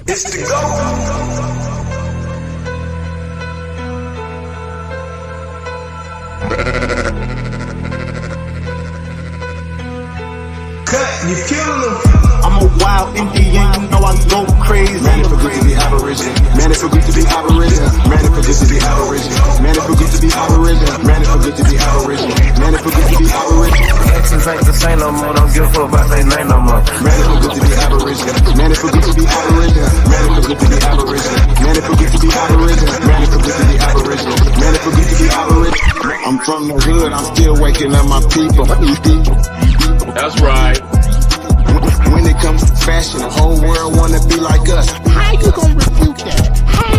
It's the go. Cut, you killing them. I'm a wild Indian, you know I go crazy. Man, it feel good to be Aborigine. Man, it feel good to be Aborigine. Man, it feel good to be Aborigine. Man, it feel good to be Aborigine. Man, it feel good to be Aborigine. Man, it feel good to be Aborigine. Exes ain't the same no more, don't give a fuck about their name no more. Man, it feel good to be Aborigine. Man, it feel good to be Aborigine. Man, it feel good to be Aborigine. Man, it feel good to be Aborigine. Man, it feel good to be Aborigine. Man, it feel good to be Aborigine. I'm from the hood, I'm still waking up my people. That's right. When it comes to fashion, the whole world wanna be like us. How you gonna refute that? How?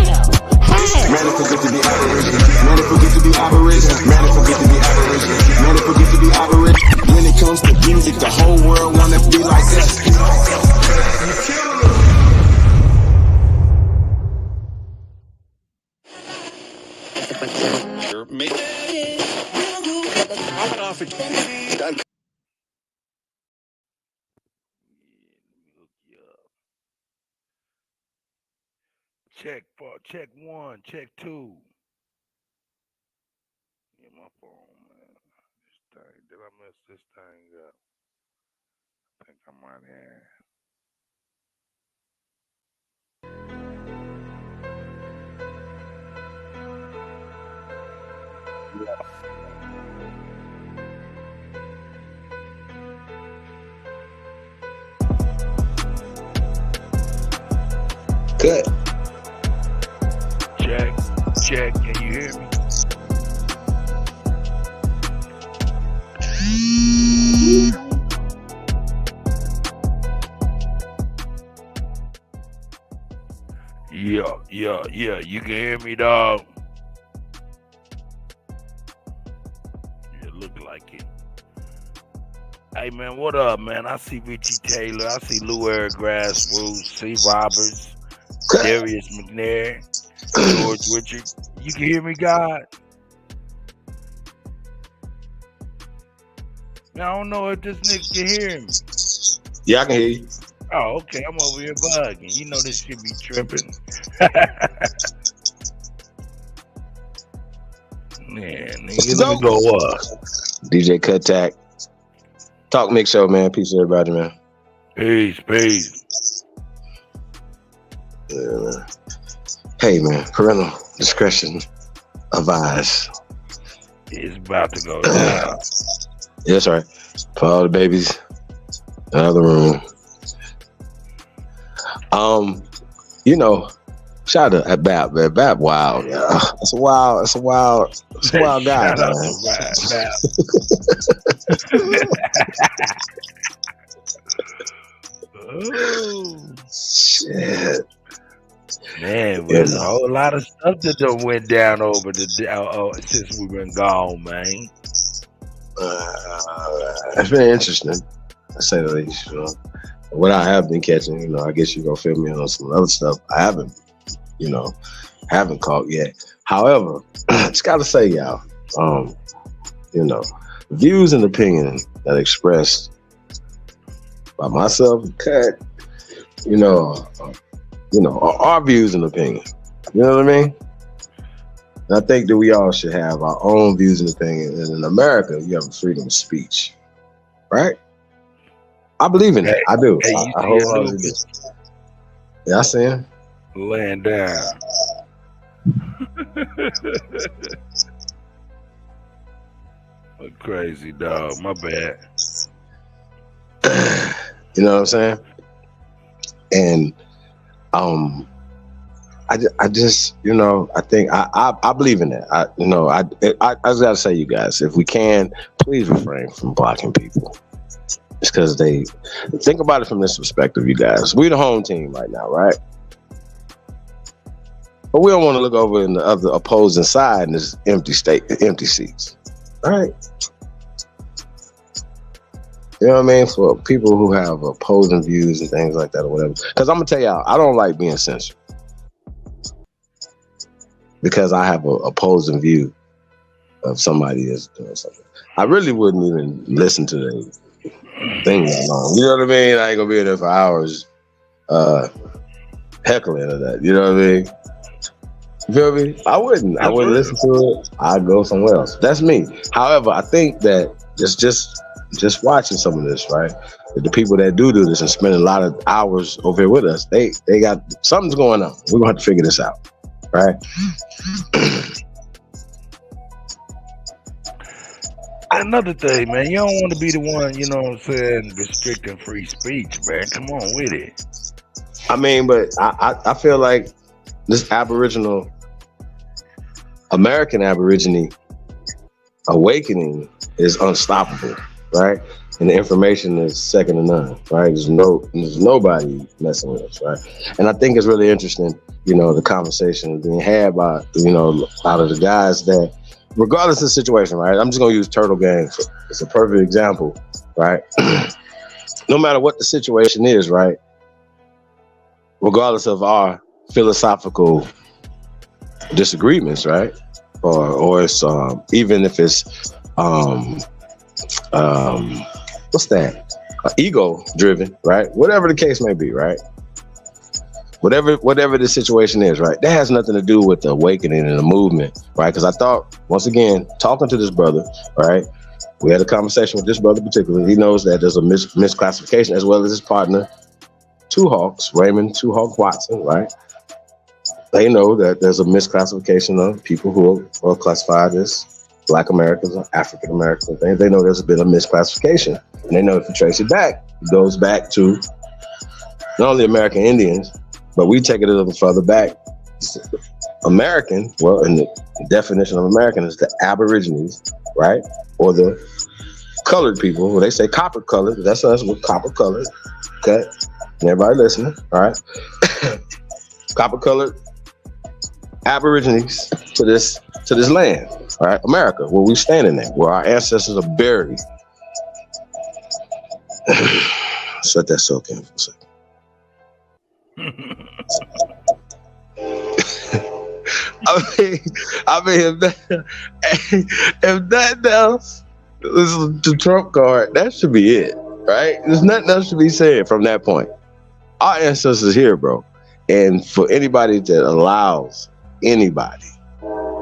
Man, it feel good to be Aborigine. Man, it feel good to be Aborigine. Man, it feel good to be Aborigine. Man, it feel good to be Aborigine. When it comes to music, the whole world wanna be like us. Check one, check two. Get my phone, man. This thing, did I mess this thing up? I think I might have. Cut. Check, can you hear me? Yeah, you can hear me, dog. It look like it. Hey, man, what up, man? I see Richie Taylor, I see Lou Eric Grassroots, C. Roberts, Darius McNair, George Richard. You can hear me, God? Now, I don't know if this nigga can hear me. Yeah, I can hear you. Oh, okay. I'm over here bugging. You know this shit be tripping. Man, nigga, let me go up. DJ Kuttack. Talk Mix Show, man. Peace to everybody, man. Peace. Yeah, man. Hey, man. Parental discretion advised. It's about to go down. Yeah, that's right. For all the babies in the other room. You know, shout out to Bap, man. Bap, wild, yeah. It's a wild guy, man. Oh, shit. Man, there's a whole lot of stuff that done went down over the since we've been gone, man. It's been interesting, to say the least. You know, what I have been catching, you know, I guess you're gonna fill me in on some other stuff I haven't caught yet. However, just gotta say, y'all, you know, views and opinions that expressed by myself, Cut, you know, our views and opinions. You know what I mean? And I think that we all should have our own views and opinions. And in America, you have freedom of speech, right? I believe in it. I do. I wholeheartedly do. Yeah, I see him. Laying down. Crazy dog. My bad. You know what I'm saying? And I just, you know, I think I believe in that. I just gotta say, you guys, if we can, please refrain from blocking people. It's because they think about it from this perspective, you guys. We're the home team right now, right? But we don't want to look over in the other opposing side and there's empty seats. All right. You know what I mean? For people who have opposing views and things like that or whatever. Because I'm gonna tell y'all, I don't like being censored. Because I have an opposing view. of somebody is doing something. I really wouldn't even listen to the thing that long. You know what I mean? I ain't gonna be in there for hours heckling or that. You know what I mean? You feel me? I wouldn't listen to it. I'd go somewhere else. That's me. However, I think that just watching some of this, right? The people that do this and spend a lot of hours over here with us, they got something's going on. We're gonna have to figure this out, right? Another thing, man, you don't want to be the one, you know what I'm saying, restricting free speech, man. Come on with it. I mean, but I feel like this American Aborigine awakening is unstoppable, right? And the information is second to none, right? There's nobody messing with us, right? And I think it's really interesting, you know, the conversation being had by, you know, a lot of the guys that, regardless of the situation, right? I'm just gonna use Turtle Gang. It's a perfect example, right? No matter what the situation is, right? Regardless of our philosophical disagreements, right? Or it's even if it's what's that? Ego driven, right? Whatever the case may be, right? Whatever the situation is, right? That has nothing to do with the awakening and the movement, right? Because I thought, once again, talking to this brother, right? We had a conversation with this brother particularly. He knows that there's a misclassification, as well as his partner, Two Hawks, Raymond Two Hawk Watson, right? They know that there's a misclassification of people who are classified as Black Americans or African Americans. They know there's been a misclassification. And they know if you trace it back, it goes back to not only American Indians, but we take it a little further back. American, well, and the definition of American is the Aborigines, right? Or the colored people. When they say copper colored, that's us with copper colored. Okay? And everybody listening, all right? Copper colored Aborigines to this land, all right? America, where we standing at, where our ancestors are buried. Let's let that soak in for a second. I mean, if nothing else, this is the Trump card. That should be it, right? There's nothing else to be said from that point. Our ancestors here, bro, and for anybody that allows anybody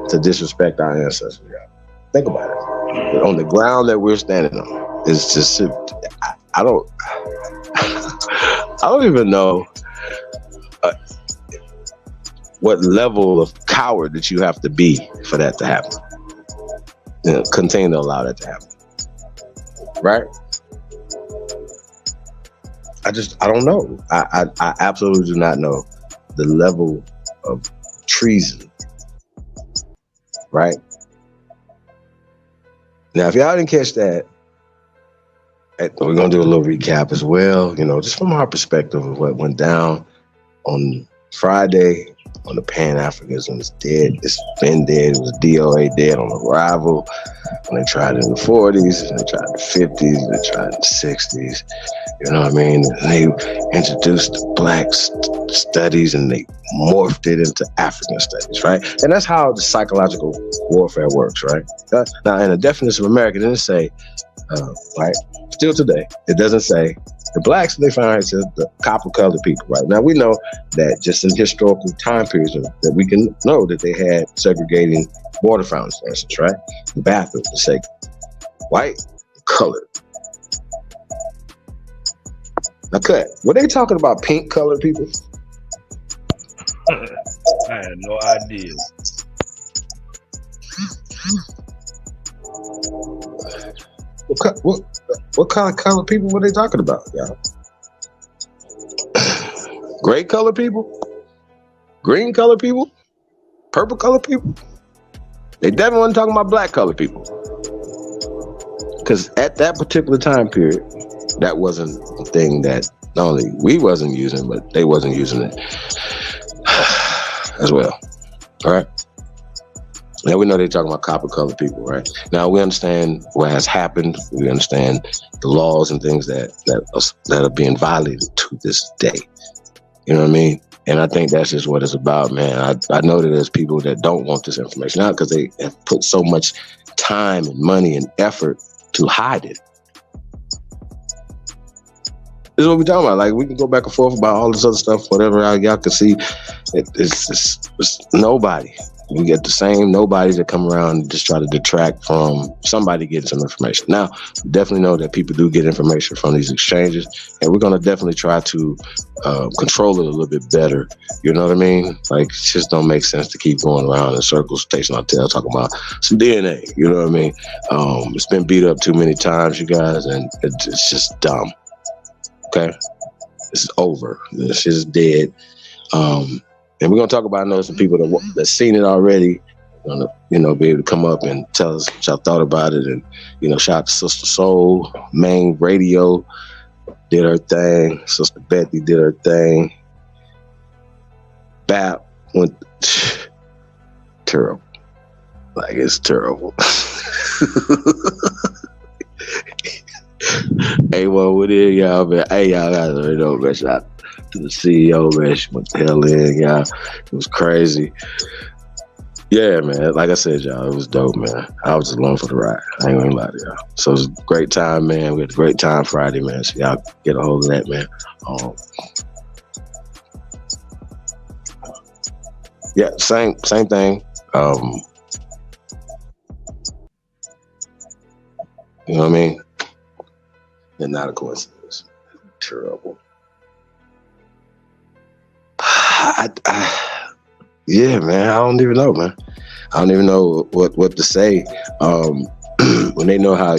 to disrespect our ancestors, think about it. On the ground that we're standing on, it's just I don't even know what level of coward that you have to be for that to happen. You know, continue to allow that to happen. Right? I don't know. I absolutely do not know the level of treason. Right? Now, if y'all didn't catch that, we're going to do a little recap as well, you know, just from our perspective of what went down on Friday on the Pan-Africanism. It's dead. It's been dead. It was DOA dead on arrival. When they tried it in the 40s, and they tried it in the 50s, and they tried it in the 60s. You know what I mean? And they introduced Black studies and they morphed it into African studies, right? And that's how the psychological warfare works, right? Now, in the definition of American, it doesn't say, right? Still today, it doesn't say the Blacks. They find it says the copper-colored people, right? Now we know that just in historical time periods that we can know that they had segregating water fountains, for instance, right? The bathroom, to say white, colored. Now, cut. Were they talking about pink-colored people? I had no idea. What kind of colored people were they talking about, y'all? Gray colored people? Green colored people? Purple colored people? They definitely weren't talking about black colored people. Because at that particular time period, that wasn't a thing that not only we wasn't using, but they wasn't using it as well. All right? Now we know they're talking about copper-colored people, right? Now we understand what has happened. We understand the laws and things that are being violated to this day. You know what I mean? And I think that's just what it's about, man. I know that there's people that don't want this information out because they have put so much time and money and effort to hide it. This is what we're talking about. Like, we can go back and forth about all this other stuff, whatever y'all can see. It's nobody. We get the same nobodies that come around and just try to detract from somebody getting some information. Now, we definitely know that people do get information from these exchanges, and we're going to definitely try to control it a little bit better. You know what I mean? Like, it just don't make sense to keep going around in circles, chasing our tail, talking about some DNA. You know what I mean? It's been beat up too many times, you guys, and it's just dumb. Okay? It's over. This shit is dead. And we're gonna talk about, I know some people that seen it already. Gonna, be able to come up and tell us what y'all thought about it. And shout out to Sister Soul, Main Radio did her thing. Sister Betty did her thing. Bap went terrible. Like, it's terrible. Hey, well, what is y'all, man? Hey, y'all guys already know, man. Shout out to the CEO, man. She went the hell in, y'all. It was crazy. Yeah, man. Like I said, y'all, it was dope, man. I was along for the ride. I ain't gonna lie to y'all. So it was a great time, man. We had a great time Friday, man. So y'all get a hold of that, man. Yeah, same thing. You know what I mean? And not a coincidence. Terrible. Yeah, man. I don't even know, man. I don't even know what to say. When they know how,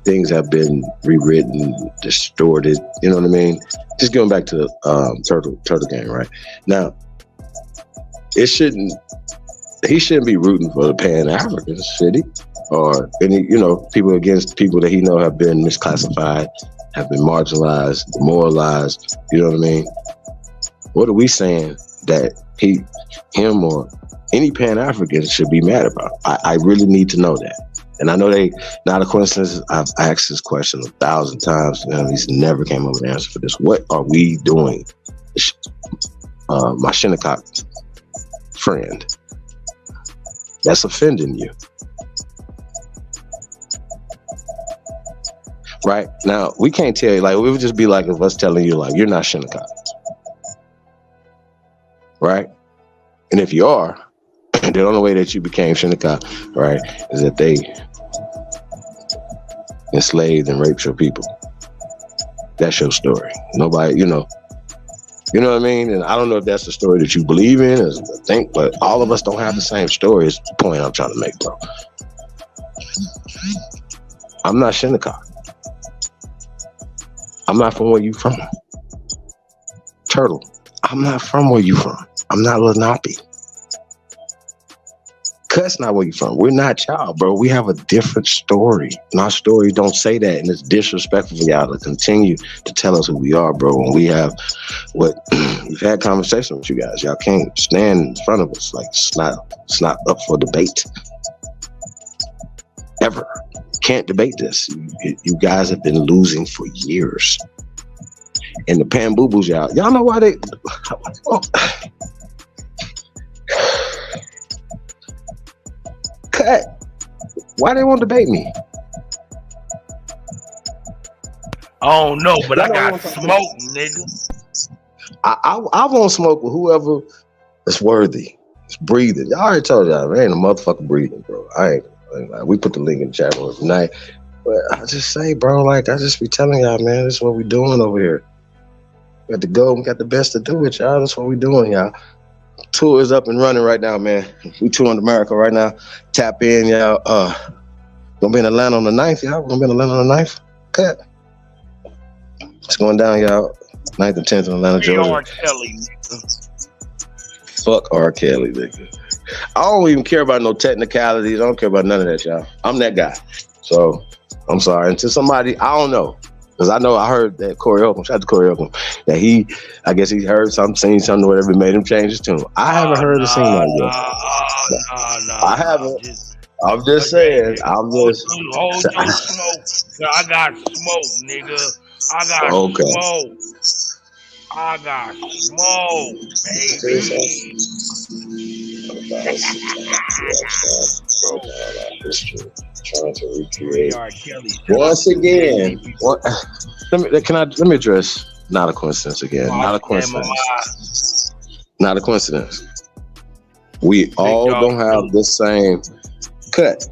things have been rewritten, distorted. You know what I mean? Just going back to the turtle game, right? Now, he shouldn't be rooting for the Pan-Africans, should he? Or any, people against people that he know have been misclassified, have been marginalized, demoralized. You know what I mean? What are we saying that him or any Pan-African should be mad about? I really need to know that. And I know not a coincidence. I've asked this question 1,000 times, and he's never came up with an answer for this. What are we doing? My Shinnecock friend, that's offending you. Right? Now, we can't tell you, like, it would just be like us telling you, like, you're not Shinnecock. Right? And if you are, the only way that you became Shinnecock, right, is that they enslaved and raped your people. That's your story. Nobody, you know what I mean? And I don't know if that's the story that you believe in, or think, but all of us don't have the same story, is the point I'm trying to make, bro. I'm not Shinnecock. I'm not from where you from. Turtle, I'm not from where you from. I'm not Lenape. Cutt's not where you from. We're not y'all, bro. We have a different story. And our story don't say that, and it's disrespectful for y'all to continue to tell us who we are, bro. And we have we've had conversations with you guys. Y'all can't stand in front of us. Like, it's not up for debate. Ever. Can't debate this. You guys have been losing for years. And the Pan Boo Boos, y'all know why they Cut. Why they won't debate me? I don't know, but I got smoke, nigga. I won't smoke with whoever is worthy. It's breathing. Y'all already told y'all, there ain't a motherfucker breathing, bro. I ain't. We put the link in the chat room tonight. But I just say, bro, like, I just be telling y'all, man, this is what we doing over here. We got to go. We got the best to do it, y'all. That's what we doing, y'all. Tour is up and running right now, man. We touring America right now. Tap in, y'all. Gonna be in Atlanta on the 9th, y'all. We're gonna be in Atlanta on the 9th. Cut. It's going down, y'all. 9th and 10th in Atlanta, Georgia. R. Kelly, nigga. Fuck R. Kelly, nigga. I don't even care about no technicalities. I don't care about none of that, y'all. I'm that guy. So, I'm sorry. Until somebody, I don't know. Because I heard that Corey Holcomb, shout out to Corey Holcomb, that I guess he heard something, seen something, whatever, made him change his tune. I haven't heard or seen that yet. No. I haven't. I'm just saying. Hold your smoke. I got smoke, nigga. I got smoke. I got smoke, baby. History. Trying to recreate. Kelly. Once again, let me address not a coincidence again. Not a coincidence. Not a coincidence. We all don't have the same cut.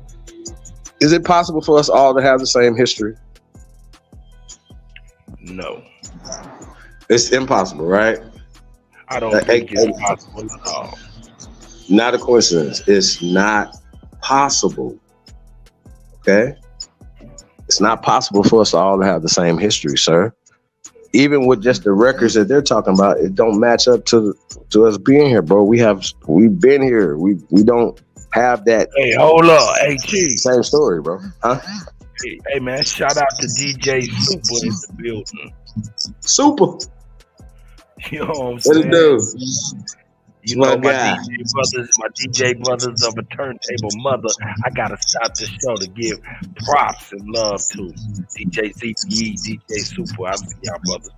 Is it possible for us all to have the same history? No. It's impossible, right? I don't think it's possible at all. Not a coincidence. It's not possible. Okay? It's not possible for us all to have the same history, sir. Even with just the records that they're talking about, it don't match up to us being here, bro. We've been here. We don't have that. Hey, hold up. Hey, G. Same story, bro. Huh? Hey, man, shout out to DJ Super in the building. Super. You know what I'm What saying? it do? You know, my DJ brothers of a turntable mother, I gotta stop the show to give props and love to DJ CPE, DJ Super. I see y'all brothers.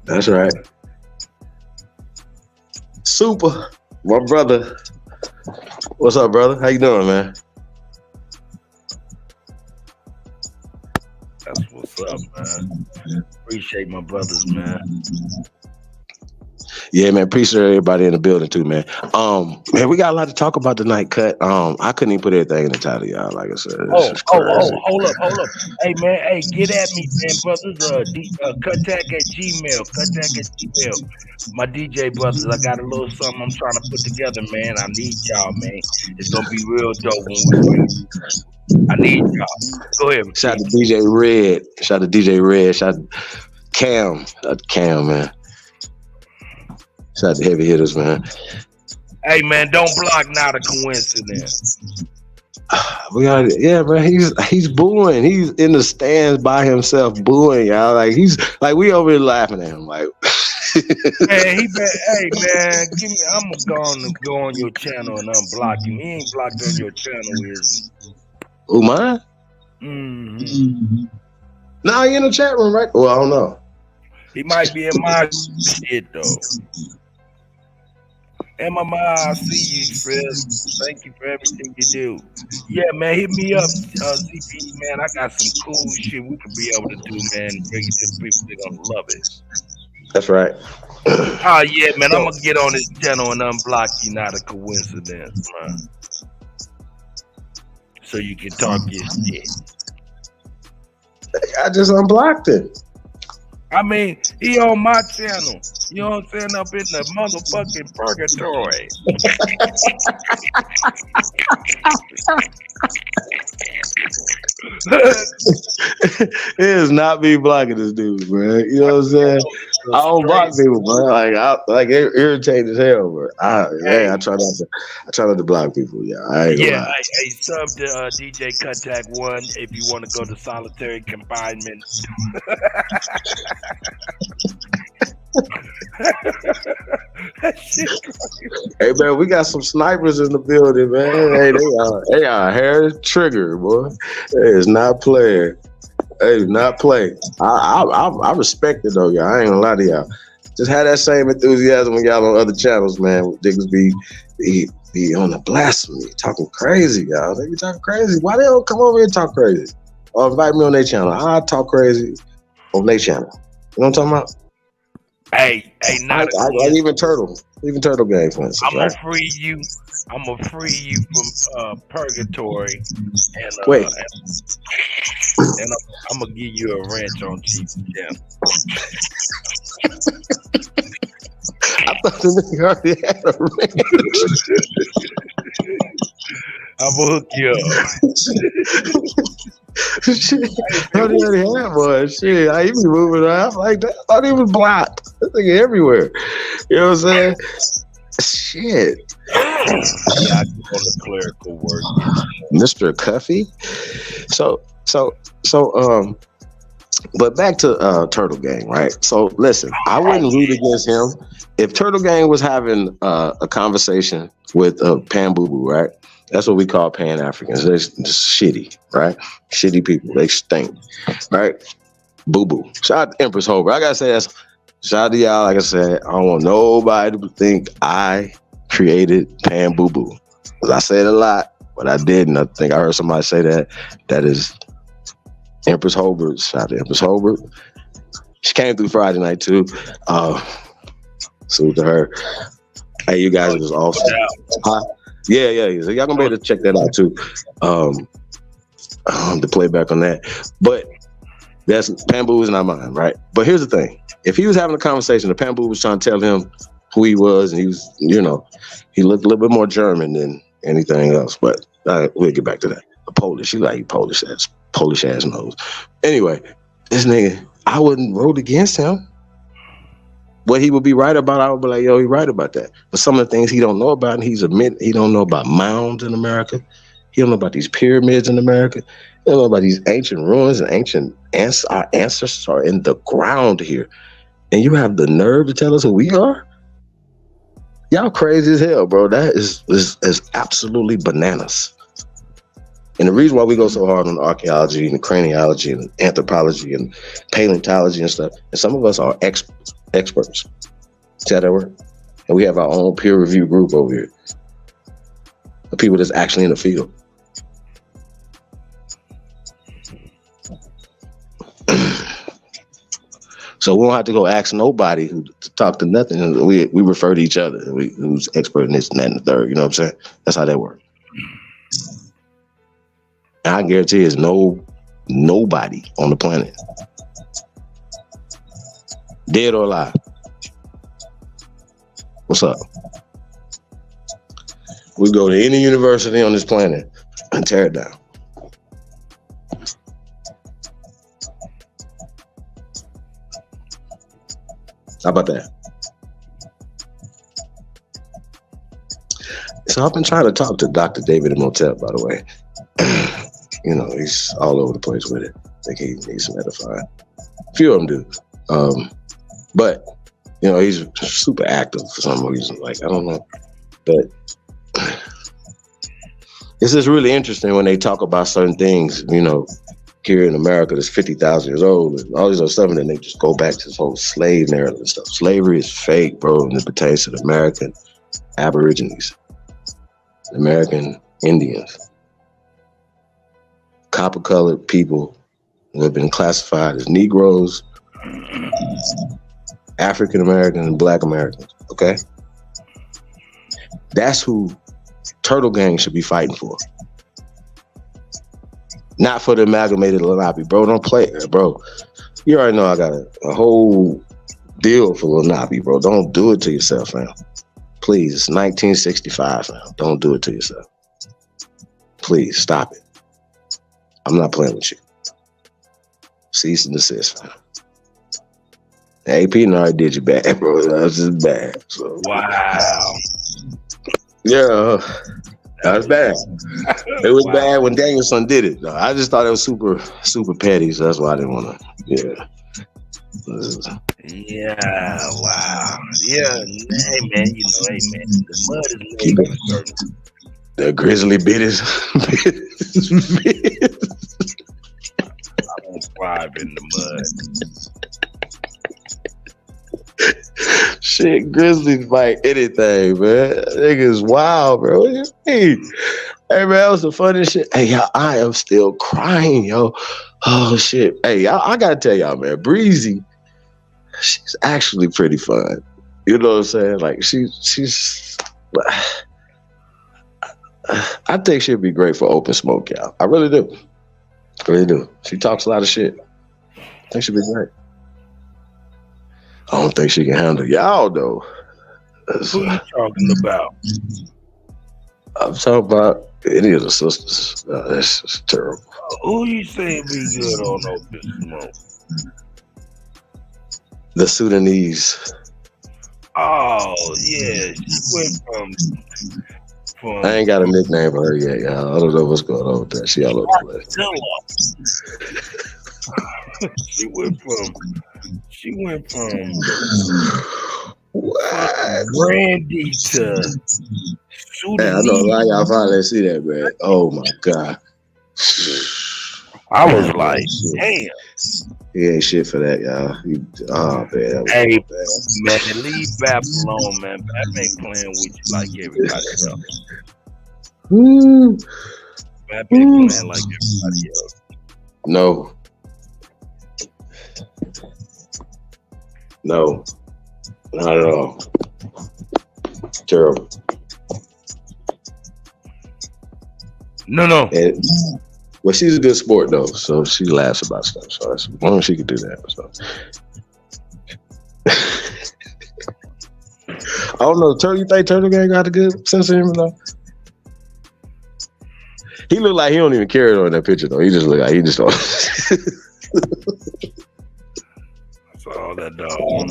That's right. Super, my brother. What's up, brother? How you doing, man? That's what's up, man. Appreciate my brothers, man. Yeah, man. Appreciate everybody in the building too, man. Man, we got a lot to talk about tonight, Cut. I couldn't even put everything in the title, y'all. Like I said, hold up. Hey, man, get at me, man, brothers. Kuttack at Gmail. My DJ brothers, I got a little something I'm trying to put together, man. I need y'all, man. It's gonna be real dope when we bring it. I need y'all. Go ahead. Shout out to DJ Red. Shout out to DJ Red. Shout out to Cam. Shout out to Cam, man. Shout out to heavy hitters, man. Hey, man, don't block Not a Coincidence. We got it. Yeah, man. He's booing. He's in the stands by himself booing, y'all. Like he's like we over here laughing at him. Like, man, hey, man, I'm gonna go on your channel and unblock you. He ain't blocked on your channel, is he? Who, mine? Mm-hmm. Nah, he in the chat room, right? Well, I don't know. He might be in my shit though. And mama, I see you, Chris. Thank you for everything you do. Yeah, man, hit me up, CP, man. I got some cool shit we could be able to do, man. Bring it to the people. They're gonna love it. That's right. Oh yeah, man. I'm gonna get on this channel and unblock you. Not a coincidence, man. So you can talk your shit. I just unblocked it. I mean, he on my channel. You know what I'm saying? Up in the motherfucking purgatory. It is not me blocking this dude, bro. You know what I'm saying? I don't block people, bro. Like it irritating as hell, bro. I try not to block people. Yeah, I sub to DJ Kuttack 1 if you want to go to solitary confinement. Hey man, we got some snipers in the building, man. Hey, they are hair trigger, boy. They is not playing. They do not play. I respect it though, y'all. I ain't gonna lie to y'all. Just have that same enthusiasm when y'all on other channels, man. Niggas be on the blasphemy, talking crazy, y'all. They be talking crazy. Why they don't come over here and talk crazy? Or invite me on their channel. I talk crazy on their channel. You know what I'm talking about? Hey, not even Turtle Gang, for instance. I'm gonna free you. I'm gonna free you from purgatory, and wait, and I'm gonna give you a wrench on cheap. Yeah. I thought the nigga already had a wrench. I'm gonna hook you up. Shit, I already had one. Shit, I even moving around like that. I thought he was blocked. That thing everywhere. You know what I'm saying? Shit. Yeah, I do all the clerical work. Mr. Cuffy. So, but back to Turtle Gang, right? So listen, I wouldn't root against him. If Turtle Gang was having a conversation with Pan Boo Boo, right? That's what we call Pan-Africans. They're just shitty, right? Shitty people. They stink, right? Boo Boo. Shout out to Empress Hober. I gotta say that's shout out to y'all. Like I said, I don't want nobody to think I created Pan Boo Boo. I said a lot, but I didn't. I think I heard somebody say that. That is Empress Holbert. Shout out to Empress Holbert. She came through Friday night too. Salute to her. Hey, you guys was awesome. Yeah. So y'all gonna be able to check that out too. The playback on that. But that's Pan Boo is not mine, right? But here's the thing. If he was having a conversation, the Pan Boo was trying to tell him who he was, and he was, he looked a little bit more German than anything else. But we'll get back to that. The Polish, he like Polish ass nose. Anyway, this nigga, I wouldn't vote against him. What he would be right about, I would be like, yo, he right about that. But some of the things he don't know about, and he don't know about mounds in America. He don't know about these pyramids in America. He don't know about these ancient ruins and our ancestors are in the ground here. And you have the nerve to tell us who we are? Y'all crazy as hell, bro. That is absolutely bananas. And the reason why we go so hard on archaeology and craniology and anthropology and paleontology and stuff, and some of us are experts. See how that works? And we have our own peer review group over here of people that's actually in the field. So we don't have to go ask nobody to talk to nothing. We refer to each other. Who's expert in this and that and the third. You know what I'm saying? That's how that works. And I guarantee there's nobody on the planet, dead or alive. What's up? We go to any university on this planet and tear it down. How about that? So I've been trying to talk to Dr. David Imhotep, by the way. He's all over the place with it. I think he needs some edifying. A few of them do. But, he's super active for some reason. Like, I don't know. But it's just really interesting when they talk about certain things, here in America that's 50,000 years old and all these other stuff, and then they just go back to this whole slave narrative and stuff. Slavery is fake, bro, and it pertains to the American Aborigines, the American Indians, copper-colored people who have been classified as Negroes, African Americans, and Black Americans, okay? That's who Turtle Gang should be fighting for. Not for the amalgamated Lenape, bro. Don't play it, bro. You already know I got a whole deal for Lenape, bro. Don't do it to yourself, fam. Please, it's 1965, fam. Don't do it to yourself. Please, stop it. I'm not playing with you. Cease and desist, fam. AP already did you bad, bro. That's just bad. So. Wow. Yeah. That was bad. It was bad when Danielson did it. I just thought it was super, super petty, so that's why I didn't want to. Yeah. Yeah. Wow. Yeah. Hey man, the mud is made. The grizzly bit his. I don't thrive in the mud. Shit, grizzlies bite anything, man. Niggas wild, bro. What do you mean? Hey, man, that was the funniest shit. Hey, y'all, I am still crying, yo. Oh, shit. Hey, y'all, I gotta tell y'all, man, Breezy, she's actually pretty fun. You know what I'm saying? Like, she's... I think she'd be great for Open Smoke, y'all. I really do. I really do. She talks a lot of shit. I think she'd be great. I don't think she can handle y'all, though. Who you talking about? I'm talking about any of the sisters. That's just terrible. Who you saying be good on Open Smoke? The Sudanese. Oh, yeah. She went from I ain't got a nickname for her yet, y'all. I don't know what's going on with that. She all over the place. She went from what? Brandy to Sudanese. Hey, I know a lot of y'all probably didn't see that, man. Oh my God. I was like, damn. He ain't shit for that, y'all. Man. Hey, man, leave Bap alone, man. Bap ain't playing with you like everybody else. Bap ain't playing like everybody else. No, not at all. Terrible. No. Well, she's a good sport though, so she laughs about stuff. So as long as she can do that. So. I don't know. You think Turtle Gang got a good sense of humor though? He look like he don't even care on that picture though. He just look like he just don't. That's all that dog.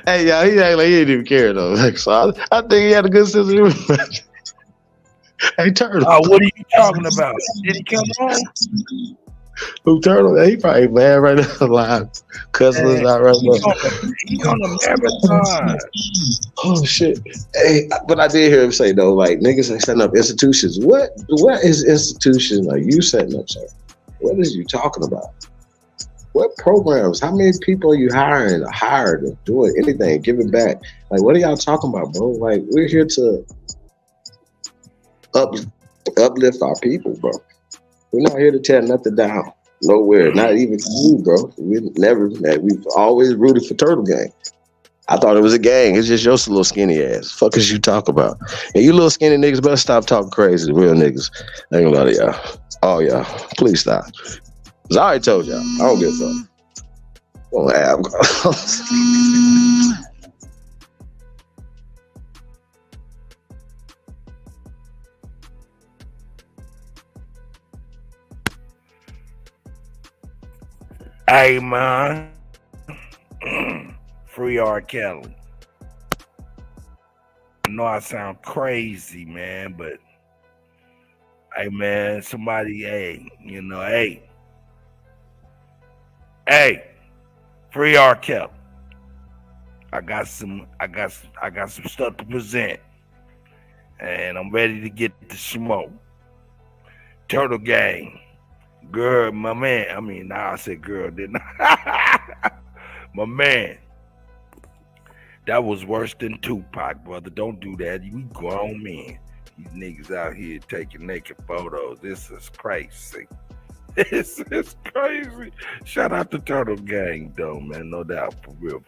Hey, y'all, he act like he didn't even care though. Like, so I think he had a good sense of humor. Hey, Turtle. Oh, what are you talking about? Did he come on? Who Turtle? He probably mad right now live. Cussing us out right now. He on the marathon. Oh shit. Hey, but I did hear him say though, like niggas ain't setting up institutions. What is institution are you setting up, sir? What is you talking about? What programs? How many people are you hired or doing anything, giving back? Like, what are y'all talking about, bro? Like, we're here to uplift our people, bro. We're not here to tear nothing down. Nowhere. Not even you, bro. We've always rooted for Turtle Gang. I thought it was a gang. It's just your little skinny ass. Fuck is you talk about? And you little skinny niggas better stop talking crazy to real niggas. I ain't gonna lie to y'all. Oh, y'all. Please stop. Cause I already told y'all. I don't give a fuck. Don't have. Hey, man. Free R. Kelly. I know I sound crazy, man, but hey, man, somebody, hey, free R. Kelly. I got some stuff to present, and I'm ready to get the smoke. Turtle Gang. Girl, my man. I mean, I said girl, didn't I? My man. That was worse than Tupac, brother. Don't do that. We grown men. These niggas out here taking naked photos. This is crazy. This is crazy. Shout out to Turtle Gang, though, man. No doubt. For real.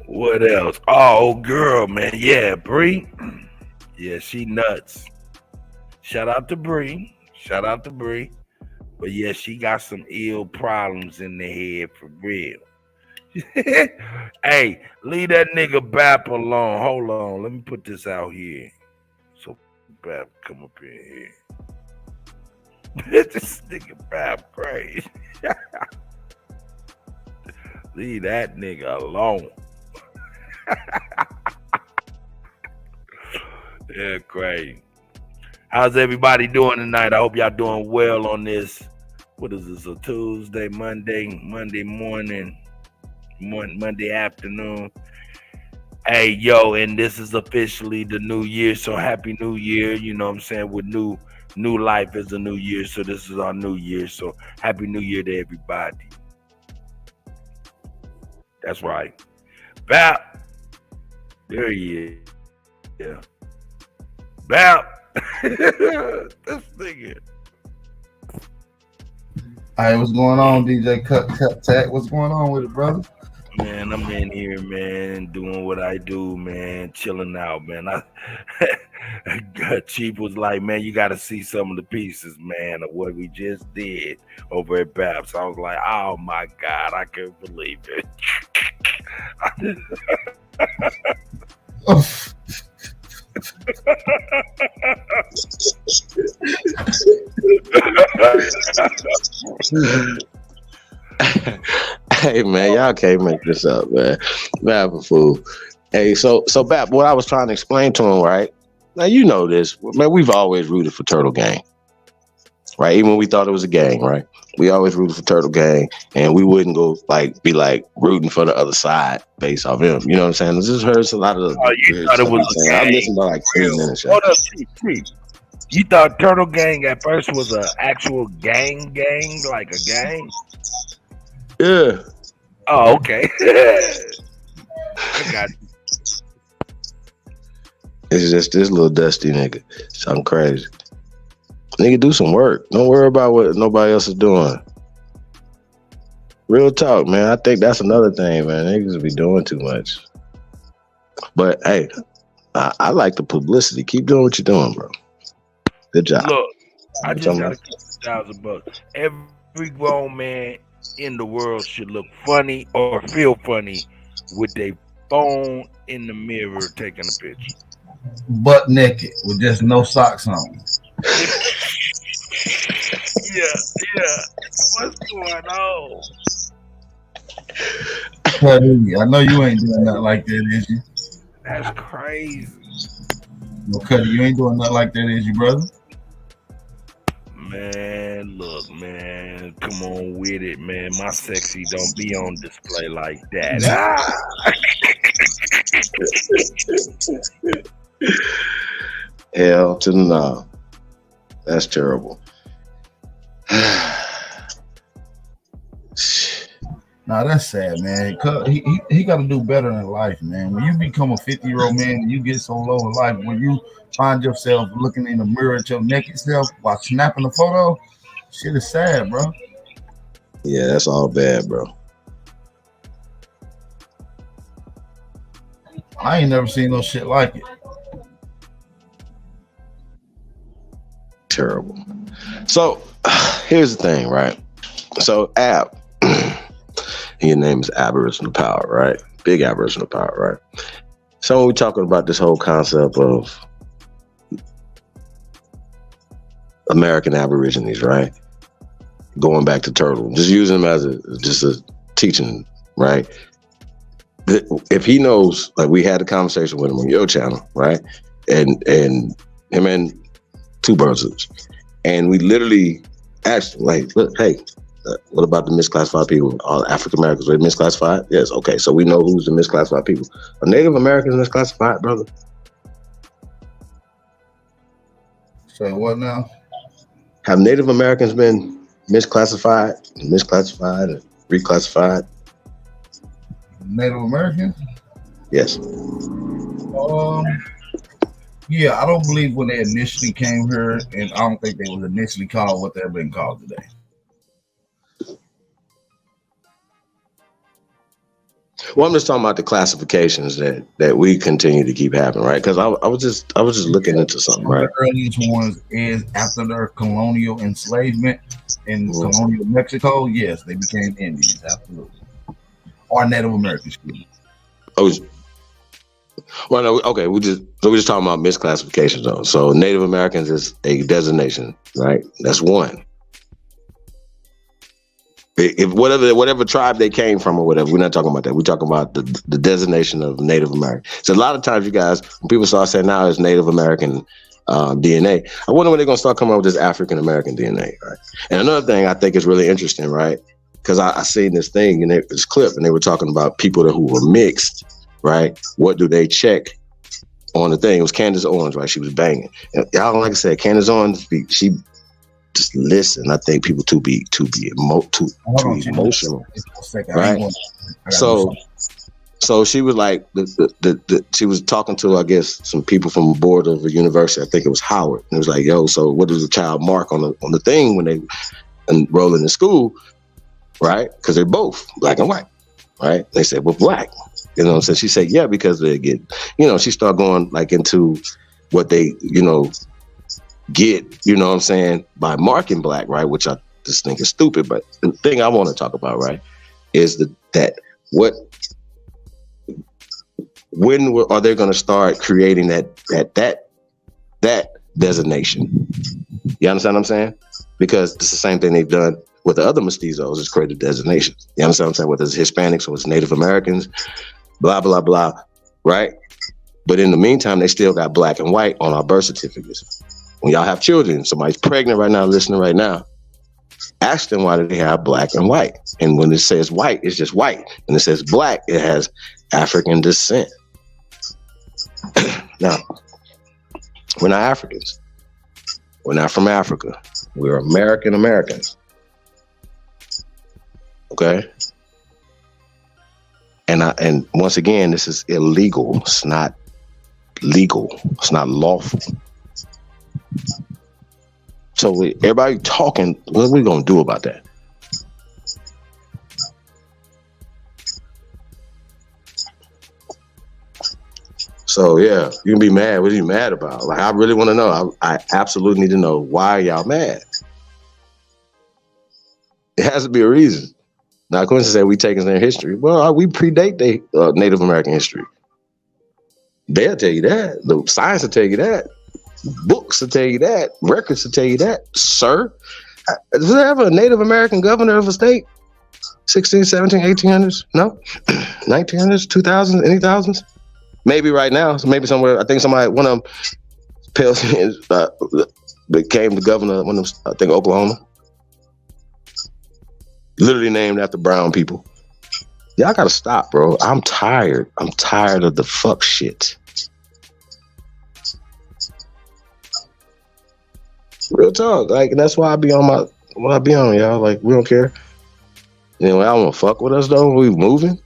What else? Oh, girl, man. Yeah, Bree. Yeah, she nuts. Shout out to Bree. But yeah, she got some ill problems in the head for real. Hey, leave that nigga Bap alone. Hold on. Let me put this out here. So Bap come up in here. This nigga Bap crazy. Leave that nigga alone. Yeah, crazy. How's everybody doing tonight? I hope y'all doing well on this. What is this? A Tuesday, Monday morning, Monday afternoon. Hey, yo, and this is officially the new year. So happy new year. You know what I'm saying? With new life is a new year. So this is our new year. So happy new year to everybody. That's right. Bap. There he is. Yeah. Bap. This nigga. Hey, what's going on, DJ Kuttack? What's going on with it, brother? Man, I'm in here, man, doing what I do, man, chilling out, man. Chief was like, man, you got to see some of the pieces, man, of what we just did over at Babs. I was like, oh my God, I can't believe it. Hey man, y'all can't make this up, man. Bap a fool. Hey, so Bap, what I was trying to explain to him, right? Now you know this, man. We've always rooted for Turtle Gang, right? Even when we thought it was a gang, right? We always rooted for Turtle Gang, and we wouldn't go be rooting for the other side based off him. You know what I'm saying? I just heard a lot of you thought it was a gang. I listened to like 3 minutes. Hold up, Chief. You thought Turtle Gang at first was an actual gang, like a gang? Yeah. Oh, okay. I got you. It's just this little dusty nigga. Something crazy. Nigga, do some work. Don't worry about what nobody else is doing. Real talk, man. I think that's another thing, man. Niggas be doing too much. But hey, I like the publicity. Keep doing what you're doing, bro. Good job. Look, I just got $1,000. Every grown man in the world should look funny or feel funny with their phone in the mirror taking a picture. Butt naked with just no socks on. Yeah. What's going on? Cuddy, I know you ain't doing nothing like that, is you? That's crazy. No, Cuddy, you ain't doing nothing like that, is you, brother? Man, look, man. Come on with it, man. My sexy don't be on display like that. Hell to the no. That's terrible. Nah, that's sad, man. He got to do better in life, man. When you become a 50-year-old man and you get so low in life, when you find yourself looking in the mirror at your naked self while snapping a photo, shit is sad, bro. Yeah, that's all bad, bro. I ain't never seen no shit like it. Terrible. So here's the thing, right? So Ab, your name is Aboriginal Power, right? Big Aboriginal Power, right? So when we're talking about this whole concept of American Aborigines, right? Going back to Turtle, just using him as a teaching, right? If he knows, like we had a conversation with him on your channel, right? And him and Two Birds, and we literally asked him, like, look, hey, what about the misclassified people? All African Americans were misclassified? Yes, okay, so we know who's the misclassified people. Are Native Americans misclassified, brother? Say what now? Have Native Americans been misclassified, and reclassified? Native Americans? Yes. Yeah, I don't believe when they initially came here, and I don't think they was initially called what they're being called today. Well, I'm just talking about the classifications that we continue to keep having, right? Because I was just looking into something, right? The earliest ones is after their colonial enslavement in colonial Mexico. Yes, they became Indians, absolutely, or Native Americans. Well, no, okay, we're just talking about misclassifications, though. So Native Americans is a designation, right? That's one. If whatever tribe they came from or whatever, we're not talking about that. We're talking about the designation of Native American. So a lot of times, you guys, when people start saying now it's Native American DNA, I wonder when they're gonna start coming up with this African American DNA, right? And another thing I think is really interesting, right? Because I seen this thing in this clip, and they were talking about people who were mixed, right? What do they check on the thing? It was Candace Owens, right? She was banging. And y'all, like I said, Candace Owens, she just listen. I think people too emotional, right? So she was like, she was talking to, I guess, some people from the board of a university. I think it was Howard. And it was like, yo, so what does the child mark on the thing when they enroll in school, right? Because they're both black and white, right? They said, well, black. You know what I'm saying? She said, yeah, because they get, she started going like into what they, get, what I'm saying, by marking black, right? Which I just think is stupid. But the thing I want to talk about, right, is when are they going to start creating that designation? You understand what I'm saying? Because it's the same thing they've done with the other mestizos, is created designations. You understand what I'm saying? Whether it's Hispanics or it's Native Americans, blah, blah, blah, right? But in the meantime, they still got black and white on our birth certificates. When y'all have children, somebody's pregnant right now, listening right now, Ask them why do they have black and white. And when it says white, it's just white. When it says black, it has African descent. Now, we're not Africans. We're not from Africa. We're American Americans. Okay? And once again, this is illegal. It's not legal. It's not lawful. So everybody talking, what are we gonna do about that? So yeah, you can be mad. What are you mad about? Like, I really want to know. I absolutely need to know, why y'all mad? It has to be a reason. Now, Quincy said we taking their history. Well, we predate the Native American history. They'll tell you that. The science will tell you that. Books will tell you that. Records will tell you that. Sir, was there ever a Native American governor of a state? 16, 17, 1800s? No? 1900s, 2000s, any thousands? Maybe right now. So maybe somewhere. I think one of them became the governor of one of them, I think, Oklahoma. Literally named after brown people. Y'all gotta stop, bro. I'm tired. I'm tired of the fuck shit. Real talk. Like, and that's why I be on y'all. Like, we don't care. You know, I don't want to fuck with us though. We moving.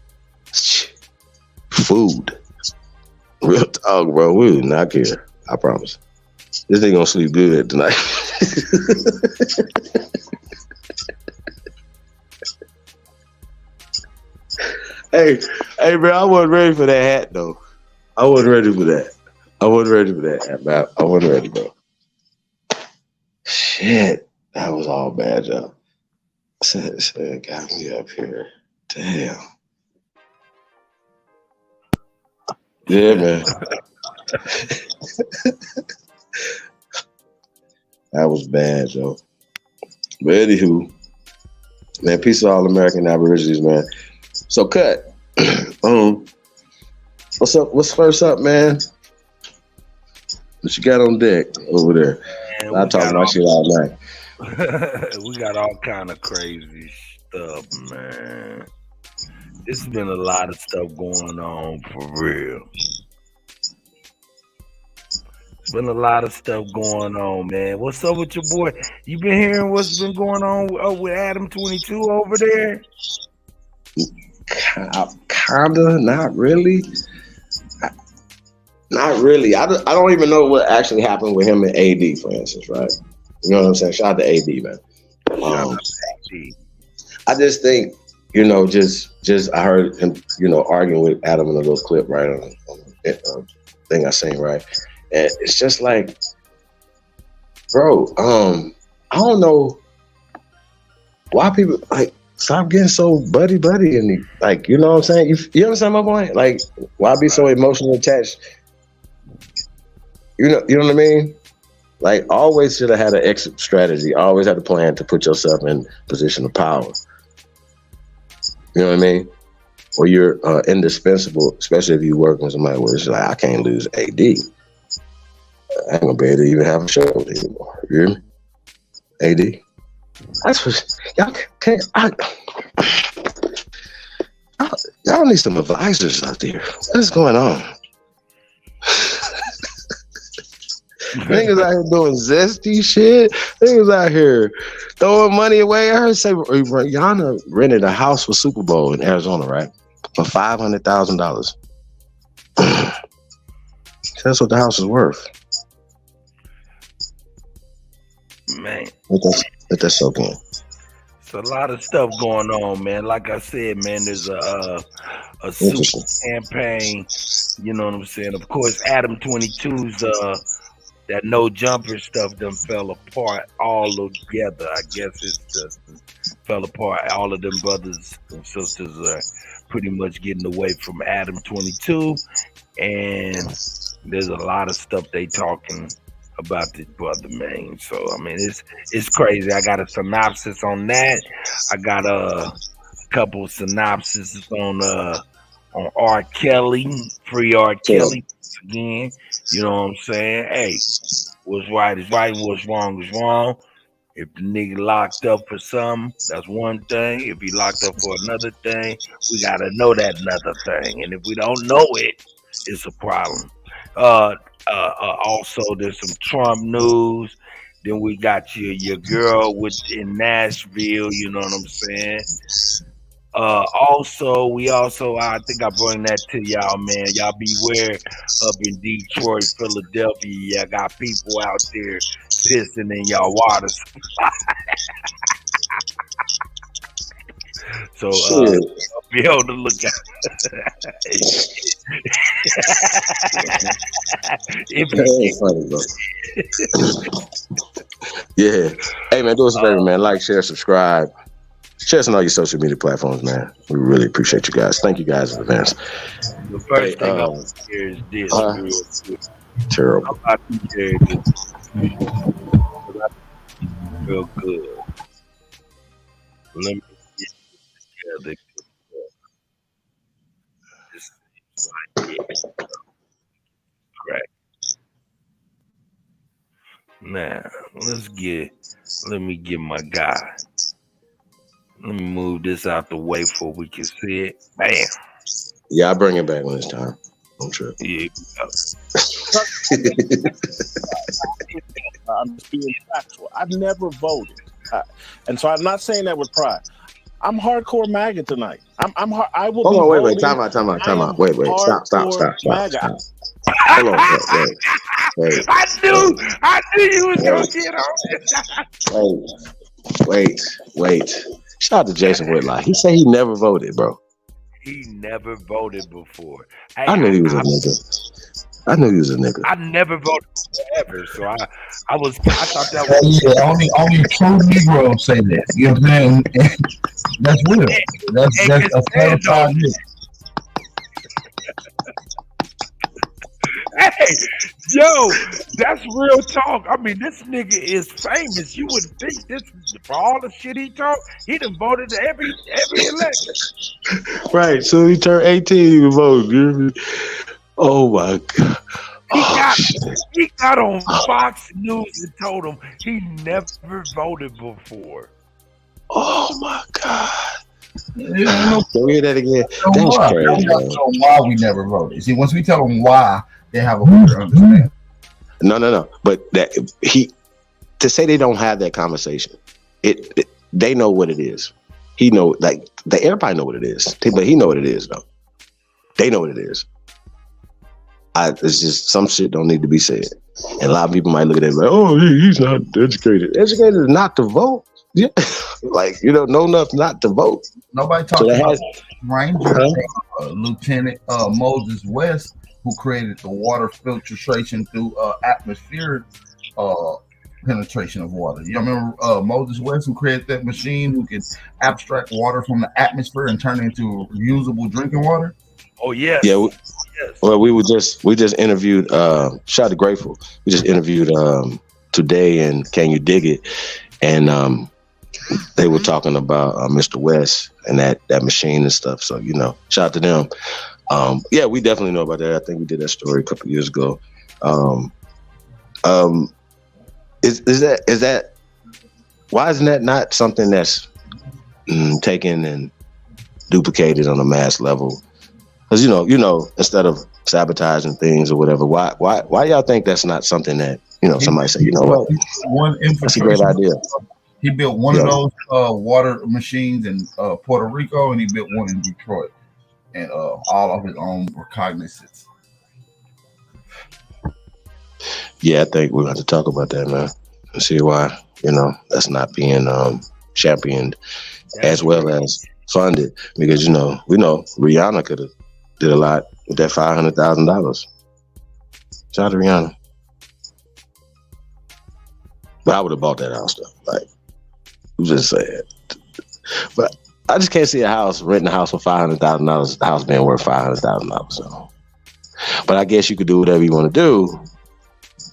Food. Real talk, bro. We do not care. I promise. This nigga gonna sleep good tonight. Hey, bro, I wasn't ready for that hat, though. I wasn't ready for that. I wasn't ready for that, man. I wasn't ready, bro. Shit, that was all bad, y'all. Shit got me up here. Damn. Yeah, man. That was bad, yo. But anywho, man, peace to all American Aborigines, man. So, Cut. What's up? What's first up, man? What you got on deck over there? Man, I talk about shit all night. We got all kind of crazy stuff, man. It's been a lot of stuff going on for real. It's been a lot of stuff going on, man. What's up with your boy? You been hearing what's been going on with Adam 22 over there? Kinda, not really. Not really. I don't even know what actually happened with him and AD, for instance, right? You know what I'm saying? Shout out to AD, man. I just think, you know, just I heard him, you know, arguing with Adam in a little clip, right, on the thing I seen, right? And it's just like, bro, I don't know why people, like, stop getting so buddy and like, you know what I'm saying? You understand my point? Like, why be so emotionally attached? You know what I mean? Like, always should have had an exit strategy. Always had a plan to put yourself in position of power. You know what I mean? Or you're indispensable, especially if you work with somebody where it's like, I can't lose AD. I ain't gonna be able to even have a show anymore. You hear me? AD. That's what y'all can't. Y'all need some advisors out there. What is going on? Niggas out here doing zesty shit. Niggas out here throwing money away. I heard say Rihanna rented a house for Super Bowl in Arizona, right? For $500,000. That's what the house is worth. Man. Let that soak in. It's a lot of stuff going on, man. Like I said, man, there's a super campaign. You know what I'm saying? Of course, Adam 22's that no jumper stuff done fell apart all together. I guess it just fell apart. All of them brothers and sisters are pretty much getting away from Adam 22, and there's a lot of stuff they talking about this brother, man. So I mean, it's crazy. I got a synopsis on that. I got a couple synopses on R. Kelly, free R. Kelly again. You know what I'm saying? Hey, what's right is right, what's wrong is wrong. If the nigga locked up for something, that's one thing. If he locked up for another thing, we gotta know that another thing. And if we don't know it, it's a problem. Also, there's some Trump news. Then we got your girl in Nashville. You know what I'm saying? I think I bring that to y'all, man. Y'all beware up in Detroit, Philadelphia. Y'all got people out there pissing in y'all water supply. So be on the lookout. Yeah. Hey man, do us a favor, man. Like, share, subscribe. Share us on all your social media platforms, man. We really appreciate you guys. Thank you guys in advance. The first thing I want to hear is this. Terrible. I'm about to hear this. Real good. Let me get together. This is like it. Correct. Now, let me get my guy. Let me move this out the way before we can see it. Bam. Yeah, I'll bring it back when it's time. Don't trip. Yeah. I'm just being factual. I've never voted. And so I'm not saying that with pride. I'm hardcore MAGA tonight. I will Hold be on, wait, voting. Time out. Wait. Stop. Hold on, wait. I knew you was gonna get on it. Wait. Shout out to Jason Whitlock. He said he never voted, bro. He never voted before. I knew he was a nigga. I never voted ever, so I thought that was only true Negroes say that. You know what I'm saying? That's real. That's a certified nigga. Hey, yo, that's real talk. I mean, this nigga is famous. You would think this, for all the shit he talk, he done voted every election. Right. So he turned 18, he voted. Oh my God. He got on Fox News and told him he never voted before. Oh my God. Can we hear that again? That's crazy. Why we never voted. See, once we tell them why, they have a better understanding. No. But to say they don't have that conversation, they know what it is. He know, like, everybody know what it is, but he know what it is though. They know what it is. It's just some shit don't need to be said, and a lot of people might look at it like, "Oh, he's not educated." Educated is not to vote. Yeah, like know enough not to vote. Nobody talks about Ranger Lieutenant Moses West, who created the water filtration through atmospheric penetration of water. You remember Moses West, who created that machine who could abstract water from the atmosphere and turn it into usable drinking water? Oh yes. Yeah. Yes. Well, we just interviewed. Shout out to Grateful. We just interviewed Today and Can You Dig It, and they were talking about Mr. West and that machine and stuff. So shout out to them. Yeah, we definitely know about that. I think we did that story a couple years ago. Is that why isn't that not something that's taken and duplicated on a mass level? Because instead of sabotaging things or whatever, why y'all think that's not something that somebody say, what, that's a great idea. He built one of those water machines in Puerto Rico, and he built one in Detroit, and all of his own recognizance. Yeah, I think we're going to have to talk about that, man, and see why that's not being championed as well as funded. Because we know Rihanna could have did a lot with that $500,000. Shout out to Rihanna. But I would have bought that house though. Like, I'm just saying. But I just can't see renting a house for $500,000. The house being worth $500,000. So, but I guess you could do whatever you want to do.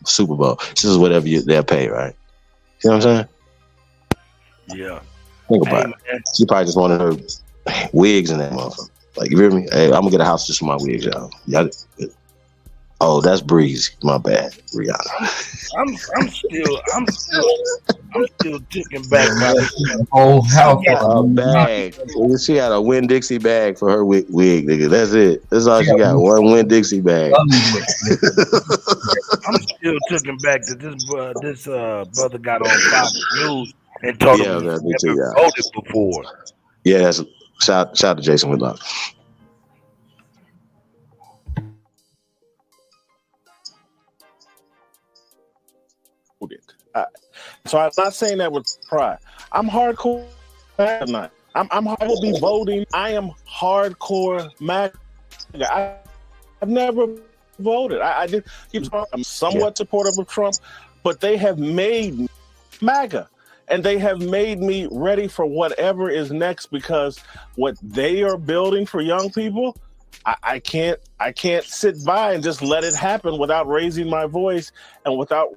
Super Bowl. This is whatever they'll pay, right? You know what I'm saying? Yeah. Think about it. She probably just wanted her wigs in that motherfucker. Like, you hear me? Hey, I'm gonna get a house just for my wigs, y'all. Oh, that's Breezy. My bad, Rihanna. I'm still taken back by this. Oh, house A bag. She had a Winn Dixie bag for her wig, nigga. That's it. That's all she got. One Winn Dixie bag. I'm still taken back that this brother got on Fox News and told him he never voted before. Yeah, that's shout to Jason Whitlock. So I'm not saying that with pride. I'm hardcore tonight. I will be voting. I am hardcore MAGA. I've never voted. I did. I'm somewhat supportive of Trump, but they have made me MAGA, and they have made me ready for whatever is next, because what they are building for young people, I can't sit by and just let it happen without raising my voice and without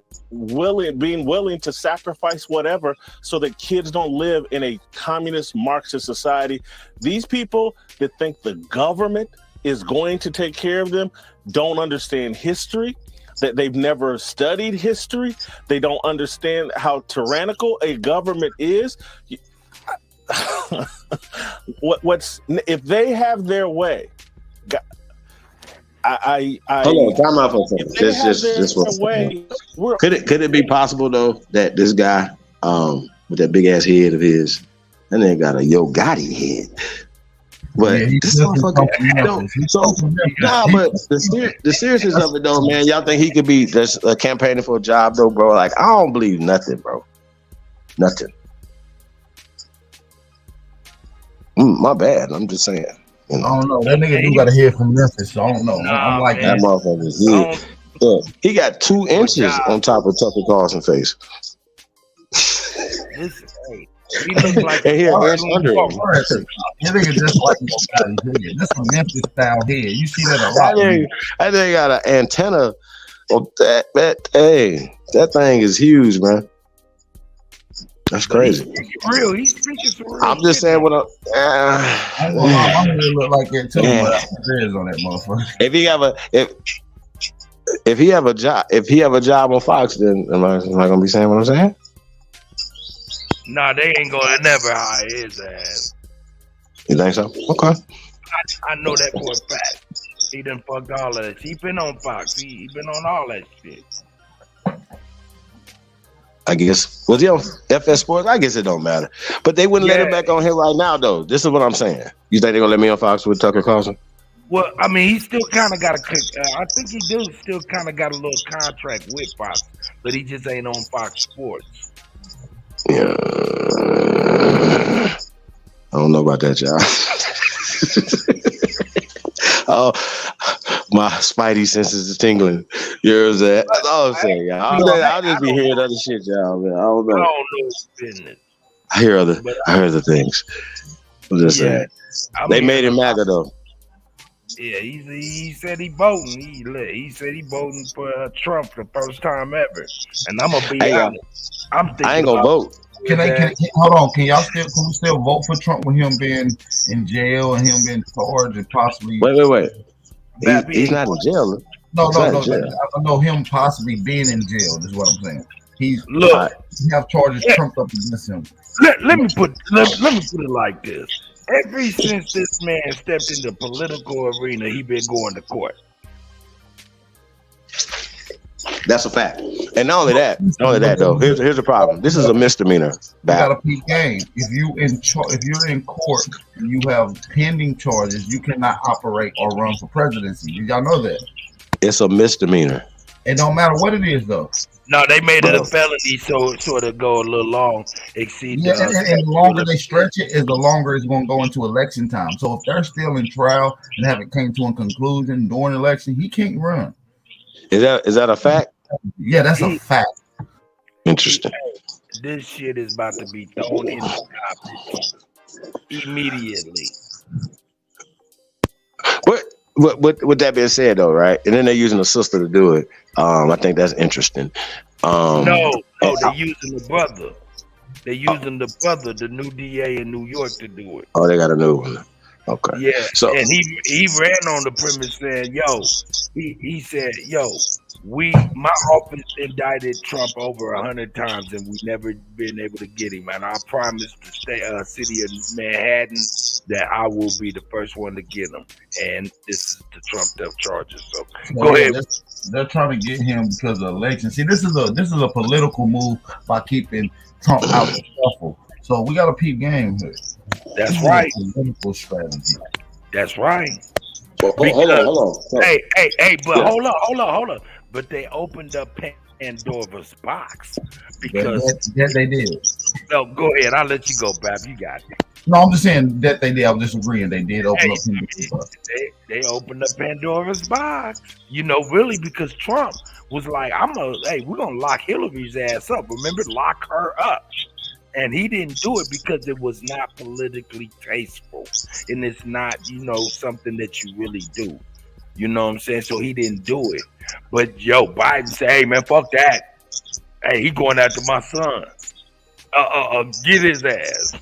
being willing to sacrifice whatever so that kids don't live in a communist Marxist society. These people that think the government is going to take care of them don't understand history, that they've never studied history. They don't understand how tyrannical a government is. If they have their way, hold on, time out for a second. Just one. Could it be possible though that this guy with that big ass head of his, and then got a Yo Gotti head? But this motherfucker, but the seriousness of it though, man, y'all think he could be just campaigning for a job though, bro? Like, I don't believe nothing, bro. Nothing. My bad. I'm just saying. You know? I don't know. That nigga do got a head from Memphis, so I don't know. I'm like that motherfucker's head. Yeah, he got 2 inches on top of Tucker Carlson's face. He looks like and here, under him. That nigga just like this is a Memphis style head. You see that a lot. I think got an antenna. On that thing is huge, man. That's crazy. He's speaking for real. I'm just saying what I'm gonna look like that too, but on that motherfucker. If he have a job on Fox, then am I gonna be saying what I'm saying? Nah, they ain't gonna never hire his ass. You think so? Okay. I know that for a fact. He done fucked all of that. He been on Fox. He been on all that shit. I guess. Was he on FS Sports? I guess it don't matter. But they wouldn't let him back on here right now, though. This is what I'm saying. You think they're going to let me on Fox with Tucker Carlson? Well, I mean, he still kind of got I think he do still kind of got a little contract with Fox, but he just ain't on Fox Sports. Yeah. I don't know about that, y'all. Oh, my spidey senses is tingling. You know what I'm saying? That's all I'm saying, y'all. I'll just be hearing other shit, y'all. Man. I don't know his business. I hear other things. I'm just saying. They made him MAGA though. Yeah, he said he voting. He said he voting for Trump for the first time ever. And I'm gonna be honest. I ain't gonna vote. Can hold on? Can we still vote for Trump with him being in jail and him being charged and possibly? Wait. He's not in jail. No. I know him possibly being in jail. Is what I'm saying. He have charges trumped up against him. Let me put it like this. Ever since this man stepped in the political arena, he been going to court. That's a fact. And not only that though. Here's the problem. This is a misdemeanor. You got a peak game. If you're in court and you have pending charges, you cannot operate or run for presidency. Y'all know that. It's a misdemeanor. It don't matter what it is though. No, they made it a felony, so it sort of go a little long. And the longer they stretch it, the longer it's going to go into election time. So if they're still in trial and haven't came to a conclusion during the election, he can't run. Is that a fact? Yeah, that's a fact. Interesting. This shit is about to be thrown in the garbage immediately. With that being said, though, right? And then they're using a sister to do it. I think that's interesting. No, they're using the brother. They're using the brother, the new DA in New York, to do it. Oh, they got a new one. Okay. Yeah, So and he ran on the premise saying, "Yo," he said, "Yo, my office indicted Trump over 100 times, and we never been able to get him. And I promised the city of Manhattan that I will be the first one to get him. And this is the Trumped up charges. So go ahead." They're trying to get him because of elections. See, this is a political move by keeping Trump out the shuffle. So we got a peep game here. That's right. Political strategy. That's right. hold on. Hey, but hold on. But they opened up Pandora's box because that they did. No, go ahead. I'll let you go, Bab. You got it. No, I'm just saying that they did. I'm just agreeing. They did open up Pandora's box. They opened up Pandora's box. Really, because Trump was like, we're gonna lock Hillary's ass up. Remember, lock her up. And he didn't do it because it was not politically tasteful. And it's not, something that you really do. You know what I'm saying? So he didn't do it. But Biden said, "Hey man, fuck that. Hey, he going after my son. Get his ass."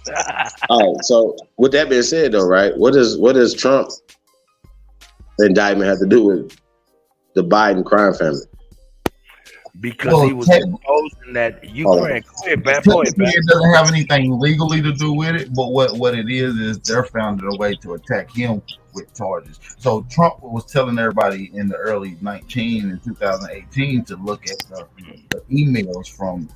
All right. So with that being said, though, right? What does Trump indictment have to do with the Biden crime family? Because he was exposing that Ukraine. It doesn't have anything legally to do with it, but what it is they're finding a way to attack him with charges. So Trump was telling everybody in the early 2018 to look at the emails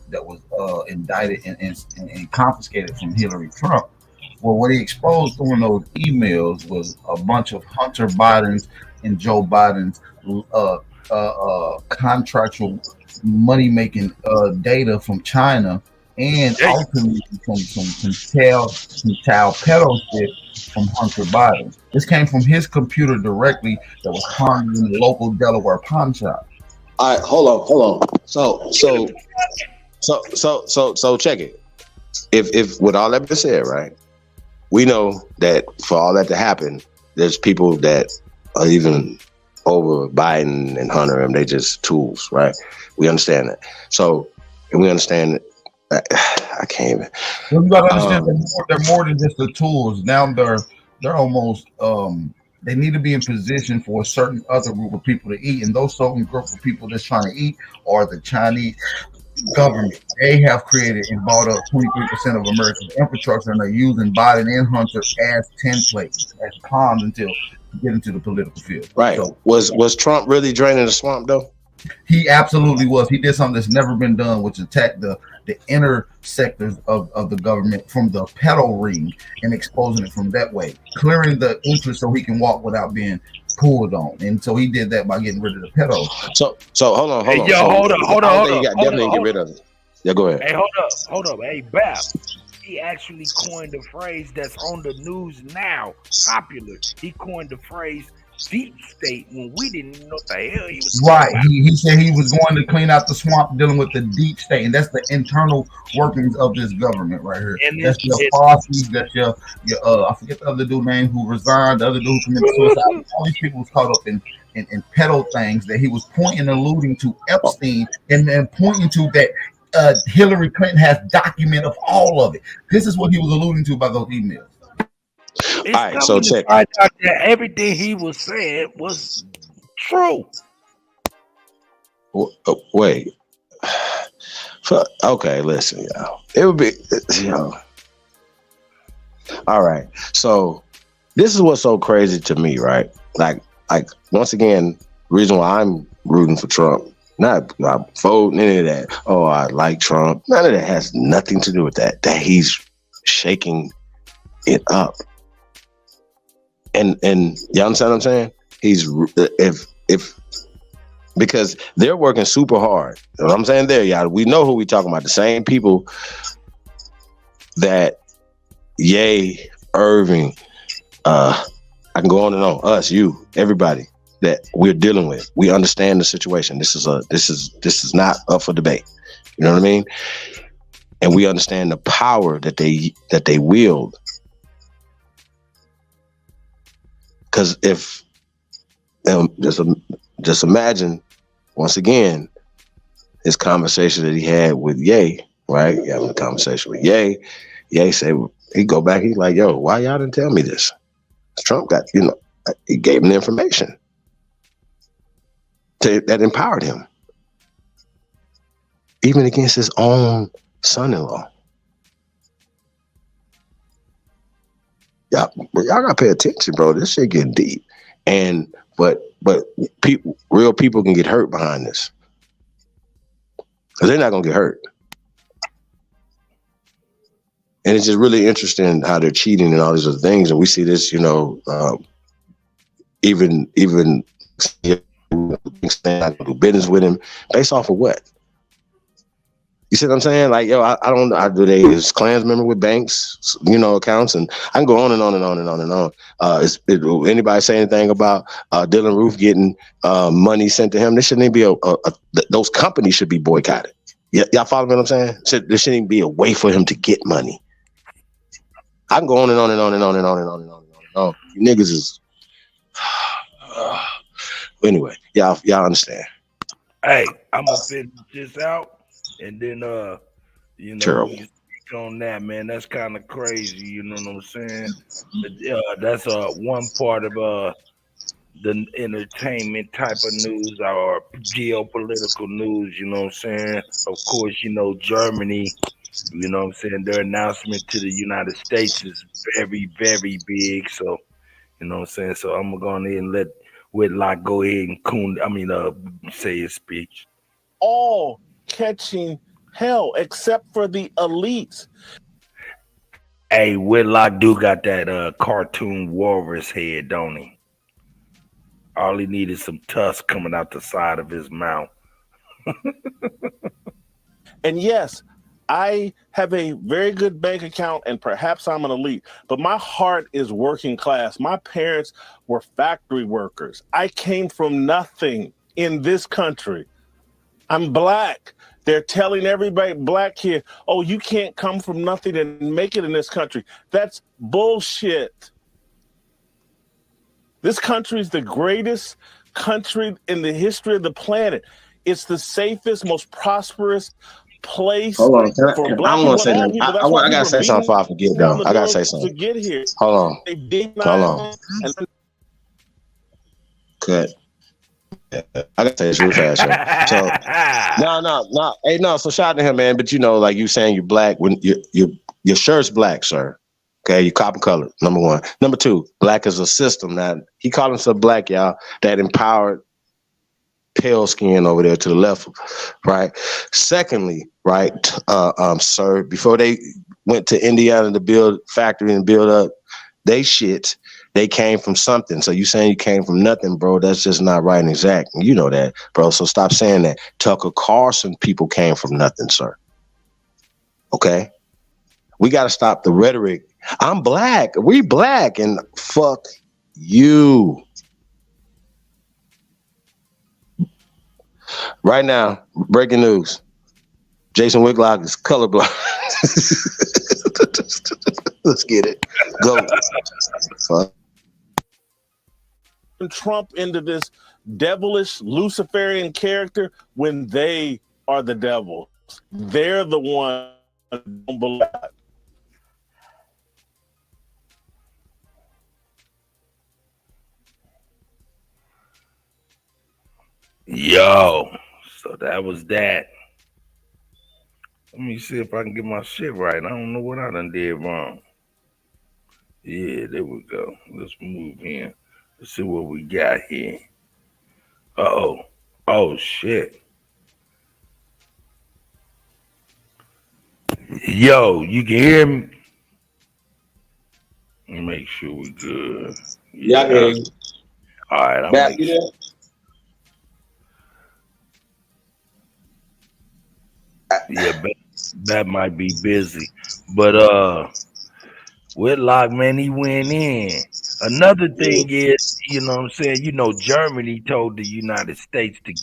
that was indicted and confiscated from Hillary Trump. Well, what he exposed during those emails was a bunch of Hunter Biden's and Joe Biden's contractual money-making data from China, and ultimately some child pedo shit from Hunter Biden. This came from his computer directly that was pawned in the local Delaware pawn shop. All right, hold on. So check it. If with all that being said, right, we know that for all that to happen, there's people that are even over Biden and Hunter, and they just tools, right? We understand that. So, and we understand that I can't even. Well, you gotta understand they're more than just the tools. Now they're almost they need to be in position for a certain other group of people to eat, and those certain group of people that's trying to eat are the Chinese government. They have created and bought up 23% of American infrastructure, and they're using Biden and Hunter as templates, as pawns until you get into the political field. Right. So, was Trump really draining the swamp though? He absolutely was. He did something that's never been done, which attacked the inner sectors of the government from the pedo ring and exposing it from that way, clearing the interest so he can walk without being pulled on. And so he did that by getting rid of the pedos. So hold on. Hey, hold on. Definitely get rid of it. Yeah, go ahead. Hey, hold up. Hey, Bap. He actually coined a phrase that's on the news now, popular. He coined the phrase deep state when we didn't know what the hell he was right. He said he was going to clean out the swamp dealing with the deep state, and that's the internal workings of this government right here. And that's your policies, that's your I forget the other dude name who resigned, the other dude who committed suicide. All these people was caught up in pedo things that he was pointing and alluding to Epstein and then pointing to that Hillary Clinton has document of all of it. This is what he was alluding to by those emails. All right, so check. Everything he was saying was true. Wait. Okay, listen, y'all. It would be, All right. So this is what's so crazy to me, right? Like once again, reason why I'm rooting for Trump. Not voting any of that. Oh, I like Trump. None of that has nothing to do with that. That he's shaking it up. And you understand what I'm saying? He's because they're working super hard. You know what I'm saying? There, y'all. We know who we talking about. The same people that Ye, Irving, I can go on and on. Us, you, everybody that we're dealing with. We understand the situation. This is not up for debate. You know what I mean? And we understand the power that they wield. Because if just imagine once again his conversation that he had with Ye, right? He having a conversation with Ye. Ye said he go back. He's like, "Yo, why y'all didn't tell me this?" Trump got, he gave him the information that empowered him, even against his own son-in-law. Y'all gotta pay attention, bro. This shit getting deep, but real people can get hurt behind this, because they're not gonna get hurt. And it's just really interesting how they're cheating and all these other things. And we see this, even saying I can do business with him based off of what? You see what I'm saying? Like, I don't know. Do they is Klans member with banks, accounts, and I can go on and on and on and on and on. Anybody say anything about Dylan Roof getting money sent to him? There shouldn't even be those companies should be boycotted. Y'all follow me what I'm saying? There shouldn't even be a way for him to get money. I can go on and on and on and on and on and on and on and on. You niggas is anyway. Y'all understand? Hey, I'm gonna finish this out, and then Terrible. we speak on that, man. That's kind of crazy. You know what I'm saying? But, that's one part of the entertainment type of news or geopolitical news. You know what I'm saying? Of course, Germany. You know what I'm saying? Their announcement to the United States is very, very big. So, you know what I'm saying? So I'm gonna go ahead and let Whitlock go ahead and say his speech. All catching hell except for the elites. Hey, Whitlock do got that cartoon walrus head, don't he? All he needed is some tusks coming out the side of his mouth. And yes, I have a very good bank account, and perhaps I'm an elite, but my heart is working class. My parents were factory workers. I came from nothing in this country. I'm black. They're telling everybody, black kid, oh, you can't come from nothing and make it in this country. That's bullshit. This country is the greatest country in the history of the planet. It's the safest, most prosperous place. Hold on, for black I want to say people. that. I gotta say something before I forget, though. I gotta say something to get here. Hold on. And Cut. I gotta say this real fast, yo. So no. So shout out to him, man. But like you saying you're black when your shirt's black, sir. Okay, you copper colored. Number one. Number two, black is a system. Now he called himself black, y'all. That empowered pale skin over there to the left, right? Secondly, right, sir, before they went to Indiana to build factory and build up they came from something. So you saying you came from nothing, bro, that's just not right and exact. You know that, bro. So stop saying that. Tucker Carlson people came from nothing, sir. Okay? We got to stop the rhetoric. I'm black. We black. And fuck you. Right now, breaking news. Jason Whitlock is colorblind. Let's get it. Go. Fuck. Trump into this devilish Luciferian character when they are the devils. They're the one who don't believe. Yo, so that was that. Let me see if I can get my shit right. I don't know what I done did wrong. Yeah, there we go. Let's move in. Let's see what we got here. Uh-oh. Oh, shit. Yo, you can hear me? Make sure we good. Yeah, I can hear you. All right, I'm back. Yeah. Yeah, that might be busy. But Whitlock, man, he went in. Another thing is, you know what I'm saying, Germany told the United States to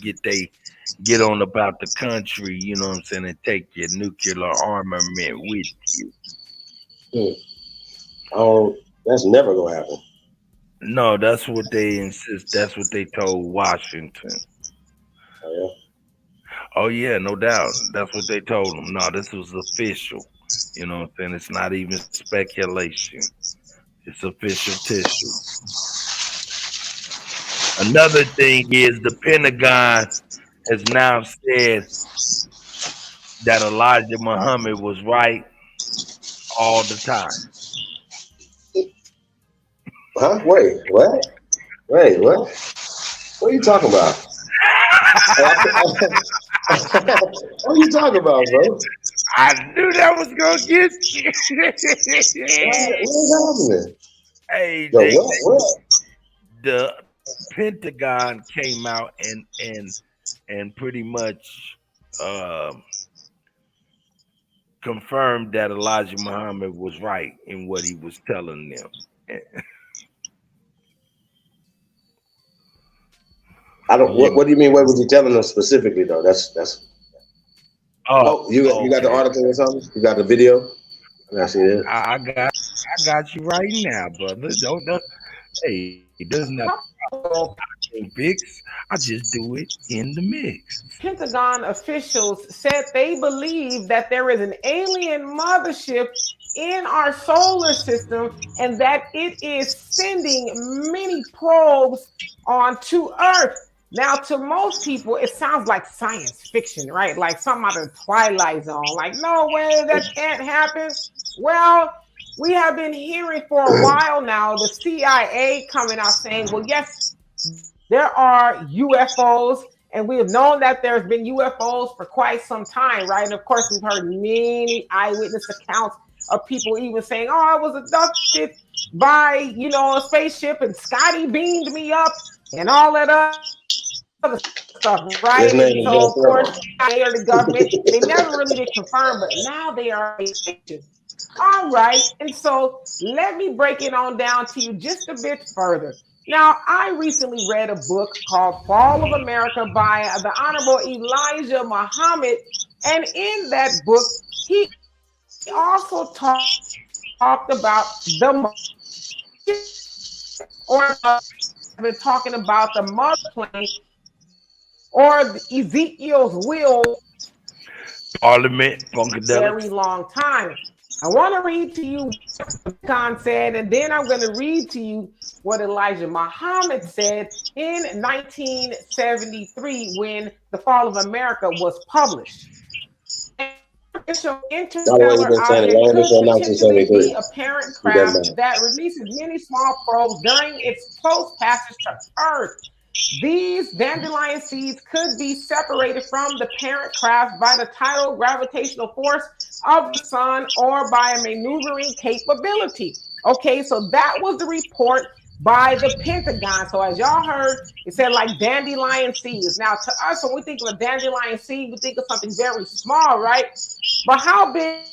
get on about the country, you know what I'm saying, and take your nuclear armament with you. Oh, that's never gonna happen. No, that's what they insist. That's what they told Washington. Oh, yeah. Oh, yeah, no doubt. That's what they told them. No, this was official. You know what I'm saying? It's not even speculation. It's official tissue. Another thing is the Pentagon has now said that Elijah Muhammad was right all the time. Huh? Wait, what? Wait, what? What are you talking about? What are you talking about, bro? I knew that was gonna get you. What is happening? Hey, Yo, what? the Pentagon came out and pretty much confirmed that Elijah Muhammad was right in what he was telling them. I don't. What do you mean? What was he telling them specifically, though? That's. Oh, you got the article or something? You got the video? I see it. I got you right now, brother. Don't hey, there's nothing I can fix. I just do it in the mix. Pentagon officials said they believe that there is an alien mothership in our solar system and that it is sending many probes onto Earth. Now, to most people, it sounds like science fiction, right? Like something out of the Twilight Zone. Like, no way, that can't happen. Well, we have been hearing for a while now the CIA coming out saying, well, yes, there are UFOs, and we have known that there's been UFOs for quite some time, right? And of course, we've heard many eyewitness accounts of people even saying, oh, I was abducted by, a spaceship and Scotty beamed me up and all that other stuff, right? And so, of course, they are the government. They never really did confirm, but now they are a station. All right. And so let me break it on down to you just a bit further. Now, I recently read a book called Fall of America by the Honorable Elijah Muhammad. And in that book, he also talked about been talking about the mother plane or Ezekiel's will Parliament, very long time. I want to read to you what Khan said, and then I'm going to read to you what Elijah Muhammad said in 1973 when The Fall of America was published. Interstellar object could potentially be a parent craft that releases many small probes during its close passage to Earth. These dandelion seeds could be separated from the parent craft by the tidal gravitational force of the sun or by a maneuvering capability. Okay, so that was the report by the Pentagon. So as y'all heard, it said like dandelion seeds. Now to us, when we think of a dandelion seed, we think of something very small, right? But how big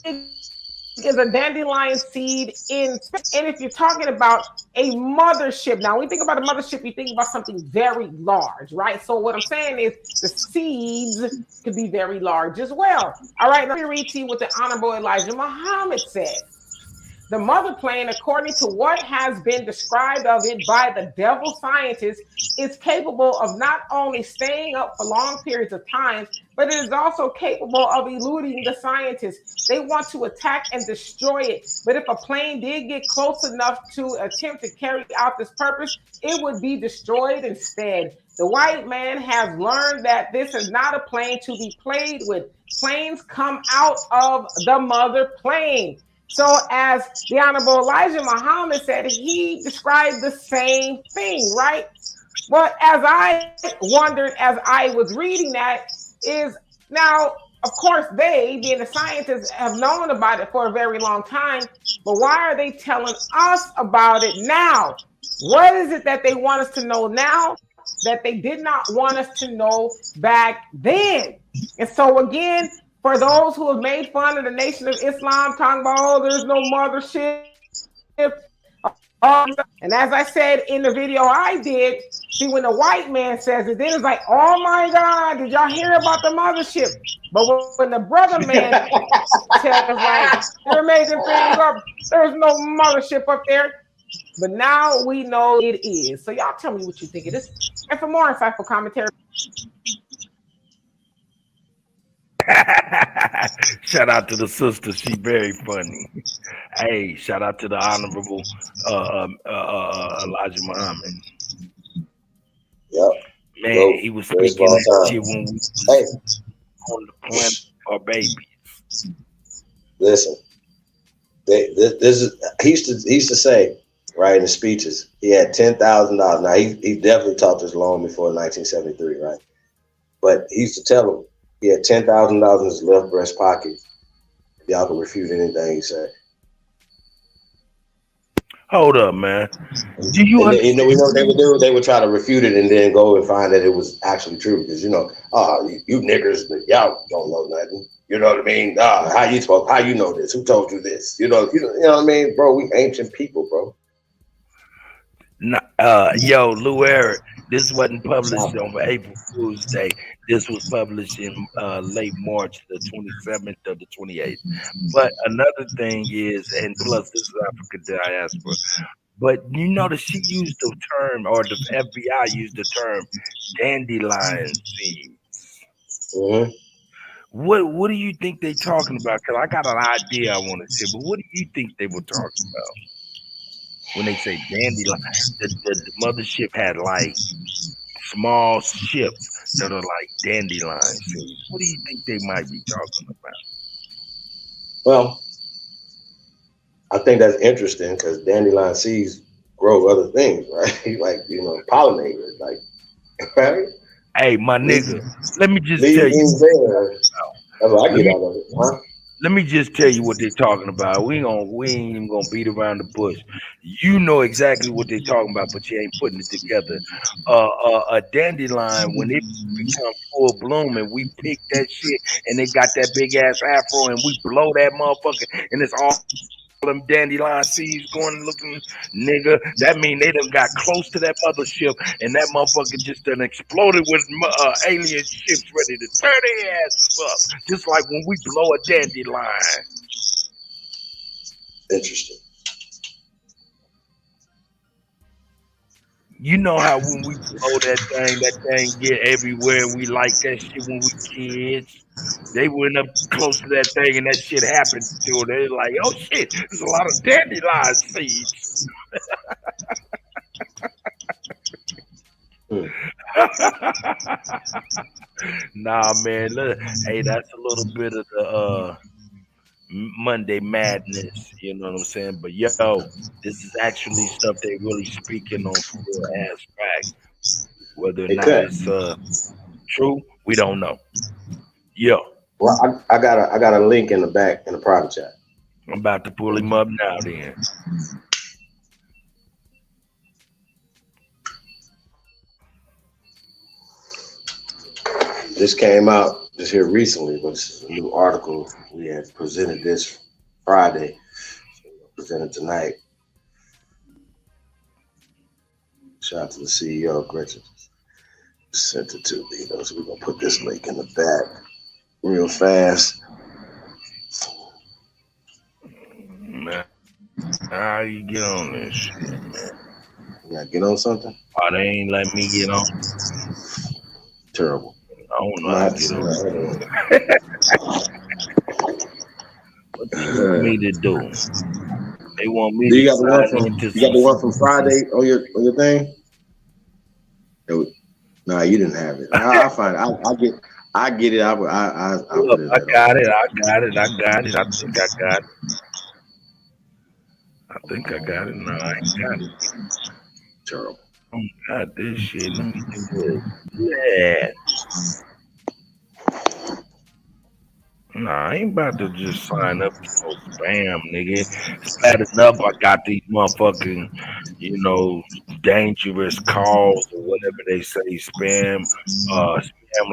is a dandelion seed in space? And if you're talking about a mothership, now when we think about a mothership, you think about something very large, right? So what I'm saying is the seeds could be very large as well. All right, let me read to you what the Honorable Elijah Muhammad said. The mother plane, according to what has been described of it by the devil scientists, is capable of not only staying up for long periods of time, but it is also capable of eluding the scientists. They want to attack and destroy it. But if a plane did get close enough to attempt to carry out this purpose, it would be destroyed instead. The white man has learned that this is not a plane to be played with. Planes come out of the mother plane. So as the Honorable Elijah Muhammad said, he described the same thing, right? But as I wondered, as I was reading that, is now, of course, they, being the scientists, have known about it for a very long time, but why are they telling us about it now? What is it that they want us to know now that they did not want us to know back then? And so again, for those who have made fun of the Nation of Islam, talking about, oh, there's no mothership. And as I said in the video I did, see, when the white man says it, then it's like, oh my God, did y'all hear about the mothership? But when the brother man tells like, they're making things up, there's no mothership up there. But now we know it is. So y'all tell me what you think of this. And for more insightful commentary. Shout out to the sister. She very funny. Hey, shout out to the honorable Elijah Muhammad. Yep. Man, he was speaking that shit when we was on the planet for babies. Listen, this is he used to say, right, in the speeches, he had $10,000. Now he definitely taught this long before 1973, right? But he used to tell them he had $10,000 in his left breast pocket. Y'all can refute anything he said. Hold up, man. Do you understand? You know what they would do? They would try to refute it and then go and find that it was actually true. Because, you niggers, y'all don't know nothing. You know what I mean? How you know this? Who told you this? You know what I mean? Bro, we ancient people, bro. Yo, Lou Eric, this wasn't published on April Fool's Day. This was published in late March, the 27th or the 28th. But another thing is, and plus this is African diaspora, but you notice she used the term, or the FBI used the term, dandelion seeds. Mm-hmm. What do you think they talking about? Because I got an idea I want to say, but what do you think they were talking about when they say dandelion? The mothership had like small ships that are like dandelion seeds. What do you think they might be talking about? Well, I think that's interesting because dandelion seeds grow other things, right? Like, pollinators, like, right? Hey, my nigga, let me just tell you. That's what I get out of it. Huh? Let me just tell you what they're talking about. We ain't even gonna beat around the bush. You know exactly what they're talking about, but you ain't putting it together. A dandelion, when it becomes full bloom and we pick that shit and they got that big ass afro and we blow that motherfucker and it's all them dandelion seeds going looking, nigga, that mean they done got close to that mothership and that motherfucker just done exploded with alien ships ready to tear their asses up, just like when we blow a dandelion. Interesting. You know how when we blow that thing get everywhere. We like that shit when we kids. They went up close to that thing and that shit happened to them. They're like, oh shit, there's a lot of dandelion seeds. Nah, man. Hey, that's a little bit of the Monday madness. You know what I'm saying? But yo, this is actually stuff they really speaking on for real ass fact. Whether or not it's true, we don't know. Yo. Well, I got a link in the back in the private chat. I'm about to pull him up now then. This came out just here recently, but it's a new article. We had presented this Friday, presented tonight. Shout out to the CEO, Gretchen. Sent it to me, so we're gonna put this link in the back real fast. Man, how you get on this shit, man? You gotta get on something? Oh, they ain't let me get on. Terrible. I don't know how to get on. What do you want me to do? They want me to got the one from Friday on your thing? No, you didn't have it. I'll find it. I get it. I got it. I think I got it. I think I got it. No, I ain't got it. Terrible. Oh, God, this shit. Let me do this. Yeah. Nah, I ain't about to just sign up for spam, nigga. It's bad enough I got these motherfucking, dangerous calls or whatever they say, spam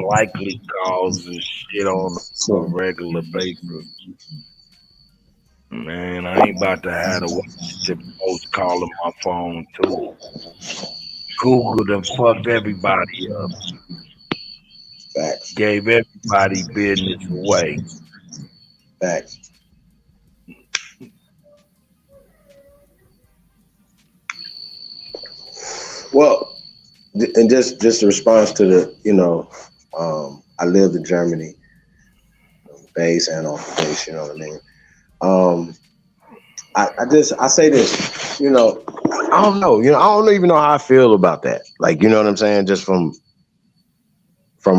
likely calls and shit on a regular basis. Man, I ain't about to have to watch the folks calling my phone too. Google done fucked everybody up. Facts. Gave everybody business away. Facts. Well, and just a response to the, I lived in Germany base and off the base. You know what I mean? I say this, you know, I don't know, you know, I don't even know how I feel about that. Like, you know what I'm saying? Just from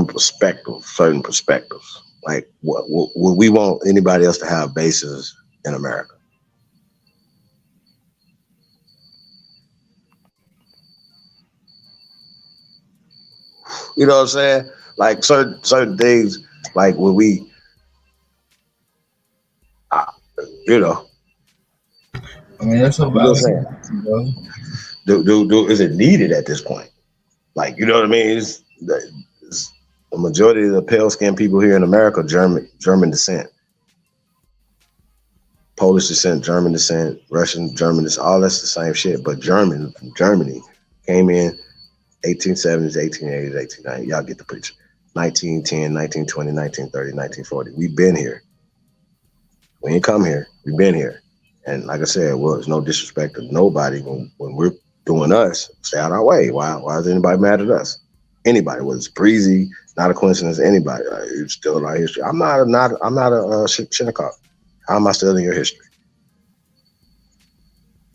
perspective, certain perspectives. Like, would we want anybody else to have bases in America? You know what I'm saying? Like certain things, like when we, you know. I mean, that's about it. Do is it needed at this point? Like, you know what I mean? It's the majority of the pale skinned people here in America, German descent, Polish descent, German descent, Russian, German descent, all that's the same shit. But German from Germany came in 1870s, 1880s, 1890s. Y'all get the picture. 1910, 1920, 1930, 1940. We've been here. We ain't come here. We've been here. And like I said, well, it's no disrespect to nobody when we're doing us, stay out our way. Why is anybody mad at us? Anybody, whether it's breezy, not a coincidence, anybody. It's still in our history. I'm not a Shinnecock. How am I still in your history?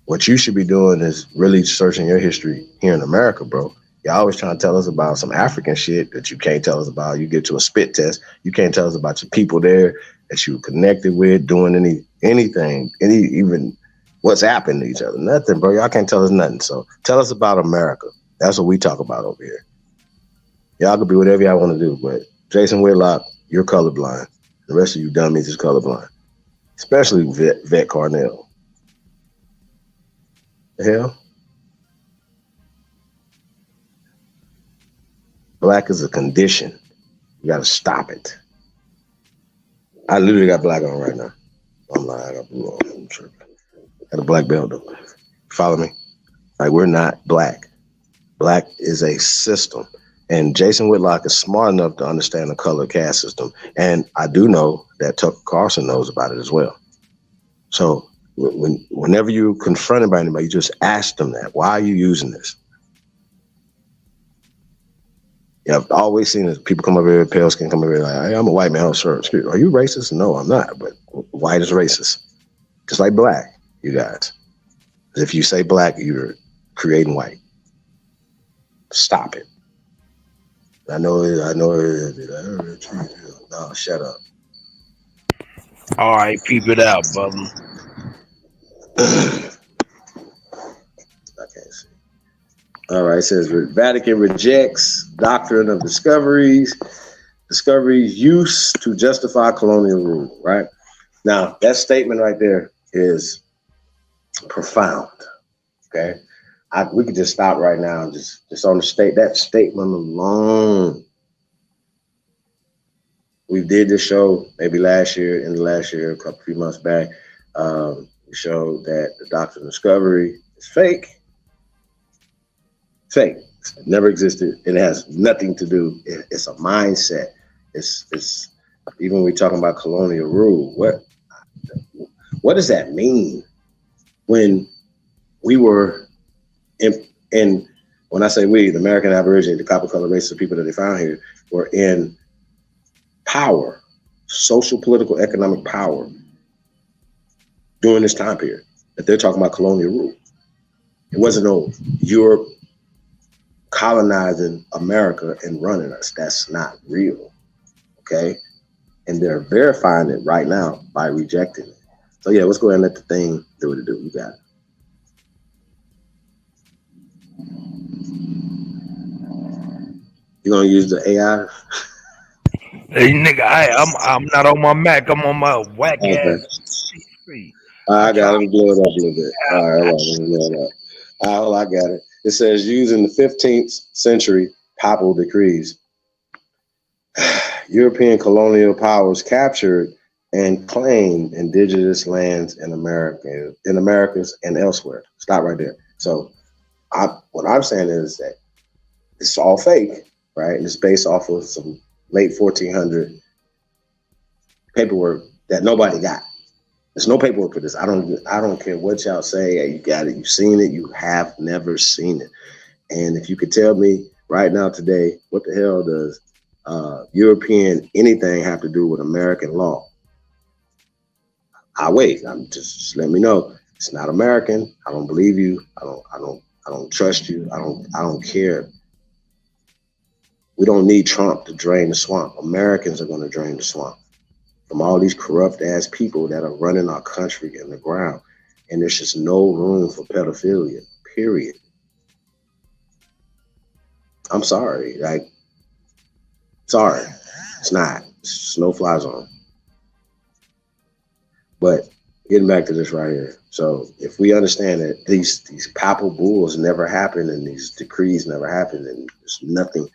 What you should be doing is really searching your history here in America, bro. You're always trying to tell us about some African shit that you can't tell us about. You get to a spit test, you can't tell us about your people there that you connected with, doing anything, even what's happened to each other. Nothing, bro. Y'all can't tell us nothing. So tell us about America. That's what we talk about over here. Y'all can be whatever y'all want to do, but Jason Whitlock, you're colorblind. The rest of you dummies is colorblind. Especially Vet Carnell. The hell? Black is a condition. You gotta stop it. I literally got black on right now. I'm lying, I got blue on. I'm tripping. Got a black belt though. Follow me? Like, we're not black. Black is a system. And Jason Whitlock is smart enough to understand the color caste system. And I do know that Tucker Carlson knows about it as well. So whenever you're confronted by anybody, you just ask them that. Why are you using this? Yeah, I've always seen this. People come over here, pale skin, come over here like, hey, I'm a white man. Oh, sure. Are you racist? No, I'm not. But white is racist. Just like black, you guys. If you say black, you're creating white. Stop it. I know it. No, shut up. All right, peep it out, brother. I can't see. All right, it says Vatican rejects doctrine of discoveries used to justify colonial rule. Right now, that statement right there is profound. Okay, we could just stop right now and just on that statement alone. We did this show maybe a few months back. We showed that the doctrine of discovery is fake. Fake. It's never existed. It has nothing to do. It's a mindset. It's even when we're talking about colonial rule. What does that mean? When we were in when I say we, the American Aborigines, the copper colored races of people that they found here, were in power, social, political, economic power during this time period that they're talking about colonial rule. It wasn't no Europe colonizing America and running us. That's not real. Okay. And they're verifying it right now by rejecting it. So yeah, let's go ahead and let the thing do what it do. You got it. You gonna use the AI? Hey nigga, I'm not on my Mac. I'm on my whack ass. I got it. Let me blow it up a little bit. All right, let me blow it up. Oh, I got it. It says using the 15th century papal decrees, European colonial powers captured and claimed indigenous lands in Americas and elsewhere. Stop right there. So what I'm saying is that it's all fake, right? And it's based off of some late 1400 paperwork that nobody got. There's no paperwork for this. I don't care what y'all say. Hey, you got it. You've seen it. You have never seen it. And if you could tell me right now today, what the hell does European anything have to do with American law. I wait. I'm just let me know. It's not American. I don't believe you. I don't trust you. I don't care. We don't need Trump to drain the swamp. Americans are going to drain the swamp from all these corrupt ass people that are running our country in the ground. And there's just no room for pedophilia, period. I'm sorry. Like, sorry. It's not. It's no fly zone. But getting back to this right here. So if we understand that these papal bulls never happened and these decrees never happened and there's nothing,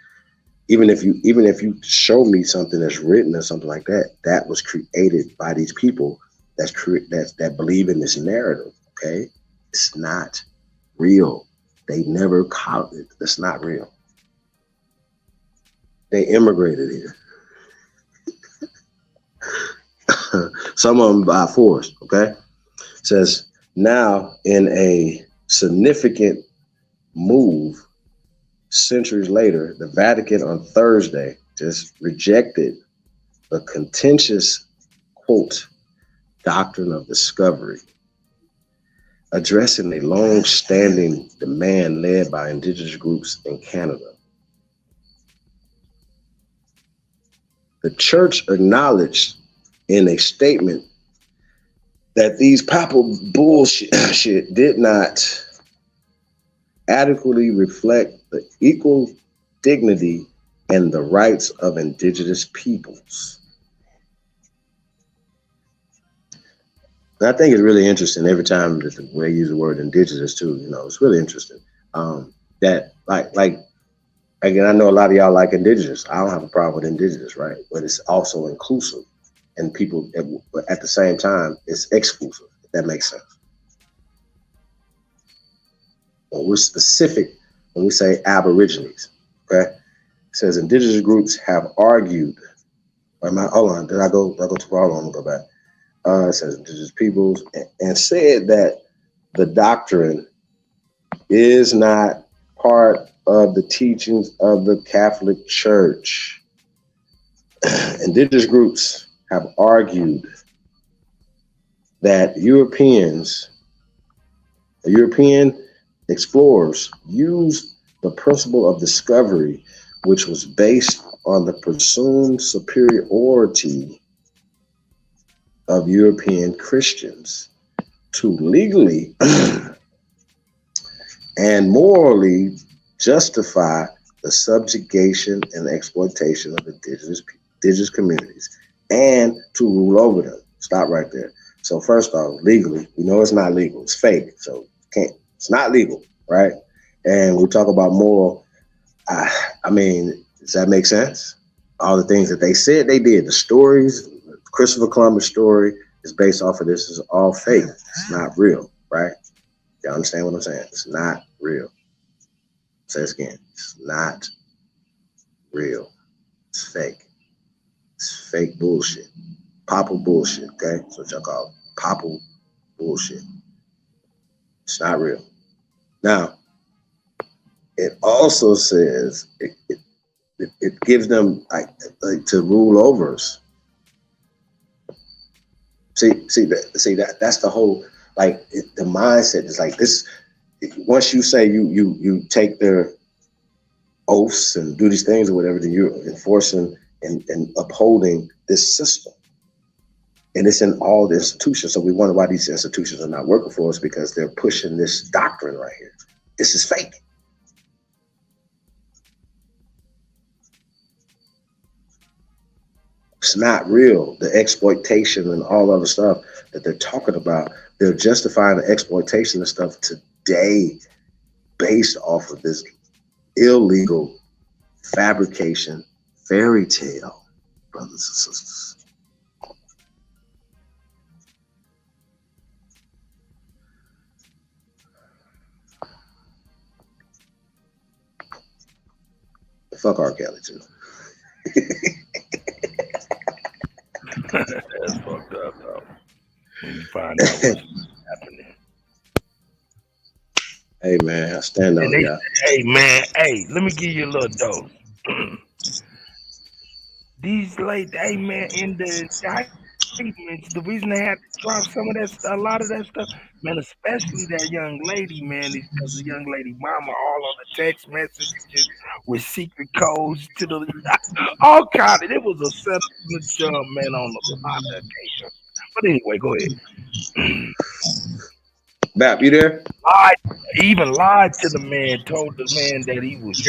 even if you show me something that's written or something like that, that was created by these people that believe in this narrative. Okay, it's not real. They never caught it. That's not real. They immigrated here. Some of them by force. Okay, it says now in a significant move. Centuries later, the Vatican on Thursday just rejected the contentious, quote, doctrine of discovery, addressing a long-standing demand led by indigenous groups in Canada. The church acknowledged in a statement that these papal bullshit did not adequately reflect the equal dignity and the rights of indigenous peoples. And I think it's really interesting every time that we use the word indigenous too. You know, it's really interesting. That like again, I know a lot of y'all like indigenous. I don't have a problem with indigenous, right? But it's also inclusive, and people at the same time it's exclusive. If that makes sense. When we're specific, when we say Aborigines, okay, it says indigenous groups have argued. Hold on, did I go too far? Hold on, I'm gonna go back. It says indigenous peoples and said that the doctrine is not part of the teachings of the Catholic Church. Indigenous groups have argued that European explorers used the principle of discovery, which was based on the presumed superiority of European Christians, to legally and morally justify the subjugation and exploitation of indigenous communities and to rule over them. Stop right there. So first off, legally, we know it's not legal. It's fake. So it's not legal, right? And we talk about moral. I mean, does that make sense? All the things that they said they did, the stories, Christopher Columbus story is based off of this. Is all fake. It's not real, right? Y'all understand what I'm saying? It's not real. Say this again. It's not real. It's fake. It's fake bullshit. Papal bullshit, okay? That's what y'all call it. Papal bullshit. It's not real. Now, it also says it gives them like to rule over us. See that's the whole the mindset is like this. Once you say you take their oaths and do these things or whatever, then you're enforcing and upholding this system. And it's in all the institutions. So we wonder why these institutions are not working for us, because they're pushing this doctrine right here. This is fake. It's not real. The exploitation and all other stuff that they're talking about, they're justifying the exploitation and stuff today based off of this illegal fabrication fairy tale, brothers and sisters. Fuck R. Kelly too. That's fucked up, though. When you find out what's happening. Hey man, I stand on y'all. Hey man, hey, let me give you a little dose. these late, hey man, in the indictments, the reason they had to drop some of that, a lot of that stuff, man, especially that young lady, man, is because the young lady mama all on the text messages with secret codes to the all kind of. It was a settlement job, man, on a lot of occasions. But anyway, go ahead. Bap, you there? Even lied to the man, told the man that he was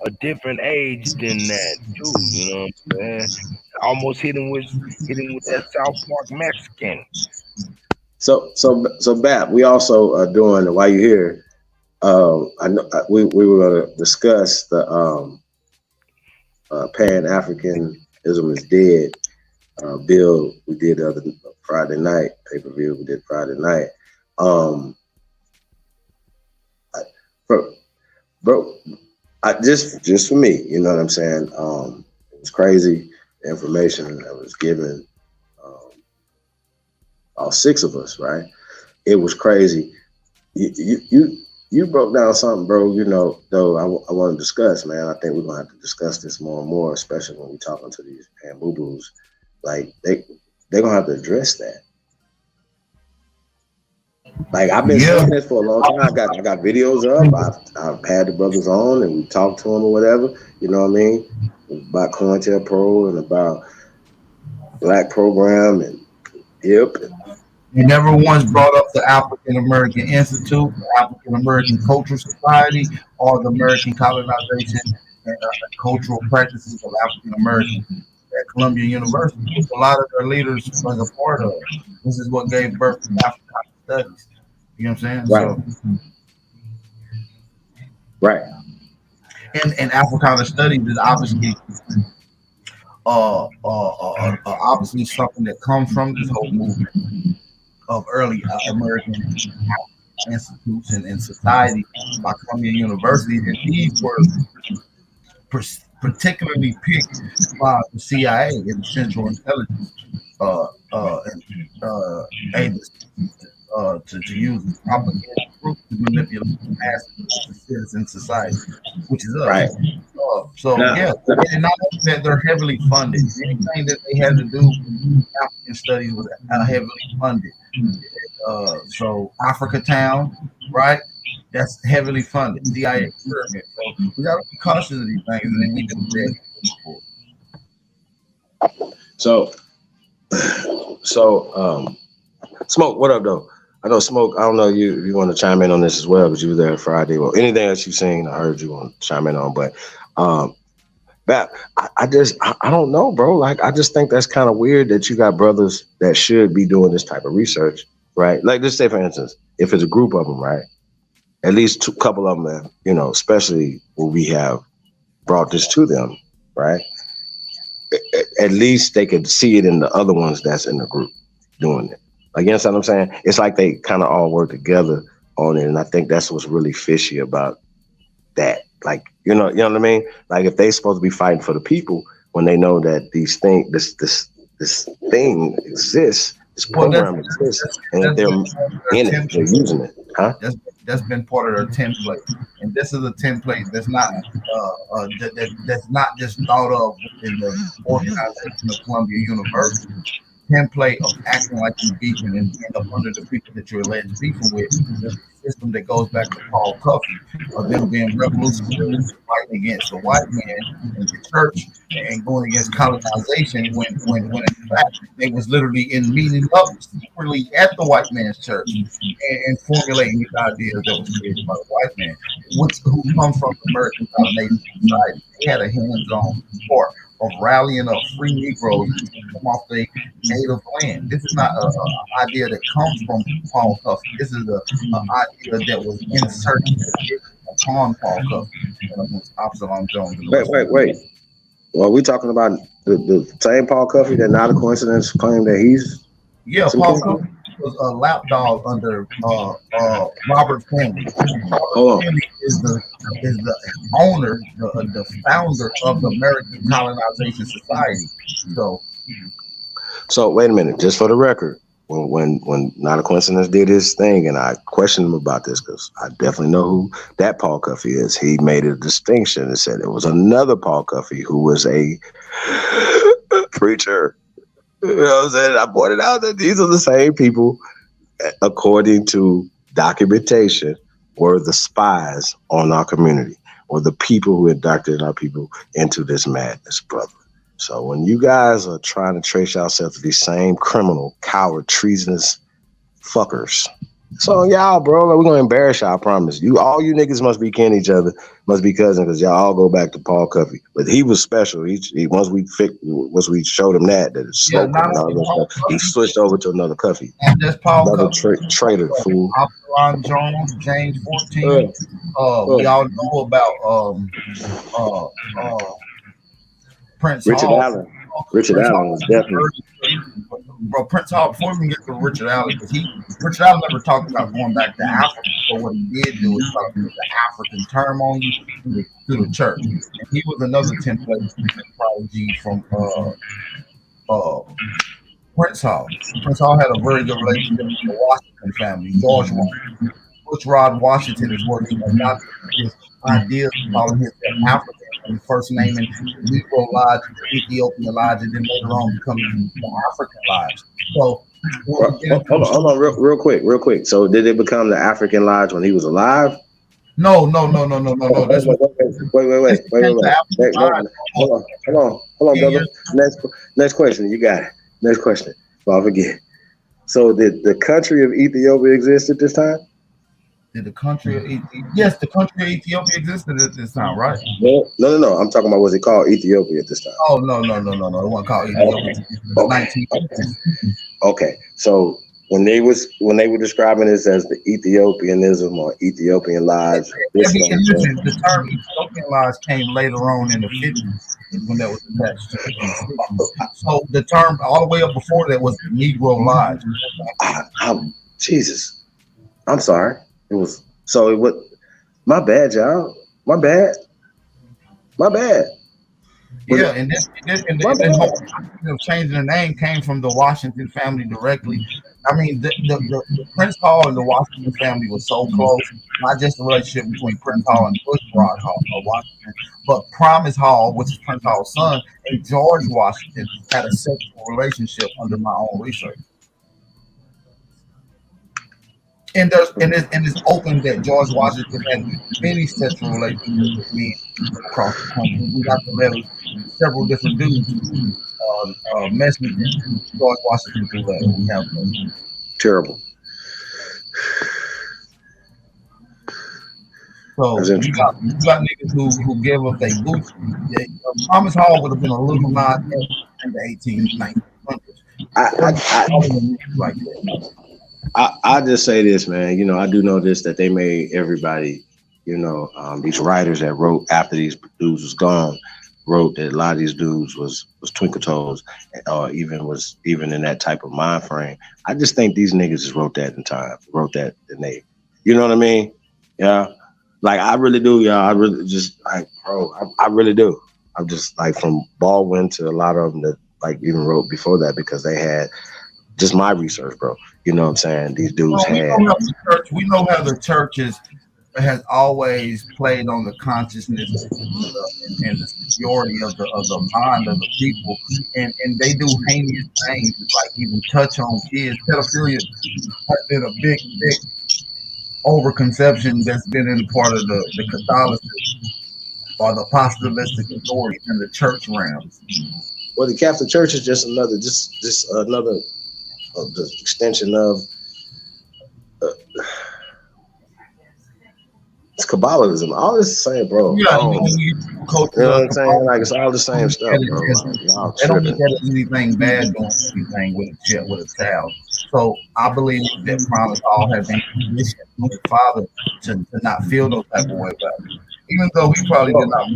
a different age than that too. You know what I'm saying? Almost hit him with that South Park Mexican. So Bap, we also are doing while you're here. I know we were going to discuss the Pan-Africanism is dead bill we did the other Friday night, pay-per-view we did Friday night. Bro, just for me, you know what I'm saying? It was crazy, the information that was given, all six of us, right? It was crazy. You broke down something, bro, you know, though I want to discuss, man. I think we're going to have to discuss this more and more, especially when we're talking to these boo-boos. Like, they're going to have to address that. Like, I've been saying this for a long time. I got videos up. I've had the brothers on and we talked to them or whatever. You know what I mean? About COINTELPRO and about Black Program and HIP. You never once brought up the African American Institute, the African American Cultural Society, or the American Colonization and Cultural Practices of African Americans at Columbia University, which a lot of their leaders was a part of. This is what gave birth to African studies. You know what I'm saying? Right. Right. And Africana studies is obviously obviously something that comes from this whole movement of early American institutes and society by Columbia University, and these were particularly picked by the CIA and the Central Intelligence to use as propaganda group to manipulate the masses of citizen society, which is us. Right. And not only that, they're heavily funded. Anything that they had to do with African studies was heavily funded. So Africa Town, right? That's heavily funded. CIA experiment. So we got to be cautious of these things, and then we do that. So, Smoke, what up, though? I know Smoke. I don't know if you want to chime in on this as well, because you were there Friday. Well, anything else you've seen, I heard you want to chime in on. But I don't know, bro. Like, I just think that's kind of weird that you got brothers that should be doing this type of research, right? Like, let's say, for instance, if it's a group of them, right? At least a couple of them, you know, especially when we have brought this to them, right? At least they could see it in the other ones that's in the group doing it. Like, you understand what I'm saying? It's like they kind of all work together on it, and I think that's what's really fishy about that. Like, you know what I mean? Like, if they're supposed to be fighting for the people when they know that this thing exists, this program exists, and if they're in it, they're using it, huh? That's been part of their template, and this is a template that's not that's not just thought of in the organization of Columbia University. Template of acting like you beefing and end up under the people that you're alleged beefing with. There's a system that goes back to Paul Cuffey of them being revolutionaries, fighting against the white man and the church and going against colonization when in fact they was literally in meeting up secretly at the white man's church and formulating these ideas that was created by the white man, who come from the American colonization society. They had a hands-on part of rallying up free Negroes to come off their native land. This is not an idea that comes from Paul Cuffey. This is an idea that was inserted upon Paul Cuffey. Absalom Jones. Wait. Well, we're talking about the same Paul Cuffey that not a coincidence claim that he's... Yeah, Paul Cuffey was a lapdog under Robert Kennedy. Robert Kennedy is the owner, the founder of the American Colonization Society. So wait a minute, just for the record, when Not a Coincidence did his thing, and I questioned him about this because I definitely know who that Paul Cuffey is. He made a distinction and said it was another Paul Cuffey who was a preacher. You know what I'm saying? I pointed out that these are the same people, according to documentation, were the spies on our community, or the people who indoctrinated our people into this madness, brother. So when you guys are trying to trace yourself to these same criminal, coward, treasonous fuckers, so y'all, bro, like, we're gonna embarrass y'all. I promise you. All you niggas must be kin each other, must be cousins, because y'all all go back to Paul Cuffey. But he was special. He once we showed him that it's smoke and all that stuff, he switched over to another Cuffey. And that's Paul Another Cuffey. traitor, fool. Ron Jones, James 14. We all know about Prince Richard Hall. Allen. Richard Allen was definitely. Bro, Prince Hall, before we get to Richard Allen, because Richard Allen never talked about going back to Africa, but what he did do is talk about the African term on you to the church. And he was another template prodigy from Prince Hall. Prince Hall had a very good relationship with the Washington family. George Washington. Rod Washington is working on his ideas, calling himself African, and first naming Negro Lodge, Ethiopian Lodge, and then later on becoming the African Lodge. So, hold on, real quick. So, did it become the African Lodge when he was alive? No. Wait. Hold on, brother. Next question. You got it. Next question. Well, I forget. So, did the country of Ethiopia exist at this time? Did the country of Ethiopia? Yes, the country of Ethiopia existed at this time, right? No. I'm talking about, was it called Ethiopia at this time? Oh, no. It wasn't called Ethiopia. Okay. So when they were describing this as the Ethiopianism or Ethiopian Lodge, the term Ethiopian Lodge came later on in the 50s when that was attached to it. So the term all the way up before that was Negro Lodge. Jesus, I'm sorry. It was my bad, y'all. My bad. Yeah, and the whole changing the name came from the Washington family directly. I mean, the Prince Hall and the Washington family was so close. Not just the relationship between Prince Hall and Bushrod Hall of Washington, but Promise Hall, which is Prince Hall's son, and George Washington had a sexual relationship under my own research. And it's open that George Washington had many sexual relationships with men across the country. We got the letters, several different dudes messing with George Washington through that. We have terrible. So you got niggas who give up their boots. Thomas Hall would have been a little nod in the 1800s. I just say this, man. You know, I do know this, that they made everybody, these writers that wrote after these dudes was gone, wrote that a lot of these dudes was twinkle toes, or even in that type of mind frame. I just think these niggas just wrote that in they, you know what I mean? Yeah. Like, I really do, y'all. I really just, like, bro, I really do. I'm just, like, from Baldwin to a lot of them that, like, even wrote before that, because they had just my research, bro. You know what I'm saying? These dudes we know how the church has always played on the consciousness and the security of the mind of the people, and they do heinous things, like even touch on kids. Pedophilia has been a big overconception that's been in part of the Catholicism or the apostolic authority in the church realms. Well, the Catholic Church is just another the extension of it's Kabbalism. All this the same, bro. Yeah, you know what I'm saying? Like, it's all the same stuff, bro. They don't look at anything bad doing anything with a child. So I believe that Promise Hall has been conditioned with his father to not feel those type of way about it. Even though he probably did not.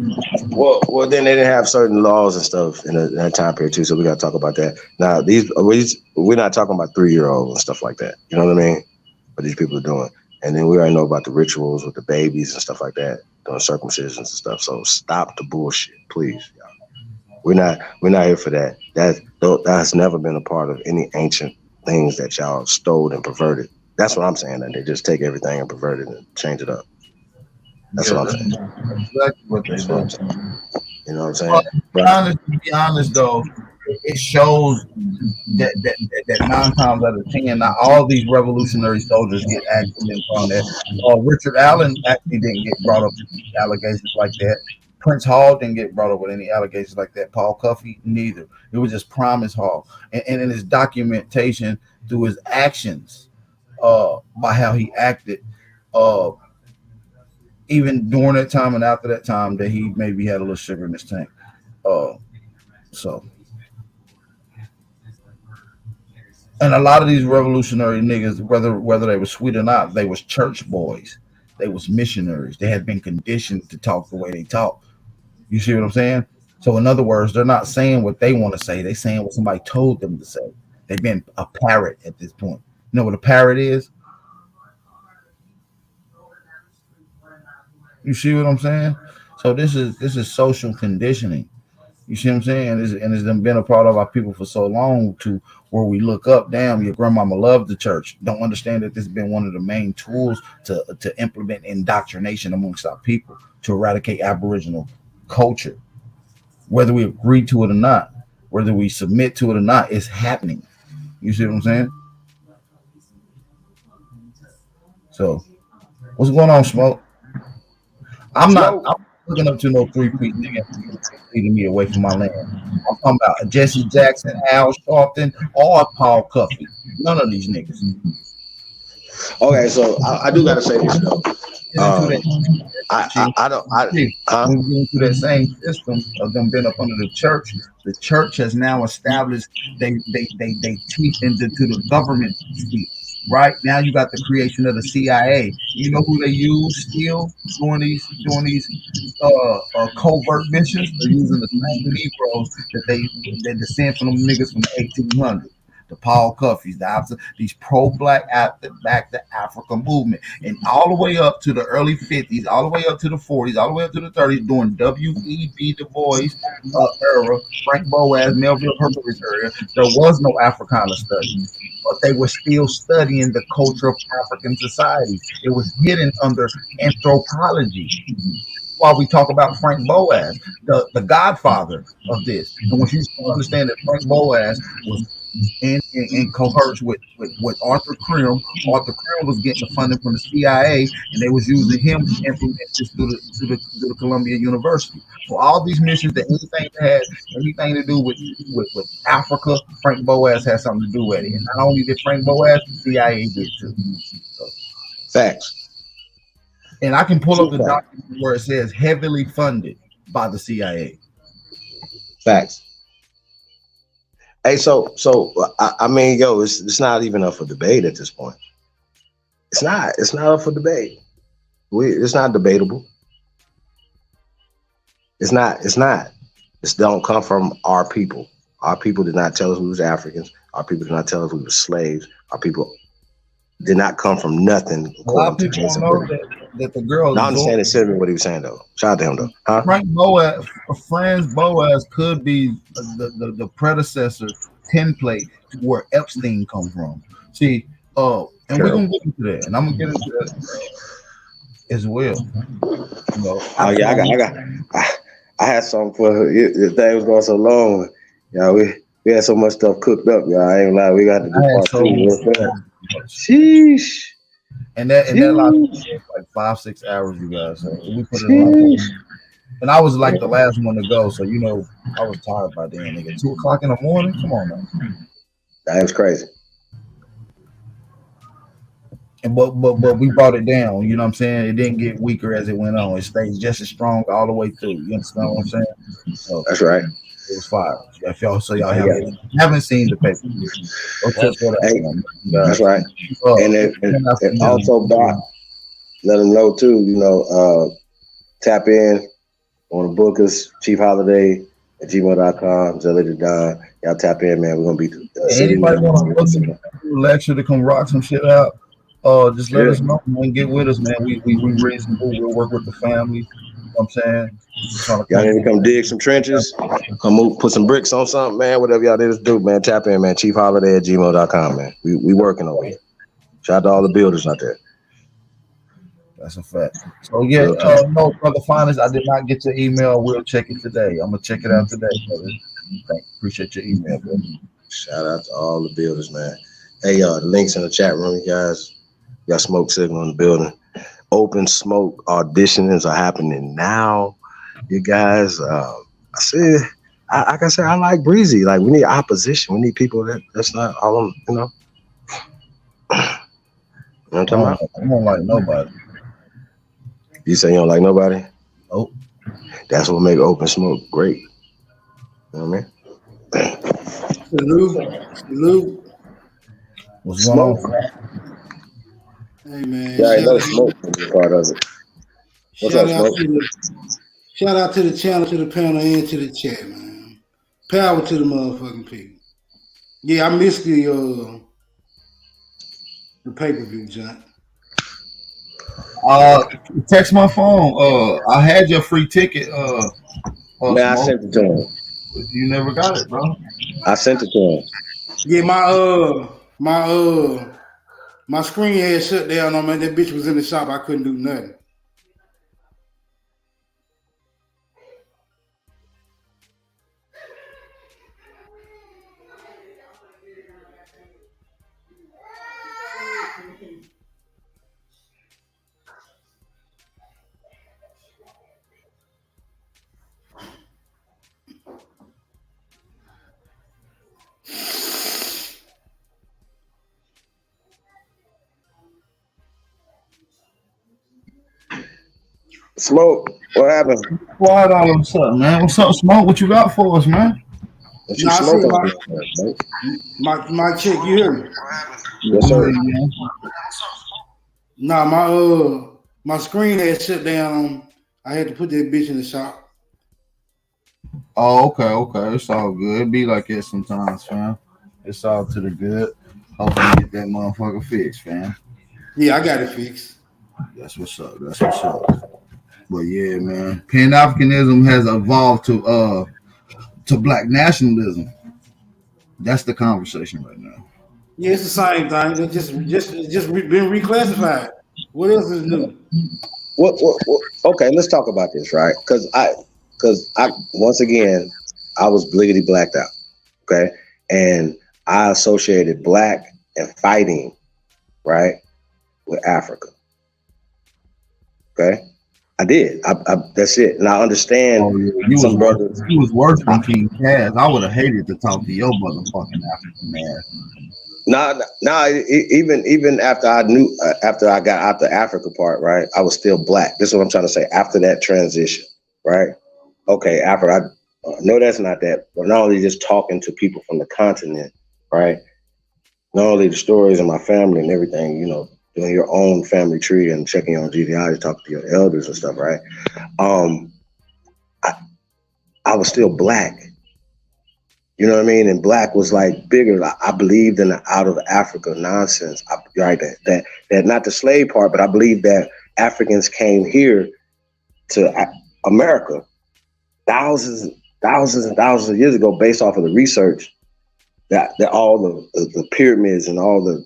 Well, then they didn't have certain laws and stuff in that time period too, so we got to talk about that. Now, we're not talking about 3-year-olds and stuff like that. You know what I mean? What these people are doing, and then we already know about the rituals with the babies and stuff like that, doing circumcisions and stuff. So stop the bullshit, please. Y'all. We're not here for that. That has never been a part of any ancient things that y'all stole and perverted. That's what I'm saying. That they just take everything and pervert it and change it up. That's what I'm saying. Exactly what they do. You know what I'm saying? To be honest, though, it shows that 9 times out of 10, not all these revolutionary soldiers get accident on that. Richard Allen actually didn't get brought up with allegations like that. Prince Hall didn't get brought up with any allegations like that. Paul Cuffey, neither. It was just Promise Hall. And in his documentation through his actions, by how he acted, even during that time and after that time, that he maybe had a little sugar in his tank. So, and a lot of these revolutionary niggas, whether they were sweet or not, they was church boys. They was missionaries. They had been conditioned to talk the way they talk. You see what I'm saying? So in other words, they're not saying what they want to say. They're saying what somebody told them to say. They've been a parrot at this point. You know what a parrot is? You see what I'm saying? So this is social conditioning. You see what I'm saying? And it's been a part of our people for so long to where we look up, damn, your grandmama loved the church. Don't understand that this has been one of the main tools to implement indoctrination amongst our people, to eradicate Aboriginal culture. Whether we agree to it or not, whether we submit to it or not, it's happening. You see what I'm saying? So, what's going on, Smoke? I'm looking up to no 3-peat nigga leading me away from my land. I'm talking about Jesse Jackson, Al Sharpton, or Paul Cuffey. None of these niggas. Okay, so I do gotta say this though. We get into that same system of them being up under the church. The church has now established they teach into the government speak. Right now, you got the creation of the CIA. You know who they use still during these covert missions? They're using the same Negroes that they descend from them niggas from the 1800s. The Paul Cuffeys, these pro-black back to Africa movement, and all the way up to the early 50s, all the way up to the 40s, all the way up to the 30s, during W.E.B. Du Bois era, Frank Boas, Melville Herbert era, there was no Africana studies, but they were still studying the culture of African societies. It was hidden under anthropology. While we talk about Frank Boas, the godfather of this, and when you understand that Frank Boas was in cohorts with Arthur Krim. Arthur Krim was getting the funding from the CIA, and they was using him to implement this through the Columbia University. So all these missions that anything to do with Africa, Frank Boas had something to do with it. And not only did Frank Boas, the CIA did too. So, facts. And I can pull up the document where it says heavily funded by the CIA. Facts. Hey, so I mean, yo, it's not even up for debate at this point. It's not up for debate. It's not debatable. It's not. This don't come from our people. Our people did not tell us we was Africans. Our people did not tell us we were slaves. Our people did not come from nothing. A lot of people don't know that the girl. I understand what he was saying though. Shout out to him though. Huh? Frank Boas, Franz Boas could be the predecessor template to where Epstein come from. See, and we're gonna get into that, and I'm gonna get into that as well. You know, I had something for the thing was going so long. Yeah, we had so much stuff cooked up. Yeah, I ain't lie. We got to do part two. Sheesh. And that lasted like 5-6 hours, you guys. So we put it on. And I was like the last one to go, so you know I was tired by then. Nigga, 2 o'clock in the morning. Come on, man. That was crazy. And but we brought it down. You know what I'm saying? It didn't get weaker as it went on. It stayed just as strong all the way through. You understand what I'm saying? So that's right. It was fire. If y'all haven't seen the paper, that's right. And also, Doc, let them know too. You know, tap in on the book us Chief Holiday at gmail.com. Zelly the Don. Y'all tap in, man. We're gonna be. Anybody want to book a lecture to come rock some shit out? Just let us know and get with us, man. We reasonable. We'll work with the family. what I'm saying? Y'all need to come dig some trenches, come move, put some bricks on something, man. Whatever y'all need to do, man. Tap in, man. chiefholiday@gmail.com, man. We working over here. Shout out to all the builders out there. That's a fact. So yeah, no, brother Finest, I did not get your email. We'll check it today. I'm gonna check it out today, brother. Appreciate your email, brother. Shout out to all the builders, man. Hey, the links in the chat room, you guys. We got Smoke Signal in the building. Open Smoke auditions are happening now, you guys. I said, like I said, I like Breezy. Like, we need opposition. We need people that's not all them, you know. You know what I'm talking about? I don't like nobody. You say you don't like nobody? Nope. That's what make Open Smoke great. You know what I mean? Salute. What's going on? Hey man. Yeah, I know Smoke is part of it. What's up, Smoke? Shout out to the channel, to the panel, and to the chat, man. Power to the motherfucking people. Yeah, I missed the pay-per-view, John. Text my phone. I had your free ticket. Man, I sent it to him. You never got it, bro. I sent it to him. Yeah, my screen had shut down on me. That bitch was in the shop. I couldn't do nothing. Smoke, what happened? Quiet all of a sudden, man. What's up, Smoke? What you got for us, man? What you smoking on? My chick, you hear me? Yes, sir. Nah, my screen had shut down. I had to put that bitch in the shop. Oh, okay. It's all good. It be like that sometimes, fam. It's all to the good. Hopefully you get that motherfucker fixed, fam. Yeah, I got it fixed. That's what's up. But yeah, man, Pan-Africanism has evolved to Black nationalism. That's the conversation right now. Yeah, it's the same thing. It just been reclassified. What else is new? What? Okay, let's talk about this, right? Because I once again, I was bliggity blacked out. Okay, and I associated black and fighting, right, with Africa. Okay. I did. That's it. And I understand some brothers. He was worse than King Kaz. I would have hated to talk to your motherfucking African man. Nah. Even after I knew, after I got out the Africa part, right, I was still black. This is what I'm trying to say. After that transition, right? Okay, Africa. No, that's not that. But not only just talking to people from the continent, right? Not only the stories of my family and everything, you know, doing your own family tree and checking your own genealogy, talking to your elders and stuff, right? I was still black. You know what I mean? And black was like bigger. I believed in the out of Africa nonsense. Right? That not the slave part, but I believe that Africans came here to America thousands and thousands of years ago, based off of the research that all the pyramids and all the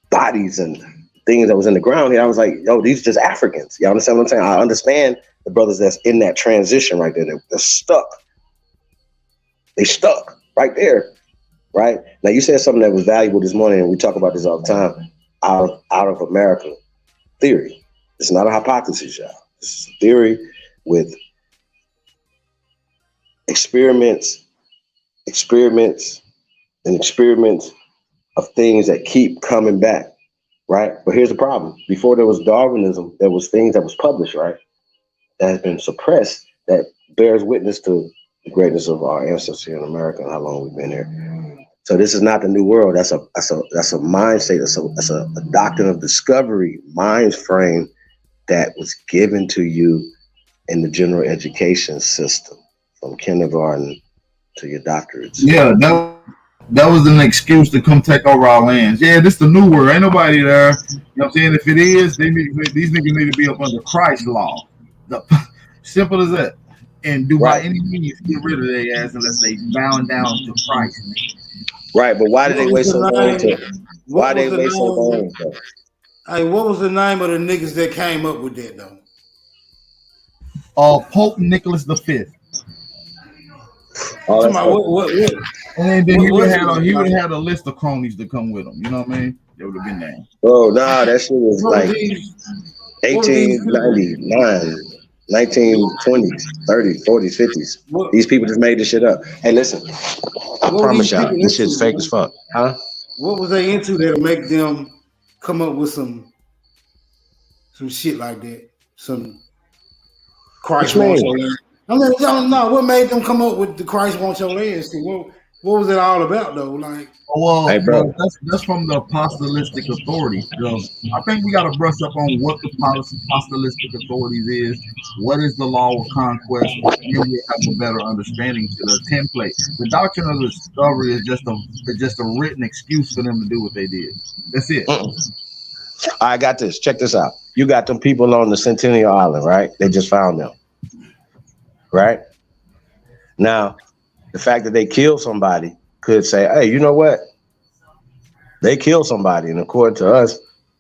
bodies and things that was in the ground here. I was like, yo, these are just Africans. Y'all understand what I'm saying? I understand the brothers that's in that transition right there. They're stuck. They stuck right there, right? Now, you said something that was valuable this morning, and we talk about this all the time, out of America theory. It's not a hypothesis, y'all. It's a theory with experiments of things that keep coming back. Right. But here's the problem. Before there was Darwinism, there was things that was published, right, that has been suppressed, that bears witness to the greatness of our ancestors here in America and how long we've been here. So this is not the new world. That's a mind state. That's a doctrine of discovery mind frame that was given to you in the general education system from kindergarten to your doctorates. Yeah, that was an excuse to come take over our lands. Yeah, this the new world. Ain't nobody there. You know what I'm saying? If it is, these niggas need to be up under Christ's law. Simple as that. And do by Right. any means get rid of their ass unless they bound down to Christ. Right, but why did they What wait was so the long to? name? Why What they was the wait so long? name? Hey, what was the name of the niggas that came up with that though? Pope Nicholas V. Oh, that's And then he would have had a list of cronies to come with him. You know what I mean? They would have been there. Oh, nah, that shit was like 1899, 1920s, 30s, 40s, 50s. These people just made this shit up. Hey, listen, I promise y'all, this shit's fake as fuck. Huh? What was they into that'll make them come up with some shit like that? Some Christ wants your land. I mean, no, what made them come up with the Christ wants your land? What was it all about though? Like, well, that's from the apostolic authority. I think we got to brush up on what the apostolic authorities is. What is the law of conquest? And we have a better understanding to the template. The doctrine of the discovery is just a written excuse for them to do what they did. That's it. I got this. Check this out. You got them people on the Centennial Island, right? They just found them. Right? Now, the fact that they killed somebody could say, hey, you know what? They killed somebody. And according to us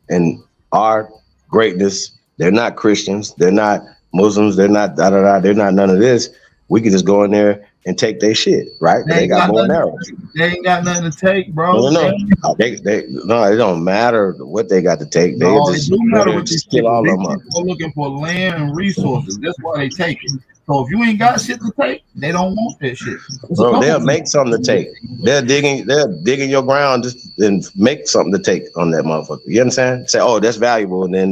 and our greatness, they're not Christians. They're not Muslims. They're not da-da-da. They're not none of this. We could just go in there and take their shit, right? They got more arrows. They ain't got nothing to take, bro. No, it don't matter what they got to take. They just kill all of them up. People looking for land and resources. That's why they take it. So if you ain't got shit to take, they don't want that shit. Bro, they'll make something to take. They're digging your ground just and make something to take on that motherfucker. You understand? Say, oh, that's valuable, and then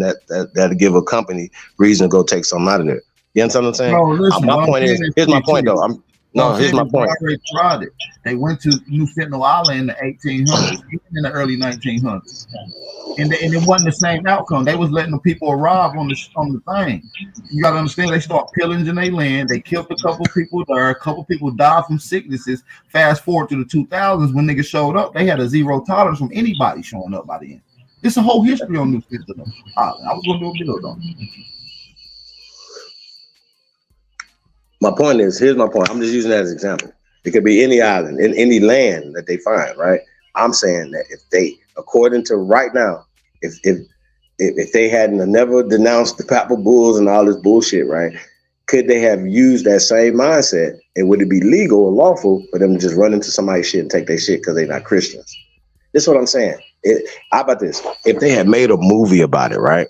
that'll give a company reason to go take something out of there. You understand what I'm saying? No, listen, my point is, here's my point though. Here's my point. They tried it. They went to New Sentinel Island in the 1800s, even in the early 1900s, and it wasn't the same outcome. They was letting the people arrive on the thing. You gotta understand. They start pillaging their land. They killed a couple people there. A couple people died from sicknesses. Fast forward to the 2000s when niggas showed up, they had a zero tolerance from anybody showing up by the end. It's a whole history on New Sentinel Island. I was gonna do a build on it. My point is, here's my point. I'm just using that as an example. It could be any island, in any land that they find, right? I'm saying that if they, according to right now, if they hadn't never denounced the papal bulls and all this bullshit, right? Could they have used that same mindset? And would it be legal or lawful for them to just run into somebody's shit and take their shit because they're not Christians? This is what I'm saying. How about this? If they had made a movie about it, right?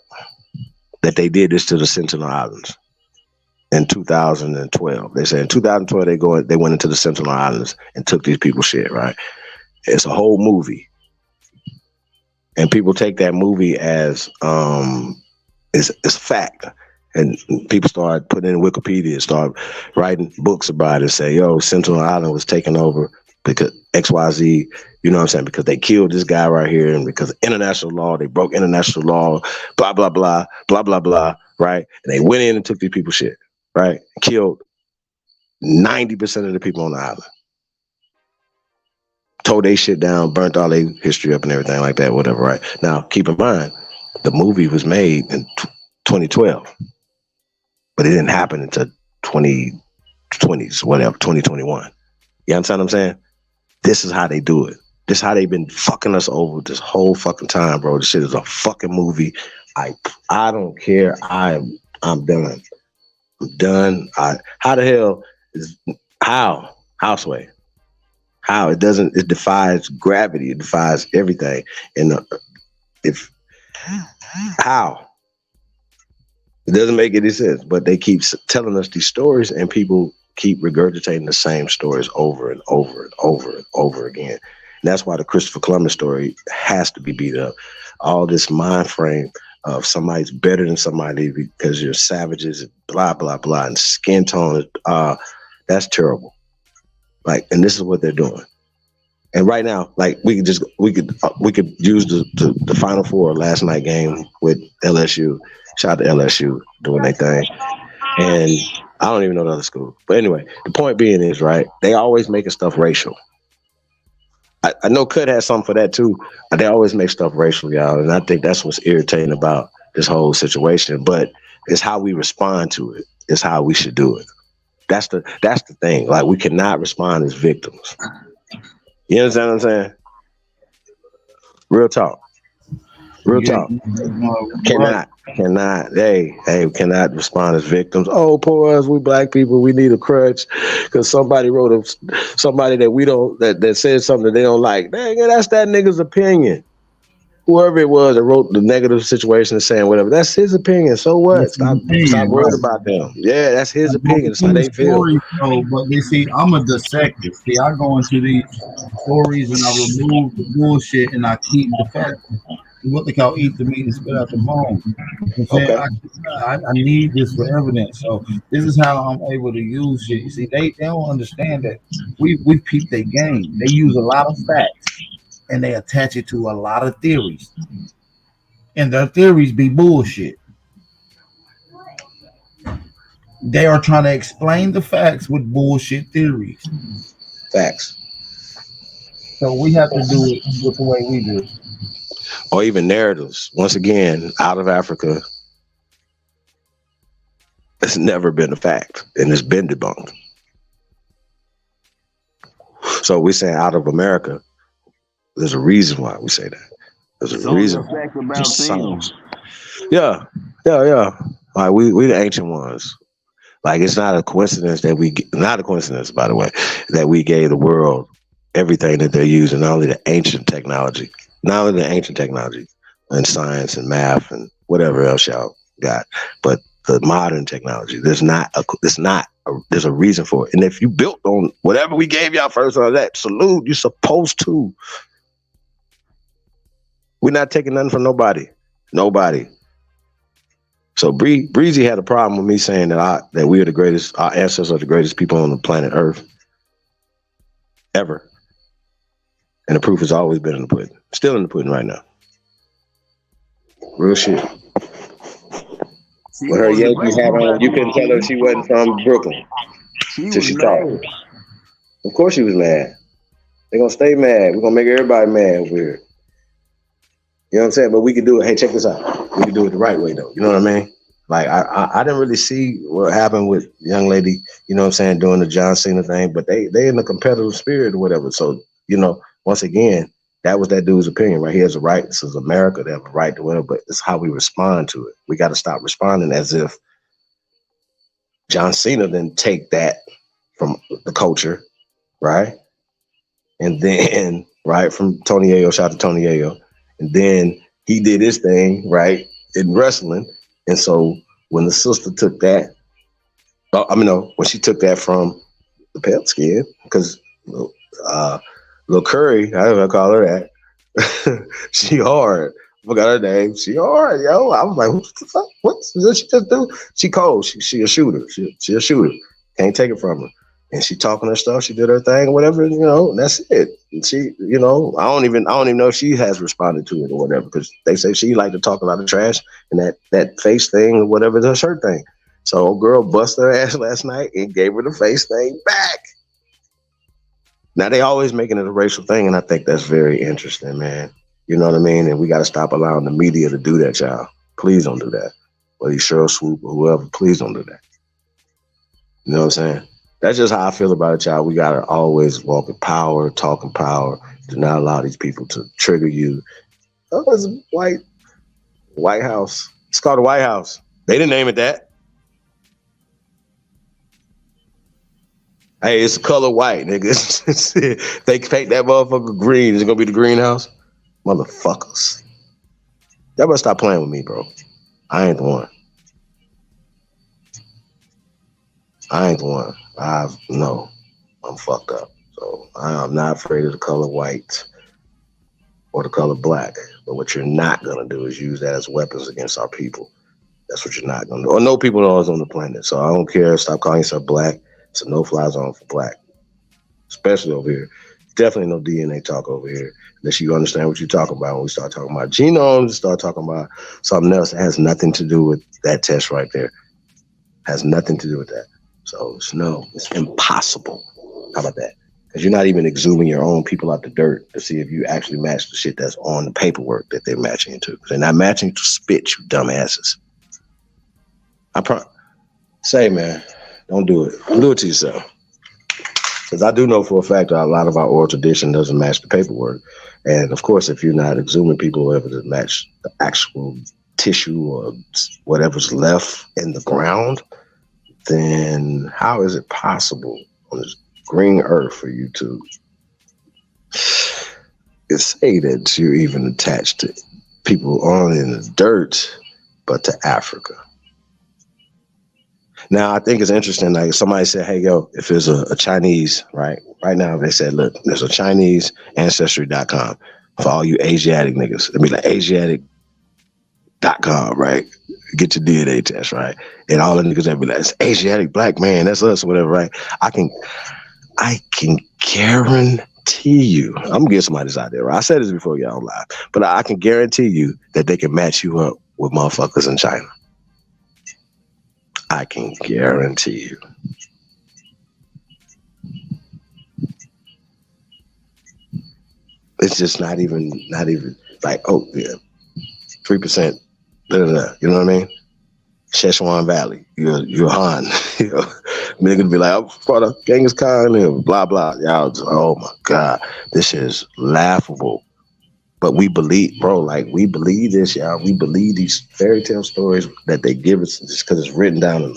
That they did this to the Sentinel Islands. In 2012, they said in 2012 they went into the Sentinel Islands and took these people's shit. Right? It's a whole movie, and people take that movie as it's fact. And people start putting in Wikipedia, start writing books about it. Say, yo, Sentinel Island was taken over because XYZ. You know what I'm saying? Because they killed this guy right here, and because of international law, they broke international law. Blah blah blah blah blah blah. Right? And they went in and took these people's shit. Right, killed 90% of the people on the island. Tore their shit down, burnt all their history up and everything like that, whatever, right? Now, keep in mind, the movie was made in 2012, but it didn't happen until 2020s, whatever, 2021. You understand what I'm saying? This is how they do it. This is how they've been fucking us over this whole fucking time, bro. This shit is a fucking movie. I don't care. I'm done. I'm done. How the hell is Houseway? How it defies gravity. It defies everything. And how it doesn't make any sense. But they keep telling us these stories, and people keep regurgitating the same stories over and over and over and over again. And that's why the Christopher Columbus story has to be beat up. All this mind frame of somebody's better than somebody because you're savages, blah, blah, blah, and skin tone, that's terrible. Like, and this is what they're doing. And right now, like, we could use the Final Four last night game with LSU. Shout out to LSU doing their thing. And I don't even know the other school. But anyway, the point being is, right, they always making stuff racial. I know Kutt has something for that too. They always make stuff racial, y'all, and I think that's what's irritating about this whole situation. But it's how we respond to it. is how we should do it. That's the thing. Like, we cannot respond as victims. You understand what I'm saying? Real talk. Real talk. Cannot. Hey, we cannot respond as victims. Oh, poor us, we black people, we need a crutch because somebody wrote somebody that we don't that said something that they don't like. Dang, that's that nigga's opinion. Whoever it was that wrote the negative situation and saying whatever, that's his opinion. So what? Stop worrying about them. Yeah, that's his opinion. That's how they feel. But they see, I'm a dissector. See, I go into these stories and I remove the bullshit and I keep the facts. What they call eat the meat and spit out the bone. Okay. I need this for evidence. So this is how I'm able to use shit. You see, they don't understand that we peep their game. They use a lot of facts and they attach it to a lot of theories. And their theories be bullshit. They are trying to explain the facts with bullshit theories. Facts. So we have to do it with the way we do it. Or even narratives. Once again, out of Africa, it's never been a fact, and it's been debunked. So we're saying out of America, there's a reason why we say that. There's a reason. Yeah. Like we the ancient ones. Like, it's not a coincidence that not a coincidence, by the way, that we gave the world everything that they're using, not only the ancient technology and science and math and whatever else y'all got, but the modern technology. There's a reason for it. And if you built on whatever we gave y'all first on that, salute, you're supposed to. We're not taking nothing from nobody. So Breezy had a problem with me saying that we are the greatest, our ancestors are the greatest people on the planet Earth ever. And the proof has always been in the pudding. Still in the pudding right now. Real shit. With her Yankees hat on, you couldn't tell her she wasn't from Brooklyn. She talked. Of course she was mad. They're going to stay mad. We're going to make everybody mad over here. You know what I'm saying? But we can do it. Hey, check this out. We can do it the right way, though. You know what I mean? Like, I didn't really see what happened with the young lady, you know what I'm saying, doing the John Cena thing, but they in the competitive spirit or whatever. So, you know, once again, that was that dude's opinion, right? He has a right. This is America. They have a right to win, but it's how we respond to it. We got to stop responding as if John Cena didn't take that from the culture, right? And then, right, from Tony Ayo, shout out to Tony Ayo. And then he did his thing, right, in wrestling. And so when the sister took that, when she took that from the pale skin, because Lil Curry, I don't know call her that. She hard. I forgot her name. She hard, yo. I was like, what the fuck? What did she just do? She cold. She a shooter. She a shooter. Can't take it from her. And she talking her stuff. She did her thing or whatever, you know, and that's it. And she, you know, I don't even know if she has responded to it or whatever, because they say she like to talk a lot of trash and that face thing or whatever, that's her thing. So old girl busted her ass last night and gave her the face thing back. Now they always making it a racial thing, and I think that's very interesting, man. You know what I mean? And we got to stop allowing the media to do that, y'all. Please don't do that. Whether you Cheryl Swoop or whoever, please don't do that. You know what I'm saying? That's just how I feel about it, y'all. We got to always walk in power, talk in power. Do not allow these people to trigger you. Oh, it's a White House. It's called the White House. They didn't name it that. Hey, it's the color white, nigga. They paint that motherfucker green. Is it going to be the greenhouse? Motherfuckers. Y'all better stop playing with me, bro. I ain't the one. No, I'm fucked up. So I'm not afraid of the color white or the color black. But what you're not going to do is use that as weapons against our people. That's what you're not going to do. Or no people else on the planet. So I don't care. Stop calling yourself black. It's a no-fly zone for black, especially over here. Definitely no DNA talk over here. Unless you understand what you're talking about when we start talking about genomes, start talking about something else that has nothing to do with that test right there. Has nothing to do with that. So it's impossible. How about that? Because you're not even exhuming your own people out the dirt to see if you actually match the shit that's on the paperwork that they're matching into. They're not matching to spit, you dumbasses. Say, man, don't do it. Don't do it to yourself. Because I do know for a fact that a lot of our oral tradition doesn't match the paperwork. And of course, if you're not exhuming people ever to match the actual tissue or whatever's left in the ground, then how is it possible on this green earth for you to say that you're even attached to people only in the dirt, but to Africa? Now, I think it's interesting. Like somebody said, hey, yo, if there's a Chinese, right now, they said, look, there's a Chinese ancestry.com for all you Asiatic niggas. It'd be like Asiatic.com, right? Get your DNA test, right? And all the niggas that be like, it's Asiatic black man, that's us or whatever, right? I can guarantee you, I'm gonna get somebody out there, right? I said this before y'all live, but I can guarantee you that they can match you up with motherfuckers in China. I can guarantee you. It's just not even like, oh yeah, 3%. You know what I mean? Szechuan Valley, you're Han. You know, niggas be like, I'm for the Genghis Khan and blah blah. Y'all, just, oh my God, this is laughable. But we believe, bro, like we believe this, y'all. We believe these fairy tale stories that they give us just because it's written down in a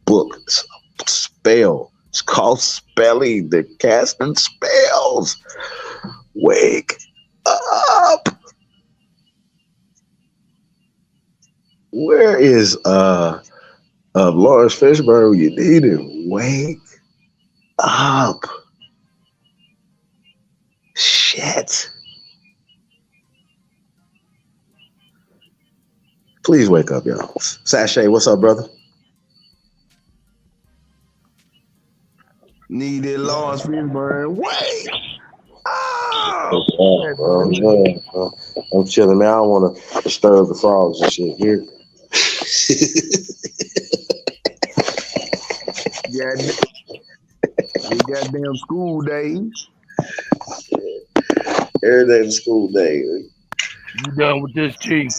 book. It's a spell. It's called spelling. They're casting spells. Wake up. Where is Lawrence Fishburne? You need him. Wake up. Shit. Please wake up, y'all. Sashay, what's up, brother? Needed Lawrence Fishburne. Wait. I'm chilling, man. I don't want to disturb the frogs and shit here. Goddamn school days. Every day is school day. You done with this, Chief?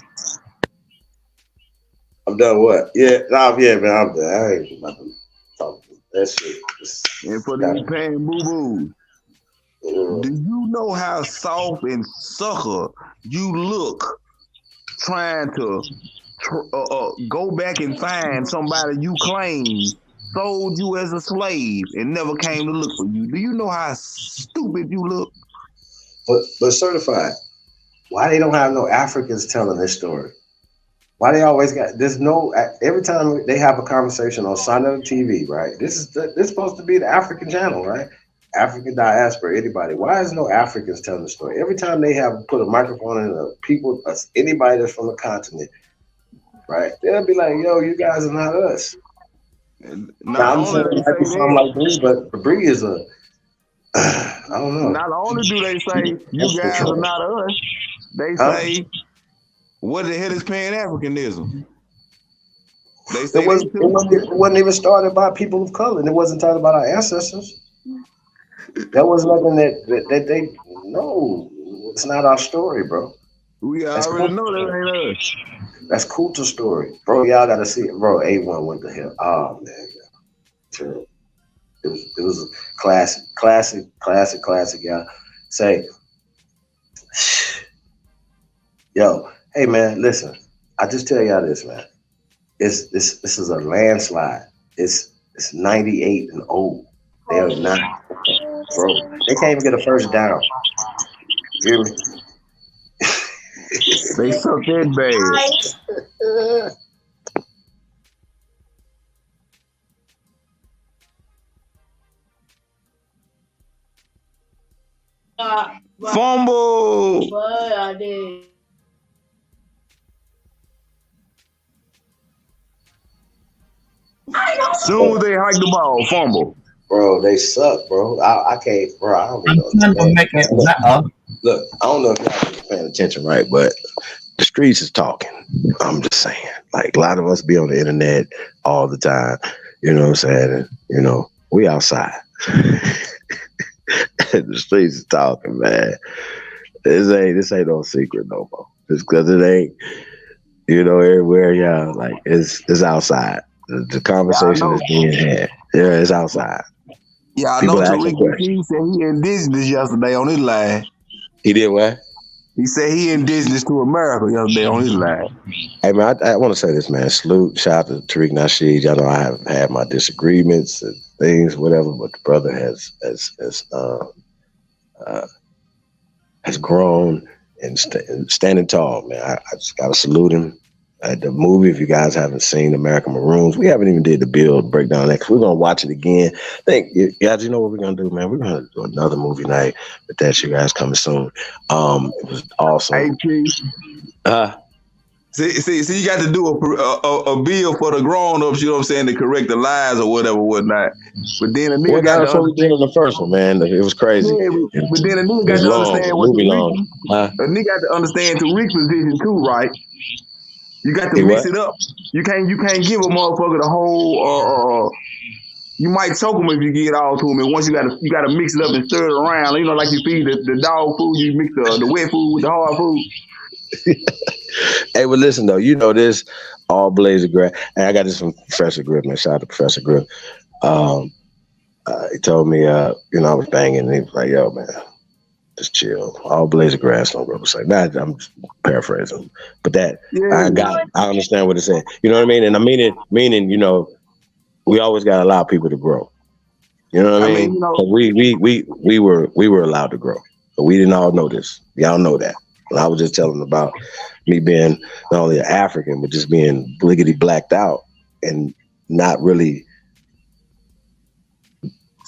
I'm done what? Yeah, man, I'm done. I ain't about to talk that shit. And for these pan boo-boos, do you know how soft and sucker you look trying to go back and find somebody you claim sold you as a slave and never came to look for you? Do you know how stupid you look? But certified, why they don't have no Africans telling this story? Why they always got, there's no, every time they have a conversation on Sun TV, right? This is supposed to be the African channel, right? African diaspora, anybody. Why is no Africans telling the story? Every time they have put a microphone in a people, anybody that's from the continent, right? They'll be like, yo, you guys are not us. Now, I'm saying it might be something like Bree, but Bree is a, I don't know. Not only do they say, you guys are not us, they say, what the hell is Pan-Africanism? They say it wasn't even started by people of color. It wasn't talking about our ancestors. That was nothing that they, no, it's not our story, bro. We already know that ain't us. That's Kuttack story. Bro, y'all gotta see it. Bro, A1 went to hell. Oh man, terrible. It was a classic, y'all. Say, yo, hey man, listen. I just tell y'all this, man. This is a landslide. It's 98 and old. They are not, bro. They can't even get a first down. You hear me? They suck that bad. Fumble. But I did. Soon as they hike the ball, fumble. Bro, they suck, bro. I can't, bro. I don't know. Look, I don't know if y'all been paying attention, right? But the streets is talking. I'm just saying. Like, a lot of us be on the internet all the time. You know what I'm saying? And, you know, we outside. The streets is talking, man. This ain't no secret no more. Just because it ain't, you know, everywhere, y'all, like, it's outside. The conversation is being had. Yeah, it's outside. Yeah, I People know asking Tariq questions. said he indigenous yesterday on his line. He did what? He said he indigenous to America yesterday on his line. Hey man, I want to say this, man. Salute, shout out to Tariq Nasheed. Y'all know I have had my disagreements and things, whatever, but the brother has grown and standing tall, man. I just gotta salute him. The movie, if you guys haven't seen American Maroons, we haven't even did the build breakdown next. We're gonna watch it again. Guys, you know what we're gonna do, man? We're gonna do another movie night, but that's you guys coming soon. It was awesome. See, you got to do a bill for the grown-ups, you know what I'm saying, to correct the lies or whatnot. But then a nigga got to understand the first one, man. It was crazy. Yeah, but then a nigga got to understand what a nigga got to understand Tariq's position too, right? You got to mix it up. You can't give a motherfucker the whole. You might choke him if you get all to him, and once you gotta mix it up and stir it around. You know, like you feed the dog food, you mix the wet food with the hard food. Hey, well, listen though, you know this all blaze of grass. And I got this from Professor Griff, man. Shout out to Professor Griff. He told me, I was banging, and he was like, "Yo, man, just chill. All blaze of grass don't grow the same." Nah, I'm just paraphrasing, but that I understand what it's saying. You know what I mean? And I mean it, we always gotta allow people to grow. You know what I mean? We were allowed to grow, but we didn't all know this. Y'all know that. And I was just telling them about me being not only an African, but just being bliggity blacked out and not really.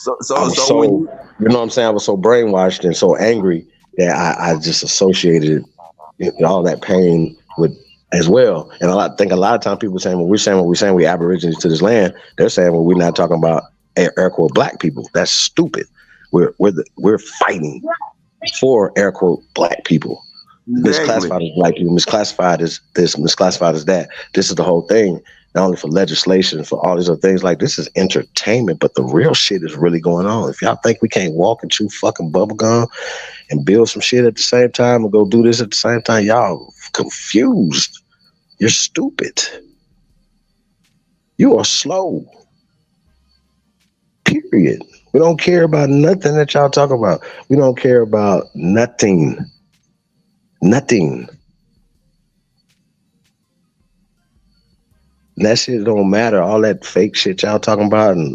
You know what I'm saying? I was so brainwashed and so angry that I just associated all that pain with as well. And I think a lot of times people saying when we're saying we Aborigines to this land, they're saying we're not talking about air quote black people. That's stupid. We're fighting for air quote black people. Misclassified as black people, misclassified as this, misclassified as that. This is the whole thing. Not only for legislation, for all these other things. Like, this is entertainment, but the real shit is really going on. If y'all think we can't walk and chew fucking bubblegum and build some shit at the same time and go do this at the same time, y'all confused. You're stupid. You are slow. Period. We don't care about nothing that y'all talk about. We don't care about nothing. Nothing. That shit don't matter. All that fake shit y'all talking about and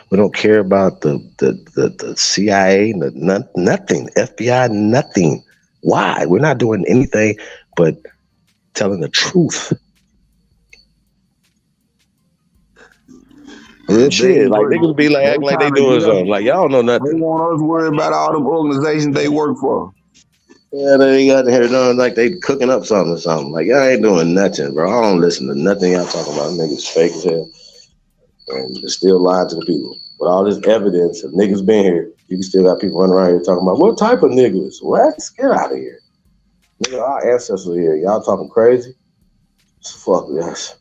we don't care about the CIA, nothing. FBI, nothing. Why? We're not doing anything but telling the truth. Shit, like they could be like acting like they doing something. Like y'all don't know nothing. They want us to worry about all them organizations they work for. Yeah, they got their hair done like they cooking up something or something. Like, y'all ain't doing nothing, bro. I don't listen to nothing y'all talking about. Niggas fake as hell. And they're still lying to the people. With all this evidence of niggas being here, you can still got people running around here talking about, what type of niggas? What? Get out of here. Nigga, our ancestors are here. Y'all talking crazy? Fuck yes.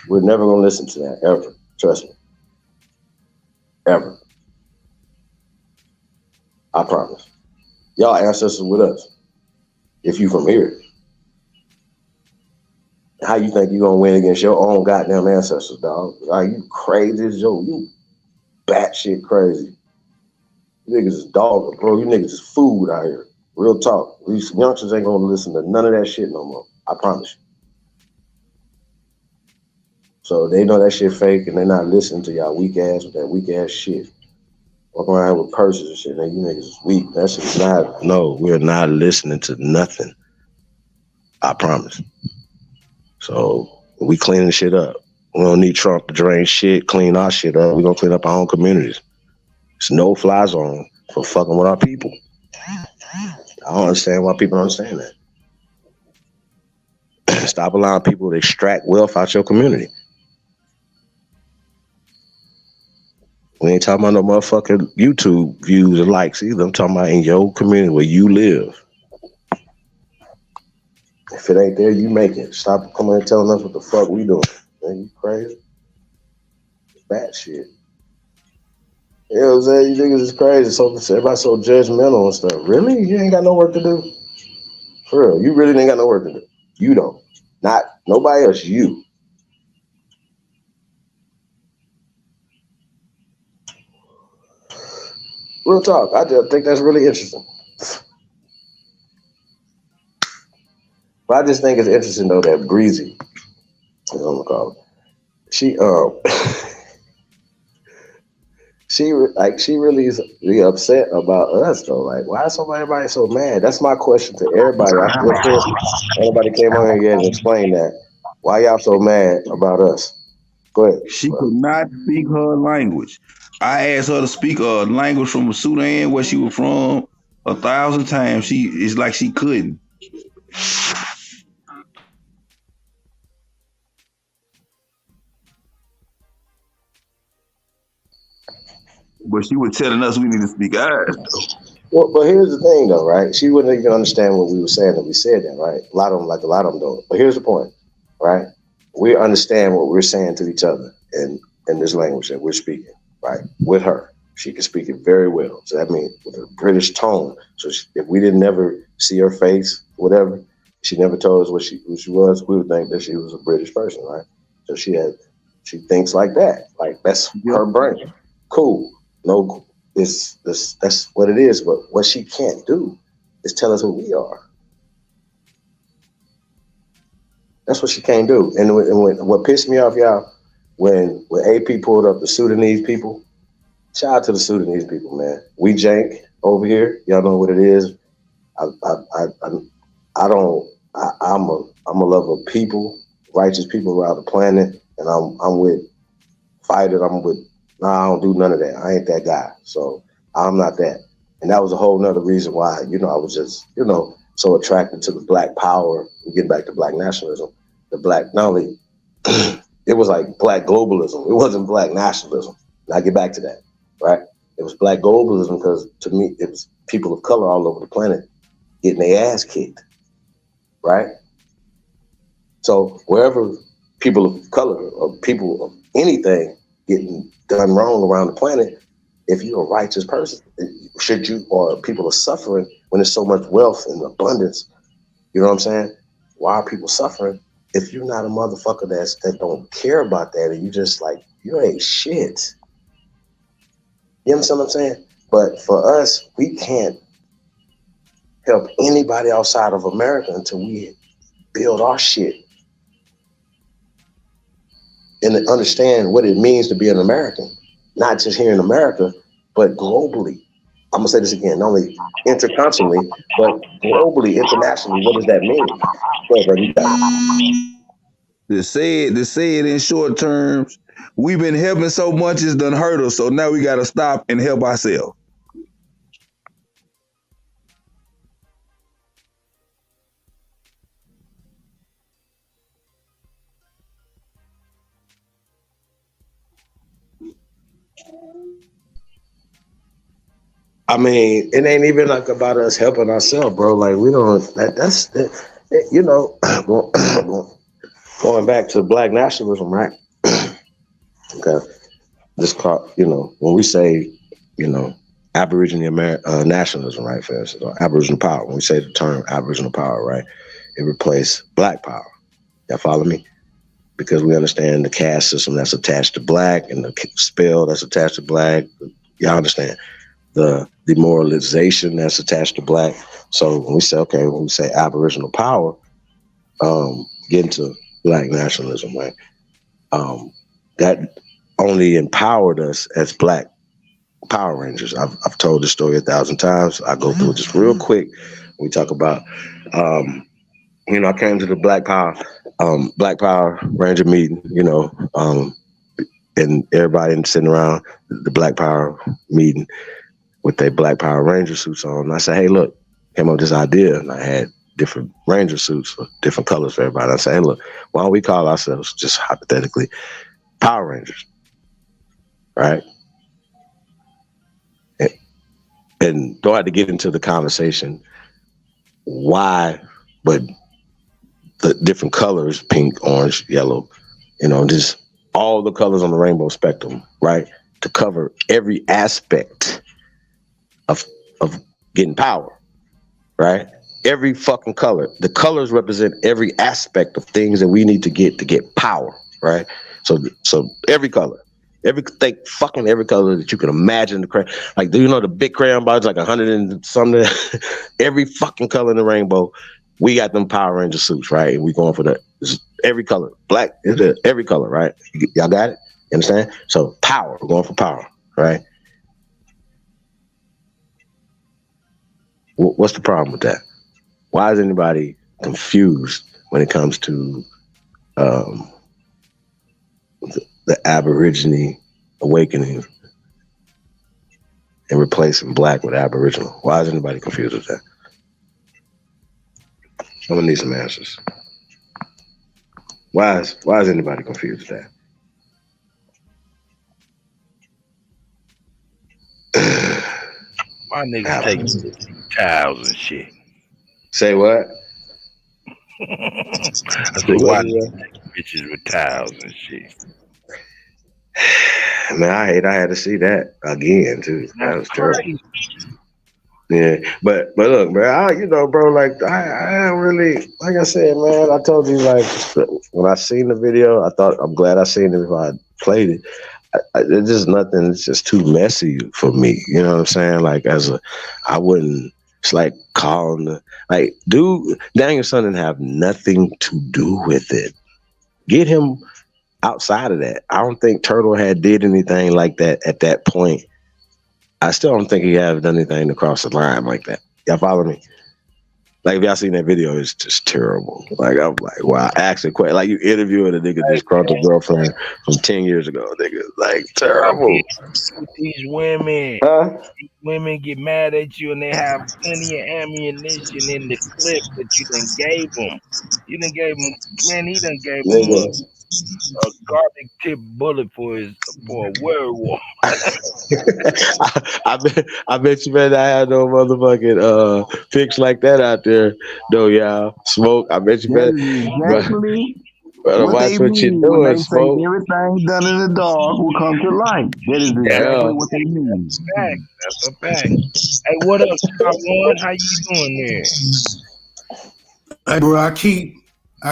We're never going to listen to that, ever. Trust me. Ever. I promise. Y'all ancestors with us. If you from here, how you think you gonna win against your own goddamn ancestors, dog? Are you crazy as Joe? You batshit crazy. You niggas is dog, bro. You niggas is food out here. Real talk. These youngsters ain't gonna listen to none of that shit no more. I promise you. So they know that shit fake and they're not listening to y'all weak ass with that weak ass shit. Walking around with purses and shit, and you niggas is weak. That shit's not, no, we're not listening to nothing. I promise. So we cleaning shit up. We don't need Trump to drain shit, clean our shit up. We're gonna clean up our own communities. It's no fly zone for fucking with our people. I don't understand why people don't understand that. Stop allowing people to extract wealth out your community. We ain't talking about no motherfucking YouTube views and likes either. I'm talking about in your community where you live. If it ain't there, you make it. Stop coming and telling us what the fuck we doing. Man, you crazy? Bad shit. You know what I'm saying? You niggas is crazy. So everybody's so judgmental and stuff. Really? You ain't got no work to do? For real. You really ain't got no work to do. You don't. Not nobody else, you. Real talk. I just think that's really interesting. But I just think it's interesting though that Breezy, I'm gonna call her, she she really is really upset about us though. Like, why is everybody so mad? That's my question to everybody. Everybody came on here yet and explained that. Why y'all so mad about us? Go ahead. She could not speak her language. I asked her to speak a language from Sudan, where she was from, 1,000 times. It's like she couldn't. But she was telling us we need to speak ours, though. Well, but here's the thing, though, right? She wouldn't even understand what we were saying if we said that, right? A lot of them don't. But here's the point, right? We understand what we're saying to each other in this language that we're speaking, right? With her. She can speak it very well. So that means with a British tone. So if we didn't never see her face, whatever, she never told us who she was, we would think that she was a British person, right? So she thinks like that. Like, that's her brain. Cool. No, that's what it is. But what she can't do is tell us who we are. That's what she can't do. And what pissed me off, y'all, when AP pulled up the Sudanese people, shout out to the Sudanese people, man. We jank over here. Y'all know what it is. I'm a lover of people, righteous people around the planet, and I'm with fighters. I don't do none of that. I ain't that guy. So I'm not that. And that was a whole nother reason why, I was just, so attracted to the Black power. We get back to Black nationalism. Not only, it was like Black globalism. It wasn't Black nationalism. And I get back to that, right? It was Black globalism because to me, it was people of color all over the planet getting their ass kicked, right? So wherever people of color or people of anything getting done wrong around the planet, if you're a righteous person, or people are suffering when there's so much wealth and abundance, you know what I'm saying? Why are people suffering? If you're not a motherfucker that don't care about that, and you just like, you ain't shit. You understand what I'm saying? But for us, we can't help anybody outside of America until we build our shit and understand what it means to be an American, not just here in America, but globally. I'm gonna say this again, not only intercontinentally, but globally, internationally. What does that mean? To say it in short terms, we've been helping so much it's done hurt us, so now we gotta stop and help ourselves. I mean, it ain't even like about us helping ourselves, bro. Like, we don't, going back to Black nationalism, right? Okay. This called, when we say, Aboriginal nationalism, right, fans, or Aboriginal power, when we say the term Aboriginal power, right, it replaced Black power. Y'all follow me? Because we understand the caste system that's attached to Black and the spell that's attached to Black. Y'all understand the demoralization that's attached to Black. So when we say Aboriginal power, get into Black nationalism, right? That only empowered us as Black Power Rangers. I've told this story 1,000 times. I go through it just real quick. We talk about, I came to the Black Power Ranger meeting, and everybody sitting around the Black Power meeting with their Black Power Ranger suits on. And I said, hey, look, came up with this idea, and I had different Ranger suits, different colors for everybody. I said, hey, look, why don't we call ourselves, just hypothetically, Power Rangers, right? And don't have to get into the conversation why, but the different colors, pink, orange, yellow, just all the colors on the rainbow spectrum, right? To cover every aspect of getting power, right? Every fucking color. The colors represent every aspect of things that we need to get power, right? So every color. Every color that you can imagine. Like, do you know the big crayon bottles, like 100 and something? Every fucking color in the rainbow. We got them Power Ranger suits, right? And we going for that. Every color, black, every color, right? Y'all got it? You understand? So power, we're going for power, right? What's the problem with that? Why is anybody confused when it comes to the Aborigine awakening and replacing black with Aboriginal? Why is anybody confused with that? I'm gonna need some answers. Why is anybody confused with that? My niggas taking towels and shit. Say what? I said, why bitches with towels and shit? Man, I had to see that again too. That was terrible. Yeah, but look, man, bro, like I really, like I said, man, I told you, like, when I seen the video, I'm glad I seen it before I played it. It's just nothing. It's just too messy for me. You know what I'm saying? Like, I wouldn't. It's like calling dude. Danielson didn't have nothing to do with it. Get him outside of that. I don't think Turtle had did anything like that at that point. I still don't think he have done anything to cross the line like that. Y'all follow me? Like, if y'all seen that video, it's just terrible. Like, I'm like, wow. Actually, quite like you interviewing a nigga disgruntled girlfriend from 10 years ago. Nigga, like, terrible. These women, these women get mad at you and they have plenty of ammunition in the clip that you done gave them. You done gave them, man, he done gave them a garlic tip bullet for a werewolf. I bet you better not have no motherfucking pics like that out there. No, y'all. Smoke. I bet you better. Exactly. Watch what you're doing, when they Smoke. say everything done in the dark will come to light. That is exactly what they mean. That's a fact. Hey, what up, Taiwan? How you doing there? Hey, bro, I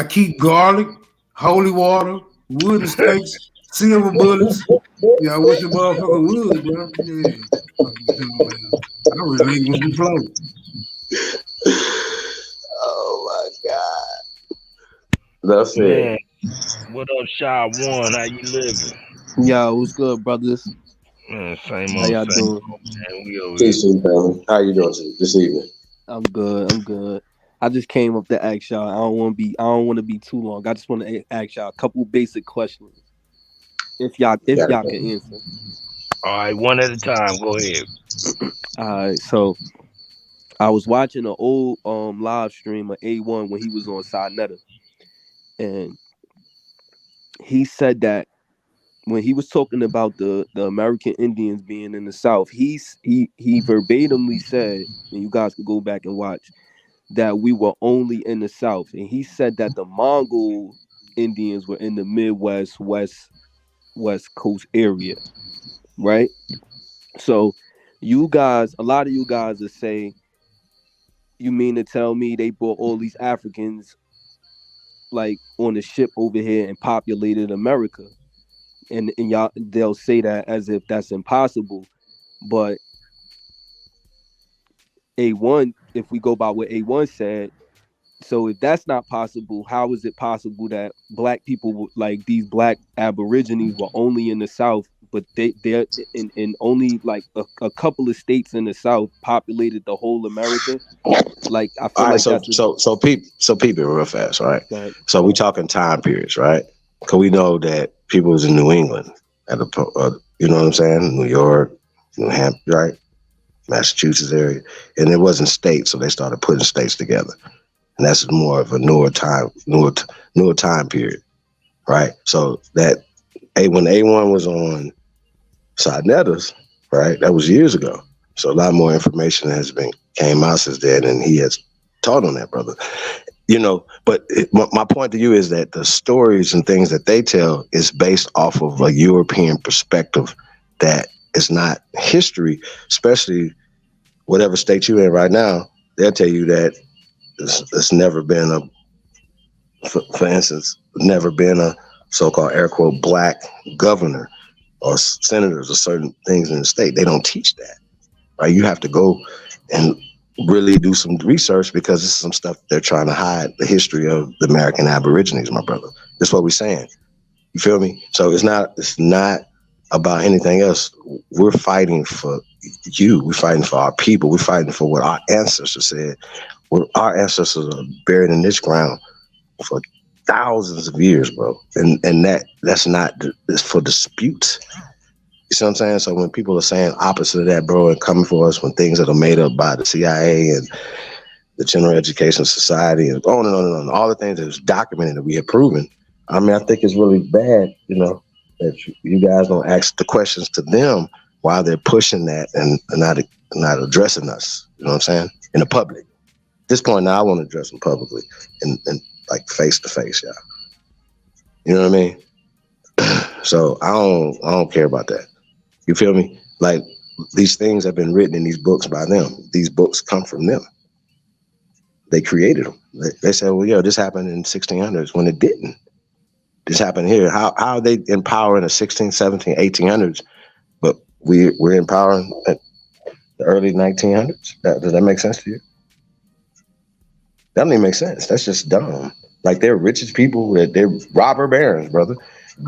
keep garlic, holy water, wooden stakes, silver bullets. Yeah, I wish a motherfucker would, bro. Yeah. I really with the flow. Oh my God. That's it. What up, Shy One? How you living? Yo, what's good, brothers? Man, same old. How y'all doing? How you doing this evening? I'm good. I just came up to ask y'all. I don't want to be too long. I just want to ask y'all a couple basic questions. If y'all can answer. All right, one at a time. Go ahead. All right, so I was watching an old live stream of A1 when he was on Sinetta, and he said that when he was talking about the American Indians being in the South, he verbatimly said, and you guys can go back and watch, that we were only in the South. And he said that the Mongol Indians were in the Midwest, West Coast area, right? So you guys, a lot of you guys are saying, you mean to tell me they brought all these Africans like on a ship over here and populated America? And y'all, they'll say that as if that's impossible. But A1, if we go by what A1 said, so if that's not possible, how is it possible that black people, like these black Aborigines, were only in the South, but they're in only like a couple of states in the South populated the whole America? Like, I feel like so peep it real fast, right? So we talking time periods, right? Because we know that people was in New England at you know what I'm saying, New York, New Hampshire, right? Massachusetts area, and it wasn't states, so they started putting states together, and that's more of a newer time period, right? So that when A1 was on Sinetta's, right, that was years ago. So a lot more information came out since then, and he has taught on that, brother. You know, but my point to you is that the stories and things that they tell is based off of a European perspective that is not history, especially whatever state you're in right now. They'll tell you that it's never been for instance, never been a so-called air quote black governor or senators or certain things in the state. They don't teach that, right? You have to go and really do some research because this is some stuff they're trying to hide the history of the American Aborigines, my brother. That's what we're saying. You feel me? So it's not about anything else. We're fighting for you. We're fighting for our people. We're fighting for what our ancestors said. Our ancestors are buried in this ground for thousands of years, bro. And that's not it's for dispute. You see what I'm saying? So when people are saying opposite of that, bro, and coming for us when things that are made up by the CIA and the General Education Society and on and on and on, all the things that is documented that we have proven, I mean, I think it's really bad, that you guys don't ask the questions to them while they're pushing that and not addressing us. You know what I'm saying? In the public. At this point now, I want to address them publicly and like face to face, y'all. You know what I mean? So I don't care about that. You feel me? Like these things have been written in these books by them. These books come from them. They created them. They said, well, this happened in 1600s when it didn't. This happened here. How are they empowering the 16, 17, 1800s, but we're empowering at the early 1900s? Does that make sense to you? That doesn't even make sense. That's just dumb. Like they're richest people, they're robber barons, brother.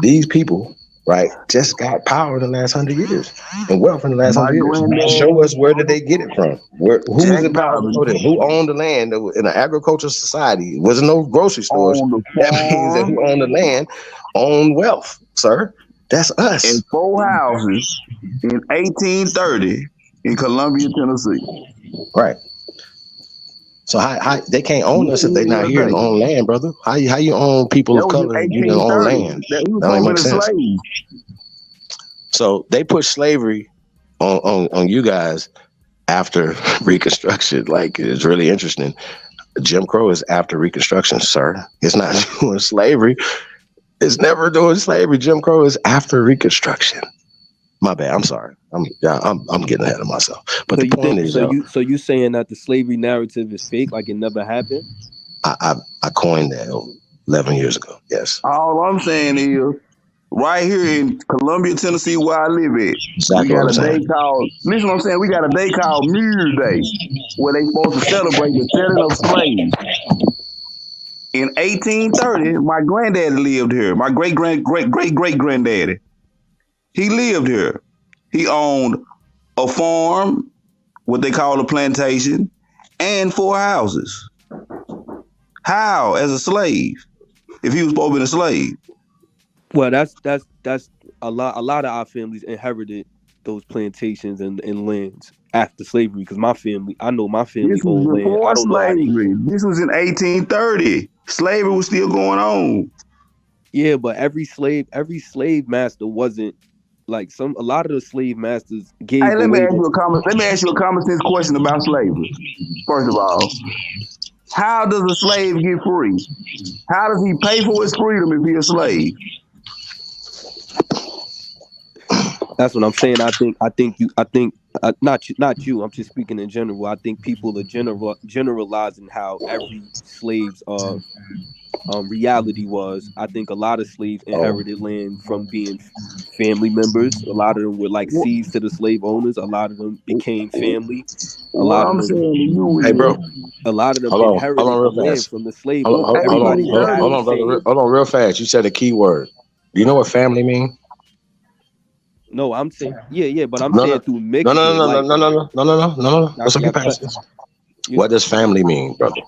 These people, right, just got power in the last 100 years and wealth in the last 100 years. Show us where did they get it from? Who was in power before them? Who owned the land in an agricultural society? It wasn't no grocery stores. That means that who owned the land owned wealth, sir. That's us. In 4 houses in 1830 in Columbia, Tennessee. Right. So how they can't own us if they're not here and own land, brother? How you own people of color and you don't own land? That don't make sense. So they put slavery on you guys after Reconstruction. Like it's really interesting. Jim Crow is after Reconstruction, sir. It's not doing slavery. It's never doing slavery. Jim Crow is after Reconstruction. My bad. I'm sorry. I'm getting ahead of myself. But so the point is, so you saying that the slavery narrative is fake, like it never happened? I coined that 11 years ago. Yes. All I'm saying is, right here in Columbia, Tennessee, where I live at, exactly we got a day called. Listen, what I'm saying. We got a day called Mirror Day, where they supposed to celebrate the setting of slaves. In 1830, my granddaddy lived here. My great granddaddy. He lived here. He owned a farm, what they call a plantation, and 4 houses. How, as a slave, if he was supposed to be a slave? Well, that's a lot of our families inherited those plantations and lands after slavery. Because I know my family owned land. I don't slavery. This was in 1830. Slavery was still going on. Yeah, but every slave master wasn't. Like a lot of the slave masters gave. Hey, let me ask you a common sense question about slavery. First of all, how does a slave get free? How does he pay for his freedom if he's a slave? That's what I'm saying. Not you. I'm just speaking in general. I think people are generalizing how every slave's reality was. I think a lot of slaves inherited land from being family members. A lot of them were like seeds to the slave owners. A lot of them became family. A lot of them inherited land from the slave owners. Hold on, real fast. You said a key word. Do you know what family mean? No, I'm saying but I'm saying through mixing. No. Let's get past this. What does family mean, brother?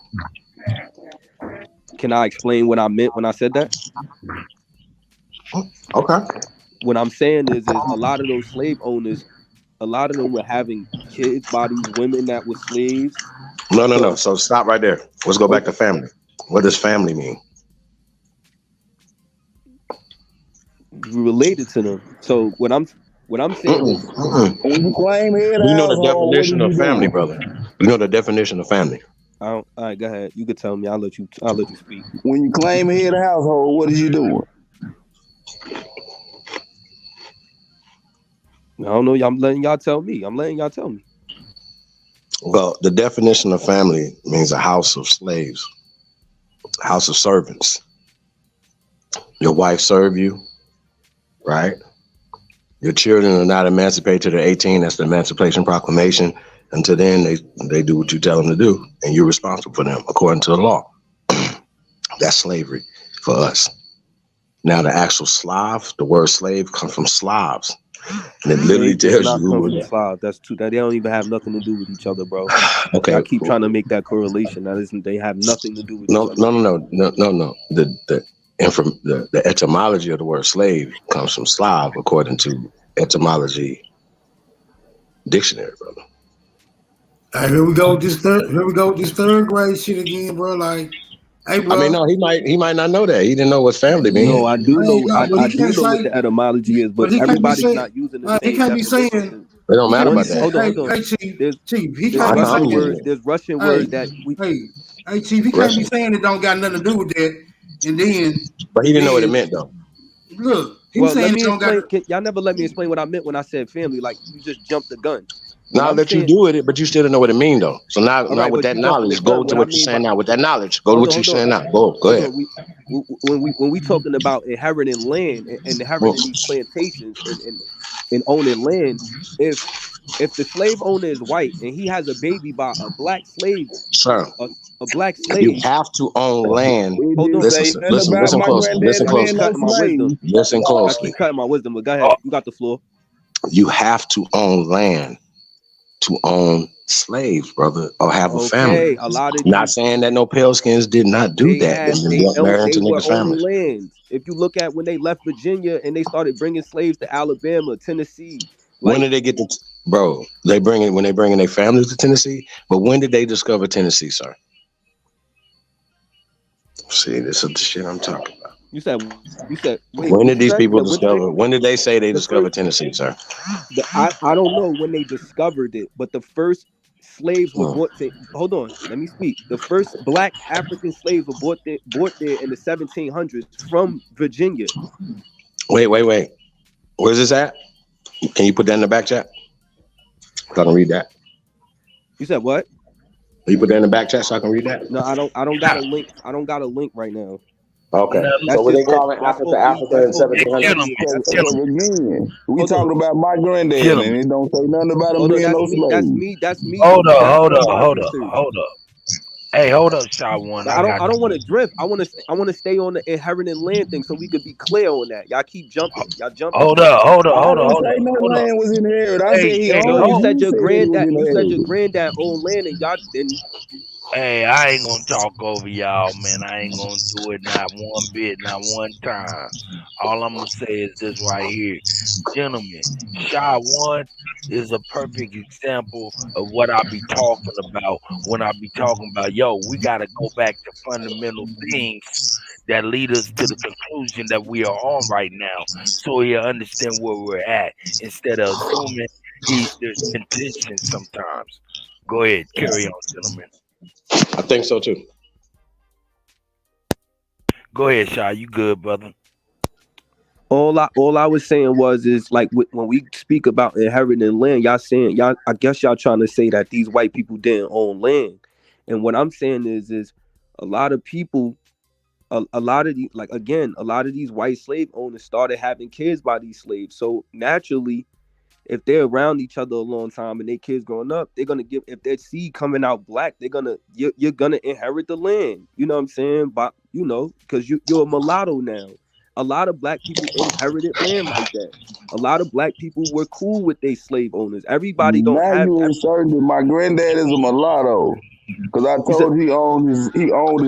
Can I explain what I meant when I said that? Okay. What I'm saying is a lot of those slave owners, a lot of them were having kids by these women that were slaves. No. So stop right there. Let's go back to family. What does family mean? Related to them. So what I'm saying is, when you claim it, you know the definition of family, brother. You know the definition of family. All right, go ahead. You can tell me. I'll let you speak. When you claim head of household, what are you doing? I don't know. I'm letting y'all tell me. Well, the definition of family means a house of slaves, a house of servants. Your wife serve you, right? Your children are not emancipated till they're 18. That's the Emancipation Proclamation. Until then, they do what you tell them to do, and you're responsible for them according to the law. That's slavery for us. Now, the actual Slav, the word slave comes from Slavs. And it literally tells you who was Slav. That's true. That they don't even have nothing to do with each other, bro. Okay. I keep trying to make that correlation. That isn't. They have nothing to do with each other. No. The etymology of the word slave comes from Slav, according to etymology dictionary, brother. All right, here we go with this third grade shit again, bro. Like, hey, bro. I mean, no, he might not know that. He didn't know what family means. No, I do know. I do know what the etymology is, but everybody's not using the same. He can't be saying. It don't matter about that. Hold on. Hey, Chief, he there's can't be Russian saying words. There's Russian words that we. Hey, Chief, he can't be saying it don't got nothing to do with that. And then, but he didn't know what it meant, though. Look, well, let me explain. Y'all never let me explain what I meant when I said family. Like you just jumped the gun. Now I'll let you do it, but you still don't know what it means, though. So now with that knowledge, go to what you're saying now. With that knowledge, go to what you're saying now. Go ahead. When we talking about inheriting land and inheriting these plantations and owning land, if the slave owner is white and he has a baby by a black slave, sir, a black slave, you have to own land. Hold on, listen closely. Listen closely. Listen closely. I keep cutting my wisdom, but go ahead. You got the floor. You have to own land to own slaves, brother, or have a family. Not saying that no pale skins did not do that. They were owning land. If you look at when they left Virginia and they started bringing slaves to Alabama, Tennessee. When did they get to, bro? When they bringing their families to Tennessee. But when did they discover Tennessee, sir? See, this is the shit I'm talking about. You said. Wait, when did these people discover? When did they say they discovered Tennessee, sir? I don't know when they discovered it, but the first slaves were brought to. Hold on, let me speak. The first black African slaves were brought there in the 1700s from Virginia. Wait. Where's this at? Can you put that in the back chat? So I can read that. You said what? Can you put that in the back chat so I can read that? No, I don't got a link. I don't got a link right now. Okay. So what they call it Africa in 1700? We talking about my granddad and it don't say nothing about him being no slave. That's me. Hold up. Hey, hold up, Shot One. I don't want to drift. I want to stay on the inherited land thing so we could be clear on that. Y'all keep jumping. Y'all jumping. Hold up. Land was inherited. You said your granddad owned land and y'all didn't. Hey, I ain't gonna talk over y'all, man. I ain't gonna do it not one bit, not one time. All I'm gonna say is this right here. Gentlemen, Shot One is a perfect example of what I be talking about when I be talking about, we gotta go back to fundamental things that lead us to the conclusion that we are on right now, so he'll understand where we're at, instead of assuming he's the intention sometimes. Go ahead, carry on, gentlemen. I think so too. Go ahead, Shy. You good, brother? All I was saying is like when we speak about inheriting land, I guess y'all trying to say that these white people didn't own land, and what I'm saying is a lot of people, a lot of these white slave owners started having kids by these slaves, so naturally, if they're around each other a long time and their kids growing up, they're gonna if their seed coming out black, you're gonna inherit the land. You know what I'm saying? But because you're a mulatto now. A lot of black people inherited land like that. A lot of black people were cool with their slave owners. Everybody don't have. You inserted my granddad is a mulatto. Because I told he owned his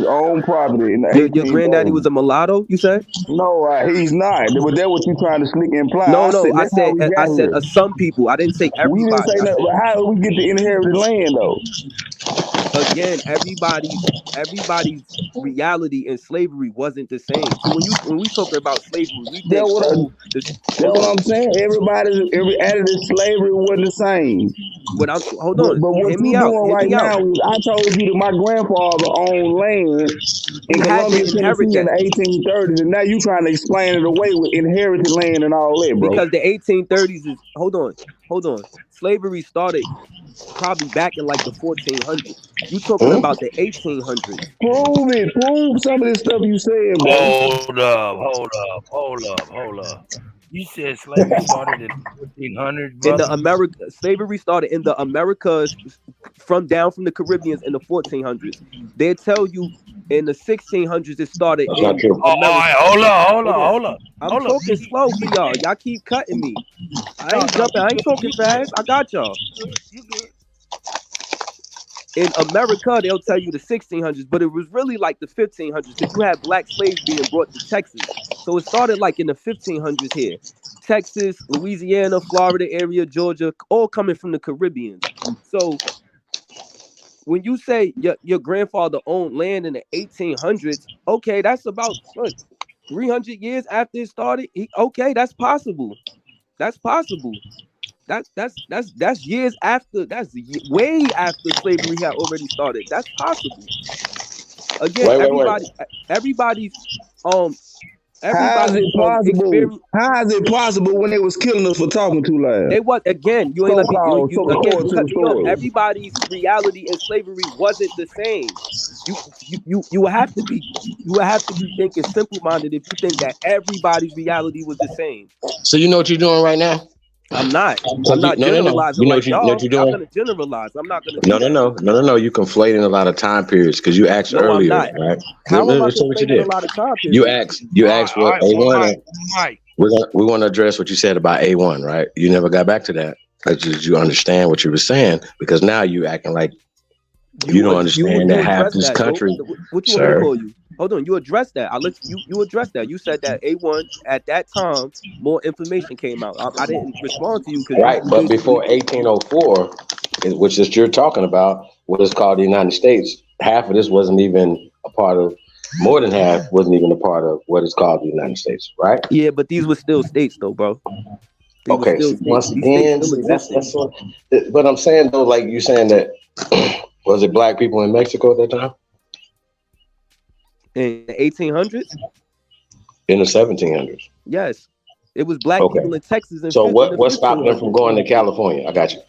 own property in the Your granddaddy was a mulatto, you said? No, he's not. But that's what you trying to slick imply. No, I said some people. I didn't say everybody. We didn't say that. But how do we get the inherited land though? Again, everybody's reality in slavery wasn't the same. So when we talking about slavery, we think that's what I'm saying. Every added slavery wasn't the same. Hold on. But what you doing right now is I told you that my grandfather owned land in Columbia, Tennessee in the 1830s, and now you trying to explain it away with inherited land and all that, bro. Because the 1830s is hold on. Slavery started probably back in like the 1400s. You talking about the 1800s? Prove some of this stuff you said, bro. Hold up. You said slavery started in the 1500s, In brother. the America, slavery started in the Americas from the Caribbeans in the 1400s. They tell you in the 1600s it started That's in not true. All America. right, hold up. I'm talking slow for y'all. Y'all keep cutting me. I ain't jumping. I ain't talking fast. I got y'all. You good? In America, they'll tell you the 1600s, but it was really like the 1500s because you had black slaves being brought to Texas. So it started like in the 1500s here. Texas, Louisiana, Florida area, Georgia, all coming from the Caribbean. So when you say your grandfather owned land in the 1800s, okay, that's about what 300 years after it started. Okay, that's possible. That's possible. That's years after. That's way after slavery had already started. That's possible. Again, everybody's How is it possible? How is it possible when they was killing us for talking too loud? They was again. You ain't let me. You again. You cut me off. story. Everybody's reality in slavery wasn't the same. You would have to be. You would have to be thinking simple minded if you think that everybody's reality was the same. So you know what you're doing right now? I'm not. So I'm not generalizing You know like what you know y'all. what you're I'm doing? gonna generalize. I'm not gonna. Do that. No. You're conflating a lot of time periods because you asked No, I'm earlier, not. right? How am I Let's see what you conflating a did. lot of time You periods? asked what A1. We want to address what you said about A1, right? You never got back to that. Because you understand what you were saying, because now you acting like you don't understand that half this country. What you want me to call you? Hold on, you addressed that. I let you address that. You said that A1 at that time more information came out. I didn't respond to you because right, but before 1804, which is you're talking about, what is called the United States, half of this wasn't even a part of. More than half wasn't even a part of what is called the United States, right? Yeah, but these were still states, though, bro. Okay, so once again, but I'm saying though, like you saying that, was it black people in Mexico at that time? In the 1800s? In the 1700s? Yes, it was black people in Texas. So what stopped them from going to California? I got you.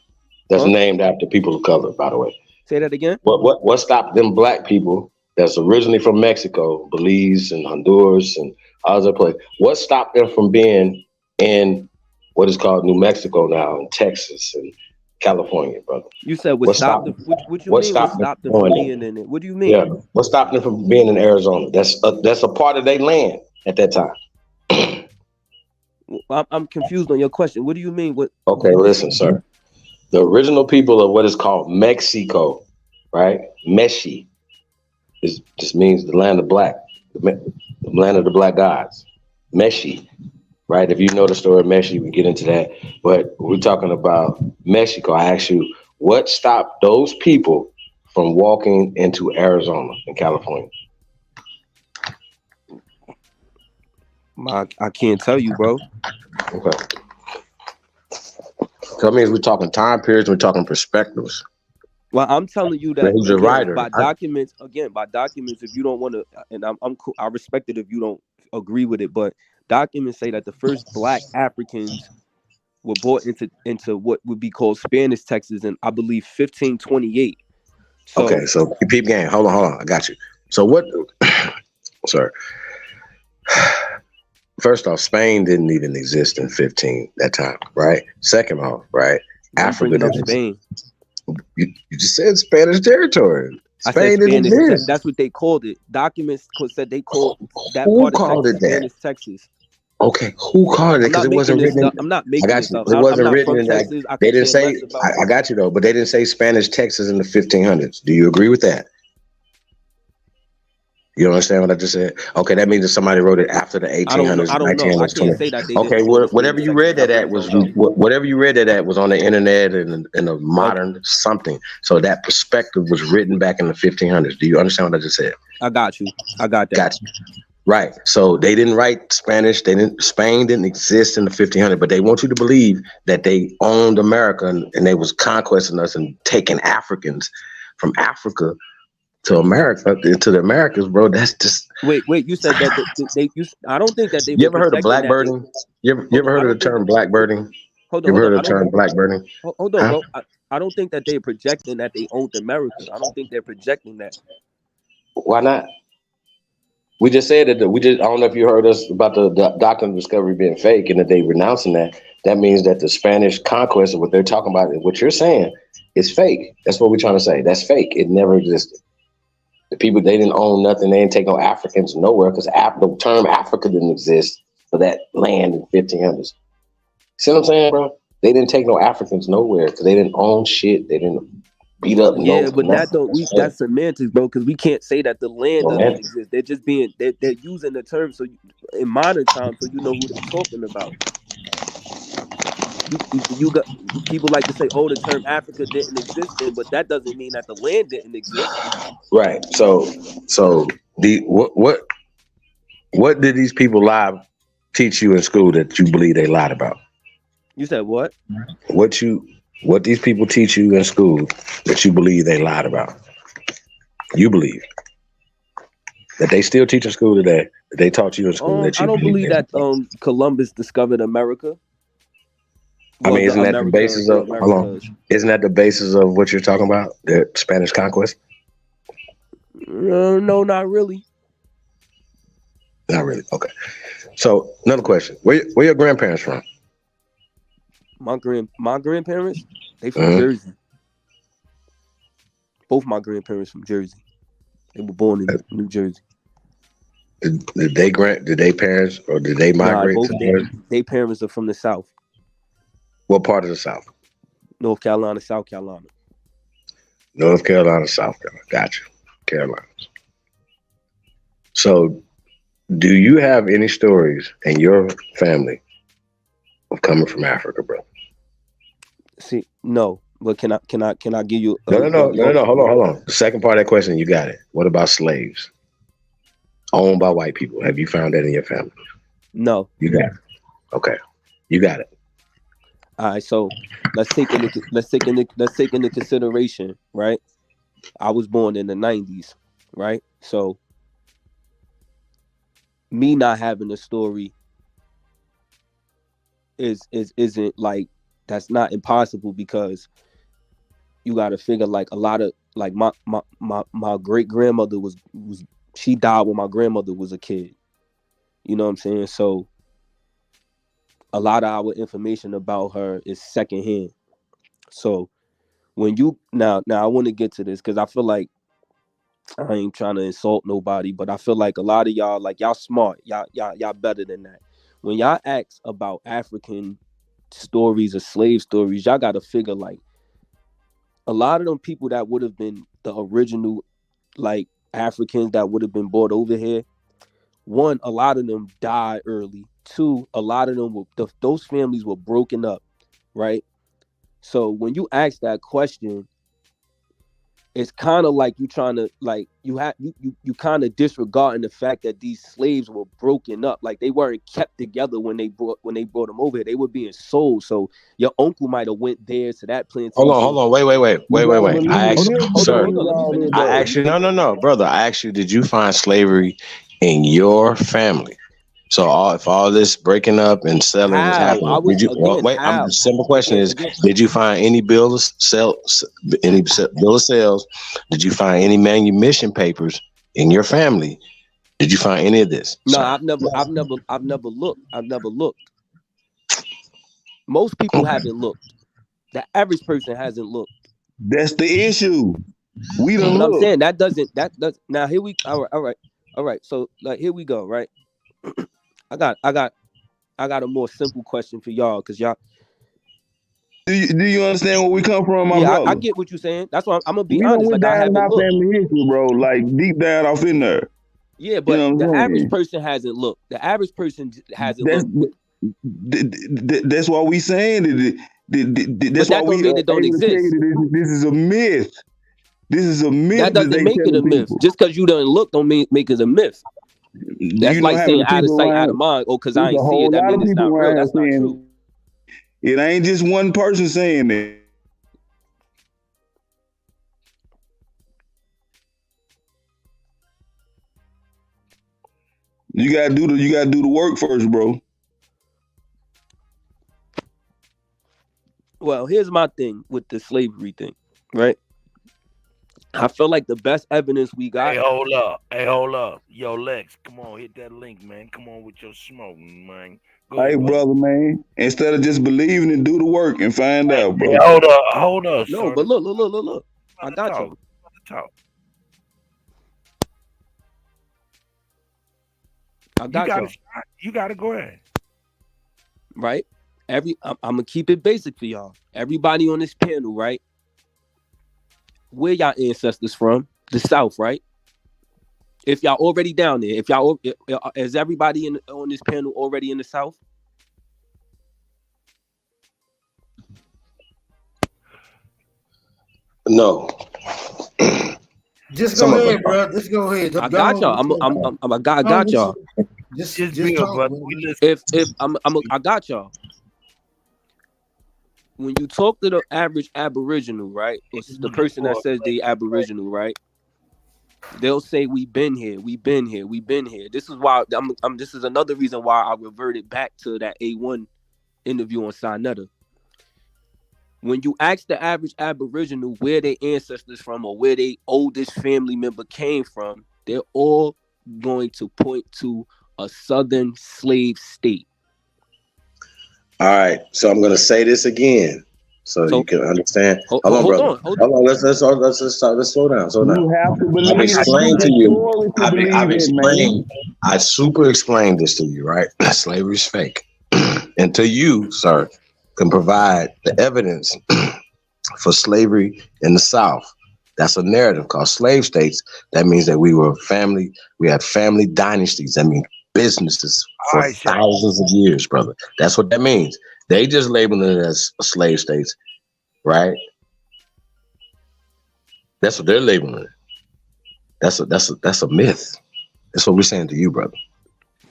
That's named after people of color, by the way. Say that again. What stopped them black people that's originally from Mexico, Belize and Honduras and other places? What stopped them from being in what is called New Mexico now, and Texas and California, brother? You said what stopped them? What you mean? What stopped them from being in it? What do you mean? Yeah, what stopped them from being in Arizona? That's a part of their land at that time. I'm confused on your question. What do you mean? What? Okay, listen, sir. The original people of what is called Mexico, right? Meshi, just means the land of black, the land of the black gods. Meshi, right? If you know the story of Meshi, we get into that. But we're talking about Mexico. I asked you, what stopped those people from walking into Arizona and California? I can't tell you, bro. Okay. So that means we're talking time periods, we're talking perspectives. Well, I'm telling you that who's a writer? By documents, if you don't want to, and I'm cool, I respect it if you don't agree with it, but documents say that the first black Africans were brought into what would be called Spanish Texas in, I believe, 1528. So, okay, so peep game. Hold on. I got you. So what? Sorry. First off, Spain didn't even exist in 15 that time, right? Second off, right? Africa didn't Spain. You just said Spanish territory. Spain didn't exist. That's what they called it. Documents said they called that part of Texas, Spanish Texas. Okay, who called it? Because it wasn't written. I'm not making this up. It wasn't written in that. They didn't say. I got you though, but they didn't say Spanish Texas in the 1500s. Do you agree with that? You understand what I just said? Okay, that means that somebody wrote it after the 1800s. I don't know. I can't say that. Okay, whatever you read that at was whatever you read that at was on the internet and in a modern something. So that perspective was written back in the 1500s. Do you understand what I just said? I got you. I got that. Got you. Right. So they didn't write Spanish. Spain didn't exist in the 1500s, but they want you to believe that they owned America and they was conquesting us and taking Africans from Africa to America, into the Americas, bro. That's just wait. You said that I don't think that they. You ever heard of blackbirding? You ever heard of the term blackbirding? Hold on. You ever heard of the term blackbirding? Hold on, bro. I don't think that they're projecting that they owned America. I don't think they're projecting that. Why not? We just said that I don't know if you heard us about the doctrine of discovery being fake and that they renouncing that. That means that the Spanish conquest of what they're talking about and what you're saying is fake. That's what we're trying to say. That's fake. It never existed. The people, they didn't own nothing. They didn't take no Africans nowhere because the term Africa didn't exist for that land in 1500s. See what I'm saying, bro? They didn't take no Africans nowhere because they didn't own shit. They didn't beat up. Yeah, but that's semantics, bro. Because we can't say that the land doesn't exist. They're just they're using the term in modern times, so you know who they're talking about. You got people like to say, "Oh, the term Africa didn't exist then," but that doesn't mean that the land didn't exist. Right. So what did these people teach you in school that you believe they lied about? You said what? What these people teach you in school that you believe they lied about? You believe that they still teach in school today, that they taught you in school that you I don't believe that Columbus discovered America. I mean, isn't that the basis of isn't that the basis of what you're talking about? The Spanish conquest? No, not really. Not really. Okay. So another question. Where your grandparents from? My grandparents, they from Jersey. Both my grandparents from Jersey. They were born in New Jersey. Did they parents or did they migrate to Jersey? They parents are from the South. What part of the South? North Carolina, South Carolina. North Carolina, South Carolina. Gotcha. Carolina. So, do you have any stories in your family of coming from Africa, bro? See, no. But can I give you? No. Hold on. The second part of that question, you got it. What about slaves owned by white people? Have you found that in your family? No. You got it. Okay, you got it. All right. So let's take into consideration, right? I was born in the 90s, right? So me not having a story isn't like, that's not impossible, because you got to figure like a lot of like my great grandmother was she died when my grandmother was a kid. You know what I'm saying? So a lot of our information about her is secondhand. So when you now I want to get to this because I feel like I ain't trying to insult nobody, but I feel like a lot of y'all, like, y'all smart, y'all better than that. When y'all ask about African stories or slave stories, y'all got to figure like a lot of them people that would have been the original like Africans that would have been brought over here. One, a lot of them died early. Two, a lot of them those families were broken up, right? So when you ask that question, it's kind of like you trying to like you kind of disregarding the fact that these slaves were broken up, like they weren't kept together when they brought them over here. They were being sold. So your uncle might have went there to that plantation. Hold on, wait. I asked you, sir. I asked you, no, brother. I asked you, did you find slavery in your family? So if all this breaking up and selling is happening, the simple question is, did you find any bill of sales? Did you find any manumission papers in your family? Did you find any of this? No, I've never looked. Most people haven't looked. The average person hasn't looked. That's the issue. We don't know. I'm saying that does now here we all right. So like here we go, right? I got a more simple question for y'all, because y'all. Do you understand where we come from, my brother? I get what you're saying. That's why I'm gonna be honest. Like, I haven't looked. Family history, bro. Like deep down off in there. Yeah, but the average person hasn't looked. The average person hasn't looked. That's why we saying it. That's why we mean it don't exist. This is a myth. This is a myth. That doesn't make it a myth. Just because you don't look don't make it a myth. That's like saying out of sight, out of mind. Oh, because I ain't see it, that means it's not real. That's not true. It ain't just one person saying that. You gotta do the work first, bro. Well, here's my thing with the slavery thing, right? I feel like the best evidence we got. Hey, hold up. Yo, Lex, come on, hit that link, man. Come on with your smoke, man. Go Hey, ahead, brother, man. Instead of just believing and do the work and find out, bro. Hey, hold up. No, but look. I got you. I got you. You got to go ahead. Right? I'm gonna keep it basic for y'all. Everybody on this panel, right? Where y'all ancestors from? The South, right? If y'all already down there, is everybody on this panel already in the South? No. Just go ahead, bro. Just go ahead. I got y'all. I got y'all. Just talk, brother. I got y'all. When you talk to the average Aboriginal, right, or the person that says they Aboriginal, right, they'll say we been here. This is why this is another reason why I reverted back to that A1 interview on Sinetta. When you ask the average Aboriginal where their ancestors from or where their oldest family member came from, they're all going to point to a southern slave state. All right, so I'm going to say this again, so you can understand. Hold on, brother. Hold on. Let's slow down. You have to believe. I've explained to you. I've explained. I super explained this to you, right? Slavery's fake, until you, sir, can provide the evidence for slavery in the South. That's a narrative called slave states. That means that we were family. We had family dynasties. That means businesses for thousands of years, brother. That's what that means. They just label it as slave states, right? That's what they're labeling it. That's a myth. That's what we're saying to you, brother.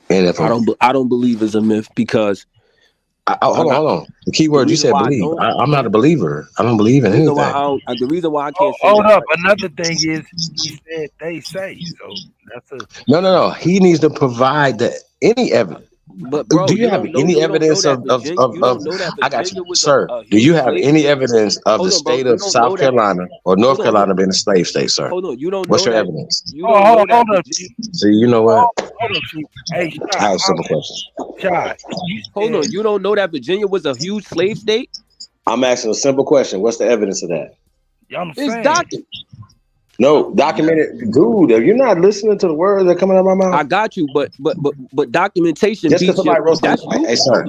And if I don't believe it's a myth because hold on. The key word you said believe. I'm not a believer. I don't believe in anything. The reason why I can't say hold up. Another thing is he said they say. So that's a no. He needs to provide any evidence. But bro, do you have any evidence of I got you, sir. Do you have any evidence of the state of South Carolina or North Carolina being a slave state, sir? Hold on, you don't. What's your evidence? Hold up. See, you know what? Hey, I have simple questions. Hold on, you don't know that Virginia was a huge slave state? I'm asking a simple question. What's the evidence of that? It's documented. No, documented, dude. If you're not listening to the words that are coming out of my mouth, I got you, but documentation. Just because somebody wrote something, hey sir,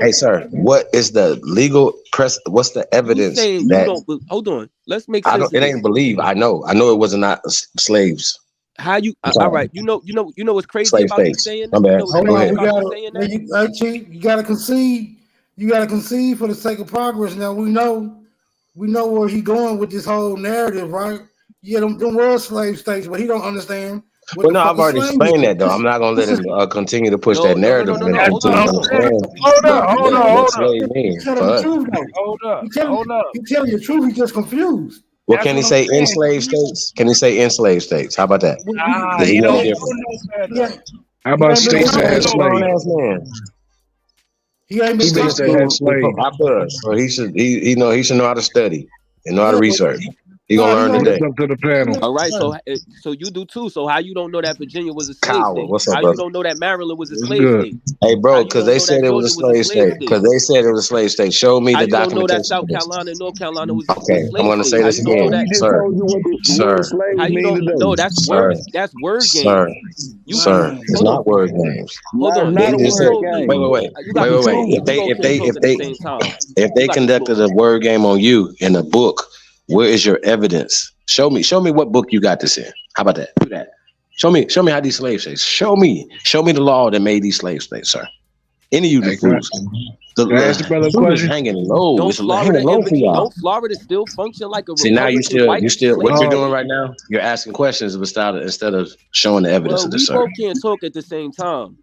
hey sir, what is the legal press? What's the evidence that? Hold on, let's make sense. It ain't believe. I know it was not slaves. How you? All right, you know what's crazy slave about states. you saying that? You gotta concede. You gotta concede for the sake of progress. Now we know where he going with this whole narrative, right? Yeah, them were slave states, but he don't understand. Well, no, I've already explained that though. I'm not gonna let him continue to push that narrative. Hold up. He's telling you the truth. He's just confused. Well, can he say in slave states? Can he say in slave states? How about that? How about states that had slaves? He ain't been states that had slaves. So he should know how to study and know how to research. He gonna learn today. Up to the panel. All right, so you do too. So how you don't know that Virginia was a slave state? What's up, how brother? you don't know that Maryland was a slave state? Hey, bro, because they said it was a slave state. Because they said it was a slave state. Show me the documentation. Know that South Carolina and North Carolina was okay. I'm gonna say this again, sir. How you don't know? That's word. That's word game. Sir, it's not word games. Hold on. Wait. If they conducted a word game on you in a book, where is your evidence? Show me what book you got this in. How about that? Do that. Show me how these slave states. Show me the law that made these slave states, sir. Any of you fools. Ask the brother a question. Hanging low. Don't Florida still function like a? See, now you still what you're doing right now? You're asking questions instead of showing the evidence of this, sir. We both can't talk at the same time.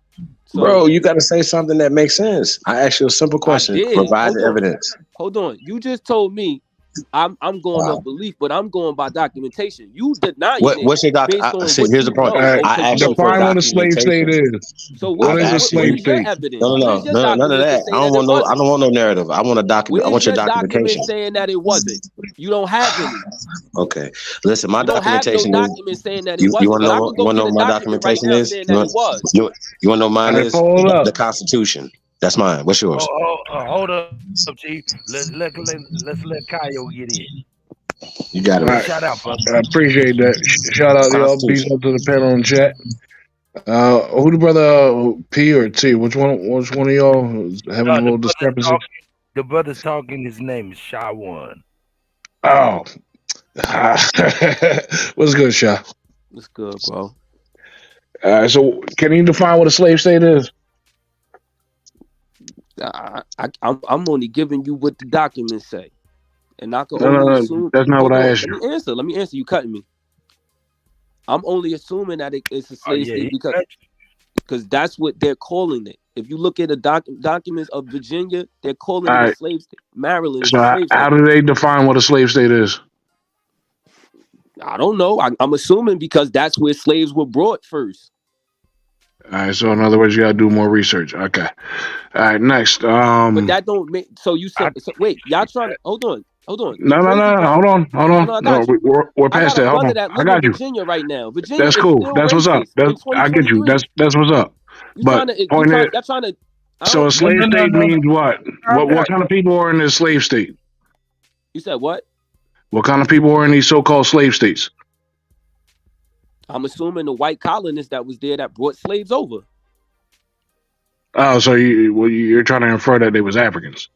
So, bro, you got to say something that makes sense. I asked you a simple question. Provide the evidence. Hold on. You just told me I'm going off belief, but I'm going by documentation. You denying What's your here's the point. I asked you for define what a slave state is. So what is a slave state? No, none of that. I don't want no narrative. I want a document. I want your documentation saying that it wasn't. You don't have any. Okay, listen, my documentation no is. document saying that You it want to know what my documentation is? You want to know mine is? The Constitution. That's mine. What's yours? Hold up, Chief. Let's let Kyle get in. You got it. Right. Shout out, brother. I appreciate that. Shout out y'all. Peace out to the panel in chat. Who the brother P or T? Which one of y'all is having a little discrepancy? The brother's talking. His name is Shawan. Oh, what's good, Sha? What's good, bro? So can you define what a slave state is? I'm only giving you what the documents say, and I can assume that's not what I asked you. Let me answer. You cutting me? I'm only assuming that it's a slave state because that's what they're calling it. If you look at the documents of Virginia, they're calling it a slave state. Maryland. So how do they define what a slave state is? I don't know. I'm assuming because that's where slaves were brought first. All right, so in other words, you gotta do more research. Okay. All right, next. But that don't make so you said wait, y'all trying to hold on. No, hold on. No, we're past that. Hold on. I got you. Virginia right now. Virginia. That's cool. That's what's up. I get you. That's what's up. But so a slave state means what? What kind of people are in this slave state? You said what? What kind of people are in these so-called slave states? I'm assuming the white colonists that was there that brought slaves over. Oh, so you're trying to infer that they was Africans?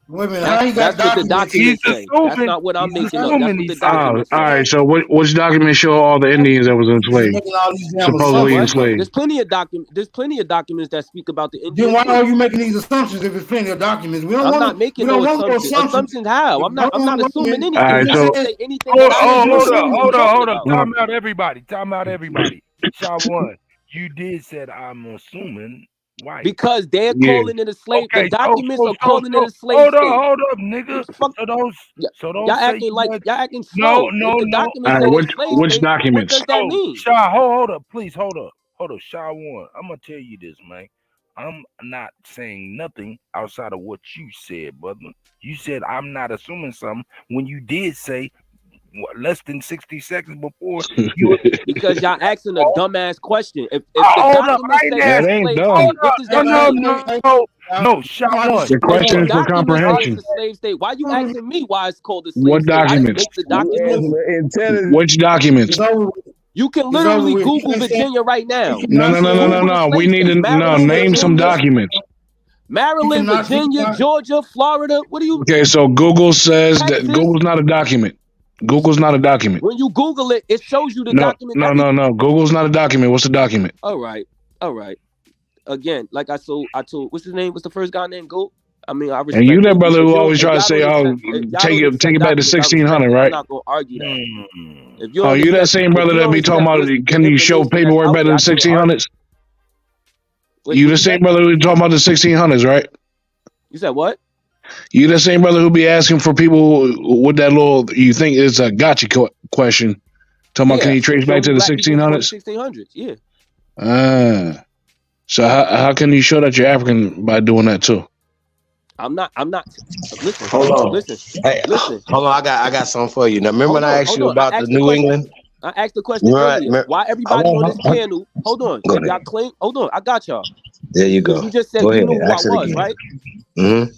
Wait a minute, how you got that's what the documents say. That's not what I'm making up. That's what the documents say. All right, so which documents show all the Indians that was enslaved? Supposedly enslaved. There's plenty of documents that speak about the Indians. Then why are you making these assumptions if there's plenty of documents? I'm not making no assumptions. Assumptions how? I'm not assuming anything. All right, so hold on. Time out, everybody. Shawan, you did said I'm assuming. Why? Because they're calling it a slave. Okay, the documents are calling it a slave. Hold up, nigga. So don't y'all acting like y'all acting slow. No. Which documents? What does that mean? Shaw, hold up, please, hold up. Shawan, I'm gonna tell you this, man. I'm not saying nothing outside of what you said, brother. You said I'm not assuming something when you did say less than 60 seconds before you because y'all asking a dumbass question. If the document says ain't dumb. No, Shawan. The question is for comprehension. Slave state. Why you asking me why it's called a slave what state? Documents? Which documents? You can literally Google Virginia right now. No. We need to name some documents. Maryland, Virginia, Georgia, Florida. What do you? Okay, so Google says that Google's not a document. Google's not a document. When you Google it, it shows you the document. No. Google's not a document. What's a document? All right. Again, like I told, what's his name? What's the first guy named Goat? I mean, I respect. And you that brother who always try to say, take it back to 1600, right? I'm not gonna argue that. If you that same brother that be talking about, can you show paperwork better than 1600s? You the same brother who talking about the 1600s, right? You said what? You the same brother who be asking for people with that little, you think it's a gotcha question. Talking about, can you trace back to the 1600s? 1600s, yeah. So how can you show that you're African by doing that too? I'm not. Listen. Hold on. Listen. Hold on. I got something for you. Now, remember when I asked you about the New England? I asked the question earlier. Why everybody on this panel? Hold on. Y'all claim. Hold on. I got y'all. There you go. You just said you knew who I was, right? Mm-hmm.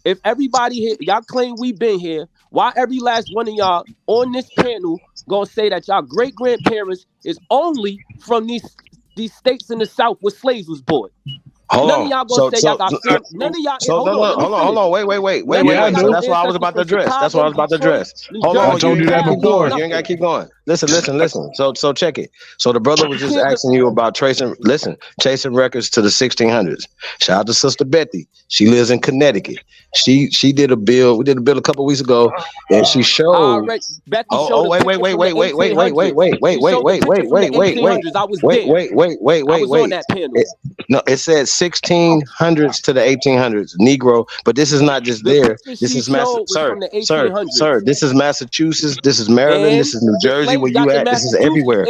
If everybody here, y'all claim we been here, why every last one of y'all on this panel gonna say that y'all great grandparents is only from these states in the South where slaves was born? None of y'all gonna say y'all got none of y'all. Hold on. Wait. That's what I was about to address. Hold on. I told you that before. You ain't gotta keep going. Listen. So check it. So the brother was just asking you about chasing records to the 1600s. Shout out to Sister Betty. She lives in Connecticut. She did a bill. We did a bill a couple weeks ago, and she showed. Wait. No, it said 1600s to the 1800s, Negro. But this is not just there. This is sir. This is Massachusetts. This is Maryland. This is New Jersey. Where you at? This is everywhere.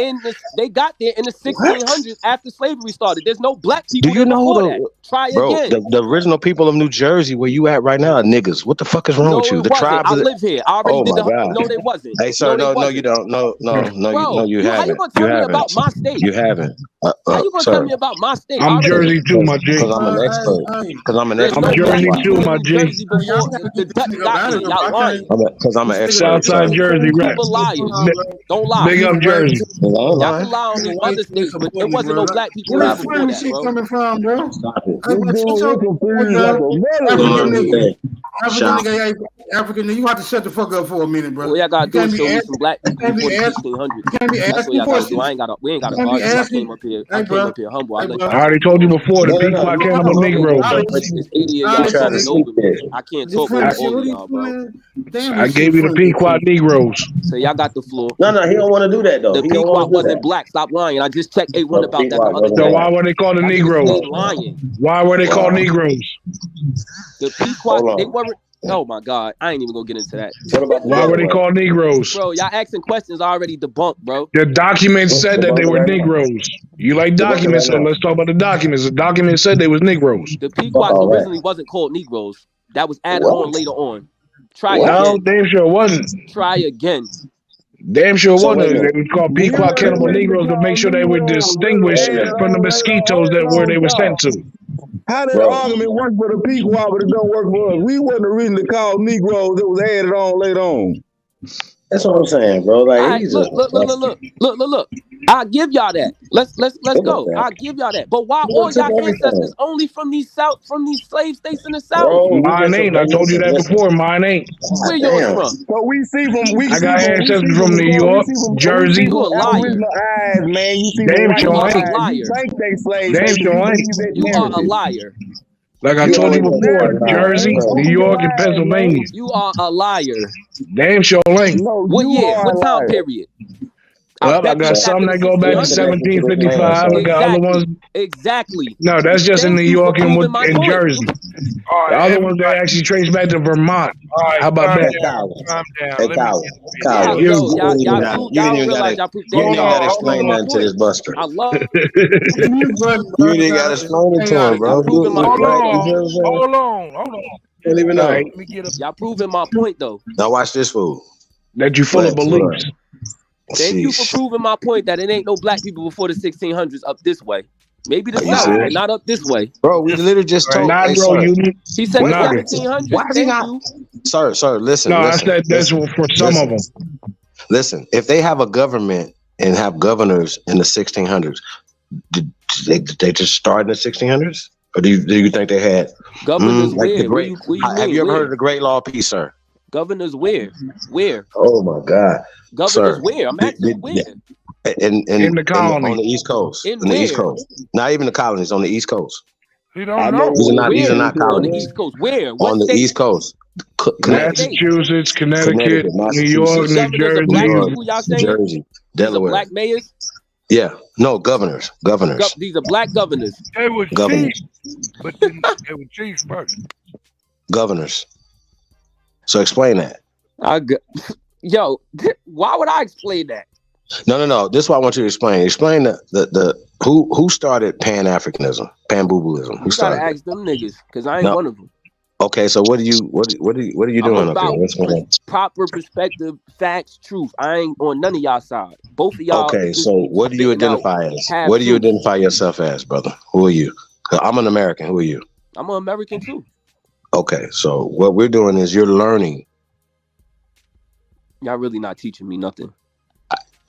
They got there in the 1600s after slavery started. There's no black people. Do you know that. Try again. The original people of New Jersey, where you at right now, are niggas. What the fuck is wrong with you? The tribes. I live here. I already did God. No, they wasn't. Hey, sir, no, you don't. No, you haven't. How you gonna tell me about my state? You haven't. How you gonna tell me about my state? I'm Jersey too, my G. Because I'm an expert. I'm Jersey too, my G. Because I'm an expert. Southside Jersey, right? Don't lie. Big up Jersey. Y'all can lie on these other states, but there wasn't no black people. Where the shit coming from, bro? African, you have to shut the fuck up for a minute, bro. Well, I gotta do show you some black people before the 1600s. That's what y'all gotta do. We ain't gotta argue. I came up here humble. I already told you before, the Pequot Cannibal Negro. It's 80 of y'all talking over me. I can't talk over all of y'all, bro. I gave you the Pequot Negroes. So y'all got the floor. No, he don't want to do that though. The Pequot wasn't black. Stop lying. I just checked A1 about that the other day. So why were they called the Negroes? Why were they called Negroes? The Pequot, they weren't. Oh my God, I ain't even gonna get into that. Why were they called Negroes? Bro, y'all asking questions already debunked, bro. The documents said that they were Negroes. You like documents, so let's talk about the documents. The documents said they was Negroes. The Pequots originally wasn't called Negroes. That was added on later on. Try again. No, damn sure it wasn't. Try again. Damn sure it wasn't. They was called Pequot Cannibal Negroes to make sure they were distinguished from the mosquitoes that where they were sent to. How did the argument work for the Pequot, but it don't work for us? We wasn't originally called Negroes. It was added on later on. That's what I'm saying, bro. Like, right, look. I'll give y'all that. Let's go. I'll give y'all that. But why all y'all ancestors only from these slave states in the South? Bro, mine ain't. I told you that before. Mine ain't. Where yours from? So we see from I got ancestors from New York, Jersey. You a liar. Eyes, man. You see damn sure ain't. You think they slaves. Damn sure ain't. You are a liar. Like I told you before, Jersey, New York, and Pennsylvania. You are a liar. Damn sure ain't. What year? What time period? Well, I got some that go back to 1755. I got other ones. Exactly. No, that's just in New York and Jersey. The other ones that actually trace back to Vermont. How about that? Kyle, you didn't even got to explain nothing to this buster. I love it. You didn't got to explain it to him, bro. Hold on. Don't even know. Y'all proving my point, though. Now watch this fool. That you full of beliefs. Thank you for proving my point that it ain't no black people before the 1600s up this way. Maybe the South, but not up this way. Bro, we literally just told bro, he said 1700s. Why is he not? Sir, listen. No, listen, I said that's for some of them. Listen, if they have a government and have governors in the 1600s, did they just start in the 1600s? Or do you think they had governors like where? Have you ever heard of the Great Law of Peace, sir? Governors where? Where? Oh my God. Governors where? I'm asking where? In the colony. On the East Coast. In the East Coast. Not even the colonies, on the East Coast. You don't know. These are not colonies. On the East Coast. Where? What on the state? East Coast. Massachusetts, Connecticut, New York, New Jersey, Delaware. Black mayors? Yeah. No, governors. These are black governors. They were chiefs, but they were chiefs first. Governors. So explain that. Yo, why would I explain that? No. This is what I want you to explain. Explain the who started Pan-Africanism, Pan-Boo-Booism. Who started? You gotta ask them niggas, because I ain't one of them. Okay, so what are you doing up here? What's going on? Proper perspective, facts, truth. I ain't on none of y'all side. Both of y'all. Okay, so what do you identify as? What do you identify yourself as, brother? Who are you? I'm an American. Who are you? I'm an American too. Okay, so what we're doing is you're learning. Y'all really not teaching me nothing.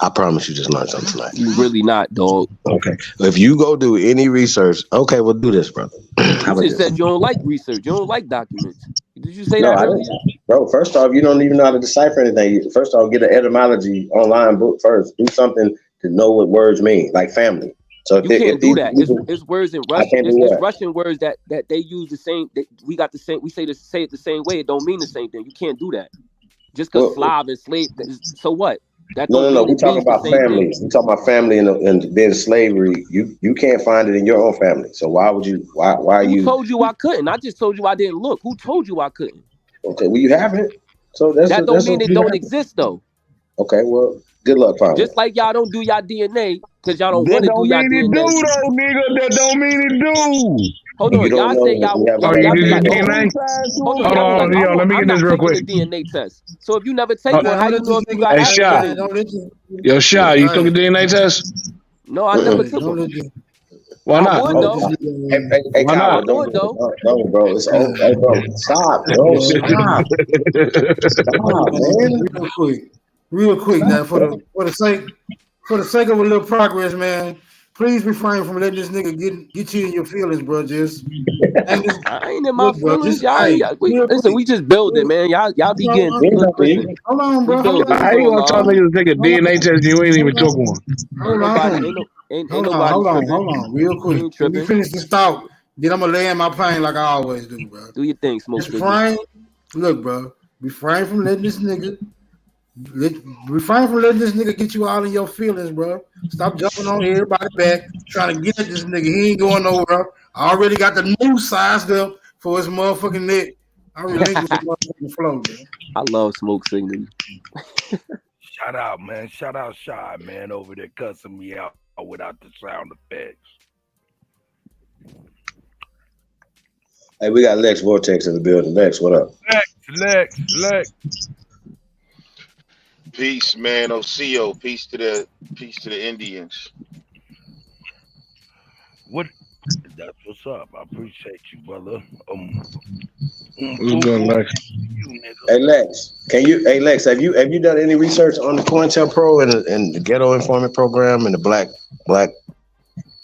I promise you just learned something tonight. You really not, dog. Okay. If you go do any research, okay, we'll do this, brother. You just said you don't like research. You don't like documents. Did you say that earlier? Bro, first off, you don't even know how to decipher anything. First off, get an etymology online book first. Do something to know what words mean, like family. So you can't do that. It's words in Russian. It's Russian words that they use the same. We got the same. We say it the same way. It don't mean the same thing. You can't do that. Just because Slav and slave. So what? That No. We talking about family. We talking about family and being slavery. You can't find it in your own family. So why would you? Why are you? Who told you I couldn't? I just told you I didn't look. Who told you I couldn't? Okay, well you haven't. So that don't mean it don't exist though. Okay, well good luck finding. Just like y'all don't do y'all DNA because y'all don't want to do y'all DNA. Though, nigga. That don't mean it do. Hold on, y'all say y'all be like, hold on, let me get this real quick. A DNA test. So if you never take one, how you know if you got? Hey, Shy. Yo, Shy, you took a DNA test? No, I never took one. Why not? Hey, why not? No, bro. It's hey, bro. Stop, bro. Stop. Stop, man. Real quick now, for the sake of a little progress, man. Please refrain from letting this nigga get you in your feelings, bro. I ain't in my feelings, y'all. Listen, we just building, man. Y'all be getting. Hold on, bro. How you gonna tell niggas to take a DNA test and you ain't even took one? Hold on, real quick. Let me finish this thought. Then I'm gonna lay in my plane like I always do, bro. Do your thing, Smoke. Look, bro. Refrain from letting this nigga. Refrain from letting this nigga get you all in your feelings, bro. Stop jumping on everybody's back, trying to get at this nigga. He ain't going nowhere. I already got the noose sized up for his motherfucking neck. I relinquished the motherfucking flow, man. I love Smoke Signal. Shout out, man. Shout out Shy, man, over there cussing me out without the sound effects. Hey, we got Lex Vortex in the building. Lex, what up? Lex. Peace, man. OCO. Peace to the Indians. That's what's up. I appreciate you, brother. What's good, Lex? Hey Lex, have you done any research on the COINTELPRO and the Ghetto Informant program and the black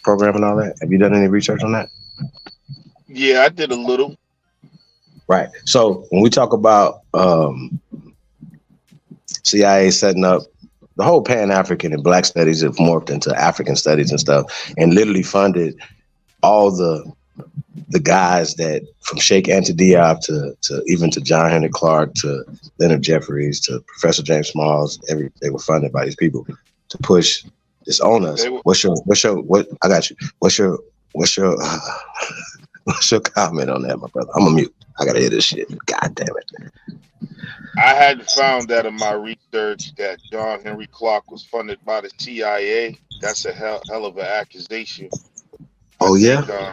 program and all that? Have you done any research on that? Yeah, I did a little. Right. So when we talk about CIA setting up the whole Pan-African and Black studies have morphed into African studies and stuff, and literally funded all the guys that from Sheikh Anta Diop to even to John Henry Clark to Leonard Jeffries to Professor James Smalls, they were funded by these people to push this on us. What's your comment on that, my brother? I'm a mute. I gotta hear this shit. God damn it. I had found that in my research that John Henry Clark was funded by the CIA. That's a hell of an accusation. Oh, yeah?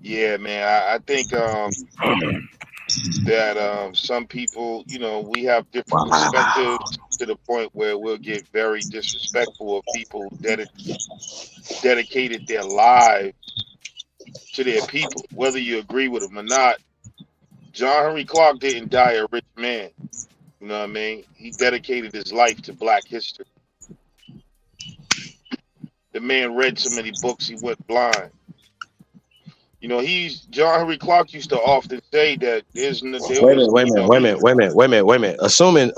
Yeah, man. I think that some people, we have different perspectives to the point where we'll get very disrespectful of people that dedicated their lives to their people, whether you agree with them or not. John Henry Clark didn't die a rich man. You know what I mean? He dedicated his life to Black history. The man read so many books he went blind. John Henry Clark used to often say that there's no. Wait a minute. Assuming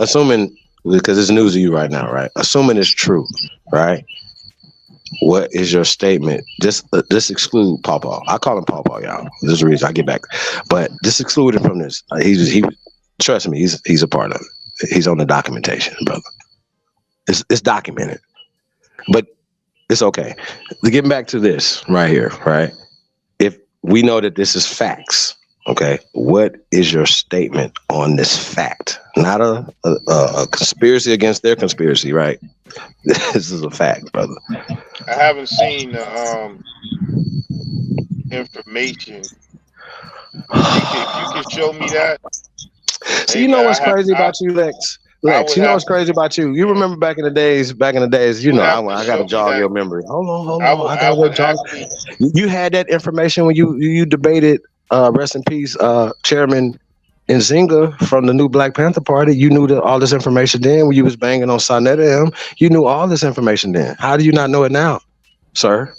because it's news to you right now, right? Assuming it's true, right? What is your statement? Just exclude Pawpaw. I call him Pawpaw, y'all. There's a reason I get back, but just exclude him from this. He trust me. He's a part of it. He's on the documentation, brother. It's documented, but it's okay. Getting back to this right here, right? If we know that this is facts, okay, what is your statement on this fact? Not a conspiracy against their conspiracy, right? This is a fact, brother. I haven't seen information. If you could show me that. So you know what's crazy about you, Lex? Lex, you know what's crazy about you? You remember back in the days, I got to jog your memory. Hold on. I got to jog. You had that information when you debated, rest in peace, Chairman Nzinga from the new Black Panther Party. You knew all this information then when you was banging on Sonetta M. You knew all this information then. How do you not know it now, sir?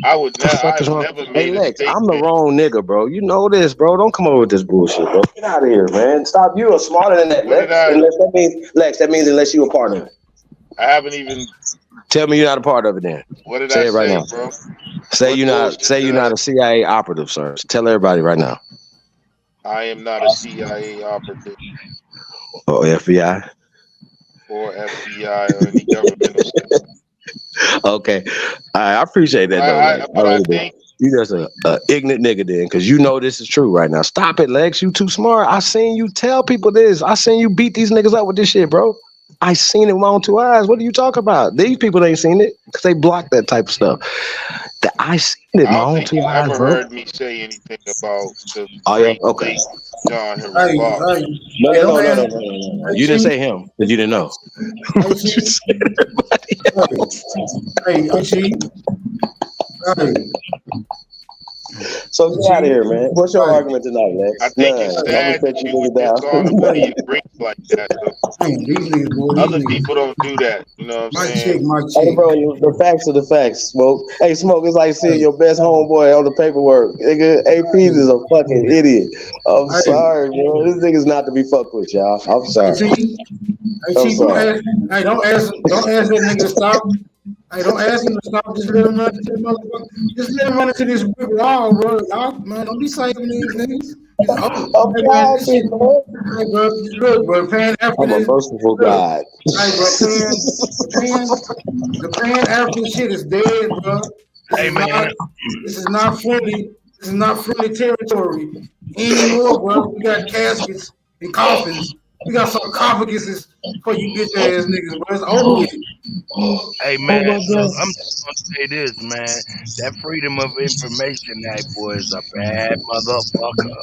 I would never. Fuck is I've wrong? never Hey made a Lex, I'm the statement. wrong nigga, bro. You know this, bro. Don't come over with this bullshit, bro. Get out of here, man. Stop. You are smarter than that, What did Lex. I? Unless that means Lex, that means unless you a part of it. I haven't even. Tell me you're not a part of it then. What did Say I it right say, now. bro? Say What you're not bullshit say you're did I? not a CIA operative, sir. Tell everybody right now. I am not a CIA operative Or FBI. or FBI or any governmental system. Okay. I appreciate that though, Lex. But I really do. think You just a ignorant nigga then, because you know this is true right now. Stop it, Lex. You too smart. I seen you tell people this. I seen you beat these niggas up with this shit, bro. I seen it with my own 2 eyes. What are you talking about? These people ain't seen it because they blocked that type of stuff. I seen it with I my don't own think 2 you eyes, ever bro. heard me say anything about the Oh yeah, great okay. late John Hey, Henry Clark. hey, No, hey, no, no, don't no, ask. no, no, no, no. Hey, You didn't Chief. say him because you didn't know. Hey, Chief. Hey, Chief. Hey. So get out of here, man. What's your argument tonight, Lex? I think None. it's I'm gonna sad set that you you would niggas dishonor down. one of your greats like that. Though. Man, these niggas, boy, these Other niggas. people don't do that. You know what I'm saying? Hey, bro, the facts are the facts, Smoke. Hey, Smoke, it's like seeing your best homeboy on the paperwork. Nigga, AP is a fucking idiot. I'm sorry, bro. This nigga's not to be fucked with, y'all. I'm sorry. Hey, I'm Chief, sorry. don't ask that nigga to stop. Hey, don't ask him to stop. Just let him run into the motherfucker. Just let him run into this brick wall, bro. Y'all, man, don't be saving these niggas. I'm Hey, man, this shit, trying, bro. hey, bro, look, bro, Pan African I'm a is, merciful look, God. hey, bro, the Pan African shit is dead, bro. Hey man, This is not friendly. This is not friendly territory anymore, bro. We got caskets and coffins. We got sarcophaguses for you bitch ass niggas, bro. It's over with. hey man, look, I'm just gonna say this, man. That Freedom of Information Act, boy, is a bad motherfucker.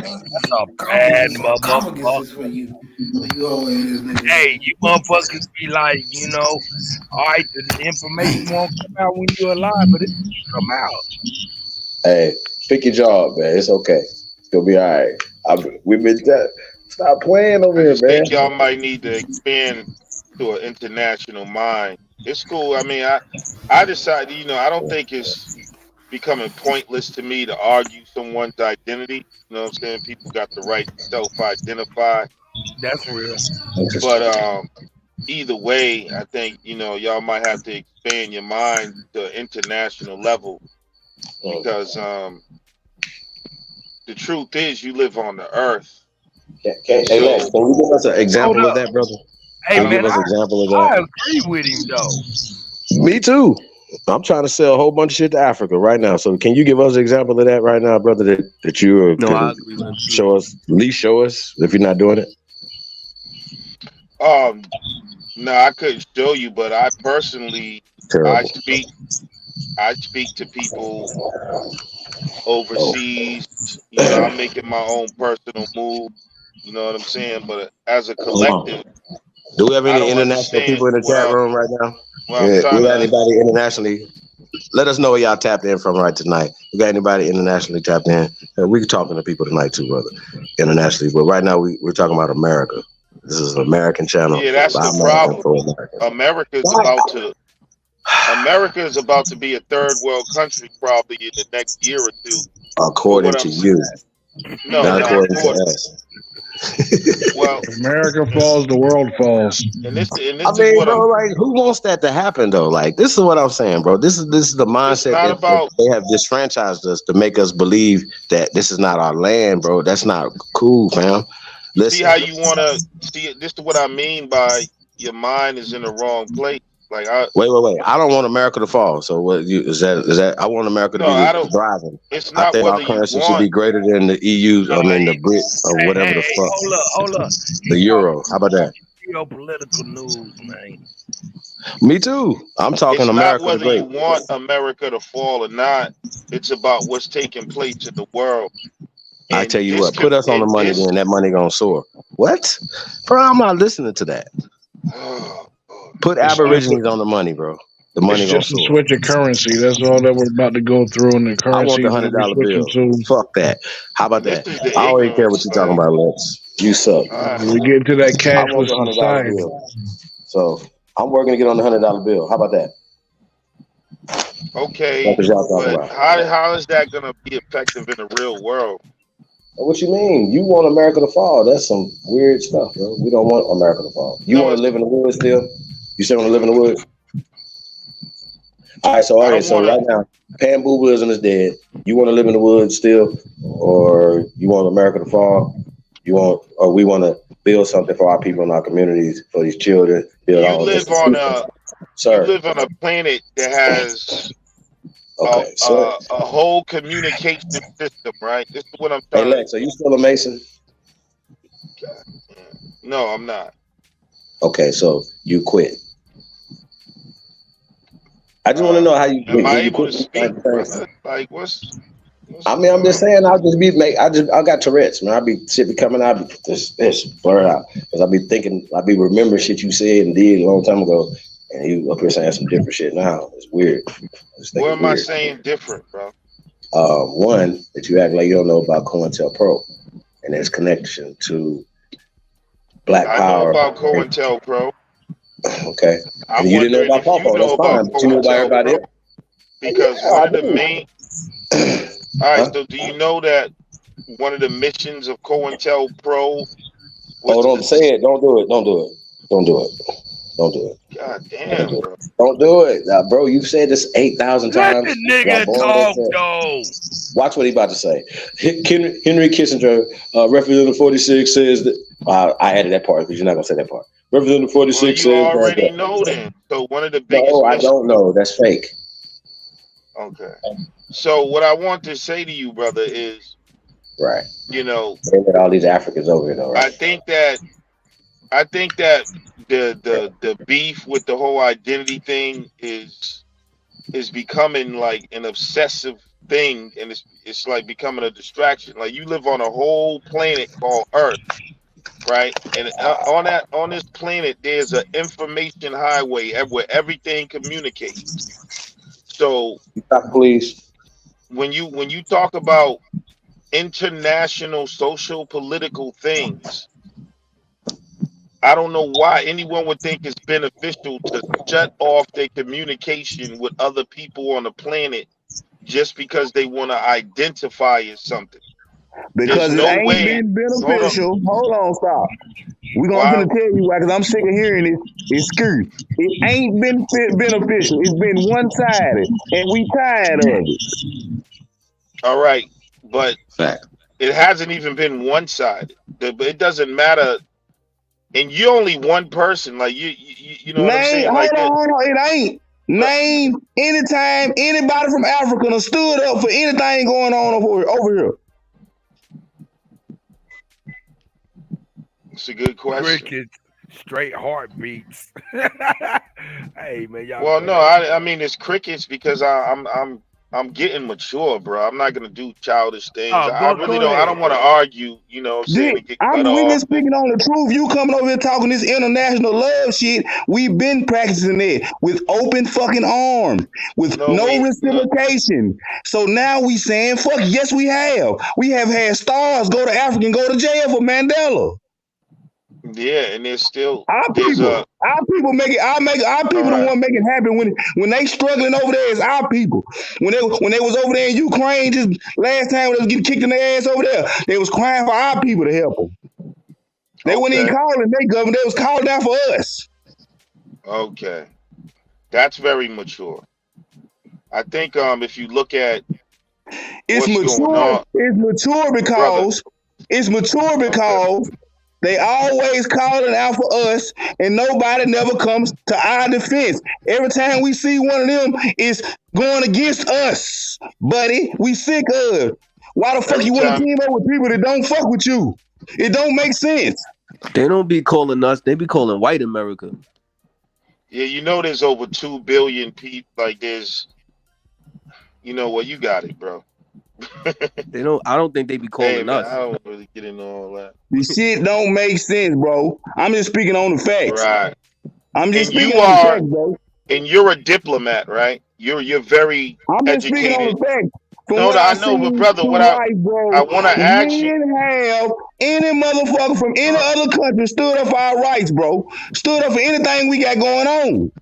That's a bad Sarcophaguses for motherfucker. you old ass niggas. Hey, you motherfuckers be like, all right, the information won't come out when you're alive, but it come out. Hey, pick your job, man. It's okay. It's gonna be all right. We've been stop playing over I here, just man. think y'all might need to expand to an international mind. It's cool. I mean, I decided, I don't think it's becoming pointless to me to argue someone's identity. You know what I'm saying? People got the right to self-identify. That's real. But either way, I think, y'all might have to expand your mind to an international level because the truth is you live on the earth. Hey, Lex, can you give us an example of that, brother? Hey Can you man, give us an example of I that? agree with him though. Me too. I'm trying to sell a whole bunch of shit to Africa right now. So can you give us an example of that right now, brother? That you No, I can agree with him too. show us, at least show us if you're not doing it. No, I couldn't show you, but I personally, I Terrible. speak to people overseas. I'm making my own personal move. You know what I'm saying? But as a collective, Do we have I any don't international understand people in the chat room right now? what I'm trying We got to. anybody internationally? Let us know where y'all tapped in from right tonight. We got anybody internationally tapped in? We talking to people tonight too, brother, internationally. But right now we're talking about America. This is an American channel. Yeah, that's by the American problem. for Americans. America is about to be a third world country probably in the next year or two. According to you. Not according to us. Well, America falls, the world falls. And this I is mean, what bro, like, who wants that to happen though? Like, this is what I'm saying, bro. This is the mindset that they have disfranchised us to make us believe that this is not our land, bro. That's not cool, fam. Listen. See how you want to see it. This is what I mean by your mind is in the wrong place. Like wait. I don't want America to fall. So what is that? I want America to be thriving. It's I not think our whether you currency should want. be greater than the EU. I mean the Brit or whatever the fuck. Hold up. The euro. How about that? Geopolitical news, man. Me too. I'm talking It's America not the whether you Great. want America to fall or not. It's about what's taking place in the world. I tell you what, put us on the money, then that money gonna soar. What? Bro, I'm not listening to that. Put Aborigines on the money, bro. The money It's gonna just a soar. switch of currency. That's all that we're about to go through, and the I want currency the that we're $100 switching bill. to. Fuck that. How about that? This is the I don't even care what ignorance, you're talking about, Lex. You suck. We get into that I want cashless the $100 society. bill. So I'm working to get on the $100 bill. How about that? Okay, That's what y'all talking but about. how is that gonna be effective in the real world? What you mean? You want America to fall? That's some weird stuff, bro. We don't want America to fall. You No, want to live in the woods still? You still want to live in the woods? All I right. don't So want right now, pan-boobalism is dead. You want to live in the woods still, or you want America to fall? Or we want to build something for our people in our communities, for these children, build you all live this. on Sir. a planet that has Okay, so a whole communication system, right? This is what I'm hey, trying to. Lex, are you still a Mason? No, I'm not. Okay, so you quit. I just want to know how you Am I did you able quit? to speak, brother? Like, what's I mean, I'm just saying, I got Tourette's, man. Shit be coming out, this blur out. Because I be remembering shit you said and did a long time ago. And you up here saying some different shit now. It's weird. what am I saying different, bro? One, that you act like you don't know about COINTELPRO and its connection to Black I know Power. about COINTELPRO. Okay. I'm And you didn't know wondering about if you Popo, know that's fine. about But you knew about everybody COINTELPRO. else. Because Yeah, one I of the do. main. All right, so do you know that one of the missions of COINTELPRO was Don't say it. Don't do it. Don't do it. Don't do it. Don't do it. God damn, bro. Don't do it. Bro, you've said this 8,000 Let times. the nigga talk, though. Watch what he about to say. Henry Kissinger, Representative 46 says that. I added that part because you're not going to say that part. Representative 46 Well, you says already that. know then. So one of the biggest No, I missions. don't know. That's fake. Okay. So what I want to say to you, brother, is right. You know, they get all these Africans over here, though, right? I think that the beef with the whole identity thing is becoming like an obsessive thing, and it's like becoming a distraction. Like you live on a whole planet called Earth, right? And on this planet, there's an information highway where everything communicates. So, please, when you talk about international social political things, I don't know why anyone would think it's beneficial to shut off their communication with other people on the planet just because they want to identify as something. Because it ain't been beneficial. Hold on, stop. I'm gonna tell you why, because I'm sick of hearing it. It's scary. It ain't been beneficial. It's been one-sided, and we tired of it. All right, but it hasn't even been one-sided. It doesn't matter. And you're only one person. Like you know what I'm saying? Like hold on. It ain't. Name anytime anybody from Africa done stood up for anything going on over here. It's a good question. Crickets, straight heartbeats. Hey man, y'all. Well, no, I mean it's crickets because I'm getting mature, bro. I'm not gonna do childish things. I really don't. I don't want to argue. You know, what I'm saying we get cut We've been off. speaking on the truth. You coming over here talking this international love shit. We've been practicing it with open fucking arms, with no reciprocation. So now we saying fuck. Yes, we have. We have had stars go to Africa and go to jail for Mandela. Yeah, and there's still our people make it. Our people the one make it happen when they struggling over there. Is our people. When they was over there in Ukraine just last time when they was getting kicked in their ass over there, they was crying for our people to help them. They weren't even calling their government. They was calling out for us. Okay, that's very mature. I think if you look at it's mature. It's mature because they always calling out for us, and nobody never comes to our defense. Every time we see one of them, it's going against us, buddy. We sick of. Why the fuck you want to team up with people that don't fuck with you? It don't make sense. They don't be calling us. They be calling white America. Yeah, you know there's over 2 billion people. Like there's, you know what, you got it, bro. They don't. I don't think they be calling us. I don't really get into all that. This shit don't make sense, bro. I'm just speaking on the facts. Right. I'm just speaking on the facts, bro. And you're a diplomat, right? You're very I'm just educated. Speaking on the facts. No, I know, but brother, what I want to ask you. We didn't have any motherfucker from any other country stood up for our rights, bro. Stood up for anything we got going on.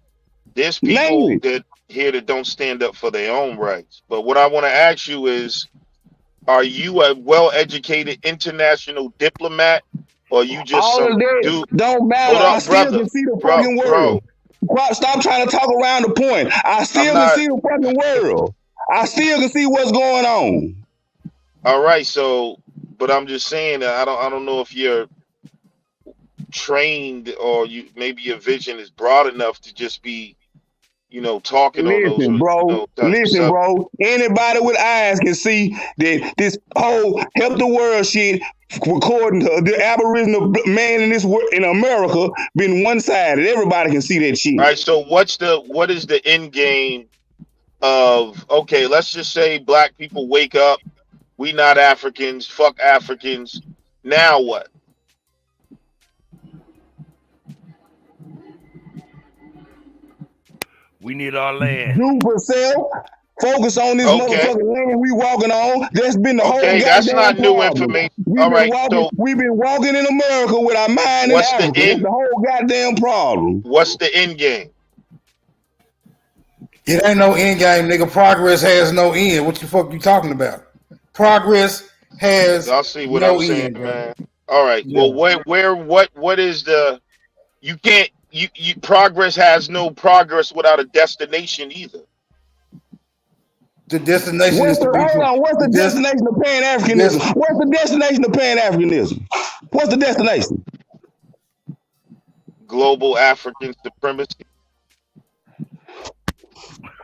There's people here that don't stand up for their own rights. But what I want to ask you is, are you a well-educated international diplomat, or you just All of some that dude? don't matter. Hold I up, still brother, can see the bro, fucking bro. world. Stop trying to talk around the point. I I'm still can not. see the fucking world. I still can see what's going on. All right, so, but I'm just saying that I don't know if you're trained or maybe your vision is broad enough to just be, talking on those, Listen, bro. type of Listen, subjects. bro. Anybody with eyes can see that this whole help the world shit, according to the Aboriginal man in in America, been one-sided. Everybody can see that shit. All right, so what is the end game of, okay, let's just say black people wake up, we not Africans, fuck Africans. Now what? We need our land. Do for self. Focus on this Okay. motherfucking land we walking on. That's been the whole Okay, that's goddamn not new problem. information. All right, so We've been walking in America with our mind in what's the Africa. That's the whole goddamn problem. What's the end game? It ain't no end game, nigga. Progress has no end. What the fuck you talking about? Progress has I'll see what no I'm saying, end, man. All right. Yeah. Well, what is the? You can't. You progress has no progress without a destination either. The destination What's is to be. What's the destination of Pan-Africanism? What's the destination of Pan-Africanism? What's the destination? Global African supremacy.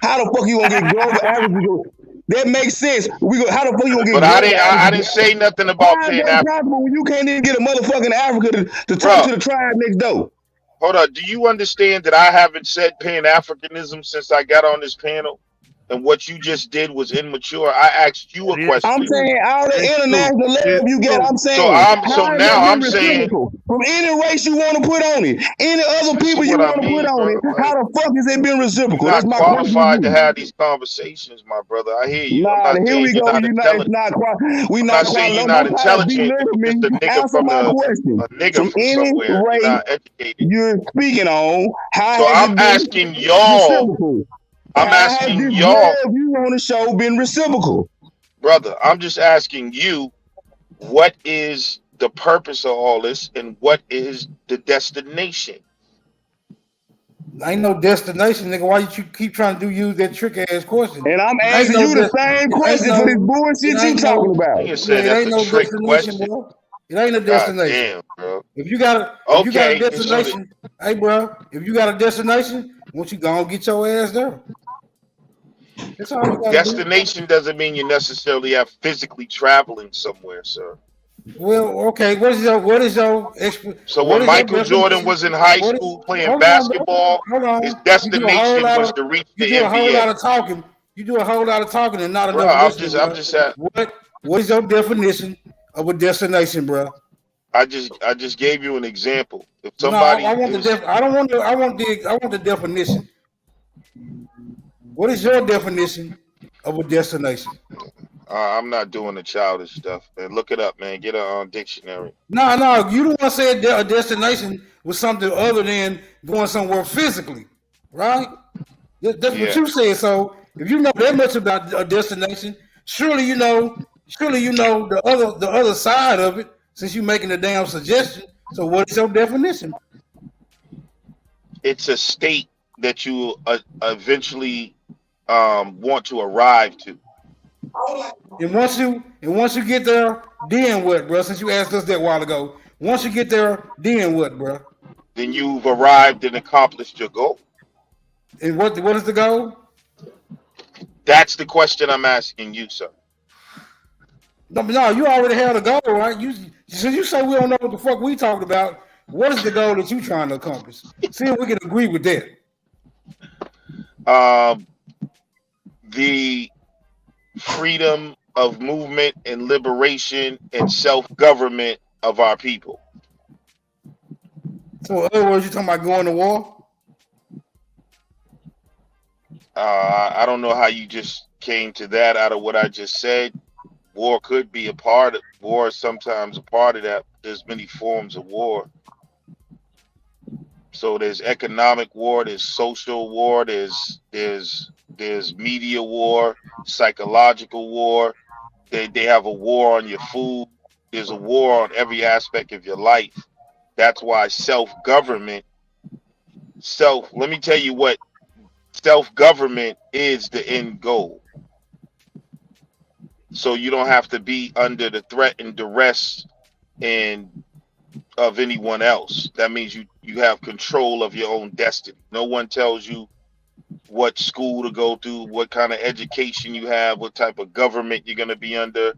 How the fuck you gonna get global African? That makes sense. How the fuck you gonna get? But I didn't say nothing about Pan-African. When you can't even get a motherfucking Africa to talk to the tribe next door. Hold on. Do you understand that I haven't said Pan-Africanism since I got on this panel? And what you just did was immature. I asked you a question. I'm saying all the international love you get. I'm saying. So now I'm saying, from any race you want to put on it, any other people you want to put on it, how the fuck has it been reciprocal? You're That's not my qualified to question. have these conversations, my brother. I hear you. Nah, I'm not here we saying go. you're not intelligent. We I'm not not saying you're not intelligent. You're just a nigga Answer from my a question. nigga From from any somewhere. You're race not educated. you're speaking on, how So has I'm it been asking y'all. reciprocal? I'm How asking has this y'all, love you want to show been reciprocal? brother. I'm just asking you, what is the purpose of all this, and what is the destination? Ain't no destination, nigga. Why you keep trying to use that trick ass question? And I'm asking you the same question for this bullshit you talking about. You said that's a trick question. Bro. It ain't a God destination. damn, bro. If you got a destination, hey, bro. If you got a destination, won't you go and get your ass there? That's all you got to do. Destination doesn't mean you necessarily have physically traveling somewhere, sir. Well, okay. What is your So when Michael Jordan was in high school playing basketball, his destination was to reach the NBA. You do a whole lot of talking. You do a whole lot of talking and not bro, enough listening. I'm just what is your definition of a destination, bro? I just gave you an example. If somebody, I want the definition. What is your definition of a destination? I'm not doing the childish stuff, man. Look it up, man. Get a dictionary. No, you don't want to say a destination was something other than going somewhere physically, right? That's what you said. So if you know that much about a destination, surely you know the other side of it. Since you're making a damn suggestion, so what is your definition? It's a state that you eventually want to arrive to. And once you get there, then what, bro? Since you asked us that a while ago, once you get there, then what, bro? Then you've arrived and accomplished your goal. And what is the goal? That's the question I'm asking you, sir. No, you already have a goal, right? Since you say we don't know what the fuck we talking about, what is the goal that you trying to accomplish? See if we can agree with that. The freedom of movement and liberation and self-government of our people. So in other words, you're talking about going to war? I don't know how you just came to that out of what I just said. War could be a part of war, sometimes a part of that. There's many forms of war. So there's economic war, there's social war, there's There's media war, psychological war. They have a war on your food. There's a war on every aspect of your life. That's why let me tell you what self-government is the end goal. So you don't have to be under the threat and duress and of anyone else. That means you have control of your own destiny. No one tells you what school to go through, what kind of education you have, what type of government you're going to be under.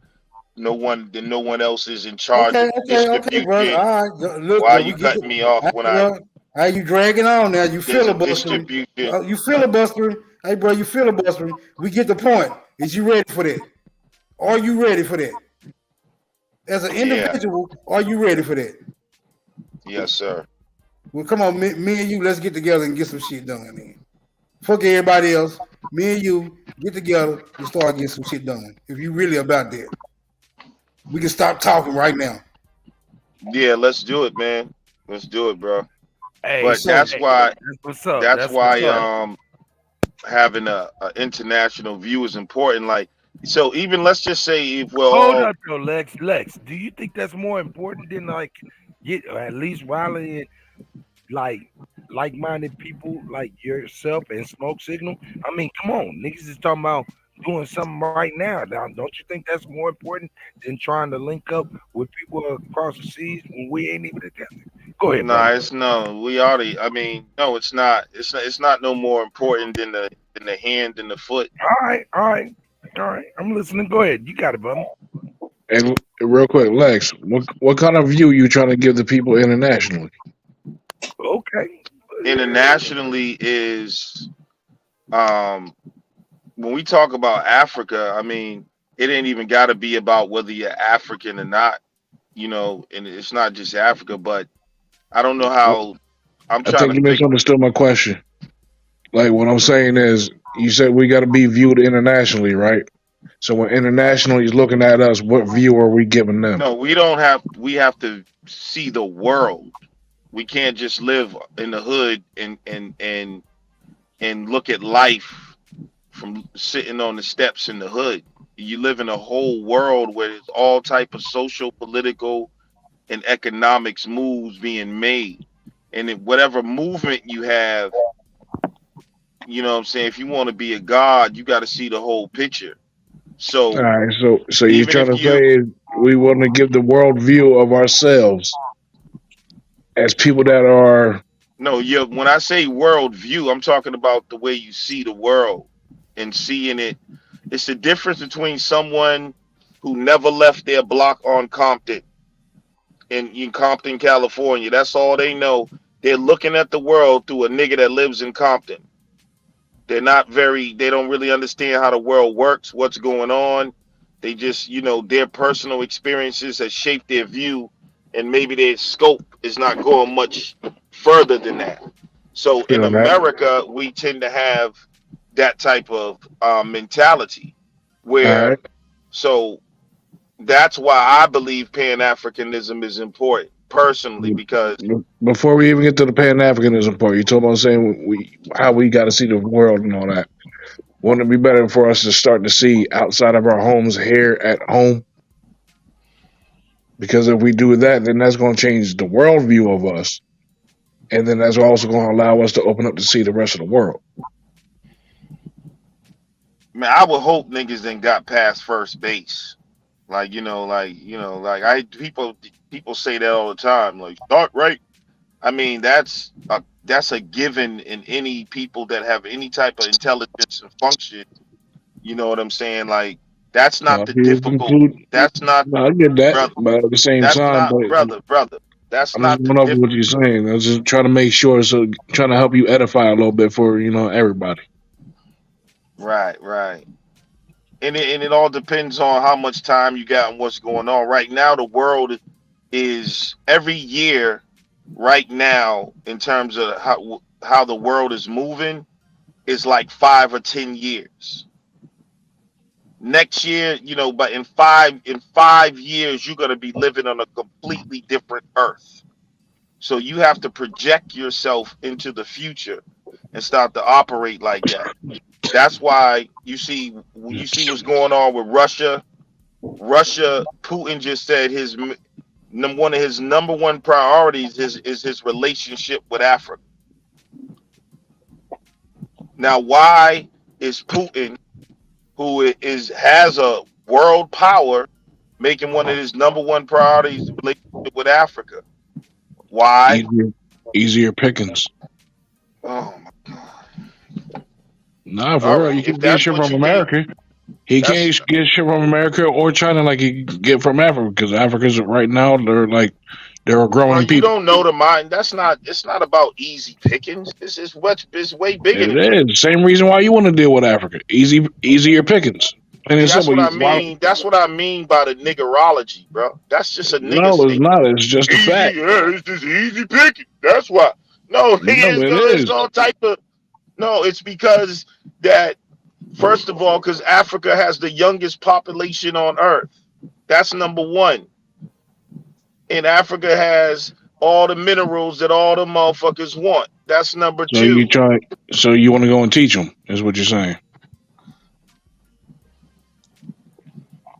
No one else is in charge of Okay, brother. distribution. All right, look, Why are we you get cutting me off when Hey, you dragging on now? You there's a filibustering? distribution? You filibustering? Hey, bro, you filibustering? We get the point. Is you ready for that? Are you ready for that? As an individual, are you ready for that? Yes, sir. Well, come on, me and you, let's get together and get some shit done. Man. Fuck everybody else. Me and you get together and start getting some shit done. If you really about that, we can stop talking right now. Yeah, let's do it, man. Let's do it, bro. Hey, but that's why what's up. That's why having a international view is important. Like, so even let's just say if we're hold all up though, Lex. Do you think that's more important than like get at least rallying like-minded people like yourself and Smoke Signal? I mean, come on, niggas is talking about doing something right now. Now, don't you think that's more important than trying to link up with people across the seas when we ain't even together? Go ahead, Nah, brother. it's no. We already. I mean, no, it's not. It's not no more important than the hand and the foot. All right. I'm listening. Go ahead. You got it, brother. And real quick, Lex, what kind of view you trying to give the people internationally? Okay. Internationally is when we talk about Africa, I mean, it ain't even got to be about whether you're African or not, and it's not just Africa, but I don't know how I'm I trying think to you think. misunderstood my question. Like what I'm saying is, you said we got to be viewed internationally, right? So when internationally is looking at us, what view are we giving them? No, we have to see the world. We can't just live in the hood and look at life from sitting on the steps in the hood. You live in a whole world where there's all type of social, political, and economics moves being made. And whatever movement you have, you know what I'm saying, if you want to be a god, you got to see the whole picture. So All right, so you're even trying if to you say we want to give the world view of ourselves as people that are. No, when I say world view, I'm talking about the way you see the world and seeing it. It's the difference between someone who never left their block on Compton in Compton, California. That's all they know. They're looking at the world through a nigga that lives in Compton. They don't really understand how the world works, what's going on. They just, their personal experiences has shaped their view, and maybe their scope is not going much further than that. So in Feel that. America, we tend to have that type of mentality All where, right. so that's why I believe Pan-Africanism is important personally, because Before we even get to the Pan Africanism part, you talking about saying how we got to see the world and all that. Wouldn't it be better for us to start to see outside of our homes here at home? Because if we do that, then that's going to change the world view of us, and then that's also going to allow us to open up to see the rest of the world. man, I would hope niggas then got past first base. People say that all the time. Like, start right. I mean, that's a given in any people that have any type of intelligence and function. You know what I'm saying? Like, that's not the difficult. That's not, No, I get that, brother. but at the same That's time, not, but brother. That's I'm just not the going over what difficult. you're saying. I was just trying to make sure, so trying to help you edify a little bit for everybody. Right. And it all depends on how much time you got and what's going on. Right now, the world is every year. Right now, in terms of how the world is moving, is like 5 or 10 years. Next year, but in 5 years, you're gonna be living on a completely different earth. So you have to project yourself into the future and start to operate like that. That's why you see what's going on with Russia. Putin just said one of his number one priorities is his relationship with Africa. Now, why is Putin, who has a world power, making one of his number one priorities relationship with Africa? Why? Easier pickings. Oh my God! Nah, for real, you can get shit from America. He can't get shit from America or China like he can get from Africa, because Africa's right now they're a growing You people. don't know the mind. It's not about easy pickings. It's way bigger than It is. Same reason why you want to deal with Africa. Easier pickings. And it's that's simple. what I mean. That's what I mean by the niggerology, bro. That's just a nigger No, it's statement. not. It's just a fact. Yeah, it's just easy picking. That's why. No, it's all type of. No, it's because that. First of all, because Africa has the youngest population on Earth. That's number one. And Africa has all the minerals that all the motherfuckers want. That's number two. So you want to go and teach them, is what you're saying.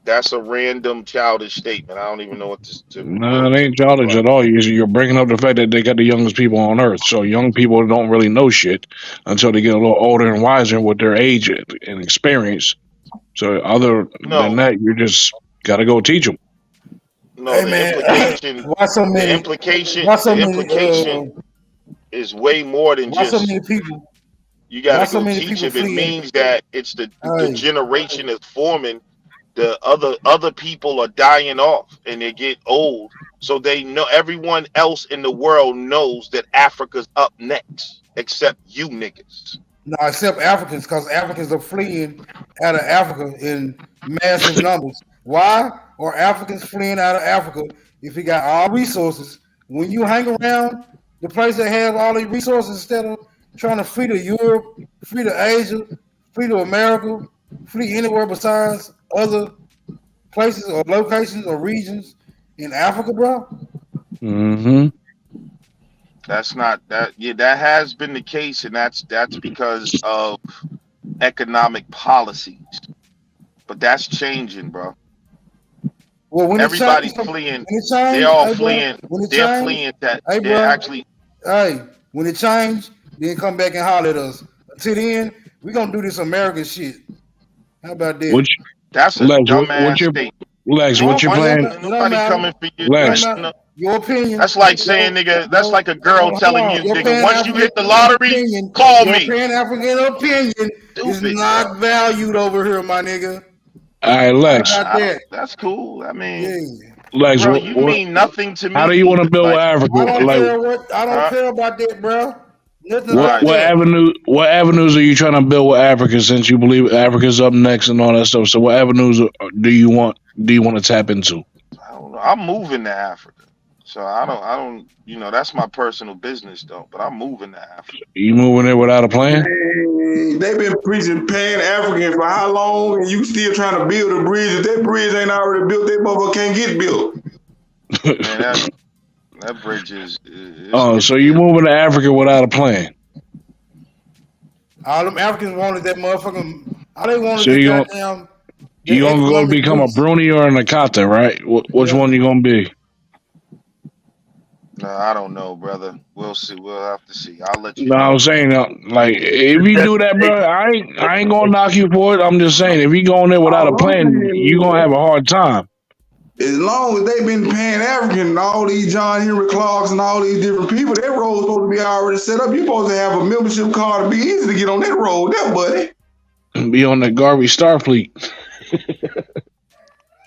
That's a random childish statement. I don't even know what to No, it ain't childish at all. You're bringing up the fact that they got the youngest people on Earth. So young people don't really know shit until they get a little older and wiser with their age and experience. So other than that, you just got to go teach them. No, hey, the implication is way more than just. So many people. You got to go teach them. It means that it's the generation is forming. The other people are dying off and they get old, so they know everyone else in the world knows that Africa's up next, except you niggas. No, except Africans, because Africans are fleeing out of Africa in massive numbers. Why are Africans fleeing out of Africa if you got all resources? When you hang around the place that has all these resources, instead of trying to flee to Europe, flee to Asia, flee to America, flee anywhere besides other places or locations or regions in Africa, bro. Mm-hmm. That's not that. Yeah, that has been the case, and that's because of economic policies. But that's changing, bro. Well, when everybody's fleeing, they're all fleeing. They're fleeing that. Hey, they're bro, actually. Hey, when it changed, then come back and holler at us. Until then, we're gonna do this American shit. How about that? That's a dumbass statement. Lex, what's your plan? Nobody coming for you. Lex. Your opinion. That's like saying, nigga. That's like a girl telling you, nigga, once you hit the lottery, call me. Your Pan-African opinion is not valued over here, my nigga. All right, Lex. That's cool. I mean, Lex, bro, you mean nothing to me. How do you want to build Africa? I don't care about that, bro. What avenues are you trying to build with Africa, since you believe Africa's up next and all that stuff? So what avenues do you want to tap into? I don't know. I'm moving to Africa. So I don't that's my personal business though, but I'm moving to Africa. You moving there without a plan? Hey, they've been preaching Pan-African for how long, and you still trying to build a bridge? If that bridge ain't already built, that motherfucker can't get built. Man, that bridge is so you moving to Africa without a plan? All them Africans wanted that motherfucking. All they wanted so was goddamn. You gonna go become a Bruni or an Akata, right? Which one you gonna be? No, I don't know, brother. We'll see. We'll have to see. I'll let you know. I'm saying, like, if you do that, bro, I ain't gonna knock you for it. I'm just saying, if you go in there without a plan, you gonna have a hard time. As long as they've been Pan-African, all these John Henry Clarks and all these different people, that road's supposed to be already set up. You're supposed to have a membership card to be easy to get on that road, there, buddy. And be on the Garvey Starfleet.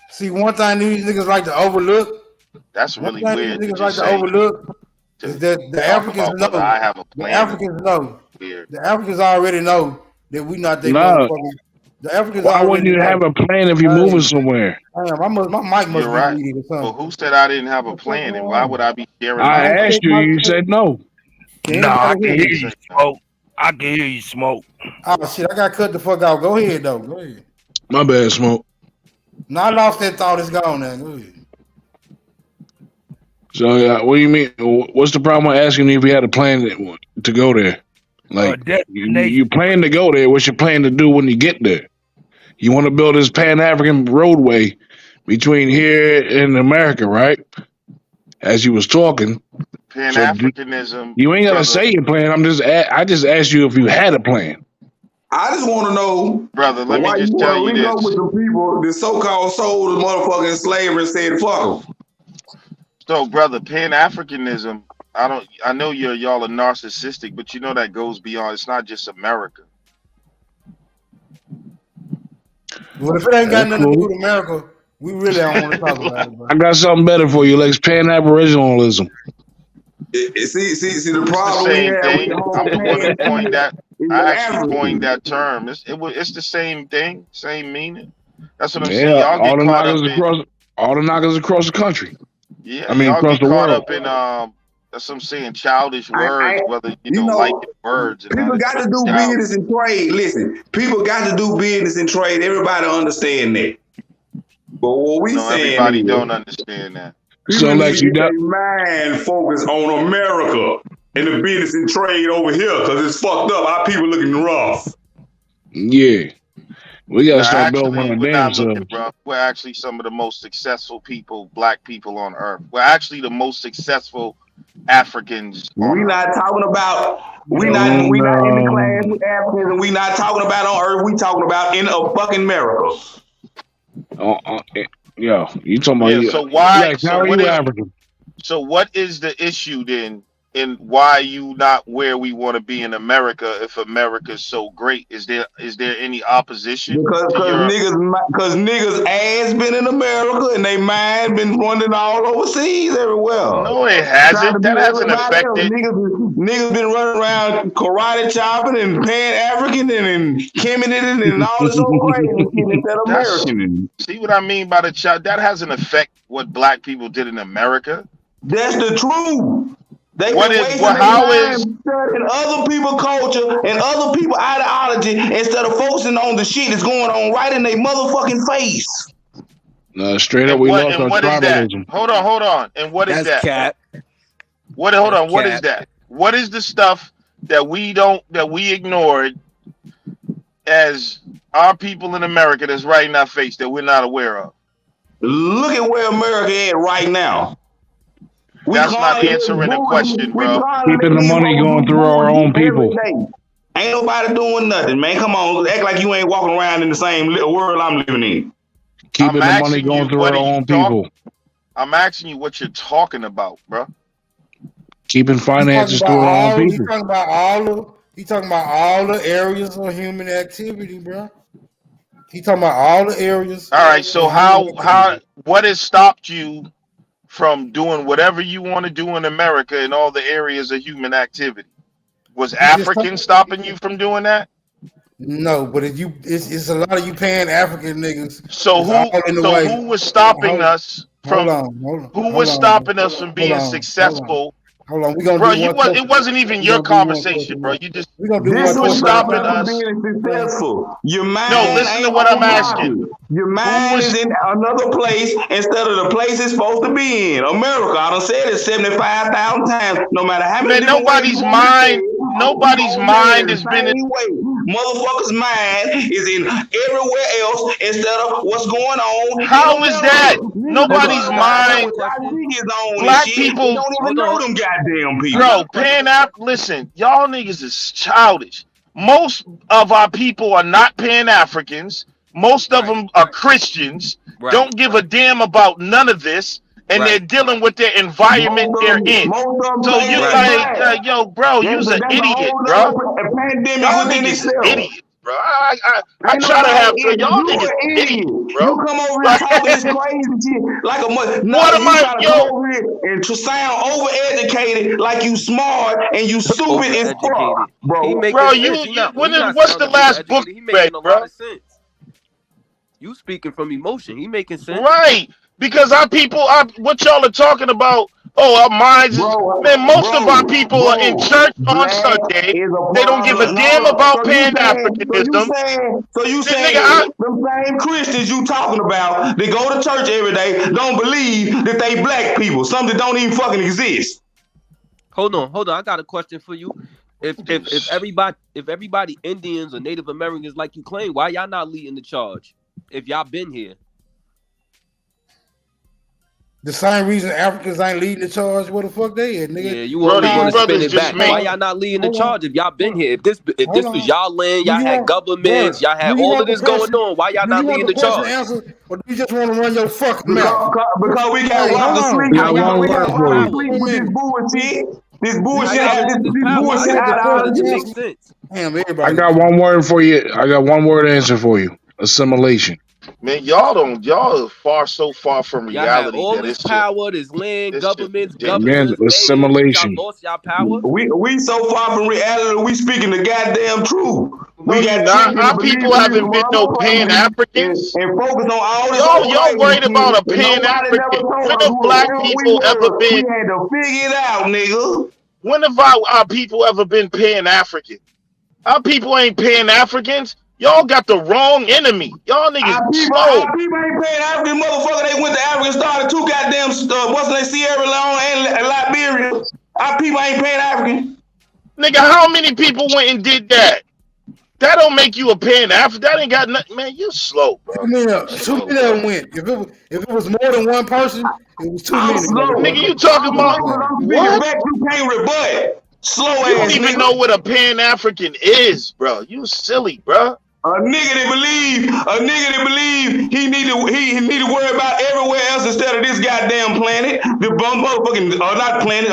See, one thing these niggas like to overlook. That's really weird. Niggas like to overlook is that the Africans know. I have a plan. The Africans know. Weird. The Africans already know that we not their motherfuckers. The Africans. Why wouldn't you have a plan if you're moving somewhere? Damn, my mic must You're right. be muted or something. Well, who said I didn't have a plan, and why would I be sharing? I asked you. You said no. No, I can hear you smoke. I can hear you smoke. Oh shit! I got cut the fuck out. Go ahead though. Go ahead. My bad, smoke. No, I lost that thought. It's gone now. Go ahead. So, what do you mean? What's the problem with asking if you had a plan to go there? Like you plan to go there. What's your plan to do when you get there? You want to build this Pan-African roadway between here and America, right? As you was talking. Pan-Africanism. You ain't gotta say your plan. I just asked you if you had a plan. I just want to know, brother. Let why me just you tell you link up this. with the people, the so-called sold the motherfucking slavery and said fuck them. So, brother, Pan-Africanism. I know y'all are narcissistic, but you know that goes beyond. It's not just America. Well, if it ain't got nothing to do with America, we really don't want to talk about it, bro. I got something better for you, Lex. Pan-Aboriginalism. See the problem we have with the whole I'm the one who coined that. I actually African. coined that term. It's the same thing, same meaning. That's what I'm Yeah, saying. Y'all all get the caught knockers up across all the knockers across the country. Yeah, I mean y'all across get the caught world. up in that's what I'm saying, childish words, whether you know like words or people not. got to do business and trade. Listen, people got to do business and trade. Everybody understand that. But what we saying everybody is, don't understand that. People need to get their mind focused on America and the business and trade over here because it's fucked up. Our people looking rough. Yeah. We gotta start Actually, building on we're our not damn looking selves. rough. We're actually some of the most successful people, black people on earth. We're actually the most successful Africans on We earth. not talking about we not in the class with Africans, and we not talking about on earth. We talking about in a fucking America. Yo, you talking about So why? Lex, how are you African? So what is the issue then? In why you not where we want to be in America if America is so great? Is there any opposition? Because niggas ass been in America and they mind been running all overseas everywhere. No, it hasn't. That hasn't affected. Niggas been running around karate chopping and Pan-African and Kemenin and all this old crazy shit instead of American. See what I mean by the child? That hasn't affected what black people did in America. That's the truth. They What been is wasting what? their How time is studying other people's culture and other people's ideology instead of focusing on the shit that's going on right in their motherfucking face. Straight up, we lost our tribalism. Hold on. And what is that? Cap. What is that? What is the stuff that we ignored as our people in America that's right in our face that we're not aware of? Look at where America is right now. That's not answering the question, bro. Keeping the money going through our own people. Ain't nobody doing nothing, man. Come on, act like you ain't walking around in the same world I'm living in. Keeping the money going through our own people. I'm asking you what you're talking about, bro. Keeping finances through our own people. He talking about all the areas of human activity, bro. He talking about all the areas. All right, so what has stopped you from doing whatever you want to do in America in all the areas of human activity? Was Africans stopping you from doing that? No, but it's a lot of you Pan-African niggas. So who was stopping us from? Who was stopping us from being successful? Hold on, we gonna bro. do It wasn't even your conversation, bro. You just This who was stopping us? Being successful. Your mind No, listen to what I'm asking. Your mind is in another place instead of the place it's supposed to be in. America, I done said it 75,000 times. No matter how many. Man, nobody's mind has been in. Motherfuckers' mind is in everywhere else instead of what's going on. How is that? Nobody's mind. Black people don't even know them goddamn people. Bro, listen, y'all niggas is childish. Most of our people are not Pan-Africans. Most of them are Christians. Don't give a damn about none of this. And they're dealing with their environment they're in. So you're like, yo, bro, you's an idiot, bro. Y'all niggas is idiots, bro. I try to have to. Y'all niggas idiots, bro. You come over here talking this crazy shit like a mother. What am I, yo? And to sound overeducated like you smart and you stupid as fuck, bro. What's the last book you read, bro? You speaking from emotion. He making sense. Right. Because our people are what y'all are talking about. Oh, our minds is most of our people are in church on Sunday. They don't give a damn about Pan-Africanism. So you saying them same Christians you talking about, they go to church every day, don't believe that they black people, some that don't even fucking exist. Hold on. I got a question for you. If everybody Indians or Native Americans like you claim, why y'all not leading the charge? If y'all been here. The same reason Africans ain't leading the charge, what the fuck they is, nigga. Yeah, you always want to spin it back. Make... Why y'all not leading the charge if y'all been here? If this was y'all land, y'all had governments, y'all had all of this going on. Why y'all not leading the charge? Answer, or do you just want to run your fucking mouth? Because we got Roger Sleep. Got one word for you. With this bullshit. This bullshit. Makes sense. Damn, everybody. I got one word for you. I got one word answer for you. Assimilation. Man, y'all are so far from reality. Y'all all this power, this land, governments, assimilation. Y'all lost y'all power. We so far from reality. We speaking the goddamn truth. We got our people haven't been no Pan-Africans and focus on all this. Y'all worried about a Pan-African? When have black people ever been? We had to figure it out, nigga. When have our people ever been Pan-African? Our people ain't Pan-Africans. Y'all got the wrong enemy. Y'all niggas slow. Our people ain't Pan-African, motherfucker. They went to Africa, started two goddamn Sierra Leone and Liberia. Our people ain't Pan-African. Nigga, how many people went and did that? That don't make you a Pan-African. That ain't got nothing. Man, you slow, bro. Too many of them went. If it was more than one person, it was too many. Nigga, you talking about what? You can't rebut. Slow You don't even know what a Pan-African is, bro. You silly, bro. A nigga that believe he need to worry about everywhere else instead of this goddamn planet. The motherfucking not planet,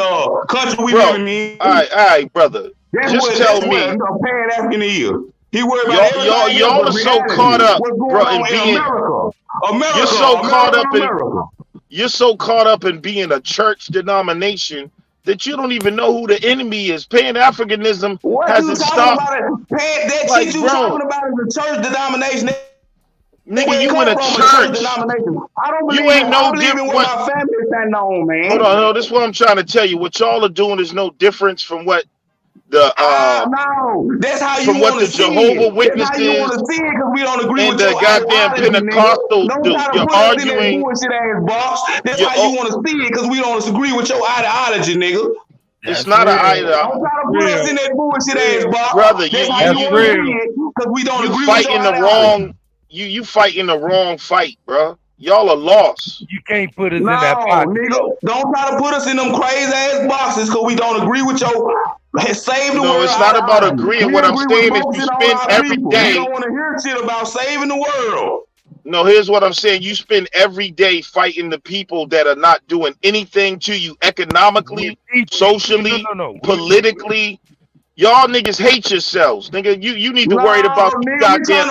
country we living in. All right, brother. Just tell me. A Pan-African is. He worry about everything. Y'all are so caught up, bro, in being America. You're so caught up in being a church denomination that you don't even know who the enemy is. Pan-Africanism hasn't stopped. That shit you talking about is a church denomination. Nigga, you in a church. I don't believe you ain't no different. What my family stand on, man. Hold on, this is what I'm trying to tell you. What y'all are doing is no difference from what the no, that's how you from what the Jehovah Witnesses we don't agree and with the your goddamn Pentecostals do. You're arguing. That's how you want to see it because we don't agree with your ideology, nigga. It's not an ideology. Don't try to put us in that bullshit ass box, brother. That's how you want to see it because we don't agree with your ideology. You fighting the wrong fight, bro. Y'all are lost. You can't put us in that box. Nigga, don't try to put us in them crazy ass boxes because we don't agree with your save the world. No, it's not about agreeing. What I'm saying is you spend every day. We don't want to hear shit about saving the world. No, here's what I'm saying. You spend every day fighting the people that are not doing anything to you economically, socially, politically. Y'all niggas hate yourselves. Nigga, you need to worry about these goddamn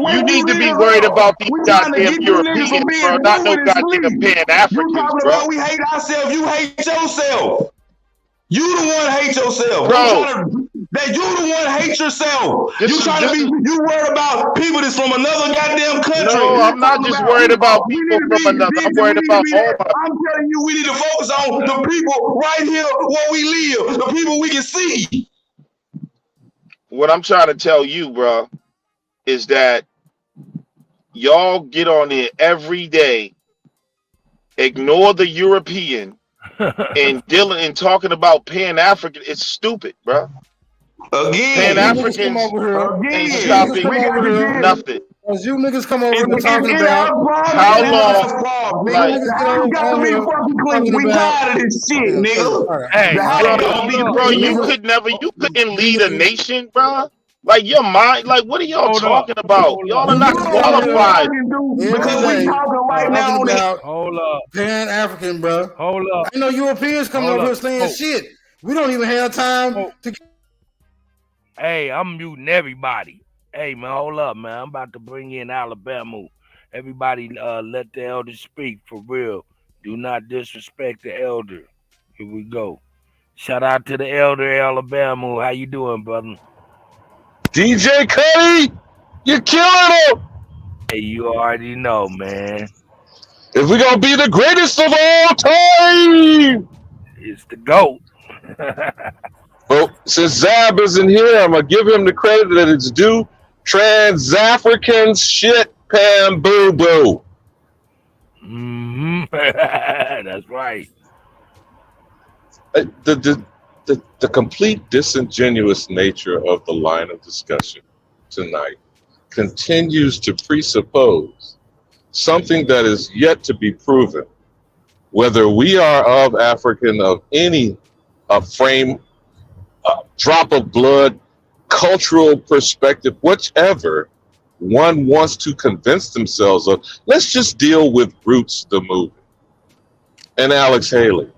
You need to be worried about these goddamn Europeans, bro. Not no goddamn Pan-Africans, bro. We hate ourselves. You hate yourself. You the one hate yourself, bro. You the one hate yourself. You worried about people that's from another goddamn country. No, I'm not just worried about people from another. I'm worried about all. I'm telling you, we need to focus on the people right here where we live, the people we can see. What I'm trying to tell you, bro, is that y'all get on there every day, ignore the European, and dealing and talking about Pan-African. It's stupid, bro. Again, Pan-Africans ain't stopping nothing. As you niggas come over here talking about how long, we tired of this shit, nigga. Hey, bro, you couldn't lead a nation, bro. Like your mind, like what are y'all talking about? Y'all are not qualified. Because we talking right now about hold up, Pan-African, bro. Hold up. Ain't no Europeans coming over here saying shit. We don't even have time to. Hey, I'm muting everybody. Hey, man, hold up, man. I'm about to bring in Alabama. Everybody, let the elder speak for real. Do not disrespect the elder. Here we go. Shout out to the elder, Alabama. How you doing, brother? DJ Cuddy, you're killing him. Hey, you already know, man. If we're gonna be the greatest of all time, it's the GOAT. Well, since Zab isn't here, I'm gonna give him the credit that it's due. Trans-African shit pan boo boo. That's right. The the complete disingenuous nature of the line of discussion tonight continues to presuppose something that is yet to be proven, whether we are of African, of any frame, drop of blood, cultural perspective, whichever one wants to convince themselves of. Let's just deal with Roots, the movie, and Alex Haley,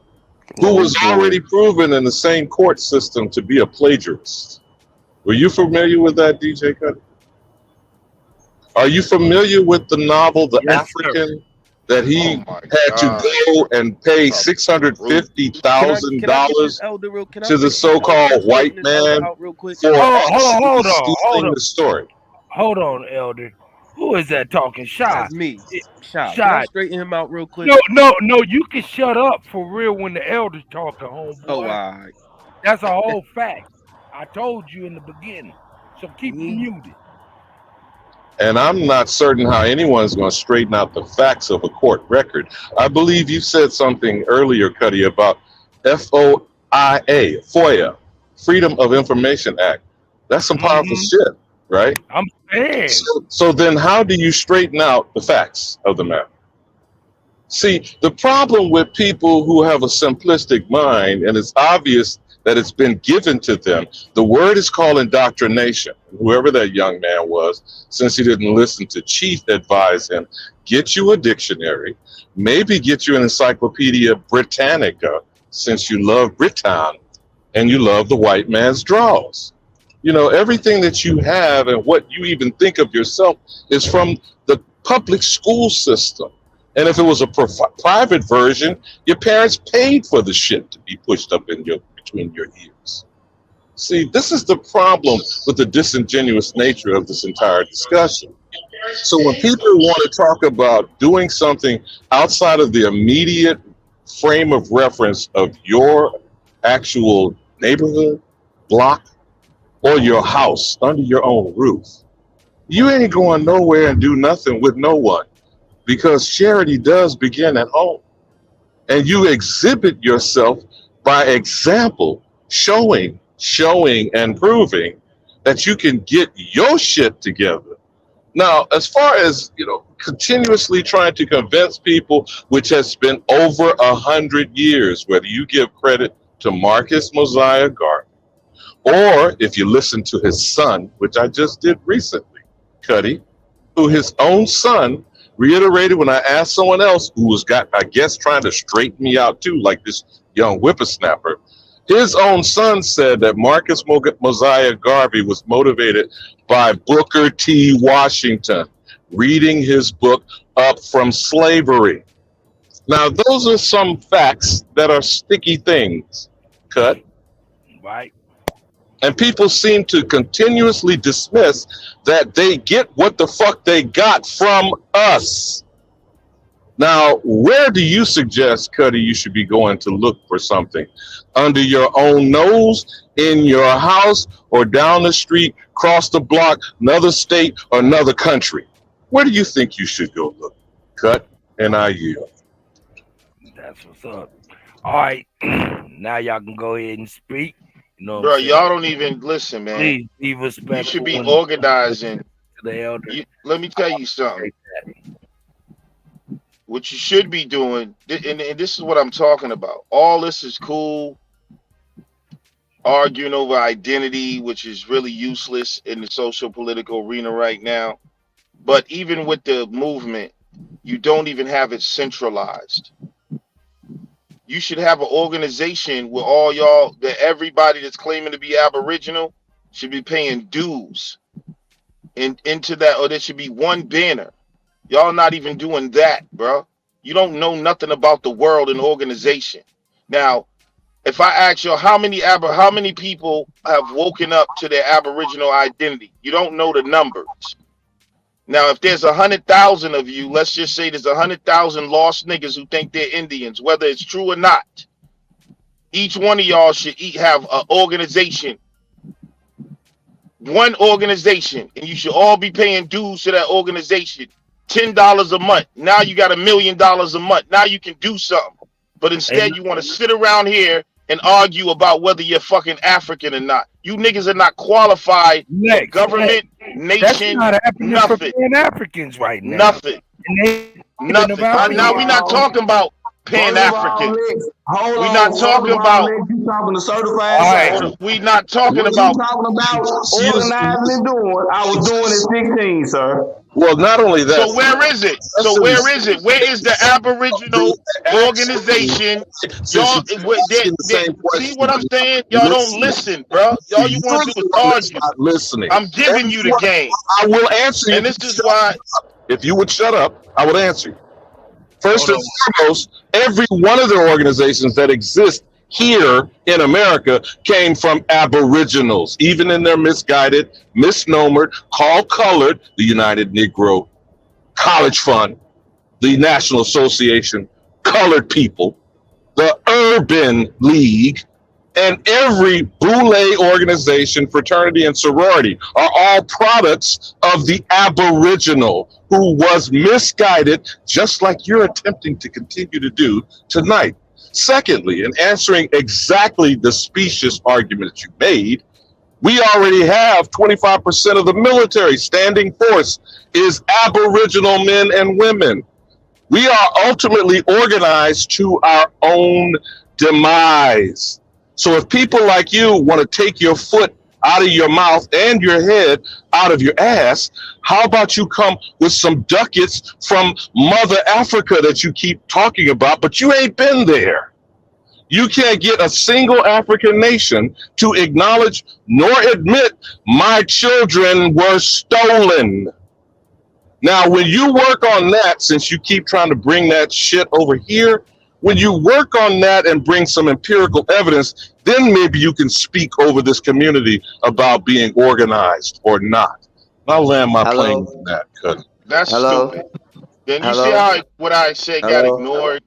who was already proven in the same court system to be a plagiarist. Were you familiar with that, DJ Cuddy? Are you familiar with the novel, The African, that he had to go and pay $650,000 to the so-called white man for Hold stealing the story? Hold on, Elder. Who is that talking? Shot. That's me. Shot. Shot. Can I straighten him out real quick? No. You can shut up for real when the Elder's talking, homeboy. Oh, all right. That's a whole fact. I told you in the beginning. So keep muted. And I'm not certain how anyone's going to straighten out the facts of a court record. I believe you said something earlier, Cuddy, about FOIA, Freedom of Information Act. That's some powerful shit, right? I'm saying. So then how do you straighten out the facts of the matter? See, the problem with people who have a simplistic mind, and it's obvious that it's been given to them, the word is called indoctrination. Whoever that young man was, since he didn't listen to Chief advise him, get you a dictionary, maybe get you an Encyclopedia Britannica, since you love Britain and you love the white man's draws. You know, everything that you have and what you even think of yourself is from the public school system. And if it was a private version, your parents paid for the shit to be pushed up in between your ears. See, this is the problem with the disingenuous nature of this entire discussion. So when people want to talk about doing something outside of the immediate frame of reference of your actual neighborhood, block, or your house under your own roof, you ain't going nowhere and do nothing with no one, because charity does begin at home. And you exhibit yourself by example, showing and proving that you can get your shit together. Now, as far as, continuously trying to convince people, which has been over 100 years, whether you give credit to Marcus Mosiah Garvey, or if you listen to his son, which I just did recently, Cuddy, who his own son reiterated when I asked someone else who was trying to straighten me out too, like this young whippersnapper. His own son said that Marcus Mosiah Garvey was motivated by Booker T. Washington, reading his book Up from Slavery. Now, those are some facts that are sticky things, Cut. Right. And people seem to continuously dismiss that they get what the fuck they got from us. Now, where do you suggest, Cuddy, you should be going to look for something? Under your own nose, in your house, or down the street, across the block, another state, or another country? Where do you think you should go look? Cut, and I yield. That's what's up. All right. Now y'all can go ahead and speak. Bro, y'all don't even listen, man. Please be respectful. You should be organizing. The elder. Let me tell you something. What you should be doing, and this is what I'm talking about. All this is cool. Arguing over identity, which is really useless in the social political arena right now. But even with the movement, you don't even have it centralized. You should have an organization where all y'all, that everybody that's claiming to be Aboriginal should be paying dues into that, or there should be one banner. Y'all not even doing that, bro. You don't know nothing about the world and organization. Now, if I ask you how many people have woken up to their Aboriginal identity, you don't know the numbers. Now, if there's 100,000 of you, let's just say there's 100,000 lost niggas who think they're Indians, whether it's true or not. Each one of y'all should have an organization, one organization, and you should all be paying dues to that organization. $10 a month. Now you got $1 million a month. Now you can do something. But instead, you want to sit around here and argue about whether you're fucking African or not. You niggas are not qualified for government, nation, That's not happening nothing. for Pan-Africans right now. Nothing. Nothing. Now we're not talking about Pan-African. We're not talking about. You talking to certified? We're not talking What about. you talking about organizing and doing? I was doing it 16, sir. Well, not only that. So where is it? So where is it? Where is the Aboriginal organization? Y'all, see what I'm saying? Y'all don't listen, bro. Y'all you want to do is argue. Listening. I'm giving you the game. I will answer you. And this is why. If you would shut up, I would answer you. First and foremost, every one of the organizations that exist here in America came from Aboriginals, even in their misguided, misnomered, called colored, the United Negro College Fund, the National Association, Colored People, the Urban League, and every boule organization, fraternity, and sorority are all products of the Aboriginal who was misguided, just like you're attempting to continue to do tonight. Secondly, in answering exactly the specious argument you made, we already have 25% of the military standing force is Aboriginal men and women. We are ultimately organized to our own demise. So if people like you want to take your foot out of your mouth and your head out of your ass, how about you come with some ducats from Mother Africa that you keep talking about, but you ain't been there. You can't get a single African nation to acknowledge nor admit my children were stolen. Now, when you work on that, since you keep trying to bring that shit over here, when you work on that and bring some empirical evidence, then maybe you can speak over this community about being organized or not. I'll land my plane on that. That's stupid. Then you see how what I said got ignored?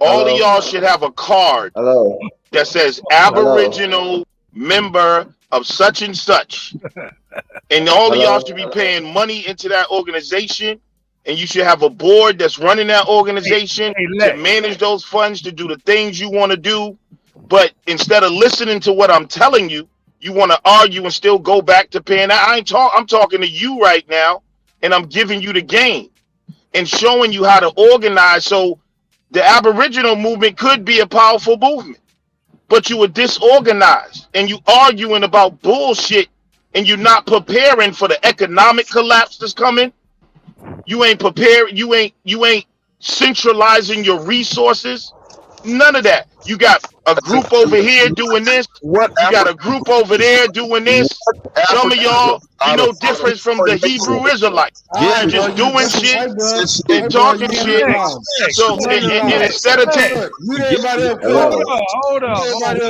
All of y'all should have a card that says Aboriginal member of such and such. And all of y'all should be paying money into that organization. And you should have a board that's running that organization to manage those funds, to do the things you want to do. But instead of listening to what I'm telling you, you want to argue and still go back to paying. I'm talking to you right now, and I'm giving you the game and showing you how to organize. So the Aboriginal movement could be a powerful movement, but you were disorganized and you arguing about bullshit, and you're not preparing for the economic collapse that's coming. You ain't prepared. You ain't centralizing your resources. None of that. You got a group over here doing this. You got a group over there doing this. Some of y'all, you know, different from the Hebrew Israelites. You're just doing shit and talking shit. So and instead of hold on.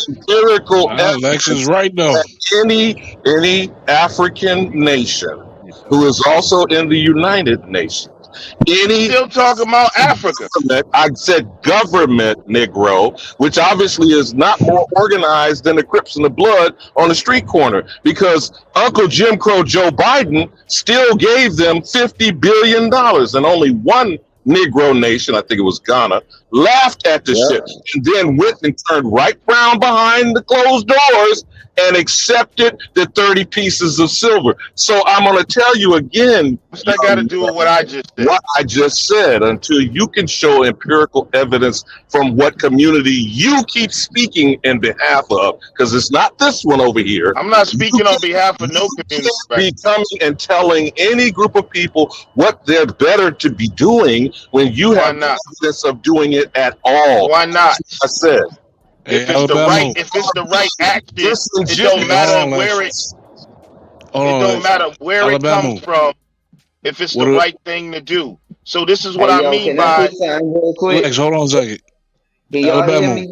Empirical Lex is right though. Any African nation who is also in the United Nations. Still talking about Africa. I said government, Negro, which obviously is not more organized than the Crips and the Blood on the street corner, because Uncle Jim Crow Joe Biden still gave them $50 billion, and only one Negro nation, I think it was Ghana, laughed at the shit, and then went and turned right round behind the closed doors and accepted the 30 pieces of silver. So I'm going to tell you again. What's that got to do with what I just said? What I just said, until you can show empirical evidence from what community you keep speaking in behalf of, because it's not this one over here. I'm not speaking on behalf of no community. Be coming and telling any group of people what they're better to be doing when you have no evidence of doing it at all. Why not? I said. If it's the right action, it don't matter where it. It don't matter where it comes from. If it's the right thing to do. So this is what I mean by. Lex, hold on a second. Alabama.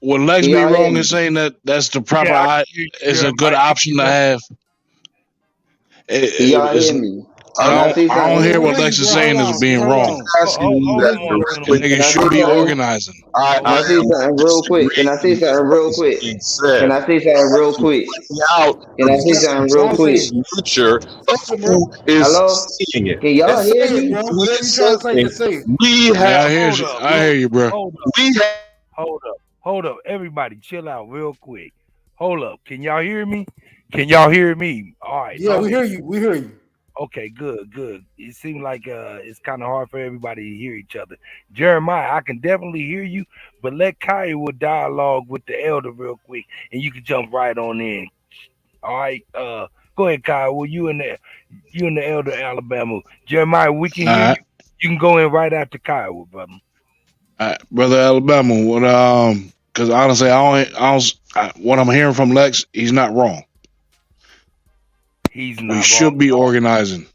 Would Lex be wrong in saying that that's the proper? Is a good option to have? Y'all hear me? I don't hear what Lex is saying is being wrong. Niggas should be organizing. Can I say something real quick? Can I say something real quick? Can I say something real quick? Future is seeing it. Can y'all hear me? We have. I hear you, bro. We Hold up. Everybody, chill out real quick. Hold up. Can y'all hear me? Can y'all hear me? All right. Yeah, we hear you. We hear you. Okay, good. It seems like it's kind of hard for everybody to hear each other. Jeremiah, I can definitely hear you, but let Kaya will dialogue with the elder real quick, and you can jump right on in. All right. Go ahead, Kyle. Well, you in the elder Alabama. Jeremiah, we can All hear you. right. You can go in right after Kyle, brother. All right, brother Alabama. What because honestly, what I'm hearing from Lex, he's not wrong. He's We not should wrong. be organizing.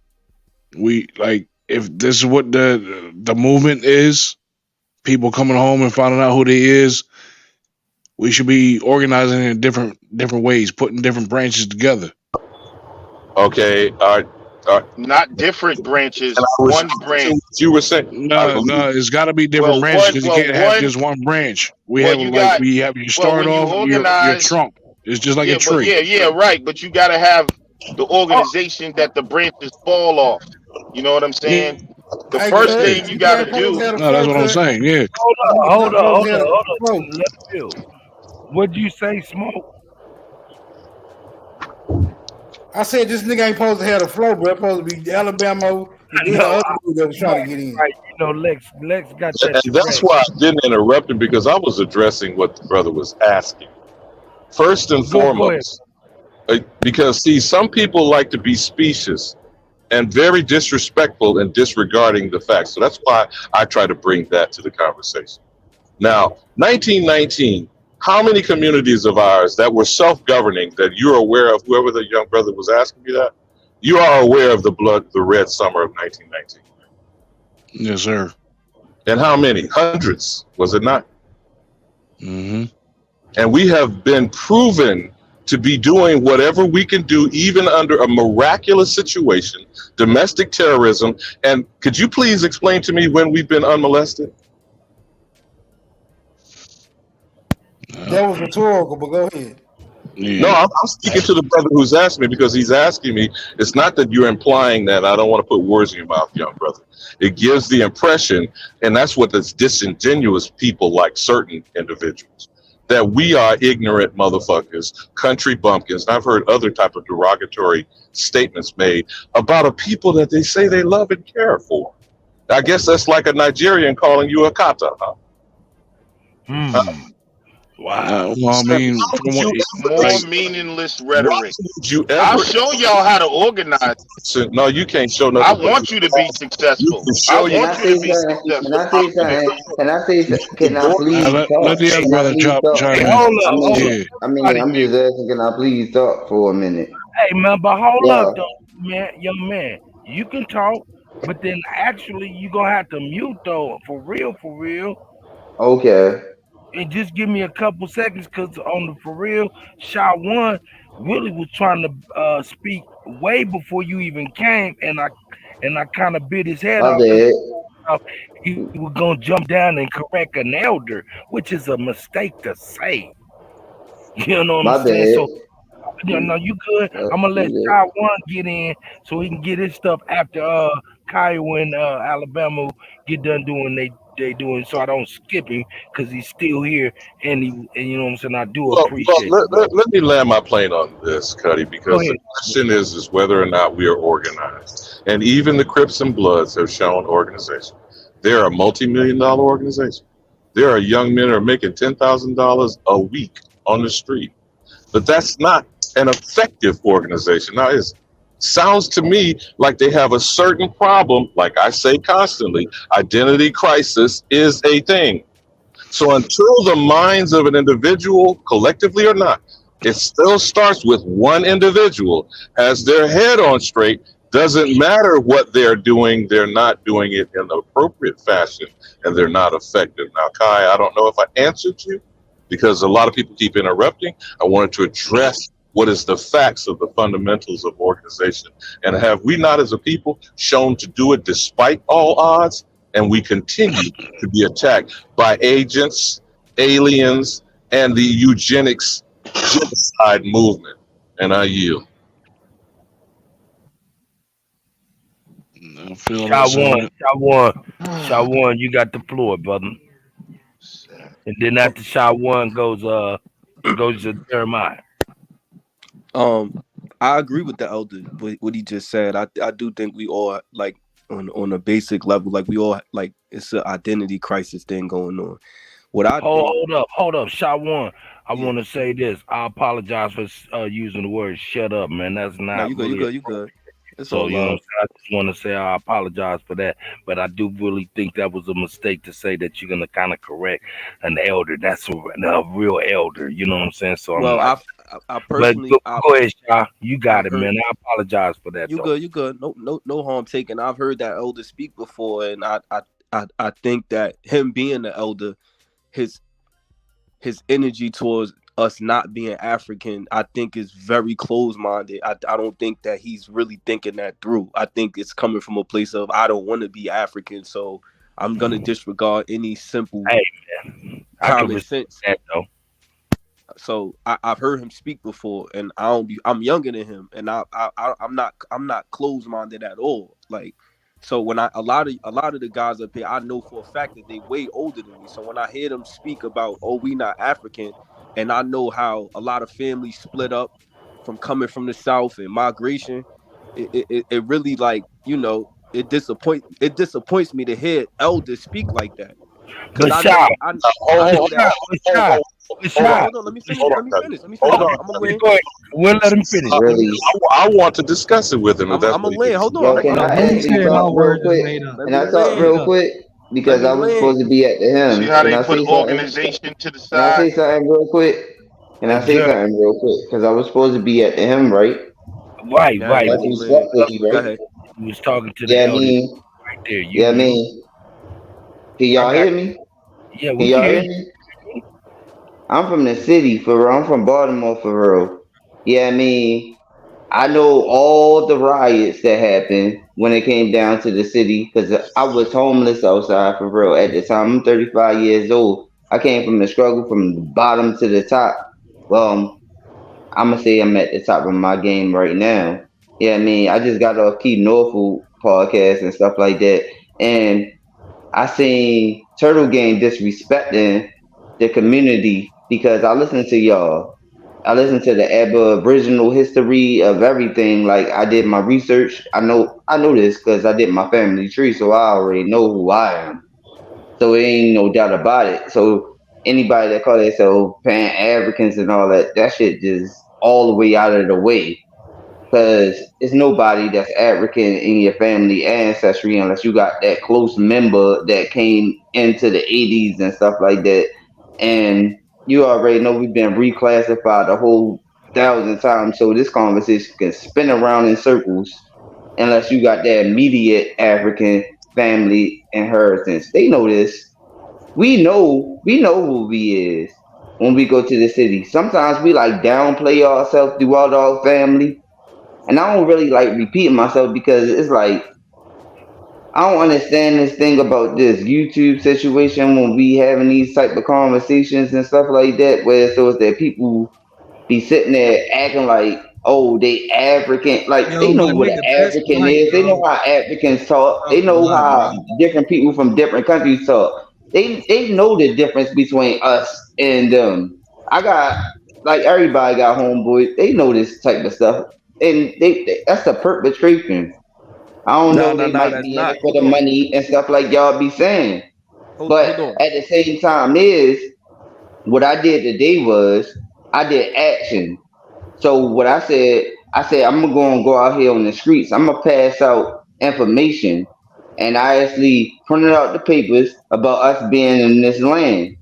We like if this is what the movement is, people coming home and finding out who they is. We should be organizing in different ways, putting different branches together. Okay. Not different branches, And I was one branch. what you were saying. I No, believe. it's got to be different Well, branches one, because you well, can't have one, just one branch. well, you got, You well, start when you off your organize, trunk. It's just like a yeah, but tree. yeah, right. But you got to have the organization that the branches fall off. You know what I'm Yeah, saying? The Hey, first cut. yeah. thing you You got to ain't supposed to do, have a No, that's flow what I'm cut. saying. Yeah. Hold Not supposed to have a up. flow. Let me feel. What'd you say, Smoke? I said this nigga ain't supposed to have a flow, bro. It's supposed to be Alabama and then the No, other dude that was trying to get in. right. Lex got that And that's Tourette. why I didn't interrupt him because I was addressing what the brother was asking. First and Go ahead. foremost, because see, some people like to be specious and very disrespectful and disregarding the facts. So that's why I try to bring that to the conversation. Now, 1919, how many communities of ours that were self-governing that you're aware of, whoever the young brother was asking you that, you are aware of the red summer of 1919. Yes, sir. And how many? Hundreds, was it not? Mm-hmm. And we have been proven to be doing whatever we can do, even under a miraculous situation, domestic terrorism. And could you please explain to me when we've been unmolested? That was rhetorical, but go ahead. No, Yeah. I'm speaking to the brother who's asking me because he's asking me. It's not that you're implying that. I don't want to put words in your mouth, young brother. It gives the impression, and that's what this disingenuous people like certain individuals, that we are ignorant motherfuckers, country bumpkins. And I've heard other type of derogatory statements made about a people that they say they love and care for. I guess that's like a Nigerian calling you a kata, huh? Wow. Well, I mean, Why would from what, you ever more like, meaningless why rhetoric. would you I'll ever show y'all how to organize. no, you can't show I nothing but want you to be you successful. can I show Can you I want you to say be something? Can successful. I say something? Can I say? Can I please let talk? the other Can I brother please talk? Hey, chime in. hold up. Yeah. I'm just asking. Can I please talk for a minute? Hey, man, but hold Yeah. up, though, man, young man. You can talk, but then actually you gonna have to mute though, for real. Okay. And just give me a couple seconds, cause on the for real, shot one, Willie was trying to speak way before you even came, and I kind of bit his head My off because bad. he was gonna jump down and correct an elder, which is a mistake to say. You know what I'm My saying? bad. So no, you good. I'm gonna let You Shy One get in so he can get his stuff after Kyle and Alabama get done doing they doing, so I don't skip him because he's still here and you know what I'm saying. I do well, appreciate you, brother. let me land my plane on this, Cuddy, Go because ahead. the question is whether or not we are organized. And even the Crips and Bloods have shown organization. They're a multi-million-dollar organization. There are young men who are making $10,000 a week on the street. But that's not an effective organization. Now, it sounds to me like they have a certain problem, like I say constantly, identity crisis is a thing. So until the minds of an individual, collectively or not, it still starts with one individual, has their head on straight, doesn't matter what they're doing, they're not doing it in the appropriate fashion, and they're not effective. Now, Kai, I don't know if I answered you because a lot of people keep interrupting. I wanted to address what is the facts of the fundamentals of organization. And have we not as a people shown to do it despite all odds? And we continue to be attacked by agents, aliens, and the eugenics genocide movement. And I yield. I feel that Shot sentiment. one, you got the floor, brother. And then after shot one goes to Jeremiah. I agree with the elder what he just said. I do think we all like on a basic level, like we all like it's an identity crisis thing going on. What I think, Hold up, shot one. I want to say this. I apologize for using the word "shut up," man. That's no, not you good, really. you good. It's So all you know, what I'm love. saying? I just want to say I apologize for that, but I do really think that was a mistake to say that you're gonna kind of correct an elder. That's a real elder. You know what I'm saying? So I'm Well, like, I but personally, go ahead, Shaw. You got I've it, heard man. I apologize for that you though. good, you good. No harm taken. I've heard that elder speak before, and I think that him being the elder, his energy towards us not being African, I think is very closed-minded. I don't think that he's really thinking that through. I think it's coming from a place of I don't want to be African, so I'm gonna disregard any simple I can common respect sense. that though. So I've heard him speak before, and I'm younger than him, and I'm not closed-minded at all. Like, so when a lot of the guys up here, I know for a fact that they way older than me. So when I hear them speak about, oh, we not African, and I know how a lot of families split up from coming from the South and migration, it really, like, it disappoints me to hear elders speak like that. Because But I Shaw, know I know that. Hold on. Let me finish. Hold I'm on. gonna land. go ahead. We'll let him finish. Really? I want to discuss it with him if I'm that's gonna what he land. thinks. Hold Yo, on. can Let I me land. actually talk real quick? Let Can me I talk land. real quick? Let Because me I was land. supposed to be at the See hymn. how Can they I put say something? organization to the Can I side? say something real quick? Can I Hey, say Jerry. something real quick? Because I was supposed to be at the hymn, right? Right. That's Let me land. respectfully, Go right? ahead. You was talking to the Yeah, I elders mean, right there. yeah, I You. mean, can I y'all got. hear me? Yeah, Can we can y'all hear hear you. me? I'm from the city, for real. I'm from Baltimore, for real. Yeah, I mean, I know all the riots that happened when it came down to the city because I was homeless outside, for real. At the time, I'm 35 years old. I came from the struggle from the bottom to the top. Well, I'm gonna say I'm at the top of my game right now. Yeah, I mean, I just got off Keith Norfolk podcast and stuff like that, and I seen Turtle Gang disrespecting the community because I listened to y'all. I listened to the Aboriginal history of everything. Like I did my research. I know this because I did my family tree, so I already know who I am. So it ain't no doubt about it. So anybody that call themselves Pan Africans and all that, that shit just all the way out of the way. Cause it's nobody that's African in your family ancestry unless you got that close member that came into the 80s and stuff like that. And you already know we've been reclassified a whole thousand times. So this conversation can spin around in circles unless you got that immediate African family inheritance. They know this. We know who we is when we go to the city. Sometimes we like downplay ourselves throughout our family, and I don't really like repeating myself because it's like I don't understand this thing about this YouTube situation when we having these type of conversations and stuff like that, where so it's that people be sitting there acting like, oh, they African, like Yo, they know my what an nigga, that's African white, is. They know bro. how Africans talk. Off They the know lot, how bro. different people from different countries talk. They know the difference between us and them. I got like everybody got homeboys. They know this type of stuff, and that's the perpetration. I don't No, know. no, They no, might that's be in not. it for Hold the on. money and stuff like y'all be saying, but Hold on. at the same time, is what I did today was I did action. So what I said I'm gonna go and go out here on the streets. I'm gonna pass out information, and I actually printed out the papers about us being in this land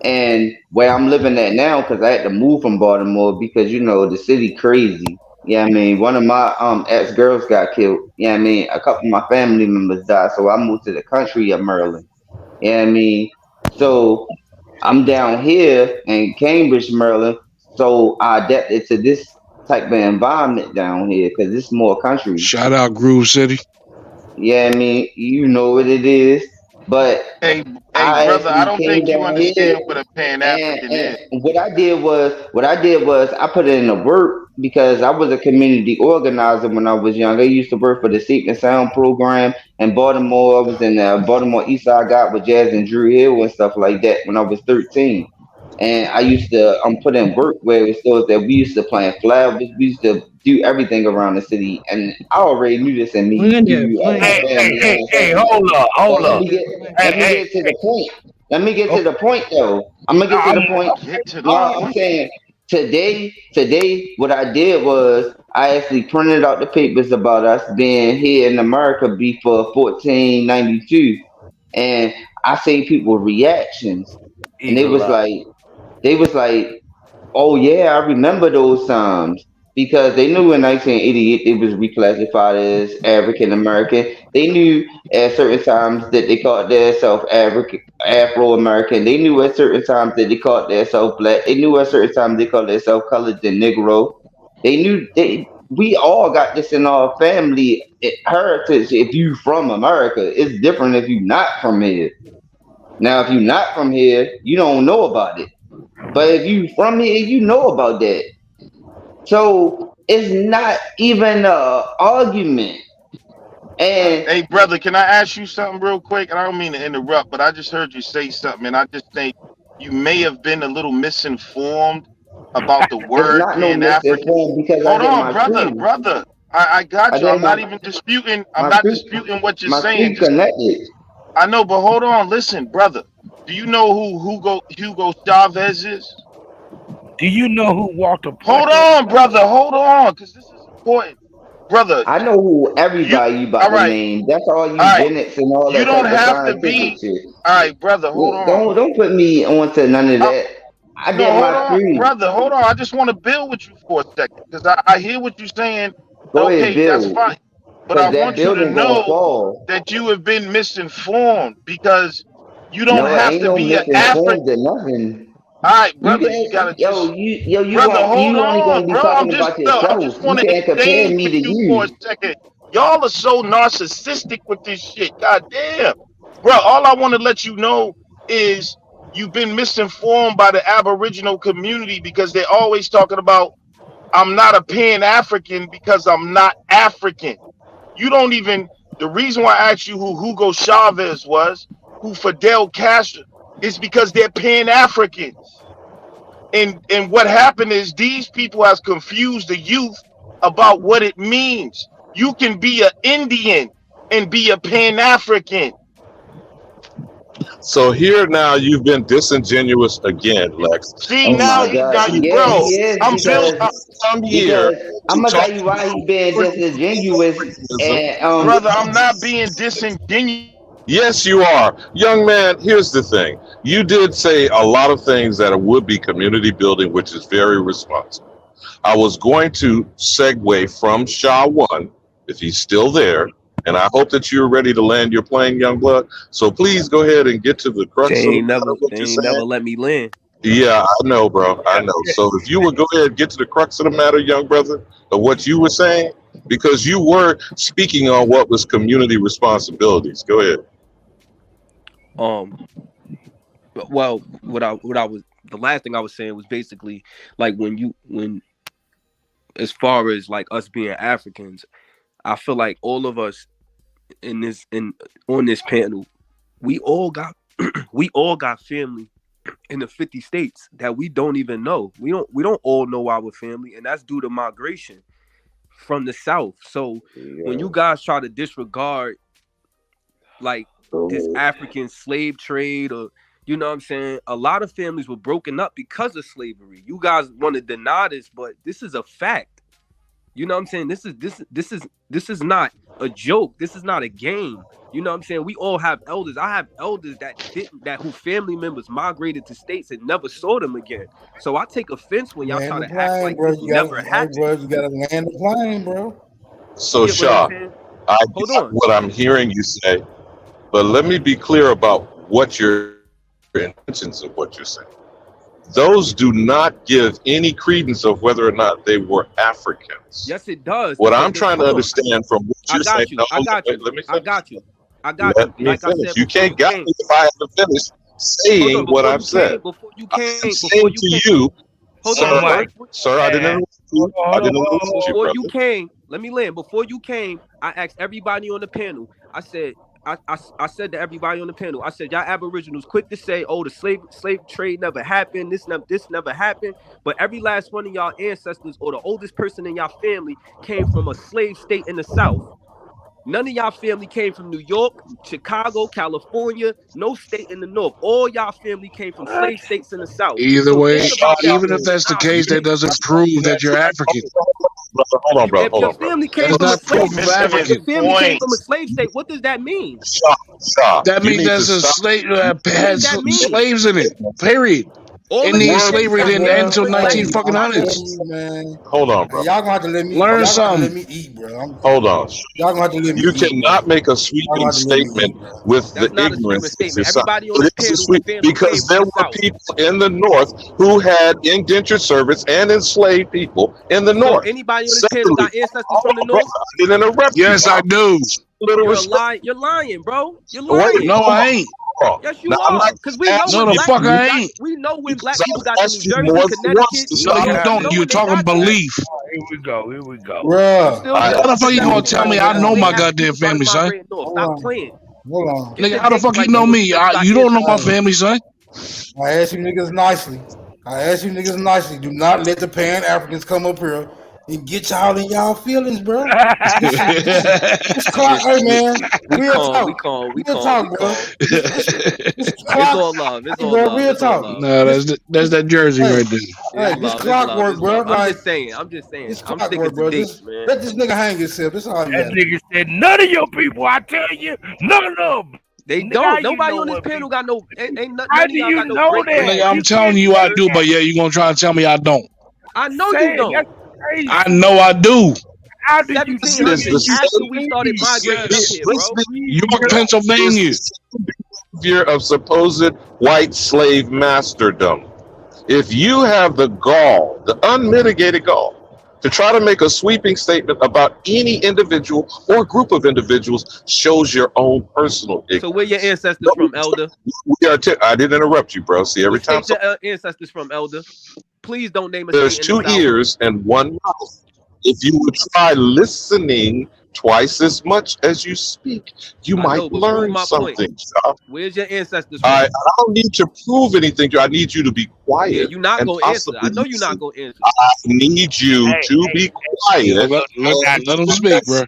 and where I'm living at now because I had to move from Baltimore because you know the city crazy. Yeah, I mean one of my ex girls got killed. Yeah, I mean a couple of my family members died, so I moved to the country of Maryland. Yeah, I mean so I'm down here in Cambridge, Maryland, so I adapted to this type of environment down here because it's more country. Shout out Groove City. Yeah, I mean, you know what it is. But Hey, Hey, I brother, I actually don't came think you down here, understand what a Pan African is. and what I did was I put in the work because I was a community organizer when I was young. I used to work for the Safe and Sound program in Baltimore. I was in the Baltimore East Side God with Jazz and Drew Hill and stuff like that when I was 13. And I used to put in work where it was that we used to plant flowers. We used to do everything around the city, and I already knew this in me through my family and Hey, ancestry. But hold up. let me get to the point. Let me get to the point though. I'm gonna get to the point. Get to the No, I'm point. saying today, what I did was I actually printed out the papers about us being here in America before 1492, and I see people reactions, and Eagle Eye. they was like, oh yeah, I remember those times because they knew in 1988 it was reclassified as African American. They knew at certain times that they called themselves Afro American. They knew at certain times that they called themselves black. They knew at certain times they called themselves colored and Negro. They knew we all got this in our family heritage. If you from America, it's different if you not from here. Now, if you not from here, you don't know about it. But if you from here, you know about that. So it's not even a argument. And Hey, brother, can I ask you something real quick? And I don't mean to interrupt, but I just heard you say something, and I just think you may have been a little misinformed about the it's word not no Pan African. misinformed because I Hold get on, my truth. brother. I got I you. get I'm not even disputing. I'm my not truth disputing what you're my saying. truth connected. I know, but hold on. Listen, brother. Do you know who Hugo Chavez is? Do you know who Walter Hold Plecker? on, brother. Hold on, because this is important, brother. I know who everybody you about All to right, name. That's all you all right. Bennett's and all You that don't type of have to scientific be. shit. All right, brother. Hold on. Don't put me onto none of that. I No, get hold my on, truth. brother. Hold on. I just want to build with you for a second because I hear what you're saying. Go ahead, Okay, that's build. fine. But I Cause that want you to building gonna know fall. that you have been misinformed because you don't No, it have ain't to no be an African. misinformed or nothing. All right, You brother. can't, You gotta yo, just, you brother. want Hold you only gonna on, be bro. talking about I yourself. just You want to can't compare exchange me with to you for a you. second. Y'all are so narcissistic with this shit. God damn, bro. All I want to let you know is you've been misinformed by the Aboriginal community because they're always talking about I'm not a Pan African because I'm not African. You don't even. The reason why I asked you who Hugo Chavez was, who Fidel Castro, is because they're Pan Africans. And what happened is these people has confused the youth about what it means. You can be an Indian and be a Pan African. So here now you've been disingenuous again, Lex. See Oh now, my God. Yeah, bro, he is I'm built. Some year because I'm to gonna talk tell you why he being disingenuous and Brother, I'm not being disingenuous. Yes, you are. Young man, here's the thing. You did say a lot of things that would be community building, which is very responsible. I was going to segue from Sha 1, if he's still there, and I hope that you're ready to land your plane, young blood. So please go ahead and get to the crux of what They you're ain't never saying. let me land. Yeah, I know, bro. I know. So if you would go ahead and get to the crux of the matter, young brother, of what you were saying, because you were speaking on what was community responsibilities. Go ahead. Um, well, what I was the last thing I was saying was basically like when as far as like us being Africans, I feel like all of us in on this panel, we all got we all got family in the 50 states that we don't even know. We don't all know our family, and that's due to migration from the South. So when you guys try to disregard like this African slave trade, or you know what I'm saying, a lot of families were broken up because of slavery. You guys want to deny this, but this is a fact. You know what I'm saying? This is not a joke. This is not a game. You know what I'm saying? We all have elders. I have elders who family members migrated to states and never saw them again. So I take offense when y'all try Land the to act plane, like bro. this You gotta, never hey, happened. bro, you gotta land the plane, bro. So, You get what I'm Shaw, saying? I Hold got on. what I'm hearing you say, but let me be clear about what your intentions of what you're saying. Those do not give any credence of whether or not they were Africans. Yes, it does. What Because I'm trying to hold on. understand from what I you're saying, got you. no, I got wait, you. let me I finish. got you. I got Let you. me Like I finish. said, You before can't you got came. me if I haven't finished saying what I've said. Before you I'm came, saying to you, hold sir, on. sir, I didn't interrupt you. I didn't interrupt you, Before brother. you came, let me land. Before you came, I asked everybody on the panel. I said, I said to everybody on the panel, I said, y'all Aboriginals quick to say, oh, the slave trade never happened. This never happened. But every last one of y'all ancestors or the oldest person in y'all family came from a slave state in the South. None of y'all family came from New York, Chicago, California, no state in the North. All y'all family came from slave states in the South. Either So way, think about y'all even if that's the case, that options. doesn't prove that you're African. Hold on, bro. If Hold your on, bro. family came That's from a not slave, proof of if your African. family came from a slave state, what does that mean? Stop. That You means need to that's a stop. slave What does has that mean? slaves in it. Period. All of Indian these slavery states didn't got end until enslaved black 19 people. fucking I'm hundreds. telling you, man. Hold on, Hey, bro. y'all gonna have to let me. Learn Y'all gonna have to let something. me eat, bro. Hold on. Y'all gonna have to let me You eat, bro. cannot make a Y'all sweeping gonna have to let me statement eat, bro. with That's the not a sweeping ignorance that statement. you sound. Everybody on It this is a panel, the sweep family came because from there the were South. people in the North who had indentured servants and enslaved people in the So North. anybody on this panel Secondly, got ancestors hold from the on, bro. North? I didn't interrupt you. Yes, I do. You're a lie. You're lying, bro. You're Wait, lying. No, I ain't. Yes, now you I'm not are. Because we know No, when the black fuck people I got. ain't. We know when black because people got I've to New asked you Jersey, more than once Connecticut. to No, stop. you We don't. know You're when they talking got there. belief. Here we go. Here we go. You Bruh. still Nigga, how the fuck you that's gonna the tell same me I reason know late my African goddamn people started family, son? migrating north. Hold Stop on. playing. Hold on. Get Nigga, your how the dates fuck you right know before you me? say you got You don't know my ancestors. family, son. I ask you niggas nicely. Do not let the Pan Africans come up here and get y'all in y'all feelings, bro. This clock, hey man, We real calm. talk, We calm. We real calm. We talk, bro. calm. This It's clock, all love. It's hey, all bro, love. real It's all talk. love. Nah, that's that Jersey Hey, right there. hey, It's this love. It's clock love. work, It's bro. love. I'm Like just saying. I'm just saying. this I'm clock sticking work, to bro. dates, Just man. let this nigga hang himself. That's all you That gotta do. nigga said none of your people. I tell you, none of them. They Nigga, how don't. you Nobody know on this what panel people? got no. Ain't How none of do y'all you got no know great that? Nigga, I'm You grandparents. telling can't you I say do, that. but yeah, you gonna try and tell me I don't. I know you Say it. don't. That's crazy. I know I do. How did you This know is 1700s the that? after same we started migrating up Yes. here, bro. York, Pennsylvania. behavior of supposed white slave masterdom. If you have the gall, the unmitigated gall, to try to make a sweeping statement about any individual or group of individuals shows your own personal So where your ignorance. ancestors from, Elder? I didn't interrupt you, bro. See, every What time state your ancestors from, Elder? Please don't name a there's state in the 2 South. ears and 1 mouth. If you would try listening twice as much as you speak, you I might know, but prove learn my point. something. John. Where's your ancestors I from? don't need to prove anything. I need you to be Yeah, quiet you're not and gonna answer. I possibly know you're not listen. gonna answer. I need you Hey, to be Yeah, quiet. let him speak, bro.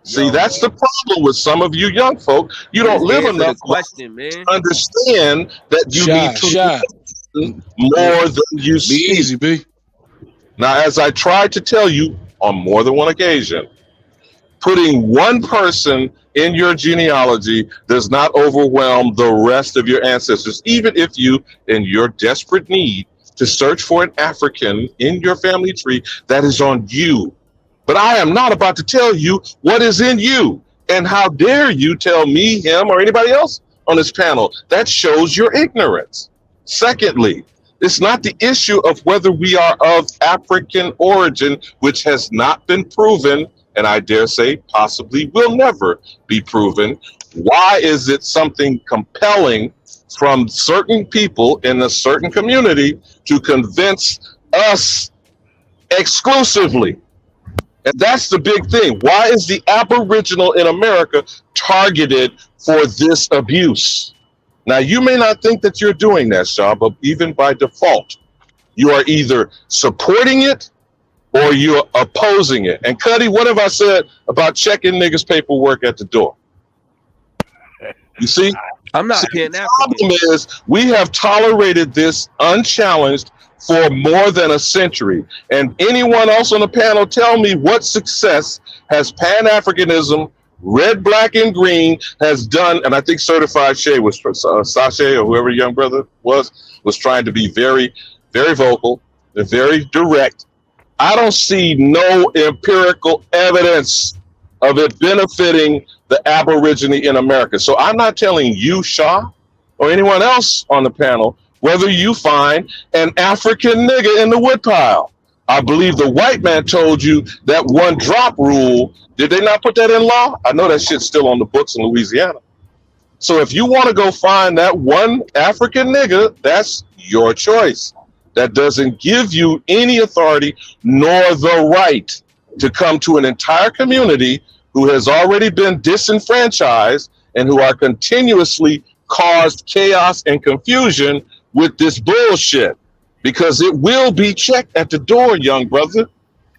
See, yo, that's man. the problem with some of you young folk. You don't Just live answer enough the question, man. to understand that you need to Shy. listen more than you Be speak. easy, B. Now, as I tried to tell you on more than one occasion, putting one person in your genealogy does not overwhelm the rest of your ancestors, even if you, in your desperate need to search for an African in your family tree, that is on you. But I am not about to tell you what is in you. And how dare you tell me, him, or anybody else on this panel? That shows your ignorance. Secondly, it's not the issue of whether we are of African origin, which has not been proven, and I dare say possibly will never be proven. Why is it something compelling from certain people in a certain community to convince us exclusively? And that's the big thing. Why is the Aboriginal in America targeted for this abuse? Now, you may not think that you're doing that, Shaw, but even by default, you are either supporting it or you're opposing it. And Cuddy, what have I said about checking niggas' paperwork at the door? You see? I'm not See, the Pan-African. problem is we have tolerated this unchallenged for more than a century. And anyone else on the panel, tell me what success has Pan-Africanism, red, black, and green, has done. And I think Certified Shay was, Sashay, or whoever your young brother was trying to be very, very vocal and very direct. I don't see no empirical evidence of it benefiting the Aborigine in America. So I'm not telling you, Shah, or anyone else on the panel, whether you find an African nigga in the woodpile. I believe the white man told you that one drop rule. Did they not put that in law? I know that shit's still on the books in Louisiana. So if you want to go find that one African nigga, that's your choice. That doesn't give you any authority nor the right to come to an entire community who has already been disenfranchised and who are continuously caused chaos and confusion with this bullshit. Because it will be checked at the door, young brother.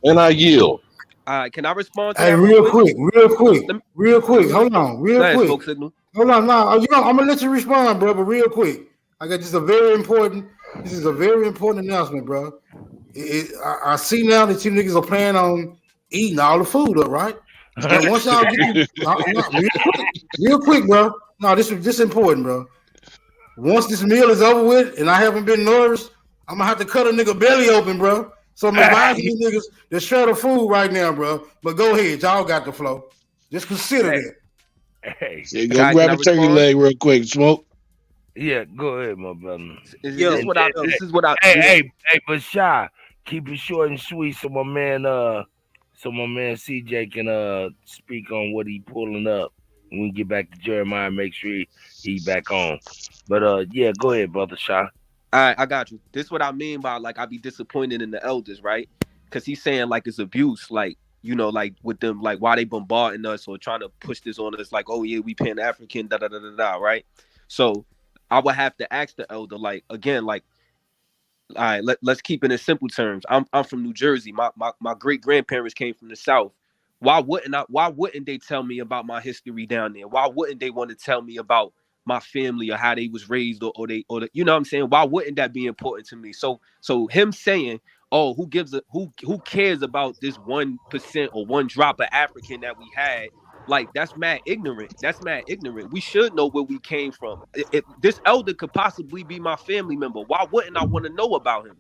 And I yield. All right, can I respond to Hey, that real quick. Hold on, Go ahead, Smoke Signal. Hold on, no, I'm gonna let you respond, bro. But real quick, I got just a very important. This is a very important announcement, bro. I see now that you niggas are planning on eating all the food up, right? And once y'all get real quick, bro. No, this is important, bro. Once this meal is over with, and I haven't been nourished, I'm gonna have to cut a nigga belly open, bro. So I'm advising you niggas to share the food right now, bro. But go ahead, y'all got the flow. Just consider it. Hey, go grab a turkey leg real quick, Smoke. Yeah, go ahead, my brother. This is what I. Hey, but Shy, keep it short and sweet, so my man CJ can speak on what he pulling up. When we get back to Jeremiah, make sure he back on. But yeah, go ahead, brother Shy. All right, I got you. This is what I mean by like I be disappointed in the elders, right? Because he's saying like it's abuse, like like with them, like why they bombarding us or trying to push this on us, like oh yeah, we Pan-African, da da da da da, right? So I would have to ask the elder, like again, like all right, let's keep it in simple terms. I'm from New Jersey. My great grandparents came from the South. Why wouldn't they tell me about my history down there? Why wouldn't they want to tell me about my family or how they was raised or you know what I'm saying? Why wouldn't that be important to me? So him saying, oh, who cares about this 1% or one drop of African that we had? Like that's mad ignorant. We should know where we came from. If this elder could possibly be my family member, why wouldn't I want to know about him?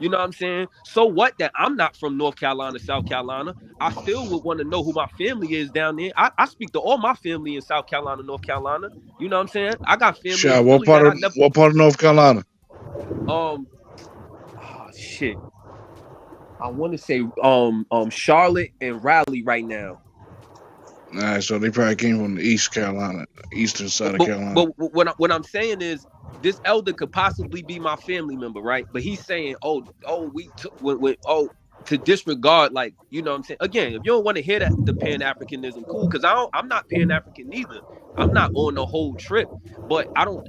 You know what I'm saying? So what that I'm not from North Carolina, South Carolina. I still would want to know who my family is down there. I speak to all my family in South Carolina, North Carolina. You know what I'm saying? I got family. Sure, what part of North Carolina? Shit. I want to say Charlotte and Raleigh right now. All right, so they probably came from the eastern side of Carolina. But what I'm saying is, this elder could possibly be my family member, right? But he's saying, to disregard, like, you know what I'm saying? Again, if you don't want to hear that the Pan-Africanism, cool, because I'm not Pan-African neither. I'm not on the whole trip, but I don't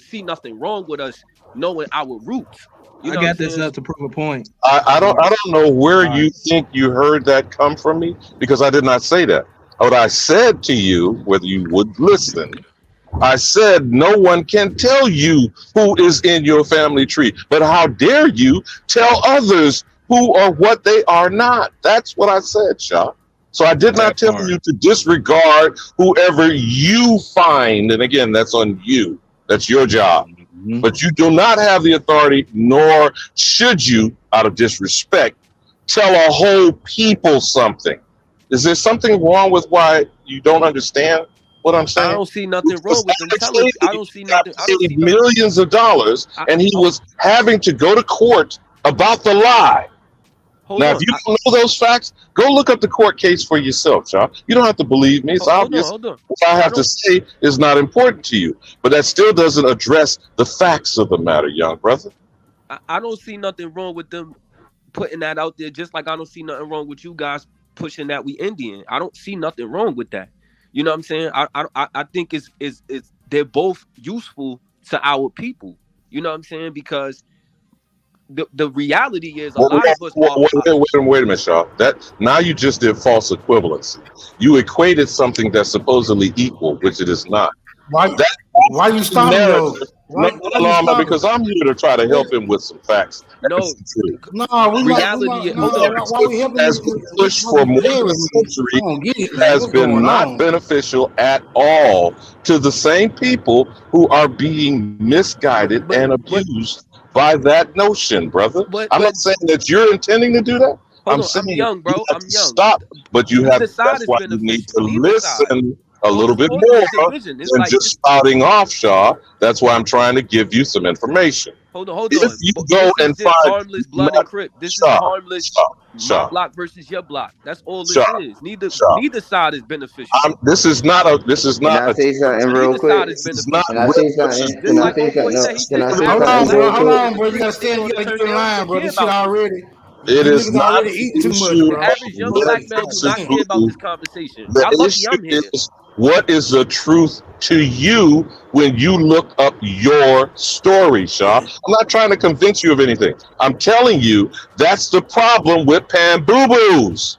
see nothing wrong with us knowing our roots. You know I got this up to prove a point. I don't know where you think you heard that come from me, because I did not say that. What I said to you, whether you would listen, I said no one can tell you who is in your family tree, but how dare you tell others who or what they are not? That's what I said, Shaw. So I did not tell you to disregard whoever you find, and again, that's on you. That's your job. But you do not have the authority, nor should you, out of disrespect, tell a whole people something. Is there something wrong with why you don't understand what I'm saying? I don't see nothing wrong with them telling. I don't see nothing. I don't see millions of dollars, and he was having to go to court about the lie. Now, if you don't know those facts, go look up the court case for yourself, John. You don't have to believe me. It's obvious. What I have to say is not important to you, but that still doesn't address the facts of the matter, young brother. I don't see nothing wrong with them putting that out there, just like I don't see nothing wrong with you guys pushing that we Indian. I don't see nothing wrong with that. You know what I'm saying? I think it's they're both useful to our people. You know what I'm saying? Because the reality is a lot of us. Wait a minute, Shaw. That now you just did false equivalency. You equated something that's supposedly equal, which it is not. Why you stopping those? No, because I'm here to try to help him with some facts. Reality has been pushed for more than a century has been not beneficial at all to the same people who are being misguided and abused by that notion, brother. I'm not saying that you're intending to do that. I'm saying I'm young, bro. I'm young. Stop, but you have. That's why you need to listen a little bit more than just spouting off, Shaw. That's why I'm trying to give you some information. Hold on. If you But go this is and just find harmless blood and crip. This is harmless. My Sharp, block versus your block. That's all this sharp, is. Neither sharp. side is beneficial. This is not a. Can I say something real Neither quick? side is This is not Can beneficial. I Rip say versus something? Just Can I like say homeboy something? said, he Can said I the say Hold something on, Aborigines bro. real like Hold quick? blood, on, and the bro. You gotta crips they stand. gonna You turn gotta get in around line, and bro. care This shit about you. already. It These is niggas not already the eating too much, issue The bro. average young Fuck black you man do saying. not care about boo. this conversation. The Y'all lucky I'm issue here. is what is the truth to you when you look up your story, Shaw. I'm not trying to convince you of anything. I'm telling you that's the problem with pan boo boos.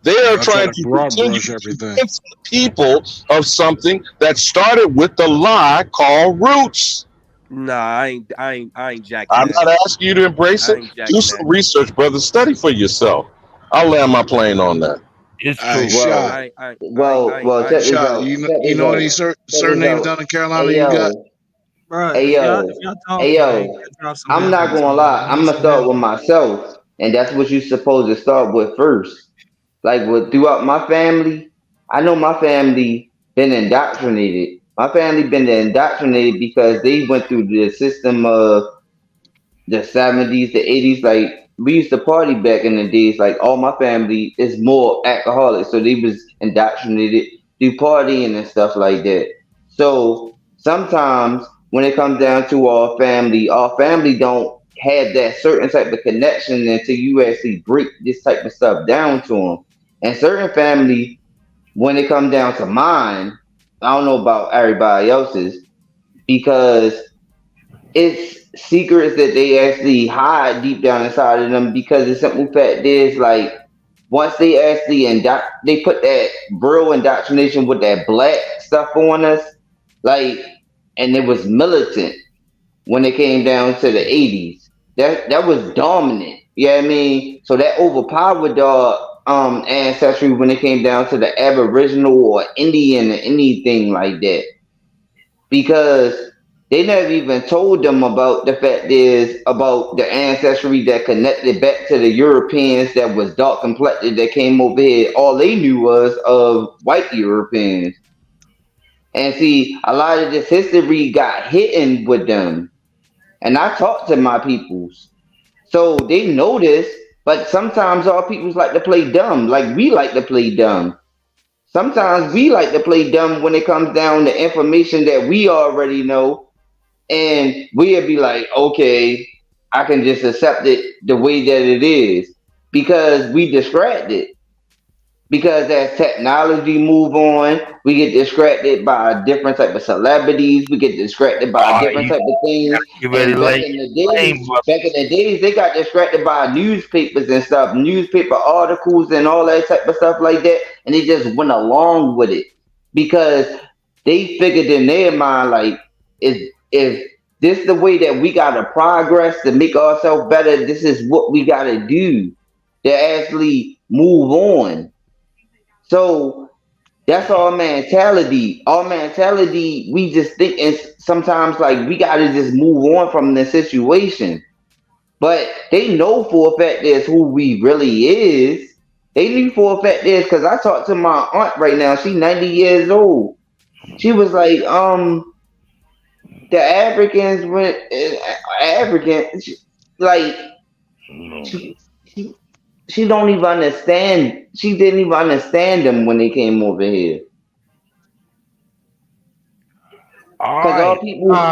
They are I try trying to to broad continue brush to everything. convince people of something that started with the lie called roots. Nah, I ain't jacking I'm that. not asking you to embrace I it. ain't Do jacking that. some research, brother. Study for yourself. I'll land my plane on that. It's Hey, true. shot, Well, check this shot. out. You Check this know any out. Check this surnames out. down in Carolina? Hey You got? yo, Bro, hey if yo, y'all hey talking, man, you yo. gotta drop some I'm not evidence, gonna man. lie. We I'm need gonna some start with evidence. myself, and that's what you're supposed to start with first. Like with throughout my family, I know my family been indoctrinated. My family been indoctrinated because they went through the system of the 70s, the 80s. Like we used to party back in the days. Like all my family is more alcoholics, so they was indoctrinated through partying and stuff like that. So sometimes when it comes down to our family don't have that certain type of connection until you actually break this type of stuff down to them. And certain family, when it comes down to mine, I don't know about everybody else's because it's secrets that they actually hide deep down inside of them because the simple fact is like once they actually they put that real indoctrination with that black stuff on us, like, and it was militant when it came down to the 80s. That was dominant. You know what I mean? So that overpowered our ancestry when it came down to the Aboriginal or Indian or anything like that because they never even told them about the fact is about the ancestry that connected back to the Europeans that was dark complected that came over here. All they knew was of white Europeans. And see, a lot of this history got hidden with them. And I talked to my peoples. So they know this, but sometimes our peoples like to play dumb, like we like to play dumb. Sometimes we like to play dumb when it comes down to information that we already know and we'll be like, okay, I can just accept it the way that it is because we distracted. Because as technology move on, we get distracted by different type of celebrities. We get distracted by Oh, different type of things. you ready And to lay flame, brother. back in the days, they got distracted by newspapers and stuff, newspaper articles and all that type of stuff like that, and they just went along with it because they figured in their mind like, if this the way that we gotta progress to make ourselves better, this is what we gotta do to actually move on. So that's our mentality. Our mentality, we just think it's sometimes like we gotta just move on from the situation. But they know for a fact that's who we really is. They knew for a fact this because I talked to my aunt right now. She's 90 years old. She was like, the Africans went African like she, she don't even understand. She didn't even understand them when they came over here. All Cause right.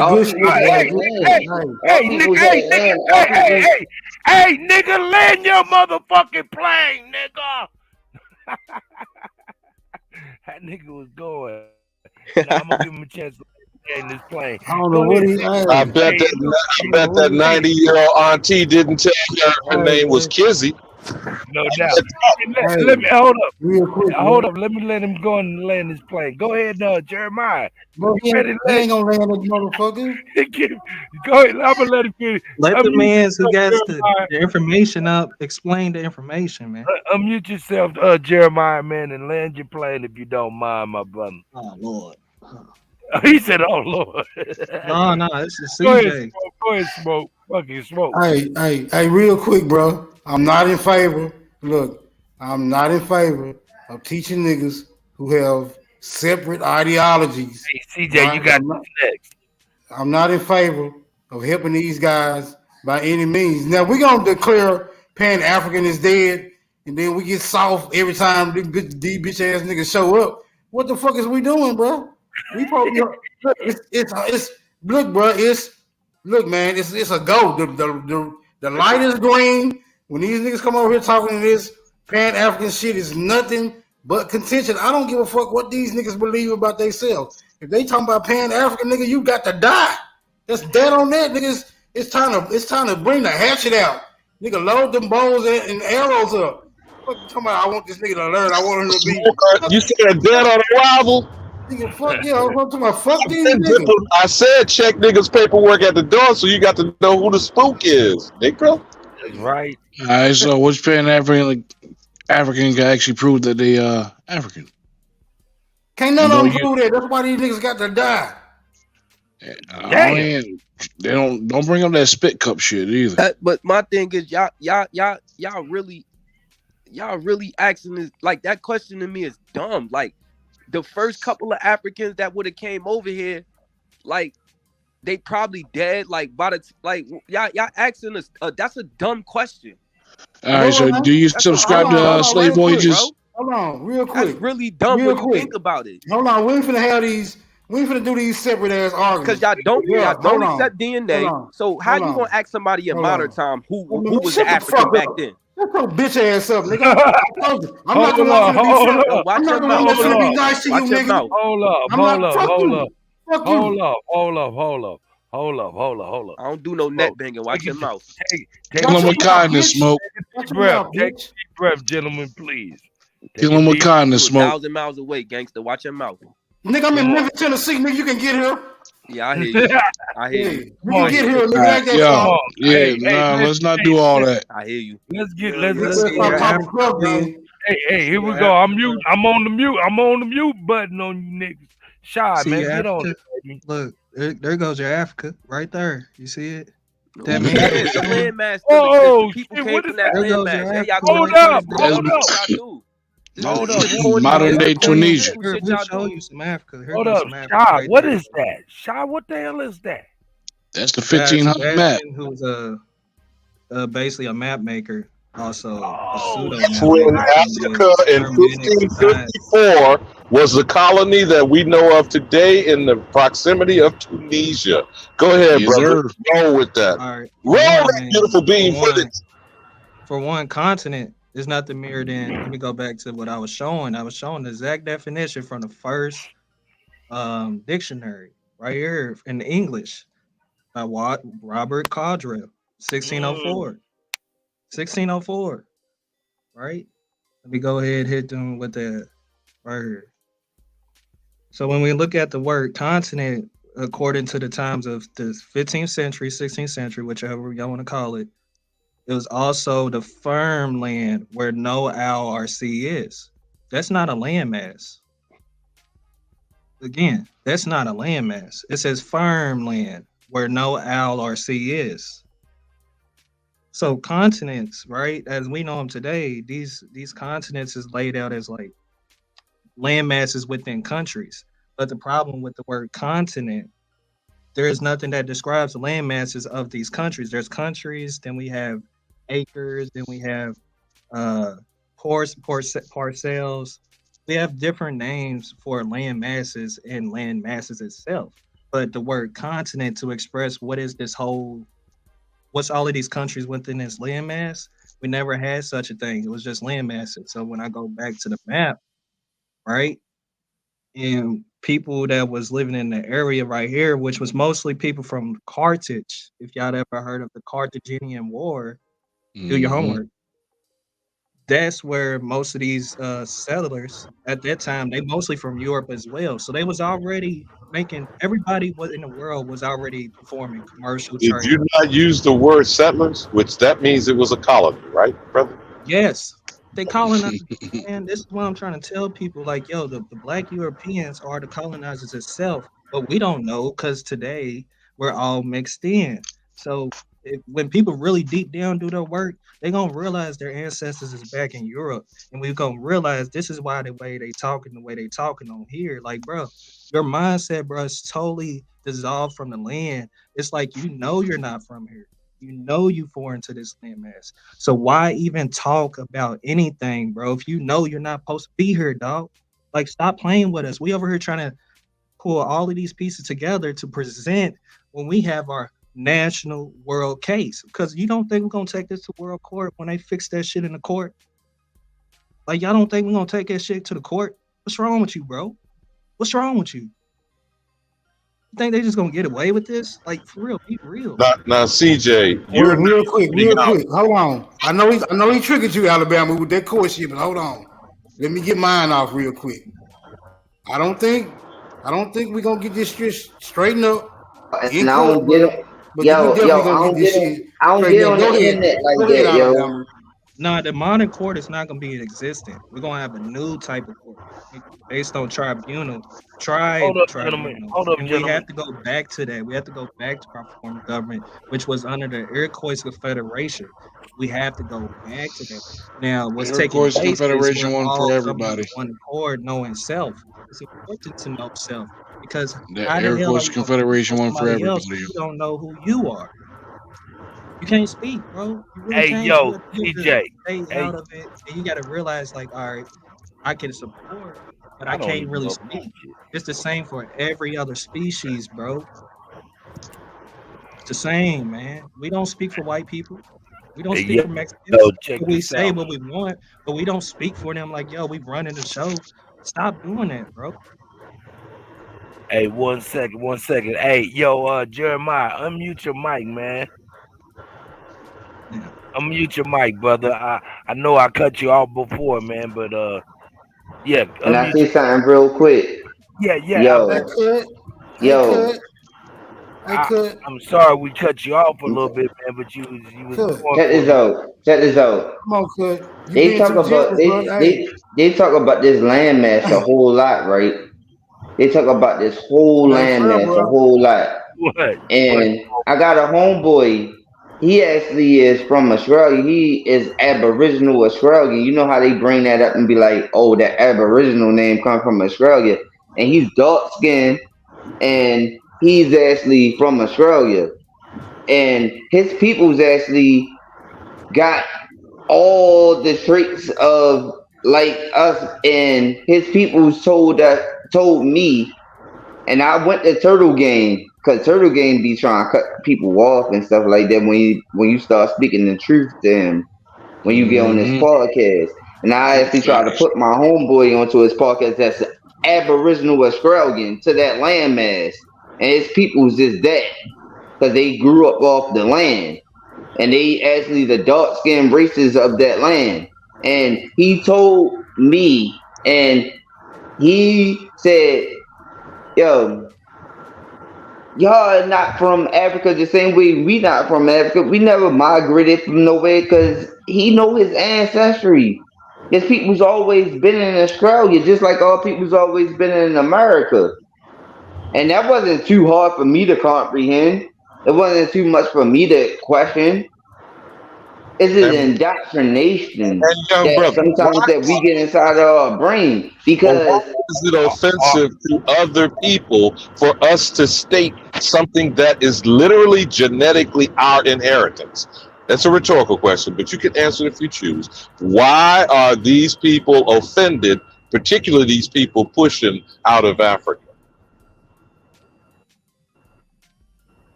all Good shit, people's Hey, man. had Good land. shit. Nice. All nigga, people's hey, had nigga, land. All people's hey, nigga, land your motherfucking plane, nigga. That nigga was going. Now I'm gonna give him a chance to land this plane. I don't know Go what ahead, he. say Hey, I something. bet Hey, I don't know that what he. 90-year-old auntie didn't tell her Hey, name was Kizzy. no doubt. Let hey, me hold up. real quick, Hold bro. up. Let me let him go and land his plane. Go ahead, Jeremiah. Bro, You ready to he let ain't gonna land this motherfucker. go ahead. I'm gonna let him finish. Let the Unmute mans who yourself, gets Jeremiah. the information up explain the information, man. Unmute yourself, Jeremiah, man, and land your plane if you don't mind, my brother. Oh Lord. He said, "Oh Lord." No, this is Go ahead, CJ. smoke. Go ahead, smoke. Fucking smoke. Hey, real quick, bro. I'm not in favor. Look, I'm not in favor of teaching niggas who have separate ideologies. Hey, CJ, you Right? got this next. I'm not in favor of helping these guys by any means. Now we're gonna declare Pan African is dead, and then we get soft every time these bitch ass niggas show up. What the fuck is we doing, bro? We probably look, it's look, bro. Look, man. It's a go. The light is green. When these niggas come over here talking this Pan African shit, is nothing but contention. I don't give a fuck what these niggas believe about themselves. If they talking about Pan African, nigga, you got to die. That's dead on that, niggas. It's time to bring the hatchet out. Nigga, load them bows and arrows up. What you talking about? I want this nigga to learn. I want him to be. You said dead on arrival? Nigga, fuck yeah. I'm talking about fuck these niggas. I said check niggas' paperwork at the door so you got to know who the spook is, nigga. That's right. All right, so which Pan African can actually prove that they African? Can't none of them prove that. That's why these niggas got to die. They don't bring up that spit cup shit either. But my thing is, y'all really asking this, like, that question to me is dumb. Like, the first couple of Africans that would have came over here, like, they probably dead. Like, y'all asking us, that's a dumb question. All right, so do you subscribe to Slave Voyages? Hold on, real quick. That's really dumb when you think about it. Hold on, we ain't finna have these. We ain't finna do these separate ass arguments. Because y'all don't accept DNA. So how you gonna ask somebody in modern time who was African back then? Shut your bitch ass up, nigga. I'm not gonna be nice to you, nigga. Hold up. I don't do no neck banging. Watch your mouth. Kill him with kindness, Smoke. Take a deep breath, gentlemen, please. Kill him with kindness, Smoke. 1,000 miles away, gangster. Watch your mouth. Nigga, I'm in Memphis, Tennessee, nigga. You can get here. Yeah, I hear you. I hear you. You can get here, nigga. Let's not do all that. I hear you. Let's get Hey, here we go. I'm on the mute button on you niggas. Shy, man. Get on it, baby. Look, there goes your Africa right there. You see it? That means the landmass. People came from that landmass. Hold up. Modern day Tunisia. We'll show you some Africa. Hold up, Shy. What is that? Shy, what the hell is that? That's the 1500 map. Who's basically a map maker, also a pseudo When Africa in 1554 was the colony that we know of today in the proximity of Tunisia. Go ahead, brother. Roll with that. All right. Roll that beautiful bean footage. For one continent, it's nothing mirrored in. Let me go back to what I was showing. I was showing the exact definition from the first dictionary right here in English by Robert Caldwell, 1604. 1604. Right? Let me go ahead and hit them with that right here. So when we look at the word continent, according to the times of the 15th century, 16th century, whichever y'all want to call it, it was also the firm land where no owl or sea is. That's not a landmass. Again, that's not a landmass. It says firm land where no owl or sea is. So continents, right, as we know them today, these continents is laid out as like land masses within countries. But the problem with the word continent, there is nothing that describes the land masses of these countries. There's countries, then we have acres, then we have parcels. We have different names for land masses and land masses itself. But the word continent to express what is this whole, what's all of these countries within this land mass, we never had such a thing. It was just land masses. So when I go back to the map, right, and people that was living in the area right here, which was mostly people from Carthage, if y'all ever heard of the Carthaginian War, do your homework. That's where most of these settlers at that time, they mostly from Europe as well. So they was already making, everybody in the world was already performing commercial trade. Did you not use the word settlers, which that means it was a colony, right, brother? Yes. They colonized, and this is what I'm trying to tell people, like, yo, the Black Europeans are the colonizers itself, but we don't know because today we're all mixed in. So when people really deep down do their work, they're gonna realize their ancestors is back in Europe, and we're gonna realize this is why the way they talking on here. Like, bro, your mindset, bro, is totally dissolved from the land. It's like you're not from here. You foreign to this landmass. So why even talk about anything, bro? If you know you're not supposed to be here, dog. Like, stop playing with us. We over here trying to pull all of these pieces together to present when we have our national world case. Because you don't think we're gonna take this to world court when they fix that shit in the court? Like, y'all don't think we're gonna take that shit to the court? What's wrong with you, bro? What's wrong with you? You think they just gonna get away with this? Like, for real, be real. Now, CJ, Well, real quick. Hold on. I know he triggered you, Alabama, with that court shit, but hold on. Let me get mine off real quick. I don't think we're gonna get this shit straightened up. And I don't get it. Yo, I don't get on the internet like that, yo. No, the modern court is not going to be in existence. We're going to have a new type of court based on tribunal. Hold up, gentlemen. We have to go back to that. We have to go back to our form of government, which was under the Iroquois Confederation. We have to go back to that. Now, what's taking place Confederation is one we're for all everybody. coming to one accord, knowing self. It's important to know self because The how the hell Iroquois are you Confederation one for somebody else everybody. if you don't know who you are? You can't speak, bro. You really Hey, can't. yo, You CJ. have to stay out of it, and you got to realize, like, all right, I can support, but I don't can't even really know speak. It's the same for every other species, bro. It's the same, man. We don't speak for white people. We don't Hey, speak yo, for Mexicans. check We this say out. what we want, but we don't speak for them. Like, yo, we running the show. Stop doing that, bro. Hey, 1 second. Hey, yo, Jeremiah, unmute your mic, man. Unmute your mic, brother. I know I cut you off before, man, but yeah. And I say something real quick. Yeah. Yo. I'm sorry we cut you off a little bit, man, but you was going Check this out. Come on, Cut. They talk about they talk about this landmass a whole lot, right? They talk about this whole landmass a whole lot. What? And I got a homeboy. He actually is from Australia. He is Aboriginal Australian. You know how they bring that up and be like, "Oh, that Aboriginal name come from Australia," and he's dark skinned, and he's actually from Australia, and his people's actually got all the traits of like us, and his people's told me, and I went to Turtle Game because Turtle Game be trying to cut people off and stuff like that when you start speaking the truth to him when you get on this podcast. And I actually tried to put my homeboy onto his podcast that's Aboriginal Australian to that landmass, and his people's just that because they grew up off the land, and they actually the dark skinned races of that land. And he told me, and he said, "Yo, y'all are not from Africa the same way we not from Africa. We never migrated from nowhere because he know his ancestry. His people's always been in Australia, just like all people's always been in America. And that wasn't too hard for me to comprehend. It wasn't too much for me to question. It's an indoctrination that sometimes that we get inside of our brain because why is it offensive to other people for us to state something that is literally genetically our inheritance? That's a rhetorical question, but you can answer it if you choose. Why are these people offended, particularly these people pushing out of Africa?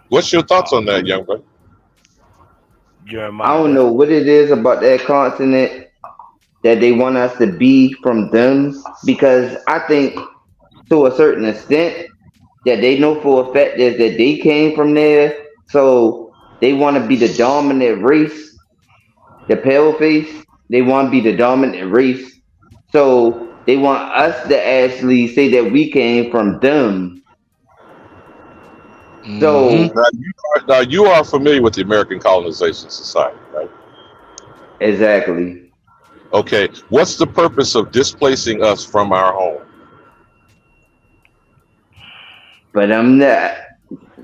What's your thoughts on that, young man? I don't know what it is about that continent that they want us to be from them, because I think to a certain extent that they know for a fact that they came from there, so they want to be the dominant race, the pale face. They want to be the dominant race, so they want us to actually say that we came from them. So now you are familiar with the American Colonization Society, right? Exactly. Okay, what's the purpose of displacing us from our home? But I'm not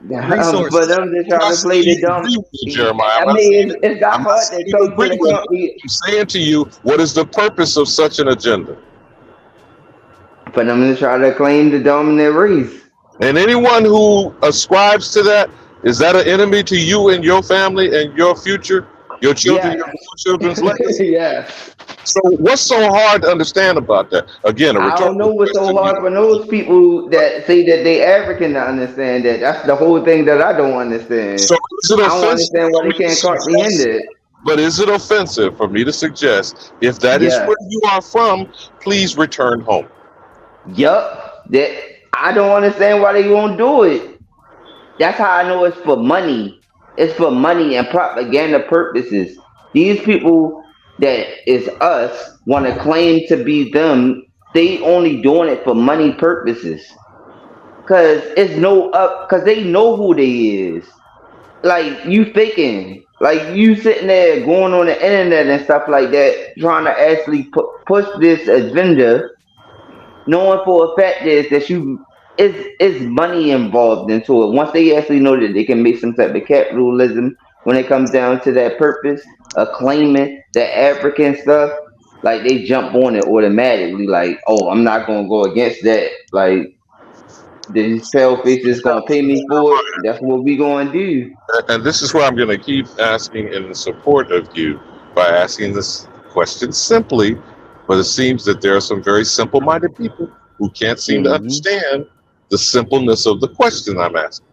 For them to try to play the dumb. Jeremiah. I mean, it's not hard to talk to the company. I'm saying to you, what is the purpose of such an agenda? For them to try to claim the dominant race. And anyone who ascribes to that, is that an enemy to you and your family and your future, your children, your children's legacy? Yes. So what's so hard to understand about that? Again, a I rhetorical don't know what's so question. hard for those people that say that they African to understand that. That's the whole thing that I don't understand. So is it I don't offensive understand why for they me to can't comprehend suggest- it. But is it offensive for me to suggest if that is Yes. where you are from, please return home? Yup. That I don't understand why they won't do it. That's how I know it's for money. It's for money and propaganda purposes. These people that is us want to claim to be them. They only doing it for money purposes. Cause it's no up. Cause they know who they is. Like you faking. Like you sitting there going on the internet and stuff like that, trying to actually push this agenda, knowing for a fact that you is money involved into it. Once they actually know that they can make some type of capitalism when it comes down to that purpose of claiming the African stuff, like they jump on it automatically. Like, oh, I'm not gonna go against that. Like these pale faces gonna pay me for it. That's what we gonna do. And this is where I'm going to keep asking in support of you by asking this question simply, but it seems that there are some very simple-minded people who can't seem to understand the simpleness of the question I'm asking.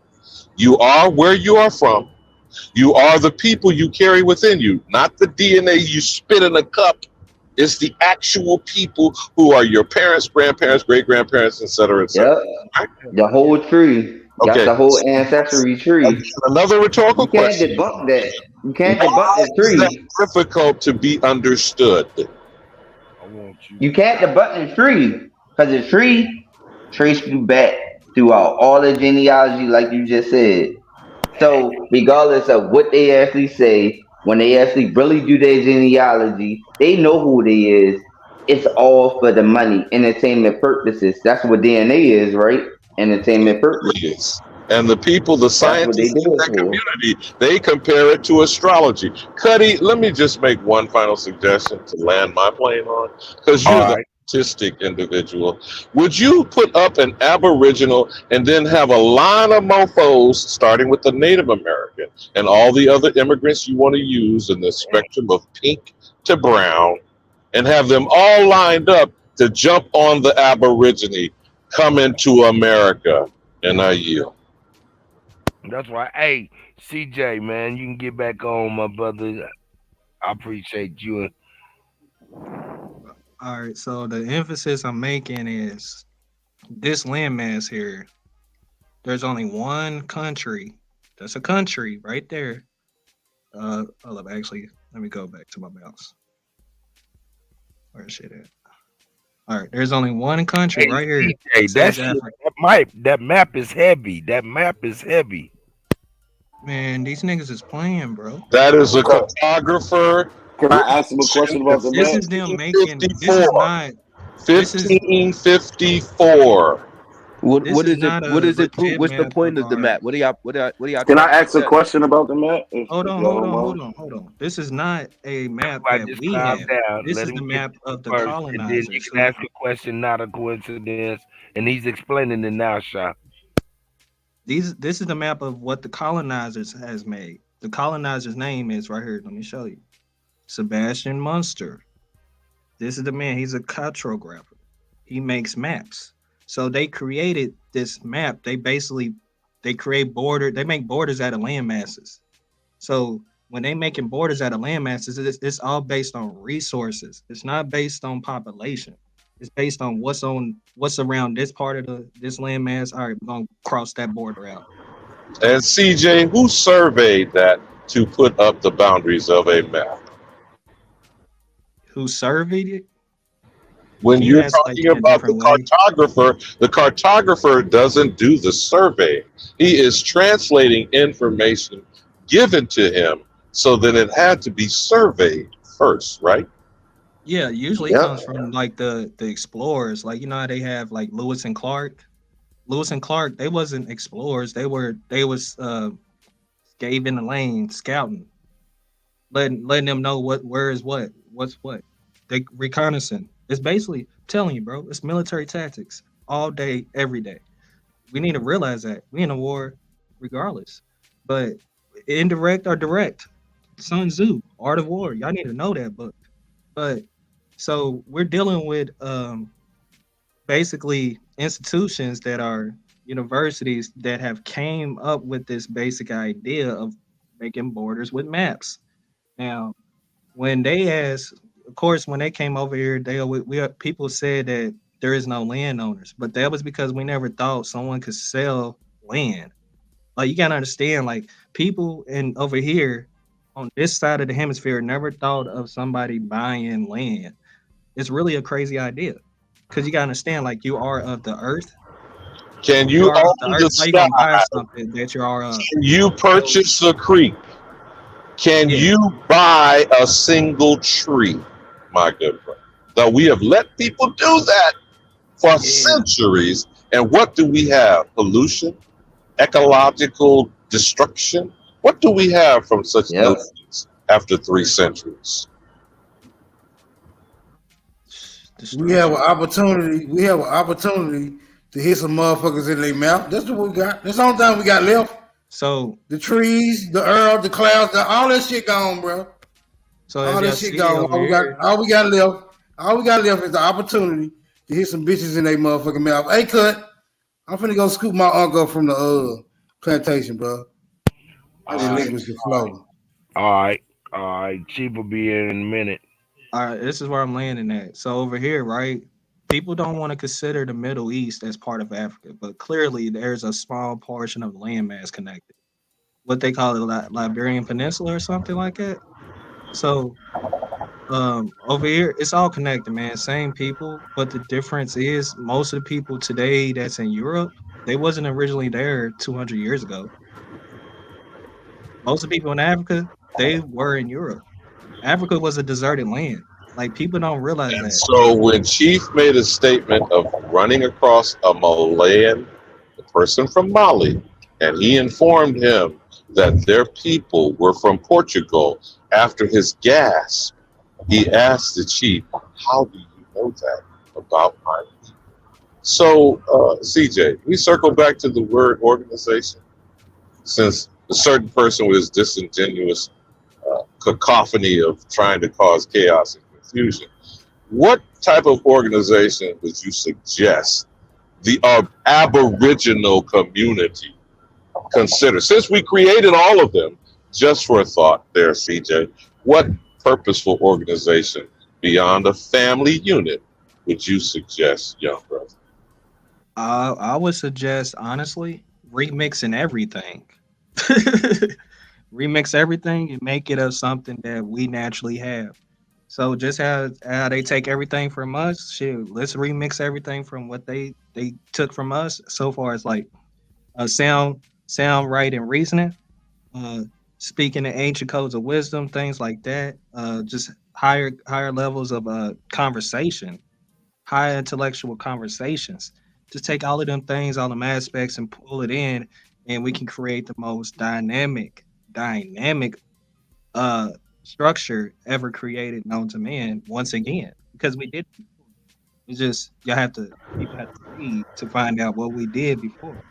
You are where you are from. You are the people you carry within you, not the DNA you spit in a cup. It's the actual people who are your parents, grandparents, great-grandparents, et cetera, et cetera. Yep. The whole tree. Got Okay. the whole ancestry tree. Another rhetorical You can't question. debunk that. You can't debunk Why the is tree. that difficult to be understood? You can't debunk the tree. Because the tree traces you back throughout all the genealogy, like you just said. So, regardless of what they actually say, when they actually really do their genealogy, they know who they is. It's all for the money, entertainment purposes. That's what DNA is, right? Entertainment purposes. And the people, the That's what they scientists do in it that for. community, they compare it to astrology. Cuddy, let me just make one final suggestion to land my plane on, because you're the artistic individual. Would you put up an Aboriginal and then have a line of mofos, starting with the Native American and all the other immigrants you want to use in the spectrum of pink to brown, and have them all lined up to jump on the Aborigine coming to America? And I yield. That's why, hey, CJ, man, you can get back on, my brother. I appreciate you. All right, so the emphasis I'm making is this landmass here. There's only one country. That's a country right there. Hold up, actually, let me go back to my mouse. Where's shit at? All right, there's only one country right here. Hey, South that Africa. that map is heavy. That map is heavy. Man, these niggas is playing, bro. That is a cartographer. Can I ask him a question about the This map? is them making. This is not. This is 1554. What This is is it? not What a is it? legit What's the map point of of the our. map? What are y'all? Can I trying to ask a say? question about the map? Hold on, hold on. This is not a map I that just we calm have. down. This Let is him the get map of the first, and then you colonizers. can ask a question, not a coincidence. And he's explaining it now, Sha. This is the map of what the colonizers has made. The colonizer's name is right here. Let me show you. Sebastian Munster. This is the man. He's a cartographer. He makes maps. So they created this map. They create border. They make borders out of land masses. So when they making borders out of land masses, it's all based on resources. It's not based on population. It's based on what's around this part of this land mass. All right, we're gonna cross that border out. And CJ, who surveyed that to put up the boundaries of a map? Who surveyed it? When Can you you're ask like talking in a about the different way? cartographer doesn't do the survey. He is translating information given to him so that it had to be surveyed first, right? Yeah, usually it comes from like the explorers. Like you know how they have like Lewis and Clark. Lewis and Clark, they wasn't explorers. They was scavenging the lane, scouting, letting them know where is what's what. They reconnaissance. It's basically telling you, bro. It's military tactics all day, every day. We need to realize that we in a war, regardless. But indirect or direct, Sun Tzu, Art of War. Y'all need to know that book. But so we're dealing with basically institutions that are universities that have came up with this basic idea of making borders with maps. Now, when they asked, of course, when they came over here, people said that there is no landowners, but that was because we never thought someone could sell land. Like you gotta understand, like people in over here on this side of the hemisphere never thought of somebody buying land. It's really a crazy idea because you gotta understand, like you are of the earth. Can You you are of the own earth. the How you gonna buy sky? something that you are of? Can you purchase a creek? Can Yeah. you buy a single tree? My good friend. Now we have let people do that for centuries. And what do we have? Pollution, ecological destruction. What do we have from such notions after 3 centuries? We have an opportunity. We have an opportunity to hit some motherfuckers in their mouth. That's what we got. That's the only thing we got left. So the trees, the earth, the clouds, all that shit gone, bro. So all that shit gone. over All we here, got left is the opportunity to hit some bitches in their motherfucking mouth. Hey, cut. I'm finna go scoop my uncle from the plantation, bro. I relinquish the flow. All right. Chief will be in a minute. all right, this is where I'm landing at. So over here, right? People don't want to consider the Middle East as part of Africa, but clearly there's a small portion of the landmass connected. What they call it, Liberian Peninsula or something like that. So over here, it's all connected, man. Same people, but the difference is most of the people today that's in Europe, they wasn't originally there 200 years ago. Most of the people in Africa, they were in Europe. Africa was a deserted land. Like people don't realize that. So when Chief made a statement of running across a Malayan, a person from Mali, and he informed him that their people were from Portugal, after his gasp, he asked the chief, how do you know that about my people? So, CJ, we circle back to the word organization, since a certain person with his disingenuous cacophony of trying to cause chaos and confusion. What type of organization would you suggest the Aboriginal community consider? Since we created all of them, just for a thought there, CJ, what purposeful organization beyond a family unit would you suggest, young brother? I would suggest, honestly, remixing everything. Remix everything and make it of something that we naturally have. So just how they take everything from us, shit, let's remix everything from what they took from us so far as like sound, right, and reasoning, speaking the ancient codes of wisdom, things like that. Just higher levels of conversation, high intellectual conversations. Just take all of them things, all them aspects, and pull it in, and we can create the most dynamic structure ever created known to man once again, because we did. It's just people have to see to find out what we did before.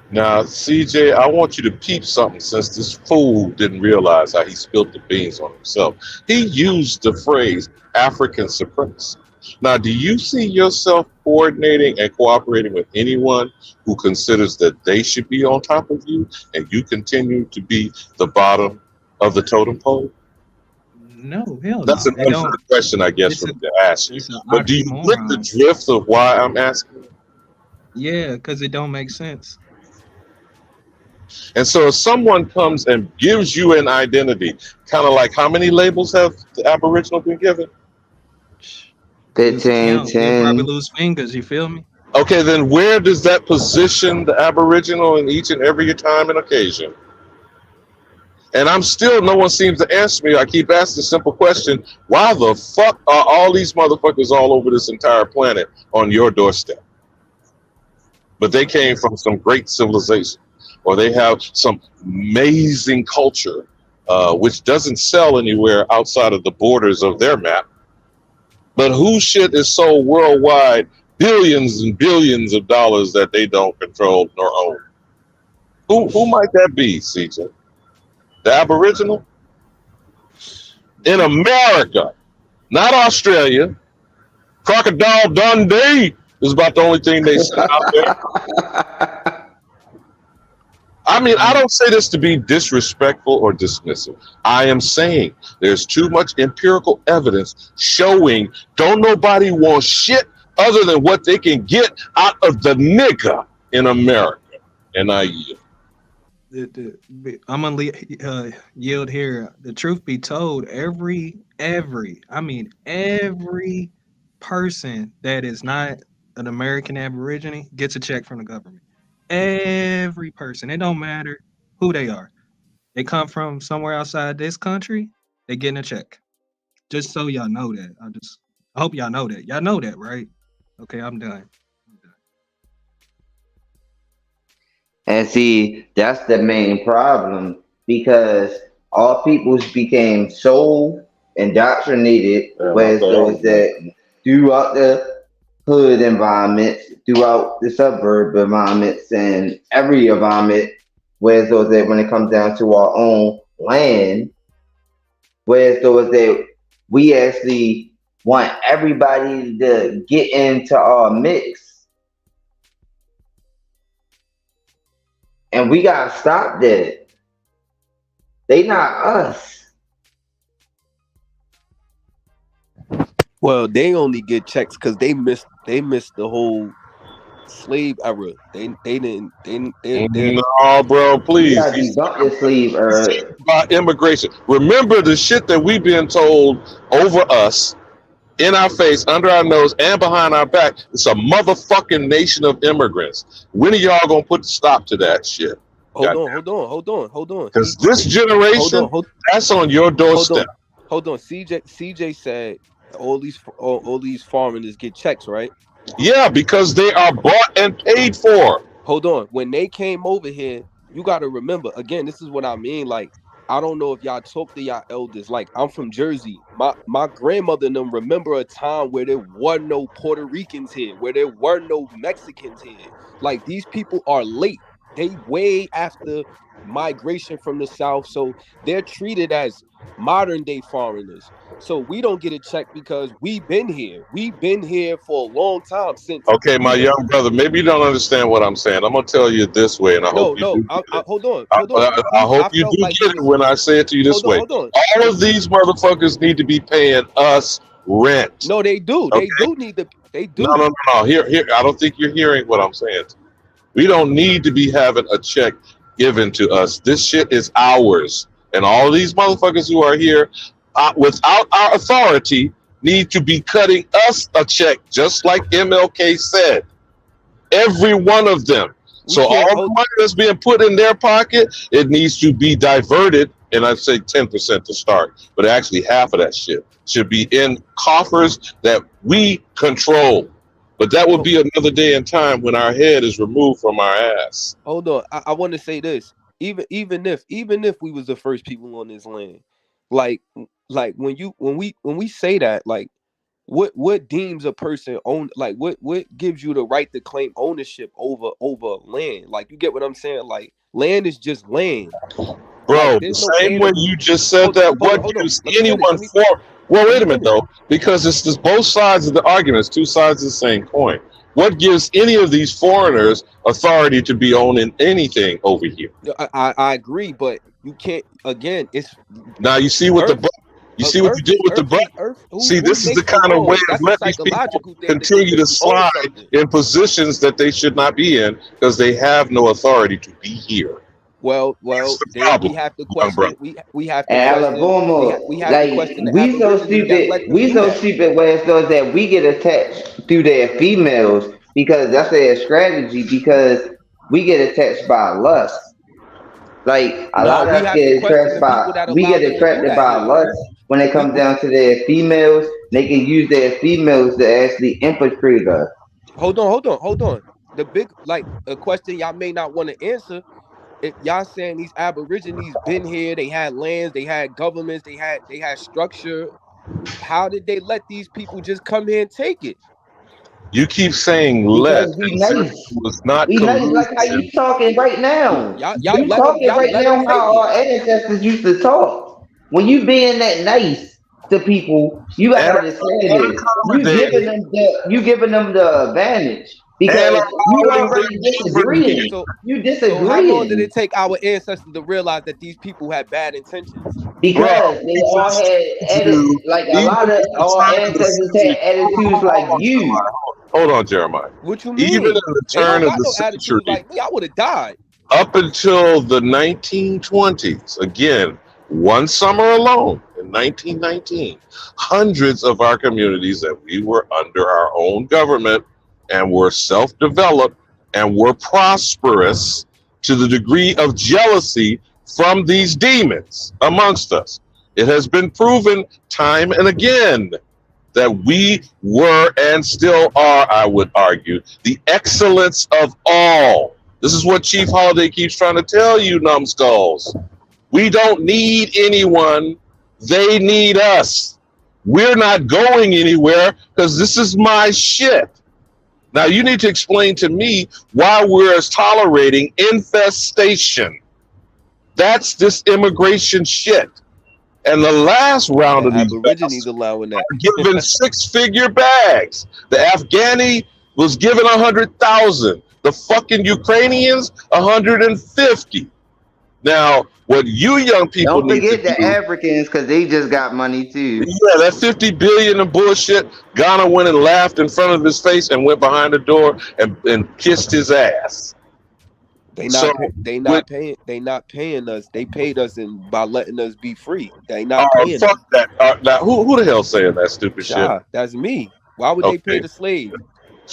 Now, CJ, I want you to peep something, since this fool didn't realize how he spilled the beans on himself. He used the phrase African supremacy. Now, do you see yourself coordinating and cooperating with anyone who considers that they should be on top of you and you continue to be the bottom of the totem pole? No, hell That's no. an unfair question, I guess, for me to ask you. But do you get the drift of why I'm asking? Yeah, because it don't make sense. And so if someone comes and gives you an identity, kind of like, how many labels have the Aboriginal been given? 15, They'll probably 10. lose fingers, you feel me? Okay, then where does that position the Aboriginal in each and every time and occasion? And no one seems to answer me. I keep asking the simple question, why the fuck are all these motherfuckers all over this entire planet on your doorstep? but they came from some great civilization, or they have some amazing culture, which doesn't sell anywhere outside of the borders of their map. But whose shit is sold worldwide, billions and billions of dollars that they don't control nor own? Who might that be, CJ? The Aboriginal? In America, not Australia. Crocodile Dundee is about the only thing they sell out there. I mean, I don't say this to be disrespectful or dismissive. I am saying there's too much empirical evidence showing don't nobody want shit other than what they can get out of the nigga in America. And I yield. I'm gonna yield here. The truth be told, every person that is not an American Aborigine gets a check from the government. Every person, it don't matter who they are. They come from somewhere outside this country, they getting a check. Just so y'all know that. I hope y'all know that. Y'all know that, right? Okay, I'm done. And see, that's the main problem, because all peoples became so indoctrinated, whereas those that throughout the hood environments, throughout the suburb environments, and every environment, whereas those that when it comes down to our own land, whereas those that we actually want everybody to get into our mix. And we gotta stop that. They not us. Well, they only get checks because they missed the whole slave era. They didn't. No, bro, please. You gotta debunk your slave era. About immigration. Remember the shit that we've been told over us, in our face, under our nose, and behind our back. It's a motherfucking nation of immigrants. When are y'all gonna put a stop to that shit? Hold on. Because this generation, that's on your doorstep. Hold on. CJ said all these foreigners get checks, right? Yeah, because they are bought and paid for. Hold on. When they came over here, you got to remember, again, this is what I mean. Like, I don't know if y'all talk to y'all elders. Like, I'm from Jersey. My grandmother and them remember a time where there were no Puerto Ricans here, where there were no Mexicans here. Like, these people are late. They way after migration from the South. So they're treated as modern day foreigners. So we don't get a check because we've been here. We've been here for a long time since. Okay, my young brother, maybe you don't understand what I'm saying. I'm gonna tell you this way, and I hope you do. Hold on. I hope you do get it when I say it to you this way. All of these motherfuckers need to be paying us rent. No, they do. Okay? They do need to. They do. No. Here. I don't think you're hearing what I'm saying. We don't need to be having a check given to us. This shit is ours. And all of these motherfuckers who are here without our authority need to be cutting us a check, just like MLK said. Every one of them. So all the money that's being put in their pocket, it needs to be diverted. And I'd say 10% to start. But actually half of that shit should be in coffers that we control. But that would be another day and time when our head is removed from our ass. Hold on. I want to say this. Even if we was the first people on this land, like when we say that, like what deems a person own, like what gives you the right to claim ownership over land? Like, you get what I'm saying? Like, land is just land. Bro, like, the same way you just said that, what gives anyone for? Well, wait a minute though, because it's just both sides of the argument. It's two sides of the same coin. What gives any of these foreigners authority to be owning anything over here? I agree, but you can't. Again, it's now you see what you did with the butt. See, this is the kind of way of letting these people continue to slide in positions that they should not be in because they have no authority to be here. Well, then we have to question. We have to question. We have to question. We so stupid. We so stupid. Where it's those that we get attached through their females because that's their strategy. Because we get attached by lust. Like a lot of us get attracted by. We get attracted by lust when it comes down to their females. They can use their females to actually infiltrate us. Hold on. the big, like, a question y'all may not want to answer. If y'all saying these Aborigines been here, they had lands, they had governments, they had structure. How did they let these people just come here and take it? You keep saying let, Because we as if it nice. was not We nice like how collusive. you talking right now. Y'all You let them talking right now take how it. our ancestors used to talk. When you being that nice to people, you And gotta understand this. accommodating, You giving them the advantage and because you allowing them already to overview. disagreeing. So You so how long did disagreeing it take our ancestors to realize that these people had bad intentions? Bro, because they all because had you, like a even lot of at the our turn of the ancestors century, had attitudes like you. hold on, Jeremiah. What you Even in mean? the They don't turn of got the no attitude century, like me. I would have died. up until the 1920s, again, one summer alone in 1919, hundreds of our communities that we were under our own government and were self-developed and were prosperous to the degree of jealousy from these demons amongst us. It has been proven time and again that we were and still are, I would argue, the excellence of all. This is what Chief Holiday keeps trying to tell you, numbskulls. We don't need anyone. They need us. We're not going anywhere because this is my shit. Now, you need to explain to me why we're tolerating infestation. That's this immigration shit. And the last round The of these Aborigines bastards allowing that. are given six-figure bags. The Afghani was given 100,000. The fucking Ukrainians 150. Now, what you young people Don't need to forget the do, Africans because they just got money too. yeah, that 50 billion of bullshit. Ghana went and laughed in front of his face and went behind the door and kissed his ass. They So, not with they not paying us. They paid us and by letting us be free. They not paying fuck us. that. Now, who the hell saying that stupid shit? Shaw, that's me. Why would they pay Okay, the slave?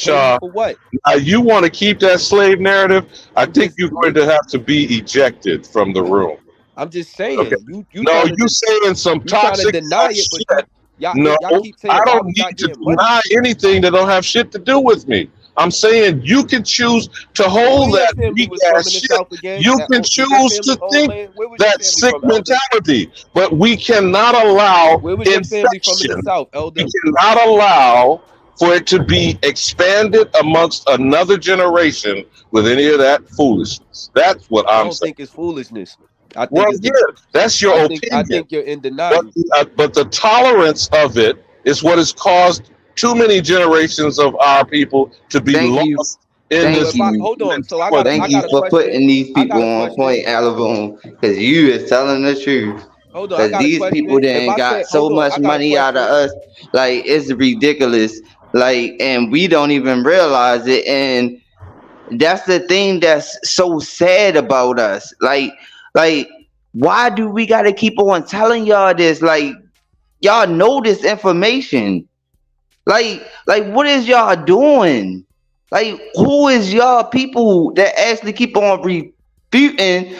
Pay me Shaw. for what? You want to keep that slave narrative? I I'm think just you're going to have to be ejected from the room. I'm just Okay. saying. You No, trying to you saying some you trying to toxic deny it, but shit. No, y'all keep I saying why don't we need not to getting money. deny anything that don't have shit to do with me. I'm saying you can choose to So where hold your that family weak was from ass in the shit. South again? You That can did your choose family to own think land? Where was your that family sick from, Elder? mentality, but we cannot allow Where was your family from in the infection. South, We Elder? cannot allow for it to be expanded amongst another generation with any of that foolishness. That's what I I'm don't saying. think it's foolishness. I Well, think it's yeah, that's your I opinion. think you're in But, denial. but the tolerance of it is what has caused too many generations of our people to be Thank you. lost in So Thank this if I you. hold on, so Thank I you got a for question. putting these I got people a on question. point, Alabama, because you is telling the truth. Hold on, I Because got a these people question. If done I got said, so hold on, much I got a money out of question. us, like it's ridiculous. Like, and we don't even realize it. And that's the thing that's so sad about us. Like, why do we gotta keep on telling y'all this? Like, y'all know this information. Like, what is y'all doing? Like, who is y'all people that actually keep on refuting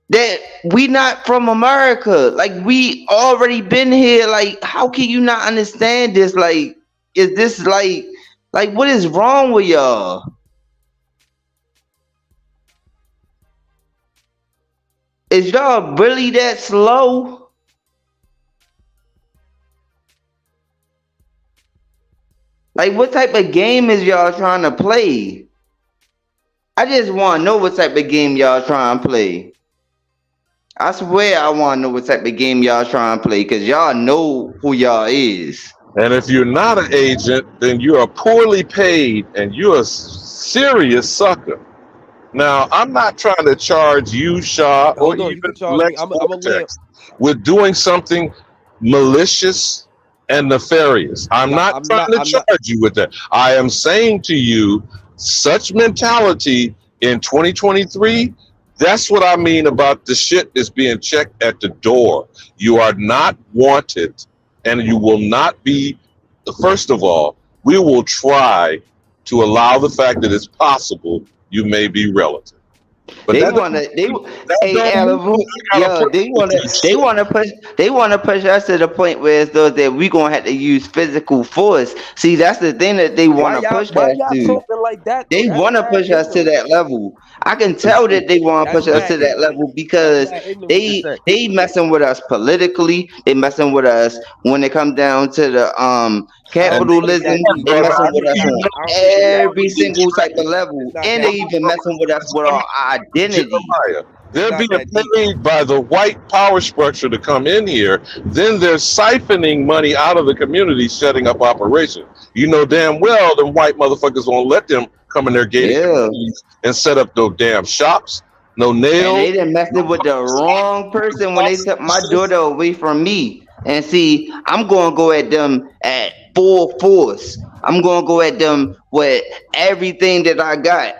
that we not from America? Like, we already been here. Like, how can you not understand this? Like, is this like what is wrong with y'all? Is y'all really that slow? Like, what type of game is y'all trying to play? I just want to know what type of game y'all trying to play. I swear I want to know what type of game y'all trying to play because y'all know who y'all is. And if you're not an agent, then you are poorly paid and you're a serious sucker. Now, I'm not trying to charge you, Shaw, or Hold on, you even can charge me. Lex I'm a land. Vortex with doing something malicious and nefarious. I'm Yeah, not trying to I'm not. charge you with that. I am saying to you, such mentality in 2023, that's what I mean about the shit is being checked at the door. You are not wanted, and you will not be. First of all, we will try to allow the fact that it's possible you may be relative. But They that wanna they that hey don't mean Alamo, you gotta yo, put they wanna push us to the point where it's though that we gonna have to use physical force. See, that's the thing that they wanna push Why us y'all to. talking like that though? They That's want to mad push us to ignorant. that level. I can tell that they want to That's push us mad to that ignorant. level That's because mad ignorant to they say. they messing with us politically. They messing with us when it comes down to the I don't think it's capitalism. that deep, They bro. messing I with us on don't think it's that every deep. single type of level, It's not and that they deep. even messing with us with our identity. Jeremiah, It's they're not being that deep. paid by the white power structure to come in here. Then they're siphoning money out of the community, setting up operations. You know damn well them white motherfuckers won't let them come in their gated Yeah. communities and set up no damn shops, no And nails. they done messed it with the wrong person when they took my daughter away from me. And see, I'm gonna go at them at full force. I'm gonna go at them with everything that I got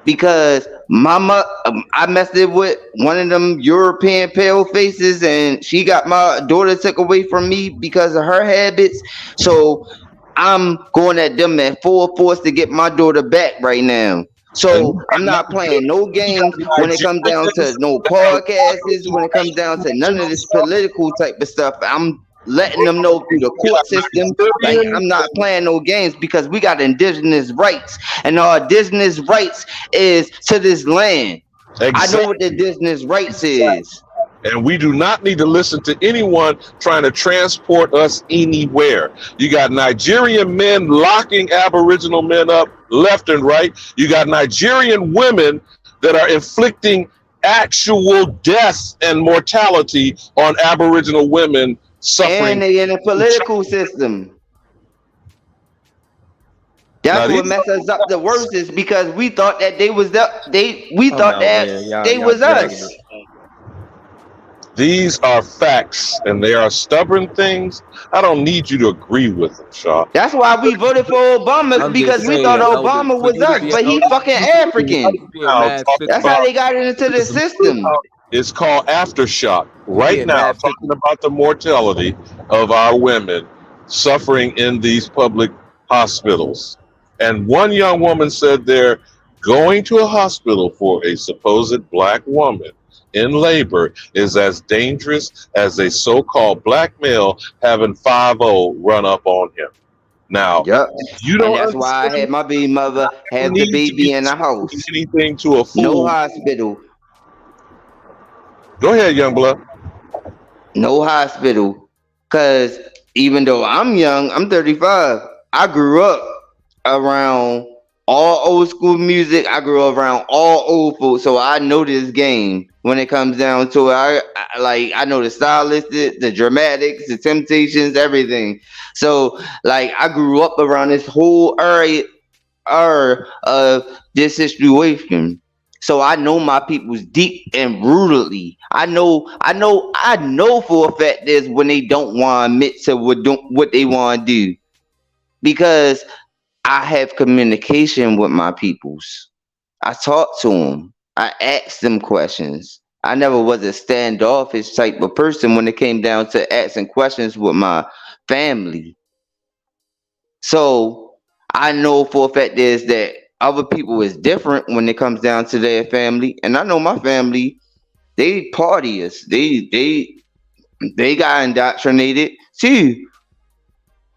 because I messed it with one of them European pale faces, and she got my daughter took away from me because of her habits. So I'm going at them at full force to get my daughter back right now. So I'm not playing no games when it comes down to no podcasts, when it comes down to none of this political type of stuff. I'm letting them know through the court system, like I'm not playing no games because we got indigenous rights, and our indigenous rights is to this land. I know what the indigenous rights is. And we do not need to listen to anyone trying to transport us anywhere. You got Nigerian men locking Aboriginal men up left and right. You got Nigerian women that are inflicting actual death and mortality on Aboriginal women suffering. And they in the political system. That's what messed us up the worst is because we thought that they was we thought that they was us. These are facts, and they are stubborn things. I don't need you to agree with them, Shaw. That's why we voted for Obama because we thought Obama was us, but he fucking African. That's how they got into the system. It's called aftershock. Right now, talking about the mortality of our women suffering in these public hospitals. And one young woman said they're going to a hospital for a supposed black woman in labor is as dangerous as a so-called black male having 5-0 run up on him. Now, you don't. And that's why I had my baby mother have the baby in the house. Anything to a fool. No hospital. Go ahead, young blood. No hospital. Cause even though I'm young, I'm 35. I grew up around all old school music. I grew up around all old folks, so I know this game. When it comes down to it, I know the stylistic, the dramatics, the Temptations, everything. So like I grew up around this whole area of this situation. So I know my people's deep and brutally. I know for a fact there's when they don't want to admit to what they want to do. Because I have communication with my peoples. I talk to them. I ask them questions. I never was a standoffish type of person when it came down to asking questions with my family. So I know for a fact is that other people is different when it comes down to their family. And I know my family, they partiers. They got indoctrinated too.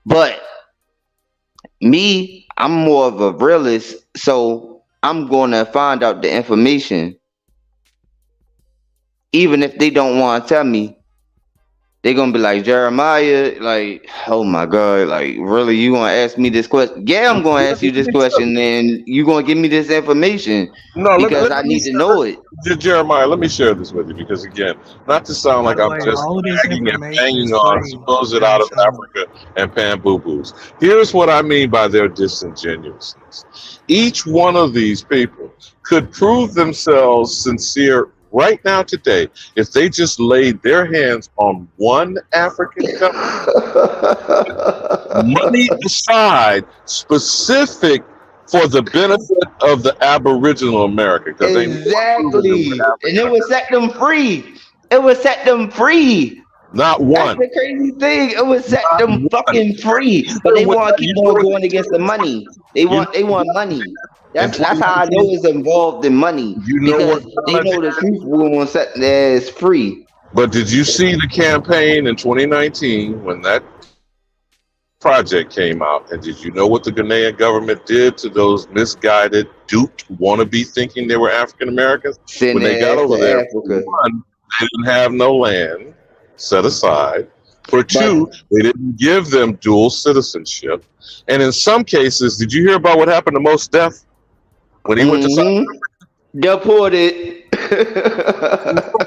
But me, I'm more of a realist, so I'm gonna find out the information. Even if they don't want to tell me, they're gonna be like, Jeremiah, like, oh my God, like, really, you gonna ask me this question? Yeah, I'm gonna ask you this question, and you gonna give me this information because I need to know it. Jeremiah, let me share this with you because, again, not to sound like I'm just bragging and banging on supposed out of Africa and pan-boo-boos. Here's what I mean by their disingenuousness. Each one of these people could prove themselves sincere right now today if they just laid their hands on one African country, money aside, specific for the benefit of the Aboriginal America. Exactly. And it would set them free. It would set them free. Not That's one. the crazy thing. It would set them fucking free, but they want to keep on going against the money. They want money. That's how I know it's involved in money, You know because what they know the truth will set their ass free. But did you see the campaign in 2019 when that project came out? And did you know what the Ghanaian government did to those misguided, duped, wannabe thinking they were African Americans? When they got over there, Africa. for one, they didn't have no land set aside. For two, they didn't give them dual citizenship. And in some cases, did you hear about what happened to Mos Def when he went to South Africa? Deported.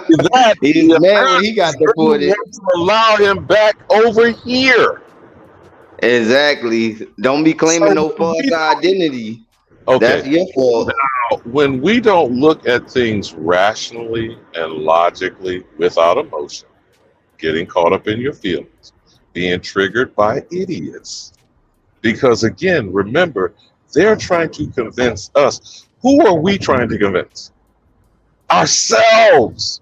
He's mad when he got deported. Allow him back over here. Exactly. Don't be claiming no false identity. Okay. That's your fault. Now, when we don't look at things rationally and logically without emotion, getting caught up in your feelings, being triggered by idiots. Because again, remember, they're trying to convince us. Who are we trying to convince? Ourselves.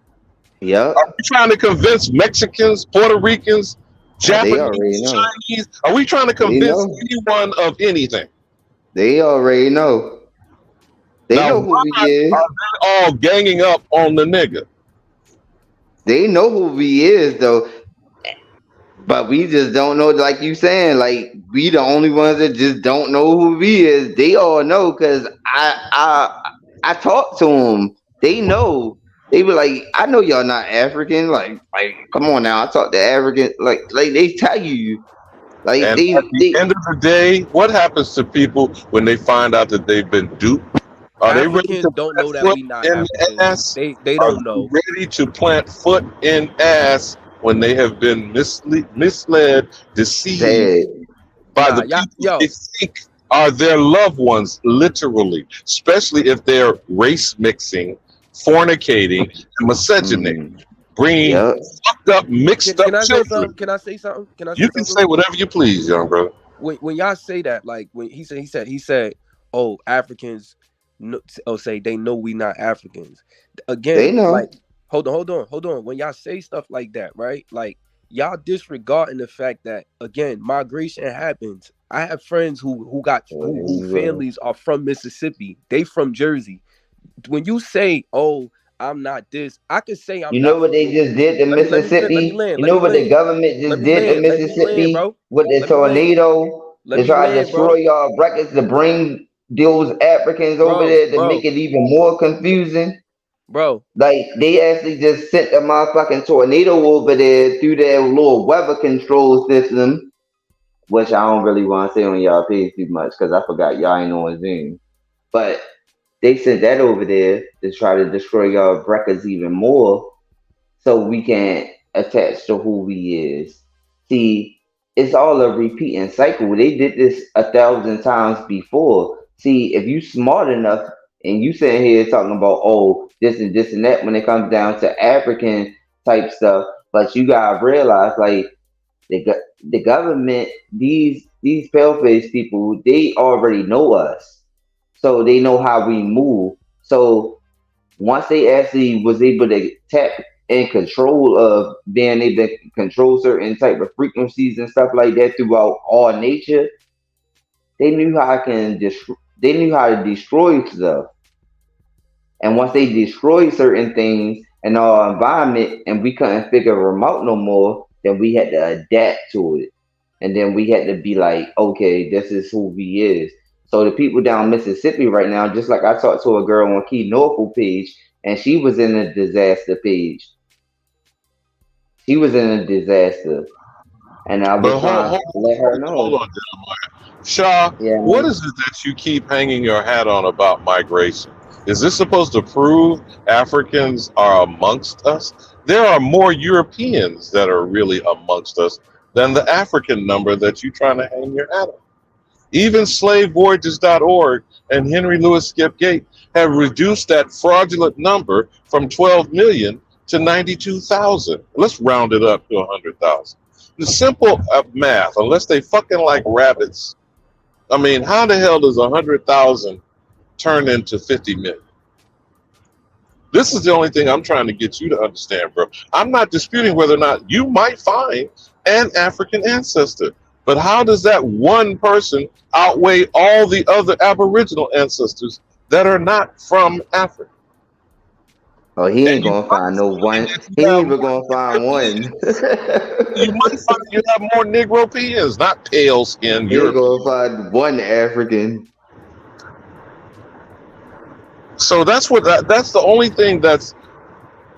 Yeah. Are we trying to convince Mexicans, Puerto Ricans, Japanese, Chinese? Are we trying to convince anyone of anything? They already know. They know who we is. Are they all ganging up on the nigga? They know who we is though. But we just don't know, like you saying, like we the only ones that just don't know who we is. They all know, because I talked to them. They know. They were like, I know y'all not African. Like come on now. I talk to African. Like they tell you. Like and at the end of the day, what happens to people when they find out that they've been duped? Are they ready to don't know that we not in Africans. They don't know. Ready to plant foot in ass when they have been misled, deceived by the people they think are their loved ones, literally, especially if they're race mixing, fornicating, and misogyny, bringing fucked up, mixed up children. Can I say something? You can say whatever you please, young brother. When y'all say that, like when he said, oh, Africans say they know we not Africans. Again, they know. Like, hold on. When y'all say stuff like that, right? Like y'all disregarding the fact that again, migration happens. I have friends who families are from Mississippi. They from Jersey. When you say, "Oh, I'm not this," I could say I'm. You know what they just did to Mississippi? You know what the government just did to Mississippi with the tornado? They tried to destroy y'all brackets to bring those Africans over there to make it even more confusing. Bro, like they actually just sent a motherfucking tornado over there through their little weather control system, which I don't really want to say on y'all page too much because I forgot y'all ain't on Zoom. But they sent that over there to try to destroy y'all records even more, so we can attach to who we is. See, it's all a repeating cycle. They did this 1,000 times before. See, if you smart enough and you sitting here talking about, oh, this and this and that when it comes down to African type stuff, but you gotta realize, like, the government, these pale-faced people, they already know us, so they know how we move. So once they actually was able to tap in control of being able to control certain type of frequencies and stuff like that throughout all nature, they knew how to destroy stuff. And once they destroyed certain things in our environment and we couldn't figure them out no more, then we had to adapt to it. And then we had to be like, okay, this is who we is. So the people down Mississippi right now, just like I talked to a girl on Key Norfolk page, and she was in a disaster page. She was in a disaster. And I was trying to let her know. Hold on, Shaw, what is it that you keep hanging your hat on about migration? Is this supposed to prove Africans are amongst us? There are more Europeans that are really amongst us than the African number that you're trying to hang your hat on. Even slavevoyages.org and Henry Louis Skip Gate have reduced that fraudulent number from 12 million to 92,000. Let's round it up to 100,000. The simple math, unless they fucking like rabbits. I mean, how the hell does 100,000 turn into 50 million? This is the only thing I'm trying to get you to understand, bro. I'm not disputing whether or not you might find an African ancestor, but how does that one person outweigh all the other Aboriginal ancestors that are not from Africa? Oh, he ain't gonna find no one. He ain't even gonna find one. You might find you have more Negropeans, not pale skinned He ain't Europeans. gonna find one African. So that's the only thing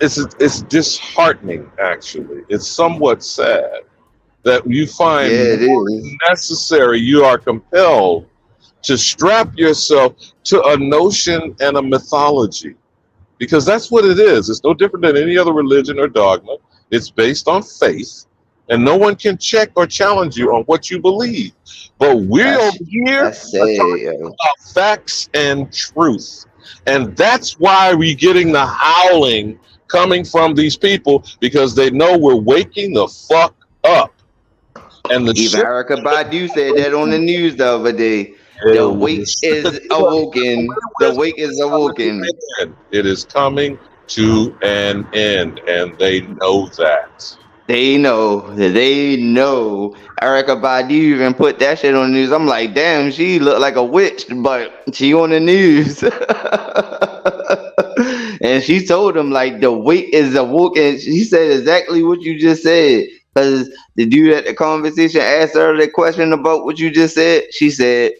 it's disheartening. Actually, it's somewhat sad that you find it more is necessary. You are compelled to strap yourself to a notion and a mythology, because that's what it is. It's no different than any other religion or dogma. It's based on faith, and no one can check or challenge you on what you believe. But we're over here That's sad, yo. about facts and truth. And that's why we're getting the howling coming from these people, because they know we're waking the fuck up. And the Even Erica Badu said that on the news the other day. The wake is awoken. The wake is awoken. It is coming to an end, and they know that. They know. Erica Badu even put that shit on the news. I'm like, damn, she looked like a witch, but she on the news. And she told him, like, the wait is awoken. She said exactly what you just said. Because the dude at the conversation asked her the question about what you just said. She said,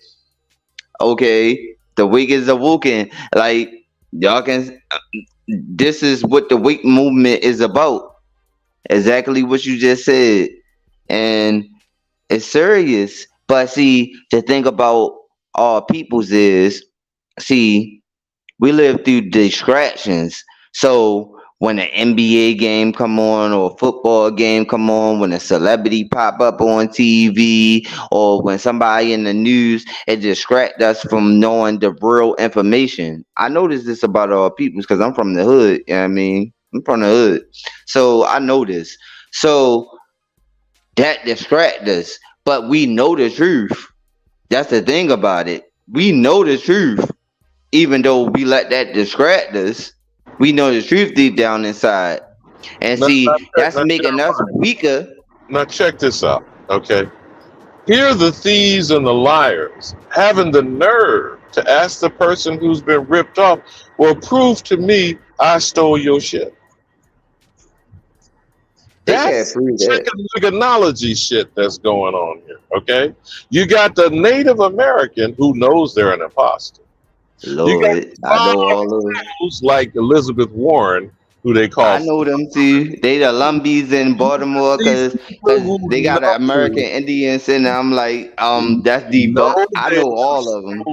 okay, the wake is awoken. Like, y'all can, this is what the wake movement is about. Exactly what you just said. And it's serious. But see, the thing about all peoples is, see, we live through distractions. So when an NBA game come on or a football game come on, when a celebrity pop up on TV, or when somebody in the news, it distract us from knowing the real information. I notice this about all peoples because I'm from the hood. You know what I mean? I'm from the hood. So I know this. So that distract us. But we know the truth. That's the thing about it. We know the truth. Even though we let that distract us, we know the truth deep down inside. And see, that's making us weaker. Now check this out, okay? Here are the thieves and the liars having the nerve to ask the person who's been ripped off, well, prove to me I stole your shit. That's technology shit that's going on here, okay? You got the Native American who knows they're an imposter. Lord, I know all of them. Like Elizabeth Warren, who they call. I know them too. They the Lumbies in Baltimore because they got an American Indians in there. I'm like, that's debunked. I know all of them.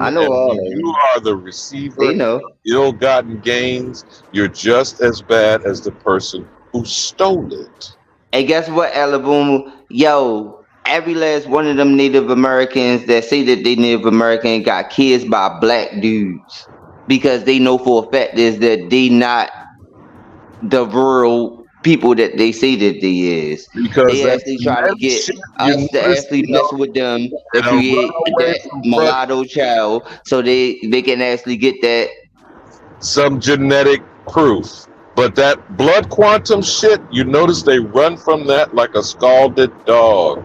I know all of them. You are the receiver. They know. Ill-gotten gains. You're just as bad as the person who stole it. And guess what, Alabama? Yo, every last one of them Native Americans that say that they Native American got kids by black dudes because they know for a fact is that they not the rural people that they say that they is. Because they actually try to get us to actually mess with them to create that mulatto child so they can actually get that some genetic proof. But that blood quantum shit, you notice they run from that like a scalded dog.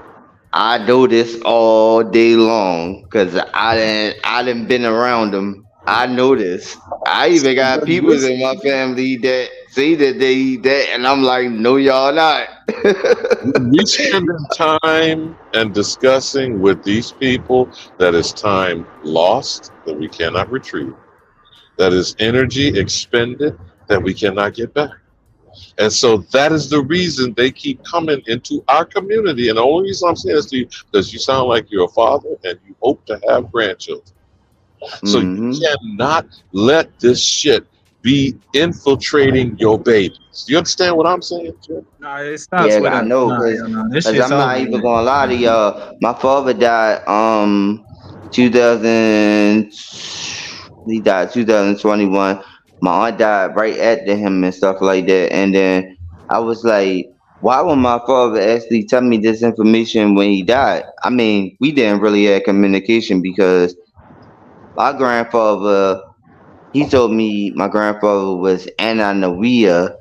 I know this all day long because I done been around them. I know this. I even got people in my family that say that they eat that, and I'm like, no, y'all not. We spend time and discussing with these people that is time lost that we cannot retrieve. That is energy expended that we cannot get back. And so that is the reason they keep coming into our community. And the only reason I'm saying this to you, because you sound like you're a father and you hope to have grandchildren. So you cannot let this shit be infiltrating your babies. Do you understand what I'm saying, Jim? No, it stops Yeah, with I know, because I'm not even gonna lie to y'all. My father died 2021. My aunt died right after him and stuff like that. And then I was like, why would my father actually tell me this information when he died? I mean, we didn't really have communication because my grandfather He told me my grandfather was Ananawea,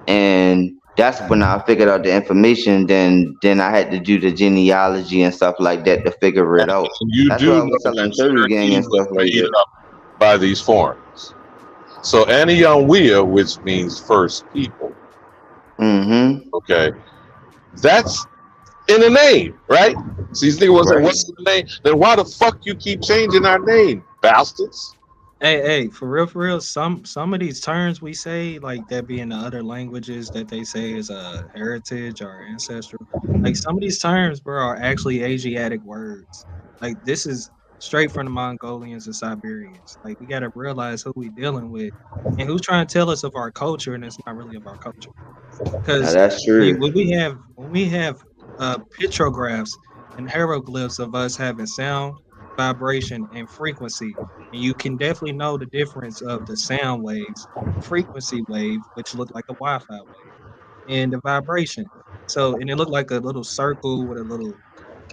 and that's when I figured out the information. Then I had to do the genealogy and stuff like that to figure it out. You That's do why I know was telling that Turtle Gang Cherokee and stuff was like made that. up by these foreigners. So Anayanwea, which means first people, Mm-hmm. okay, that's in the name, right? So you think Right. what's in the name? Then why the fuck you keep changing our name, bastards? Hey, for real. Some of these terms we say, like that be in the other languages that they say is a heritage or ancestral. Like some of these terms, bro, are actually Asiatic words. Like this is straight from the Mongolians and Siberians. Like we gotta realize who we dealing with and who's trying to tell us of our culture, and it's not really of our culture. Now Because that's true. when we have pictographs and hieroglyphs of us having sound, vibration, and frequency, and you can definitely know the difference of the sound waves, the frequency wave, which look like a Wi-Fi wave, and the vibration. So, and it looked like a little circle with a little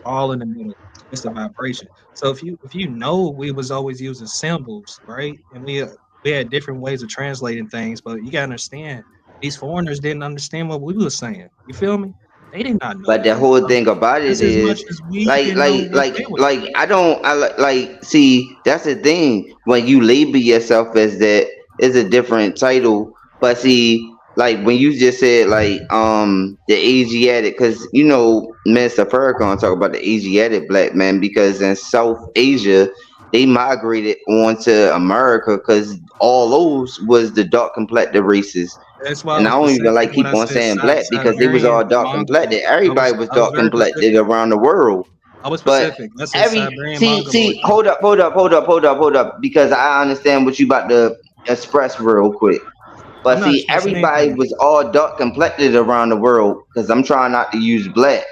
ball in the middle. It's the vibration. So if you know we was always using symbols, right? And we had different ways of translating things, but you gotta understand these foreigners didn't understand what we were saying. You feel me? They did not know But what the we were whole talking thing about just it as much is as we didn't know what they were talking I don't like see that's the thing when you label yourself as that is a different title. But see, like when you just said like the Asiatic, because you know Minister Farrakhan talk about the Asiatic black man because in South Asia they migrated onto America because all those was the dark complected races. That's why I And I was don't even like specific when keep I on said saying black because they was Siberian all and dark Mongoloid. complected. Everybody was I was dark very complected specific. around the world. I was But specific. I said Siberian Mongoloid. hold up, because I understand what you about to express real quick. I'm But not see, expressing everybody anything. was all dark complected around the world because I'm trying not to use black.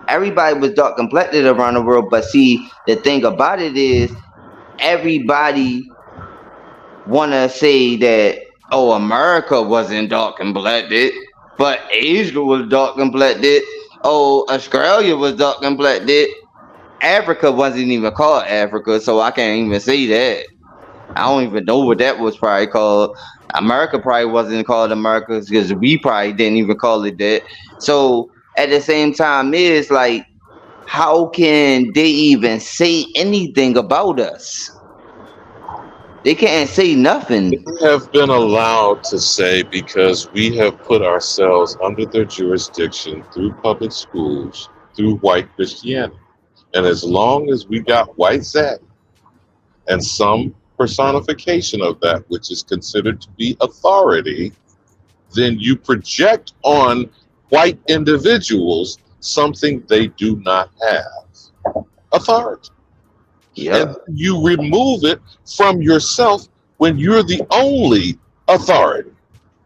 Everybody was dark complected around the world. But see, the thing about it is everybody wanna say that America wasn't dark complected, but Asia was dark complected. Australia was dark complected. Africa wasn't even called Africa, so I can't even say that. I don't even know what that was probably called. America probably wasn't called America because we probably didn't even call it that. So at the same time, it's like, how can they even say anything about us? They can't say nothing. We have been allowed to say because we have put ourselves under their jurisdiction through public schools, through white Christianity. And as long as we got white Zach and some personification of that, which is considered to be authority, then you project on white individuals something they do not have, authority. Yeah. And you remove it from yourself when you're the only authority.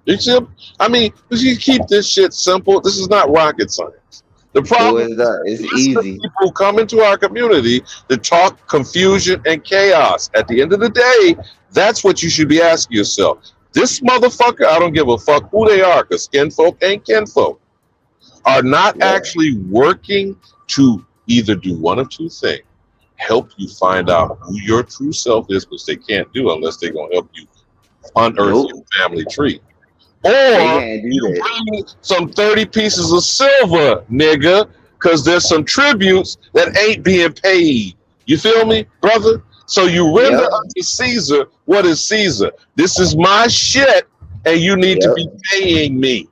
You see, I mean, you keep this shit simple. This is not rocket science. The problem is It's listen to easy. people who come into our community to talk confusion and chaos. At the end of the day, that's what you should be asking yourself. This motherfucker, I don't give a fuck who they are, because kinfolk ain't kinfolk, are not actually working to either do one of two things. Help you find out who your true self is, which they can't do unless they're going to help you unearth your family tree. Or can't do you that. bring some 30 pieces of silver, nigga, because there's some tributes that ain't being paid. You feel me, brother? So you render unto Caesar what is Caesar. This is my shit, and you need to be paying me.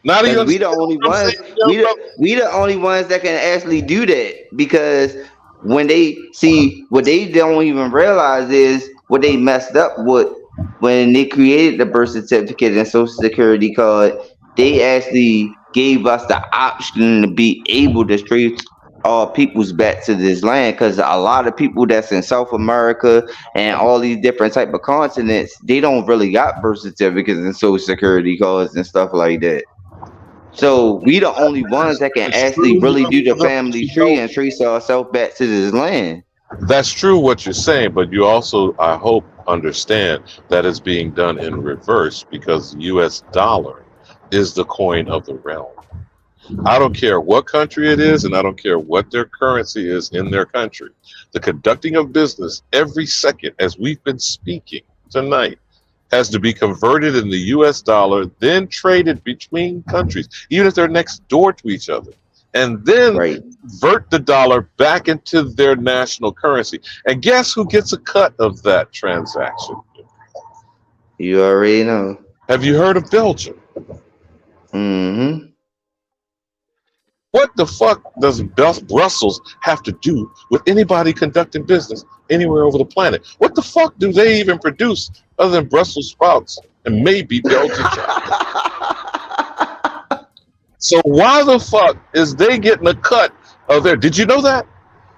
Now do you Because we the understand only what I'm ones, saying, young brother? we the only ones that can actually do that. Because when they see what they don't even realize is what they messed up with when they created the birth certificate and social security card. They actually gave us the option to be able to trace all peoples back to this land, because a lot of people that's in South America and all these different type of continents, they don't really got birth certificates and social security cards and stuff like that. So we the only ones that can It's actually true, really young do the brother, but family you tree know, and trace ourselves back to this land. that's true what you're saying, but you also, I hope, understand that it's being done in reverse because the US dollar is the coin of the realm. I don't care what country it is, and I don't care what their currency is in their country. The conducting of business every second, as we've been speaking tonight has to be converted in the US dollar, then traded between countries, even if they're next door to each other, and then convert the dollar back into their national currency. And guess who gets a cut of that transaction? You already know. Have you heard of Belgium? Mm-hmm. What the fuck does Brussels have to do with anybody conducting business anywhere over the planet? What the fuck do they even produce other than Brussels sprouts and maybe Belgian chocolate? So why the fuck is they getting a cut of their? Did you know that?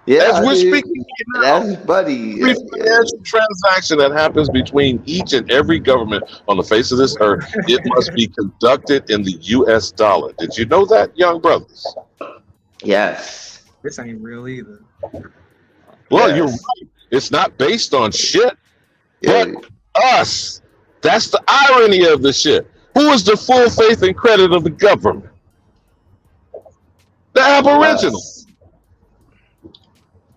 Yeah, As we're speaking now, that's funny. every financial transaction that happens between each and every government on the face of this earth, it must be conducted in the US dollar. Did you know that, young brothers? Yes. This ain't real either. Well, you're right. It's not based on shit, but us. That's the irony of the shit. Who is the full faith and credit of the government? The Aboriginals.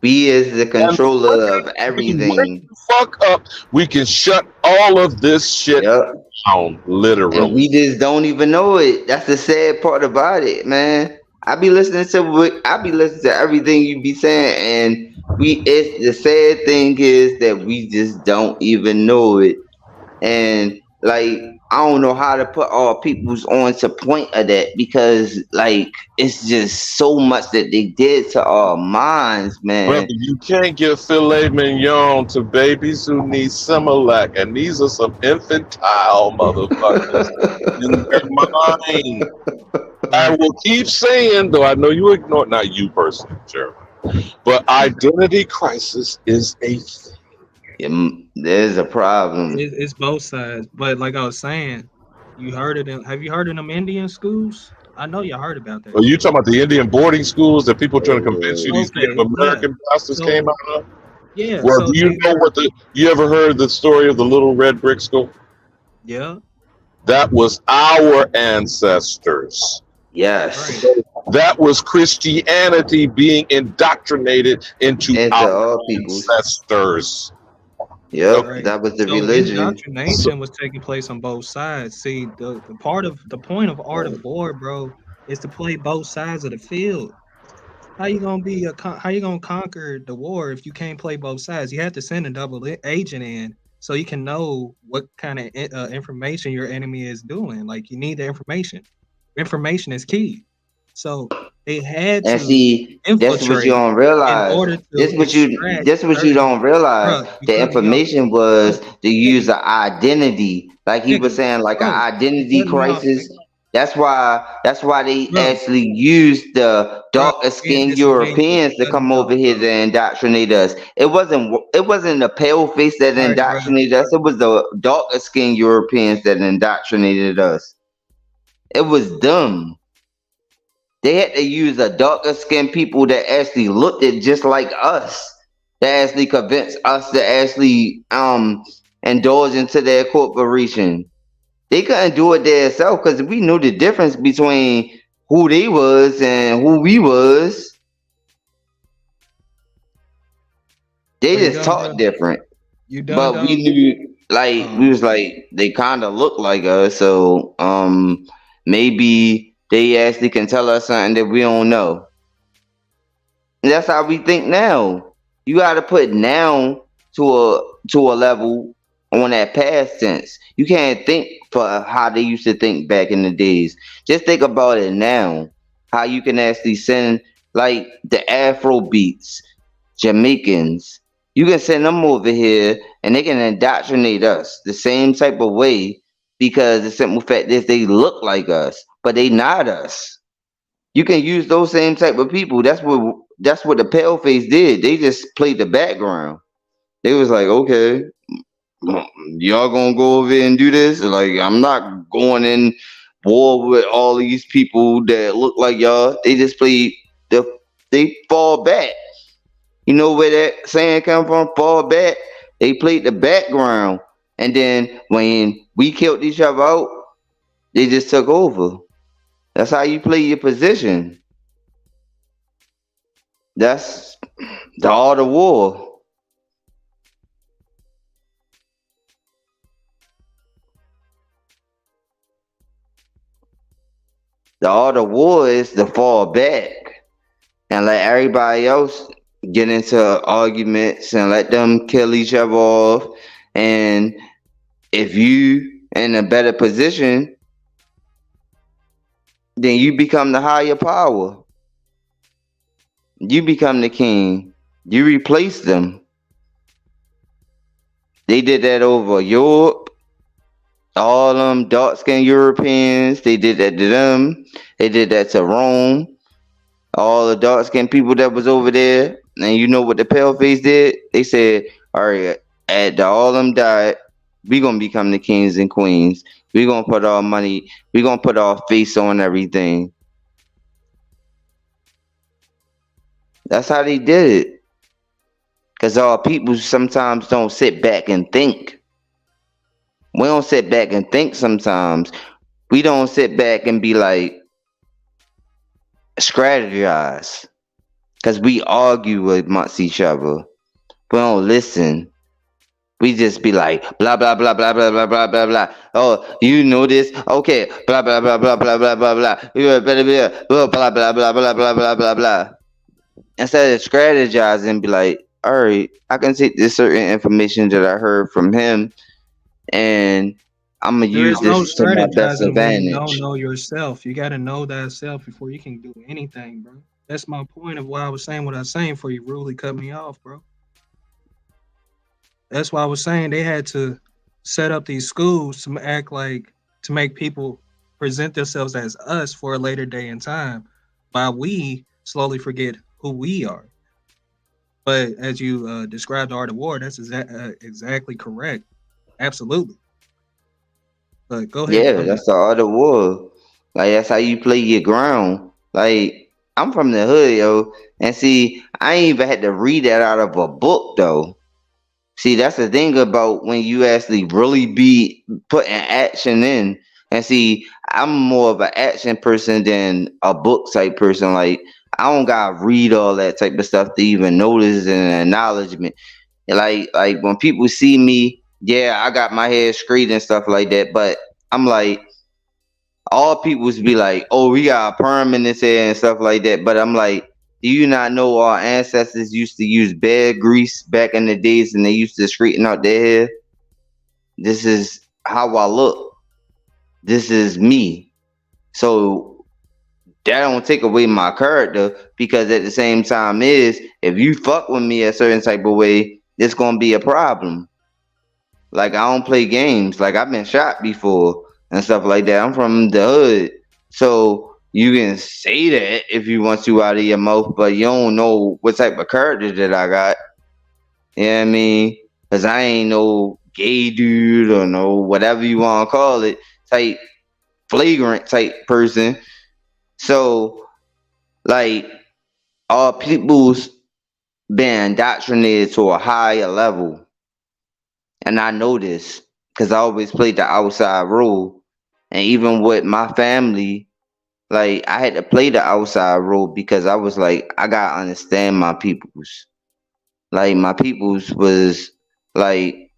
We is the controller of everything. Fuck up, we can shut all of this shit down, literally. And we just don't even know it. That's the sad part about it, man. I be listening to everything you be saying, and the sad thing is that we just don't even know it. And like, I don't know how to put all people's on to point of that, because like it's just so much that they did to our minds, man. Brother, you can't give filet mignon to babies who need Similac, and these are some infantile motherfuckers in their mind. I will keep saying, though I know you ignore, not you personally, Jeremy, but identity crisis is a thing. There's a problem. It's both sides, but like I was saying, you heard of them? Have you heard of them Indian schools? I know you heard about that. Are you talking about the Indian boarding schools that people trying to convince you these Native American bastards came out of? Yeah. Well, do you know you ever heard the story of the Little Red Brick School? Yeah. That was our ancestors. Yes. That was Christianity being indoctrinated into our ancestors. Yep, that was the religion. Indoctrination was taking place on both sides. See, the point of art of war, bro, is to play both sides of the field. How you gonna conquer the war if you can't play both sides? You have to send a double agent in so you can know what kind of information your enemy is doing. Like, you need the information. Information is key. So they had to that's what you don't realize. This what you don't realize. The information was to use an identity, like he was saying, like an identity crisis. That's why they actually used the darker skinned Europeans to come over here to indoctrinate us. It wasn't the pale face that indoctrinated us. It was the darker skinned Europeans that indoctrinated us. It was them. They had to use a darker skinned people that actually looked at just like us, that actually convinced us to actually indulge into their corporation. They couldn't do it themselves because we knew the difference between who they was and who we was. They just talked different. But we knew, like, we was like, they kind of look like us, so maybe they actually can tell us something that we don't know. And that's how we think now. You got to put now to a level on that past tense. You can't think for how they used to think back in the days. Just think about it now. How you can actually send, like, the Afro beats, Jamaicans. You can send them over here and they can indoctrinate us the same type of way, because the simple fact is they look like us, but they not us. You can use those same type of people. That's what the pale face did. They just played the background. They was like, okay, y'all gonna go over here and do this? Like, I'm not going in war with all these people that look like y'all. They just they fall back. You know where that saying come from? Fall back. They played the background. And then when we killed each other out, they just took over. That's how you play your position. That's the art of war. The art of war is to fall back and let everybody else get into arguments and let them kill each other off. And if you in a better position, then you become the higher power. You become the king. You replace them. They did that over Europe. All them dark-skinned Europeans, they did that to them. They did that to Rome. All the dark-skinned people that was over there. And you know what the pale-face did? They said, all right, after all them died, we going to become the kings and queens. We going to put our money, we going to put our face on everything. That's how they did it. Because our people sometimes don't sit back and think. We don't sit back and think sometimes. We don't sit back and be like, strategize. Because we argue amongst each other. We don't listen. We just be like, blah, blah, blah, blah, blah, blah, blah, blah, blah. Oh, you know this? Okay. Blah, blah, blah, blah, blah, blah, blah, blah. Blah, blah, blah, blah, blah, blah, blah, blah, blah. Instead of strategizing, be like, all right, I can take this certain information that I heard from him, and I'm gonna There use is no this to my best strategizing when you don't advantage. know yourself. You got to know thyself before you can do anything, bro. That's my point of why I was saying what I was saying before you rudely cut me off, bro. That's why I was saying they had to set up these schools to act like, to make people present themselves as us for a later day and time, while we slowly forget who we are. But as you described the art of war, that's exactly correct. Absolutely. But go ahead. Yeah, that's the art of war. Like, that's how you play your ground. Like, I'm from the hood, yo, and see, I ain't even had to read that out of a book, though. See, that's the thing about when you actually really be putting action in. And see, I'm more of an action person than a book type person. Like, I don't gotta read all that type of stuff to even notice and acknowledgement. Like when people see me, yeah, I got my hair straight and stuff like that. But I'm like, all people be like, oh, we got a perm in this hair and stuff like that. But I'm like, do you not know our ancestors used to use bear grease back in the days and they used to straighten out their hair? This is how I look. This is me. So that don't take away my character, because at the same time is, if you fuck with me a certain type of way, it's gonna be a problem. Like, I don't play games. Like, I've been shot before and stuff like that. I'm from the hood. So you can say that if you want to out of your mouth, but you don't know what type of character that I got. You know what I mean? Because I ain't no gay dude or no whatever you want to call it type, flagrant type person. So, like, all people's been indoctrinated to a higher level. And I know this because I always played the outside role. And even with my family, like, I had to play the outside role because I was like, I gotta understand my peoples. Like, my peoples was like,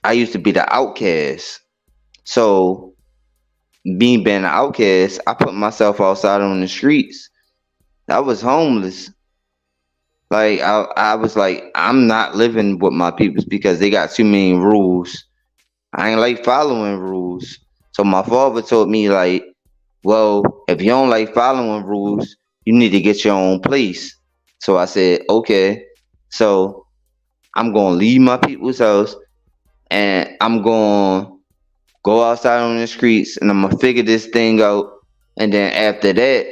I used to be the outcast. So, me being an outcast, I put myself outside on the streets. I was homeless. Like, I was like, I'm not living with my peoples because they got too many rules. I ain't like following rules. So my father told me, like, well, if you don't like following rules, you need to get your own place. So I said, okay. So I'm going to leave my people's house and I'm going to go outside on the streets and I'm going to figure this thing out. And then after that,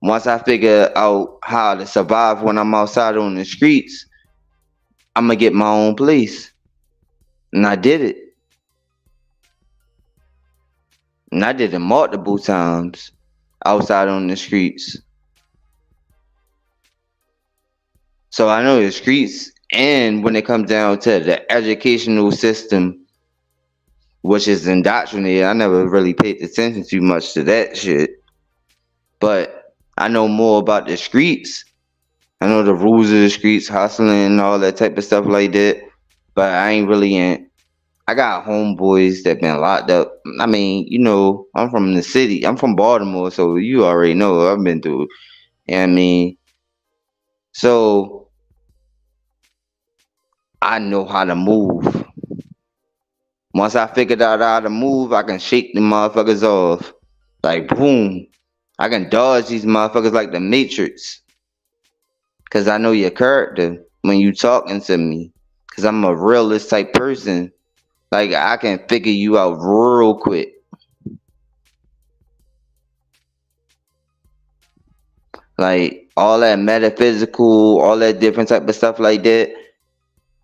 once I figure out how to survive when I'm outside on the streets, I'm going to get my own place. And I did it. And I did it multiple times outside on the streets. So I know the streets, and when it comes down to the educational system, which is indoctrinated, I never really paid attention too much to that shit. But I know more about the streets. I know the rules of the streets, hustling and all that type of stuff like that. But I ain't really I got homeboys that been locked up. I mean, you know, I'm from the city. I'm from Baltimore, so you already know I've been through. You know what I mean? So I know how to move. Once I figured out how to move, I can shake the motherfuckers off. Like boom. I can dodge these motherfuckers like the Matrix. Cause I know your character when you talking to me. Cause I'm a realist type person. Like I can figure you out real quick. Like all that metaphysical, all that different type of stuff like that.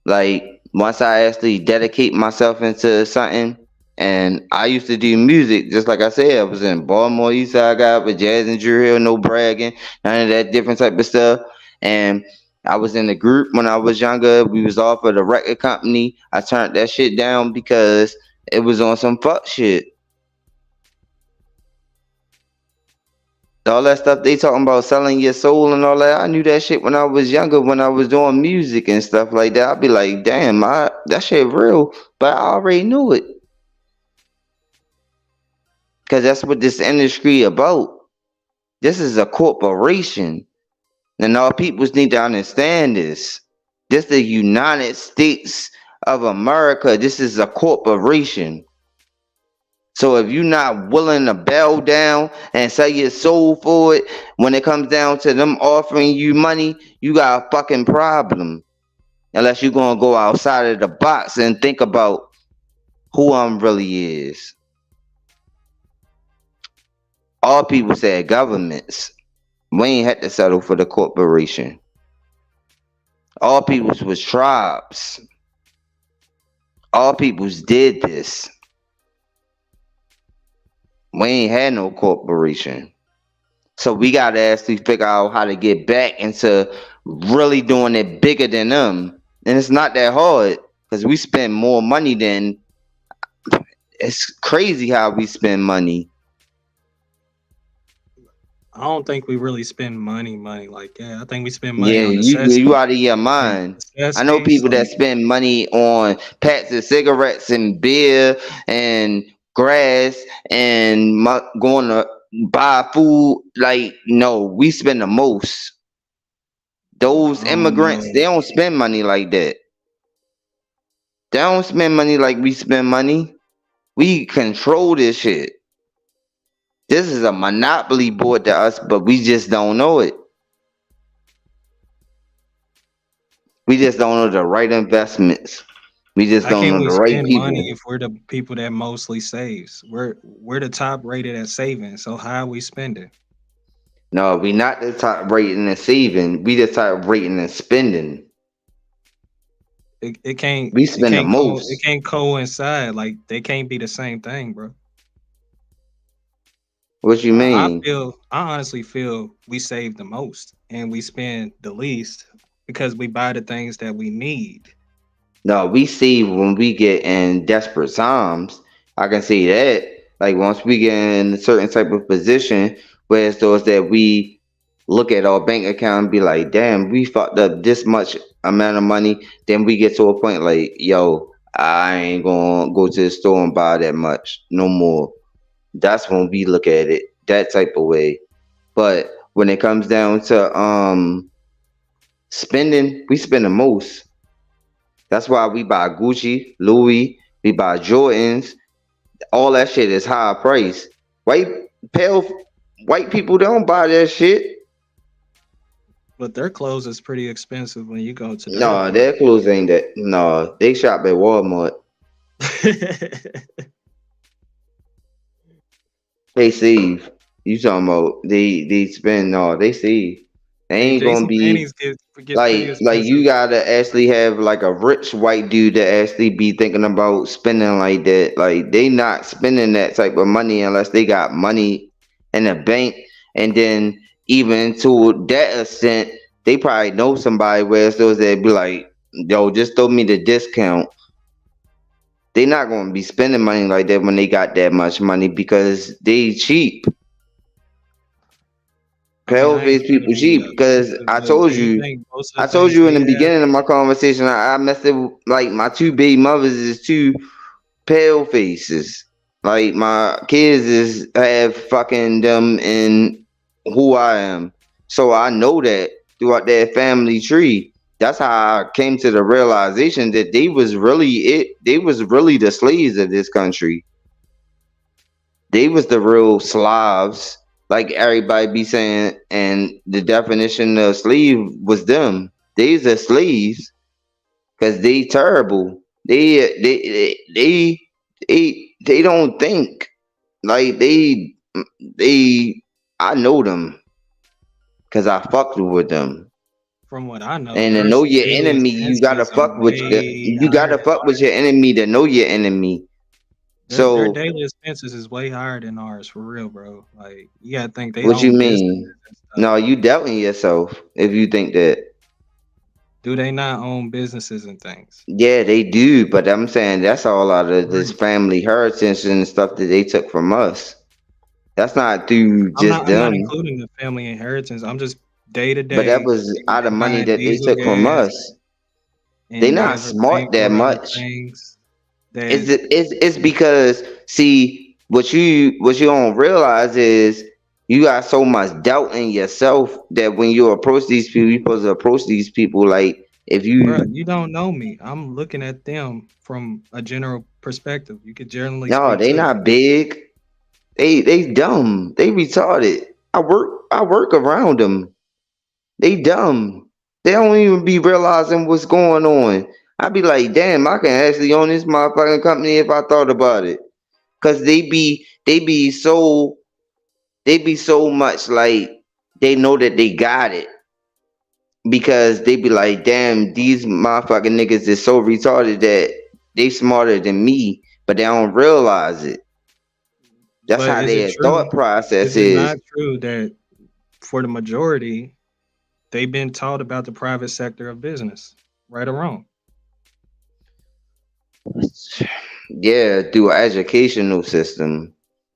Like once I actually dedicate myself into something, and I used to do music, just like I said, I was in Baltimore East Side, guy with Jazz and Drew Hill, no bragging, none of that different type of stuff. And I was in a group when I was younger. We was off of the record company. I turned that shit down because it was on some fuck shit. All that stuff they talking about selling your soul and all that. I knew that shit when I was younger, when I was doing music and stuff like that. I'd be like, damn, that shit real, but I already knew it. Cause that's what this industry about. This is a corporation. And all peoples need to understand this. This is the United States of America. This is a corporation. So if you're not willing to bow down and sell your soul for it, when it comes down to them offering you money, you got a fucking problem. Unless you're gonna go outside of the box and think about who I'm really is. All people said governments. We ain't had to settle for the corporation. All peoples was tribes. All peoples did this. We ain't had no corporation. So we gotta actually figure out how to get back into really doing it bigger than them. And it's not that hard because we spend more money than, it's crazy how we spend money. I don't think we really spend money like that. I think we spend money Yeah, on you out of your and mind. I know necessities. people that Like, spend money on packs of cigarettes and beer and grass and going to buy food. Like, no, we spend the most. Those I don't immigrants, know. they don't spend money like that. They don't spend money like we spend money. We control this shit. This is a monopoly board to us, but we just don't know it. We just don't know the right investments. We just How don't can know we the right spend money people. if we're the people that mostly saves? We're the top rated at saving. So how are we spending? No, we not the top rating and saving. We the top rating and spending. It can't We spend the it most. can't coincide. Like they can't be the same thing, bro. What you mean? I honestly feel we save the most and we spend the least because we buy the things that we need. No, we save when we get in desperate times. I can say that. Like once we get in a certain type of position, where it's those that we look at our bank account and be like, damn, we fucked up this much amount of money. Then we get to a point like, yo, I ain't gonna go to the store and buy that much no more. That's when we look at it that type of way. But when it comes down to spending, we spend the most. That's why we buy Gucci, Louis, we buy Jordans. All that shit is high price. Pale white people don't buy that shit. But their clothes is pretty expensive when you go to their No, their clothes ain't that. No, they shop at Walmart. They save. You talking about they spend? No, they save. They ain't gonna Jason be Panties get pretty like expensive. you gotta actually have like a rich white dude to actually be thinking about spending like that. Like they not spending that type of money unless they got money in the bank, and then even to that extent, they probably know somebody where it's those that be like, yo, just throw me the discount. They not gonna be spending money like that when they got that much money because they cheap. Pale face people cheap because I told Do you you. think most of I the told things you in we the have? beginning of my conversation, I messed it like my two baby mothers is two pale faces. Like my kids is have fucking them in who I am. So I know that throughout their family tree. That's how I came to the realization that they was really it. They was really the slaves of this country. They was the real Slavs, like everybody be saying. And the definition of slave was them. They's the slaves because they terrible. They don't think like they. I know them because I fucked with them. From what I know, And to their know your daily enemy, you gotta expenses are fuck with way you gotta fuck with your enemy to know your enemy. their So daily expenses is way higher than ours for real, bro. Like you gotta think they what you own businesses mean? and stuff. No, you doubting yourself if you think that. Do they not own businesses and things? Yeah, they do, but I'm saying that's all out of this Right. family heritage and stuff that they took from us. That's not through just I'm not them, including the family inheritance. I'm just day to but that day. was out of They're money buying that they diesel took from gas, us. and They you not guys are paying smart that for other much. things. It's That it's because see what you don't realize is you got so much doubt in yourself that when you approach these people, you're supposed to approach these people like if bro, you you don't know me. I'm looking at them from a general perspective. You could generally no, speak they to them. not big. They dumb. They retarded. I work around them. They dumb. They don't even be realizing what's going on. I be like, damn, I can actually own this motherfucking company if I thought about it. Cause they be so much like they know that they got it. Because they be like, damn, these motherfucking niggas is so retarded that they smarter than me, but they don't realize it. That's But how is it their true? thought process Is it is. not true that for the majority, they've been taught about the private sector of business, right or wrong? Yeah, through an educational system.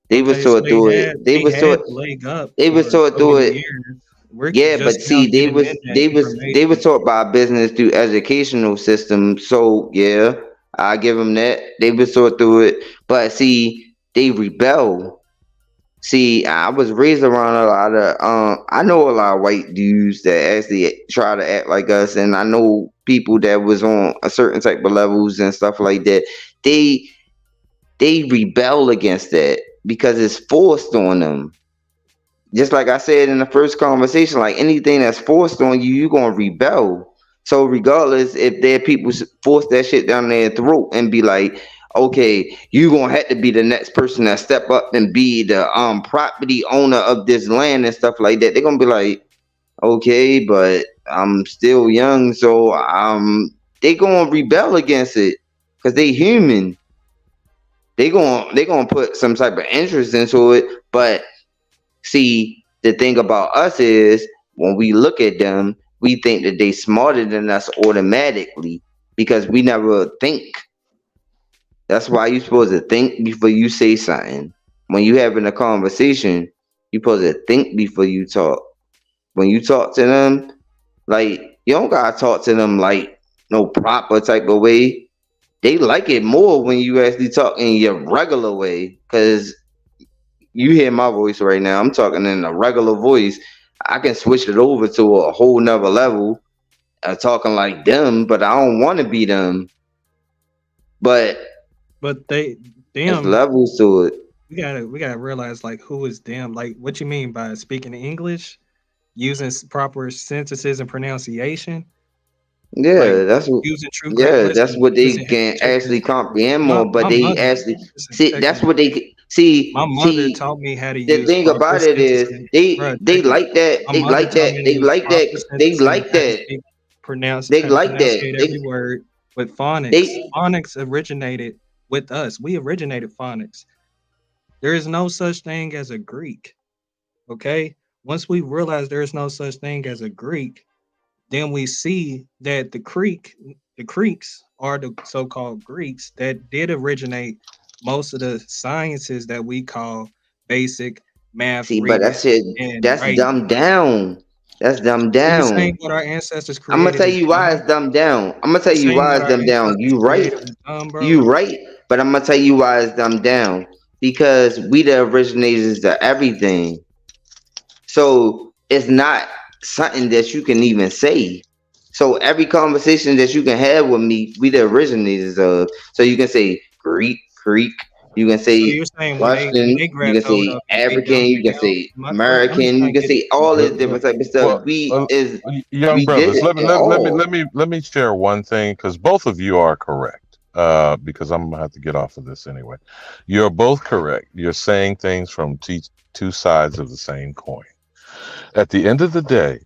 They was Okay, so taught through it. they had the leg up They was for taught so through many it. years. We're Yeah, just but now see, getting in that they was information. taught by business through educational system. So yeah, I give them that. They was taught through it, but see, they rebel. See, I was raised around a lot of I know a lot of white dudes that actually try to act like us, and I know people that was on a certain type of levels and stuff like that. They they rebel against that because it's forced on them. Just like I said in the first conversation, like anything that's forced on you, you're gonna rebel. So regardless if there are people force that shit down their throat and be like, okay, you gonna have to be the next person that step up and be the property owner of this land and stuff like that, they're gonna be like, okay, but I'm still young, so they gonna rebel against it because they human. They gonna put some type of interest into it, but see, the thing about us is when we look at them, we think that they smarter than us automatically because we never think. That's why you're supposed to think before you say something. When you having a conversation, you're supposed to think before you talk. When you talk to them, like you don't gotta talk to them like no proper type of way. They like it more when you actually talk in your regular way because you hear my voice right now. I'm talking in a regular voice. I can switch it over to a whole nother level of talking like them, but I don't want to be them. But But there's them, levels to it. we gotta realize like who is them. Like what you mean by speaking English, using proper sentences and pronunciation, like Yeah, that's what. using true Yeah, that's listen, what they listen, can check actually this. comprehend more. But My they mother, actually listen, see. check That's this. what they My see. mother See, taught me how to the use thing proper about it is sentences. Bro, they check this. like that. My They mother like taught that. me to They use like that. proper They sentences, like how to that. speak, They how to like that. pronunciate every word with phonics. They Phonics originated with us. We originated phonics. There is no such thing as a Greek. Okay. Once we realize there is no such thing as a Greek, then we see that the Creeks are the so-called Greeks that did originate most of the sciences that we call basic math, see, but reading, that shit and that's writing. dumbed down. That's dumbed So you saying down. what our ancestors I'm gonna created tell is you why dumb? it's dumbed down. I'm gonna tell You you saying why what it's our dumbed down. ancestors You right. created was dumb, bro? You right. But I'm gonna tell you why it's dumbed down. Because we the originators of everything. So it's not something that you can even say. So every conversation that you can have with me, we the originators of. So you can say Greek, you can So say you're saying when Russian, they you grabbed can hold say of it, they African, dumbed you it can down? say I'm just American, trying you to can get say all this Well, different type of stuff. well, We young did brothers, it all. let me share one thing because both of you are correct. Because I'm gonna have to get off of this anyway. You're both correct. You're saying things from two sides of the same coin. At the end of the day,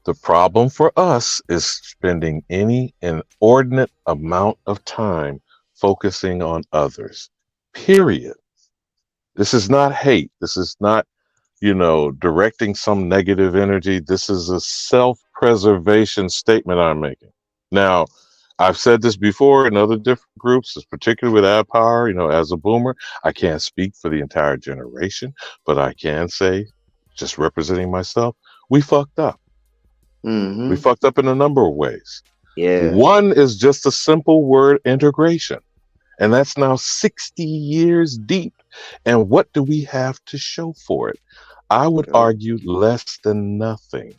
the problem for us is spending any inordinate amount of time focusing on others. Period. This is not hate. This is not, directing some negative energy. This is a self-preservation statement I'm making. Now, I've said this before in other different groups, particularly with Ad Power, as a boomer, I can't speak for the entire generation, but I can say, just representing myself, we fucked up. We fucked up in a number of ways. Yeah. One is just a simple word, integration. And that's now 60 years deep. And what do we have to show for it? I would argue less than nothing.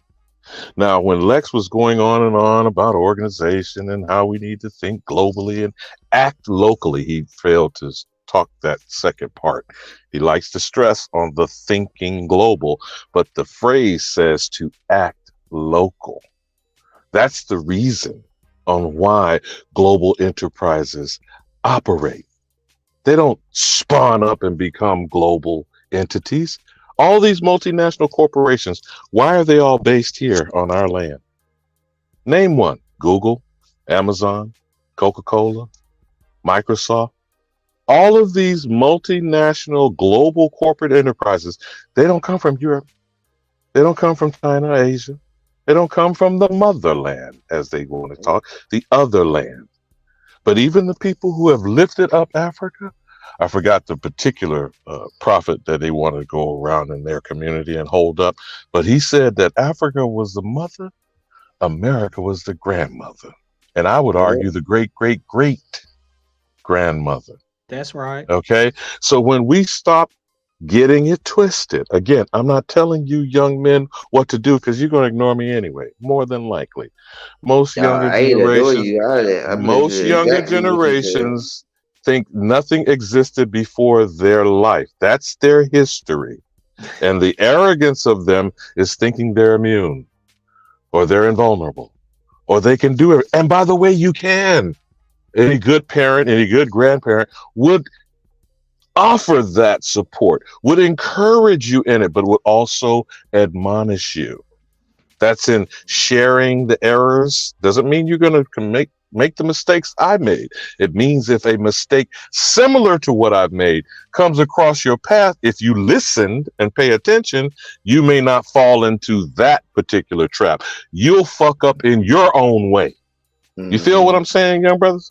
Now, when Lex was going on and on about organization and how we need to think globally and act locally, he failed to talk that second part. He likes to stress on the thinking global, but the phrase says to act local. That's the reason on why global enterprises operate. They don't spawn up and become global entities. All these multinational corporations, why are they all based here on our land? Name one. Google, Amazon, Coca-Cola, Microsoft. All of these multinational global corporate enterprises, they don't come from Europe. They don't come from China, Asia. They don't come from the motherland, as they want to talk, the other land. But even the people who have lifted up Africa, I forgot the particular prophet that they want to go around in their community and hold up. But he said that Africa was the mother, America was the grandmother. And I would argue the great, great, great grandmother. That's right. Okay. So when we stop getting it twisted, again, I'm not telling you young men what to do because you're going to ignore me anyway, more than likely. Most younger I ain't adore generations, you. I'm most younger exactly what you said. generations think nothing existed before their life. That's their history. And the arrogance of them is thinking they're immune or they're invulnerable or they can do it. And by the way, you can. Any good parent, any good grandparent would offer that support, would encourage you in it, but would also admonish you. That's in sharing the errors. Doesn't mean you're going to make the mistakes I made. It means if a mistake similar to what I've made comes across your path, if you listened and pay attention, you may not fall into that particular trap. You'll fuck up in your own way. You feel what I'm saying, young brothers?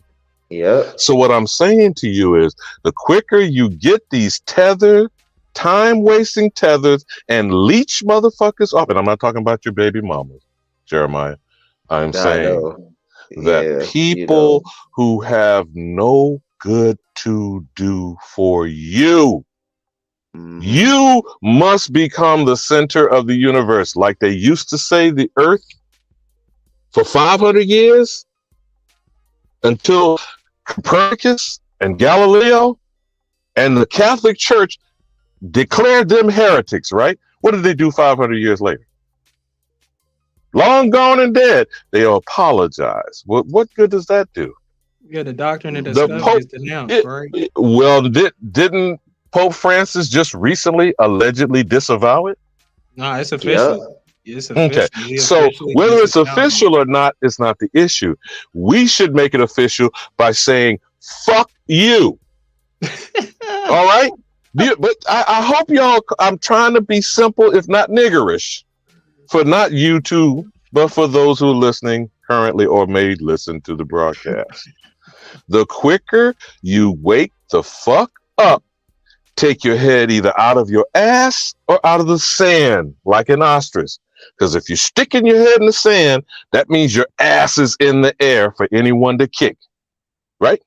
Yep. So what I'm saying to you is the quicker you get these tethered, time-wasting tethers and leech motherfuckers up, and I'm not talking about your baby mamas, Jeremiah. I'm saying that people who have no good to do for you, you must become the center of the universe. Like they used to say the earth for 500 years until Copernicus and Galileo and the Catholic Church declared them heretics, right? What did they do 500 years later? Long gone and dead. They apologize. What good does that do? Yeah, the doctrine of discovery is denounced, right? Well, didn't Pope Francis just recently allegedly disavow it? No, it's official. Yep. It's official. Okay, so whether it's official or not, it's not the issue. We should make it official by saying, fuck you. All right? But I hope y'all, I'm trying to be simple, if not niggerish, for not you two, but for those who are listening currently or may listen to the broadcast. The quicker you wake the fuck up, take your head either out of your ass or out of the sand, like an ostrich. Because if you're sticking your head in the sand, that means your ass is in the air for anyone to kick. Right?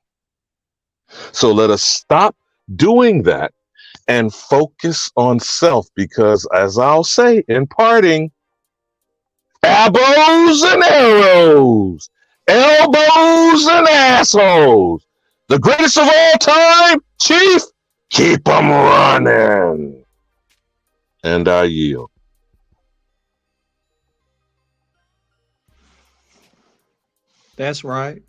So let us stop doing that and focus on self, because as I'll say in parting, abos and arrows, elbows and assholes. The greatest of all time, Chief, keep them running. And I yield. That's right.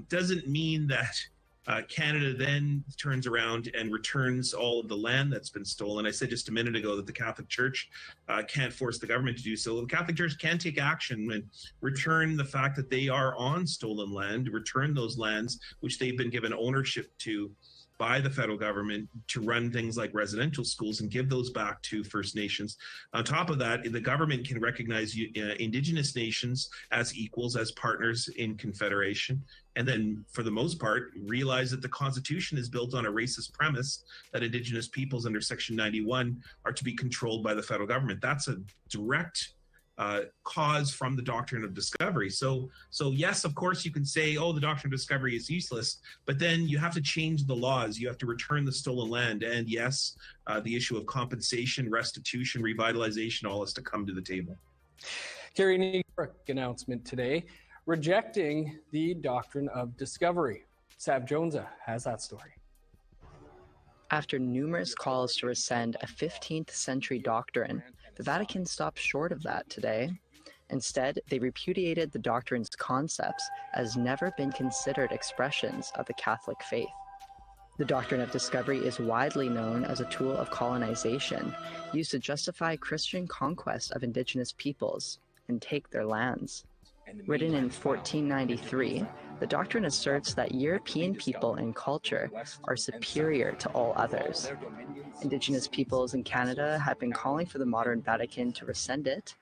doesn't mean that Canada then turns around and returns all of the land that's been stolen. I said just a minute ago that the Catholic Church can't force the government to do so. The Catholic Church can take action and return the fact that they are on stolen land, return those lands which they've been given ownership to by the federal government to run things like residential schools and give those back to First Nations. On top of that, the government can recognize Indigenous nations as equals, as partners in Confederation, and then for the most part, realize that the Constitution is built on a racist premise that Indigenous peoples under Section 91 are to be controlled by the federal government. That's a direct cause from the doctrine of discovery. So yes, of course, you can say, oh, the doctrine of discovery is useless, but then you have to change the laws. You have to return the stolen land. And yes, the issue of compensation, restitution, revitalization, all has to come to the table. Carrie, New York announcement today, rejecting the doctrine of discovery. Sav Jonesa has that story. After numerous calls to rescind a 15th century doctrine, the Vatican stopped short of that today. Instead, they repudiated the doctrine's concepts as never been considered expressions of the Catholic faith. The doctrine of discovery is widely known as a tool of colonization, used to justify Christian conquest of indigenous peoples and take their lands. Written in 1493, the doctrine asserts that European people and culture are superior to all others. Indigenous peoples in Canada have been calling for the modern Vatican to rescind it,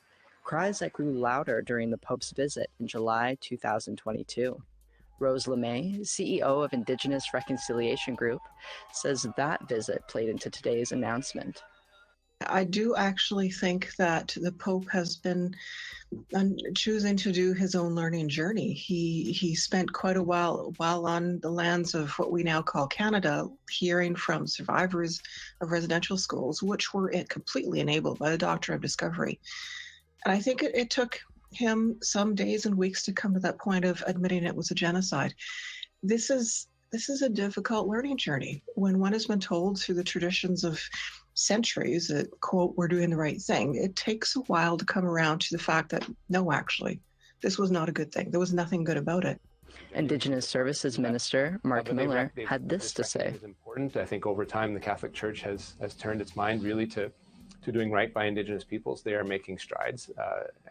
cries that grew louder during the Pope's visit in July 2022. Rose LeMay, CEO of Indigenous Reconciliation Group, says that visit played into today's announcement. I do actually think that the Pope has been choosing to do his own learning journey. He spent quite a while on the lands of what we now call Canada, hearing from survivors of residential schools, which were completely enabled by the doctrine of discovery. And I think it took him some days and weeks to come to that point of admitting it was a genocide. This is a difficult learning journey. When one has been told through the traditions of centuries that, quote, we're doing the right thing, it takes a while to come around to the fact that, no, actually, this was not a good thing. There was nothing good about it. Indigenous Services Minister Mark Miller had this to say. It's important. I think over time, the Catholic Church has turned its mind really to doing right by Indigenous peoples. They are making strides,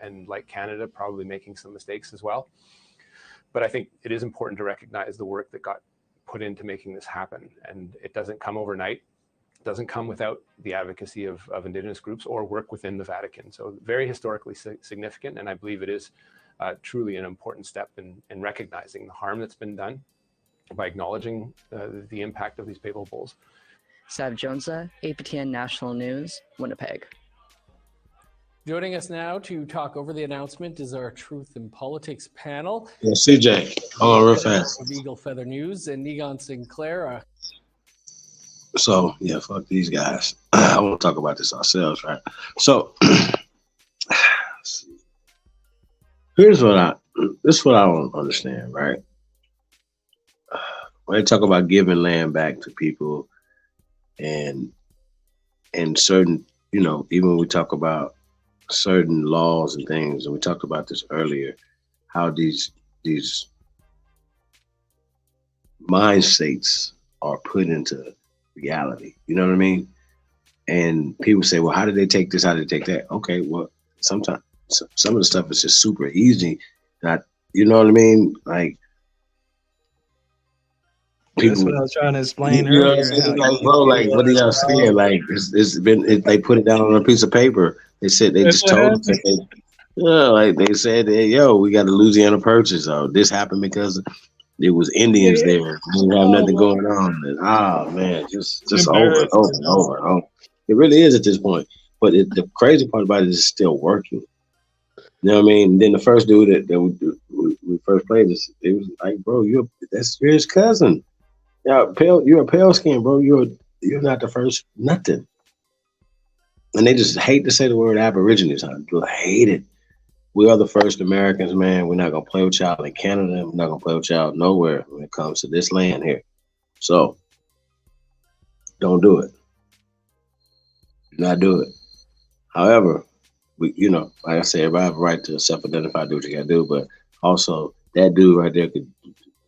and like Canada, probably making some mistakes as well. But I think it is important to recognize the work that got put into making this happen. And it doesn't come overnight. It doesn't come without the advocacy of Indigenous groups or work within the Vatican. So very historically significant. And I believe it is truly an important step in recognizing the harm that's been done by acknowledging the impact of these papal bulls. Sav Jonesa, APTN National News, Winnipeg. Joining us now to talk over the announcement is our Truth in Politics panel. Yeah, CJ, hold on real fast. Of Eagle Feather News and Negon Sinclair. So, yeah, fuck these guys. I want to talk about this ourselves, right? So, this is what I don't understand, right? When they talk about giving land back to people and certain, even when we talk about certain laws and things, and we talked about this earlier, how these mind states are put into reality. You know what I mean? And people say, well, how did they take this? How did they take that? Okay, well, sometimes some of the stuff is just super easy. You know what I mean? Like, that's what I was trying to explain you know earlier. what I'm saying? Like, bro, like, what are y'all saying? Like, they put it down on a piece of paper. They said they just told us that like they said, hey, yo, we got a Louisiana Purchase. Oh, this happened because it was Indians there. We didn't have nothing going on. And, man, just over and over and over and over. It really is at this point. But the crazy part about it is it's still working. You know what I mean? And then the first dude that we first played this, it was like, bro, you're his cousin. Yeah, you're a pale skin, bro. You're not the first nothing. And they just hate to say the word Aborigines. I hate it. We are the first Americans, man. We're not gonna play with y'all in Canada. We're not gonna play with y'all nowhere when it comes to this land here. So don't do it. Do not do it. However, we, like I said, everybody have a right to self-identify, do what you gotta do, but also that dude right there could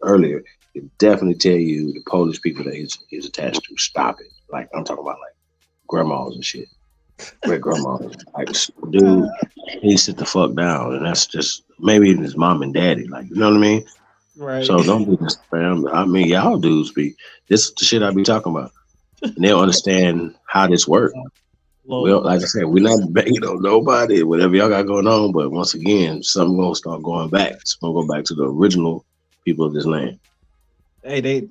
earlier, it definitely tell you the Polish people that he's attached to. Stop it. Like I'm talking about like grandmas and shit. Great grandmas. Like dude, he sit the fuck down, and that's just maybe even his mom and daddy. Like you know what I mean? Right. So don't do this, fam. I mean, y'all dudes be this is the shit I be talking about, and they'll understand how this works. Well, like I said, we're not banging on nobody, whatever y'all got going on. But once again, something gonna start going back. It's gonna go back to the original people of this land. Hey,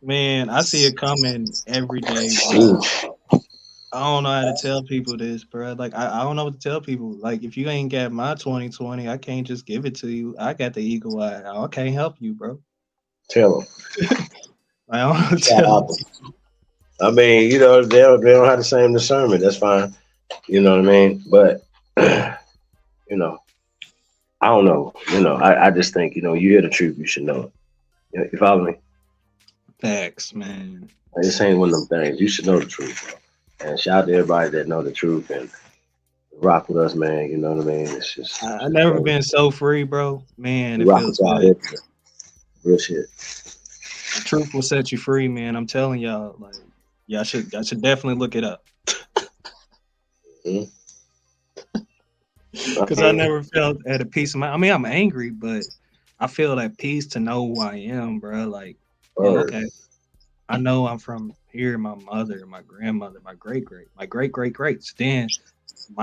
man, I see it coming every day. Bro. I don't know how to tell people this, bro. Like, I don't know what to tell people. Like, if you ain't got my 2020, I can't just give it to you. I got the eagle eye. I can't help you, bro. Tell them. I don't know. Tell them. I mean, you know, they don't have the same discernment. That's fine. You know what I mean? But, you know, I don't know. You know, I just think, you know, you hear the truth, you should know it. You follow me? Facts, man. This ain't one of them things. You should know the truth, bro. And shout out to everybody that know the truth and rock with us, man. You know what I mean? It's just I've never been so free, bro. Man, it rock feels with y'all good. here. Real shit. The truth will set you free, man. I'm telling y'all, like, y'all should definitely look it up. Because I never felt at a peace of mind. I mean, I'm angry, but I feel at peace to know who I am, bro. Like, yeah, okay, I know I'm from here. My mother, my grandmother, my great greats. Then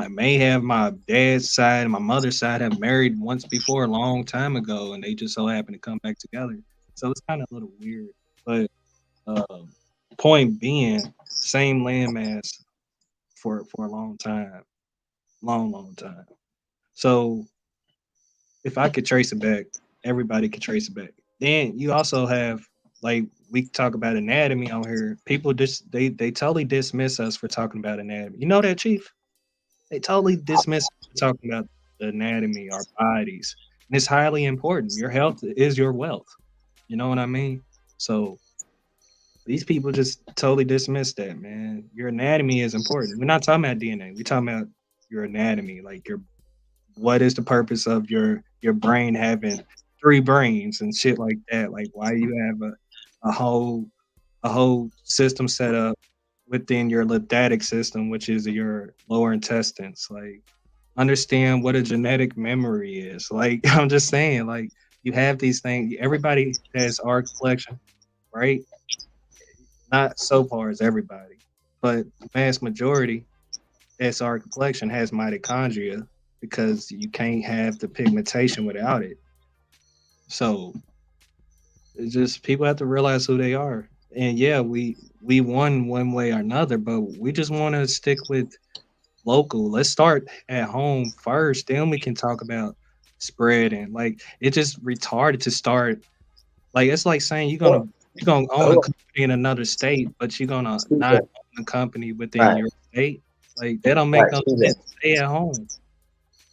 may have my dad's side and my mother's side have married once before a long time ago, and they just so happen to come back together. So it's kind of a little weird. But point being, same landmass for a long time, long time. So if I could trace it back, everybody could trace it back. Then you also have, like, we talk about anatomy on here. People just they totally dismiss us for talking about anatomy. You know that, Chief? They totally dismiss us for talking about the anatomy, our bodies. And it's highly important. Your health is your wealth. You know what I mean? So these people just totally dismiss that, man. Your anatomy is important. We're not talking about DNA. We're talking about your anatomy, like what is the purpose of your brain having 3 brains and shit like that? Like, why you have a whole system set up within your lymphatic system, which is your lower intestines. Like, understand what a genetic memory is. Like, I'm just saying, like, you have these things. Everybody has art collection, right? Not so far as everybody, but the vast majority that's art collection has mitochondria, because you can't have the pigmentation without it. So it's just people have to realize who they are. And yeah, we won one way or another, but we just want to stick with local. Let's start at home first, then we can talk about spreading. Like, it's just retarded to start. Like, it's like saying you're gonna own a company in another state, but you're gonna not own a company within your state. Like, that don't make no sense. Stay at home.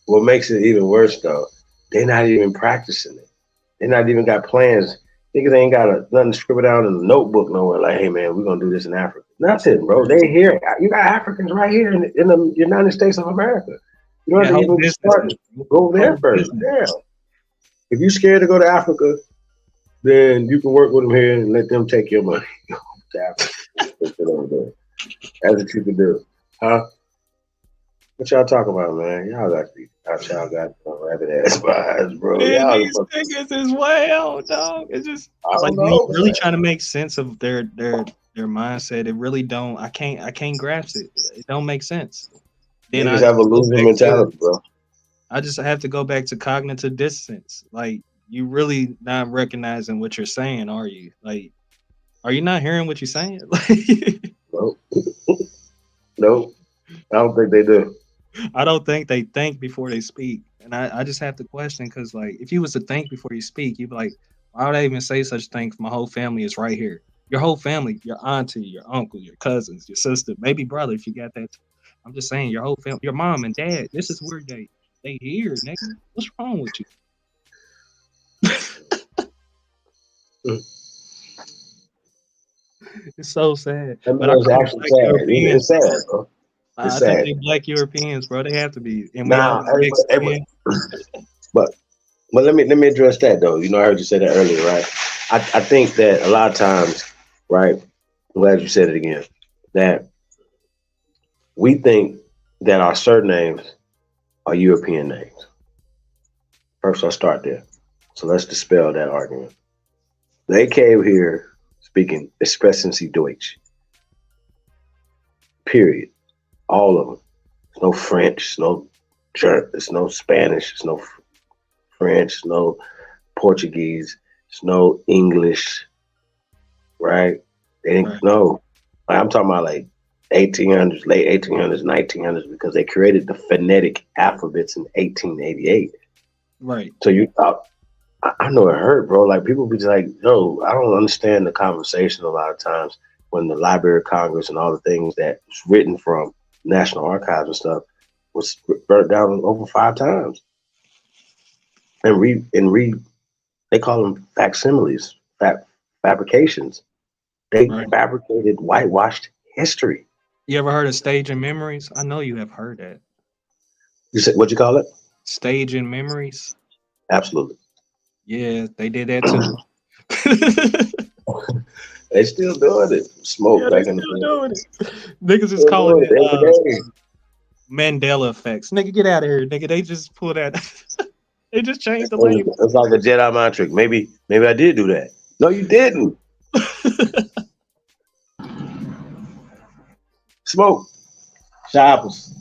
What makes it even worse though, they're not even practicing it. They're not even got plans. Niggas ain't got nothing scribbled out in a notebook nowhere. Like, hey man, we're gonna do this in Africa. Nothing, bro. They here. You got Africans right here in the United States of America. You don't have to even start. Go there first. Damn. If you're scared to go to Africa, then you can work with them here and let them take your money. To Africa. That's what you can do, huh? What y'all talking about, man? Y'all got rabbit ass vibes, bro. Man, these niggas as well, dog. It's just like really trying to make sense of their mindset. It really don't. I can't grasp it. It don't make sense. Then I have a losing mentality, bro. I just have to go back to cognitive dissonance. Like, you really not recognizing what you're saying, are you? Like, are you not hearing what you're saying? Nope. Nope. I don't think they do. I don't think they think before they speak. And I just have to question, because, like, if you was to think before you speak, you'd be like, why would I even say such things? My whole family is right here. Your whole family, your auntie, your uncle, your cousins, your sister, maybe brother, if you got that. I'm just saying, your whole family, your mom and dad, this is where they here, nigga. What's wrong with you? It's so sad. But it's actually sad. It's sad, bro. I think they Black Europeans, bro. They have to be. And but let me address that though. You know, I heard you say that earlier, right? I think that a lot of times, right? I'm glad you said it again. That we think that our surnames are European names. First, I'll start there. So let's dispel that argument. They came here speaking expressing sie Deutsch. Period. All of them. There's no French, no German, there's no Spanish, there's no French, no Portuguese, there's no English, right? They didn't know. I'm talking about like 1800s, late 1800s, 1900s, because they created the phonetic alphabets in 1888. Right. So you thought, I know it hurt, bro. Like people be like, yo, I don't understand the conversation a lot of times when the Library of Congress and all the things that was written from National Archives and stuff was burnt down over 5 times. And they call them facsimiles, fabrications. They fabricated whitewashed history. You ever heard of staging memories? I know you have heard that. You said what you call it? Staging memories. Absolutely. Yeah, they did that too. They still doing it. Smoke back in the doing it. Niggas is calling it Mandela effects. Nigga, get out of here, nigga. They just pulled that. They just changed the label. It's like a Jedi mind trick. Maybe I did do that. No, you didn't. Smoke. Shoppers.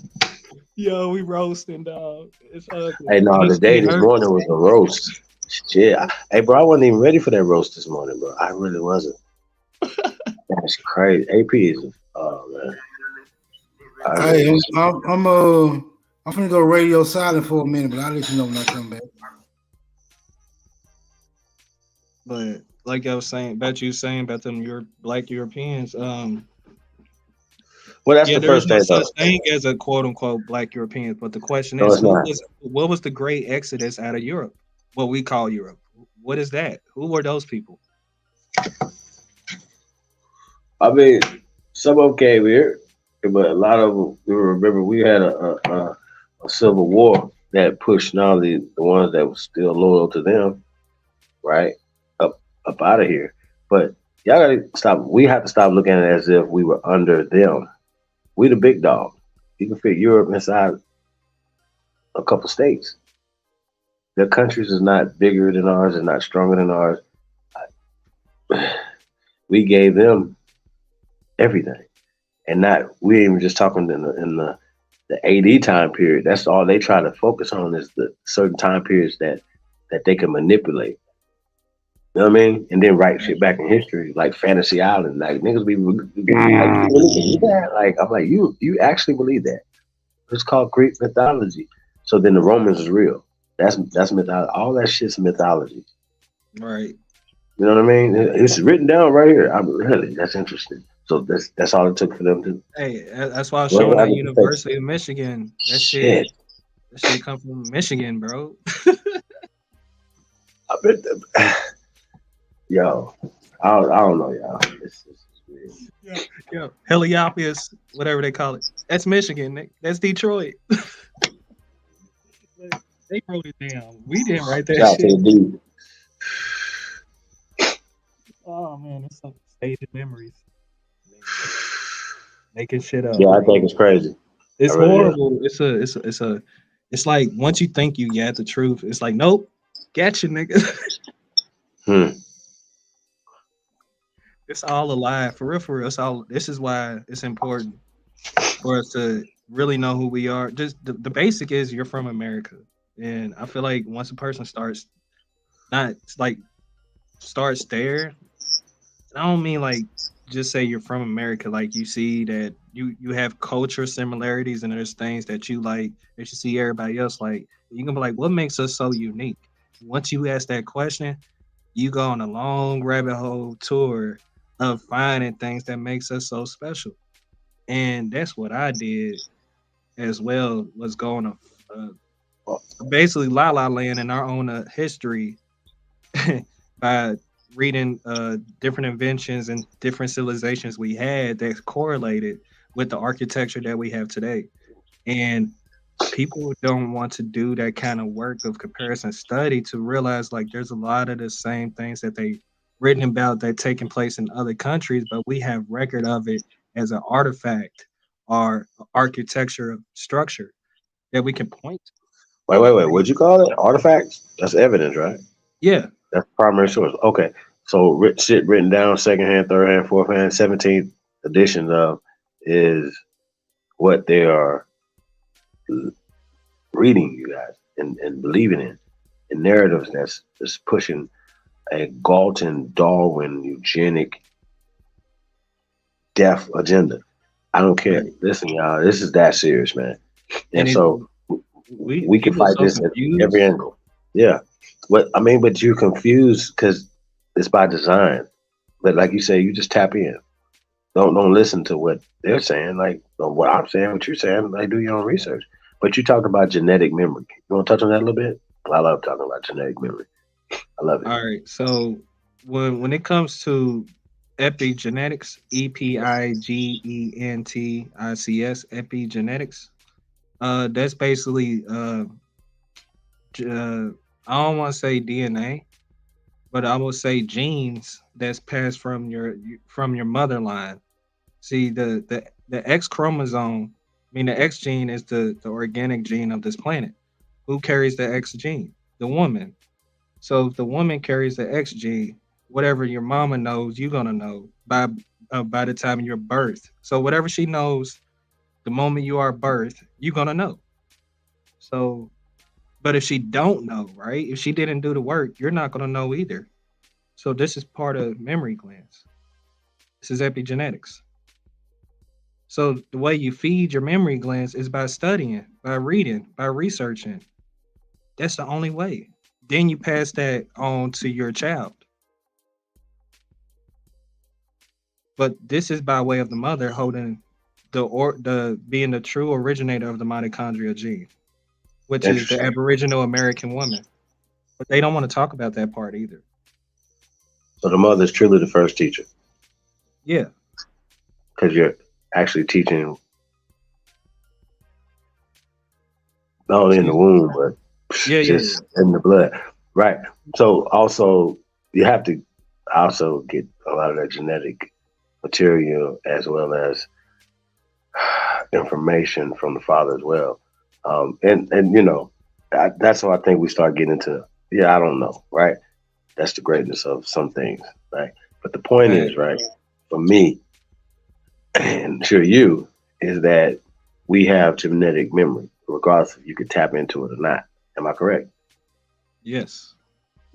Yo, we roasting, dog. It's ugly. Hey, no, the day this morning was a roast. Shit. Hey, bro, I wasn't even ready for that roast this morning, bro. I really wasn't. That's crazy. AP is, oh, man. Hey, I'm finna go radio silent for a minute, but I'll let you know when I come back. But like I was saying, about them black Europeans, well, that's the first there's no thing, such thing as a quote unquote black Europeans. But the question is, what was the great exodus out of Europe? What we call Europe. What is that? Who were those people? I mean, some of them came here, but a lot of them, remember, we had a civil war that pushed not only the ones that were still loyal to them, right, up out of here. But y'all gotta stop. We have to stop looking at it as if we were under them. We the big dog. You can fit Europe inside a couple states. Their countries is not bigger than ours, and not stronger than ours. We gave them everything, and we ain't even just talking in the AD time period. That's all they try to focus on is the certain time periods that they can manipulate. You know what I mean? And then write shit back in history, like Fantasy Island. Like niggas be like, you believe that? Like I'm like, you actually believe that? It's called Greek mythology. So then the Romans is real. That's mythology. All that shit's mythology. Right. You know what I mean? It's written down right here. That's interesting. So that's all it took for them to. Hey, that's why I was showing at University of Michigan. That shit come from Michigan, bro. I bet them. Yo, I don't know, y'all. It's weird. Yeah, Heliopolis, whatever they call it. That's Michigan, Nick. That's Detroit. They wrote it down. We didn't write that Shout shit. to the dude. Oh man, it's some staged memories. Making shit up. Yeah, I think it's crazy. It's horrible. It's like once you think you get the truth, it's like nope, gotcha, nigga. It's all a lie, for real, for real. It's all. This is why it's important for us to really know who we are. Just the basic is you're from America, and I feel like once a person starts there, I don't mean like just say you're from America. Like you see that you have culture similarities, and there's things that you like that you see everybody else like. You can be like, what makes us so unique? Once you ask that question, you go on a long rabbit hole tour of finding things that makes us so special. And that's what I did as well, was going to basically La La Land in our own history by reading different inventions and different civilizations we had that correlated with the architecture that we have today. And people don't want to do that kind of work of comparison study to realize like there's a lot of the same things that they written about that taking place in other countries, but we have record of it as an artifact or architecture structure that we can point to. Wait. What'd you call it? Artifacts? That's evidence, right? Yeah. That's primary source. Okay. So shit written down, second hand, third hand, fourth hand, 17th editions of is what they are reading, you guys, and believing in. And narratives that's pushing a Galton, Darwin, eugenic, death agenda. I don't care. Listen, y'all, this is that serious, man. And so we can fight this at every angle. Yeah. But you're confused because it's by design. But like you say, you just tap in. Don't listen to what they're saying, like what I'm saying, what you're saying. Like, do your own research. But you talked about genetic memory. You want to touch on that a little bit? I love talking about genetic memory. I love it. All right. So when it comes to epigenetics, EPIGENTICS, epigenetics, that's basically I don't want to say DNA, but I will say genes that's passed from your mother line. See, the X chromosome, the X gene is the organic gene of this planet. Who carries the X gene? The woman. So if the woman carries the X gene, whatever your mama knows, you're gonna know by the time you're birthed. So whatever she knows, the moment you are birthed, you're gonna know. So, but if she don't know, right? If she didn't do the work, you're not gonna know either. So this is part of memory glands. This is epigenetics. So the way you feed your memory glands is by studying, by reading, by researching. That's the only way. Then you pass that on to your child. But this is by way of the mother holding the being the true originator of the mitochondrial gene, which is the Aboriginal American woman. But they don't want to talk about that part either. So the mother is truly the first teacher. Yeah. Because you're actually teaching not only in the womb, but just in the blood. Right. So also you have to also get a lot of that genetic material as well as information from the father as well. And you know, that's why I think we start getting into, I don't know, right? That's the greatness of some things, right? But the point is, right, for me, and sure you, is that we have genetic memory, regardless if you could tap into it or not. Am I correct? Yes.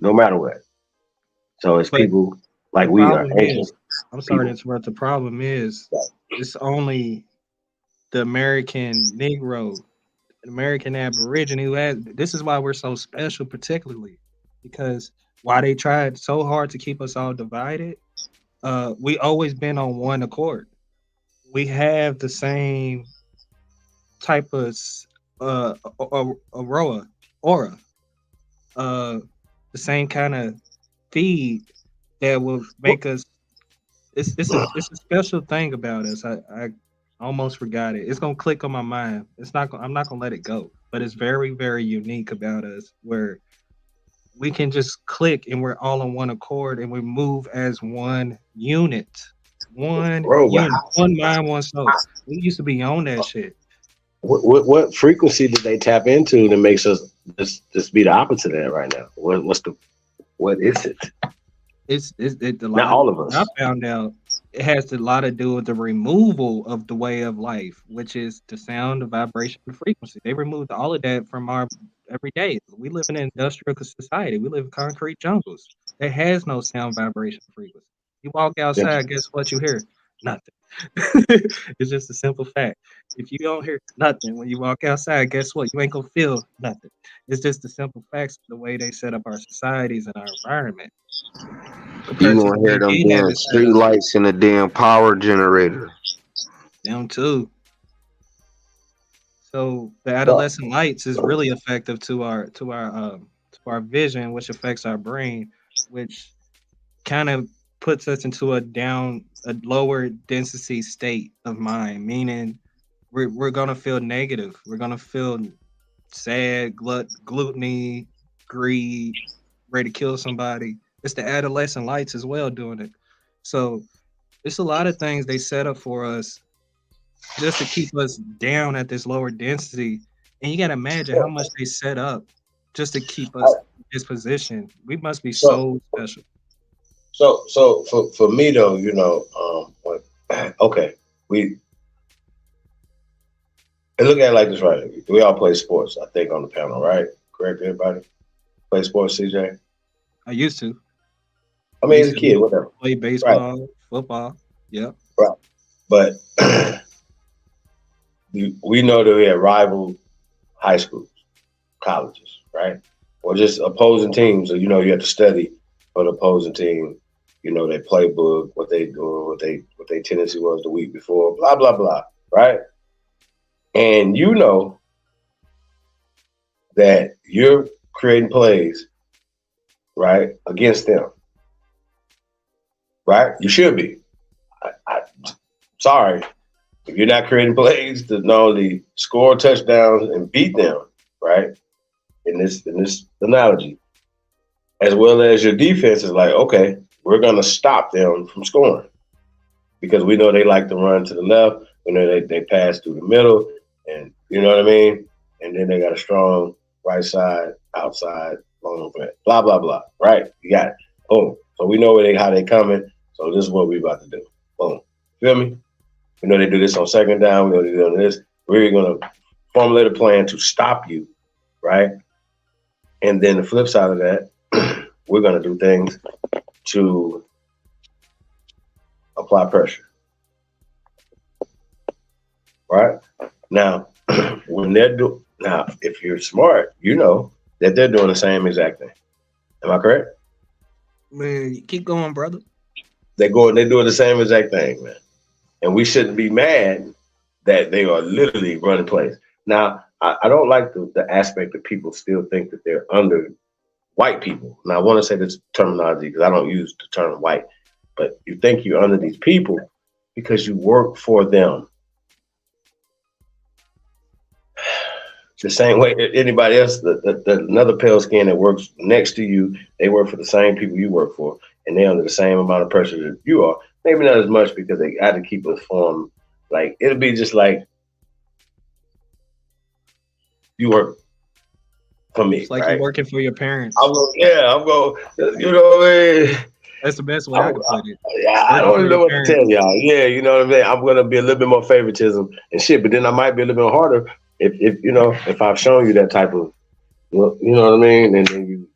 No matter what. So it's people like we are ancient. I'm sorry to interrupt. The problem is it's only the American Negro, American Aborigine who has. This is why we're so special, particularly because why they tried so hard to keep us all divided. We always been on one accord. We have the same type of aura, the same kind of feed that will make us. It's a special thing about us. I almost forgot it. It's gonna click on my mind. I'm not gonna let it go. But it's very, very unique about us, where we can just click and we're all on one accord and we move as one unit. One unit, one mind, one soul. We used to be on that shit. What frequency did they tap into that makes us just be the opposite of that right now? What is it? It's not all of us. I found out it has a lot to do with the removal of the way of life, which is the sound, the vibration, the frequency. They removed all of that from our everyday. We live in an industrial society. We live in concrete jungles. There has no sound, vibration, frequency. You walk outside, guess what you hear? Nothing. It's just a simple fact. If you don't hear nothing when you walk outside, guess what? You ain't gonna feel nothing. It's just the simple facts of the way they set up our societies and our environment. You gonna hear them damn street lights and the damn power generator. Them too. So the adolescent lights is really effective to our vision, which affects our brain, which kind of puts us into a lower density state of mind, meaning we're gonna feel negative. We're gonna feel sad, gluttony, greed, ready to kill somebody. It's the adolescent lights as well doing it. So it's a lot of things they set up for us just to keep us down at this lower density. And you got to imagine how much they set up just to keep us in this position. We must be so special. So for me though, you know, okay, we look at it like this, right? We all play sports, I think, on the panel, right? Correct, everybody? Play sports, CJ? I used to. I mean, as a kid, whatever. Play baseball, football. Yeah. Right. But we know that we have rival high schools, colleges, right? Or just opposing teams. So, you know, you have to study for the opposing team, you know, their playbook, what they doing, what their tendency was the week before, blah, blah, blah, right? And you know that you're creating plays, right, against them, right? You should be. Sorry, if you're not creating plays to not only score touchdowns and beat them, right, in this analogy, as well as your defense is like, okay, we're going to stop them from scoring because we know they like to run to the left. We know they pass through the middle, and you know what I mean? And then they got a strong right side, outside, long play, blah, blah, blah, right? You got it. Boom. So we know how they coming, so this is what we about to do. Boom. Feel me? We know they do this on second down. We know they do this. We're going to formulate a plan to stop you, right? And then the flip side of that, we're going to do things to apply pressure, right? Now, if you're smart, you know that they're doing the same exact thing. Am I correct? Man, keep going, brother. They're doing the same exact thing, man. And we shouldn't be mad that they are literally running plays. Now, I don't like the aspect that people still think that they're under white people. Now, I want to say this terminology because I don't use the term white, but you think you're under these people because you work for them. The same way anybody else, another pale skin that works next to you, they work for the same people you work for, and they're under the same amount of pressure that you are. Maybe not as much because they got to keep us formed. Like, it'll be just like you work for me. It's like right? you're working for your parents. I'm going, you know what I mean? That's the best way I can put it. Yeah, I don't even know what to tell y'all. Yeah, you know what I mean? I'm going to be a little bit more favoritism and shit, but then I might be a little bit harder if you know, if I've shown you that type of, you know what I mean? And then you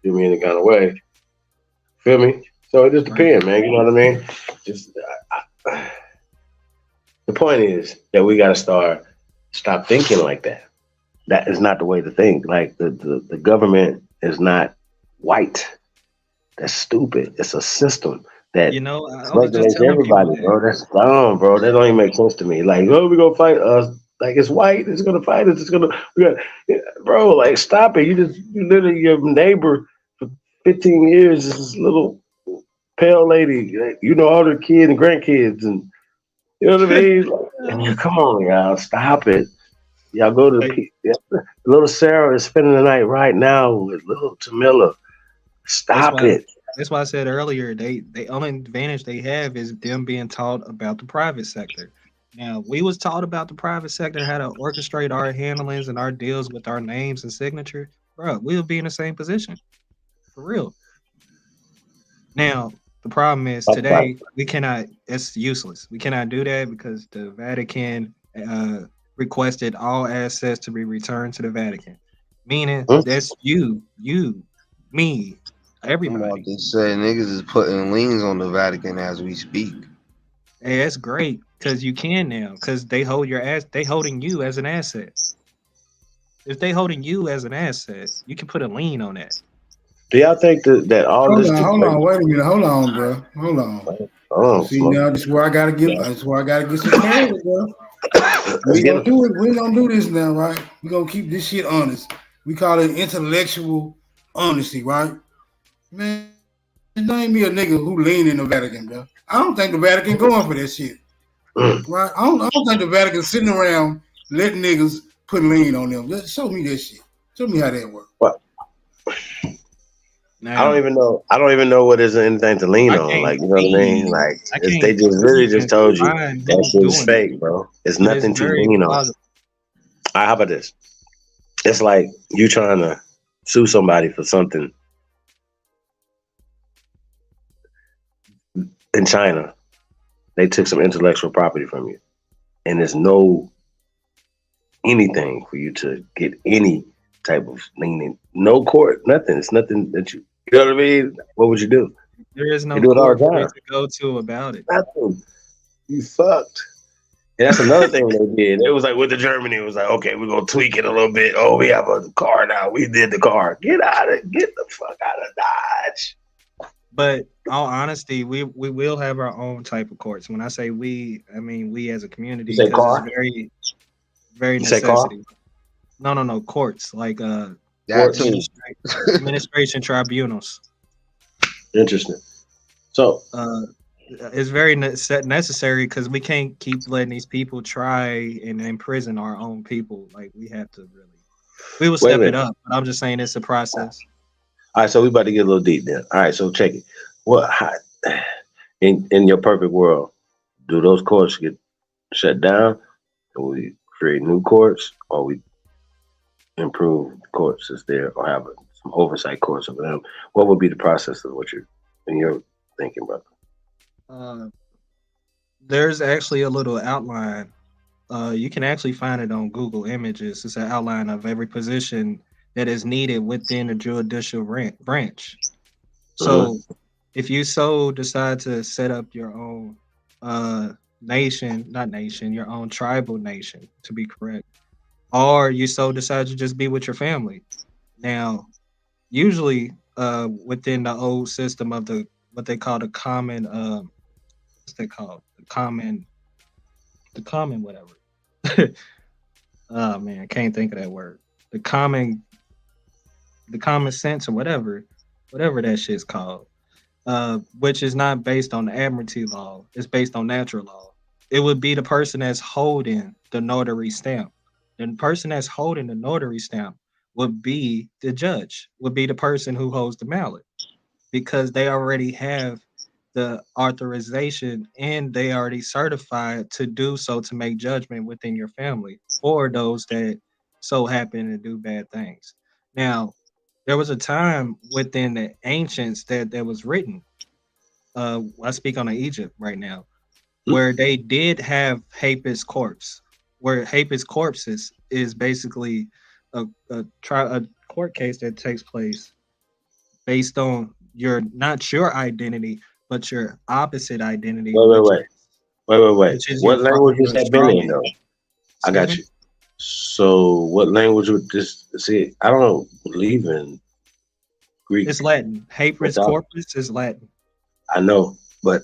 do me any kind of way. Feel me? So it just depends, man. You know what I mean? Just the point is that we got to stop thinking like that. That is not the way to think. Like the government is not white. That's stupid. It's a system that regulates everybody, bro. That's dumb, bro. That don't even make sense to me. Like, oh, we're gonna fight us. Like, it's white. It's gonna fight us. Bro. Like, stop it. You literally your neighbor for 15 years. Is this little pale lady. Like, you know all their kids and grandkids, and you know what I mean. Like, come on, y'all, stop it. Y'all go to little Sarah is spending the night right now with little Tamila. Stop it. That's why I said earlier, the only advantage they have is them being taught about the private sector. Now, we was taught about the private sector, how to orchestrate our handlings and our deals with our names and signature. Bro, we'll be in the same position. For real. Now, the problem is today, we cannot, it's useless. We cannot do that because the Vatican requested all assets to be returned to the Vatican. Meaning, that's you, me, everybody. They say niggas is putting liens on the Vatican as we speak. Hey, that's great because you can now because they hold your ass. They holding you as an asset. If they holding you as an asset, you can put a lien on that. Do y'all think that all this? Hold on, wait a minute. Hold on, bro. Hold on. Oh, see now, this is where I gotta get. That's where I gotta get some clarity, bro. We gonna do it. We gonna do this now, right? We gonna keep this shit honest. We call it intellectual honesty, right? Man, name me a nigga who lean in the Vatican, bro. I don't think the Vatican going for that shit, right? I don't think the Vatican sitting around letting niggas put lean on them. Show me that shit. Show me how that works. I don't even know. I don't even know what is anything to lean on. Like, you know what I mean? Like, they just really just told you that shit's fake, bro. It's nothing to lean on. How about this? It's like you trying to sue somebody for something in China. They took some intellectual property from you, and there's no anything for you to get any type of leaning. No court, nothing. It's nothing that you know what I mean? What would you do? There is no You do it all court the for you time. to go to about it. Nothing. You fucked. And that's another thing they did. It was like with the Germany, it was like, okay, we're gonna tweak it a little bit. Oh, we have a car now. We did the car. Get the fuck out of Dodge. But all honesty, we will have our own type of courts. When I say we, I mean we as a community. You say because car? It's very You say car? necessity. No, courts like Courts. administration tribunals. Interesting. So it's very necessary because we can't keep letting these people try and imprison our own people. Like we have to we will step it up. But I'm just saying it's a process. All right, so we about to get a little deep then. All right, so check it. In your perfect world, do those courts get shut down, and we create new courts, or we improve the courts that's there, or have some oversight courts of them? What would be the process of what you're thinking, brother? There's actually a little outline. You can actually find it on Google Images. It's an outline of every position that is needed within the judicial branch. So if you decide to set up your own your own tribal nation, to be correct, or you decide to just be with your family. Now, usually within the old system of what they call the common, the common whatever. Oh man, I can't think of that word. The common sense or whatever that shit's called, which is not based on the admiralty law. It's based on natural law. It would be the person that's holding the notary stamp. The person that's holding the notary stamp would be the judge, would be the person who holds the mallet, because they already have the authorization and they already certified to do so, to make judgment within your family or those that so happen to do bad things. Now, there was a time within the ancients that was written. I speak on Egypt right now, where they did have habeas corpus, where habeas corpus is basically a court case that takes place based on not your identity, but your opposite identity. Wait. What language would that been in, though? I got you. So what language would this? See, I don't believe in Greek. It's Latin. Habeas corpus is Latin. I know, but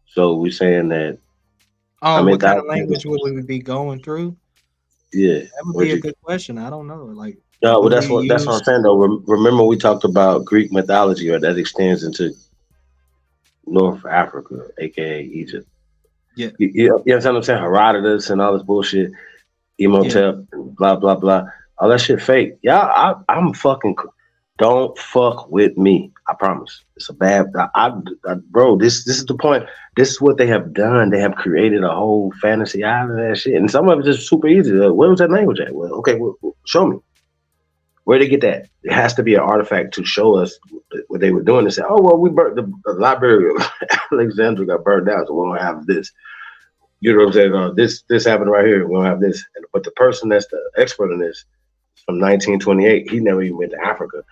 so we're saying that. Oh, what kind of language would we be going through? Yeah, that would be a good question. I don't know. Like, no, well, that's what I'm saying though. Remember, we talked about Greek mythology, or that extends into North Africa, aka Egypt. Yeah, you understand what I'm saying? Herodotus and all this bullshit, Imhotep, blah blah blah. All that shit fake. Yeah, I'm fucking. Don't fuck with me. I promise. It's a bad. Bro, this is the point. This is what they have done. They have created a whole fantasy out of that shit, and some of it is super easy. Where was that language at? Well, okay, show me. Where they get that? It has to be an artifact to show us what they were doing. They say, oh, well, we burnt the library of Alexandria got burned down, so we don't have this. You know what I'm saying? This happened right here. We don't have this. But the person that's the expert in this, from 1928, he never even went to Africa,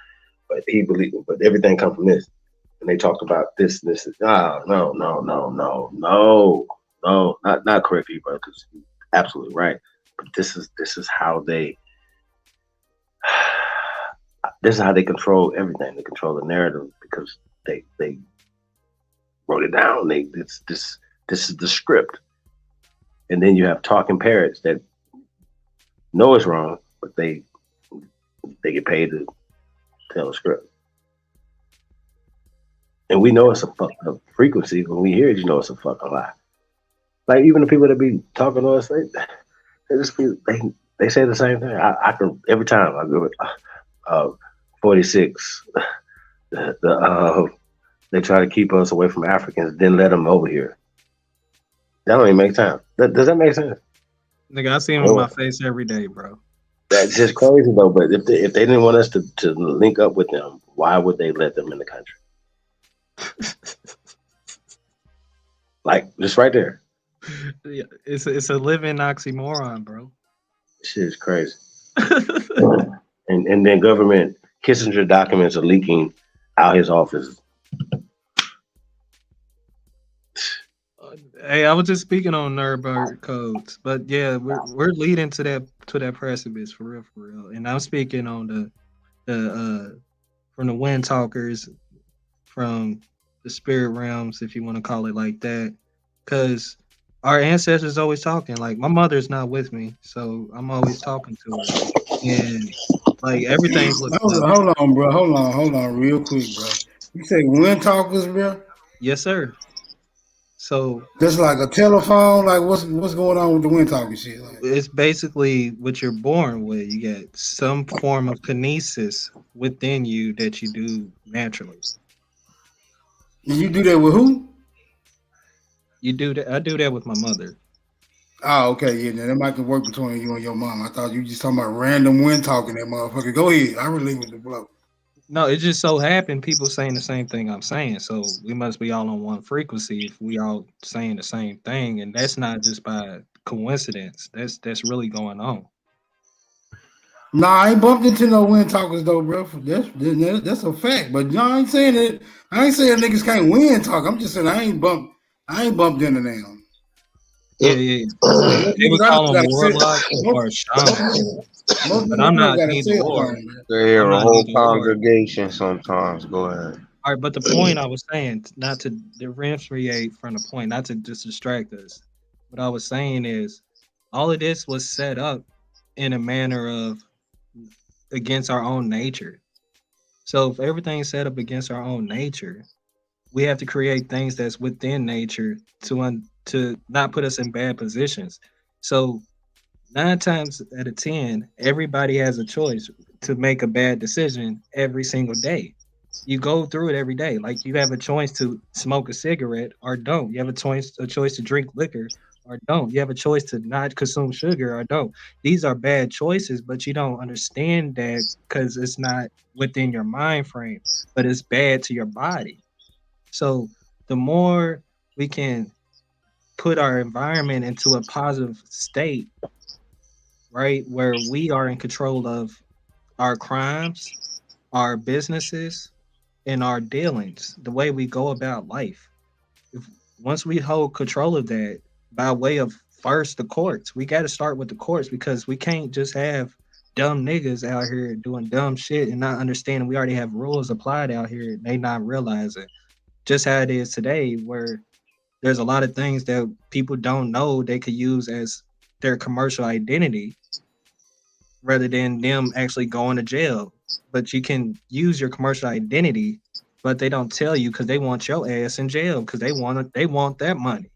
but he believed. But everything come from this, and they talked about this. No, not correctly, bro, because you're absolutely right. But this is how they. This is how they control everything. They control the narrative because they wrote it down. This is the script, and then you have talking parrots that know it's wrong, but they get paid to tell the script. And we know it's a fucked up frequency. When we hear it, you know it's a fucking lie. Like even the people that be talking to us, they say the same thing. I can every time I go. 46. They try to keep us away from Africans, then let them over here. That don't even make sense. Does that make sense? Nigga, I see him in my face every day, bro. That's just crazy though. But if they didn't want us to link up with them, why would they let them in the country? Like just right there. Yeah, it's a living oxymoron, bro. Shit is crazy. and then government Kissinger documents are leaking out his office. Hey, I was just speaking on Nuremberg codes, but yeah, we're leading to that precipice for real. And I'm speaking on the from the wind talkers, from the spirit realms, if you want to call it like that, because our ancestors always talking. Like my mother's not with me, so I'm always talking to her, and like everything's looking up. Hold on, bro. Hold on, real quick, bro. You say wind talkers, bro? Yes, sir. So that's like a telephone. Like what's going on with the wind talking shit? Like, it's basically what you're born with. You get some form of kinesis within you that you do naturally. And you do that with who? You do that. I do that with my mother. Oh, okay, yeah. Now that might work between you and your mom. I thought you just talking about random wind talking that motherfucker. Go ahead. I relate with the blow. No, it just so happened people saying the same thing I'm saying. So we must be all on one frequency if we all saying the same thing. And that's not just by coincidence. That's really going on. Nah, I ain't bumped into no wind talkers though, bro. That's a fact. But no, I ain't saying that. I ain't saying niggas can't wind talk. I'm just saying I ain't bumped into them. Yeah. They would call them warlock or shaman. But I'm not neither or. They hear a whole congregation sometimes. Go ahead. All right, but the point I was saying, not to differentiate from the point, not to just distract us. What I was saying is, all of this was set up in a manner of against our own nature. So if everything's set up against our own nature, we have to create things that's within nature to not put us in bad positions. So 9 times out of 10, everybody has a choice to make a bad decision every single day. You go through it every day. Like you have a choice to smoke a cigarette or don't. You have a choice to drink liquor or don't. You have a choice to not consume sugar or don't. These are bad choices, but you don't understand that because it's not within your mind frame, but it's bad to your body. So the more we can put our environment into a positive state, right, where we are in control of our crimes, our businesses, and our dealings, the way we go about life. Once we hold control of that by way of first the courts, we got to start with the courts because we can't just have dumb niggas out here doing dumb shit and not understanding we already have rules applied out here and they not realizing just how it is today, where there's a lot of things that people don't know they could use as their commercial identity rather than them actually going to jail. But you can use your commercial identity, but they don't tell you because they want your ass in jail because they want that money,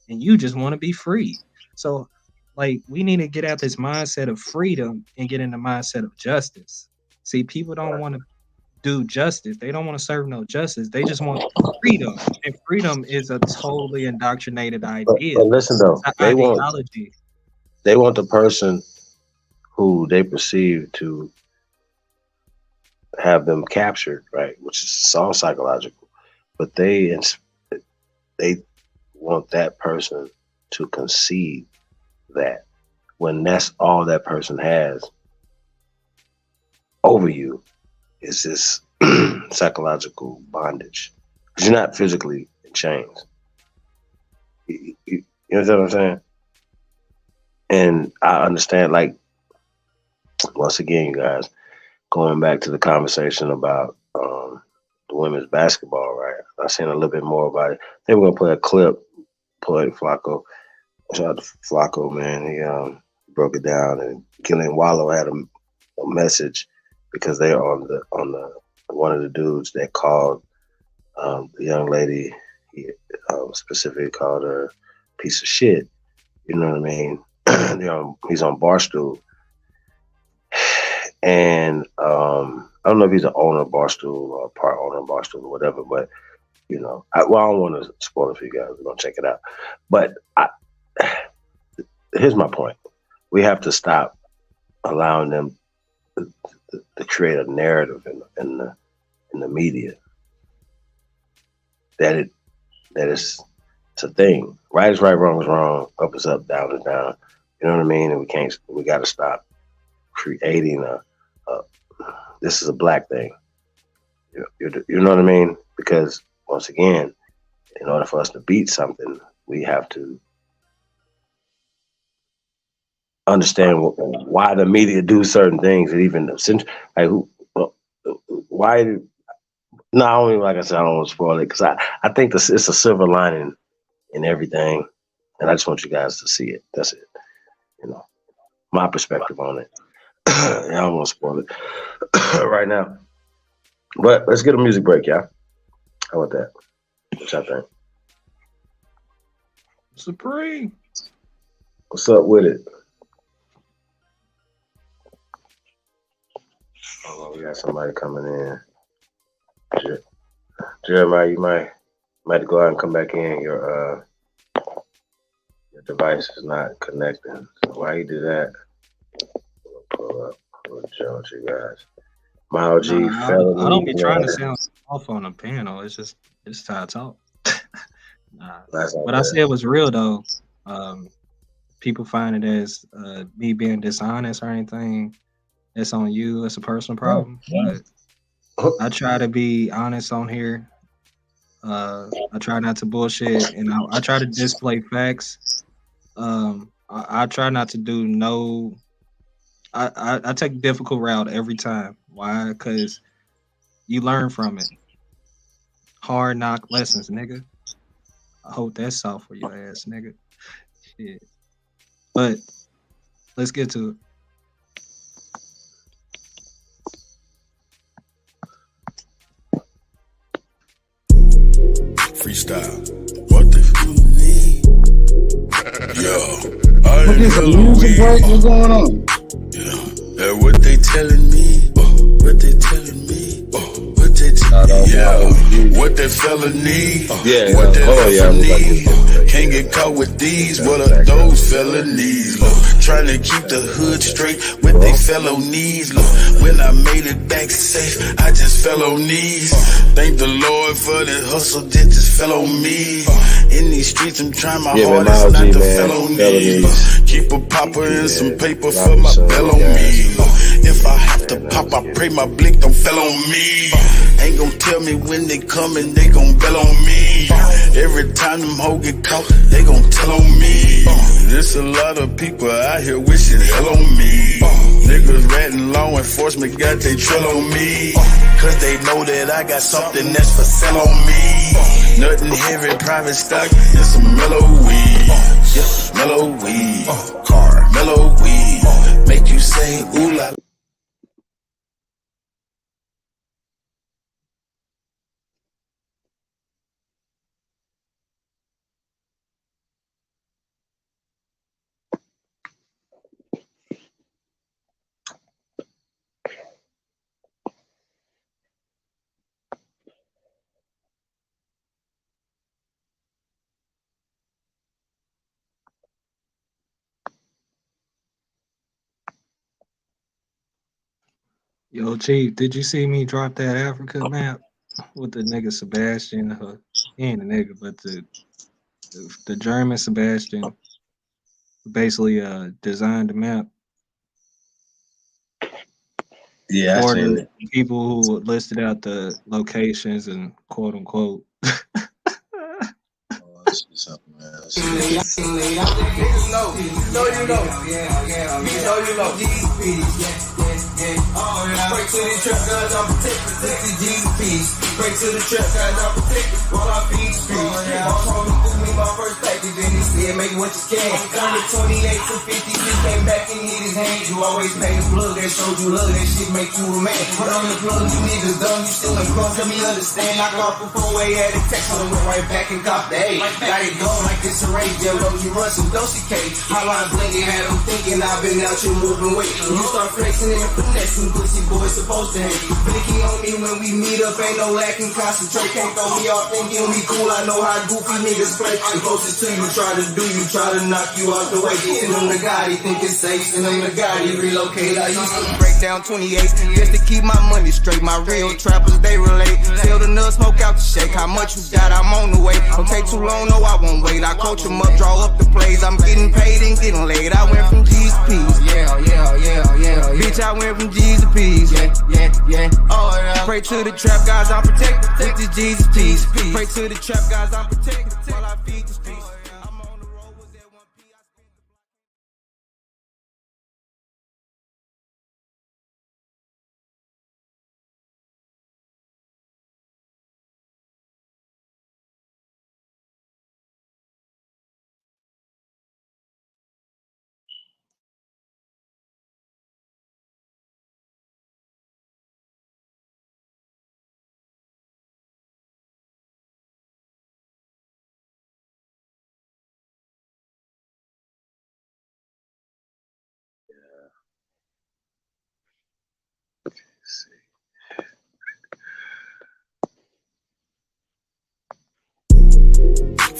and you just want to be free. So, like, we need to get out this mindset of freedom and get in the mindset of justice. See, people don't want to do justice. They don't want to serve no justice. They just want freedom, and freedom is a totally indoctrinated idea. But listen though, they want the person who they perceive to have them captured, right? Which is all psychological, but they want that person to concede that when that's all that person has over you is this psychological bondage. Because you're not physically in chains. You understand what I'm saying? And I understand, like, once again, you guys, going back to the conversation about the women's basketball, right? I've seen a little bit more about it. They were going to play a clip, play Flacco. Shout out to Flacco, man. He broke it down, and Gillian Wallow had a message because they're on the one of the dudes that called the young lady, he specifically called her a piece of shit. You know what I mean? He's on Barstool. And I don't know if he's an owner of Barstool or part owner of Barstool or whatever, but I don't want to spoil it for you guys. We're gonna check it out. But here's my point: we have to stop allowing them to create a narrative in the media that it's a thing. Right is right, wrong is wrong, up is up, down is down. You know what I mean? And we got to stop creating this is a black thing. You know what I mean? Because once again, in order for us to beat something, we have to understand why the media do certain things, and even why. No, I don't even, like I said, I don't want to spoil it because I think it's a silver lining in everything, and I just want you guys to see it. That's it. My perspective on it. I don't want to spoil it right now. But let's get a music break, y'all. How about that? What y'all think? Supreme. What's up with it? Oh, we got somebody coming in. Jeremiah, you might go out and come back in. Your device is not connecting. So why you do that? We'll pull up. We'll show it to you guys. My OG felony. I don't be trying to sound off on a panel. It's how I talk. What I said was real though. People find it as me being dishonest or anything. It's on you. It's a personal problem. But I try to be honest on here. I try not to bullshit, and I try to display facts. I try not to do no. I take a difficult route every time. Why? Because you learn from it. Hard knock lessons, nigga. I hope that's soft for your ass, nigga. Shit. But let's get to it. Freestyle. What the yo, I What is the music break? What's going on? Yeah, and what they telling me? What they telling me? What they telling me? Yeah, what that fella need? What that fella need? Can't get caught with these. What are those felonies? Trying to keep the hood straight with they fellow knees. When I made it back safe, I just fell on knees. Thank the Lord for the hustle that just fell on me. In these streets, I'm trying my hardest not to fell on knees. Keep a popper and some paper for my bell on me. If I have to pop, I pray my blick don't fell on me. Ain't gon' tell me when they coming, they gon' bell on me. Every time them hoes get caught, they gon' tell on me. There's a lot of people out here wishing hell on me. Niggas ratting law enforcement got they trail on me. Cause they know that I got something that's for sale on me. Nothing heavy, private stock, and some mellow weed. Yeah, mellow weed. Car, mellow weed. Make you say ooh la. Yo, Chief, did you see me drop that Africa map with the nigga Sebastian? He ain't a nigga, but the German Sebastian basically designed the map. Yeah, for the people who listed out the locations and quote unquote. Break to the trap, cause I'm protected. Take the GPs. Break to the trap, cause I'm protected. While I feed streets. Boss homie threw me my first package, and he said, make what you can. Done it 28 to 50, he came back and hit his hand. You always pay the plug, that showed you love, that shit make you a man. Put on the plug, you niggas dumb, you still in crumbs, let me understand. I got the 4-way at a text, so I went right back and got the A. Got it going like it's a race, Jell you run some dosey cake. Hotline blinking, had them thinking I've been out here moving weight. You start flexing in the finesse, some pussy boys supposed to hate. Blicky on me when we meet up, ain't no lacking. Concentrate, can't throw me off thinking we cool. I know how goofy niggas play. The closest to you try to do, you try to knock you out the way. Send them to Gotti, think it's safe. Send them to Gotti, relocate. I used to break down 28 just to keep my money straight. My real trappers, they relate. Sell the nuts, smoke out the shake. How much you got, I'm on the way. Don't take too long, no, I won't wait. I coach them up, draw up the plays. I'm getting paid and getting laid. I went from G's to P's. Yeah. Bitch, I went from G's to P's. Yeah. Oh, yeah. Pray to the trap guys, I'm protected. With this Jesus peace. Pray to the trap guys, I'm protected. While I feed this peace. I'm on the road, was at 1 P.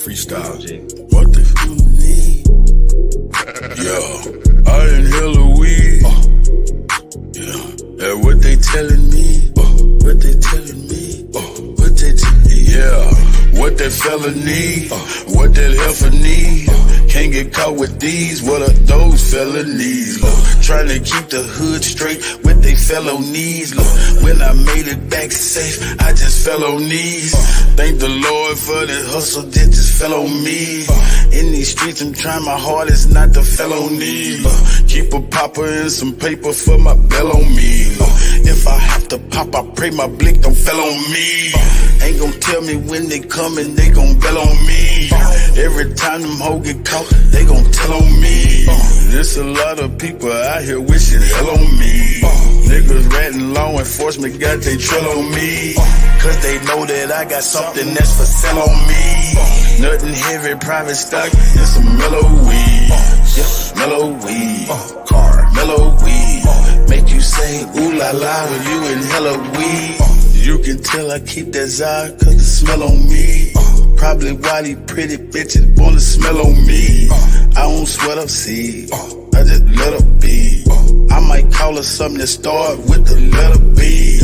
Freestyle. What the f need? Yeah, I inhale a weed. Yeah, and what they telling me? What they telling me? What they telling me? Yeah, what that fella need? What that heifer need? Can't get caught with these. What are those felonies? Trying to keep the hood straight with they felonies. When I made it back safe, I just fell on knees. Thank the Lord for the hustle that just fell on me. In these streets, I'm trying my hardest not to felony. Keep a popper and some paper for my bell on me. If I have to pop, I pray my blick don't fell on me. Ain't gon' tell me when they coming, they gon' bell on me. Every time them hoes get caught, they gon' tell on me. There's a lot of people out here wishing hell on me. Niggas ratting law enforcement got they trail on me. Cause they know that I got something that's for sale on me. Nothing heavy, private stock, and some mellow weed. Yeah, mellow weed. Car, mellow weed. Make you say ooh la la when you inhale a weed. You can tell I keep that Zod cause the smell on me. Probably why these pretty bitches wanna smell on me. I don't sweat up seed, I just let her be. I might call her something that start with the letter B.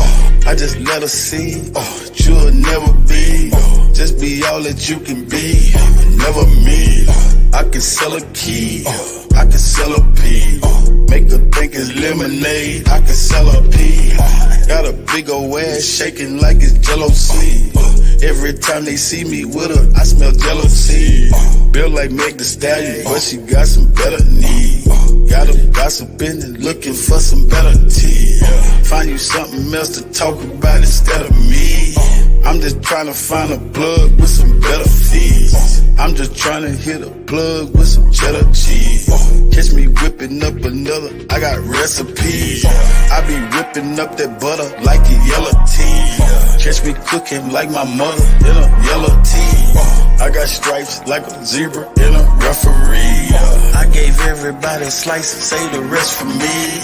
I just let her see, you'll never be. Just be all that you can be, never me. I can sell a key, I can sell a pea. Make her think it's lemonade, I can sell a pea. Got a big ol' ass shaking like it's Jello seed. Every time they see me with her, I smell jealousy. Built like Meg Thee Stallion, but she got some better knees. Got her gossiping and looking for some better tea. Find you something else to talk about instead of me. I'm just trying to find a plug with some better fees. I'm just trying to hit a plug with some cheddar cheese. Catch me whipping up another, I got recipes. I be whipping up that butter like a yellow tea. Catch me cooking like my mother in a yellow tea. I got stripes like a zebra in a referee. I gave everybody a slice, save the rest for me.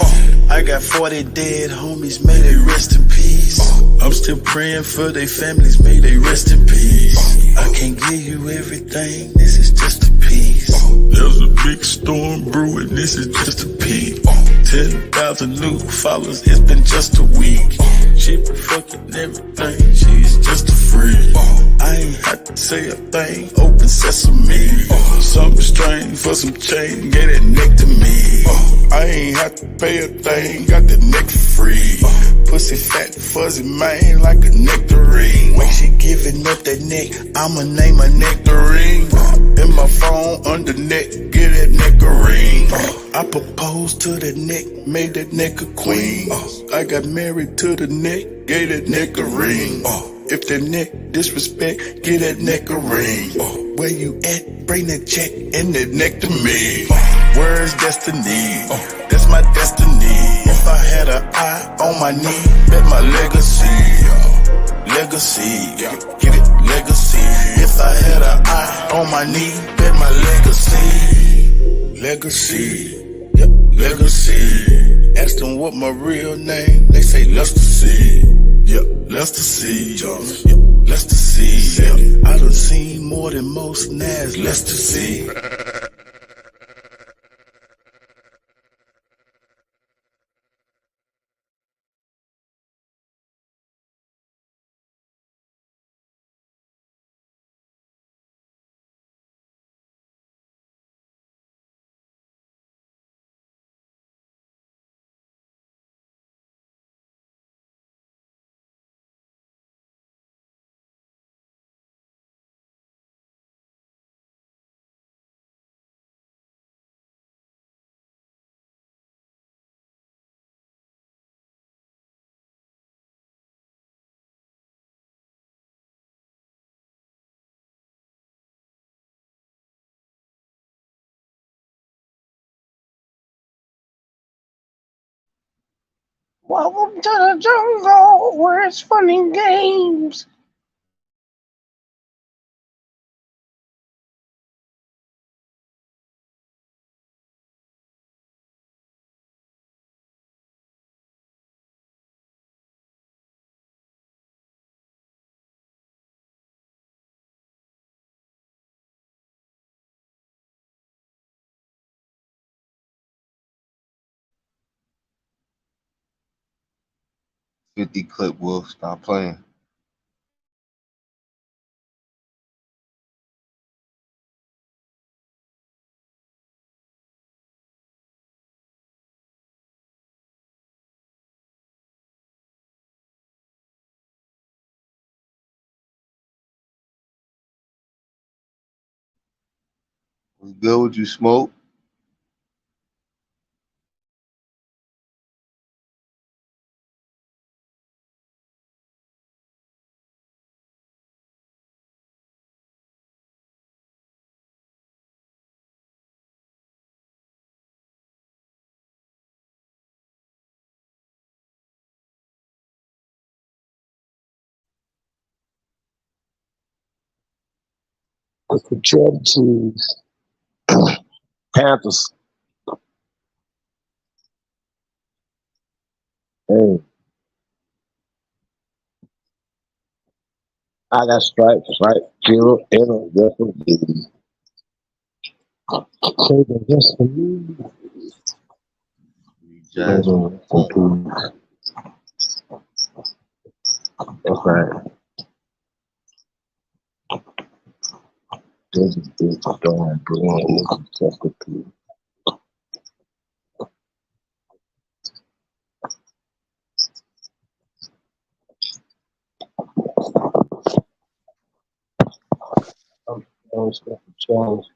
I got 40 dead homies, may they rest in peace. I'm still praying for their families, may they rest in peace. I can't give you everything, this is just a piece. There's a big storm brewing, this is just a peek. 10,000 new followers, it's been just a week. She been fucking everything, she's just a freak. I ain't had to say a thing, open sesame. Something strange for some change, get it neck to me. I ain't have to pay a thing, got the neck for free. Pussy fat, fuzzy, man, like a nectarine. When she giving up that neck, I'ma name her nectarine. In my phone, under neck, get that nectarine. I proposed to the neck, made that neck a queen. I got married to the neck, gave that neck a ring. If that neck disrespect, get that neck a ring. Where you at? Bring that check and that neck to me. Where's destiny? That's my destiny. If I had an eye on my knee, bet my legacy. Legacy, get it? Legacy. If I had an eye on my knee, bet my legacy. Legacy, yep, legacy. asked them what my real name, they say Lester C. Yeah, Lester C. Jones. Yeah, Lester C. Yeah, I done seen more than most Nas. Lester C. Welcome to the jungle where it's fun and games. Clip, Wolf. Stop playing. We good? Would you smoke? It's the cheddar cheese. Panthers. Hey, I got stripes, right? Zero, and yes, indeed. Say that yes for me. Just That's right. There's a big darn green Chesterfield. I'm stuff to change.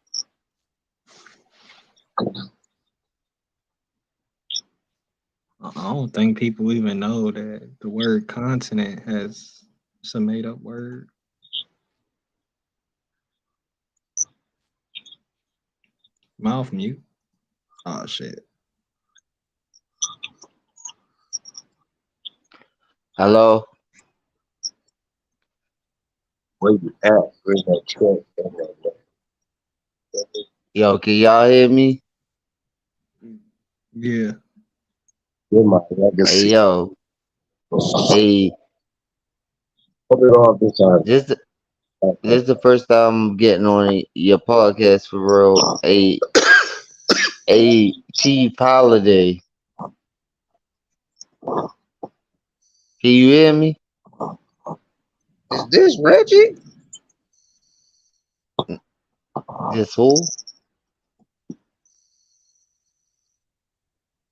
I don't think people even know that the word continent has some made up word. Mouth mute. Oh shit. Hello? Where you at? Where's that truck? Yo, can y'all hear me? Yeah. You're my Hey, legacy. yo. Hey. Put it on this time. This is the first time I'm getting on your podcast for real. A cheap holiday. Can you hear me? Is this Reggie? This who?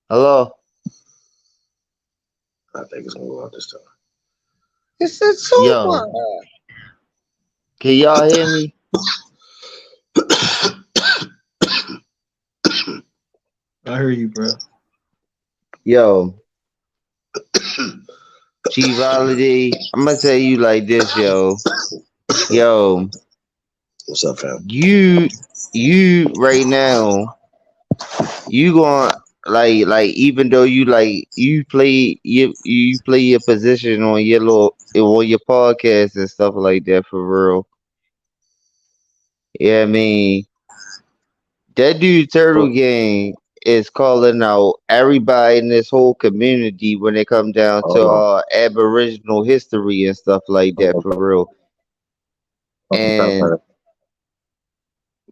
Hello? I think it's gonna go out this time. It's a Yo. super. Can y'all hear me? I hear you, bro. Yo. Chief Holiday, I'm gonna tell you like this, yo. Yo. What's up, fam? You right now, you going like even though you play your position on your podcast and stuff like that for real. Yeah, I mean that dude Turtle Gang is calling out everybody in this whole community when it comes down to Aboriginal history and stuff like that, for real. And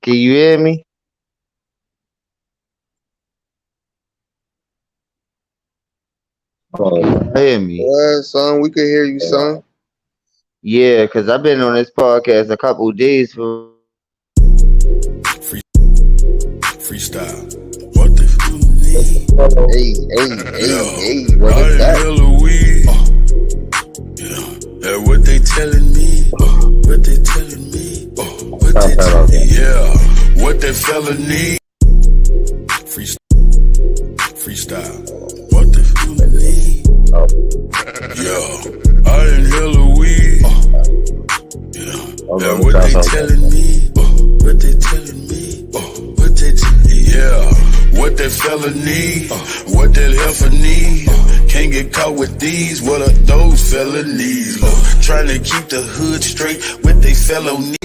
can you hear me? Hear me? What, son? We can hear you, son. Yeah, because I've been on this podcast a couple days for Freestyle. What the hey, what is that? Yeah, what they telling me? What they telling me? What they telling me? Yeah, what that fella need? Freestyle. What the fella need? Yeah, I inhale a weed. Yeah, what they telling me? What they telling me? What they yeah, what that fella need? What that heifer need? Can't get caught with these. What are those felonies? Trying to keep the hood straight with they fellow needs.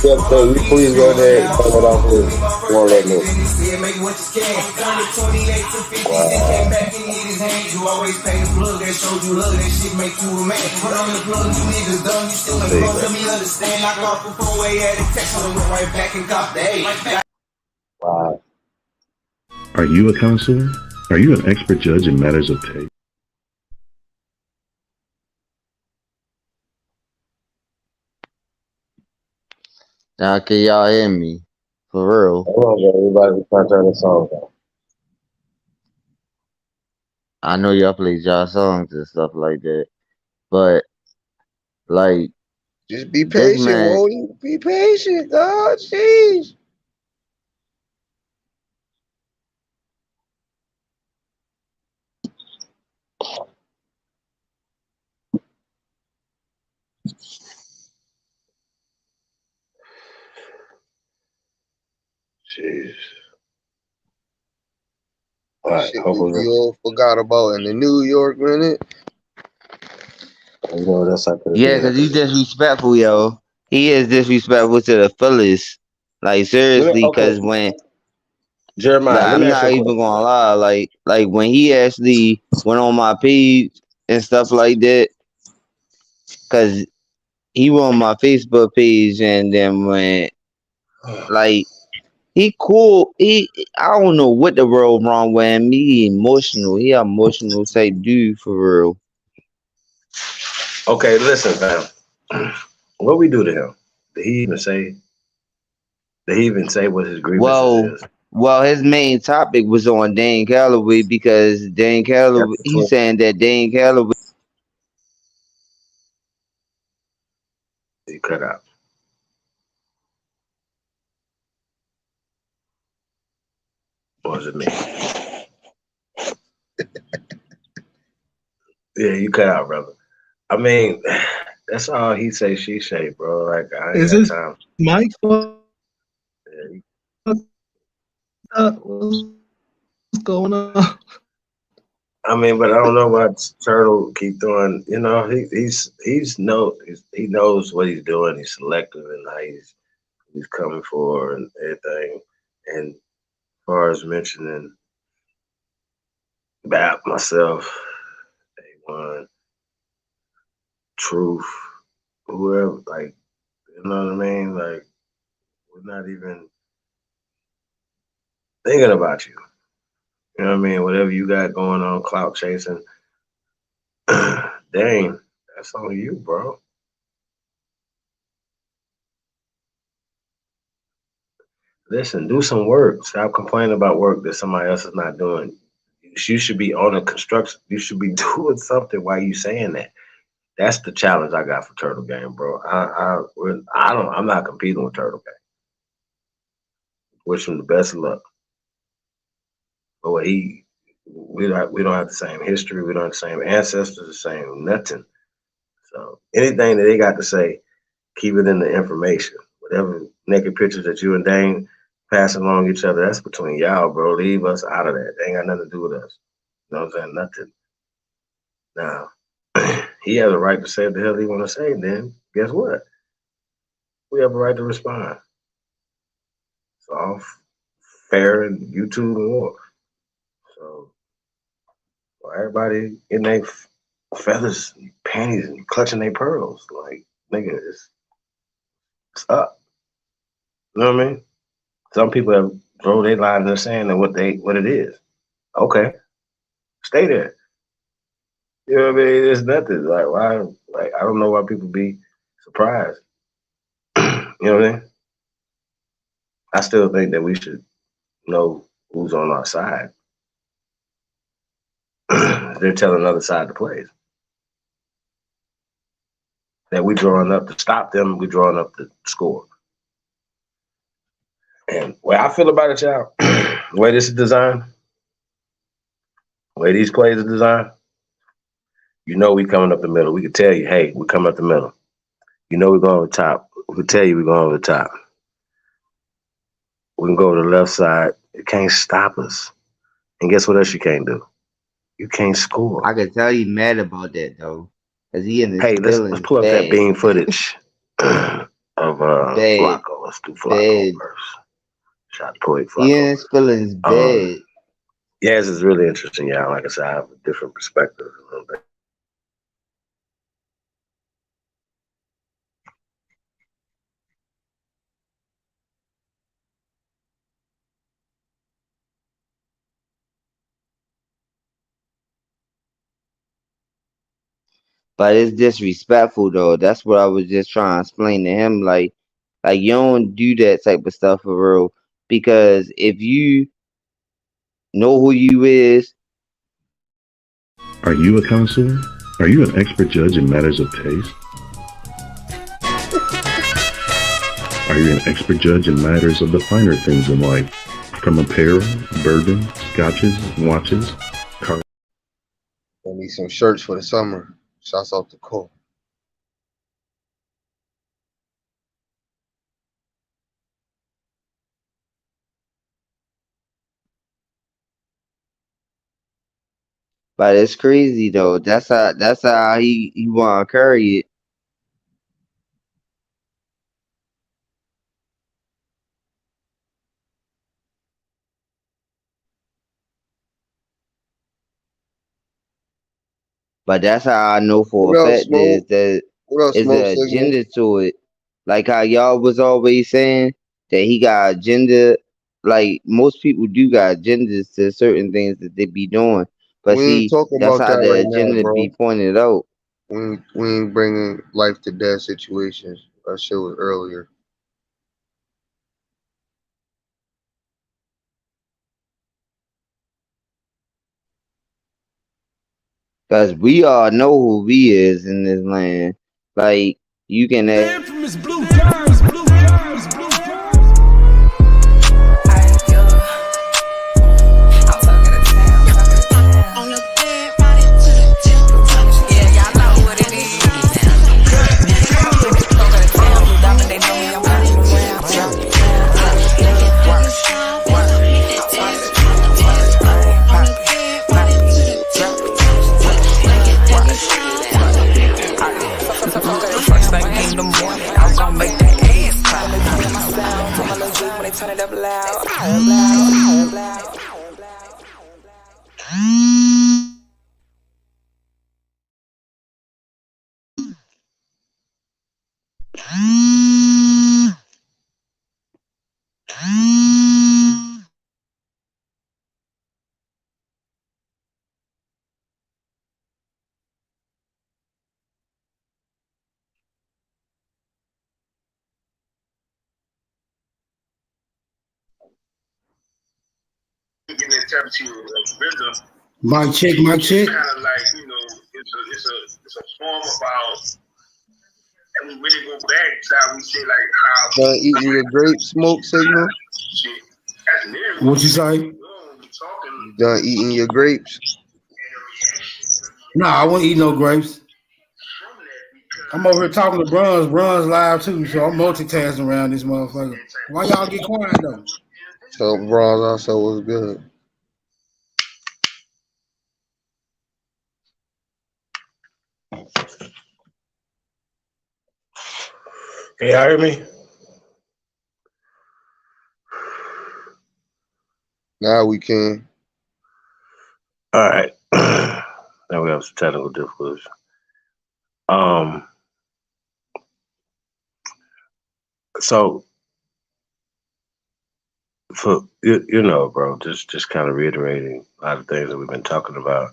Yeah, so you please go ahead and turn it off, please. Won't let me. Wow. Are you a counselor? Are you an expert judge in matters of taste? Now, can y'all hear me? For real. Hold on, everybody. Try to turn the song down. I know y'all play y'all songs and stuff like that, but like, just be this patient, man, won't you? Be patient, dog. Jeez. Jeez. Shit, we all forgot about in the New York minute. You know, that's how could yeah, because he's disrespectful, yo. He is disrespectful to the fullest. Like, seriously, because when Jeremiah, let I'm me ask you not a even question. gonna lie, like when he actually went on my page and stuff like that, because he went on my Facebook page, and then when like he cool, I don't know what the world wrong with him. He emotional. He emotional type dude for real. Okay, listen, fam. What we do to him? Did he even say? Did he even say what his grievances is? Well, his main topic was on Dane Calloway because Dane Calloway, he's saying that Dane Calloway. He cut out. Or was it me? Yeah, you cut out, brother. I mean, that's all he say, she say, bro. Like, I ain't got time. Mike? What's going on? I mean, but I don't know why Turtle keep doing. You know, he knows what he's doing. He's selective and how he's coming for and everything. And as far as mentioning Bap, myself, A1, Truth, whoever, like, you know what I mean? Like, we're not even thinking about you. You know what I mean? Whatever you got going on, clout chasing, dang, that's on you, bro. Listen, do some work. Stop complaining about work that somebody else is not doing. You should be on a construction. You should be doing something while you saying that. That's the challenge I got for Turtle Game, bro. I'm not competing with Turtle Game. Wish him the best of luck. But we don't have the same history. We don't have the same ancestors, the same nothing. So anything that they got to say, keep it in the information. Whatever naked pictures that you and Dane pass along each other, that's between y'all, bro. Leave us out of that. They ain't got nothing to do with us. You know what I'm saying? Nothing. Now, he has a right to say what the hell he want to say, then guess what? We have a right to respond. It's all fair and YouTube and war. So, everybody in their feathers, and panties, and clutching their pearls. Like, nigga, it's up. You know what I mean? Some people have thrown their lines in the sand and what it is. Okay, stay there. You know what I mean? It's nothing. Like, why? Like, I don't know why people be surprised. You know what I mean? I still think that we should know who's on our side. They're telling the other side to play. That we drawing up to stop them, we drawing up to score. And the way I feel about it, y'all, the way this is designed, the way these plays are designed, you know we coming up the middle. We could tell you, hey, we're coming up the middle. You know we're going over the top. We could tell you we're going over the top. We can go to the left side. It can't stop us. And guess what else you can't do? You can't score. I can tell you mad about that though, cause he in his let's pull up that beam footage of Flacco. Let's do Flacco first. Shot point Flacco. He in his feelings bad. Yes, it's really interesting, y'all. Like I said, I have a different perspective a little bit. But it's disrespectful though. That's what I was just trying to explain to him. Like you don't do that type of stuff for real. Because if you know who you is. Are you a connoisseur? Are you an expert judge in matters of taste? Are you an expert judge in matters of the finer things in life? From apparel, bourbon, scotches, watches, cars. I need some shirts for the summer. Shouts out to Cole. But it's crazy though. That's how he wanna carry it. But that's how I know for a fact is that it's an agenda to it. Like how y'all was always saying that he got agenda. Like most people do got agendas to certain things that they be doing. But we ain't see, talking that's about how that the right agenda now, bro. be pointed out. We ain't bringing life to death situations. That shit was earlier. Cause we all know who we is in this land. Like you can have Infamous blue dimes, blue dimes, blue dimes. Turn it up loud. Getting in touch to rhythm. Mic check, mic check. Kind of like, it's a form about, and we really go back to how we say like how. Done eating your grape smoke signal? What you say? You done eating your grapes? No, I won't eat no grapes. I'm over here talking to Bronze. Bronze live too, so I'm multitasking around this motherfucker. Why y'all get quiet though? So Bronze also was good. Can y'all hear me? Now we can. All right. Now we have some technical difficulties. So for you know, bro, just kind of reiterating a lot of things that we've been talking about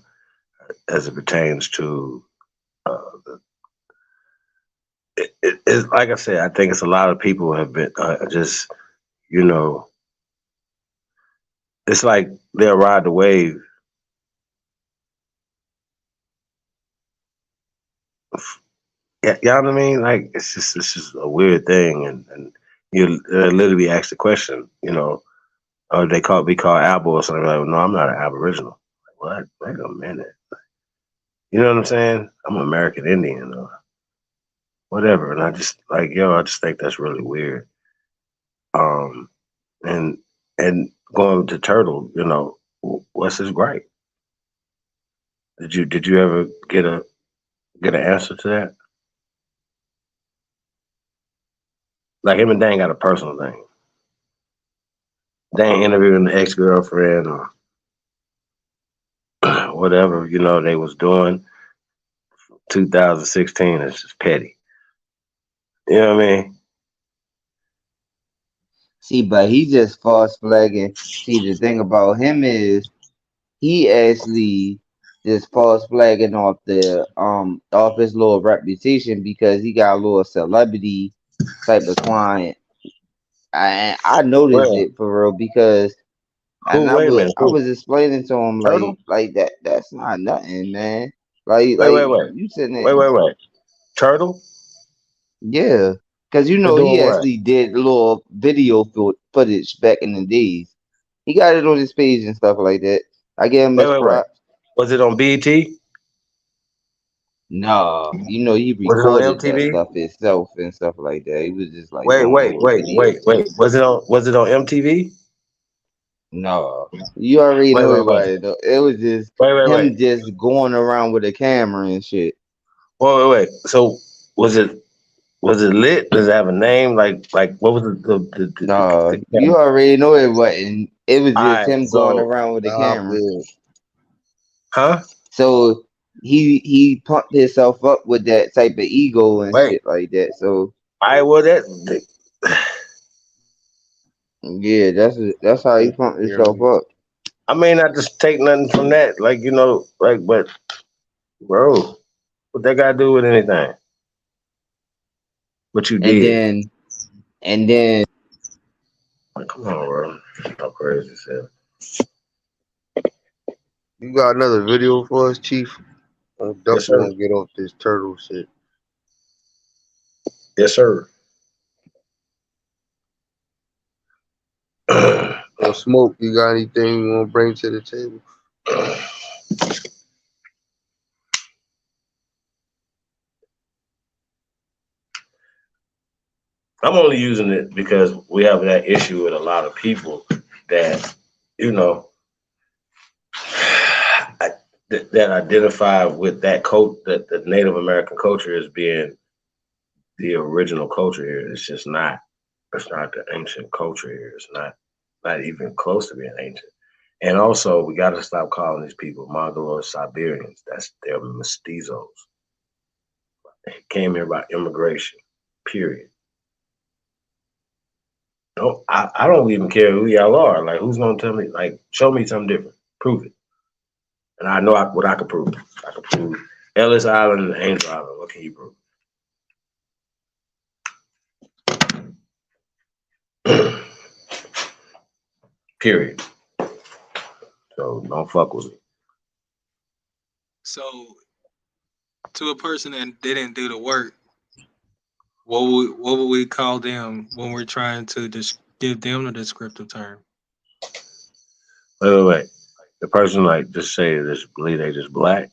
as it pertains to it's like I said, I think it's a lot of people have been just, you know, it's like they'll ride the wave. Yeah, you know what I mean? Like it's just a weird thing, and you literally ask the question, you know, or be called Abo or something like, no, I'm not an Aboriginal. Like, what? Wait a minute. You know what I'm saying? I'm American Indian or whatever, and I just like I just think that's really weird. And going to Turtle, you know, what's his gripe? Did you ever get an answer to that? Like him and Dan got a personal thing. Dan interviewing the ex-girlfriend or whatever, you know, they was doing 2016 is just petty. You know what I mean? See, but he just false flagging. See, the thing about him is he actually just false flagging off off his little reputation because he got a little celebrity type of client. I noticed Well, it for real because wait a minute. I was explaining to him Turtle? like that's not nothing, man. Like Wait. you sitting there, Wait. Turtle? yeah, because you For know he doing what? actually did little video footage back in the days. He got it on his page and stuff like that. I give him his Wait. props. Was it on BET? No, you know he Was it on recorded that MTV? stuff himself and stuff like that. He was just like Wait. doing little videos. Was it on MTV? No, you already know it Wait. was. It was just Wait. him just going around with a camera and shit. Wait. So was it lit? Does it have a name? Like what was the You already know it wasn't. It was all just right, him going so around with a camera. huh? So he pumped himself up with that type of ego and shit like that. So I well that yeah, that's how he pumped himself up. I may not just take nothing from that, like you know, like but bro, what that got to do with anything? What you did? And then Like, come on, bro, how crazy is that? You got another video for us, Chief? I definitely want to get off this turtle shit. Yes, sir. Well, Smoke, you got anything you want to bring to the table? I'm only using it because we have that issue with a lot of people that, you know, that identify with that that the Native American culture as being the original culture here. It's just not. It's not the ancient culture here. It's not even close to being ancient. And also, we got to stop calling these people Mongoloid Siberians. They're mestizos. They came here by immigration. Period. No, I don't even care who y'all are. Like, who's gonna tell me? Like, show me something different. Prove it. And I know what I can prove. I can prove Ellis Island and Angel Island. What can you prove? Period. So don't fuck with me. So, to a person that didn't do the work, what would we call them when we're trying to just give them a descriptive term? Wait. The person like just say this believe they just black.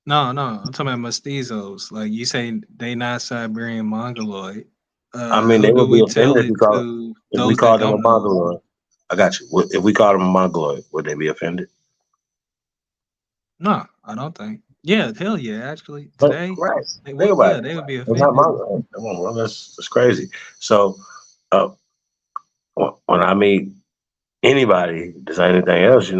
No, no, I'm talking about mestizos. Like you say, they not Siberian Mongoloid. I mean, Who they do would be we tell offended it to? if we Those that called them a don't know. mongoloid. I got you. If we called them a mongoloid, would they be offended? No, I don't think. Yeah, hell yeah. Actually, But, today right. they Think would. about Yeah, it. they would be It's not offended. mongoloid. Come on, bro. That's crazy. So, uh, when I meet anybody does anything else,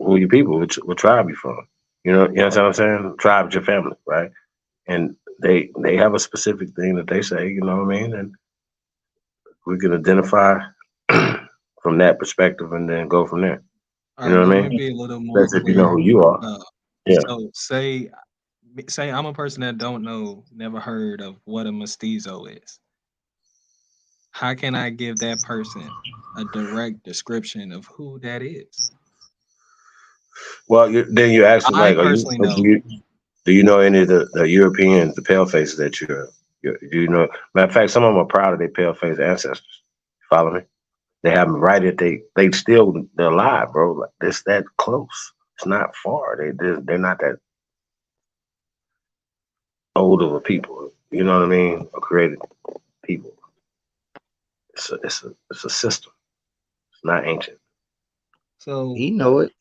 who your people, what tribe you from. You know what I'm saying? Tribe's your family, right? And they have a specific thing that they say, you know what I mean? And we can identify from that perspective and then go from there. All You right, know what let I me mean? be a little more That's if you know clear. who you are. Uh, Yeah. so say I'm a person that don't know, never heard of what a mestizo is. How can I give that person a direct description of who that is? Well, then you ask them I like, personally do know. you know any of the Europeans, the pale faces that do you know? Matter of fact, some of them are proud of their pale face ancestors. Follow me? They have them right at they're alive, bro. Like it's that close. It's not far. They're not that old of a people. You know what I mean? Or created people. It's a system. It's not ancient. So He know it.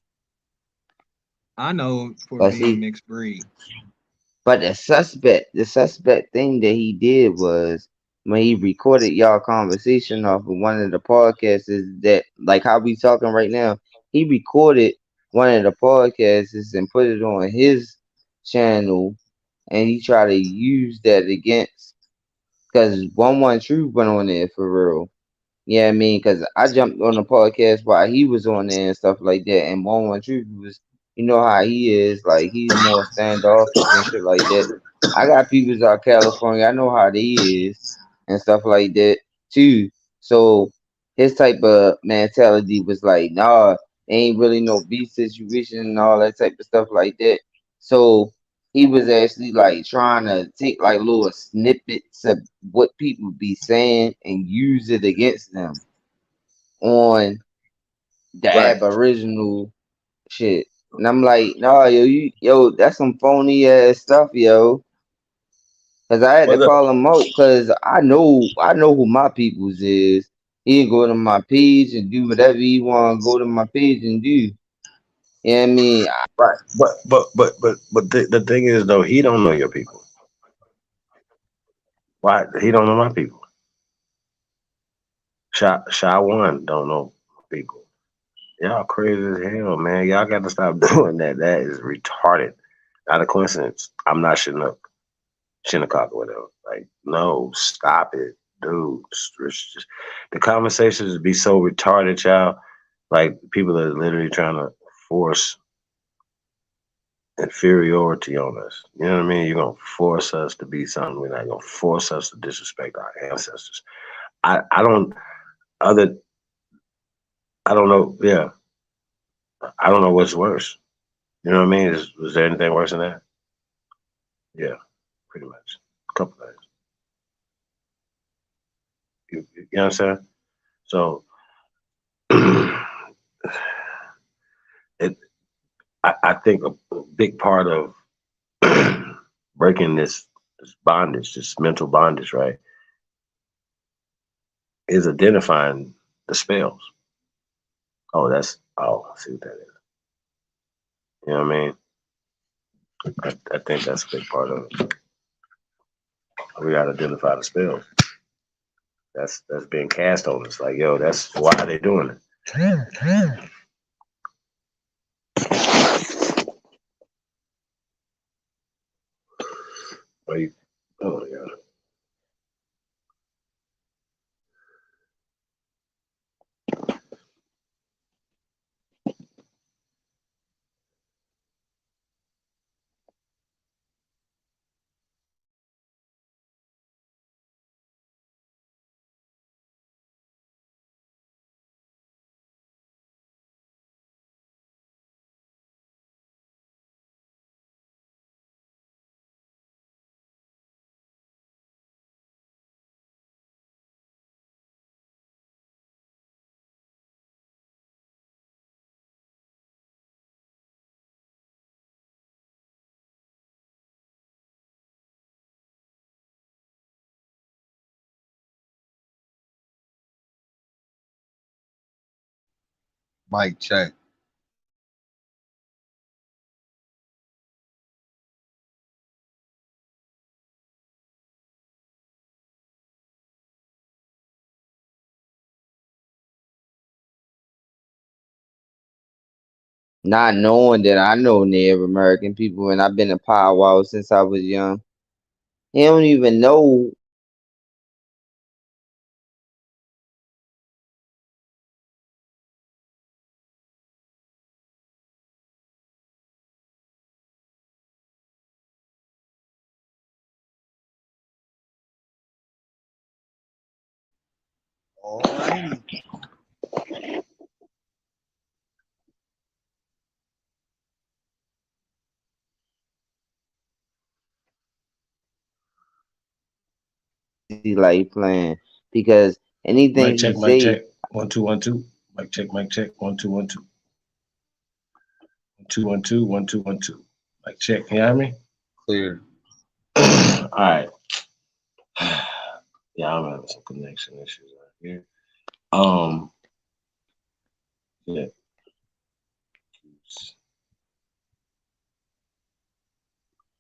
I know for But being see, mixed breed. but the suspect thing that he did was when he recorded y'all conversation off of one of the podcasts is that like how we talking right now, he recorded one of the podcasts and put it on his channel and he tried to use that against because one true went on there for real. Yeah, I mean, because I jumped on the podcast while he was on there and stuff like that. And One Truth was, you know how he is, like he's more standoffish and shit like that. I got peoples out California, I know how they is and stuff like that too. So his type of mentality was like, nah, ain't really no beef situation and all that type of stuff like that. So he was actually like trying to take like little snippets of what people be saying and use it against them on the Right. Aboriginal shit. And I'm like, nah, that's some phony ass stuff, yo. Cause I had Well, to look, call him out, cause I know who my peoples is. He can go to my page and do whatever he want to go to my page and do. You know what I mean? right. But the thing is though, he don't know your people. Why? He don't know my people. Shy one don't know people. Y'all crazy as hell, man. Y'all got to stop doing that. That is retarded. Not a coincidence. I'm not Shinnecock or whatever. Like, no, stop it, dude. The conversations be so retarded, y'all. Like, people are literally trying to force inferiority on us. You know what I mean? You're gonna force us to be something. We're not gonna force us to disrespect our ancestors. I don't other I don't know. Yeah, I don't know what's worse. You know what I mean? Was there anything worse than that? Yeah, pretty much. A couple things. You know what I'm saying? So it, I think a big part of breaking this bondage, this mental bondage, right, is identifying the spells. I see what that is. You know what I mean? I think that's a big part of it. We gotta identify the spells. That's being cast on us. Like, yo, that's why they doing it. Wait. Oh yeah. Mic check. Not knowing that I know Native American people and I've been a powwow since I was young. They don't even know. Alrighty. Like playing because anything Mic he check, mic say, check. 1 2 1 2. Mic check, mic check. 1 2 1 2. 2 1 2 1 2 1 2. Mic check. Can you hear me? Clear. All right. Yeah, I'm having some connection issues right here. Yeah.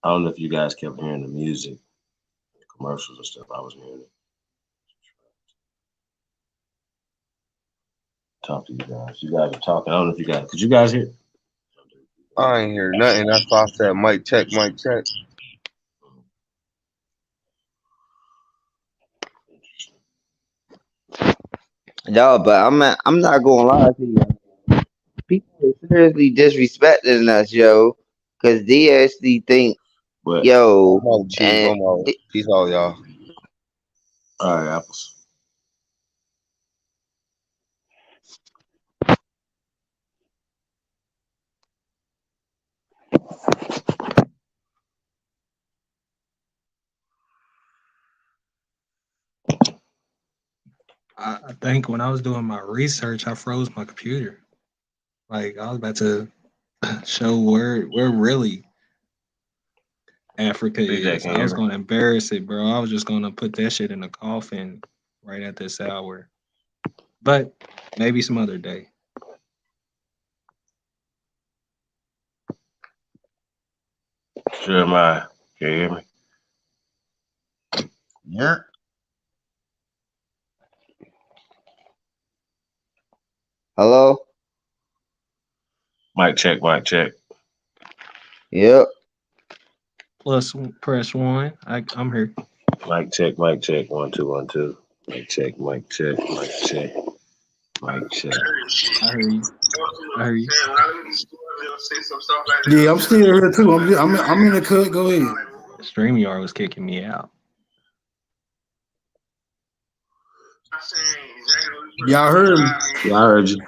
I don't know if you guys kept hearing the music, the commercials and stuff. I was hearing it. Talk to you guys. You guys are talking. I don't know if you guys. Could you guys hear? I ain't hear nothing. That's why I said mic check, mic check. no, but I'm not gonna lie to you. People are seriously disrespecting us, yo, because they actually think, But yo, I'm out, Chief. and I'm out. Peace out, y'all. all right, apples. I think when I was doing my research, I froze my computer. Like I was about to show where really Africa DJ, is. can you I was hear me? gonna embarrass it, bro. I was just gonna put that shit in the coffin right at this hour. But maybe some other day. Jeremiah, can you hear me? Yeah. hello, Mic check, mic check. yep. Plus press one. I'm here. Mic check, mic check. 1 2 1 2. Mic check, mic check, mic check, mic check. I hear you. I hear you. Yeah, I'm still here too. I'm in the cut. Go ahead. StreamYard was kicking me out. Y'all heard me. Yeah, I heard you.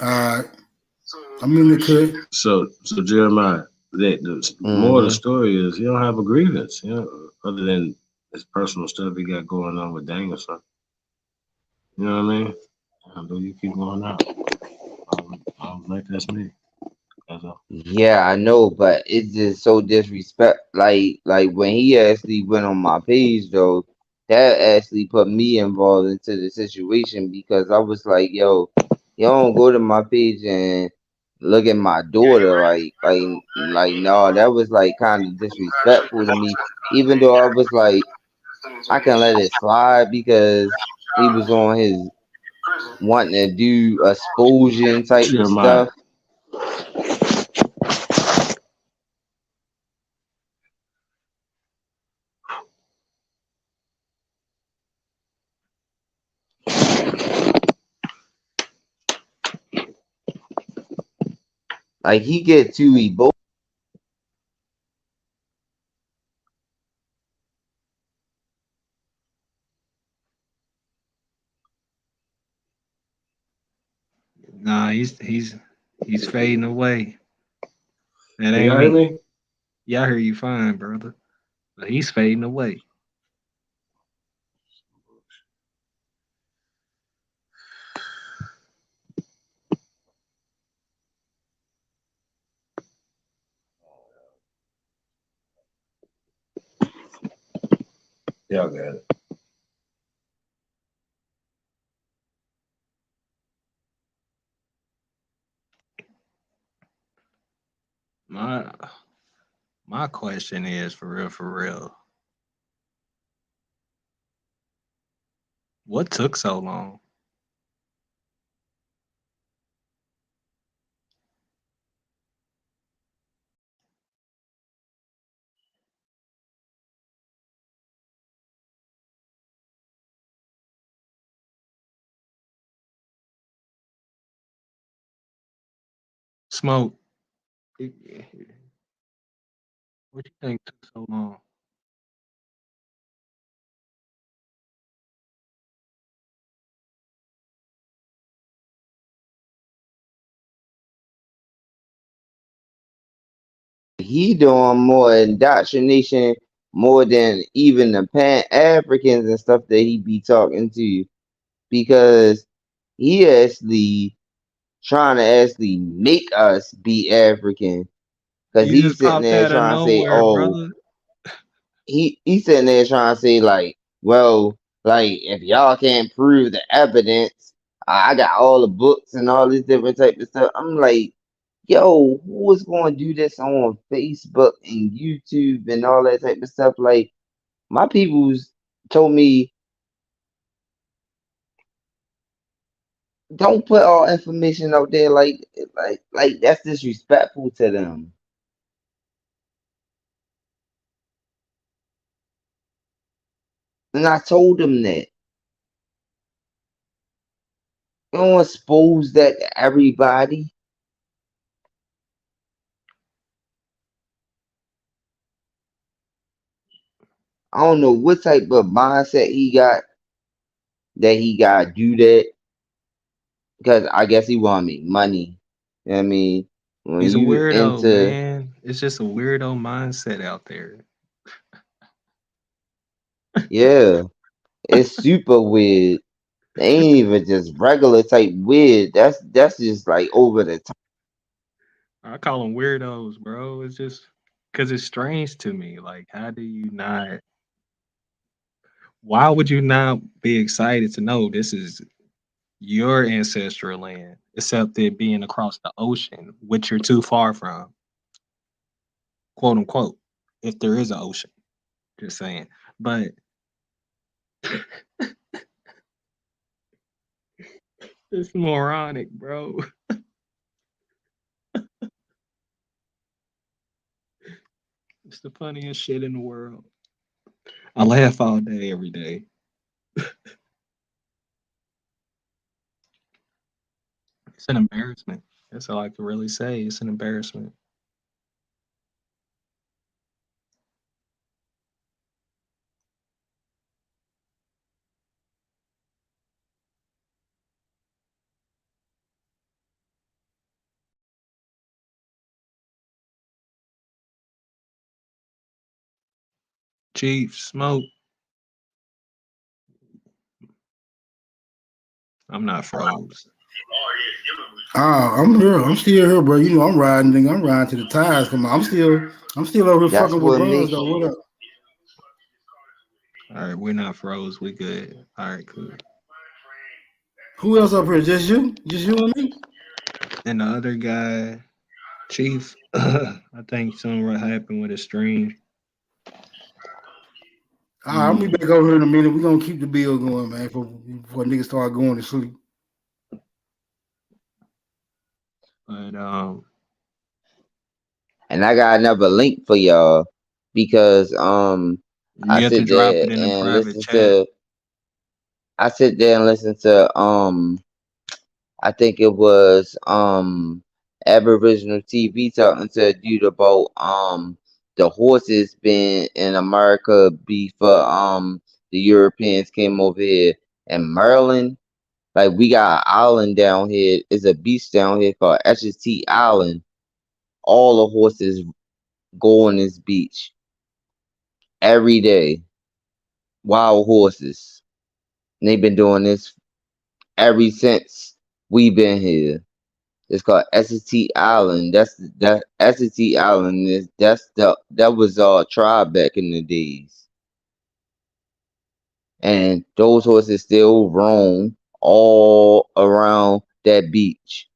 I'm in the cut. So Jeremiah, the more of the story is he don't have a grievance, other than his personal stuff he got going on with Danielson. You know what I mean? But you keep going out. I don't think that's me. That's all. Yeah, I know, but it's just so disrespect. Like when he actually went on my page though, that actually put me involved into the situation because I was like, yo, you don't go to my page and look at my daughter like no, that was like kind of disrespectful to me. Even though I was like, I can let it slide because he was on his wanting to do expulsion type of Jeremiah. stuff. Like he get too ebo. Nah, he's fading away. That Can ain't y'all hear me. me? Yeah, I hear you fine, brother. But he's fading away. Y'all got it. My question is for real. What took so long? Smoke. What you think took so long? He doing more indoctrination more than even the Pan Africans and stuff that he be talking to, because he actually trying to actually make us be African. Because You he's just sitting popped there out of trying to say, nowhere, oh, brother. he's sitting there trying to say like, well, like if y'all can't prove the evidence, I got all the books and all this different type of stuff. I'm like, yo, who is going to do this on Facebook and YouTube and all that type of stuff? Like, my people's told me, don't put all information out there like that's disrespectful to them. And I told them that. You don't expose that to everybody. I don't know what type of mindset he got that he gotta do that, because I guess he want me money. You know what I mean, when He's a you weirdo, into, man. It's just a weirdo mindset out there. yeah, it's super weird. They ain't even just regular type weird. That's just like over the top. I call them weirdos, bro. It's just because it's strange to me. Like, how do you not? Why would you not be excited to know this is your ancestral land, except it being across the ocean, which you're too far from, quote unquote, if there is an ocean? Just saying. But it's moronic, bro. It's the funniest shit in the world. I laugh all day, every day. It's an embarrassment. That's all I can really say. It's an embarrassment. Chief Smoke. I'm not froze. I'm here. I'm still here, bro. You know I'm riding. Nigga. I'm riding to the tires. Come on. I'm still over here That's fucking with what bronze makes though. What up? All right, we're not froze. We good. All right, cool. Who else up here? Just you? Just you and me? And the other guy, Chief, I think something happened with his stream. I'll be back over here in a minute. We're gonna keep the bill going, man, before niggas start going to sleep. But and I got another link for y'all, because I you have to sit drop there it in the and private listen chat. to I think it was Aboriginal TV talking to a dude about the horses being in America before the Europeans came over here. And Maryland, like, we got an island down here, it's a beach down here called SST Island. All the horses go on this beach every day. Wild horses. And they've been doing this ever since we've been here. It's called SST Island. That SST Island is that was our tribe back in the days. And those horses still roam all around that beach.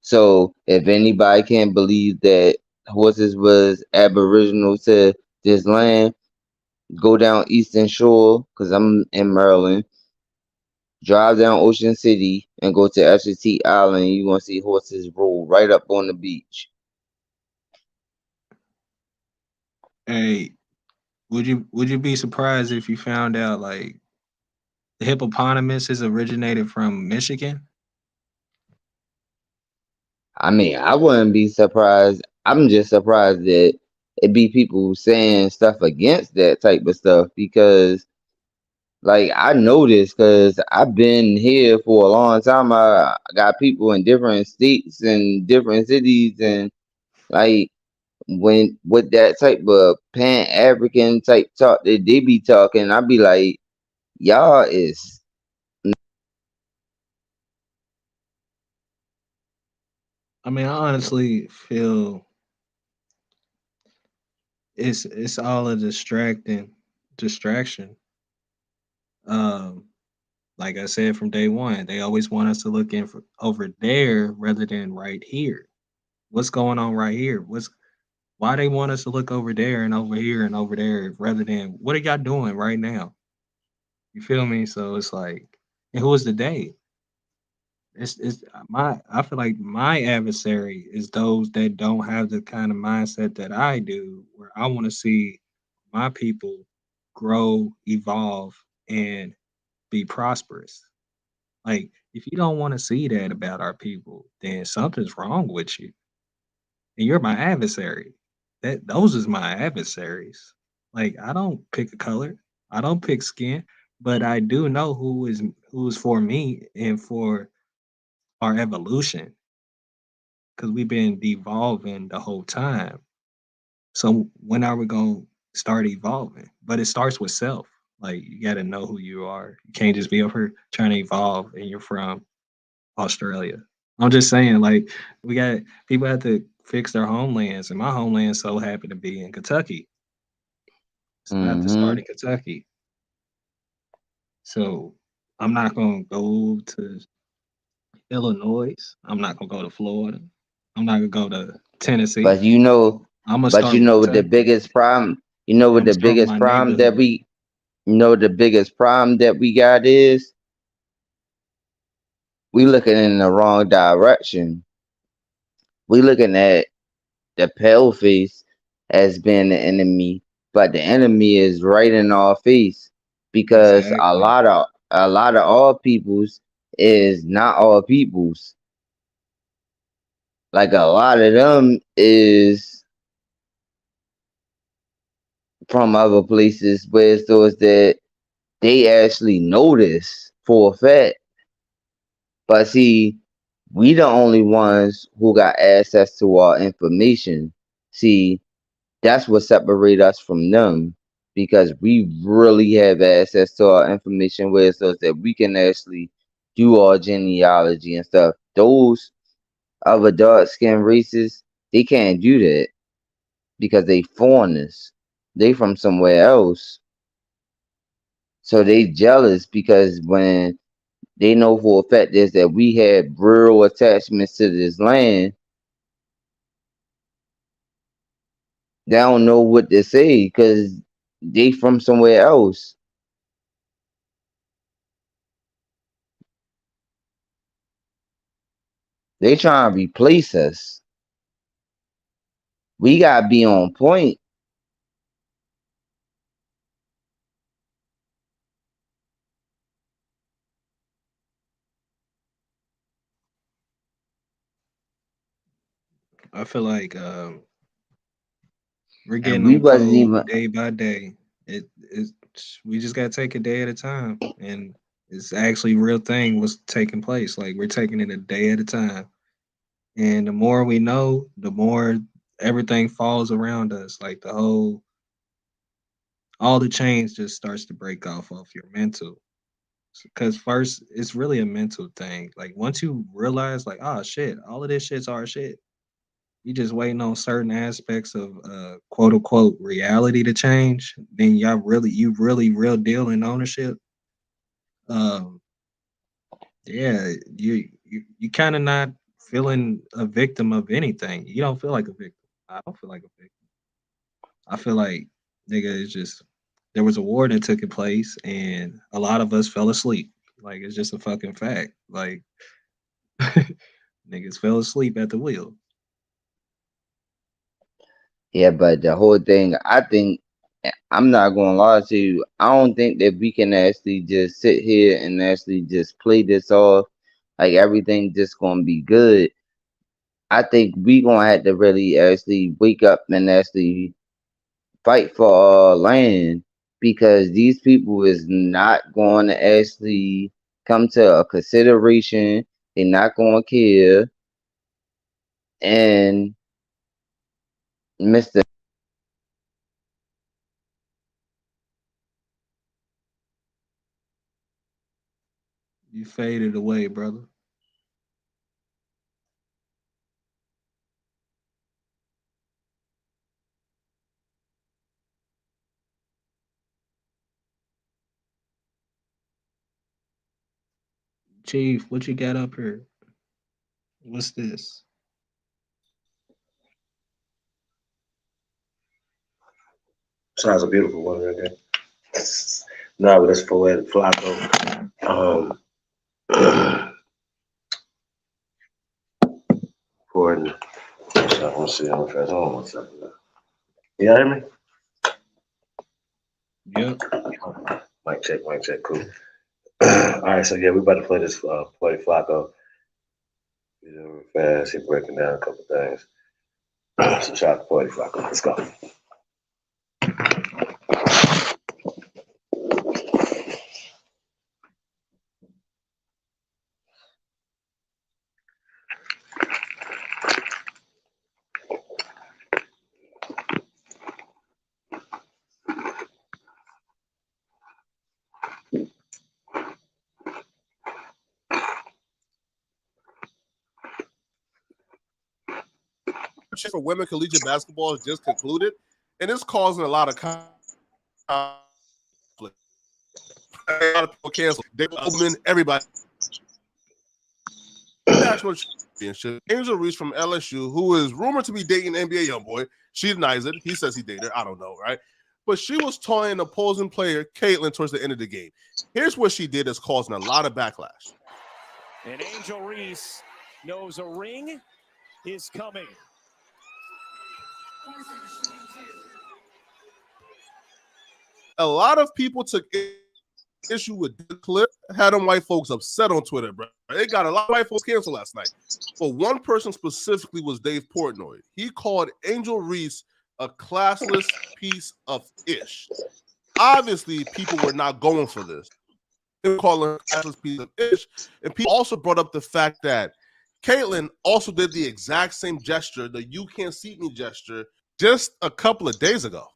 So if anybody can't believe that horses was aboriginal to this land, go down Eastern Shore, because I'm in Maryland, drive down Ocean City and go to FCT Island, you're gonna see horses roll right up on the beach. Hey, would you be surprised if you found out like the hippopotamus is originated from Michigan? I mean, I wouldn't be surprised. I'm just surprised that it be people saying stuff against that type of stuff because, like, I know this because I've been here for a long time. I got people in different states and different cities, and like when with that type of Pan African type talk that they be talking, I be like, y'all is. I mean, I honestly feel it's all a distraction. Um, like I said from day one, they always want us to look in for over there rather than right here. What's going on right here? Why they want us to look over there and over here and over there rather than what are y'all doing right now? You feel me? So it's like, and who is the they? It's my I feel like my adversary is those that don't have the kind of mindset that I do, where I want to see my people grow, evolve, and be prosperous. Like, if you don't want to see that about our people, then something's wrong with you. And you're my adversary. Those is my adversaries. Like, I don't pick a color. I don't pick skin, but I do know who's for me and for our evolution because we've been devolving the whole time. So when are we gonna start evolving? But it starts with self. Like, you gotta know who you are. You can't just be over trying to evolve and you're from Australia. I'm just saying, like, we got people have to fix their homelands, and my homeland so happy to be in Kentucky. So I have to Mm-hmm. start in Kentucky. So I'm not gonna go to Illinois. I'm not gonna go to Florida. I'm not gonna go to Tennessee. But you know, I'm gonna but start you with know what the Kentucky. biggest problem. You know I'm what gonna the start with biggest my problem that neighborhood. we. You know the biggest problem that we got is we looking in the wrong direction. We looking at the pale face as being the enemy, but the enemy is right in our face because Exactly. a lot of all peoples is not all peoples. Like a lot of them is from other places where it's those that they actually notice for a fact. But see, we the only ones who got access to our information. See, that's what separate us from them because we really have access to our information where so that we can actually do our genealogy and stuff. Those other dark skinned races, they can't do that because they foreigners. They from somewhere else. So they jealous because when they know for a fact is that we have real attachments to this land, they don't know what to say because they from somewhere else. They trying to replace us. We gotta be on point. I feel like we're And getting we on wasn't code even day by day. It we just gotta take a day at a time, and it's actually real thing was taking place. Like, we're taking it a day at a time, and the more we know, the more everything falls around us. Like, all the chains just starts to break off of your mental. Because first, it's really a mental thing. Like, once you realize, like, oh shit, all of this shit's our shit. You just waiting on certain aspects of quote unquote reality to change. Then you really real deal in ownership. Um, yeah, you kind of not feeling a victim of anything. You don't feel like a victim. I don't feel like a victim. I feel like, nigga, it's just there was a war that took place and a lot of us fell asleep. Like, it's just a fucking fact. Like, niggas fell asleep at the wheel. Yeah, but the whole thing, I think, I'm not gonna lie to you. I don't think that we can actually just sit here and actually just play this off like everything just gonna be good. I think we gonna have to really actually wake up and actually fight for our land because these people is not going to actually come to a consideration. They're not going to care. And Mr. You faded away, brother. Chief, what you got up here? What's this? Sounds a beautiful one right there. No, but that's Poetic Flacco. Gordon. I want to see how fast. Hold on 1 second. You hear me? Yep. Mic check, cool. All right, so yeah, we about to play this Poetic Flacco. You know, fast. He's breaking down a couple things. So shout out to Poetic Flacco. Let's go. For women collegiate basketball has just concluded, and it's causing a lot of conflict. A lot of people cancel. They open everybody. National championship. Angel Reese from LSU, who is rumored to be dating NBA YoungBoy, she denies it. He says he dated her. I don't know, right? But she was taunting opposing player Caitlin towards the end of the game. Here's what she did that's causing a lot of backlash. And Angel Reese knows a ring is coming. A lot of people took issue with the clip, had them white folks upset on Twitter, bro. It got a lot of white folks canceled last night. But one person specifically was Dave Portnoy. He called Angel Reese a classless piece of ish. Obviously, people were not going for this. They were calling her a classless piece of ish. And people also brought up the fact that Caitlin also did the exact same gesture, the "you can't seat me" gesture, just a couple of days ago.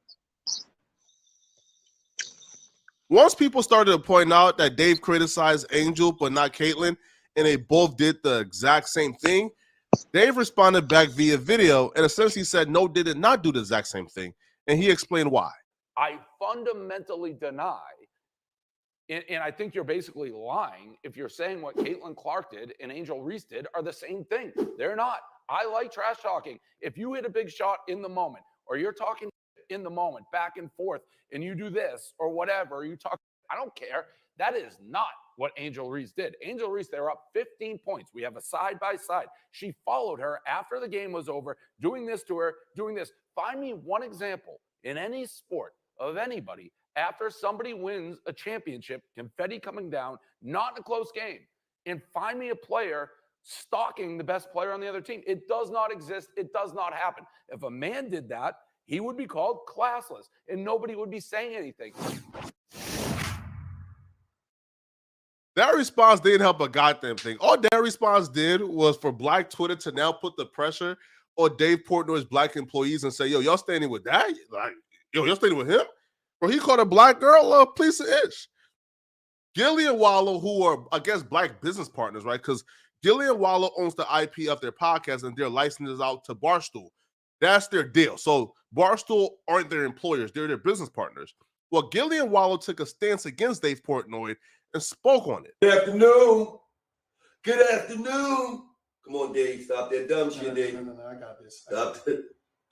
Once people started to point out that Dave criticized Angel but not Caitlin, and they both did the exact same thing, Dave responded back via video and essentially said no, did not do the exact same thing, and he explained why. I fundamentally deny, and I think you're basically lying if you're saying what Caitlin Clark did and Angel Reese did are the same thing. They're not. I like trash talking. If you hit a big shot in the moment, or you're talking in the moment, back and forth, and you do this or whatever, you talk, I don't care. That is not what Angel Reese did. Angel Reese, they were up 15 points. We have a side-by-side. She followed her after the game was over, doing this to her, doing this. Find me one example in any sport of anybody after somebody wins a championship, confetti coming down, not in a close game, and find me a player stalking the best player on the other team. It does not exist. It does not happen. If a man did that, he would be called classless, and nobody would be saying anything. That response didn't help a goddamn thing. All that response did was for Black Twitter to now put the pressure on Dave Portnoy's Black employees and say, yo, y'all standing with that? Like, yo, y'all standing with him? Bro, he called a Black girl a piece of ish. Gillian Wallow, who are, I guess, Black business partners, right? Because Gillian Wallow owns the IP of their podcast and their licenses out to Barstool. That's their deal. So Barstool aren't their employers. They're their business partners. Well, Gillian Wallow took a stance against Dave Portnoy and spoke on it. Good afternoon. Good afternoon. Come on, Dave. Stop that dumb shit, Dave. No, I got this. Stop.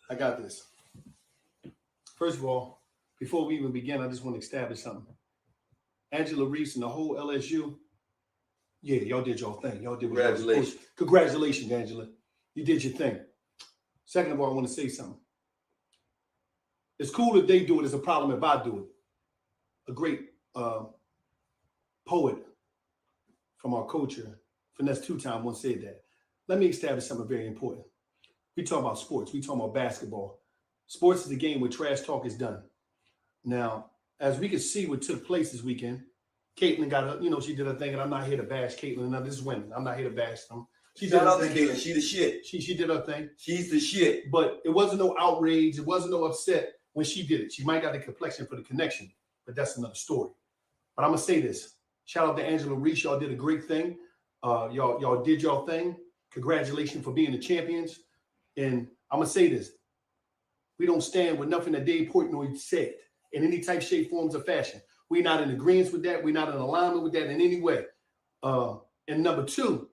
I got this. First of all, before we even begin, I just want to establish something. Angela Reese and the whole LSU, yeah, y'all did your thing. Y'all did what y'all was supposed to. Congratulations, Angela. You did your thing. Second of all, I want to say something. It's cool if they do it. It's a problem if I do it. A great poet from our culture, Finesse Two-Time, once said that. Let me establish something very important. We talk about sports. We talk about basketball. Sports is the game where trash talk is done. Now, as we can see what took place this weekend, Caitlin got her, she did her thing, and I'm not here to bash Caitlin. Now, this is women. I'm not here to bash them. Shout out to Caitlin. She the shit. She did her thing. She's the shit. But it wasn't no outrage. It wasn't no upset when she did it. She might got the complexion for the connection, but that's another story. But I'm going to say this. Shout out to Angela Reese. Y'all did a great thing. Y'all did y'all thing. Congratulations for being the champions. And I'm going to say this. We don't stand with nothing that Dave Portnoy said in any type, shape, forms, or fashion. We're not in agreement with that. We're not in alignment with that in any way. And number two,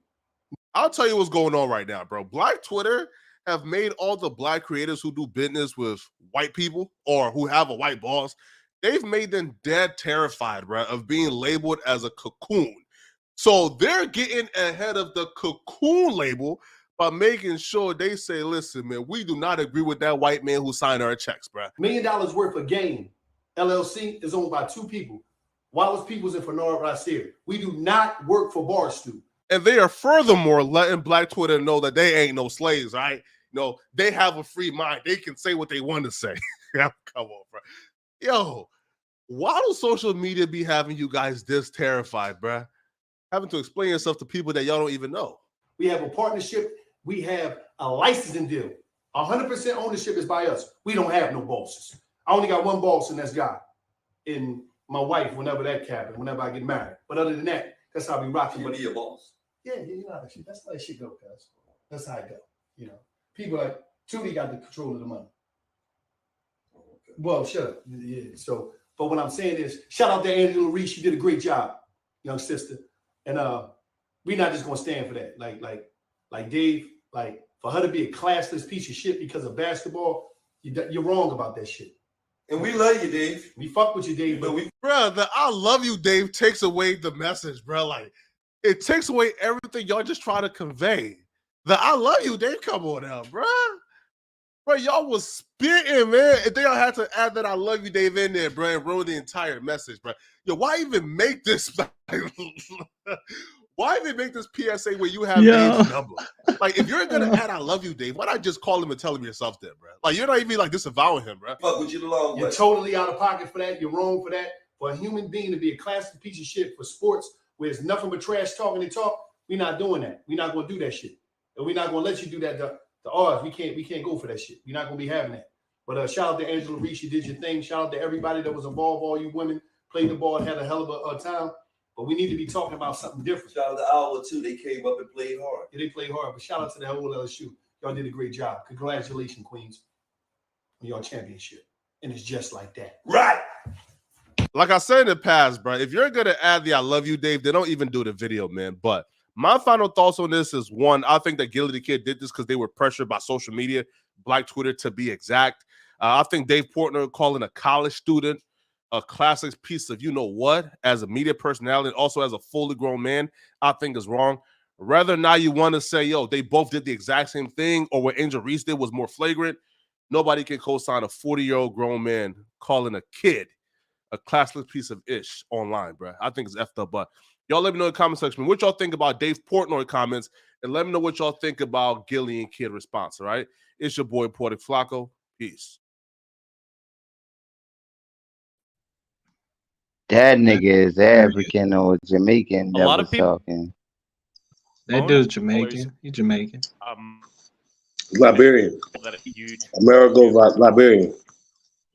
I'll tell you what's going on right now, bro. Black Twitter have made all the black creators who do business with white people or who have a white boss, they've made them dead terrified, bro, of being labeled as a cocoon. So they're getting ahead of the cocoon label by making sure they say, listen, man, we do not agree with that white man who signed our checks, bro. $1 million worth of game. LLC is owned by two people, Wallace Peoples and Fernard Rasier. We do not work for Barstool. And they are furthermore letting Black Twitter know that they ain't no slaves, right? No, they have a free mind. They can say what they want to say. Come on, bro. Yo, why do social media be having you guys this terrified, bro? Having to explain yourself to people that y'all don't even know. We have a partnership. We have a licensing deal. 100% ownership is by us. We don't have no bosses. I only got one boss, and that's God. And my wife, whenever that happened, whenever I get married. But other than that, that's how we rock. You be your boss. Yeah, you know how that shit. That's how that shit go, guys. That's how it go. People like Tootie got the control of the money. Well, shut up. Yeah. So, but what I'm saying is, shout out to Angela Reese. She did a great job, young sister. And we're not just gonna stand for that. Like Dave, for her to be a classless piece of shit because of basketball, you're wrong about that shit. And we love you, Dave. We fuck with you, Dave. But bro, the I love you, Dave takes away the message, bro. Like, it takes away everything y'all just try to convey. The I love you, Dave. Come on now, bro. Bro, y'all was spitting, man. And then y'all had to add that I love you, Dave, in there, bro, and ruin the entire message, bro. Yo, why even make this? Why even make this PSA where you have Dave's number? Like, if you're gonna add I love you, Dave, why not just call him and tell him yourself that, bro? Like, you're not even like disavowing him, bro. Fuck with you the long way. You're totally out of pocket for that. You're wrong for that. For a human being to be a classic piece of shit for sports where it's nothing but trash talking and talk, we're not doing that. We're not gonna do that shit. And we're not gonna let you do that to ours. We can't go for that shit. We're not gonna be having that. But shout out to Angela Reese, you did your thing. Shout out to everybody that was involved, all you women played the ball and had a hell of a time. But we need to be talking about something different. Shout out to Iowa too. They came up and played hard. Yeah, they played hard. But shout out to the whole LSU. Y'all did a great job. Congratulations, Queens, on your championship. And it's just like that. Right. Like I said in the past, bro, if you're gonna add the I love you, Dave, they don't even do the video, man. But my final thoughts on this is, one, I think that Gilly the Kid did this because they were pressured by social media, Black Twitter to be exact. I think Dave Portnoy calling a college student a classic piece of you-know-what as a media personality and also as a fully grown man, I think is wrong. Whether or not you want to say, yo, they both did the exact same thing or what Angel Reese did was more flagrant, nobody can co-sign a 40-year-old grown man calling a kid a classless piece of ish online, bro. I think it's effed up, but y'all let me know in the comment section what y'all think about Dave Portnoy comments, and let me know what y'all think about Gilly and Kid response, all right? It's your boy, Portic Flacco. Peace. That nigga is African or Jamaican. A lot of people talking. That dude's Jamaican. He's Jamaican. Liberian. Amerigo Liberian.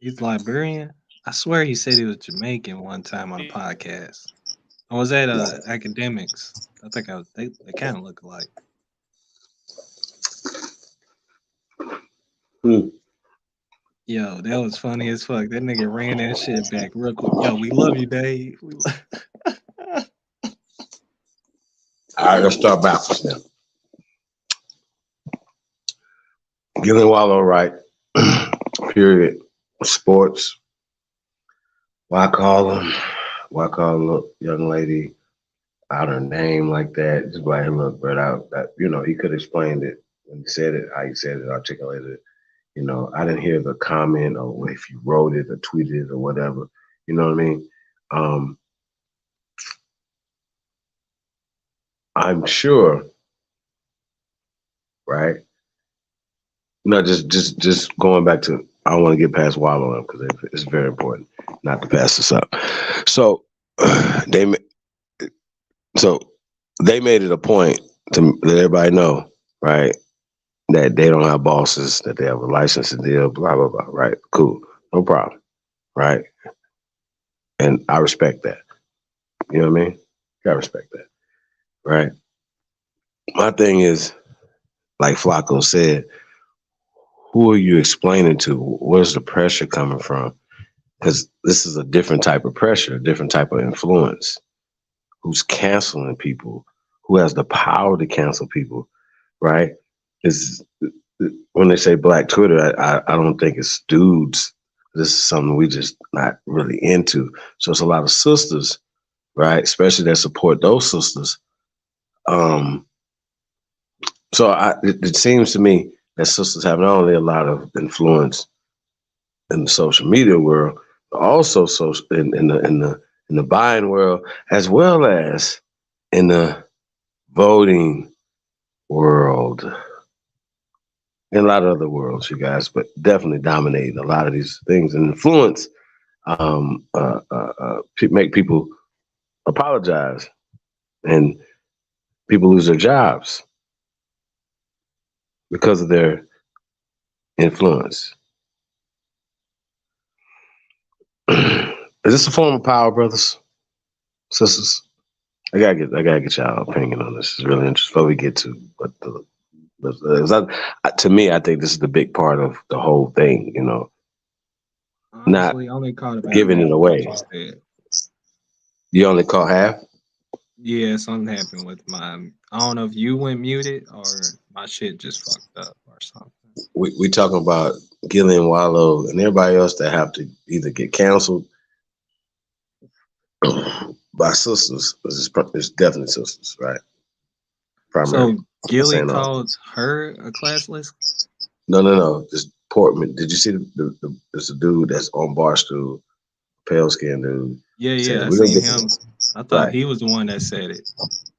He's Liberian. I swear he said he was Jamaican one time on a podcast. Or was that academics? I think they kind of look alike. Yo, that was funny as fuck. That nigga ran that shit back real quick. Yo, we love you, Dave. All right, let's start backwards now. Gillen Wallow, right? Period. Sports. Why call him? Why call a young lady out her name like that? Just like, hey, look, bro, he could have explained it when he said it, how he said it, articulated it. I didn't hear the comment or if you wrote it or tweeted it or whatever. You know what I mean? I'm sure, right? No, just going back to, I don't want to get past Wallow because it's very important not to pass this up. So they made it a point to let everybody know, right, that they don't have bosses, that they have a licensing deal, blah, blah, blah, right? Cool. No problem, right? And I respect that. You know what I mean? I respect that, right? My thing is, like Flacco said, who are you explaining to? Where's the pressure coming from? Because this is a different type of pressure, a different type of influence. Who's canceling people? Who has the power to cancel people, right? Is when they say Black Twitter, I don't think it's dudes. This is something we just not really into. So it's a lot of sisters, right? Especially that support those sisters. So it seems to me that sisters have not only a lot of influence in the social media world, but also in the buying world, as well as in the voting world, in a lot of other worlds, you guys, but definitely dominate a lot of these things and influence, make people apologize and people lose their jobs because of their influence. Is this a form of power, brothers, sisters? I gotta get y'all opinion on this. It's really interesting before we get to what to me, I think this is the big part of the whole thing, Honestly, not only caught about giving it away. You only caught half? Yeah, something happened with my. I don't know if you went muted or my shit just fucked up or something. We talking about Gillian Wallow and everybody else that have to either get canceled by sisters. It's definitely sisters, right? Primary. So Gilly called her a classless? No. Just Portman. Did you see there's a dude that's on Barstool, pale skinned dude. Yeah, I seen him. I thought right. he was the one that said it.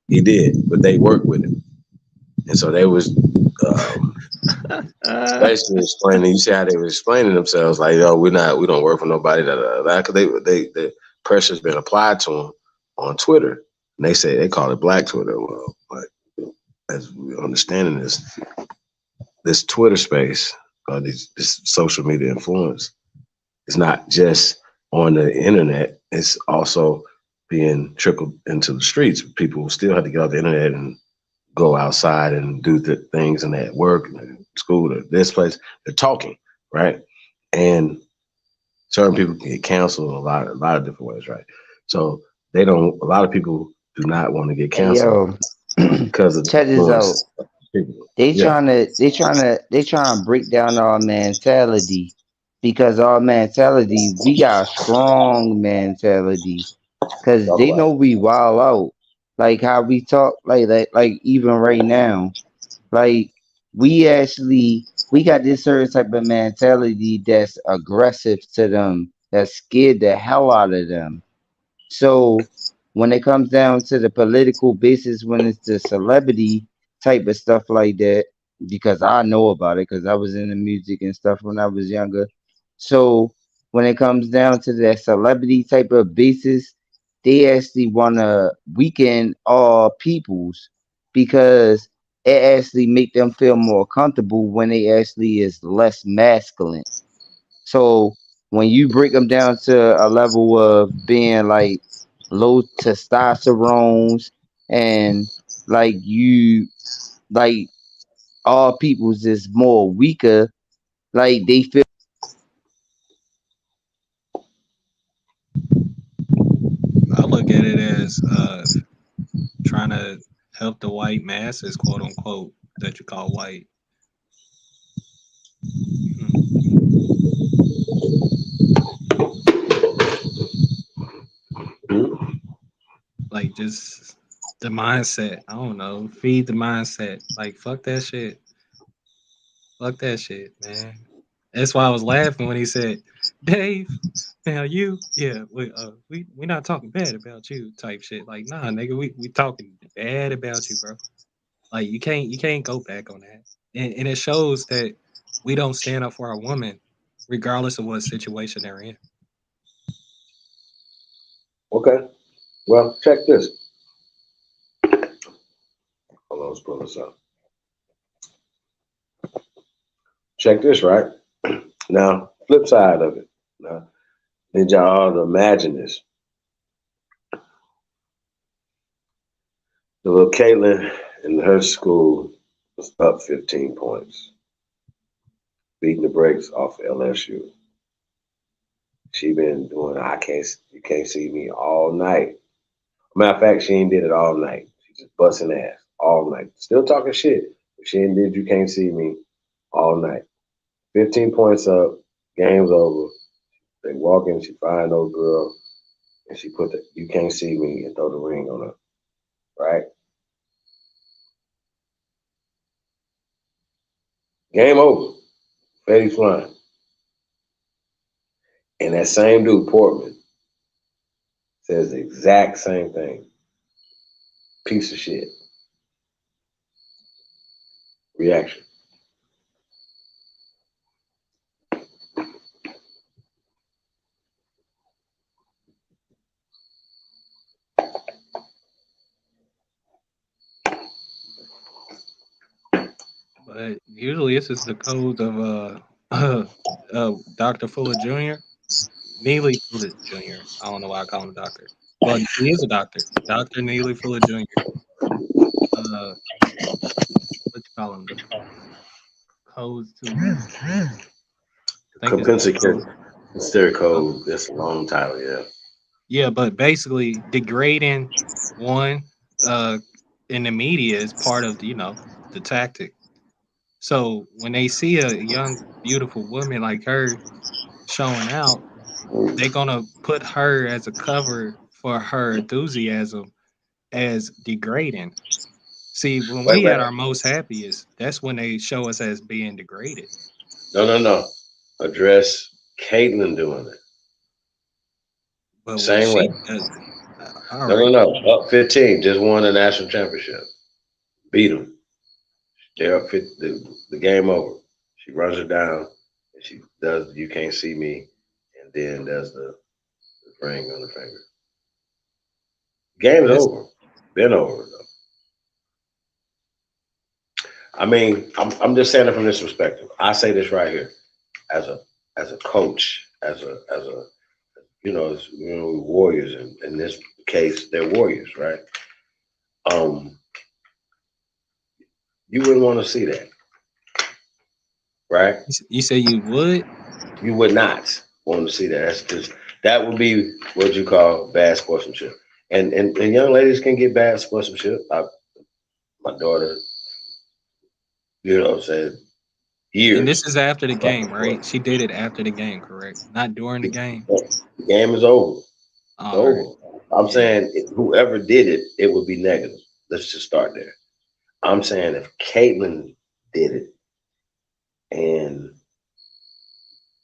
He did, but they worked with him. And so they was basically explaining, you see how they were explaining themselves, like, we don't work for nobody, because the pressure's been applied to them on Twitter. And they call it Black Twitter. Well, but as we're understanding this Twitter space, this social media influence, is not just on the internet, it's also being trickled into the streets. People still have to get off the internet and go outside and do the things and at work, and school, or this place. They're talking, right? And certain people can get canceled a lot of different ways, right? So a lot of people do not want to get canceled because of check this out. They trying to break down our mentality, because our mentality, we got a strong mentality, because they know we wild out. Like how we talk, like even right now, like we got this certain type of mentality that's aggressive to them, that's scared the hell out of them. So when it comes down to the political basis, when it's the celebrity type of stuff like that, because I know about it, because I was in the music and stuff when I was younger. So when it comes down to that celebrity type of basis, they actually want to weaken all peoples, because it actually make them feel more comfortable when they actually is less masculine. So when you break them down to a level of being like low testosterones, and like all people's is more weaker, like they feel. I look at it as trying to help the white masses, quote unquote, that you call white. Like just the mindset. I don't know. Feed the mindset. Like fuck that shit. Fuck that shit, man. That's why I was laughing when he said, "Dave, now we not talking bad about you," type shit. Like, nah, nigga, we talking bad about you, bro. Like you can't go back on that. And it shows that we don't stand up for our woman, regardless of what situation they're in. Okay. Well, check this. Hold on, let's pull this up. Check this, right? Now, flip side of it. Now, need y'all to imagine this. The little Caitlin in her school was up 15 points, beating the brakes off LSU. She been doing you can't see me all night. Matter of fact, she ain't did it all night. She just busting ass all night. Still talking shit. But she ain't did you can't see me all night. 15 points up, game's over. They walk in, she find old girl, and she put the you can't see me and throw the ring on her. Right? Game over. Betty flying. And that same dude, Portman, says the exact same thing. Piece of shit. Reaction. But usually this is the code of Dr. Fuller Jr. Neely Fuller Jr. I don't know why I call him doctor. Well, he is a doctor. Dr. Neely Fuller Jr. What you call him? The codes to Compensatory code. That's a long title, yeah. Yeah, but basically degrading one in the media is part of the tactic. So when they see a young, beautiful woman like her showing out, they're gonna put her as a cover for her enthusiasm as degrading. See, when we at our most happiest, that's when they show us as being degraded. No. Address Caitlin doing it. But Same way. No. Up 15, just won the national championship. Beat them. They're up 50, the game over. She runs her down, and she does you can't see me, and then does the ring on the finger. Game's over. Been over though. I mean, I'm just saying it from this perspective. I say this right here, as a coach, as warriors. In this case, they're warriors, right? You wouldn't want to see that, right? You say you would? You would not want to see that. That would be what you call bad sportsmanship. And young ladies can get bad sportsmanship. My daughter, said years. And this is after the game, right? She did it after the game, correct? Not during the game. The game is over. Over. Right. I'm saying whoever did it, it would be negative. Let's just start there. I'm saying if Caitlin did it and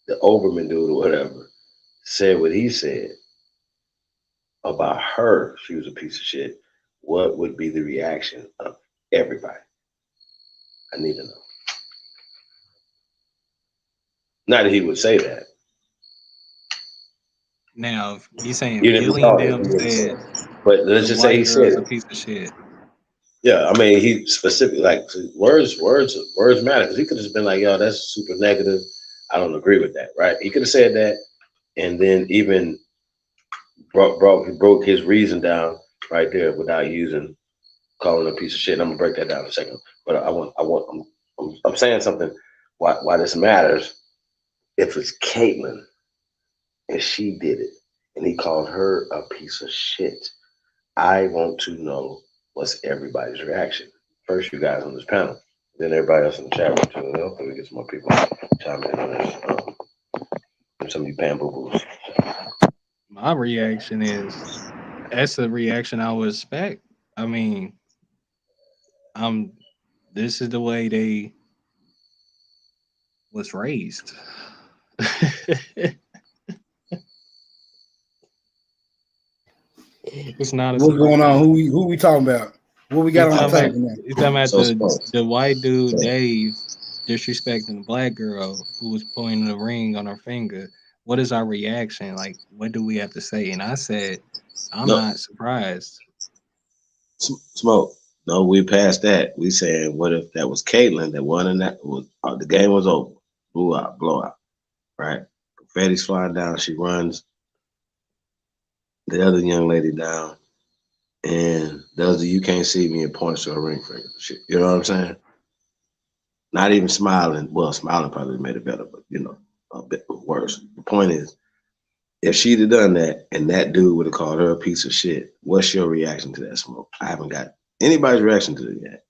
the Overman dude or whatever said what he said about her, she was a piece of shit, what would be the reaction of everybody? I need to know. Not that he would say that. Now, if he's saying Gilliam said, but let's just say he said a piece of shit. Yeah, I mean, he specifically words matter, because he could have just been like, "Yo, that's super negative. I don't agree with that." Right? He could have said that, and then even broke his reason down right there without calling a piece of shit. And I'm gonna break that down in a second. But I'm saying something. Why this matters? If it's Caitlin and she did it, and he called her a piece of shit, I want to know what's everybody's reaction. First, you guys on this panel, then everybody else in the chat room too. Hopefully, we get some more people chiming in on this. Some of you pan boo boos. My reaction is, That's the reaction I would expect. I mean, this is the way they was raised. It's not a What's going surprise. on? Who we talking about? What we got on the table now? He's talking about the white dude Dave disrespecting the black girl who was pointing the ring on her finger. What is our reaction? Like, what do we have to say? And I said, I'm not surprised. Smoke. No, we passed that. We saying, what if that was Caitlyn that won and that was the game was over, blowout, right? Confetti's flying down. She runs the other young lady down and does the "you can't see me" and points to her ring finger. Shit, you know what I'm saying? Not even smiling. Well, smiling probably made it better, but a bit worse. The point is, if she'd have done that and that dude would have called her a piece of shit, what's your reaction to that, Smoke? I haven't got anybody's reaction to it yet.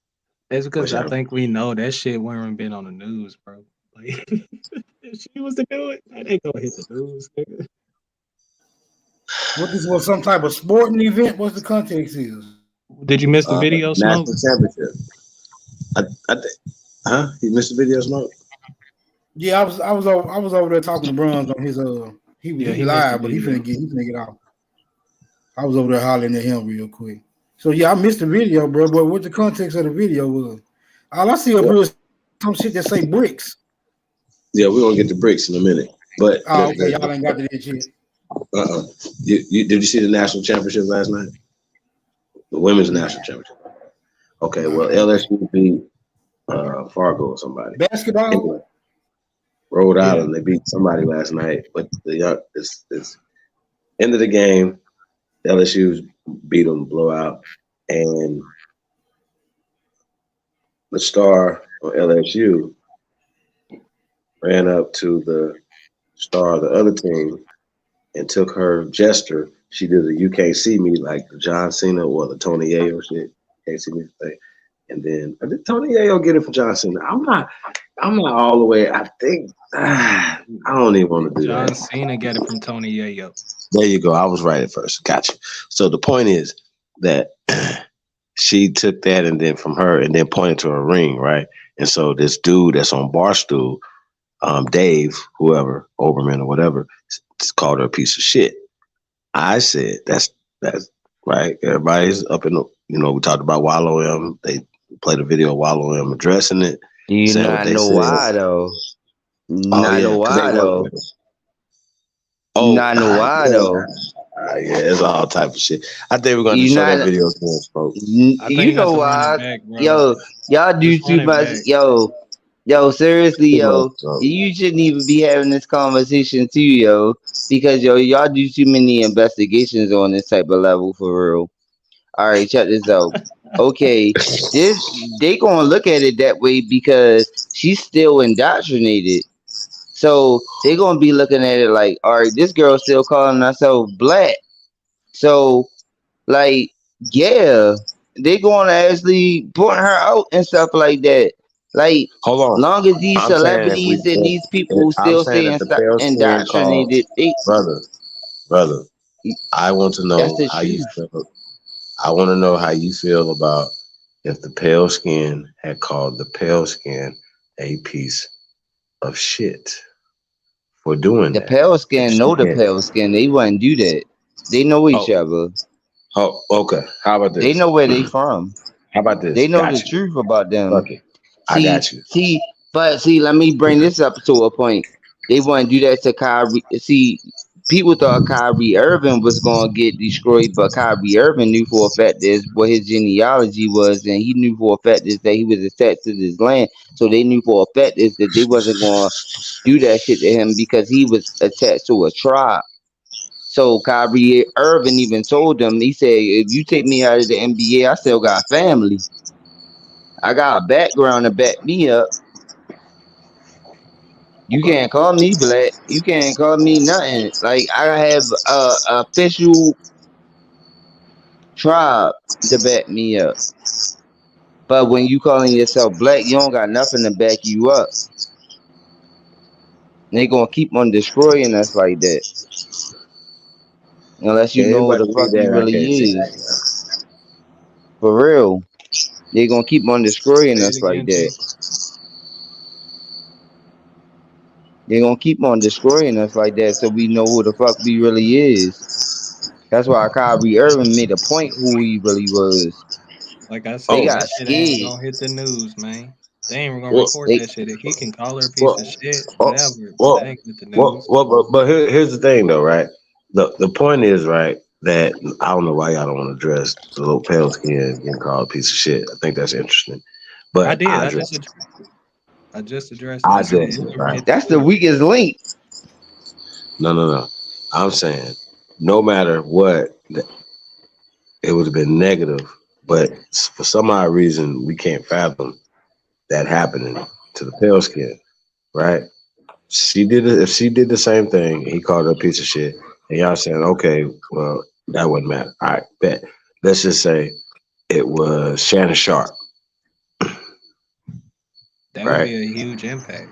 It's because I think we know that shit wouldn't been on the news, bro. Like, if she was to do it, that ain't gonna hit the news, nigga. What this was some type of sporting event? What's the context is? Did you miss the video, Smoke? National championship. I think. Huh? You missed the video, Smoke? Yeah, I was over there talking to Bruns on his he live, but he finna get off. I was over there hollering at him real quick. So yeah, I missed the video, bro. But what the context of the video was? All I see up here is some shit that say bricks. Yeah, we're gonna get the bricks in a minute. But okay, y'all ain't got to that shit. Did you see the national championship last night? The women's national championship. Okay, well, LSU beat Fargo or somebody. Basketball. Anyway, Rhode Island, they beat somebody last night, but this end of the game, LSU beat them, blowout, and the star of LSU ran up to the star of the other team and took her gesture. She did a "you can't see me" like the John Cena or the Tony Yayo shit. Can't see me thing. And then did Tony Yayo get it for John Cena? I'm not all the way. I think I don't even want to do that. John Cena got it from Tony Yayo. There you go. I was right at first. Gotcha. So the point is that she took that and then from her and then pointed to her ring, right? And so this dude that's on Barstool, Dave, whoever, Oberman or whatever, called her a piece of shit. I said that's right. Everybody's up in the, we talked about Wallow M. They played a video of Wallow M addressing it. Do you not know why though? Not know why though. Oh, not know why though. Yeah, it's all type of shit. I think we're going to show that video again, folks. You know why? Yo, y'all do too much. Yo, seriously, yo, you shouldn't even be having this conversation too, yo, because y'all do too many investigations on this type of level for real. All right, check this out. Okay, they gonna look at it that way because she's still indoctrinated. So they gonna be looking at it like, all right, this girl's still calling herself black. So, like, yeah, they gonna actually point her out and stuff like that. Like, hold on. Long as these celebrities and these people still stay indoctrinated, brother, I want to know how you feel. I want to know how you feel about if the pale skin had called the pale skin a piece of shit for doing the that. Pale skin know the pale skin. They wouldn't do that. They know each other. Oh, okay. How about this? They know where they from. How about this? They know the truth about them. Okay. I got you. See, let me bring this up to a point. They want to do that to Kyrie. See, people thought Kyrie Irving was going to get destroyed, but Kyrie Irving knew for a fact what his genealogy was, and he knew for a fact that he was attached to this land. So they knew for a fact that they wasn't going to do that shit to him because he was attached to a tribe. So Kyrie Irving even told them, he said, if you take me out of the NBA, I still got family. I got a background to back me up. You can't call me black. You can't call me nothing. Like, I have a official tribe to back me up. But when you calling yourself black, you don't got nothing to back you up. And they gonna keep on destroying us like that. unless you know who Anybody the fuck believe you that? I really can't see is. For real. They're gonna keep on destroying Say it us like again, that. Chief. They're gonna keep on destroying us like that so we know who the fuck we really is. That's why Kyrie Irving made a point who he really was. Like I They said, got that shit ain't even scared. gonna hit the news, man. They ain't even gonna Well, report They that shit. He can call her a piece well, of shit, well, whatever, but that well, ain't hit the news. but here's the thing, though, right? The point is, right, that I don't know why y'all don't want to address the little pale skin getting called a piece of shit. I think that's interesting, I but did. I address it. I just addressed it. I I said address it it, never right? hit the that's the news. weakest link. No. I'm saying no matter what, it would have been negative, but for some odd reason, we can't fathom that happening to the pale skin, right? She did it. If she did the same thing, he called her a piece of shit, and y'all saying, okay, well, that wouldn't matter. All right, bet. Let's just say it was Shannon Sharp, That would right, be a huge impact.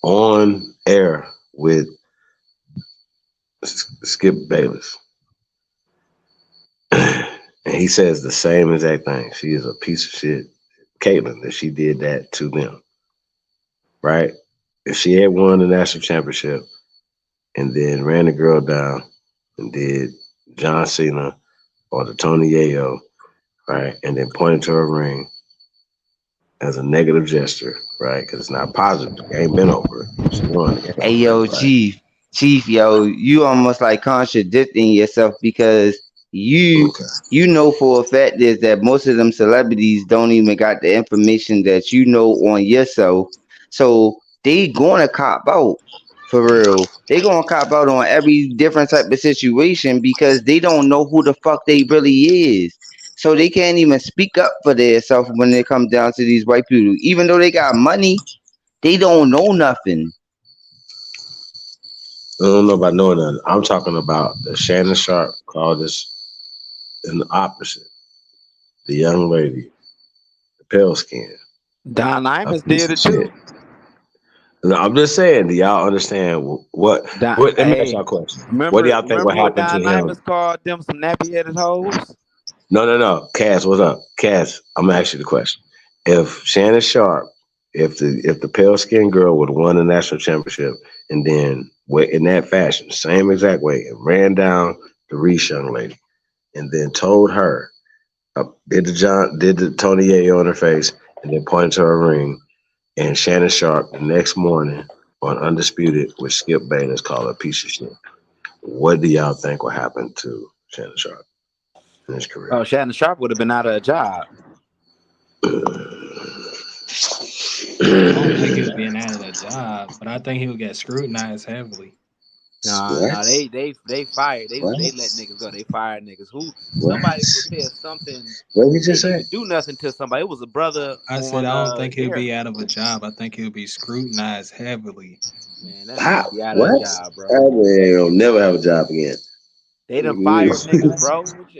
on air with Skip Bayless, and he says the same exact thing. She is a piece of shit, Caitlyn, that she did that to them, right? If she had won the national championship and then ran the girl down and did John Cena or the Tony Yayo, right, and then pointed to her ring as a negative gesture, right, because it's not positive. It ain't been over. She won. It ain't Hey over, yo, right? Chief, yo, you almost like contradicting yourself because you know for a fact is that most of them celebrities don't even got the information that you know on yourself. So they gonna cop out for real. They gonna cop out on every different type of situation because they don't know who the fuck they really is. So they can't even speak up for themselves when it comes down to these white people. Even though they got money, they don't know nothing. I don't know about knowing that. I'm talking about the Shannon Sharp called this in the opposite. The young lady, the pale skin. Don A Imus piece did of it too. shit. No, I'm just saying, do y'all understand what let me ask y'all a question. What do Remember y'all think what what happened to Don him? Imus called them some nappy headed hoes? No. Cass, what's up? Cass, I'm gonna ask you the question. If Shannon Sharp, if the pale skinned girl would have won the national championship and then in that fashion, same exact way, and ran down the Reese young lady and then told her, did the Tony Yayo on her face and then pointed to her ring, and Shannon Sharp the next morning on Undisputed with Skip Bayless called her a piece of shit. What do y'all think will happen to Shannon Sharp in his career? Oh, Shannon Sharp would have been out of a job. I don't think he was being out of the job, but I think he would get scrutinized heavily. No, they fired. They let niggas go. They fired niggas. Somebody said something. What did you They just didn't say? even do nothing to somebody. It was a brother I said on I don't think he'll there. be out of a job. I think he'll be scrutinized heavily. Man, that How? nigga be out of a What? job, bro. That man will never have a job again. They done fired niggas, bro. What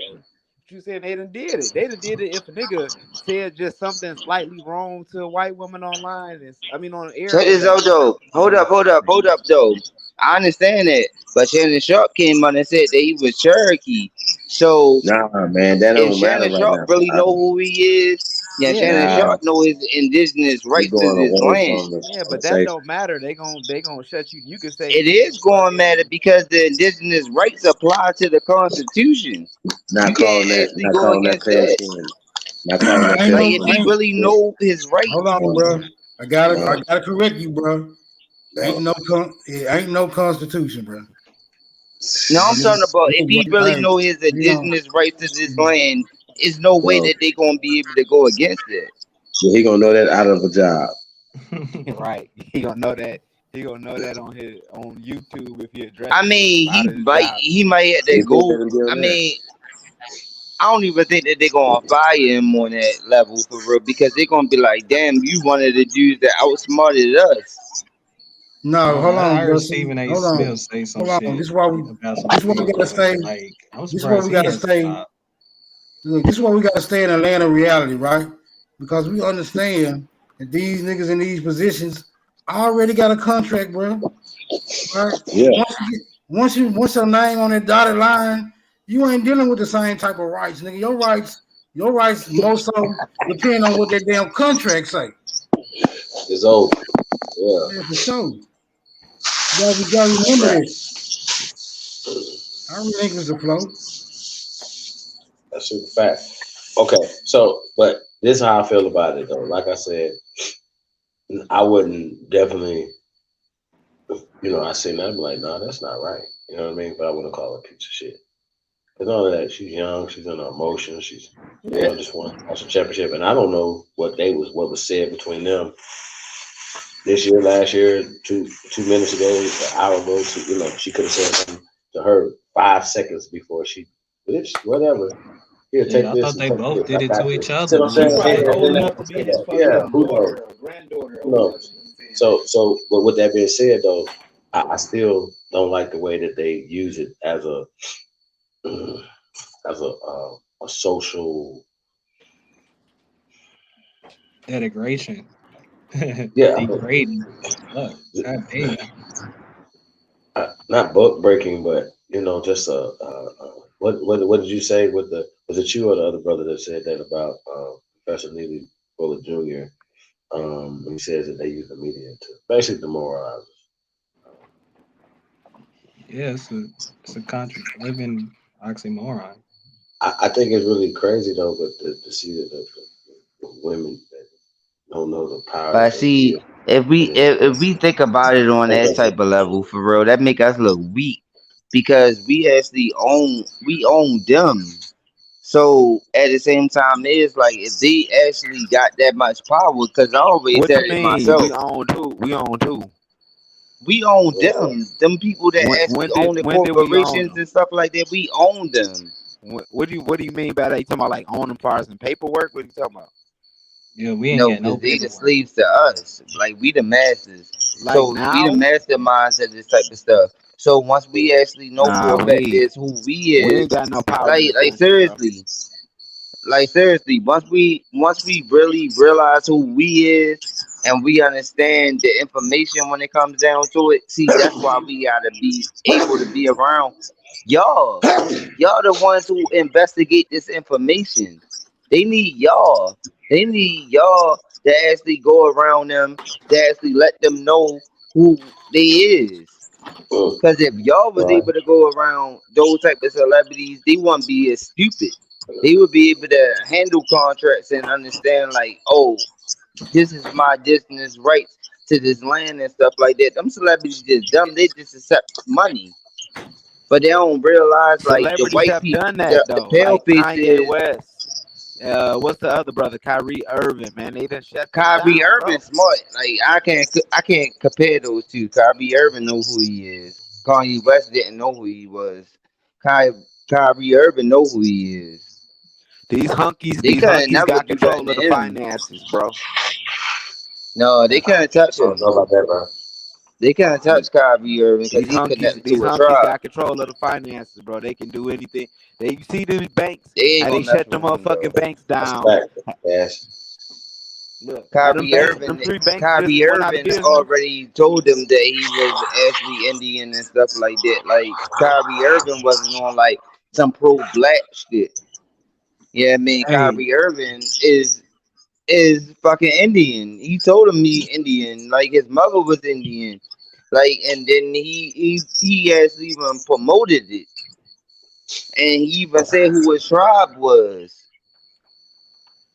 you saying? They done did it. They done did it. If a nigga said just something slightly wrong to a white woman online, on air Check or this whatever. out though. Hold up though. I understand that, but Shannon Sharp came on and said that he was Cherokee. So Nah, man, that if don't matter Shannon right Sharp now. really know who he is, yeah, Yeah, Shannon Nah, Sharp know his indigenous you rights to going this away land. from the yeah, but that conversation. don't matter. They gonna shut you. You can say It is going to matter fucking. because the indigenous rights apply to the Constitution. You Not can't calling actually go that against pale that. skin. Not calling that Ain't pale Like no, if he skin. ain't, really know his hold rights, on, bro. I gotta correct you, bro. No. It ain't no constitution, bro. now I'm talking about if he really know his We don't. indigenous rights to this land, there's no way No. that they gonna be able to go against it. So he gonna know that out of a job. Right. He gonna know that. He gonna know that on YouTube if he addresses I mean, out of his job. he might have to You think go. that'll be on I there? mean, I don't even think that they're gonna fire him on that level for real because they're gonna be like, "Damn, you one of the dudes that outsmarted us." No, hold I on, bro. heard See, Stephen A. hold on, Smith say some hold on. shit about some This is why we shit, gotta but stay. like I'm This is why surprised we he gotta has a stay. job. Look, this is why we gotta stay in Atlanta reality, right? Because we understand that these niggas in these positions already got a contract, bro. Right? Yeah. Once your name on that dotted line, you ain't dealing with the same type of rights, nigga. Your rights most of them depend on what that damn contract say. It's over. Yeah. Yeah, for sure. You gotta remember this. I relinquish the flow. That's super fact. Okay, so but this is how I feel about it though. Like I said, I wouldn't definitely, I say that, I'm like, nah, that's not right. You know what I mean? But I wouldn't call her a piece of shit. Because all of that, she's young, she's in her emotions, she's just won a championship, and I don't know what was said between them this year, last year, 2 minutes ago, an hour ago. She could have said something to her 5 seconds before she, bitch, whatever. Here, Shit, take I this. thought And they take both this. did I it to got each this. other, See what I'm saying? man. Old enough to be his daughter, granddaughter. Who knows? So, but with that being said, though, I still don't like the way that they use it as a social Denigration. Yeah, Degrading. Fuck. God damn. not book breaking, but just what did you say with was it you or the other brother that said that about Professor Neely Bullet Jr. He says that they use the media to basically demoralize. Yeah, it's a living oxymoron. I think it's really crazy though, but to see that the women that don't know the power But that they see, wield. if we think about it on that type of level, for real, that make us look weak because we own them. So at the same time, it's like if they actually got that much power, because I always What said you it mean? myself, We own who? We own who? we own them people that actually own the When did we own corporations them? and stuff like that. We own them. What do you mean by that? You talking about like owning parts and paperwork? What are you talking about? Yeah, we ain't No, got no because they the paperwork. slaves to us. Like we the masters. Like So we the now? masterminds of this type of stuff. So once we actually know Nah, for a fact this who we we ain't is, got no power in like this country, bro. seriously, once we really realize who we is and we understand the information when it comes down to it, see that's why we gotta be able to be around y'all. Y'all the ones who investigate this information. They need y'all. They need y'all to actually go around them to actually let them know who they is. Because if y'all was able to go around those type of celebrities, they wouldn't be as stupid. They would be able to handle contracts and understand like, oh, this is my business rights to this land and stuff like that. Them celebrities just dumb. They just accept money. But they don't realize like the Celebrities white have people, done that the though, pale like Kanye faces. West. What's the other brother? Kyrie Irving, man. They done shut them Kyrie down, bro. Irving smart. Like I can't compare those two. Kyrie Irving know who he is. Kanye West didn't know who he was. Kyrie Irving know who he is. These They couldn't hunkies never got do nothing control of to the him. finances, bro. No, they couldn't touch I don't him. know about that, bro. They couldn't touch Kyrie Irving because These he hunkies, connected these to a hunkies tribe. got control of the finances, bro. They can do anything. You see these banks, They ain't how they gonna mess shut the with him motherfucking though. banks That's a down. fact. Yes. Look, how them Kyrie banks, them Irving, 3 banks just Kyrie went out of Irving business. already told them that he was actually Indian and stuff like that. Like Kyrie Irving wasn't on like some pro black shit. Yeah, I mean Hey, Kyrie Irving is fucking Indian. He told him he Indian. Like his mother was Indian. Like and then he actually even promoted it. And he even said who his tribe was.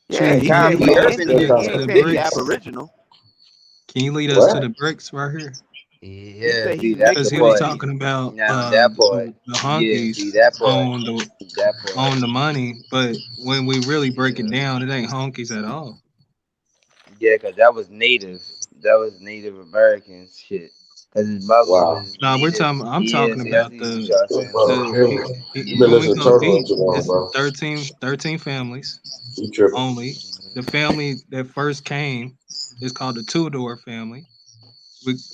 Yeah, Trent, he can you said he Kyrie lead was us Irving to Indian. He is ain't the say he indigenous. bricks? Aboriginal. Can you lead us to What? the bricks right here? He Yeah, said see he's that's Because the mixed he was with part. talking about Now that part. the Yeah, honkies see that part. own the That part. own the money, but when we really break it Yeah. down, it ain't honkies at all. Yeah, cause that was native. That was Native American shit. Cause his mother Wow. was No, native. I'm Yeah, talking see, I about see what y'all saying. You've been when we listening to go Turtle deep, too long, it's bro. 13 families You tripping. only. The family that first came is called the Tudor family.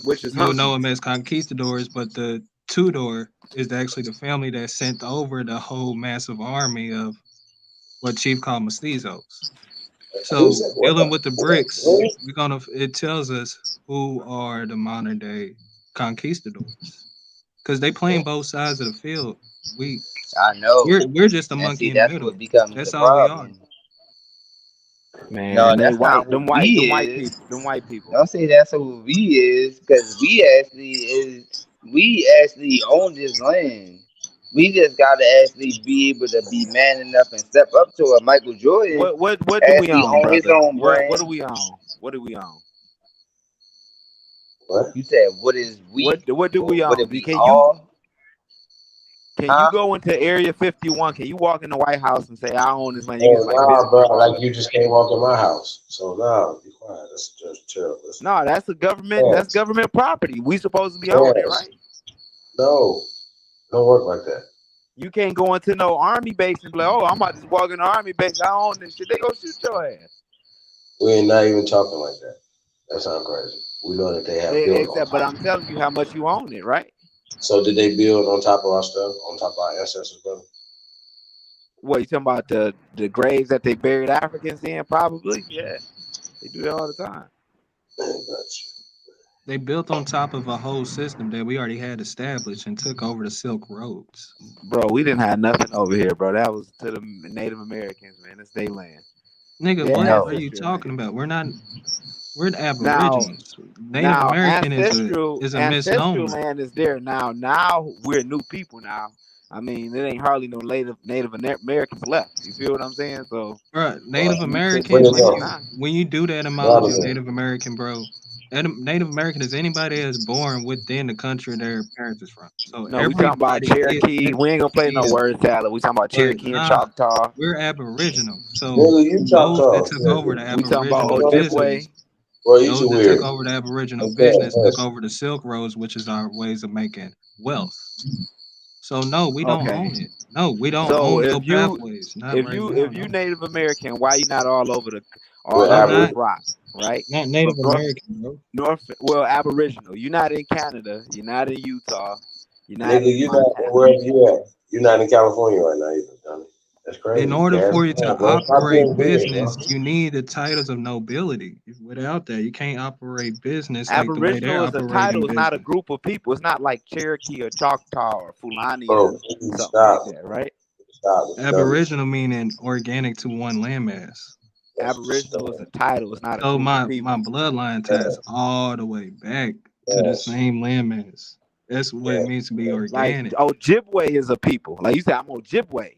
Which is You'll know hunkies. them as conquistadors, but the Tudor is actually the family that sent over the whole massive army of what Chief called mestizos. Who's So that? What dealing with the bricks, the? it tells us who are the modern day conquistadors. because they playing both sides of the field. I know. We're just a And monkey see, in the that's middle. what becomes the That's all we are. problem. No, Man, they that's not white. what Them we white is. people. Them white people. Don't say that's what we is, because we actually own this land. We just gotta actually be able to be man enough and step up to it. Michael Jordan What do we actually own, own his brother? own What do brand. we own? What do we own? What? You said, what is we? What do we What own? if we Can all? you Huh? go into Area 51? Can you walk in the White House and say I own this land? You Hey, can like nah, physically bro. walk Like up. you just can't walk in my house. So nah, be quiet. That's just chill. Listen. No, that's a government. That's Yes. government property. We supposed to be owning it, Yes. right? No. Don't work like that. You can't go into no army base and be like, oh, I'm about to walk in the army base. I own this shit. They go shoot your ass. We're not even talking like that. That sounds crazy. We know that they have built on But top. I'm telling you how much you own it, right? So did they build on top of our stuff, on top of our ancestors, brother? What, you talking about the graves that they buried Africans in? Probably, yeah. They do that all the time. They built on top of a whole system that we already had established and took over the Silk Roads. Bro, we didn't have nothing over here, bro. That was to the Native Americans, man. It's their land. Nigga, Their what are you ancestral talking land. about? We're the Aborigines. Native Now American is a ancestral misnomer. land is there now. Now we're new people now. I mean, there ain't hardly no Native Americans left. You feel what I'm saying? So, Bro, Native we take American, this land now. when you do the etymology of Native American, bro, Native American is anybody that's born within the country their parents is from. So No, we talking about everybody Cherokee. We ain't gonna play no is, word salad. We talking about but Cherokee and Choctaw. we're Aboriginal. So Nigga, you those that Choctaw. took over the We talking about Aboriginal business, Ojibwe. Bro, you those too that weird. took over the Aboriginal Okay, business took yes. over the Silk Roads, which is our ways of making wealth. So no, we don't own it. No, we don't So own your pathways. Not right now. if you Native American, why you not all over We're North Rock, right? Not Native From American, bro. Aboriginal. You're not in Canada. You're not in Utah. You're not Nigga, in you not Montana. wherever you at. You're not in California right now either, Johnny. That's crazy. In order Gas for you down, to bro. Stop operate being weird, business, bro. you need the titles of nobility. Without that, you can't operate business like the way they're Aboriginal is a operating title. It's not a business. group of people. It's not like Cherokee or Choctaw or Fulani Bro, or please something stop. like that, right? Stop. It's dumb. Aboriginal meaning organic to one landmass. Aboriginal is a title. It's not a So group of my people. bloodline ties all the way back to the same landmass. That's what it means to be Like organic. Ojibwe is a people. Like you said, I'm Ojibwe.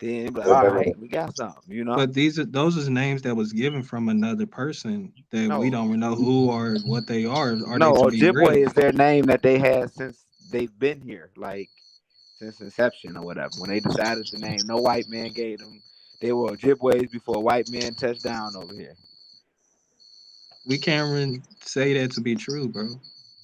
Then like, all right, we got something, you know. But those are names that was given from another person that we don't know who or what they are. Are No, they to be real? Ojibwe is their name that they had since they've been here, like since inception or whatever. When they decided the name, no white man gave them. They were Ojibways before white men touched down over here. We can't really say that to be true, bro.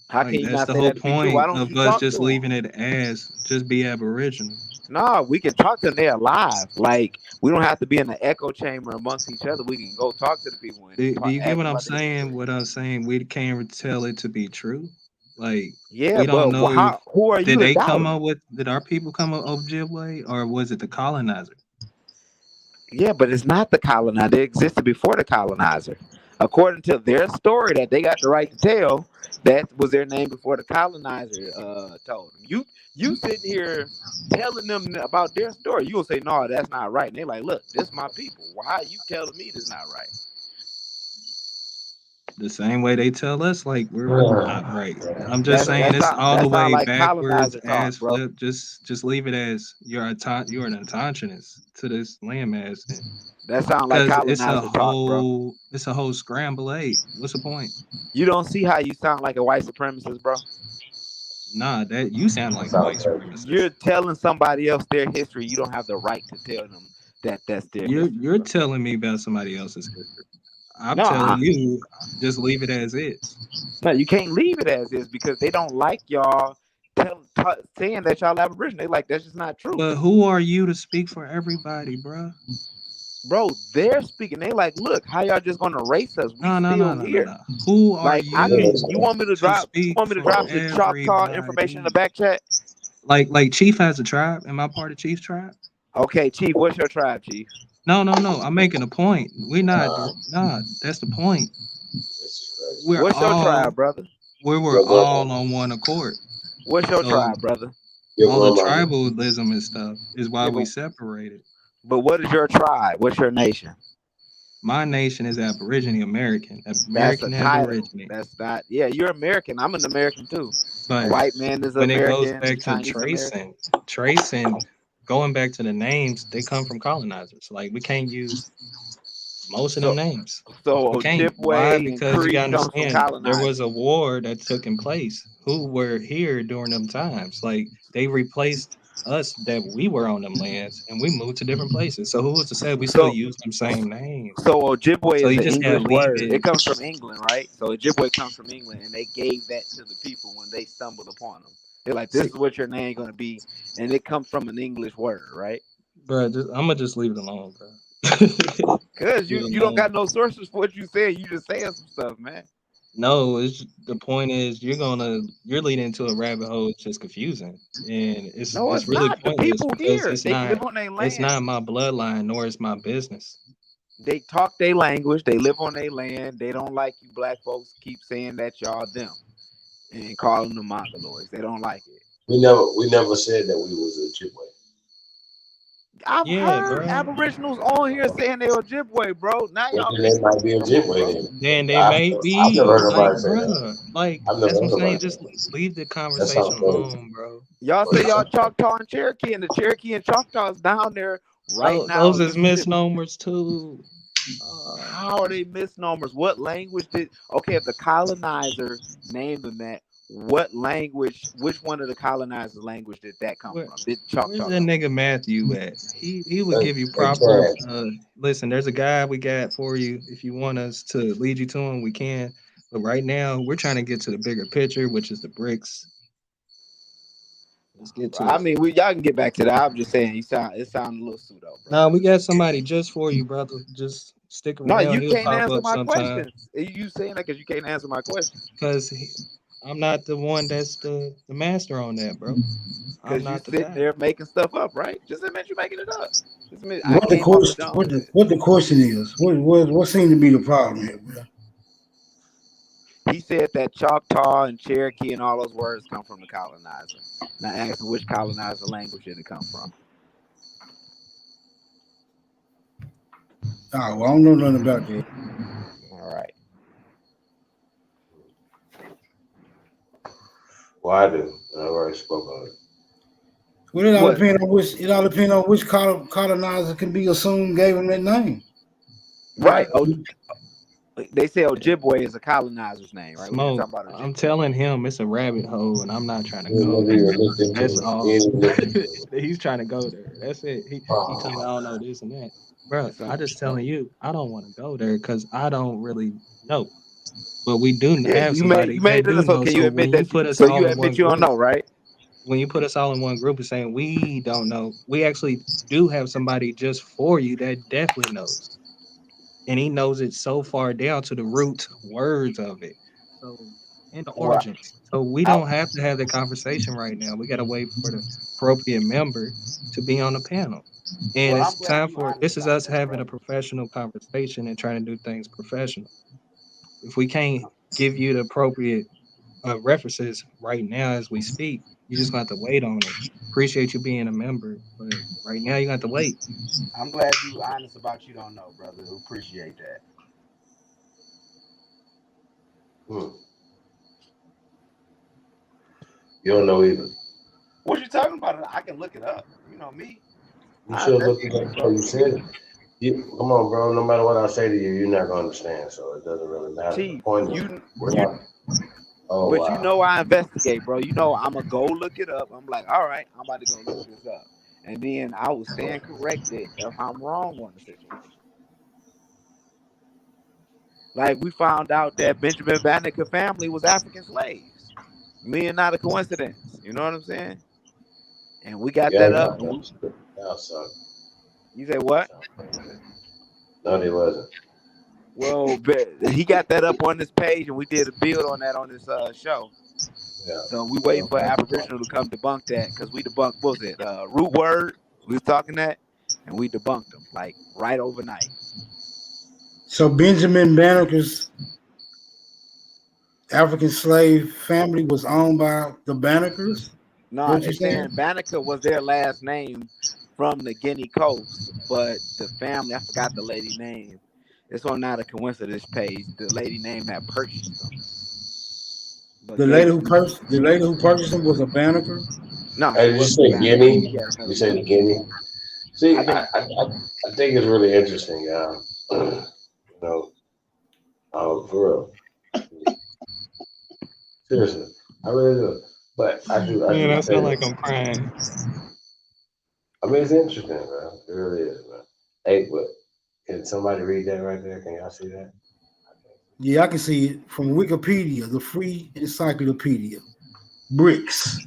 How Like can you that's not the say whole that to be true? Why point don't of you us talk just to them? leaving it as just be Aboriginal. No, we can talk to them. They're alive. Like we don't have to be in the echo chamber amongst each other. We can go talk to the people and Do you get ask what them I'm about their saying? situation. What I'm saying, we can't tell it to be true. Like Yeah, we don't but know. who are you Did to they doubt come them? up with? Did our people come up Ojibwe, or was it the colonizer? Yeah, but it's not the colonizer. They existed before the colonizer. According to their story that they got the right to tell, that was their name before the colonizer told them. You sitting here telling them about their story. You will say, no, that's not right. And they're like, look, this is my people. Why are you telling me this is not right? The same way they tell us, like we're not right. I'm just saying That it's all the sound way like backwards, colonizer talk, ass bro. flip. Just leave it as you're an autochthonous to this landmass, That sound like because it's a colonizer talk, bro. whole scramble eight. What's the point? You don't see how you sound like a white supremacist, bro. Nah, that you sound like a white supremacist. You're telling somebody else their history. You don't have the right to tell them that's their history. You're telling me about somebody else's history. I'm No, telling you, just leave it as is. No, you can't leave it as is because they don't like y'all saying that y'all Aboriginal. They like that's just not true. But who are you to speak for everybody, bro? Bro, they're speaking. They like, look, how y'all just gonna erase us? We No. still here. Who are Like, you? you want me to drop? You speak want me to for drop the Choctaw information in the back chat? Like Chief has a tribe. Am I part of Chief's tribe? Okay, Chief, what's your tribe, Chief? No. I'm making a point. We're not. Nah, that's the point. What's your tribe, brother? We were all on one accord. What's your So tribe, brother? all the tribalism and stuff is why we separated. But what is your tribe? What's your nation? My nation is Aborigine American. That's a American title. Aborigine. That's not. Yeah, you're American. I'm an American too. But A white man is when it goes American. back to Chinese American. tracing, going back to the names, they come from colonizers. Like we can't use most of them names. So We can't. Why? Ojibwe and Because you Cree gotta comes from understand there was colonizers. a war that took in place. Who were here during them times? Like they replaced us that we were on them lands and we moved to different places. So who was to say we still use them same names? So Ojibwe So is you an just gotta English leave word. it. It comes from England, right? So Ojibwe comes from England, and they gave that to the people when they stumbled upon them. They're like, "This is what your name gonna be," and it comes from an English word, right? Bro, I'm gonna just leave it alone, bro. Cause you don't got no sources for what you said. You just saying some stuff, man. No, it's the point is you're leading into a rabbit hole. It's just confusing, and it's really not. The pointless people because here, they live on their land. it's not my bloodline nor is my business. They talk their language. They live on their land. They don't like you black folks keep saying that y'all them and calling them Mongoloids. They don't like it. We never said that we was Ojibwe. I've heard Aboriginals on here saying they Ojibwe, bro. Now y'all they might be Ojibwe then they may be I've never heard like, nobody say bro, that. like I've never that's what heard I'm saying. nobody Just say leave the That conversation sounds crazy. alone, bro. Y'all say y'all Choctaw and Cherokee, and the Cherokee and Choctaws down there right now. Those is misnomers too. How are they misnomers? What language did? Okay, if the colonizer named them that, what language? Which one of the colonizers' language did that come from? Did Where's Choctaw? that nigga Matthew at? He would give you proper. Listen, there's a guy we got for you. If you want us to lead you to him, we can. But right now, we're trying to get to the bigger picture, which is the bricks. Let's get to I it. mean, y'all can get back to that. I'm just saying, it sound a little pseudo. No, we got somebody just for you, brother. Just stick around. No, you He'll can't pop answer up my sometime. questions. You saying that because you can't answer my questions? Because I'm not the one that's the master on that, bro. I'm Because you not the sitting guy. there making stuff up, right? Just admit you're making it up. Just admit, What the question is? What seems to be the problem here, bro? He said that Choctaw and Cherokee and all those words come from the colonizer. Now ask him which colonizer language did it come from. Oh, well, I don't know nothing about that. All right. Well, I do. I already spoke on it. Well, it all depends on which colonizer can be assumed gave him that name. Right. They say Ojibwe is a colonizer's name, right? Smoke. I'm telling him it's a rabbit hole, and I'm not trying to go there. That's all. He's trying to go there. That's it. He telling me I don't know this and that, bro. I just telling you I don't want to go there because I don't really know. But we do have somebody you made that do it. know. Okay, So you admit when that. you put us So all you in one admit you don't group, know, right? when you put us all in one group and saying we don't know, we actually do have somebody just for you that definitely knows. And he knows it so far down to the root words of it. So and the origins. So we don't have to have the conversation right now. We gotta wait for the appropriate member to be on the panel. And it's time for this is us having a professional conversation and trying to do things professional. If we can't give you the appropriate references right now as we speak, you just got to wait on it. Appreciate you being a member, but right now you got to wait. I'm glad you honest about you don't know, brother. We appreciate that. You don't know either. What you talking about? I can look it up. You know me. You should look it up before you said it. Come on, bro. No matter what I say to you, you're not gonna understand. So it doesn't really matter. Chief, The point is, you know I investigate, bro. You know I'm gonna go look it up. I'm like, all right, I'm about to go look this up, and then I will stand corrected if I'm wrong on the situation. Like we found out that Benjamin Banneker family was African slaves. Me and not a coincidence. You know what I'm saying? And we got that up. No, son. You say what? No, they wasn't. Well, he got that up on this page, and we did a build on that on this show. Yeah. So we waiting for Aboriginal to come debunk that because we debunked, what was it, root word? We was talking that, and we debunked them like right overnight. So Benjamin Banneker's African slave family was owned by the Bannekers. No, What they you saying? saying Banneker was their last name from the Guinea coast, but the family, I forgot the lady name. It's on Not a Coincidence page. The lady name that purchased them. But The lady who purchased them was a Banneker. No, Hey, she did you wasn't a say Banneker. Guinea? She had another You say name. Guinea? See, I think I think it's really interesting, y'all. You know, for real. Seriously, I really do. But I do Man, I say sound like this. I'm crying. I mean, it's interesting, man. It really is, man. Hey, but can somebody read that right there? Can y'all see that? Yeah, I can see it from Wikipedia, the free encyclopedia. BRICS.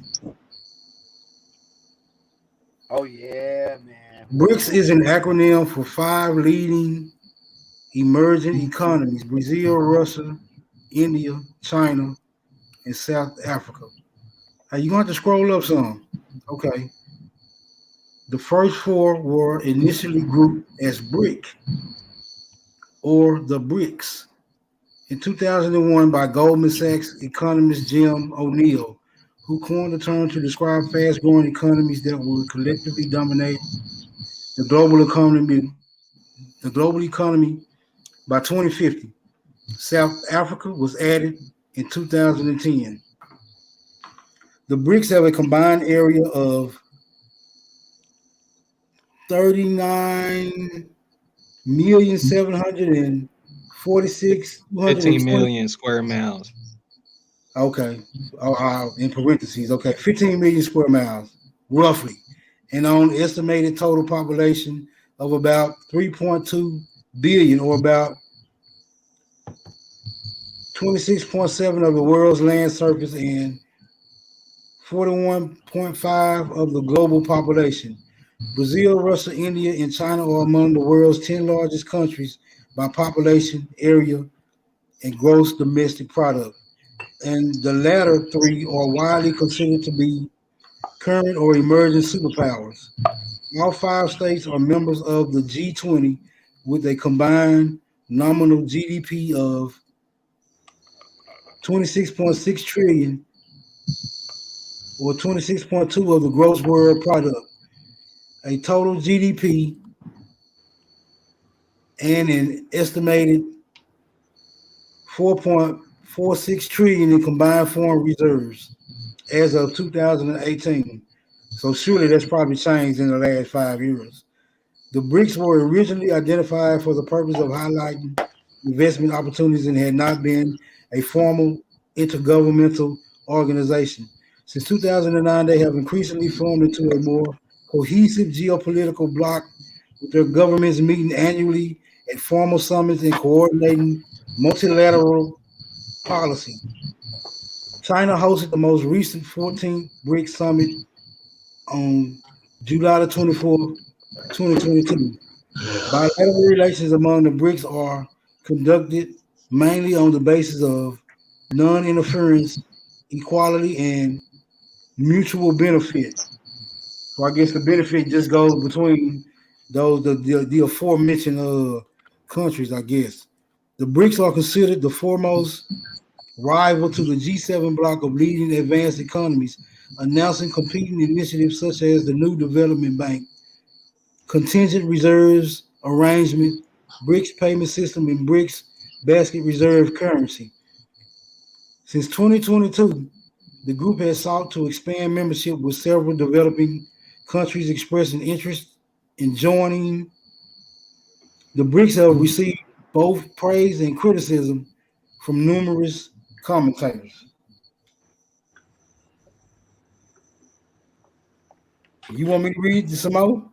Oh yeah, man. BRICS is an acronym for 5 leading emerging economies: Brazil, Russia, India, China, and South Africa. Now you're going to have to scroll up some. Okay. The first 4 were initially grouped as BRIC or the BRICS in 2001 by Goldman Sachs economist Jim O'Neill, who coined the term to describe fast-growing economies that will collectively dominate the global economy. The global economy by 2050. South Africa was added in 2010. The BRICS have a combined area of 15 39,746,220. million square miles. Okay, in parentheses. Okay, 15 million square miles, roughly, and on estimated total population of about 3.2 billion, or about 26.7 of the world's land surface and 41.5 of the global population. Brazil, Russia, India, and China are among the world's 10 largest countries by population, area, and gross domestic product. And the latter 3 are widely considered to be current or emerging superpowers. All 5 states are members of the G20 with a combined nominal GDP of 26.6 trillion, or 26.2 of the gross world product. A total GDP and an estimated 4.46 trillion in combined foreign reserves as of 2018. So surely that's probably changed in the last 5 years. The BRICS were originally identified for the purpose of highlighting investment opportunities and had not been a formal intergovernmental organization. Since 2009, they have increasingly formed into a more cohesive geopolitical bloc, with their governments meeting annually at formal summits and coordinating multilateral policy. China hosted the most recent 14th BRICS summit on July the 24th, 2022. Bilateral relations among the BRICS are conducted mainly on the basis of non-interference, equality, and mutual benefit. So I guess the benefit just goes between those the aforementioned countries, I guess. The BRICS are considered the foremost rival to the G7 bloc of leading advanced economies, announcing competing initiatives such as the New Development Bank, Contingent Reserves Arrangement, BRICS Payment System, and BRICS Basket Reserve Currency. Since 2022, the group has sought to expand membership, with several developing countries expressing interest in joining. The BRICS have received both praise and criticism from numerous commentators. You want me to read some more?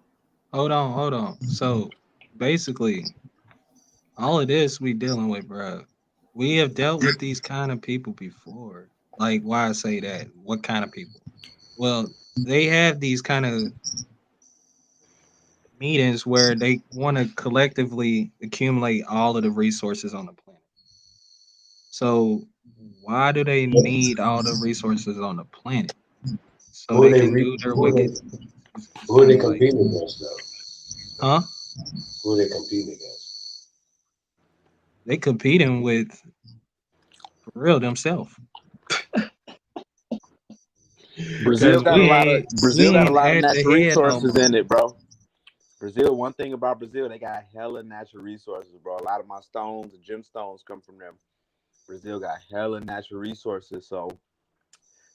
Hold on. So basically, all of this we dealing with, bro. We have dealt with these kind of people before. Like, why I say that? What kind of people? Well, they have these kind of meetings where they want to collectively accumulate all of the resources on the planet. So why do they need all the resources on the planet? So they can do their wicked. Who are they competing against, though? Huh? Who are they competing against? They competing with real themselves. Brazil got a lot of at the natural head no resources more. in it, bro. Brazil, one thing about Brazil, they got hella natural resources, bro. A lot of my stones and gemstones come from them. Brazil got hella natural resources, so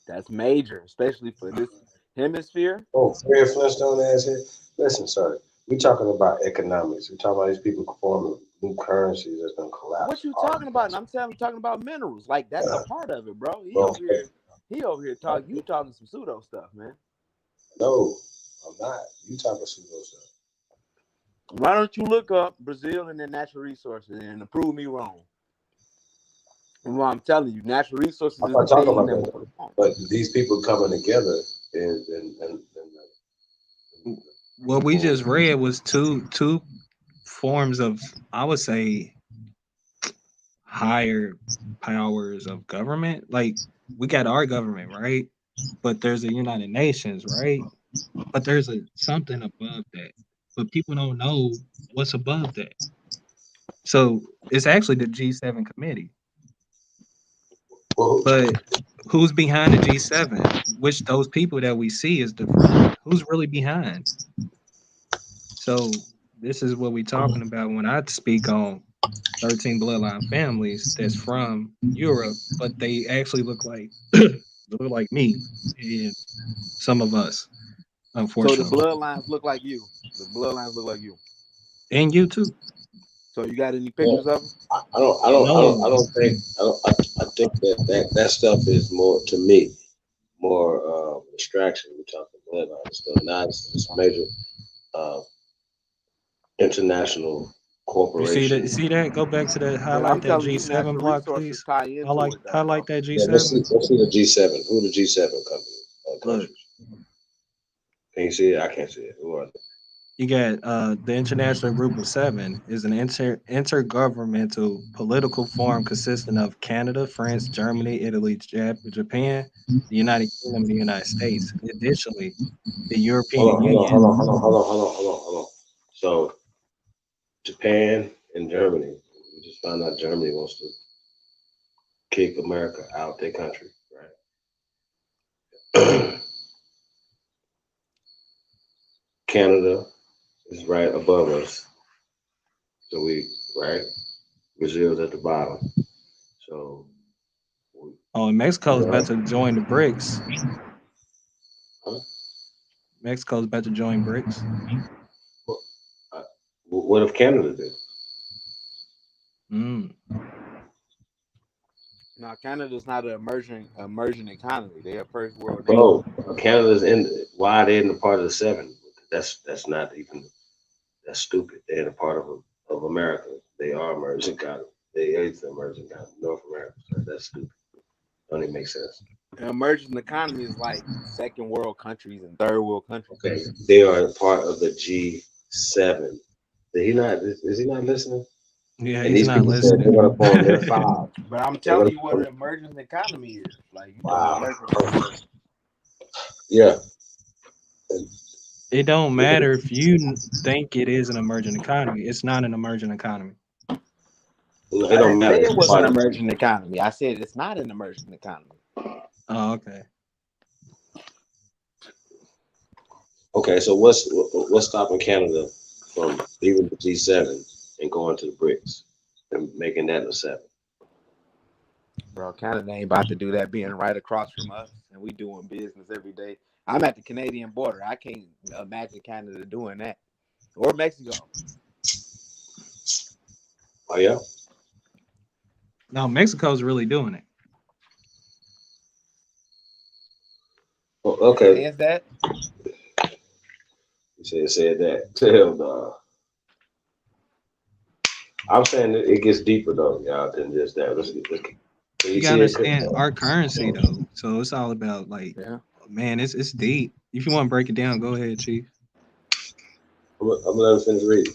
that's major, especially for this hemisphere. Oh, Fred Flintstone ass here. Listen, sorry. We talking about economics. We talking about these people forming new currencies that's gonna collapse. What you talking about? And I'm talking about minerals. Like that's a part of it, bro. He over here talking. You talking some pseudo stuff, man. No, I'm not. You talking pseudo stuff. Why don't you look up Brazil and their natural resources and prove me wrong? And what I'm telling you, natural resources I'm is not the talking thing about that. But these people coming together and What we just read was two forms of, I would say, higher powers of government. Like we got our government, right? But there's a United Nations, right? But there's something above that. But people don't know what's above that. So it's actually the G7 committee. But who's behind the G7? Which those people that we see is the front. Who's really behind? So this is what we're talking about when I speak on 13 bloodline families that's from Europe, but they actually look like me and some of us, unfortunately. So the bloodlines look like you. The bloodlines look like you. And you too. So you got any pictures of them? I think that stuff is more, to me, more distraction. We're talking bloodline stuff. Now it's major international corporation. You see that? Go back to that. Highlight that G7 block, please. Highlight that G7. Yeah, let's see the G7. Who the G7 countries? Can you see it? I can't see it. Who are they? You got the International Group of Seven is an intergovernmental political forum consisting of Canada, France, Germany, Italy, Japan, the United Kingdom, and the United States. Additionally, the European Union. Hold on. So, Japan and Germany. We just found out Germany wants to kick America out their country, right? Canada is right above us. So Brazil's at the bottom. So and Mexico's about to join the BRICS. Huh? Mexico's about to join BRICS. What if Canada did? Now Canada's not an emerging economy. They're a first world nation. Bro, Canada's why are they in the part of the seven? That's not even, that's stupid. They're in a part of America. They are emerging economy. They are the emerging economy, North America. So that's stupid. Don't even make sense. An emerging economy is like second world countries and third world countries. Okay, they are part of the G7. Is he not listening? Yeah, and he's not listening. But I'm telling you what an emerging economy is. Like, yeah. It don't matter if you think it is an emerging economy. It's not an emerging economy. It don't matter. It was an emerging economy. I said it's not an emerging economy. Oh, okay. Okay, so what's stopping Canada from leaving the G7 and going to the BRICS and making that a 7? Bro, Canada ain't about to do that, being right across from us, and we doing business every day. I'm at the Canadian border. I can't imagine Canada doing that, or Mexico. Oh yeah. No, Mexico's really doing it. Well, okay. Says that. You said that. Hell no. I'm saying it gets deeper though, y'all, than just that. You gotta understand our currency though, so it's all about like, man, it's deep. If you want to break it down, go ahead, Chief. I'm gonna let him finish reading.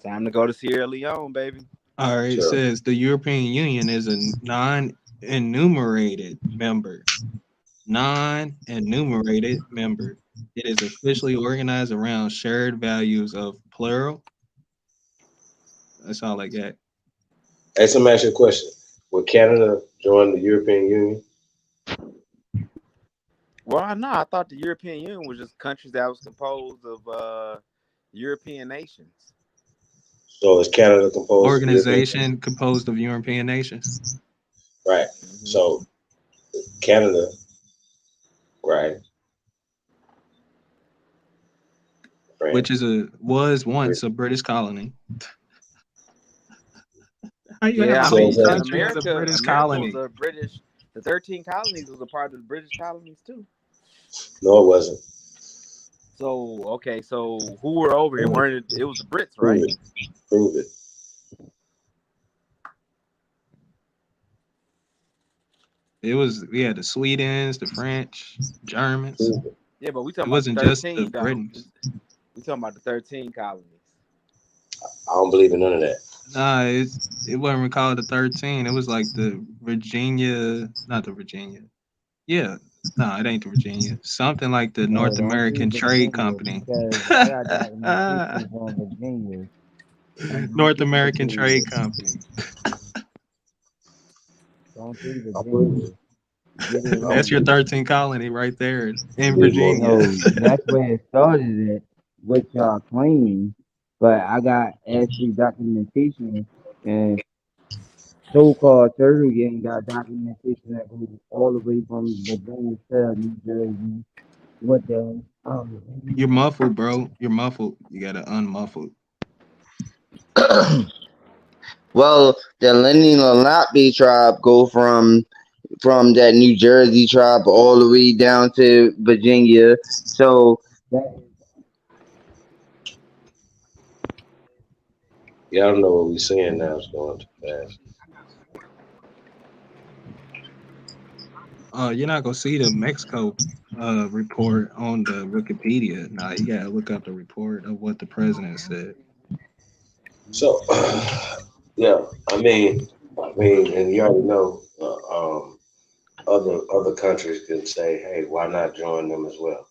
Time to go to Sierra Leone, baby. All right, it says the European Union is a non-enumerated member. Non-enumerated member. It is officially organized around shared values of plural. That's all I got. Hey, so let me ask you a question. Would Canada join the European Union? Well, no, I thought the European Union was just countries that was composed of European nations. So is Canada composed Organization composed of European nations. Right. So Canada, right? Which was once a British colony. How you Yeah, have I a mean, whole and country as a British America colony? was a British. The 13 colonies was a part of the British colonies too. No, it wasn't. So okay, so who were over here? Weren't it? It was the Brits, Prove right? it. Prove it. It was the Swedes, the French, Germans. Yeah, but we It talking about wasn't the just 13 the though. Britons. We talking about the 13 colonies. I don't believe in none of that. Nah, it wasn't called the 13. It was like the Virginia, not the Virginia. Yeah, no, it ain't the Virginia. Something like the North American Trade Company. Because I got documentation from Virginia. North American Trade Company. Don't say Virginia. Get it right. That's your 13 colony right there in No, Virginia. that's where it started at, what y'all claiming. But I got actually documentation, and so-called turtle gang got documentation that goes all the way from Virginia to New Jersey. What the You're muffled, bro. You're muffled. You gotta unmuffle. Well, the Lenni Lenape tribe go from that New Jersey tribe all the way down to Virginia. So Yeah, I don't know what we're saying now. It's going too fast. You're not gonna see the Mexico report on the Wikipedia. Nah, you gotta look up the report of what the president said. So, yeah, I mean, and you already know, other countries can say, hey, why not join them as well?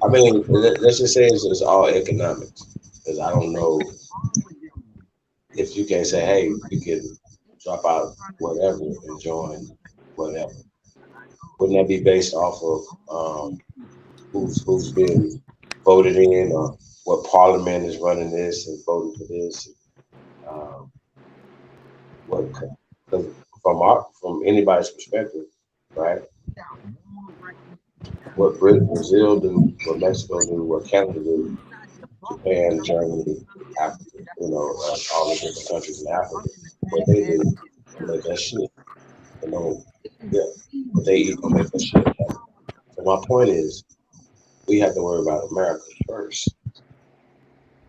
I mean, let's just say it's all economics, because I don't know if you can say, hey, we can drop out whatever and join whatever. Wouldn't that be based off of who's been voted in, or what parliament is running this and voting for this? Because from anybody's perspective, right? What Brazil do, what Mexico do, what Canada do, Japan, Germany, Africa, all the different countries in Africa, what they do to make that shit. What they eat to make that shit happen. So my point is, we have to worry about America first.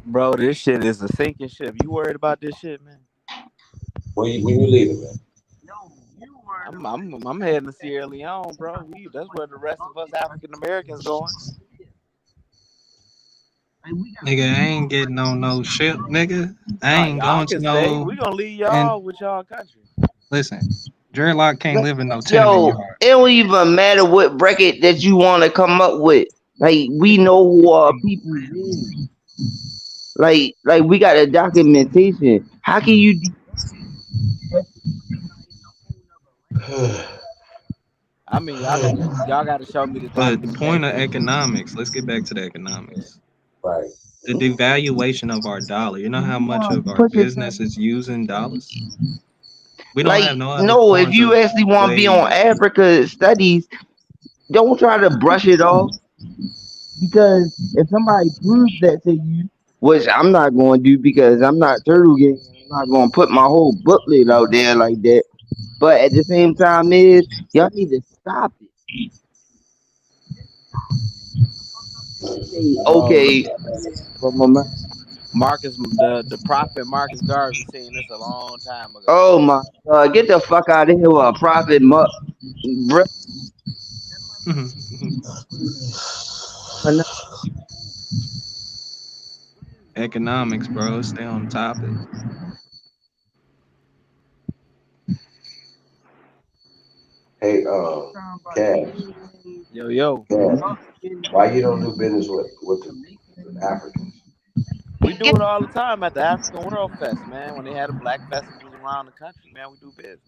Bro, this shit is a sinking ship. You worried about this shit, man? When you leaving, man? I'm heading to Sierra Leone, bro. That's where the rest of us African Americans going. Nigga, I ain't getting on no ship, nigga. I ain't y'all going can to stay. no. We gonna leave y'all with y'all country. Listen, Dreadlock can't live in no tenement yo, yard. it don't even matter what bracket that you want to come up with. Like, we know who our people is. Like we got a documentation. How can you? I mean, y'all got to show me the But the point of documentation. economics, let's get back to the economics. Right. The devaluation of our dollar. You know how much of our business is using dollars? We don't have no other No, if forms you of actually want to be on way. Africa studies, don't try to brush it off. Because if somebody proves that to you, which I'm not going to do because I'm not turtle gang, I'm not going to put my whole booklet out there like that. But at the same time, y'all need to stop it. Okay. Marcus, the prophet Marcus Garvey seen this a long time ago. Oh my God! Get the fuck out of here with a profit, bro. Economics, bro. Stay on topic. Hey, Cash. Yo. Cash, why you don't do business with the Africans? We do it all the time at the African World Fest, man. When they had the black festivals around the country, man, we do business.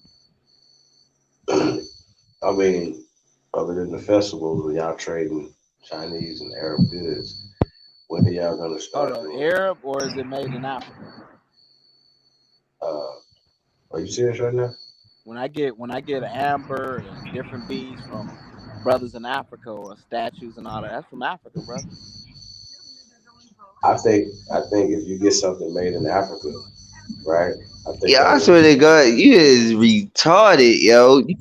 I mean, other than the festivals where y'all trading Chinese and Arab goods, when are y'all gonna start doing? Arab, or is it made in Africa? Are you serious right now? When I get amber and different beads from brothers in Africa or statues and all that, that's from Africa, brother. I think if you get something made in Africa, right? I swear to God, you is retarded, yo. You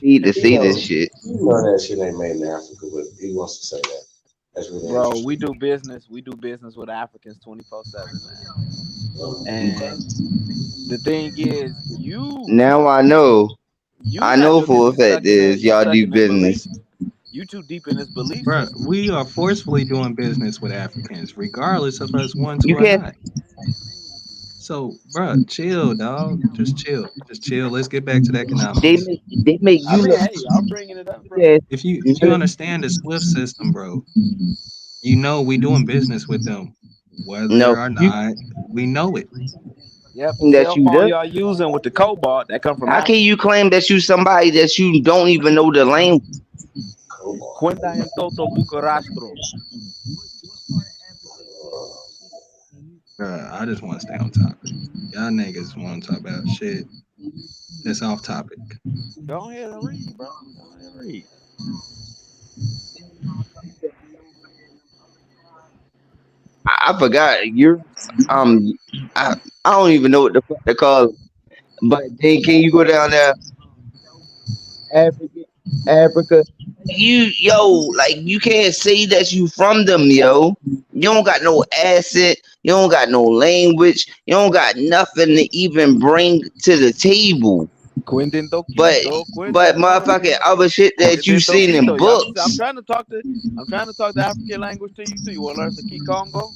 need to see this shit. You know that shit ain't made in Africa, but he wants to say that. That's really Bro, we do business with Africans 24/7, man. And the thing is, now I know for a fact is y'all do business. You too deep in this belief Bro, system. we are forcefully doing business with Africans, regardless of us want to or not. So, bro, chill, dog. Just chill. Let's get back to the economics. They make you look. Hey, I'm bringing it up, bro. If you understand the SWIFT system, bro, you know we doing business with them, whether or not we know it. Yep, the cell phone y'all using with the cobalt that come from. How can you claim that you somebody that you don't even know the language? Cuenta en Toto Bucarastro. I just want to stay on topic. Y'all niggas want to talk about shit that's off topic. Go ahead and read, bro. Go ahead and read. I forgot you're I don't even know what the fuck they call it. But then can you go down there? Africa. You can't say that you from them, yo. You don't got no accent, you don't got no language, you don't got nothing to even bring to the table. But motherfucking other shit that you seen in books. I'm trying to talk the African language to you too. You want to learn some Kikongo?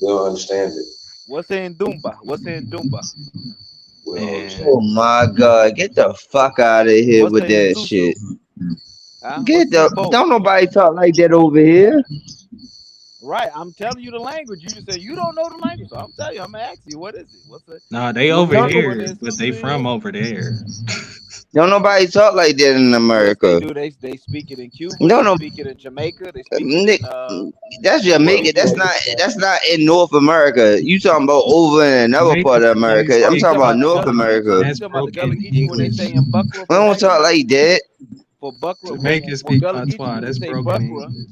You don't understand it. What's in Dumba? Oh my God, get the fuck out of here with that shit. Don't nobody talk like that over here. Right, I'm telling you the language. You just say you don't know the language. So I'm telling you, I'm gonna ask you, what is it? Nah, they over here, but they from over there. Don't nobody talk like that in America. Yes, they speak it in Cuba. They speak it in Jamaica. They speak it in, that's Jamaica. That's not in North America. You talking about over in another part of America? I'm talking about North America. You talking about the Gullah Geechee when they say in Buckra? We don't talk like that. For Buckra, Jamaican speak patois. That's broken.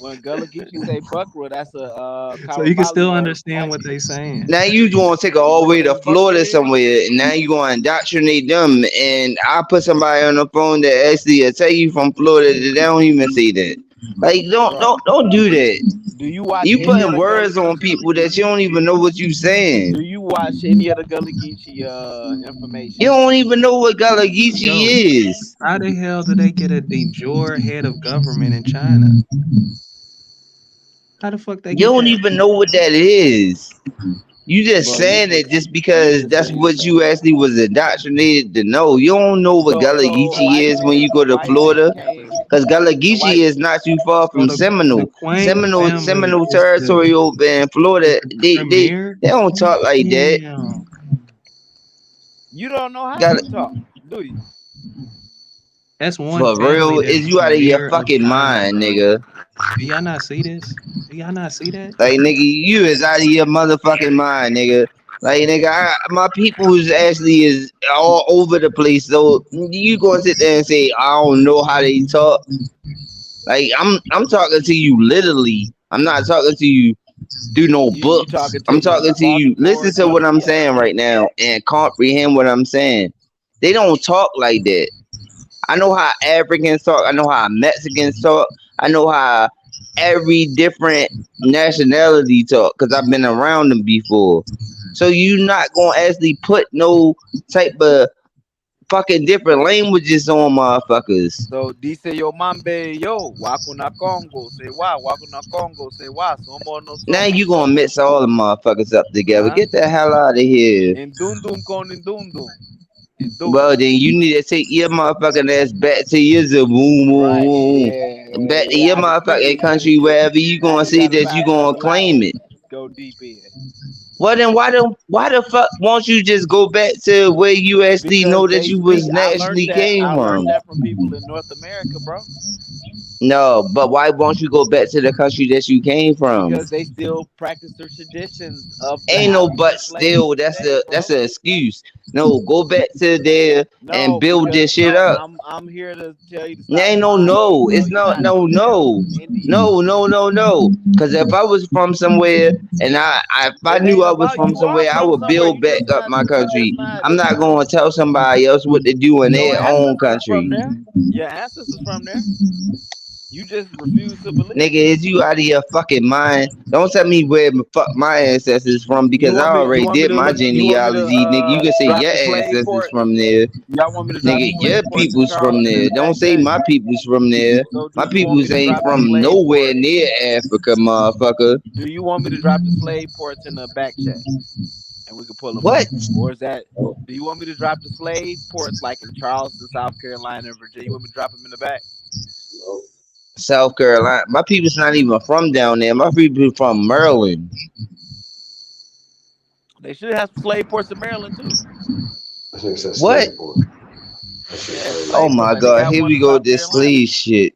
When Gullah Geechee say Buckra, that's a so you can still understand what they saying. Now you want to take it all the way to Florida somewhere, and now you going to indoctrinate them. And I put somebody on the phone that actually tell you from Florida that they don't even say that. Like don't do that. Do you watch? You putting words on people that you don't even know what you saying. Do you watch any of the Gullah Geechee information? You don't even know what Gullah Geechee is. How the hell do they get a de jure head of government in China? How the fuck they? You don't even know what that is. You just saying it just because that's what you actually was indoctrinated to know. You don't know what Gullah Geechee is when you go to Florida, because Gullah Geechee is not too far from Seminole. Seminole territory over in Florida. They don't talk like that. You don't know how to talk, do you? That's one. For real, is you out of your fucking mind, nigga? Do y'all not see this? Do y'all not see that? Like, nigga, you is out of your motherfucking mind, nigga. Like, nigga, my people is all over the place. So you gonna sit there and say I don't know how they talk? Like, I'm talking to you literally. I'm not talking to you through no books. I'm talking to you. Listen to what I'm saying right now and comprehend what I'm saying. They don't talk like that. I know how Africans talk. I know how Mexicans talk. I know how every different nationality talk because I've been around them before. So you not gonna actually put no type of fucking different languages on motherfuckers. So dice yo mambe yo wakuna Congo say why wakuna Congo say why now you gonna mix all the motherfuckers up together. Get the hell out of here. In dundum con in dundum. Well, then you need to take your motherfucking ass back to your back to your motherfucking country, wherever you gonna say that you gonna claim it. go deep in. Well, then why the fuck won't you just go back to where you actually Because know that they you was speak. naturally came I from? learned that from people in North America, bro. No, but why won't you go back to the country that you came from? Because they still practice the traditions of the Ain't no African but slaves still. today, That's bro. an excuse. No, go back to there and No, build because this shit up. I'm here to tell you to There stop ain't lying, no. bro. It's You're not not Indian. Indian. no. Because if I was from somewhere and if I It knew ain't I was about from you are somewhere, I from would somewhere. build You back just up not. my You just country. not. I'm not going to tell somebody else what to do in Your their own ancestors from country. there. Your ancestors from there. You just refuse to believe Nigga, it. is you out of your fucking mind? Don't tell me where the fuck my ancestors from You because I want me? You already want me did to my look? You want me to genealogy, nigga. You can say drop your the slave ancestors ports? from there. Y'all want me to drop Nigga, the slave your ports in people's from Charleston in there. the Don't back say chat? my people's from there. So do My you want me peoples to ain't drop the from slave nowhere ports? near Africa, motherfucker. Do you want me to drop the slave ports in the back chat, and we can pull them What? up? Or is that? Do you want me to drop the slave ports like in Charleston, South Carolina, and Virginia? You want me to drop them in the back? South Carolina. My people's not even from down there. My people from Maryland. They should have some slave ports in Maryland too. What? Yeah, Oh slave ports. my Like they god, got here one we in go with South this Carolina. slave shit.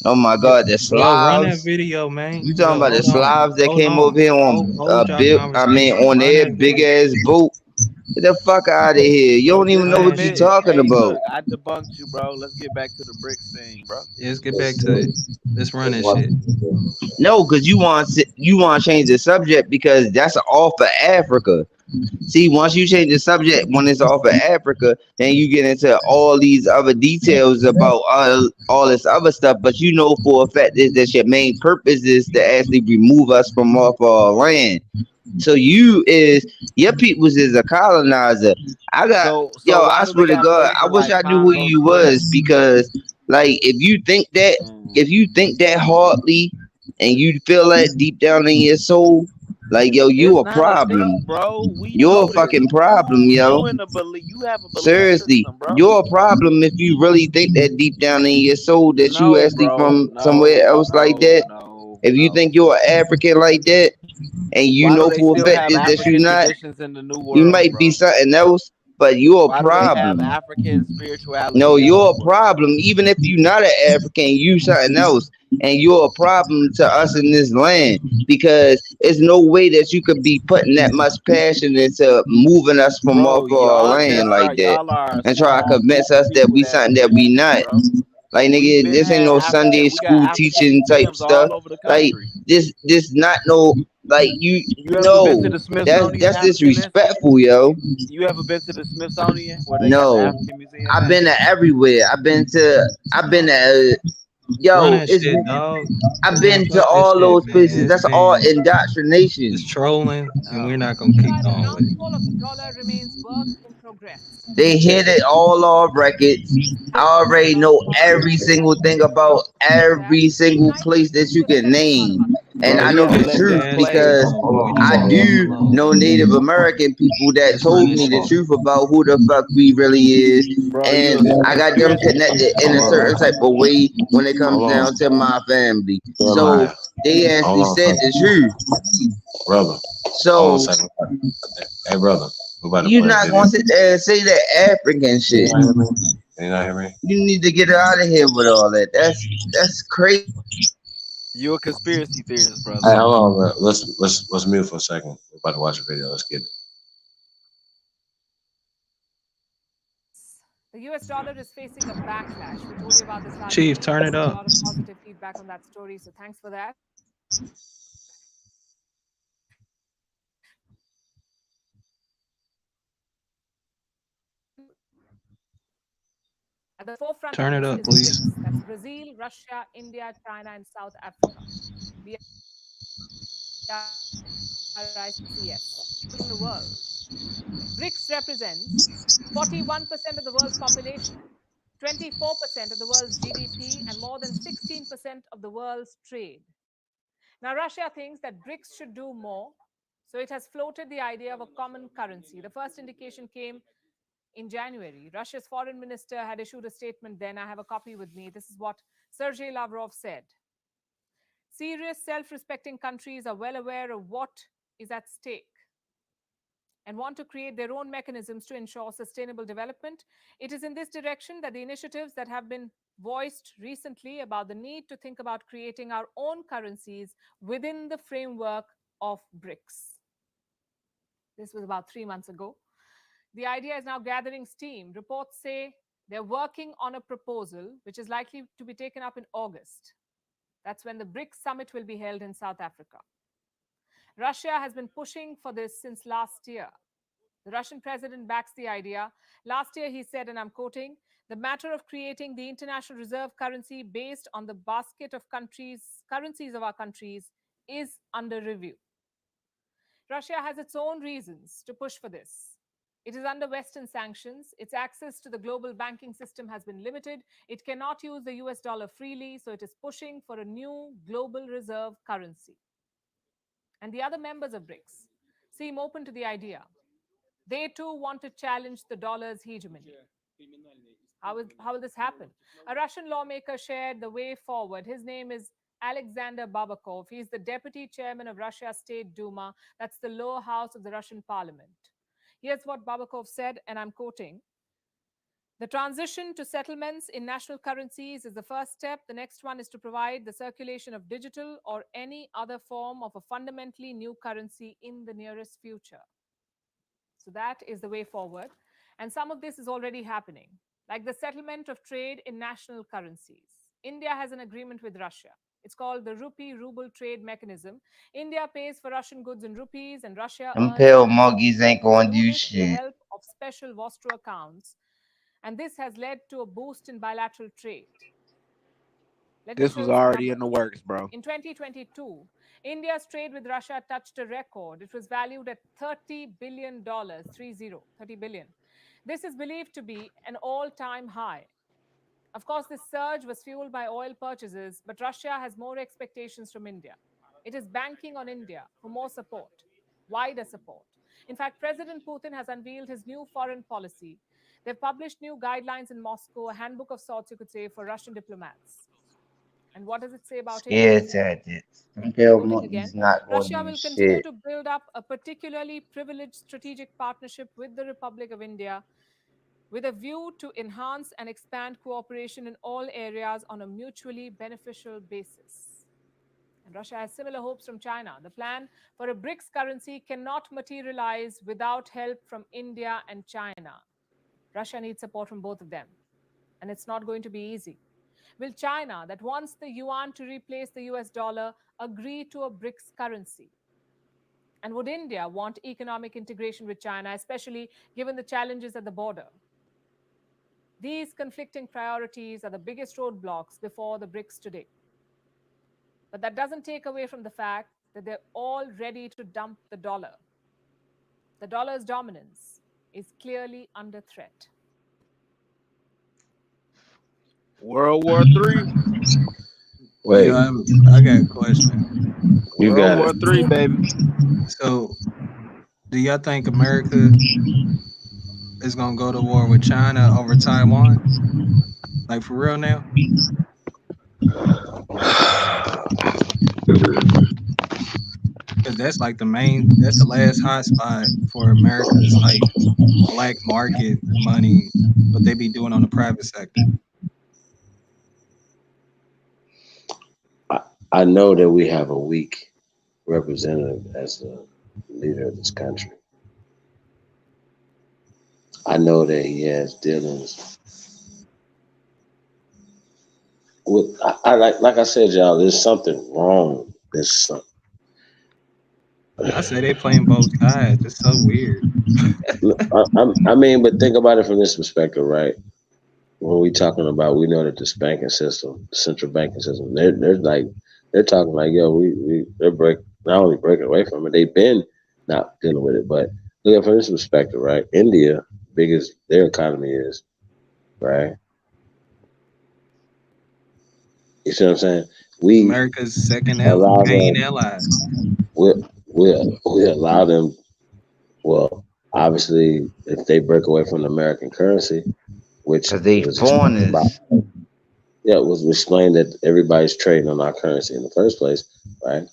Oh my god, the Yo, run that Slavs. video, man. You talking Yo, about the hold on. Slavs that Hold came on. over here on Hold y'all conversation. on Run their that big video. ass boat? Get the fuck out of here. You don't even Just know what admit you it. talking Hey, about. look, I debunked you, bro. Let's get back to the bricks thing, bro. Yeah, let's get back to it. Let's run that shit. No, because you want to change the subject because that's all for Africa. See, once you change the subject when it's all for Africa, then you get into all these other details about all this other stuff. But you know for a fact that your main purpose is to actually remove us from off our land. So your peoples is a colonizer. So I why do they swear to got God, I places wish like I knew who Congo you was Square? because like if you think that hardly and you feel that deep down in your soul, like yo, you It's a not a problem. thing, bro. We You're a know this. fucking problem, yo. You in a belief. You have a belief Seriously, system, bro. you're a problem if you really think that deep down in your soul that you No, actually bro. from somewhere No, else like no, that. no, If you no. think you're an African like that, and you Why do know they for a still fact have that you're African not, traditions in the New you World, might be bro? something else, but you're a Why do they have problem. African spirituality No, in the you're New a World? problem. Even if you're not an African, you something else. And you're a problem to us in this land because there's no way that you could be putting that much passion into moving us from Bro, off our y'all land just like are that y'all are a and try to small group convince of us that people we that something that we believe it, not. bro. Like We've nigga, been this ain't had no Sunday African. We got school African teaching type museums stuff. all over the Like country. this not no like you You ever been to no. the Smithsonian That's African Institute? disrespectful, yo. You ever been to the Smithsonian where they got the No, African Museum I've at? been to everywhere. I've been to Run yo. that It's shit, dog. I've Man, been to fuck this all shit, those man. places. It's That's all been indoctrination. it's trolling, and Oh we're my not gonna keep god. going with it. They hit it all on records. I already know every single thing about every single place that you can name. And Bro, I you know gotta the let truth them play, because bro. We I just leave them do alone. know Native American people that Let's run told this me the shit. truth about who the fuck we really is. Bro, you And a I got them conspiracy connected theorist, in a bro. certain type of way when it comes Hold on. down to my family. So Jeremiah. they Hold actually on, said the truth. brother. Hold on a So second. Hey, brother. We're about to you're play a not video. going to sit there and say that African Can you shit. not hear me? Can you not hear me? You need to get out of here with all that. That's crazy. You a conspiracy theorist, brother. Hey, hold on, bro. Let's mute for a second. We're about to watch a video. Let's get it. The US dollar is facing a backlash. We told you about this last Chief, week. turn it A up. lot of positive feedback on that story, so thanks for that. At the forefront of Turn it this up, is please. BRICS. That's Brazil, Russia, India, China, and South Africa. BRICS in the world. BRICS represents 41% of the world's population, 24% of the world's GDP, and more than 16% of the world's trade. Now, Russia thinks that BRICS should do more, so it has floated the idea of a common currency. The first indication came in January. Russia's foreign minister had issued a statement then. I have a copy with me. This is what Sergei Lavrov said. Serious, self-respecting countries are well aware of what is at stake and want to create their own mechanisms to ensure sustainable development. It is in this direction that the initiatives that have been voiced recently about the need to think about creating our own currencies within the framework of BRICS. This was about 3 months ago. The idea is now gathering steam. Reports say they're working on a proposal which is likely to be taken up in August. That's when the BRICS summit will be held in South Africa. Russia has been pushing for this since last year. The Russian president backs the idea. Last year, he said, and I'm quoting, "The matter of creating the international reserve currency based on the basket of currencies of our countries is under review." Russia has its own reasons to push for this. It is under Western sanctions. Its access to the global banking system has been limited. It cannot use the US dollar freely, so it is pushing for a new global reserve currency. And the other members of BRICS seem open to the idea. They too want to challenge the dollar's hegemony. How will this happen? A Russian lawmaker shared the way forward. His name is Alexander Babakov. He's the deputy chairman of Russia's State Duma. That's the lower house of the Russian parliament. Here's what Babakov said, and I'm quoting. "The transition to settlements in national currencies is the first step. The next one is to provide the circulation of digital or any other form of a fundamentally new currency in the nearest future." So that is the way forward. And some of this is already happening, like the settlement of trade in national currencies. India has an agreement with Russia. It's called the Rupee-Ruble Trade Mechanism. India pays for Russian goods in rupees, and Russia Them earns pale Chinese monkeys ain't gonna do with the shit. help of special Vostro accounts. And this has led to a boost in bilateral trade. Let me This show was you some already in the numbers. works, bro. In 2022, India's trade with Russia touched a record. It was valued at $30 billion, 30 billion. This is believed to be an all-time high. Of course, this surge was fueled by oil purchases, but Russia has more expectations from India. It is banking on India for more support, wider support. In fact, President Putin has unveiled his new foreign policy. They've published new guidelines in Moscow, a handbook of sorts, you could say, for Russian diplomats. And what does it say about Scare India? tactics. Them pale Quoting monkeys again, not gonna Russia do will continue shit. to build up a particularly privileged strategic partnership with the Republic of India with a view to enhance and expand cooperation in all areas on a mutually beneficial basis. And Russia has similar hopes from China. The plan for a BRICS currency cannot materialize without help from India and China. Russia needs support from both of them, and it's not going to be easy. Will China, that wants the yuan to replace the US dollar, agree to a BRICS currency? And would India want economic integration with China, especially given the challenges at the border? These conflicting priorities are the biggest roadblocks before the BRICS today. But that doesn't take away from the fact that they're all ready to dump the dollar. The dollar's dominance is clearly under threat. World War III. Wait, Yeah, I got a question. you got World it. War III, baby. So, do y'all think America is gonna go to war with China over Taiwan? Like for real now? Because that's like that's the last hotspot for America's like black market money, what they be doing on the private sector. I know that we have a weak representative as the leader of this country. I know that he has dealings with. I like I said, y'all. There's something wrong. There's something. I say they playing both sides. It's so weird. I mean, but think about it from this perspective, right? When we talking about, we know that this banking system, the central banking system, they're talking like, yo, they're not only breaking away from it, they've been not dealing with it. But look at it from this perspective, right? India, big as their economy is, right? You see what I'm saying? America's second allow main them, ally. we allow them. Well, obviously, if they break away from the American currency, which Cause they was foreigners. Yeah, it was explained that everybody's trading on our currency in the first place, right?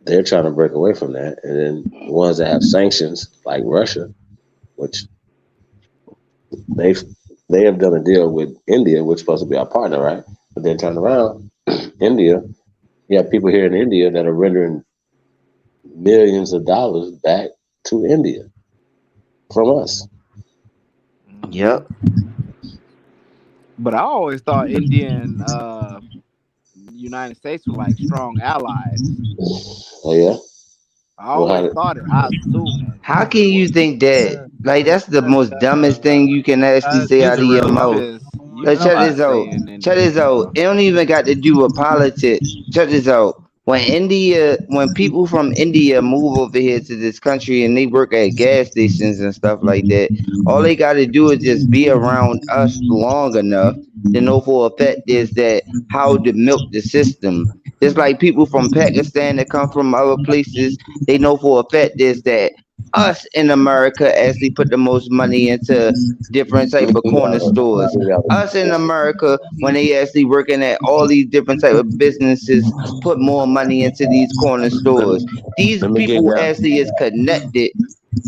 They're trying to break away from that, and then the ones that have sanctions, like Russia, which they have done a deal with India, which is supposed to be our partner, right? But then turn around, India, you have people here in India that are rendering millions of dollars back to India from us. Yep. But I always thought India and United States were like strong allies. Oh yeah. I always thought it. I assumed that. How can you think that? Like, that's the most dumbest thing you can actually say out of your I'm mouth. just, you Like, know, check I this out. stay in India. Check this out. It don't even got to do with politics. Check this out. When people from India move over here to this country and they work at gas stations and stuff like that, all they got to do is just be around us long enough to know for a fact is that how to milk the system. Just like people from Pakistan that come from other places, they know for a fact is that us in America actually put the most money into different type of corner stores. Us in America, when they actually working at all these different type of businesses, put more money into these corner stores. These people actually is connected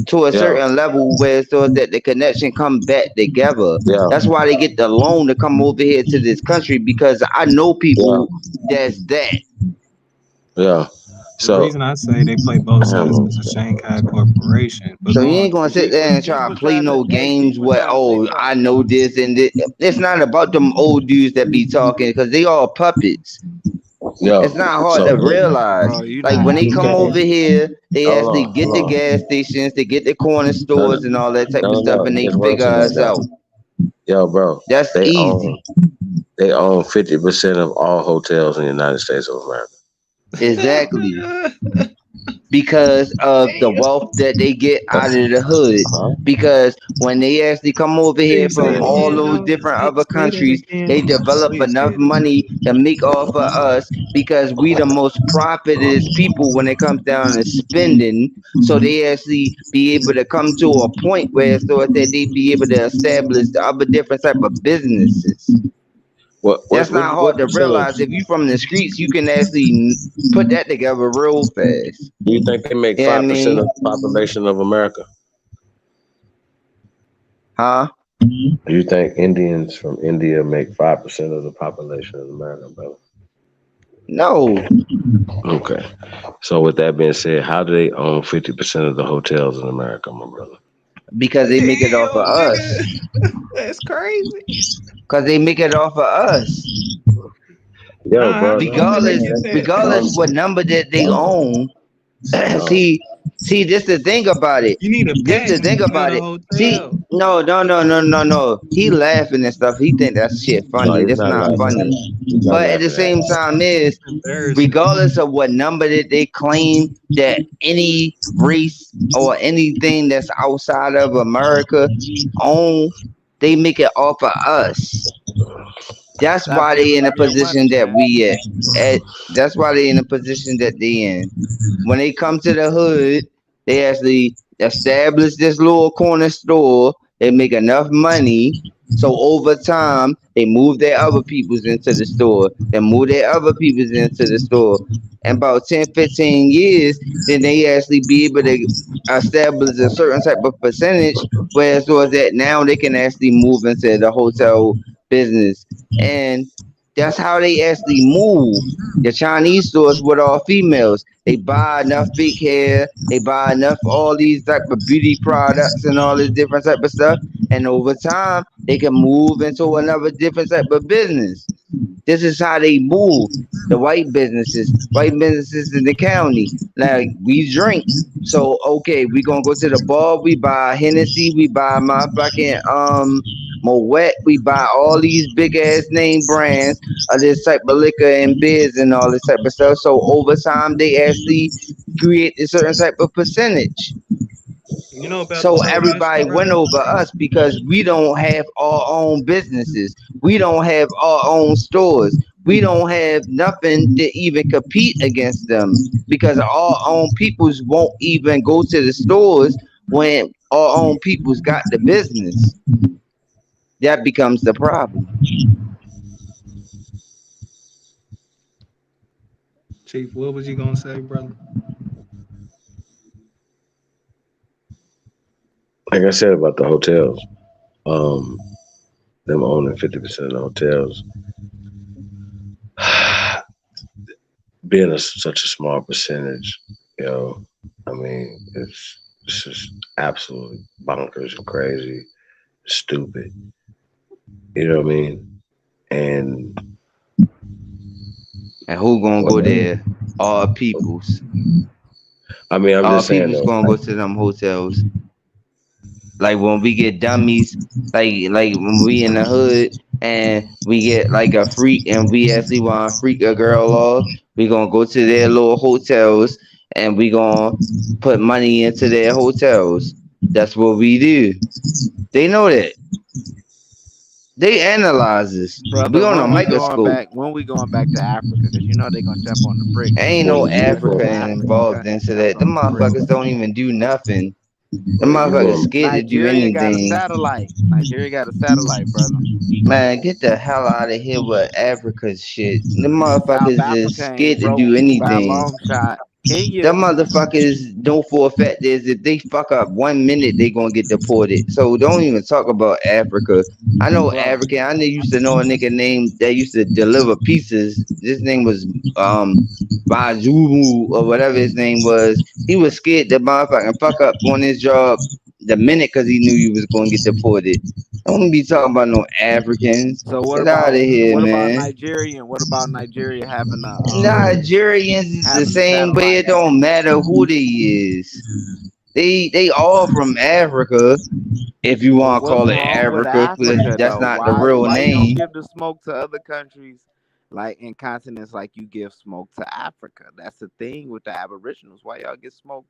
to a certain level where so that the connection come back together. That's why they get the loan to come over here to this country, because I know people that's that. Yeah. The reason I say they play both sides is a Shanghai corporation. But So go you on. ain't gonna sit there and try to play no games where, oh, I know this and this. It's not about them old dudes that be talking, because they all puppets. It's not hard to realize. Like, when they come over here, they actually get the gas stations, they get the corner stores and all that type of stuff, and they figure us out. Yo, bro. That's easy. They own 50% of all hotels in the United States of America. Exactly. Because of the wealth that they get out of the hood. Because when they actually come over here from all those different other countries, they develop enough money to make off of us, because we the most profitous people when it comes down to spending. So they actually be able to come to a point where so that they be able to establish the other different type of businesses. That's not hard to realize. If you from the streets, you can actually put that together real fast. Do you think they make 5% of the population of America? Huh? Do you think Indians from India make 5% of the population of America, brother? No. Okay. So with that being said, how do they own 50% of the hotels in America, my brother? Because they make it off of us. That's crazy. Because they make it off of us. Yo, bro. Regardless what number that they own. See, this the thing about it. You need a This the thing about it. See, no. He laughing and stuff. He think that shit funny. No, That's not funny. But at the same time is, regardless of what number that they claim that any race or anything that's outside of America own, they make it off of us. That's why they in a position that we at. That's why they in a position that they in. When they come to the hood, they actually establish this little corner store. They make enough money, so over time they move their other peoples into the store. They move their other peoples into the store. In about 10, 15 years, then they actually be able to establish a certain type of percentage, where so that now they can actually move into the hotel business. And that's how they actually move. The Chinese stores with all females. They buy enough fake hair. They buy enough all these type of beauty products and all this different type of stuff. And over time, they can move into another different type of business. This is how they move. The white businesses in the county. Like, we drink. So, okay, we going to go to the bar. We buy Hennessy. We buy motherfucking Moet. We buy all these big ass name brands of this type of liquor and beers and all this type of stuff. So over time, they actually create a certain type of percentage. You know about So everybody went over us because we don't have our own businesses. We don't have our own stores. We don't have nothing to even compete against them, because our own peoples won't even go to the stores when our own peoples got the business. that becomes the problem. Chief, what was you gonna say, brother? Like I said about the hotels, them owning 50% of the hotels, being such a small percentage, I mean, it's just absolutely bonkers and crazy, stupid. You know what I mean? And who gonna go there? All peoples. I mean, I'm All just saying people's though. gonna go to them hotels. Like when we get dummies, like when we in the hood and we get like a freak and we actually want to freak a girl off, we gonna go to their little hotels and we gonna put money into their hotels. That's what we do. They know that. They analyze this. We Brother, on a when we going microscope. back, to Africa, because you know they're gonna jump on the bricks. Ain't When no we get to Africa Africa, involved they into that. jumping Them on the bricks. motherfuckers don't even do nothing. Them Well, you motherfuckers going scared to do Nigeria got a anything. satellite. Nigeria got a satellite, brother. Man, get the hell out of here with Africa shit. Them South motherfuckers is Africa scared ain't to broke do by a anything. long shot. Kenya, Them motherfuckers know for a fact is if they fuck up 1 minute, they gonna get deported. So don't even talk about Africa. I know bro. African. I used to know a nigga named that used to deliver pizzas. His name was Bajumu or whatever his name was. He was scared to motherfucking fuck up on his job the minute because he knew he was gonna get deported. Don't be talking about no Africans. So Get out of here, what about man. Nigerian? What about Nigeria Nigerians is the having a same way. satellite? It don't matter who they is. They all from Africa. If you But want to what's call it wrong with Africa, 'cause Africa that's though? not the Why real you don't name. give the smoke to other countries like in continents like you give smoke to Africa? That's the thing with the Aboriginals. Why y'all get smoke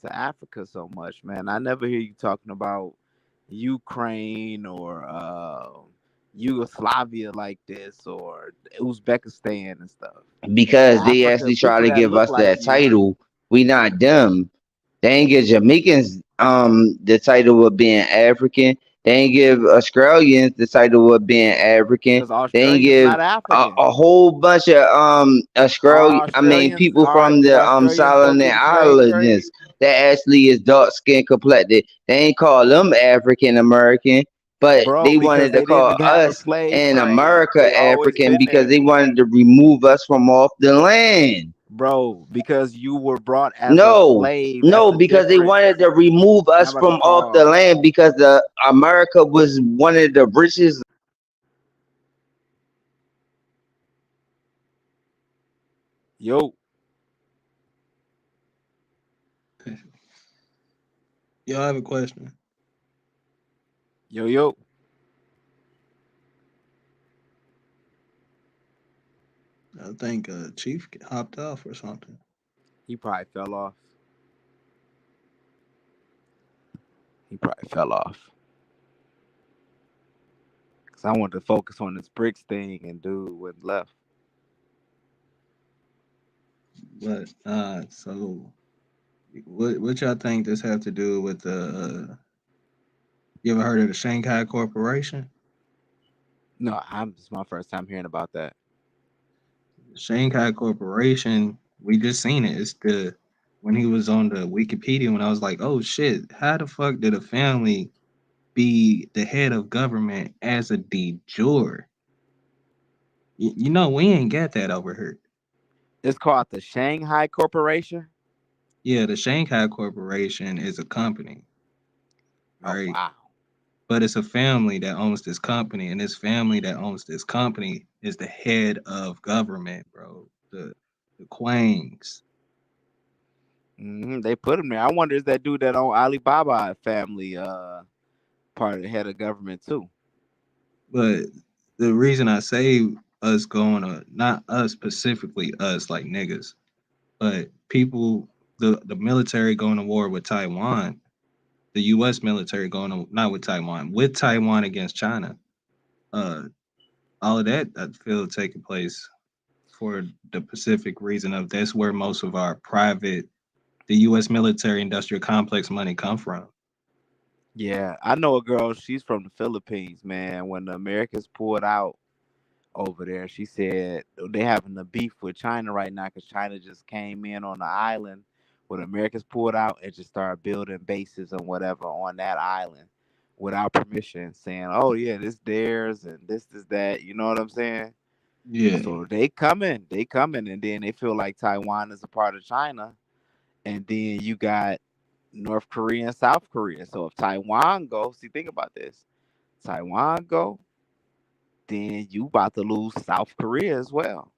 to Africa so much, man? I never hear you talking about Ukraine or Yugoslavia like this or Uzbekistan and stuff. Because they Africa, actually try people to that give look us like that you. title. We not them. They ain't give Jamaicans the title of being African. They ain't give Australians the title of being African. Because They ain't Australians give not African. a whole bunch of people from the Australians go Solomon through the slave trade. Islands that actually is dark skin complected. They ain't call them African American. But Bro, they because wanted to they call didn't have a us slave in trade. America They always African been because there. they wanted to remove us from off the land. Bro, because you were brought as a No, slave. That's no, a because they difference. wanted to remove I'm us about to from off the call. land because the America was one of the richest. Yo, Yo, I have a question. yo. I think Chief hopped off or something. He probably fell off. Because I wanted to focus on this bricks thing and dude went left. But so what y'all think this have to do with the? You ever heard of the Shanghai Corporation? No, this is my first time hearing about that. Shanghai Corporation. We just seen it. It's the when he was on the Wikipedia when I was like, oh shit, how the fuck did a family be the head of government as a de jure? You know, we ain't got that over here. It's called the Shanghai Corporation. Yeah, the Shanghai Corporation is a company, right? Oh wow. But it's a family that owns this company, and this family that owns this company is the head of government, bro. The Quangs. They put him there. I wonder is that dude that own Alibaba family part of the head of government too. But the reason I say us going to not us specifically, us like niggas, but people, the military going to war with Taiwan, the U.S. military going to not with Taiwan against China. All of that I feel taking place for the Pacific reason of that's where most of our the U.S. military industrial complex money come from. Yeah, I know a girl. She's from the Philippines, man. When the Americans pulled out over there, she said they having a beef with China right now because China just came in on the island when the Americans pulled out and just started building bases and whatever on that island without permission, saying, "Oh yeah, this theirs and this is that." You know what I'm saying? Yeah. So they coming, and then they feel like Taiwan is a part of China, and then you got North Korea and South Korea. So if Taiwan go, see, think about this. Taiwan go, then you about to lose South Korea as well.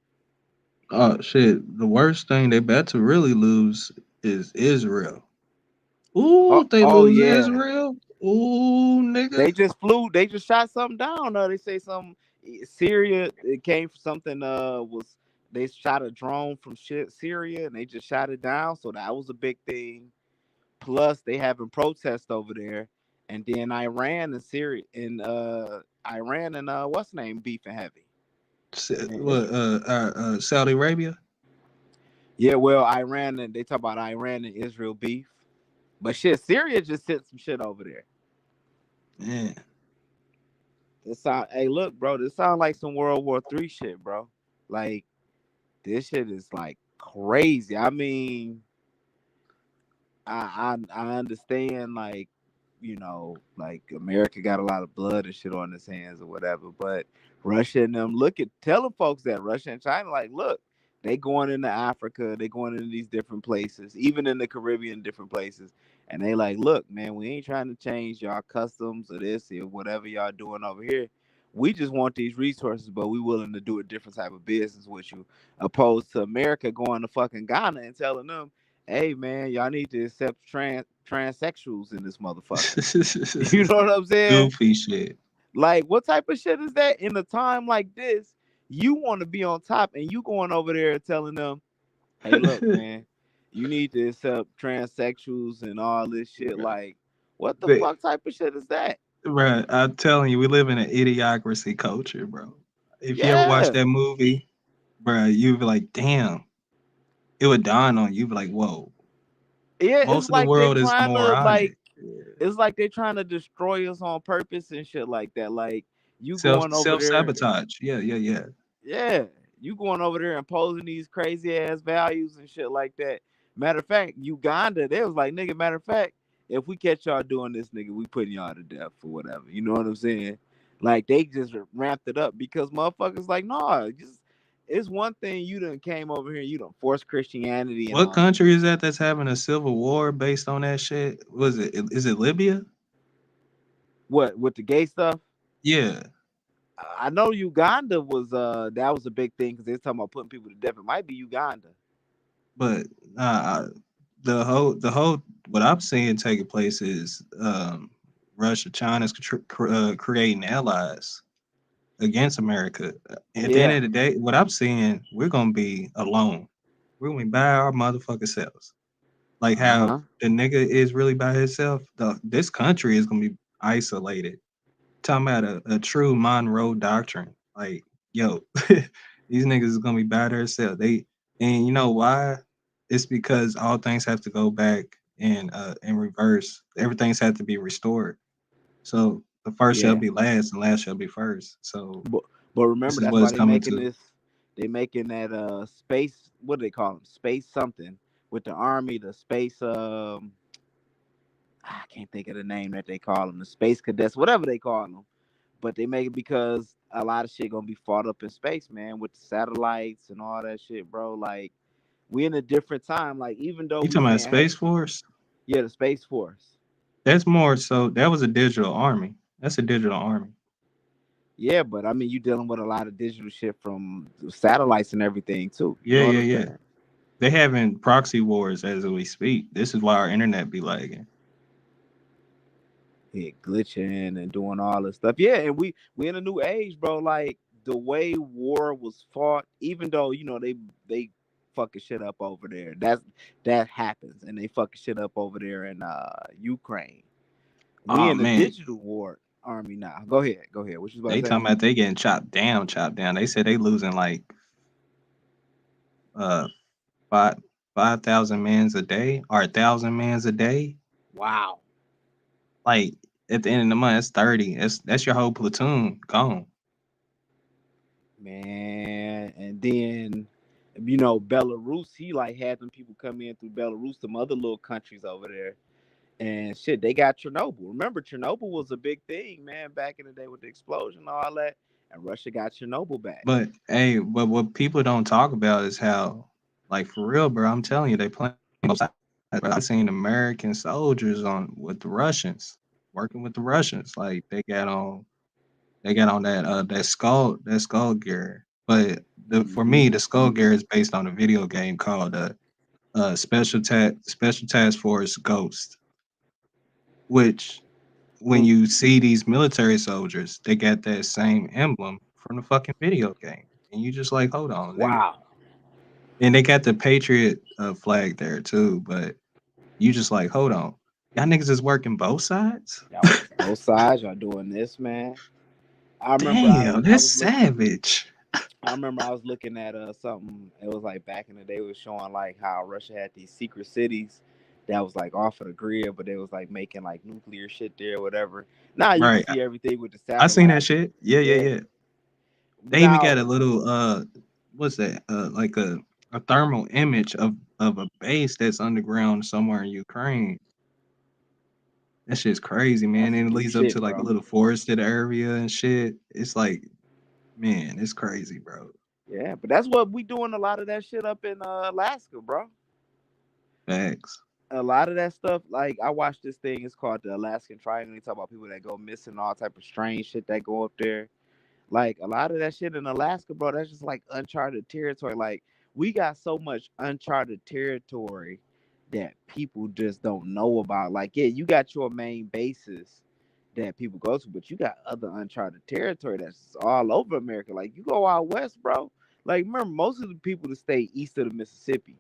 Oh shit. The worst thing they about to really lose is Israel. Ooh, Oh, if they oh lose yeah. Israel. Ooh, nigga. They just shot something down. They say some Syria. It came from something. Was they shot a drone from Syria and they just shot it down. So that was a big thing. Plus, they having protests over there, and then Iran and Syria and Iran and what's the name beefing heavy. What? Saudi Arabia. Yeah, well, Iran and they talk about Iran and Israel beef, but shit, Syria just sent some shit over there. Yeah. This sound, hey, look, bro, this sound like some World War III shit, bro. Like this shit is like crazy. I mean, I understand, like, like America got a lot of blood and shit on its hands or whatever, but Russia and them telling folks that Russia and China, like, look, they going into Africa, they going into these different places, even in the Caribbean, different places, and they like, look, man, we ain't trying to change y'all customs or this or whatever y'all doing over here. We just want these resources, but we willing to do a different type of business with you, opposed to America going to fucking Ghana and telling them, hey man, y'all need to accept transsexuals in this motherfucker. You know what I'm saying? Goofy shit. Like, what type of shit is that in a time like this? You want to be on top, and you going over there telling them, "Hey, look, man, you need to accept transsexuals and all this shit." Like, what the They- fuck type of shit is that? Right, I'm telling you, we live in an idiocracy culture, bro. If you ever watch Yeah, that movie, bro, you'd be like, damn. It would dawn on you, you'd be like, whoa. yeah. Most of the world is moronic. It's like they're trying to destroy us on purpose and shit like that. Like, you Self going over self there. sabotage. Yeah, yeah, yeah. Yeah, you going over there imposing these crazy ass values and shit like that. Matter of fact, Uganda, they was like, nigga, matter of fact, if we catch y'all doing this, nigga, we putting y'all to death or whatever. You know what I'm saying? Like, they just ramped it up because motherfuckers like, nah, just it's one thing you done came over here, you done forced Christianity and What all this. country is that that's having a civil war based on that shit? Was it? Is it Libya? What with the gay stuff? Yeah, I know Uganda was that was a big thing because they're talking about putting people to death. It might be Uganda. but the whole what I'm seeing taking place is Russia, China's creating allies against America. At the end Yeah. of the day, what I'm seeing, we're gonna be alone. We're gonna be by our motherfucking selves. Like how Uh-huh. the nigga is really by himself. This country is gonna be isolated. Talking about a true Monroe doctrine. Like, yo, these niggas is gonna be by themselves. And you know why? It's because all things have to go back in reverse. Everything's have to be restored. So the first shall Yeah. be last, and last shall be first. So But this remember, is that's what why it's they coming making to. this. They making that space. What do they call them? Space something with the army. The space. I can't think of the name that they call them. The space cadets, whatever they call them. But they make it because a lot of shit gonna be fought up in space, man, with the satellites and all that shit, bro. Like, we in a different time. Like, even though You we talking about saying, hey, Space Force? yeah, the space force. That's more so. That was a digital army. That's a digital army. Yeah, but I mean, you dealing with a lot of digital shit from satellites and everything too. You Yeah, know what yeah, I'm yeah. saying? They having proxy wars as we speak. This is why our internet be lagging. Yeah, glitching and doing all this stuff. Yeah, and we in a new age, bro. Like the way war was fought, even though they fucking shit up over there. That happens, and they fucking shit up over there in Ukraine. We Oh in a man, digital war army now. Go ahead, go ahead. What you about they to say? talking about they getting chopped down, chopped down. They said they losing like uh five 5,000 mans a day or 1,000 mans a day. Wow. Like at the end of the month, it's 30. That's your whole platoon gone. Man, and then you know Belarus, he like had them people come in through Belarus, some other little countries over there, and shit, they got Chernobyl. Remember, Chernobyl was a big thing, man, back in the day with the explosion and all that, and Russia got Chernobyl back. But hey, but what people don't talk about is how, like for real, bro. I'm telling you, they playing both sides. Bro. I've seen American soldiers on with the Russians, working with the Russians. Like they got on that skull gear. But for me, the skull gear is based on a video game called Special Task Force Ghost, which when you see these military soldiers, they got that same emblem from the fucking video game, and you just like, hold on, nigga. Wow. And they got the Patriot flag there too, but you just like, hold on, y'all niggas is working both sides. Y'all working both sides. Y'all doing this, man. I remember Damn, I that's was looking. savage. I remember I was looking at something. It was like back in the day, it was showing like how Russia had these secret cities that was like off of the grid, but they was like making like nuclear shit there, or whatever. Now you can Right, see everything with the I seen that satellites. shit. Yeah, yeah, Yeah. yeah. They even Now, got a little what's that? Like a thermal image of a base that's underground somewhere in Ukraine. That shit's crazy, man. that's And some it new leads up to shit, like a bro. little forested area and shit. It's like, man, it's crazy, bro. Yeah, but that's what we doing a lot of that shit up in Alaska, bro. Facts. A lot of that stuff, like I watched this thing. It's called the Alaskan Triangle. They talk about people that go missing, all type of strange shit that go up there. Like a lot of that shit in Alaska, bro, that's just like uncharted territory. Like we got so much uncharted territory that people just don't know about. Like, yeah, you got your main bases that people go to, but you got other uncharted territory that's all over America. Like you go out west, bro. Like remember, most of the people that stay east of the Mississippi,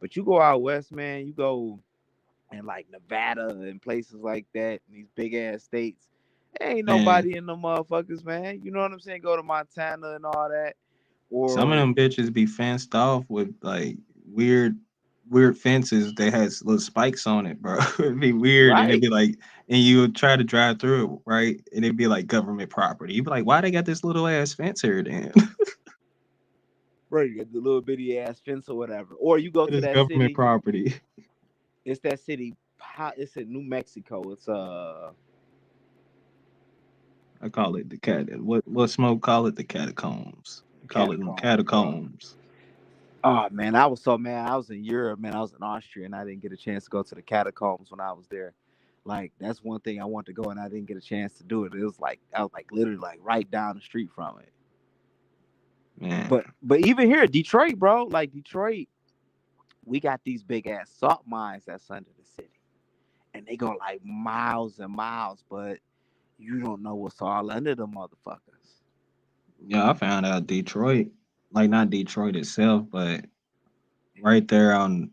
but you go out west, man. You go in like Nevada and places like that, these big ass states. Ain't Man, nobody in the motherfuckers, man. You know what I'm saying? Go to Montana and all that. some of Or them bitches be fenced off with like weird fences that has little spikes on it, bro. It'd be weird, and it'd right, be like, and you would try to drive through it, right? And it'd be like government property. You'd be like, why they got this little ass fence here then? bro, you get the little bitty ass fence or whatever. Or you go It to is that government city. property. It's that city. It's in New Mexico. It's I call it the cat. What Smoke call it? The catacombs. I call it them catacombs, bro. catacombs. Oh man, I was so mad. I was in Europe, man. I was in Austria, and I didn't get a chance to go to the catacombs when I was there. Like that's one thing I wanted to go, and I didn't get a chance to do it. It was like I was like literally like right down the street from it. Man, But even here, Detroit, bro, like Detroit, we got these big ass salt mines that's under the city, and they go like miles and miles, but you don't know what's all under the motherfuckers. yeah, I found out Detroit, like not Detroit itself, but right there on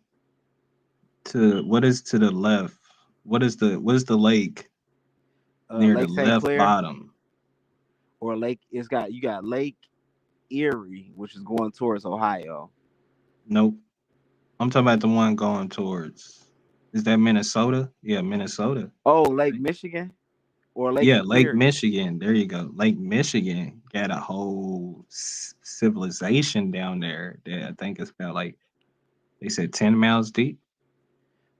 to what is to the left? What is the lake near the Lake St. left Clair bottom? or Lake, you got Lake Erie, which is going towards Ohio. Nope. I'm talking about the one going towards. Is that Minnesota? Yeah, Minnesota. Oh, Lake Michigan or Lake Yeah, Lake Superior. Michigan. There you go. Lake Michigan got a whole civilization down there that I think it's about like they said 10 miles deep.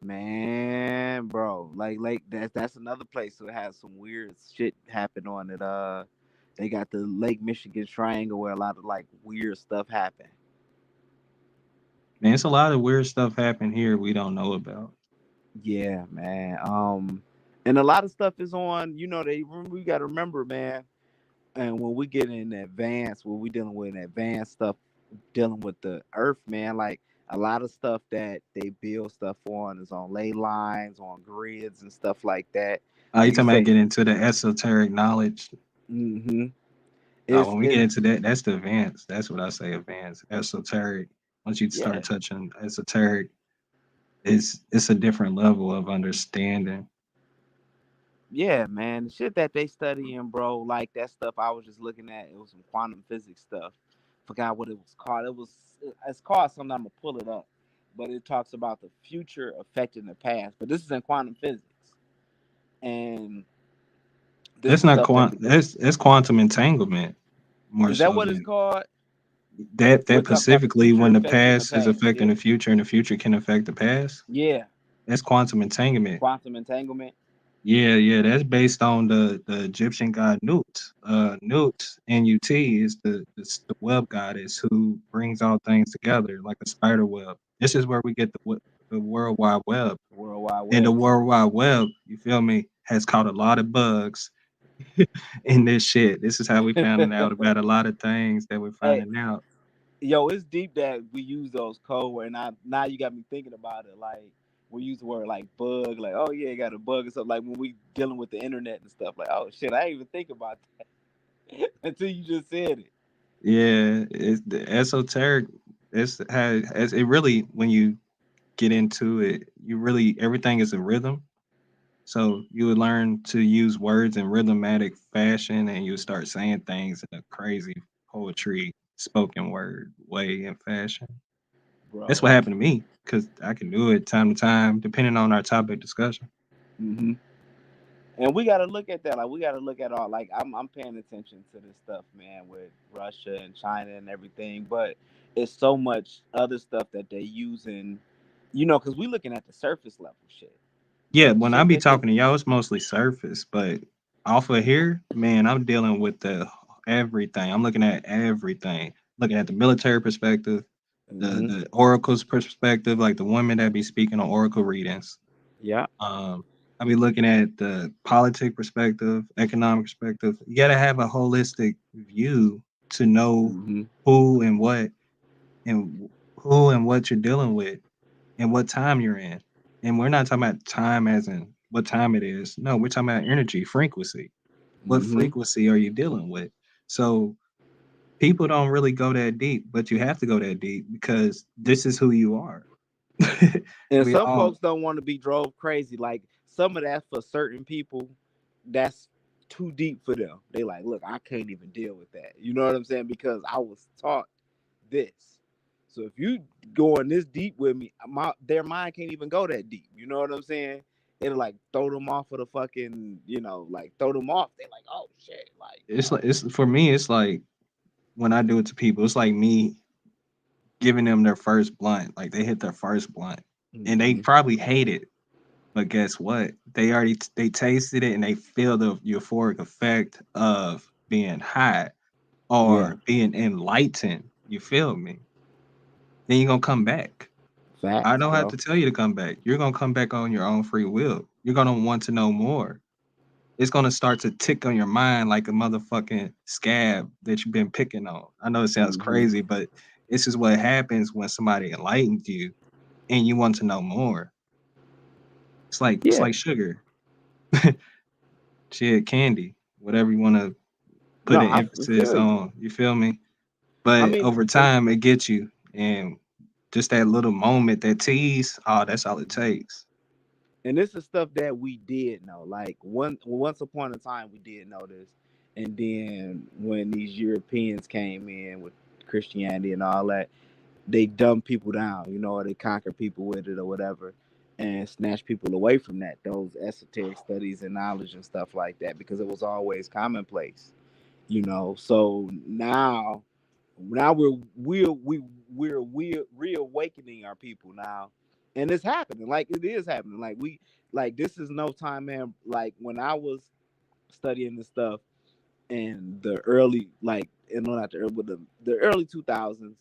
Man, bro, like that's another place that has some weird shit happen on it. They got the Lake Michigan Triangle where a lot of like weird stuff happen. Man, it's a lot of weird stuff happen here we don't know about. Yeah, man. And a lot of stuff is on. You know, we got to remember, man. And when we get in advance, when we dealing with advanced stuff, dealing with the Earth, man, like a lot of stuff that they build stuff on is on ley lines, on grids, and stuff like that. You They talking about say, getting into the esoteric knowledge? mm-hmm. When we get into that, that's the advanced. That's what I say, advanced. Esoteric. Once you Yeah, start touching esoteric, it's a different level of understanding. yeah, man. The shit that they studying, bro, like that stuff I was just looking at, it was some quantum physics stuff. Forgot what it was called. It's called something. I'm gonna pull it up, but it talks about the future affecting the past. But this is in quantum physics, and This That's is not stuff that that's quantum entanglement more is that so what it's than called? that We're talking about the specifically future when the affecting the past is past. affecting Yeah. the future and the future can affect the past. Yeah. That's quantum entanglement. Quantum entanglement. Yeah, that's based on the Egyptian god Nut. Nut, N-U-T, is the web goddess who brings all things together like a spider web. This is where we get the World Wide Web. World Wide And the Web. World Wide Web, you feel me, has caught a lot of bugs in this shit. This is how we found out about a lot of things that we're Hey, finding out. yo, it's deep that we use those code words. And now you got me thinking about it. Like we use the word like bug, like oh yeah, you got a bug or something. Like when we dealing with the internet and stuff. Like oh shit, I didn't even think about that until you just said it. Yeah, it's the esoteric. It's it really when you get into it, you really everything is a rhythm. So you would learn to use words in rhythmatic fashion, and you start saying things in a crazy poetry, spoken word way and fashion. That's Bro. what happened to me because I can do it time to time, depending on our topic discussion. Mm-hmm. And we got to look at that. Like we got to look at all. Like I'm paying attention to this stuff, man, with Russia and China and everything. But it's so much other stuff that they using, because we looking at the surface level shit. Yeah, But the when I shit be that they, talking to y'all, it's mostly surface, but off of here, man, I'm dealing with the everything. I'm looking at everything. Looking at the military perspective, mm-hmm. the oracle's perspective, like the women that be speaking on oracle readings. Yeah. I be looking at the politic perspective, economic perspective. You gotta have a holistic view to know Mm-hmm. who and what and who and what you're dealing with and what time you're in. And we're not talking about time as in what time it is. No, we're talking about energy, frequency. What Mm-hmm. frequency are you dealing with? So people don't really go that deep, but you have to go that deep because this is who you are. And We some all folks don't want to be drove crazy. Like some of that for certain people, that's too deep for them. They like, look, I can't even deal with that. You know what I'm saying? Because I was taught this. So if you going this deep with me, their mind can't even go that deep. You know what I'm saying? It'll like throw them off of the fucking, like throw them off. They're like, oh shit, like it's for me, it's like when I do it to people, it's like me giving them their first blunt. Like they hit their first blunt. And they Mhm. probably hate it. But guess what? They tasted it and they feel the euphoric effect of being high Yeah, or being enlightened. You feel me? Then you're gonna come back. I facts, don't have bro. to tell you to come back. You're gonna come back on your own free will. You're gonna want to know more. It's gonna start to tick on your mind like a motherfucking scab that you've been picking on. I know it sounds Hmm. crazy, but this is what happens when somebody enlightens you and you want to know more. It's Yeah. like sugar. Shit, candy, whatever you want to No, put an I emphasis feel you. on. You feel me? I But mean, over time, it gets you, and just that little moment, that tease, oh, that's all it takes. and this is stuff that we did know. Like once upon a time, we did know this, and then when these Europeans came in with Christianity and all that, they dumbed people down, or they conquered people with it or whatever, and snatched people away from those esoteric studies and knowledge and stuff like that, because it was always commonplace. So now we're reawakening our people now, and it's happening. Like it is happening. Like this is no time, man. Like when I was studying this stuff in the early, like, not the early, but the early 2000s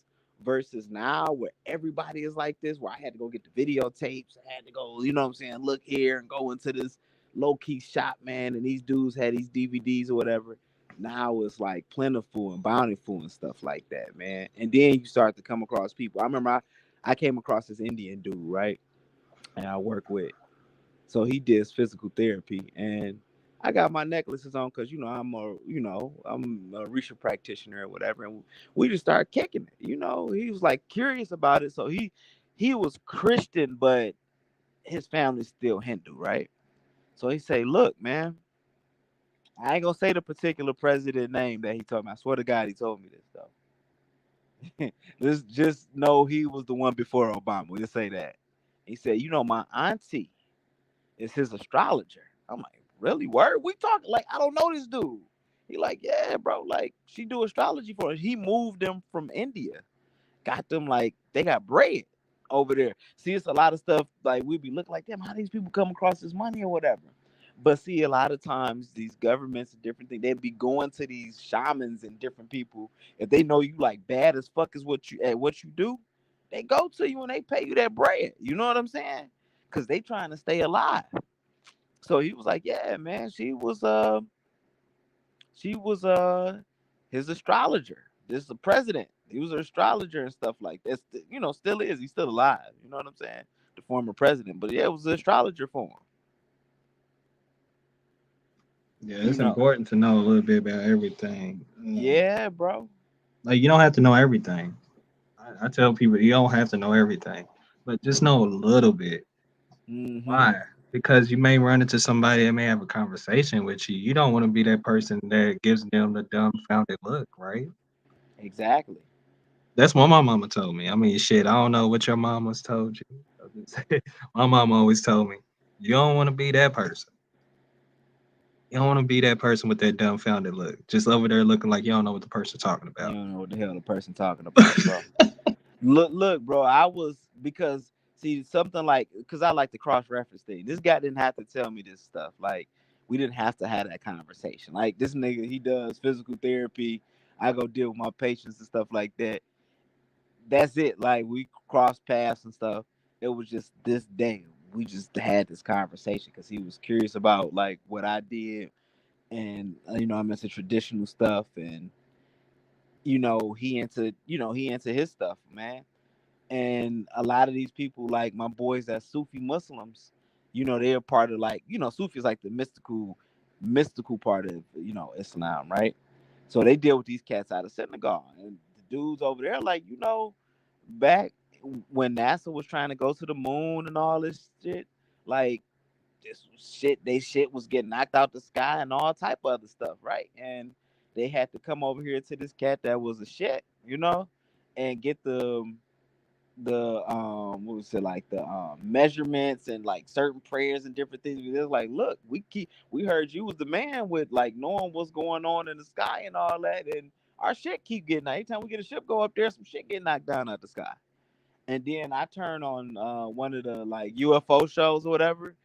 versus now, where everybody is like this, where I had to go get the videotapes, I had to go, what I'm saying, look here and go into this low key shop, man, and these dudes had these DVDs or whatever. Now it's like plentiful and bountiful and stuff like that, man. And then you start to come across people. I remember I came across this Indian dude, right? And I work with. So he did physical therapy, and I got my necklaces on because I'm a research practitioner or whatever, and we just started kicking it. He was like curious about it, so he was Christian, but his family's still Hindu, right? So he say, "Look, man, I ain't gonna say the particular president name that he told me. I swear to God, he told me this though. Just know he was the one before Obama. Just say that." He said, "My auntie is his astrologer." I'm like, really? Word? We talking like I don't know this dude. He like, yeah, bro. Like she do astrology for us. He moved them from India, got them like they got bread over there. See, it's a lot of stuff like we be looking like, damn, how these people come across this money or whatever. But see, a lot of times these governments and different things, they be going to these shamans and different people. If they know you like bad as fuck is what you do, they go to you and they pay you that bread. You know what I'm saying? Because they trying to stay alive. So he was like, yeah, man, she was his astrologer. This is the president. He was an astrologer and stuff like that. Still is. He's still alive. You know what I'm saying? The former president. But yeah, it was an astrologer for him. Yeah, it's important to know a little bit about everything. Yeah, bro. Like you don't have to know everything. I tell people you don't have to know everything, but just know a little bit. Mm-hmm. Why? Because you may run into somebody that may have a conversation with you. You don't want to be that person that gives them the dumbfounded look, right? Exactly. That's what my mama told me. I mean, shit, I don't know what your mama's told you. My mama always told me, you don't want to be that person. You don't want to be that person with that dumbfounded look. Just over there looking like you don't know what the person's talking about. You don't know what the hell the person talking about, bro. Look, bro. I was because something like because I like to cross-reference things. This guy didn't have to tell me this stuff. Like we didn't have to have that conversation. Like this nigga, he does physical therapy. I go deal with my patients and stuff like that. That's it. Like we cross paths and stuff. It was just this day we just had this conversation because he was curious about like what I did, and I'm into traditional stuff, and he into his stuff, man. And a lot of these people, like my boys that Sufi Muslims, they're part of like Sufi is like the mystical part of Islam, right? So they deal with these cats out of Senegal, and the dudes over there, like back when NASA was trying to go to the moon and all this shit, like they shit was getting knocked out the sky and all type of other stuff, right? And they had to come over here to this cat that was a shit, and get the what was it like the measurements and like certain prayers and different things. It's like, look, we heard you was the man with like knowing what's going on in the sky and all that, and our shit keep getting out. Anytime we get a ship go up there, some shit get knocked down out the sky. And then I turn on one of the like UFO shows or whatever.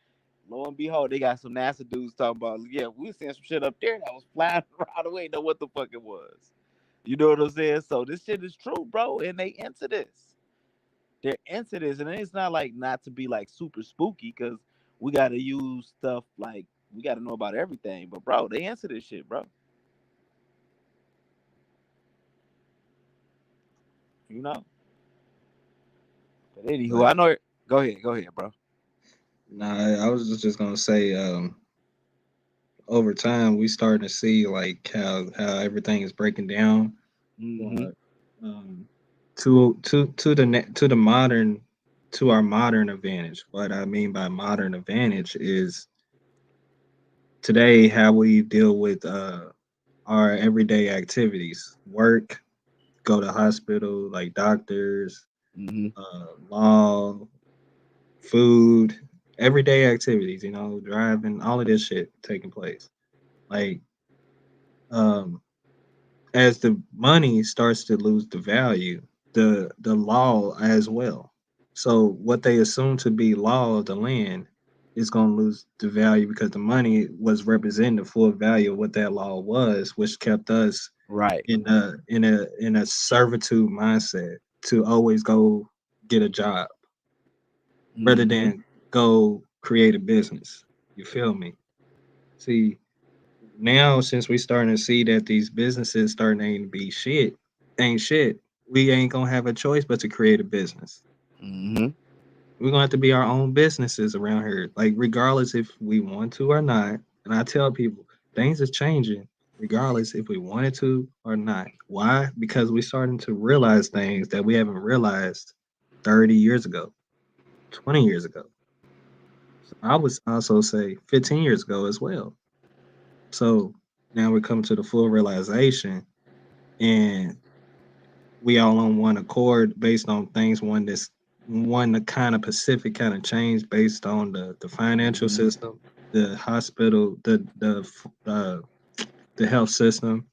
Lo and behold, they got some NASA dudes talking about, yeah, we seeing some shit up there that was flying around the way. Know what the fuck it was. You know what I'm saying? So this shit is true, bro, and they into this. They're into this, and it's not like not to be like super spooky because we got to use stuff like we got to know about everything. But bro, they into this shit, bro. But anywho, I know. Go ahead, bro. Nah, I was just gonna say, over time we starting to see like how everything is breaking down. Mm-hmm. To our modern advantage. What I mean by modern advantage is today how we deal with our everyday activities, work, go to hospital, like doctors, law, food, everyday activities, driving, all of this shit taking place. Like, as the money starts to lose the value, the law as well. So what they assume to be law of the land is going to lose the value because the money was representing the full value of what that law was, which kept us right in a servitude mindset to always go get a job rather than go create a business. You feel me? See, now since we starting to see that these businesses starting to be ain't shit, we ain't gonna have a choice but to create a business. We're gonna have to be our own businesses around here, like regardless if we want to or not. And I tell people things is changing regardless if we wanted to or not. Why? Because we're starting to realize things that we haven't realized 30 years ago, 20 years ago. So I would also say 15 years ago as well. So now we come to the full realization, and we all on one accord based on things. One the kind of Pacific kind of changed based on the financial system. the hospital, the health system,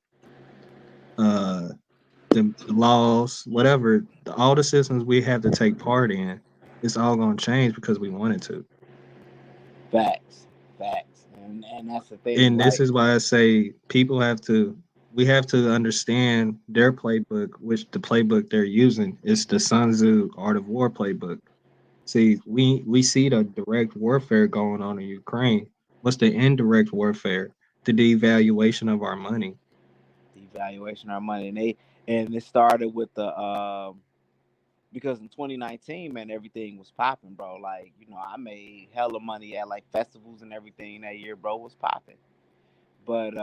uh, the laws, whatever, all the systems we have to take part in, it's all gonna change because we wanted to. Facts, and that's the thing. And this Like, is why I say we have to understand their playbook, which the playbook they're using is the Sun Tzu Art of War playbook. See, we see the direct warfare going on in Ukraine. What's the indirect warfare? The devaluation of our money. devaluation of our money, and it started with the because in 2019, man, everything was popping, bro. Like, I made hella money at like festivals and everything that year, bro. Was popping. But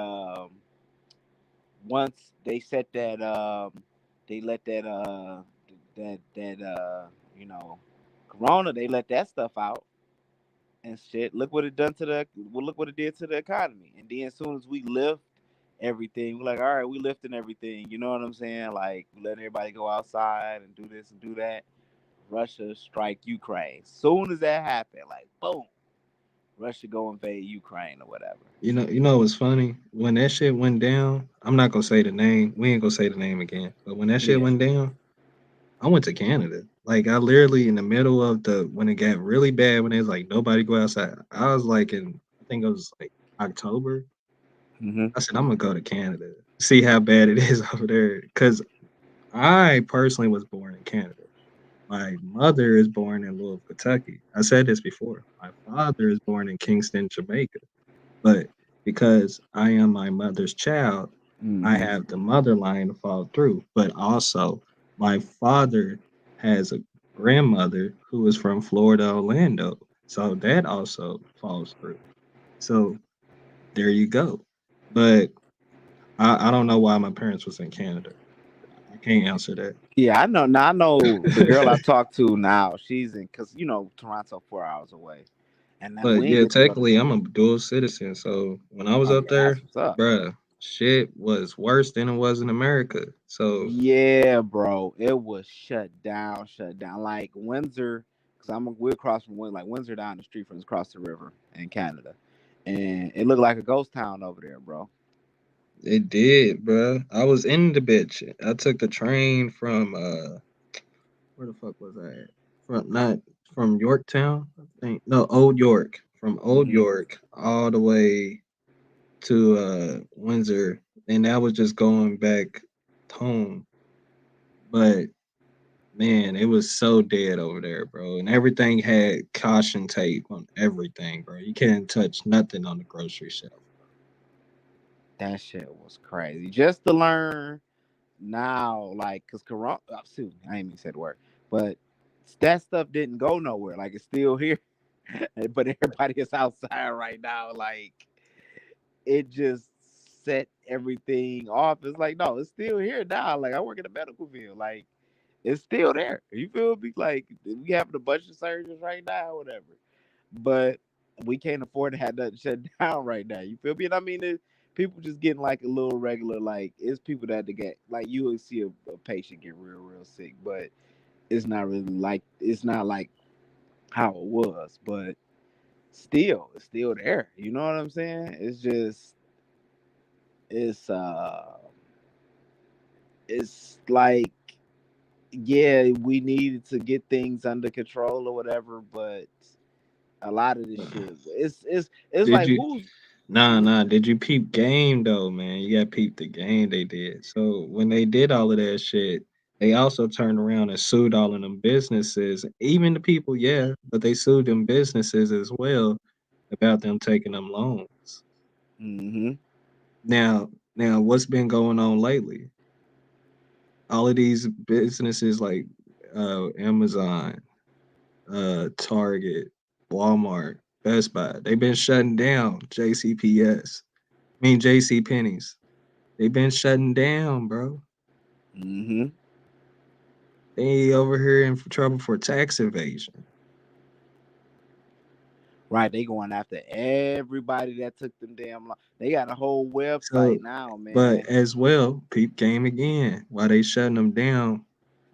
once they set that, they let that you know, Corona, they let that stuff out and shit. Look what it done to look what it did to the economy. And then as soon as we lift everything, we're like, all right, we lifting everything. You know what I'm saying? Like, we letting everybody go outside and do this and do that. Russia strike Ukraine. Soon as that happened, like, boom, Russia go invade Ukraine or whatever. You know what's funny? When that shit went down, I'm not gonna say the name. We ain't gonna say the name again. But when that shit Yeah. went down, I went to Canada. Like I literally in the middle of when it got really bad, when it was like nobody go outside. I was like I think it was like October. Mm-hmm. I said I'm gonna go to Canada, see how bad it is over there. Cause I personally was born in Canada. My mother is born in Louisville, Kentucky. I said this before. My father is born in Kingston, Jamaica. But because I am my mother's child, I Mm-hmm. have the mother line to fall through. But also, my father has a grandmother who is from Florida, Orlando. So that also falls through. So there you go. But I don't know why my parents was in Canada. I can't answer that. Yeah, I know. Now I know the girl I talked to now. She's in because Toronto 4 hours away, and then But we ain't yeah, get to go to. technically, I'm a dual citizen. So when I was Oh up yeah, that's there, what's up. bruh, shit was worse than it was in America. So Yeah, bro, it was shut down, shut down. Like Windsor, because we're across from like Windsor down the street from us, across the river in Canada, and it looked like a ghost town over there, bro. it did, bruh. I was in the bitch. I took the train from where the fuck was I at? From not from Yorktown, I think. No, Old York. From Old Mm-hmm. York all the way to Windsor, and that was just going back home. But man, it was so dead over there, bro. And everything had caution tape on everything, bro. You can't touch nothing on the grocery shelf. That shit was crazy. Just to learn now, like, cause Corona, I ain't even said the word, but that stuff didn't go nowhere. Like, it's still here, but everybody is outside right now. Like, it just set everything off. It's like, no, it's still here now. Like, I work in the medical field. Like, it's still there. You feel me? Like, we having a bunch of surgeries right now, whatever. But we can't afford to have that shut down right now. You feel me? And I mean, people just getting like a little regular, like, it's people that they get, like, you will see a patient get real sick, but it's not really like, it's not like how it was, but still, it's still there. You know what I'm saying? It's just, it's, it's like, yeah, we needed to get things under control or whatever, but a lot of this shit, it's Did like you? who's Nah. Did you peep game though, man? You got peep the game they did. So when they did all of that shit, they also turned around and sued all of them businesses, even the people, yeah, but they sued them businesses as well about them taking them loans. Mm-hmm. Now, what's been going on lately? All of these businesses like Amazon, Target, Walmart, Best Buy, they've been shutting down JCPS. I mean JC Penney's. They've been shutting down, bro. Mm-hmm. They over here in trouble for tax evasion. Right, they going after everybody that took them damn long. They got a whole website So, now, but man. as well, peep game again. While they shutting them down,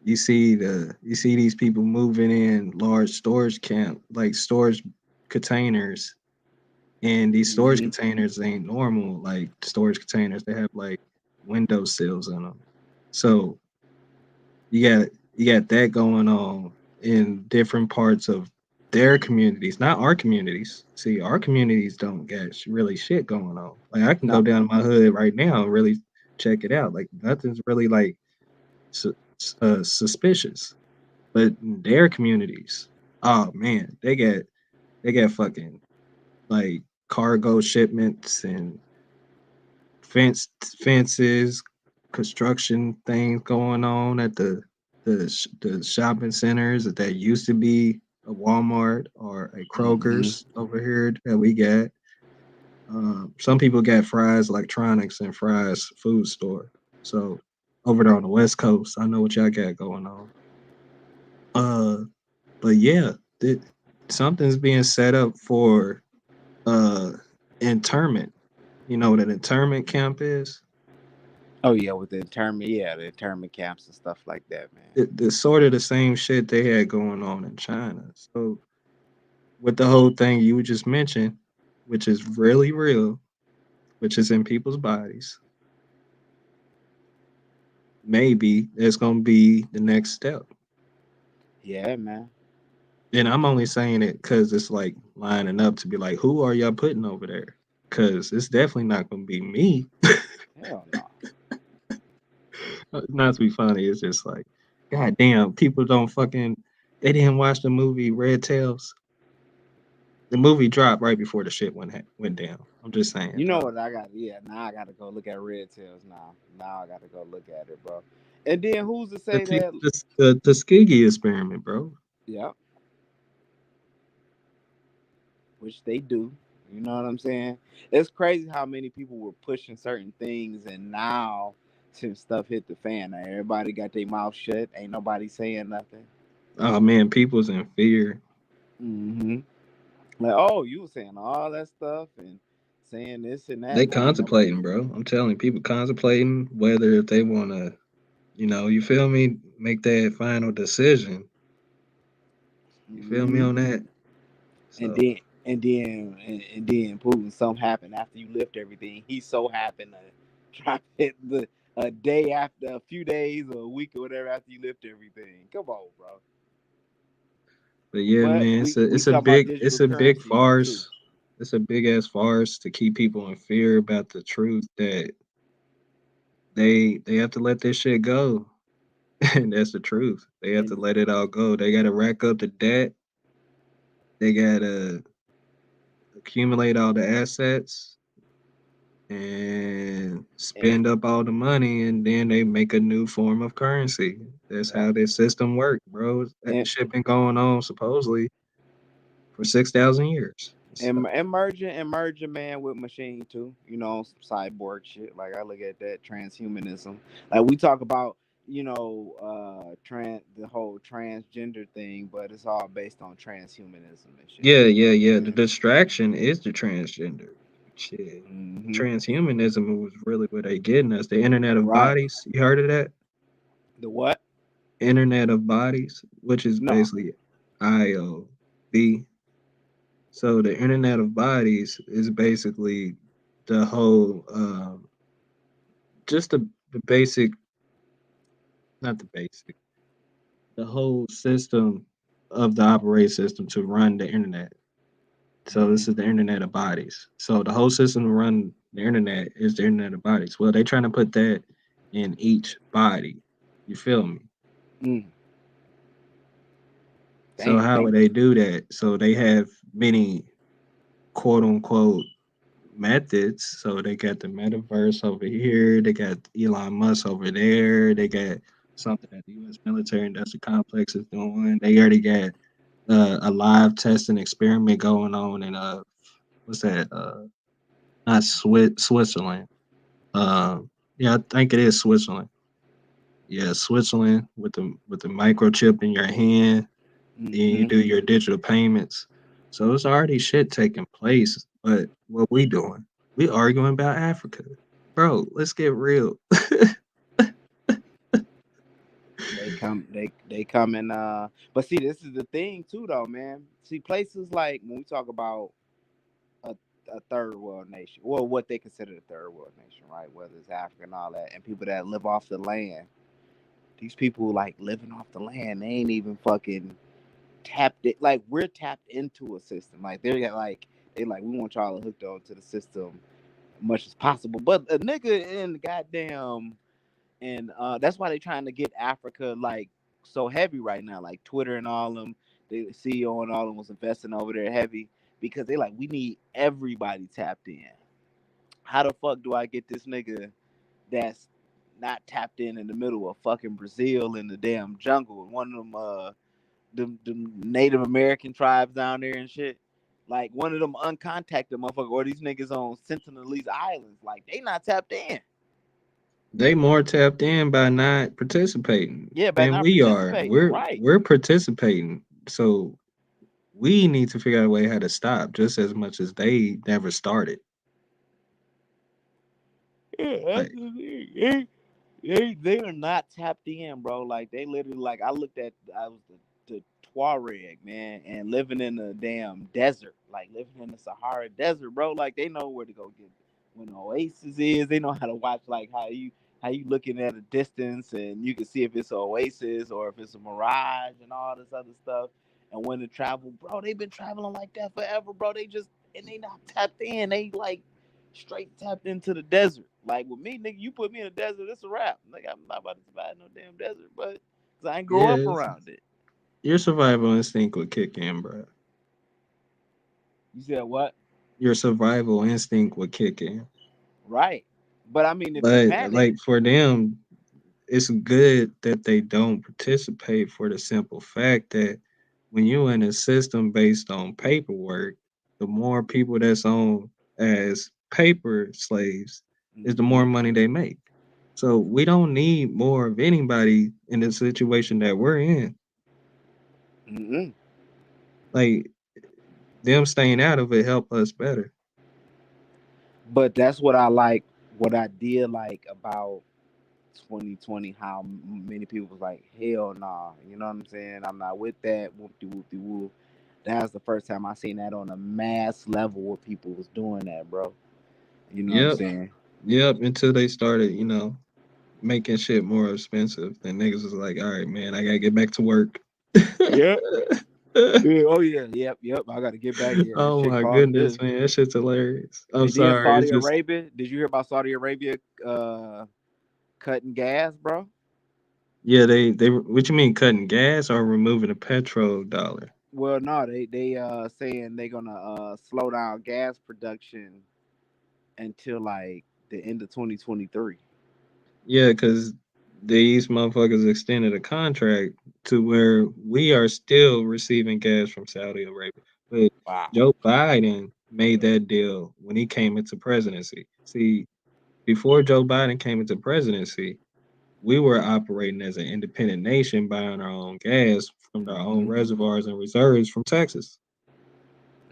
you see these people moving in large storage camp, like storage containers And these storage containers ain't normal, like storage containers. They have like window sills in them. So you got that going on in different parts of their communities, not our communities. See, our communities don't get really shit going on. Like I can go No. down to my hood right now and really check it out. Like nothing's really like suspicious. But in their communities, oh man, they got fucking like cargo shipments and fences, construction things going on at the shopping centers that used to be a Walmart or a Kroger's over here that we got. Some people got Fry's Electronics and Fry's Food Store. So over there on the West Coast, I know what y'all got going on. But yeah, something's being set up for internment. You know what an internment camp is? Oh yeah, with the internment camps and stuff like that, man. It's sort of the same shit they had going on in China. So with the whole thing you just mentioned, which is really real, which is in people's bodies, maybe it's gonna be the next step. Yeah, man. And I'm only saying it because it's like lining up to be like, who are y'all putting over there? Because it's definitely not gonna be me. Hell no. Not to be funny, it's just like, god damn, people don't they didn't watch the movie Red Tails. The movie dropped right before the shit went down. I'm just saying. You know what I got? Yeah, now I got to go look at Red Tails. Now I got to go look at it, bro. And then who's to say that? The Tuskegee experiment, bro. Yeah. Which they do. You know what I'm saying? It's crazy how many people were pushing certain things, and now since stuff hit the fan, now everybody got their mouth shut. Ain't nobody saying nothing. Oh man, people's in fear. Like, oh, you were saying all that stuff and saying this and that. They contemplating, bro. I'm telling you, people contemplating whether if they want to, you feel me, make that final decision. You feel me on that? So. And then Putin, something happened after you lift everything. He so happened to drop it a day after, a few days or a week or whatever after you lift everything. Come on, bro. But yeah, man, it's a big farce. It's a big ass farce to keep people in fear about the truth that they have to let this shit go. And that's the truth. They have to let it all go. They gotta rack up the debt. They gotta accumulate all the assets and spend up all the money, and then they make a new form of currency. That's how their system works, bro. That shit been going on supposedly for 6,000 years. And merging man with machine too. Some cyborg shit. Like I look at that transhumanism. Like we talk about, the whole transgender thing, but it's all based on transhumanism and shit. Yeah. The distraction is the transgender shit. Transhumanism was really what they getting us. The Internet of Bodies. You heard of that? The what? Internet of Bodies, which is basically IOB. So the Internet of Bodies is basically the whole, just the basic, not the basic, the whole system of the operating system to run the internet. So this is the Internet of Bodies. So the whole system to run the internet is the Internet of Bodies. Well, they're trying to put that in each body. You feel me? So how would they do that? So they have many quote unquote methods. So they got the metaverse over here. They got Elon Musk over there. They got something that the U.S. military industrial complex is doing. They already got a live testing experiment going on in what's that? Not Switzerland. Yeah, I think it is Switzerland. Yeah, Switzerland with the microchip in your hand. Then you do your digital payments. So it's already shit taking place. But what we doing? We arguing about Africa. Bro, let's get real. They come and but see, this is the thing too though, man. See, places like when we talk about a third world nation, well, what they consider a third world nation, right? Whether it's Africa and all that, and people that live off the land. These people like living off the land. They ain't even fucking tapped it. Like we're tapped into a system. Like they're like they like we want y'all hooked on to the system as much as possible. But a nigga in the goddamn and that's why they trying to get Africa like so heavy right now. Like Twitter and all them, the CEO and all them was investing over there heavy because they like we need everybody tapped in. How the fuck do I get this nigga that's not tapped in the middle of fucking Brazil in the damn jungle? One of them Native American tribes down there and shit. Like one of them uncontacted motherfuckers or these niggas on Sentinelese Islands. Like they not tapped in. They more tapped in by not participating Yeah, by than not we are. participating. We're Right. we're participating. So we need to figure out a way how to stop just as much as they never started. Yeah, Like, they are not tapped in, bro. Like they literally like I looked at I was the Tuareg, man, and living in the damn desert, like living in the Sahara Desert, bro. Like they know where to go get when the oasis is. They know how to watch like how you looking at a distance and you can see if it's an oasis or if it's a mirage and all this other stuff. And when to travel, bro, they've been traveling like that forever, bro. They just and they not tapped in. They like straight tapped into the desert. Like with me, nigga, you put me in a desert, it's a wrap. Like I'm not about to survive no damn desert, but cause I ain't grow up yes, around it. your survival instinct would kick in, bro. You said what? Your survival instinct would kick in. Right. But I mean, if you But panic, like for them, it's good that they don't participate for the simple fact that when you're in a system based on paperwork, the more people that's on as paper slaves is the more money they make. So we don't need more of anybody in the situation that we're in. mm-mm. Like them staying out of it help us better. But that's what I like. What I did like about 2020, how many people was like, hell nah. You know what I'm saying? I'm not with that. Whoopty whoopty whoop. That was the first time I seen that on a mass level where people was doing that, bro. You know what I'm Yep. saying? Yep. Until they started, making shit more expensive. Then niggas was like, all right, man, I gotta get back to work. Yep. Yeah, oh yeah, yep. I got to get back here. This Oh shit my cost goodness, this. man. That shit's hilarious. I'm And then sorry. Saudi It's just Arabia. Did you hear about Saudi Arabia cutting gas, bro? yeah, they what you mean cutting gas or removing the petrol dollar? Well, no, they saying they're gonna slow down gas production until like the end of 2023. Yeah, because these motherfuckers extended a contract to where we are still receiving gas from Saudi Arabia. But Wow. Joe Biden made that deal when he came into presidency. See, before Joe Biden came into presidency, we were operating as an independent nation, buying our own gas from our own reservoirs and reserves from Texas,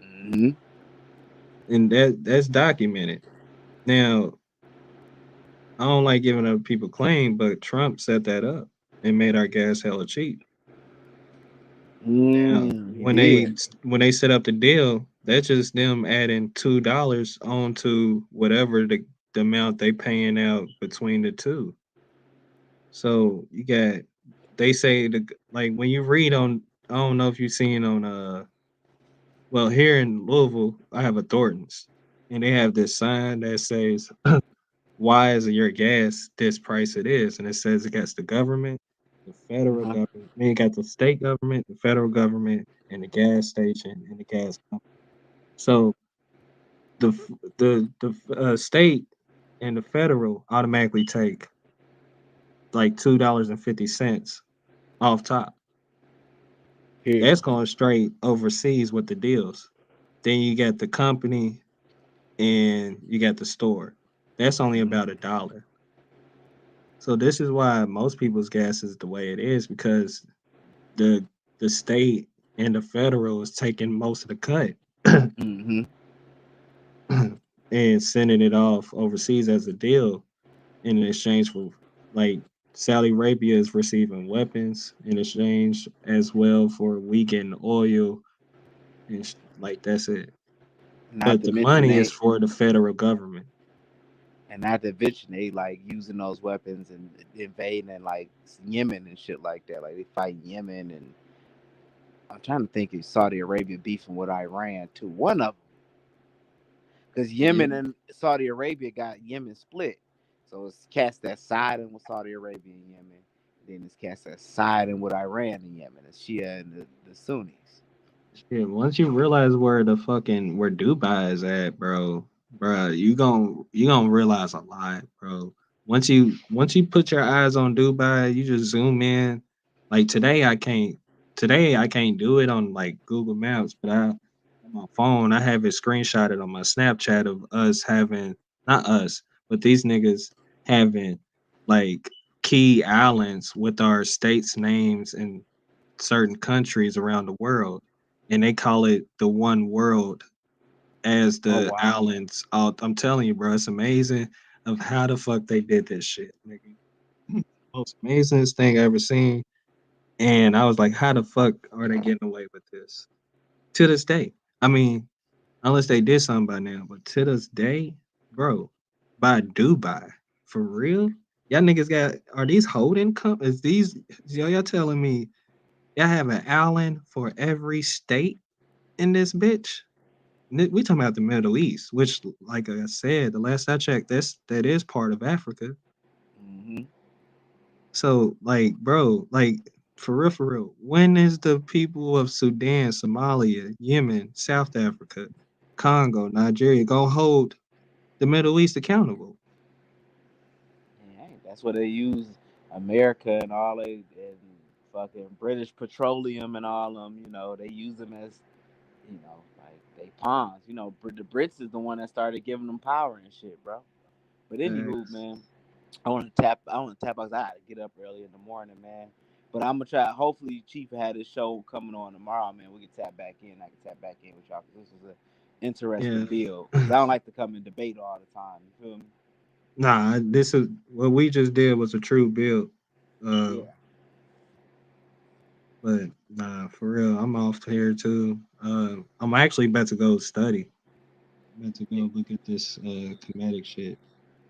Mm-hmm. and that's documented. Now, I don't like giving other people claim, but Trump set that up and made our gas hella cheap. Now, He when did. they set up the deal, that's just them adding $2 onto whatever the amount they paying out between the two. So you got they say like when you read on I don't know if you've seen on well here in Louisville I have a Thornton's and they have this sign that says why is your gas this price it is and it says against the government, the federal Uh-huh. government, then you got the state government, the federal government, and the gas station and the gas company. So the state and the federal automatically take like $2.50 off top. Hell. That's going straight overseas with the deals. Then you got the company and you got the store. That's only about $1. So this is why most people's gas is the way it is because the the state and the federal is taking most of the cut Mm-hmm. and sending it off overseas as a deal in exchange for like Saudi Arabia is receiving weapons in exchange as well for weakened oil and like that's it. Not But to the mention money is they, for the federal government. and not to mention they like using those weapons and invading like Yemen and shit like that. Like they fight Yemen, and I'm trying to think if Saudi Arabia beefing with Iran too. One of them, because Yeah. Yemen and Saudi Arabia got Yemen split. So it's cats that siding with Saudi Arabia and Yemen. Then it's cats that siding with Iran and Yemen. The Shia and the Sunnis. Shit, once you realize where Dubai is at, bro, you gonna realize a lot, bro. Once you put your eyes on Dubai, you just zoom in. Like today I can't do it on like Google Maps, but on my phone I have it screenshotted on my Snapchat of us having, not us, but these niggas having like key islands with our states' names and certain countries around the world, and they call it the one world as Oh the wow. islands. I'm telling you, bro, it's amazing of how the fuck they did this shit, nigga. Most amazingest thing I ever seen. And I was like, how the fuck are they getting away with this? To this day. I mean, unless they did something by now, but to this day, bro, by Dubai. For real? Y'all niggas are these holding companies? Y'all telling me y'all have an island for every state in this bitch? We talking about the Middle East, which, like I said, the last I checked, that is part of Africa. Mm-hmm. So, like, bro, like for real, when is the people of Sudan, Somalia, Yemen, South Africa, Congo, Nigeria gonna hold the Middle East accountable? Yeah, that's what they use America and all they and fucking British Petroleum and all them. They use them as like they pawns. The Brits is the one that started giving them power and shit, bro. But anywho, man, I want to tap. I want to tap. I gotta get up early in the morning, man. But I'm gonna try. Hopefully, Chief had his show coming on tomorrow, man. We can tap back in. I can tap back in with y'all because this is an interesting build. Yeah. Because I don't like to come and debate all the time. You feel me? Nah, this is what we just did was a true build. Yeah. But nah, for real, I'm off here too. I'm actually about to go study. I'm about to go look at this comedic shit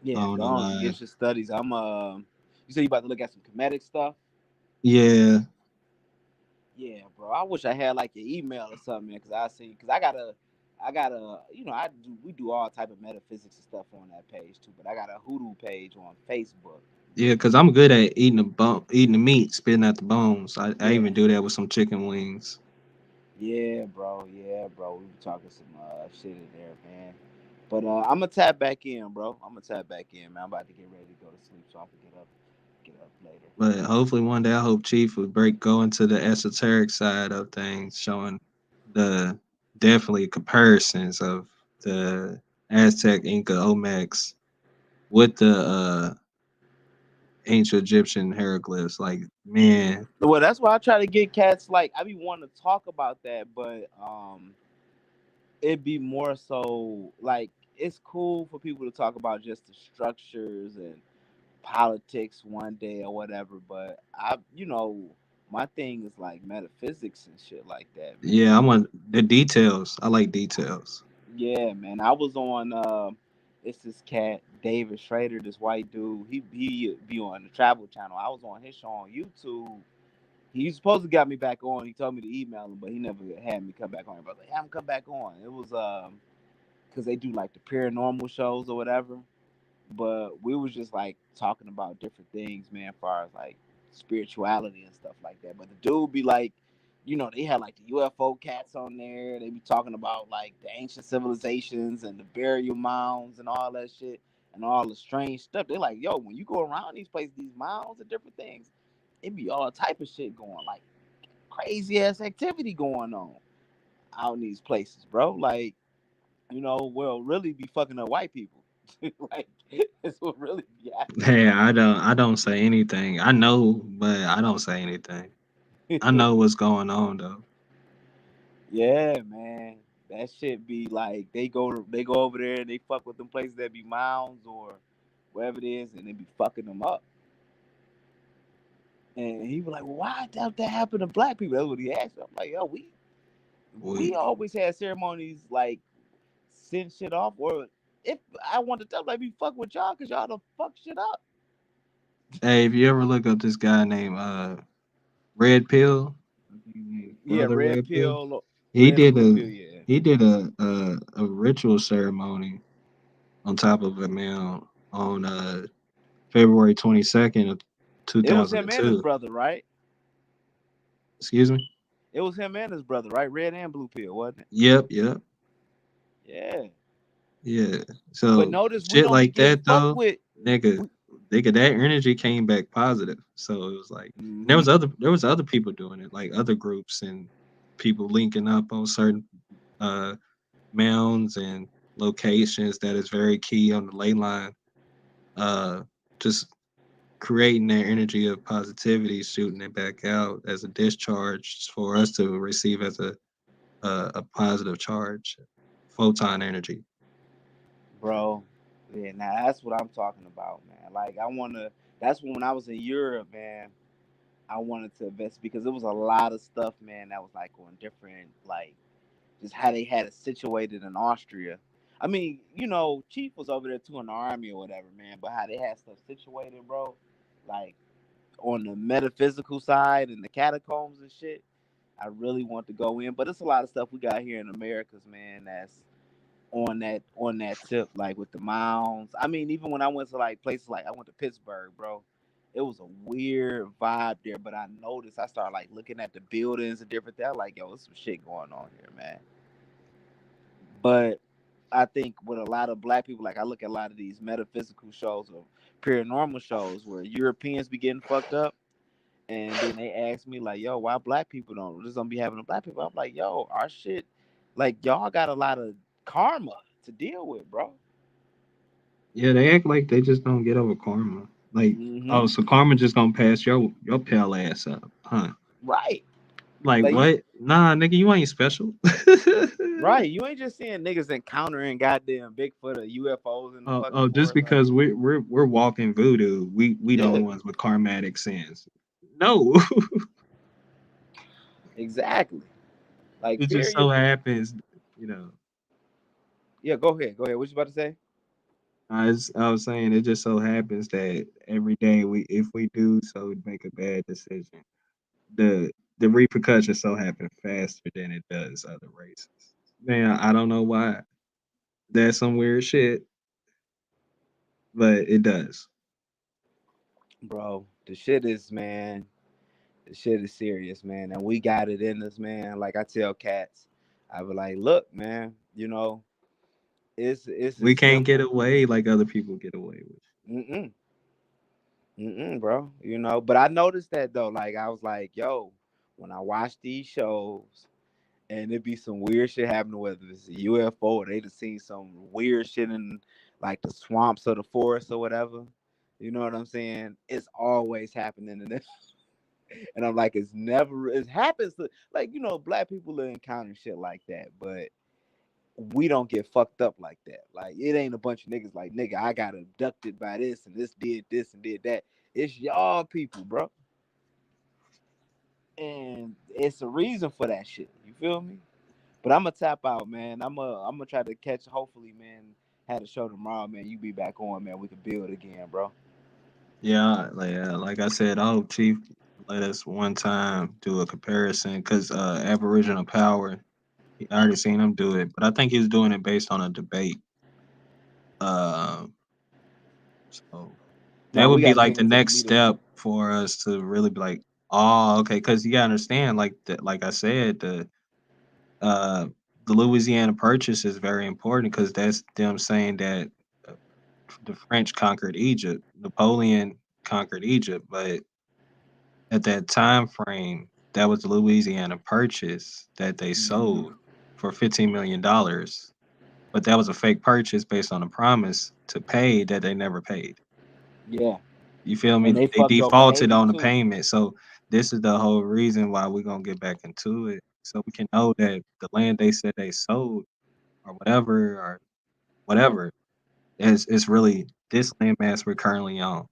Yeah. on Go the on and live. get your studies. You said you about to look at some comedic stuff. Yeah. Yeah, bro. I wish I had like your email or something, man. Because we do all type of metaphysics and stuff on that page too. But I got a hoodoo page on Facebook. Yeah, cause I'm good at eating the meat, spitting out the bones. I Yeah. even do that with some chicken wings. Yeah, bro. Yeah, bro. We be talking some shit in there, man. But I'm gonna tap back in, bro. I'm gonna tap back in, man. I'm about to get ready to go to sleep, so I can get up later. But hopefully one day I hope Chief would go into the esoteric side of things, showing the definitely comparisons of the Aztec, Inca, Olmecs with the ancient Egyptian hieroglyphs. Like, man, Well, that's why I try to get cats. Like, I be wanting to talk about that, but it'd be more so like it's cool for people to talk about just the structures and politics one day or whatever. But my thing is like metaphysics and shit like that, man. yeah, I want the details. I like details. Yeah, man. I was on it's this cat, David Schrader, this white dude. He be on the Travel Channel. I was on his show on YouTube. He supposed to got me back on. He told me to email him, but he never had me come back on. I was like, have him come back on. It was because they do like the paranormal shows or whatever. But we was just like talking about different things, man, as far as like spirituality and stuff like that. But the dude be like, they had like the UFO cats on there. They be talking about like the ancient civilizations and the burial mounds and all that shit and all the strange stuff. They're like, yo, when you go around these places, these mounds and different things, it be all type of shit going, like crazy ass activity going on out in these places, bro. Like, we'll really be fucking up white people. Like, it's what really be happening. Hey, I don't say anything. I know, but I don't say anything. I know what's going on though. Yeah, man. That shit be like they go over there and they fuck with them places that be mounds or wherever it is, and they be fucking them up. And he was like, well, why that happen to black people? That's what he asked me. I'm like, yo, we always had ceremonies like send shit off, or if I want to tell them, like, we fuck with y'all because y'all done fuck shit up. Hey, if you ever look up this guy named Red Pill, Yeah, Brother red Red Pill, pill, he red or did blue a pill. Yeah, he did a ritual ceremony on top of a man on February 22nd of it was him and his 2002. brother, right? Excuse me? It was him and his brother, right? Red and blue pill, wasn't it? Yep. Yeah. Yeah. But So notice we shit don't be like getting that fucked though, with. nigga, that energy came back positive. So it was like and Mm-hmm. there was other people doing it, like other groups and people linking up on certain uh mounds and locations that is very key on the ley line. Just creating that energy of positivity, shooting it back out as a discharge for us to receive as a positive charge, photon energy. Bro. Yeah, now that's what I'm talking about, man. Like I wanna that's when I was in Europe, man, I wanted to invest because it was a lot of stuff, man, that was like on different like just how they had it situated in Austria. I mean, Chief was over there too in the army or whatever, man, but how they had stuff situated, bro, like on the metaphysical side and the catacombs and shit. I really want to go in, but it's a lot of stuff we got here in Americas, man, that's on that tip, like with the mounds. I mean, even when I went to like places like I went to Pittsburgh, bro, it was a weird vibe there. But I noticed I started like looking at the buildings and different things. I was like, yo, there's some shit going on here, man. But I think with a lot of black people, like I look at a lot of these metaphysical shows or paranormal shows where Europeans be getting fucked up. And then they ask me like, "Yo, why black people just don't be having the black people?" I'm like, "Yo, our shit, like y'all got a lot of karma to deal with, bro." Yeah, they act like they just don't get over karma. Like, Mm-hmm. oh, so karma just gonna pass your pale ass up, huh? Right. Like Like what? Nah, nigga, you ain't special. right. You ain't just seeing niggas encountering goddamn Bigfoot or UFOs in the fucking Oh, just forest. Like, because we're walking voodoo, we the only yeah, ones with karmatic sins. No, exactly. Like, it just so period. happens, you know. Yeah, go ahead. Go ahead. What you about to say? I was saying it just so happens that every day if we do so make a bad decision, the repercussions so happen faster than it does other races. Man, I don't know why. That's some weird shit, but it does. Bro, the shit is, man. The shit is serious, man. And we got it in us, man. Like I tell cats, I be like, look, man, it's We as can't get simple. away like other people get away with. Mm-mm. Bro. But I noticed that though. Like I was like, yo, when I watch these shows and it be some weird shit happening, whether it's a UFO or they just seen some weird shit in like the swamps or the forest or whatever. You know what I'm saying? It's always happening in this. And I'm like, it happens to like, black people are encountering shit like that, but we don't get fucked up like that. Like it ain't a bunch of niggas like, nigga, I got abducted by this and this and did that. It's y'all people, bro. And it's a reason for that shit. You feel me? But I'm gonna tap out, man. I'm gonna try to catch. Hopefully, man. Had a show tomorrow, man. You be back on, man. We can build again, bro. Yeah, like I said, oh Chief, let us one time do a comparison because Aboriginal Power, I already seen him do it, but I think he's doing it based on a debate. Um, so that No, we would be gotta like get the into the next meat of it. step for us to really be like, oh, okay, because you gotta understand, like I said, uh the Louisiana Purchase is very important because that's them saying that uh, the French conquered Egypt, Napoleon conquered Egypt, but at that time frame, that was the Louisiana Purchase that they sold for $15 million, but that was a fake purchase based on a promise to pay that they never paid. Yeah, You feel and me? they They fucked over defaulted Haiti on the too. payment. So this is the whole reason why we're gonna get back into it. So we can know that the land they said they sold or whatever is really this landmass we're currently on.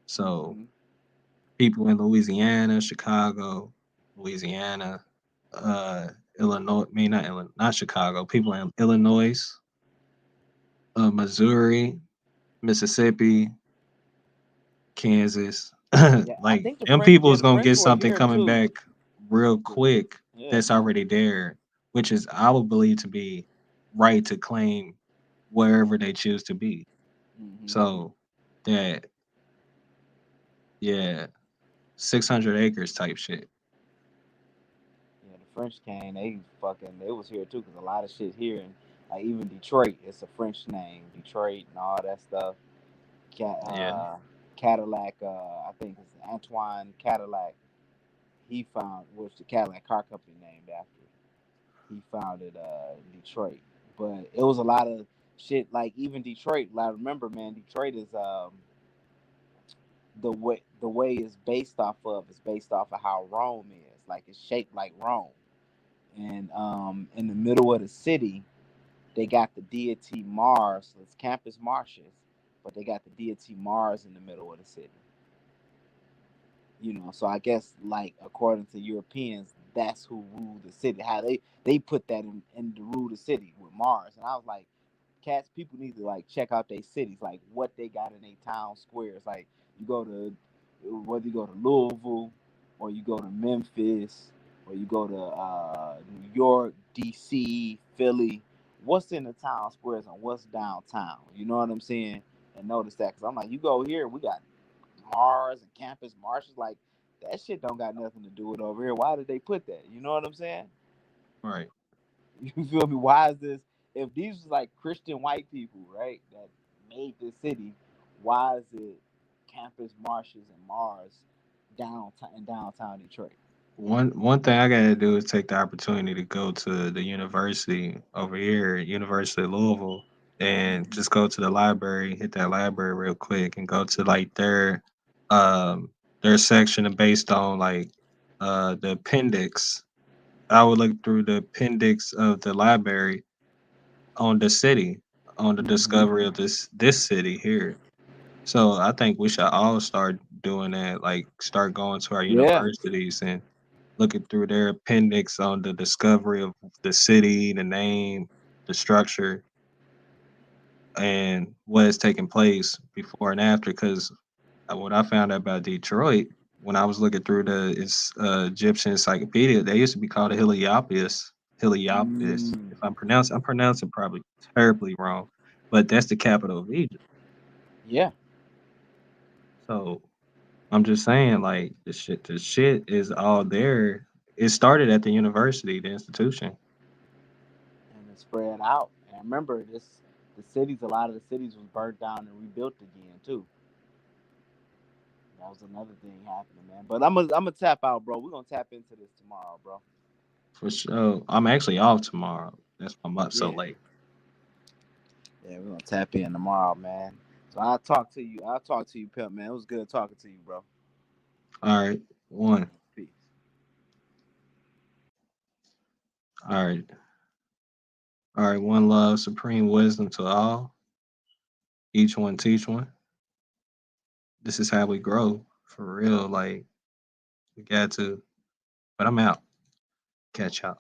So people in Louisiana, Chicago, Louisiana, Illinois, not Illinois, not Chicago, people in Illinois, Missouri, Mississippi, Kansas. Yeah, I Like think the them French. people Yeah, is the gonna French get were something here coming too. back real quick Yeah. that's already there, which is I would believe to be right to claim wherever they choose to be. Mm-hmm. So that yeah, 600 acres type shit. Yeah, the French came. They was here too, because a lot of shit here, and like even Detroit, it's a French name, Detroit and all that stuff. Yeah. Cadillac, I think it's Antoine Cadillac. He found which the Cadillac car company named after. He founded Detroit, but it was a lot of shit. Like even Detroit, like remember, man, Detroit is the way it's based off of is based off of how Rome is. Like it's shaped like Rome, and in the middle of the city, they got the deity Mars. So it's Campus Martius, but they got the deity Mars in the middle of the city. So I guess like according to Europeans, that's who ruled the city. How they put that in the rule the city with Mars, and I was like, cats, people need to like check out their cities, like what they got in their town squares. Like you go to whether you go to Louisville or you go to Memphis or you go to New York, DC, Philly. What's in the town squares and what's downtown? You know what I'm saying? And notice that because I'm like, you go here, we got Mars and Campus Martians, like that shit don't got nothing to do with over here. Why did they put that? You know what I'm saying? Right. You feel me? Why is this? If these was like Christian white people, right, that made this city, why is it Campus Martians and Mars downtown Detroit? One thing I gotta do is take the opportunity to go to the university over here, University of Louisville, and just go to the library, hit that library real quick, and go to like their section based on like the appendix. I would look through the appendix of the library on the city, on the discovery of this city here. So I think we should all start doing that, like start going to our Yeah. universities and looking through their appendix on the discovery of the city, the name, the structure, and what has taken place before and after. Because what I found out about Detroit when I was looking through Egyptian encyclopedia, they used to be called the Heliopolis. Heliopolis. If I'm pronouncing probably terribly wrong, but that's the capital of Egypt. Yeah. So I'm just saying, like the shit is all there. It started at the university, the institution. And it spread out. And remember, a lot of the cities was burnt down and rebuilt again too. That was another thing happening, man. But I'm gonna tap out, bro. We're gonna tap into this tomorrow, bro. For sure. I'm actually off tomorrow. That's why I'm up so Yeah. late. Yeah, we're gonna tap in tomorrow, man. So I'll talk to you. Pimp, man. It was good talking to you, bro. All right. One. Peace. All right. All right. One love, supreme wisdom to all. Each one teach one. This is how we grow. For real. Like we got to. But I'm out. Catch y'all.